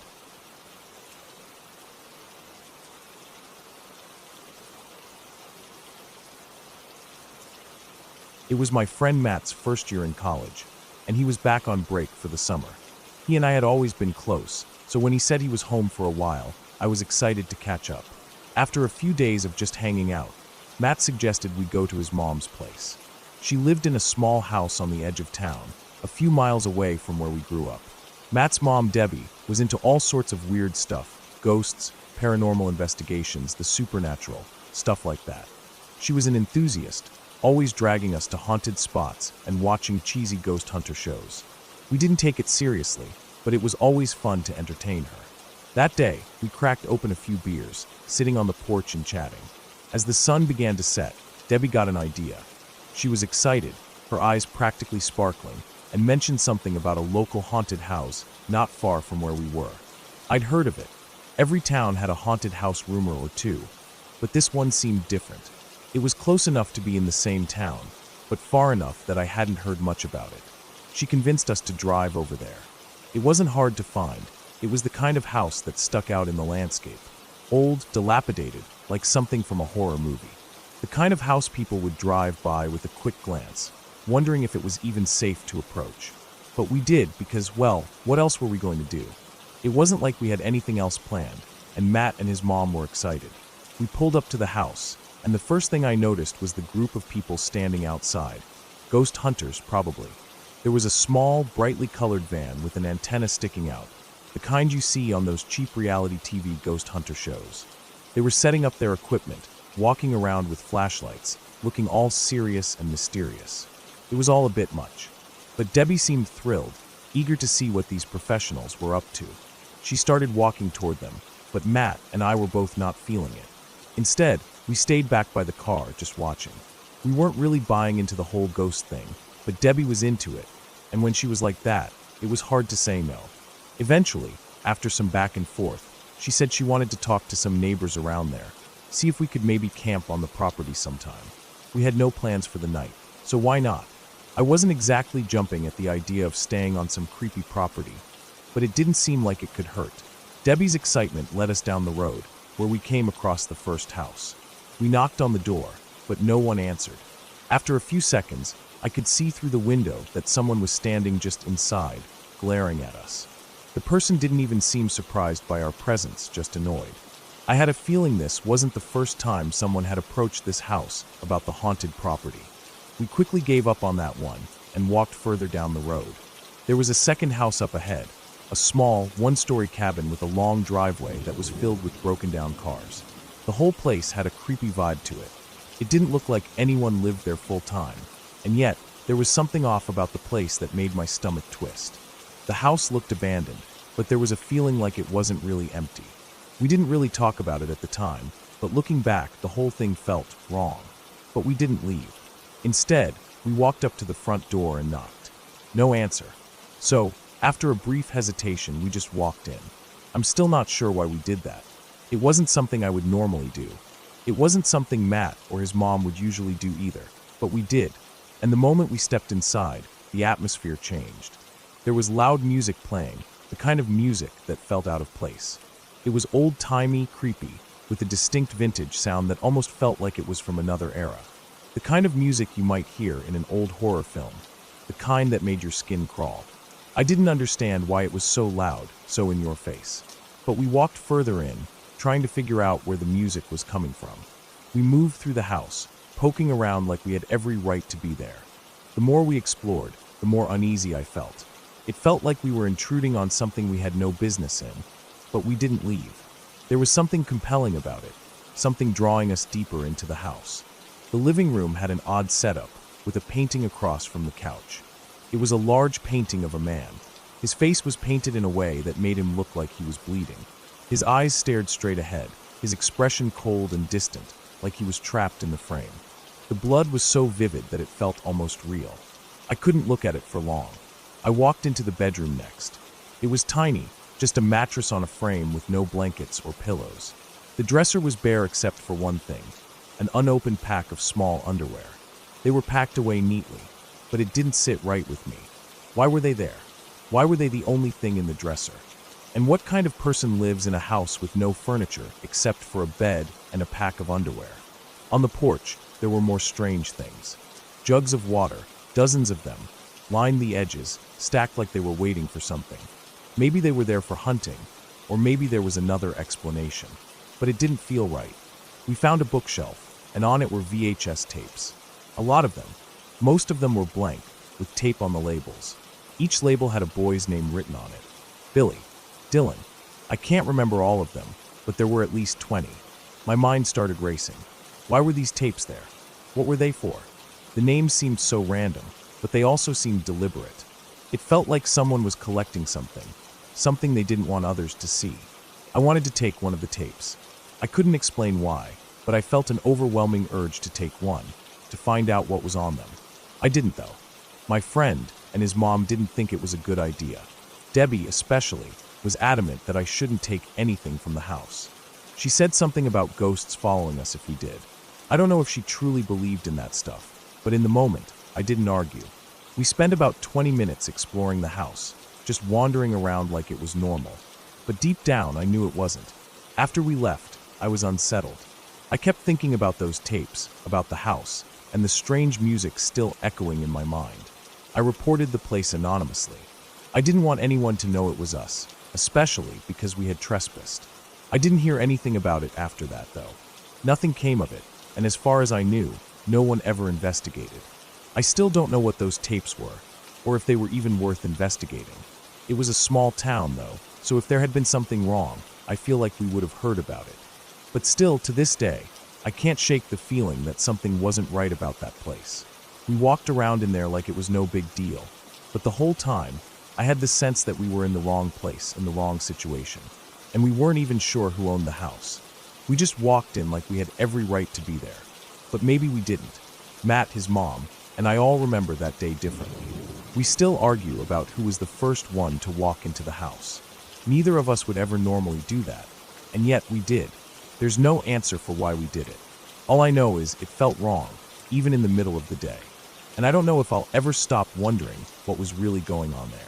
It was my friend Matt's first year in college, and he was back on break for the summer. He and I had always been close, so when he said he was home for a while, I was excited to catch up. After a few days of just hanging out, Matt suggested we go to his mom's place. She lived in a small house on the edge of town, a few miles away from where we grew up. Matt's mom, Debbie, was into all sorts of weird stuff, ghosts, paranormal investigations, the supernatural, stuff like that. She was an enthusiast, always dragging us to haunted spots and watching cheesy ghost hunter shows. We didn't take it seriously, but it was always fun to entertain her. That day, we cracked open a few beers, sitting on the porch and chatting. As the sun began to set, Debbie got an idea. She was excited, her eyes practically sparkling, and mentioned something about a local haunted house not far from where we were. I'd heard of it. Every town had a haunted house rumor or two, but this one seemed different. It was close enough to be in the same town, but far enough that I hadn't heard much about it. She convinced us to drive over there. It wasn't hard to find. It was the kind of house that stuck out in the landscape. Old, dilapidated, like something from a horror movie. The kind of house people would drive by with a quick glance, wondering if it was even safe to approach. But we did because, well, what else were we going to do? It wasn't like we had anything else planned, and Matt and his mom were excited. We pulled up to the house, and the first thing I noticed was the group of people standing outside. Ghost hunters, probably. There was a small, brightly colored van with an antenna sticking out, the kind you see on those cheap reality TV ghost hunter shows. They were setting up their equipment, walking around with flashlights, looking all serious and mysterious. It was all a bit much. But Debbie seemed thrilled, eager to see what these professionals were up to. She started walking toward them, but Matt and I were both not feeling it. Instead, we stayed back by the car, just watching. We weren't really buying into the whole ghost thing, but Debbie was into it, and when she was like that, it was hard to say no. Eventually, after some back and forth, she said she wanted to talk to some neighbors around there, see if we could maybe camp on the property sometime. We had no plans for the night, so why not? I wasn't exactly jumping at the idea of staying on some creepy property, but it didn't seem like it could hurt. Debbie's excitement led us down the road, where we came across the first house. We knocked on the door, but no one answered. After a few seconds, I could see through the window that someone was standing just inside, glaring at us. The person didn't even seem surprised by our presence, just annoyed. I had a feeling this wasn't the first time someone had approached this house about the haunted property. We quickly gave up on that one and walked further down the road. There was a second house up ahead, a small, one-story cabin with a long driveway that was filled with broken-down cars. The whole place had a creepy vibe to it. It didn't look like anyone lived there full-time, and yet there was something off about the place that made my stomach twist. The house looked abandoned, but there was a feeling like it wasn't really empty. We didn't really talk about it at the time, but looking back, the whole thing felt wrong. But we didn't leave. Instead, we walked up to the front door and knocked. No answer. So, after a brief hesitation, we just walked in. I'm still not sure why we did that. It wasn't something I would normally do. It wasn't something Matt or his mom would usually do either, but we did. And the moment we stepped inside, the atmosphere changed. There was loud music playing, the kind of music that felt out of place. It was old-timey, creepy, with a distinct vintage sound that almost felt like it was from another era. The kind of music you might hear in an old horror film, the kind that made your skin crawl. I didn't understand why it was so loud, so in your face. But we walked further in, trying to figure out where the music was coming from. We moved through the house, poking around like we had every right to be there. The more we explored, the more uneasy I felt. It felt like we were intruding on something we had no business in, but we didn't leave. There was something compelling about it, something drawing us deeper into the house. The living room had an odd setup, with a painting across from the couch. It was a large painting of a man. His face was painted in a way that made him look like he was bleeding. His eyes stared straight ahead, his expression cold and distant, like he was trapped in the frame. The blood was so vivid that it felt almost real. I couldn't look at it for long. I walked into the bedroom next. It was tiny, just a mattress on a frame with no blankets or pillows. The dresser was bare except for one thing, an unopened pack of small underwear. They were packed away neatly, but it didn't sit right with me. Why were they there? Why were they the only thing in the dresser? And what kind of person lives in a house with no furniture except for a bed and a pack of underwear? On the porch, there were more strange things. Jugs of water, dozens of them, lined the edges, stacked like they were waiting for something. Maybe they were there for hunting, or maybe there was another explanation. But it didn't feel right. We found a bookshelf, and on it were VHS tapes. A lot of them. Most of them were blank, with tape on the labels. Each label had a boy's name written on it. Billy, Dylan. I can't remember all of them, but there were at least 20. My mind started racing. Why were these tapes there? What were they for? The names seemed so random, but they also seemed deliberate. It felt like someone was collecting something they didn't want others to see. I wanted to take one of the tapes. I couldn't explain why, but I felt an overwhelming urge to take one, to find out what was on them. I didn't though. My friend and his mom didn't think it was a good idea. Debbie, especially, was adamant that I shouldn't take anything from the house. She said something about ghosts following us if we did. I don't know if she truly believed in that stuff, but in the moment, I didn't argue. We spent about 20 minutes exploring the house, just wandering around like it was normal. But deep down, I knew it wasn't. After we left, I was unsettled. I kept thinking about those tapes, about the house, and the strange music still echoing in my mind. I reported the place anonymously. I didn't want anyone to know it was us, especially because we had trespassed. I didn't hear anything about it after that, though. Nothing came of it, and as far as I knew, no one ever investigated. I still don't know what those tapes were, or if they were even worth investigating. It was a small town, though, so if there had been something wrong, I feel like we would have heard about it. But still, to this day, I can't shake the feeling that something wasn't right about that place. We walked around in there like it was no big deal, but the whole time, I had the sense that we were in the wrong place, in the wrong situation. and we weren't even sure who owned the house. We just walked in like we had every right to be there. But maybe we didn't. Matt, his mom, and I all remember that day differently. We still argue about who was the first one to walk into the house. Neither of us would ever normally do that, and yet we did. There's no answer for why we did it. All I know is it felt wrong, even in the middle of the day. And I don't know if I'll ever stop wondering what was really going on there.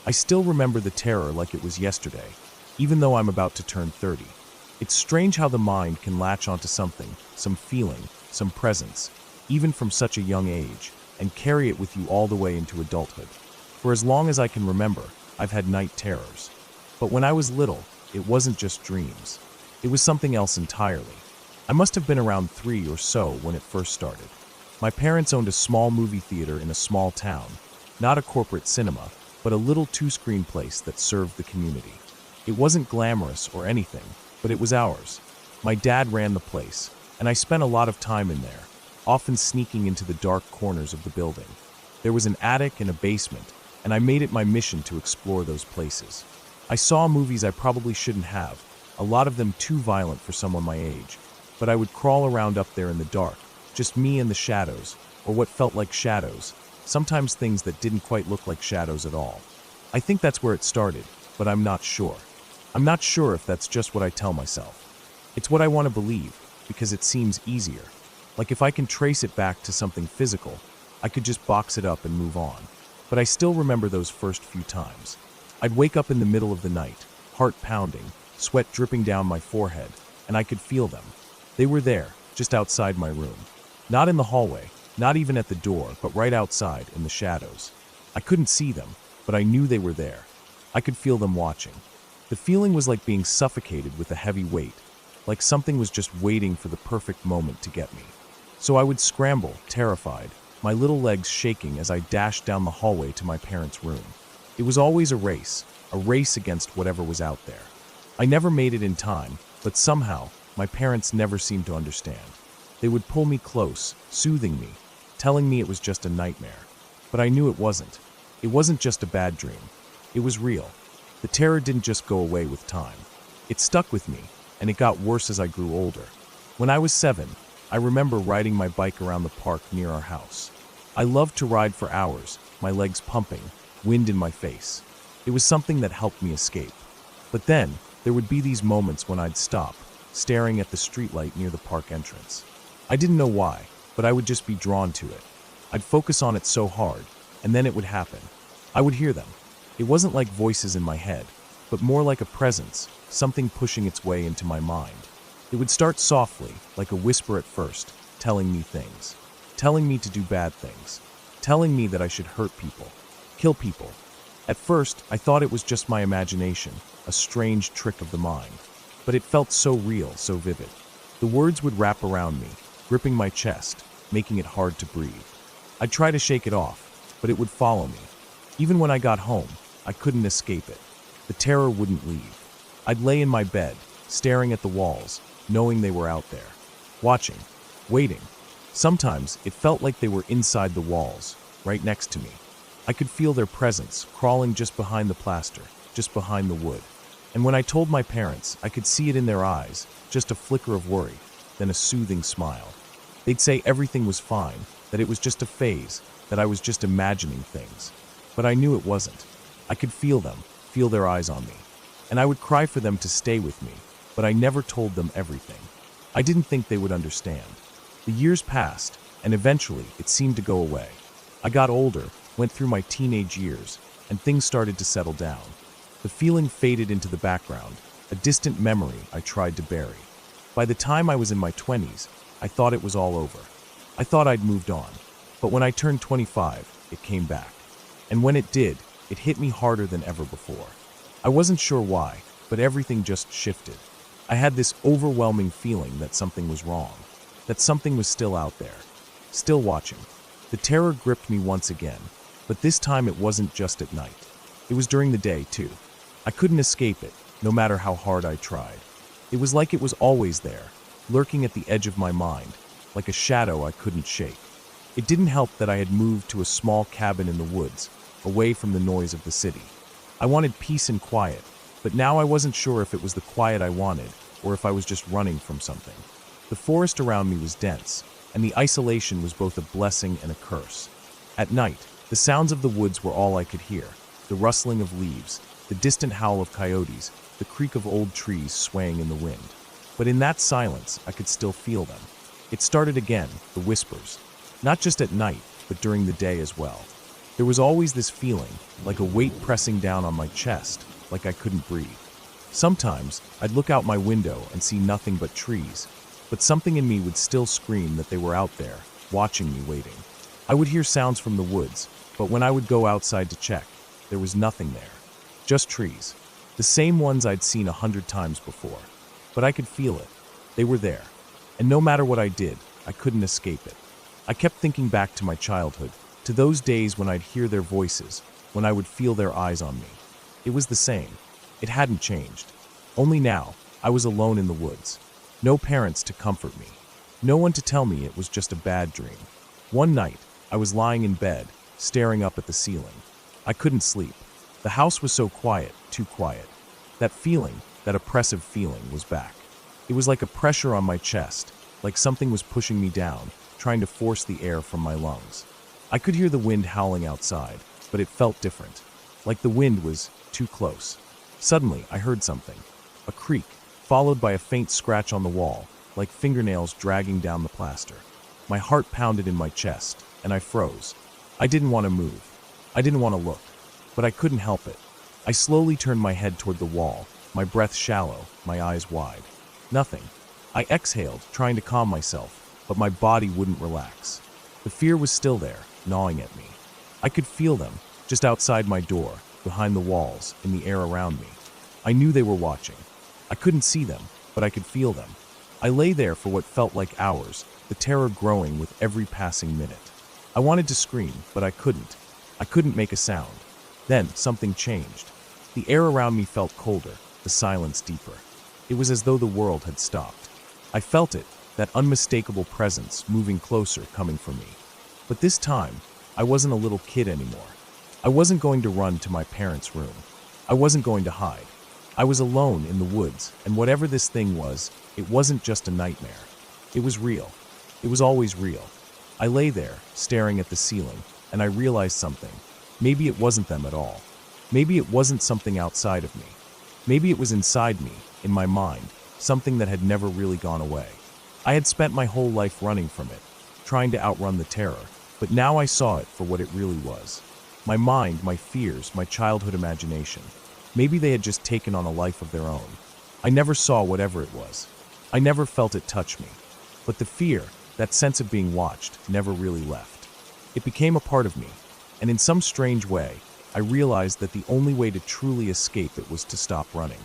I still remember the terror like it was yesterday, even though I'm about to turn 30. It's strange how the mind can latch onto something, some feeling, some presence, even from such a young age, and carry it with you all the way into adulthood. For as long as I can remember, I've had night terrors. But when I was little, it wasn't just dreams. It was something else entirely. I must have been around 3 or so when it first started. My parents owned a small movie theater in a small town, not a corporate cinema, but a little 2-screen place that served the community. It wasn't glamorous or anything, but it was ours. My dad ran the place, and I spent a lot of time in there, often sneaking into the dark corners of the building. There was an attic and a basement, and I made it my mission to explore those places. I saw movies I probably shouldn't have, a lot of them too violent for someone my age, but I would crawl around up there in the dark, just me and the shadows, or what felt like shadows, sometimes things that didn't quite look like shadows at all. I think that's where it started, but I'm not sure. I'm not sure if that's just what I tell myself. It's what I want to believe, because it seems easier. Like if I can trace it back to something physical, I could just box it up and move on. But I still remember those first few times. I'd wake up in the middle of the night, heart pounding, sweat dripping down my forehead, and I could feel them. They were there, just outside my room. Not in the hallway, not even at the door, but right outside in the shadows. I couldn't see them, but I knew they were there. I could feel them watching. The feeling was like being suffocated with a heavy weight, like something was just waiting for the perfect moment to get me. So I would scramble, terrified, my little legs shaking as I dashed down the hallway to my parents' room. It was always a race against whatever was out there. I never made it in time, but somehow, my parents never seemed to understand. They would pull me close, soothing me, telling me it was just a nightmare. But I knew it wasn't. It wasn't just a bad dream. It was real. The terror didn't just go away with time. It stuck with me, and it got worse as I grew older. When I was 7, I remember riding my bike around the park near our house. I loved to ride for hours, my legs pumping, wind in my face. It was something that helped me escape. But then, there would be these moments when I'd stop, staring at the streetlight near the park entrance. I didn't know why, but I would just be drawn to it. I'd focus on it so hard, and then it would happen. I would hear them. It wasn't like voices in my head, but more like a presence, something pushing its way into my mind. It would start softly, like a whisper at first, telling me things. Telling me to do bad things. Telling me that I should hurt people. Kill people. At first, I thought it was just my imagination, a strange trick of the mind. But it felt so real, so vivid. The words would wrap around me, gripping my chest, making it hard to breathe. I'd try to shake it off, but it would follow me. Even when I got home, I couldn't escape it. The terror wouldn't leave. I'd lay in my bed, staring at the walls, knowing they were out there. Watching. Waiting. Sometimes it felt like they were inside the walls, right next to me. I could feel their presence, crawling just behind the plaster, just behind the wood. And when I told my parents, I could see it in their eyes, just a flicker of worry, then a soothing smile. They'd say everything was fine, that it was just a phase, that I was just imagining things. But I knew it wasn't. I could feel them, feel their eyes on me. And I would cry for them to stay with me, but I never told them everything. I didn't think they would understand. The years passed, and eventually it seemed to go away. I got older, went through my teenage years, and things started to settle down. The feeling faded into the background, a distant memory I tried to bury. By the time I was in my 20s, I thought it was all over. I thought I'd moved on. But when I turned 25, it came back. And when it did, it hit me harder than ever before. I wasn't sure why, but everything just shifted. I had this overwhelming feeling that something was wrong, that something was still out there, still watching. The terror gripped me once again, but this time it wasn't just at night. It was during the day, too. I couldn't escape it, no matter how hard I tried. It was like it was always there, lurking at the edge of my mind, like a shadow I couldn't shake. It didn't help that I had moved to a small cabin in the woods, away from the noise of the city. I wanted peace and quiet, but now I wasn't sure if it was the quiet I wanted or if I was just running from something. The forest around me was dense, and the isolation was both a blessing and a curse. At night, the sounds of the woods were all I could hear, the rustling of leaves, the distant howl of coyotes, the creak of old trees swaying in the wind. But in that silence, I could still feel them. It started again, the whispers. Not just at night, but during the day as well. There was always this feeling, like a weight pressing down on my chest, like I couldn't breathe. Sometimes, I'd look out my window and see nothing but trees, but something in me would still scream that they were out there, watching me, waiting. I would hear sounds from the woods, but when I would go outside to check, there was nothing there. Just trees. The same ones I'd seen 100 times before. But I could feel it. They were there. And no matter what I did, I couldn't escape it. I kept thinking back to my childhood, to those days when I'd hear their voices, when I would feel their eyes on me. It was the same. It hadn't changed. Only now, I was alone in the woods. No parents to comfort me. No one to tell me it was just a bad dream. One night, I was lying in bed, staring up at the ceiling. I couldn't sleep. The house was so quiet, too quiet. That feeling, that oppressive feeling, was back. It was like a pressure on my chest, like something was pushing me down, trying to force the air from my lungs. I could hear the wind howling outside, but it felt different, like the wind was too close. Suddenly, I heard something. A creak, followed by a faint scratch on the wall, like fingernails dragging down the plaster. My heart pounded in my chest, and I froze. I didn't want to move. I didn't want to look. But I couldn't help it. I slowly turned my head toward the wall, my breath shallow, my eyes wide. Nothing. I exhaled, trying to calm myself, but my body wouldn't relax. The fear was still there, gnawing at me. I could feel them, just outside my door, behind the walls, in the air around me. I knew they were watching. I couldn't see them, but I could feel them. I lay there for what felt like hours, the terror growing with every passing minute. I wanted to scream, but I couldn't. I couldn't make a sound. Then, something changed. The air around me felt colder, the silence deeper. It was as though the world had stopped. I felt it, that unmistakable presence moving closer, coming for me. But this time, I wasn't a little kid anymore. I wasn't going to run to my parents' room. I wasn't going to hide. I was alone in the woods, and whatever this thing was, it wasn't just a nightmare. It was real. It was always real. I lay there, staring at the ceiling, and I realized something. Maybe it wasn't them at all. Maybe it wasn't something outside of me. Maybe it was inside me, in my mind, something that had never really gone away. I had spent my whole life running from it, trying to outrun the terror, but now I saw it for what it really was. My mind, my fears, my childhood imagination. Maybe they had just taken on a life of their own. I never saw whatever it was. I never felt it touch me. But the fear, that sense of being watched, never really left. It became a part of me. And in some strange way, I realized that the only way to truly escape it was to stop running.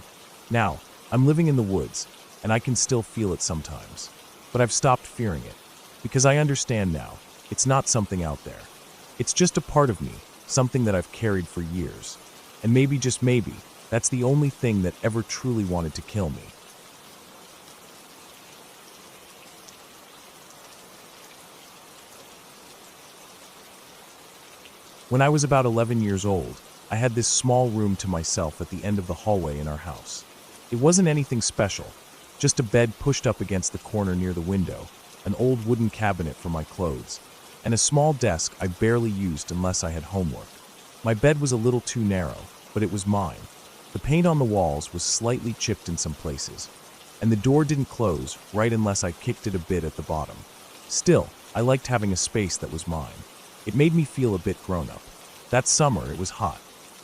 Now, I'm living in the woods, and I can still feel it sometimes. But I've stopped fearing it, because I understand now, it's not something out there. It's just a part of me, something that I've carried for years. And maybe, just maybe, that's the only thing that ever truly wanted to kill me. When I was about 11 years old, I had this small room to myself at the end of the hallway in our house. It wasn't anything special, just a bed pushed up against the corner near the window, an old wooden cabinet for my clothes, and a small desk I barely used unless I had homework. My bed was a little too narrow, but it was mine. The paint on the walls was slightly chipped in some places, and the door didn't close right unless I kicked it a bit at the bottom. Still, I liked having a space that was mine. It made me feel a bit grown up. That summer, it was hot.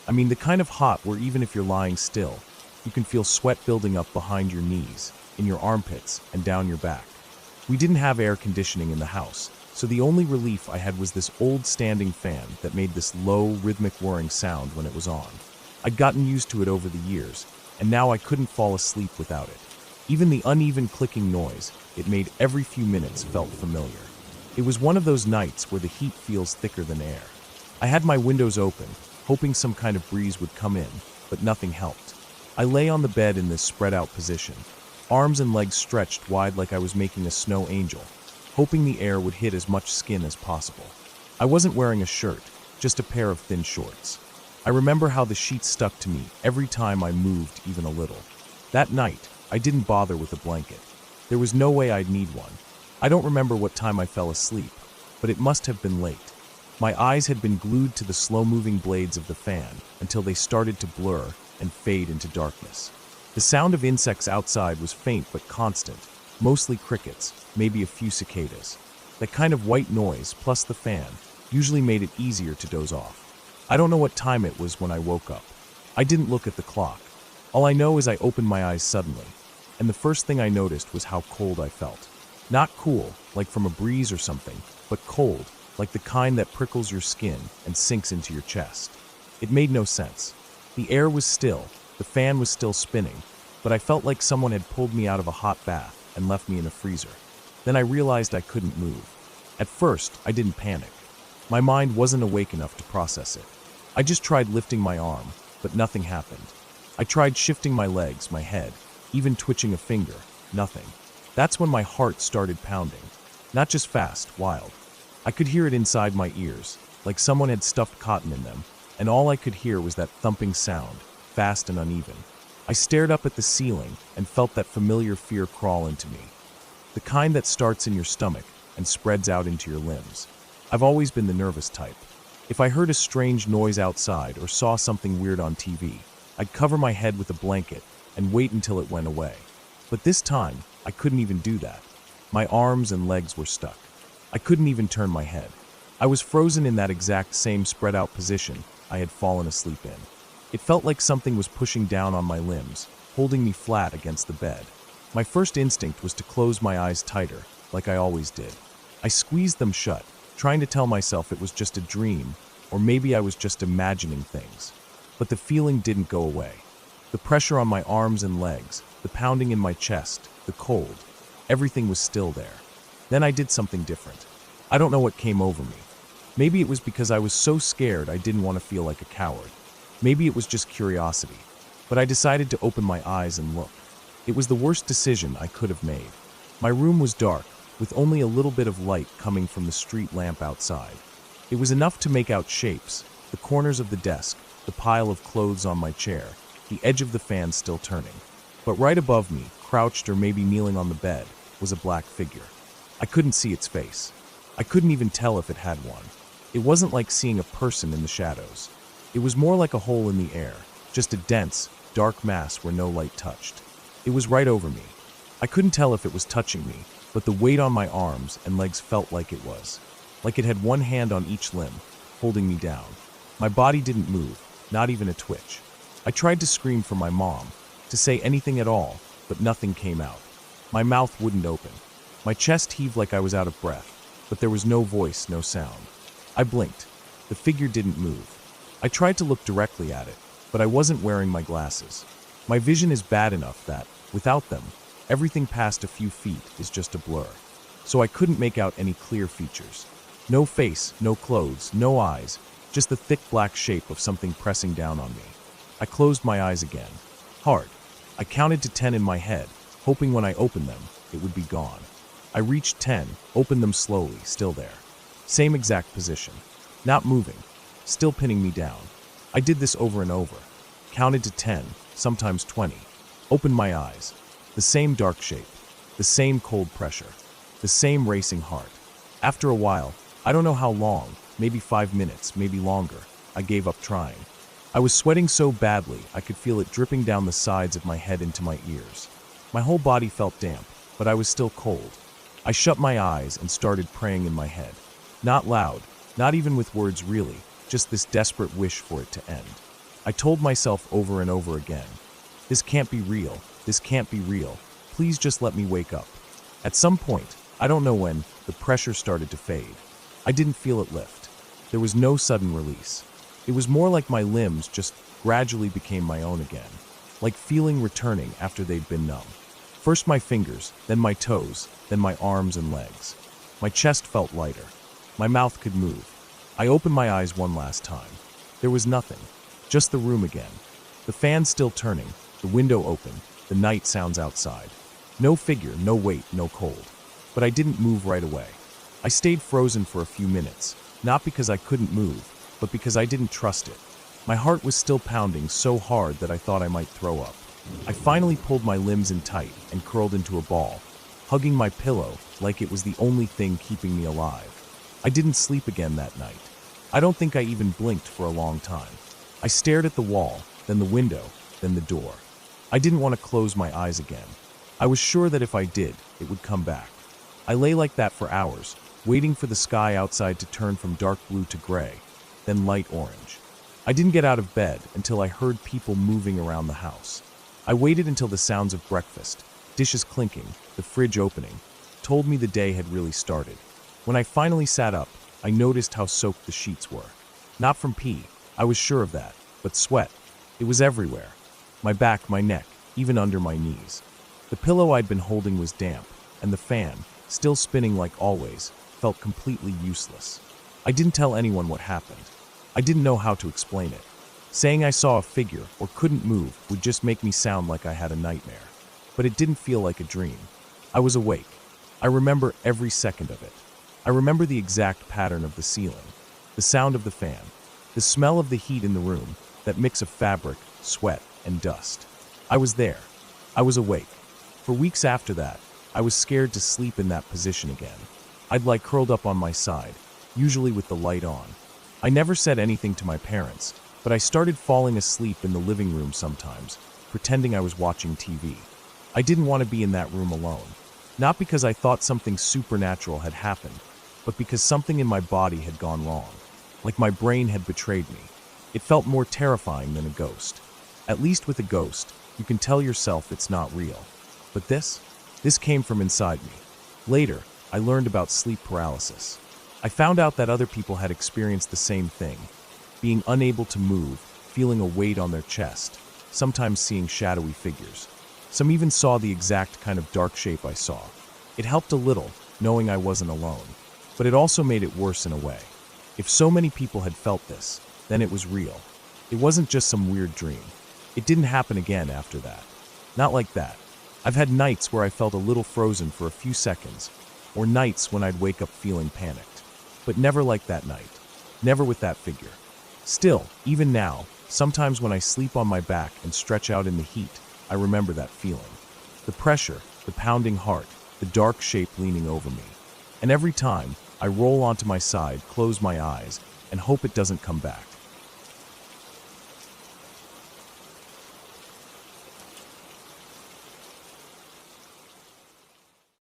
I mean, the kind of hot where even if you're lying still, you can feel sweat building up behind your knees, in your armpits, and down your back. We didn't have air conditioning in the house, so the only relief I had was this old standing fan that made this low, rhythmic whirring sound when it was on. I'd gotten used to it over the years, and now I couldn't fall asleep without it. Even the uneven clicking noise it made every few minutes felt familiar. It was one of those nights where the heat feels thicker than air. I had my windows open, hoping some kind of breeze would come in, but nothing helped. I lay on the bed in this spread-out position, arms and legs stretched wide like I was making a snow angel. hoping the air would hit as much skin as possible. I wasn't wearing a shirt, just a pair of thin shorts. I remember how the sheets stuck to me every time I moved even a little. That night, I didn't bother with a blanket. There was no way I'd need one. I don't remember what time I fell asleep, but it must have been late. My eyes had been glued to the slow-moving blades of the fan until they started to blur and fade into darkness. The sound of insects outside was faint but constant, mostly crickets, maybe a few cicadas. That kind of white noise, plus the fan, usually made it easier to doze off. I don't know what time it was when I woke up. I didn't look at the clock. All I know is I opened my eyes suddenly, and the first thing I noticed was how cold I felt. Not cool, like from a breeze or something, but cold, like the kind that prickles your skin and sinks into your chest. It made no sense. The air was still, the fan was still spinning, but I felt like someone had pulled me out of a hot bath and left me in a freezer. Then I realized I couldn't move. At first, I didn't panic. My mind wasn't awake enough to process it. I just tried lifting my arm, but nothing happened. I tried shifting my legs, my head, even twitching a finger, nothing. That's when my heart started pounding. Not just fast, wild. I could hear it inside my ears, like someone had stuffed cotton in them, and all I could hear was that thumping sound, fast and uneven. I stared up at the ceiling and felt that familiar fear crawl into me. The kind that starts in your stomach and spreads out into your limbs. I've always been the nervous type. If I heard a strange noise outside or saw something weird on TV, I'd cover my head with a blanket and wait until it went away. But this time, I couldn't even do that. My arms and legs were stuck. I couldn't even turn my head. I was frozen in that exact same spread-out position I had fallen asleep in. It felt like something was pushing down on my limbs, holding me flat against the bed. My first instinct was to close my eyes tighter, like I always did. I squeezed them shut, trying to tell myself it was just a dream, or maybe I was just imagining things. But the feeling didn't go away. The pressure on my arms and legs, the pounding in my chest, the cold, everything was still there. Then I did something different. I don't know what came over me. Maybe it was because I was so scared I didn't want to feel like a coward. Maybe it was just curiosity. But I decided to open my eyes and look. It was the worst decision I could have made. My room was dark, with only a little bit of light coming from the street lamp outside. It was enough to make out shapes, the corners of the desk, the pile of clothes on my chair, the edge of the fan still turning. But right above me, crouched or maybe kneeling on the bed, was a black figure. I couldn't see its face. I couldn't even tell if it had one. It wasn't like seeing a person in the shadows. It was more like a hole in the air, just a dense, dark mass where no light touched. It was right over me. I couldn't tell if it was touching me, but the weight on my arms and legs felt like it was. Like it had one hand on each limb, holding me down. My body didn't move, not even a twitch. I tried to scream for my mom, to say anything at all, but nothing came out. My mouth wouldn't open. My chest heaved like I was out of breath, but there was no voice, no sound. I blinked. The figure didn't move. I tried to look directly at it, but I wasn't wearing my glasses. My vision is bad enough that, without them, everything past a few feet is just a blur. So I couldn't make out any clear features. No face, no clothes, no eyes, just the thick black shape of something pressing down on me. I closed my eyes again. Hard. I counted to 10 in my head, hoping when I opened them, it would be gone. I reached 10, opened them slowly, still there. Same exact position. Not moving. Still pinning me down. I did this over and over. Counted to 10, sometimes 20. Opened my eyes. The same dark shape. The same cold pressure. The same racing heart. After a while, I don't know how long, maybe 5 minutes, maybe longer, I gave up trying. I was sweating so badly I could feel it dripping down the sides of my head into my ears. My whole body felt damp, but I was still cold. I shut my eyes and started praying in my head. Not loud, not even with words really, just this desperate wish for it to end. I told myself over and over again, this can't be real, this can't be real, please just let me wake up. At some point, I don't know when, the pressure started to fade. I didn't feel it lift. There was no sudden release. It was more like my limbs just gradually became my own again, like feeling returning after they'd been numb. First my fingers, then my toes, then my arms and legs. My chest felt lighter. My mouth could move. I opened my eyes one last time. There was nothing, just the room again. The fan still turning, the window open, the night sounds outside. No figure, no weight, no cold. but I didn't move right away. I stayed frozen for a few minutes, not because I couldn't move, but because I didn't trust it. My heart was still pounding so hard that I thought I might throw up. I finally pulled my limbs in tight and curled into a ball, hugging my pillow like it was the only thing keeping me alive. I didn't sleep again that night. I don't think I even blinked for a long time. I stared at the wall, then the window, then the door. I didn't want to close my eyes again. I was sure that if I did, it would come back. I lay like that for hours, waiting for the sky outside to turn from dark blue to gray, then light orange. I didn't get out of bed until I heard people moving around the house. I waited until the sounds of breakfast, dishes clinking, the fridge opening, told me the day had really started. When I finally sat up, I noticed how soaked the sheets were. Not from pee, I was sure of that, but sweat. It was everywhere. My back, my neck, even under my knees. The pillow I'd been holding was damp, and the fan, still spinning like always, felt completely useless. I didn't tell anyone what happened. I didn't know how to explain it. Saying I saw a figure or couldn't move would just make me sound like I had a nightmare. But it didn't feel like a dream. I was awake. I remember every second of it. I remember the exact pattern of the ceiling, the sound of the fan, the smell of the heat in the room, that mix of fabric, sweat, and dust. I was there. I was awake. For weeks after that, I was scared to sleep in that position again. I'd lie curled up on my side, usually with the light on. I never said anything to my parents, but I started falling asleep in the living room sometimes, pretending I was watching TV. I didn't want to be in that room alone. Not because I thought something supernatural had happened, but because something in my body had gone wrong. Like my brain had betrayed me. It felt more terrifying than a ghost. At least with a ghost, you can tell yourself it's not real. But this came from inside me. Later, I learned about sleep paralysis. I found out that other people had experienced the same thing, being unable to move, feeling a weight on their chest, sometimes seeing shadowy figures. Some even saw the exact kind of dark shape I saw. It helped a little, knowing I wasn't alone, but it also made it worse in a way. If so many people had felt this, then it was real. It wasn't just some weird dream. It didn't happen again after that. Not like that. I've had nights where I felt a little frozen for a few seconds, or nights when I'd wake up feeling panicked. But never like that night. Never with that figure. Still, even now, sometimes when I sleep on my back and stretch out in the heat, I remember that feeling. The pressure, the pounding heart, the dark shape leaning over me. And every time, I roll onto my side, close my eyes, and hope it doesn't come back.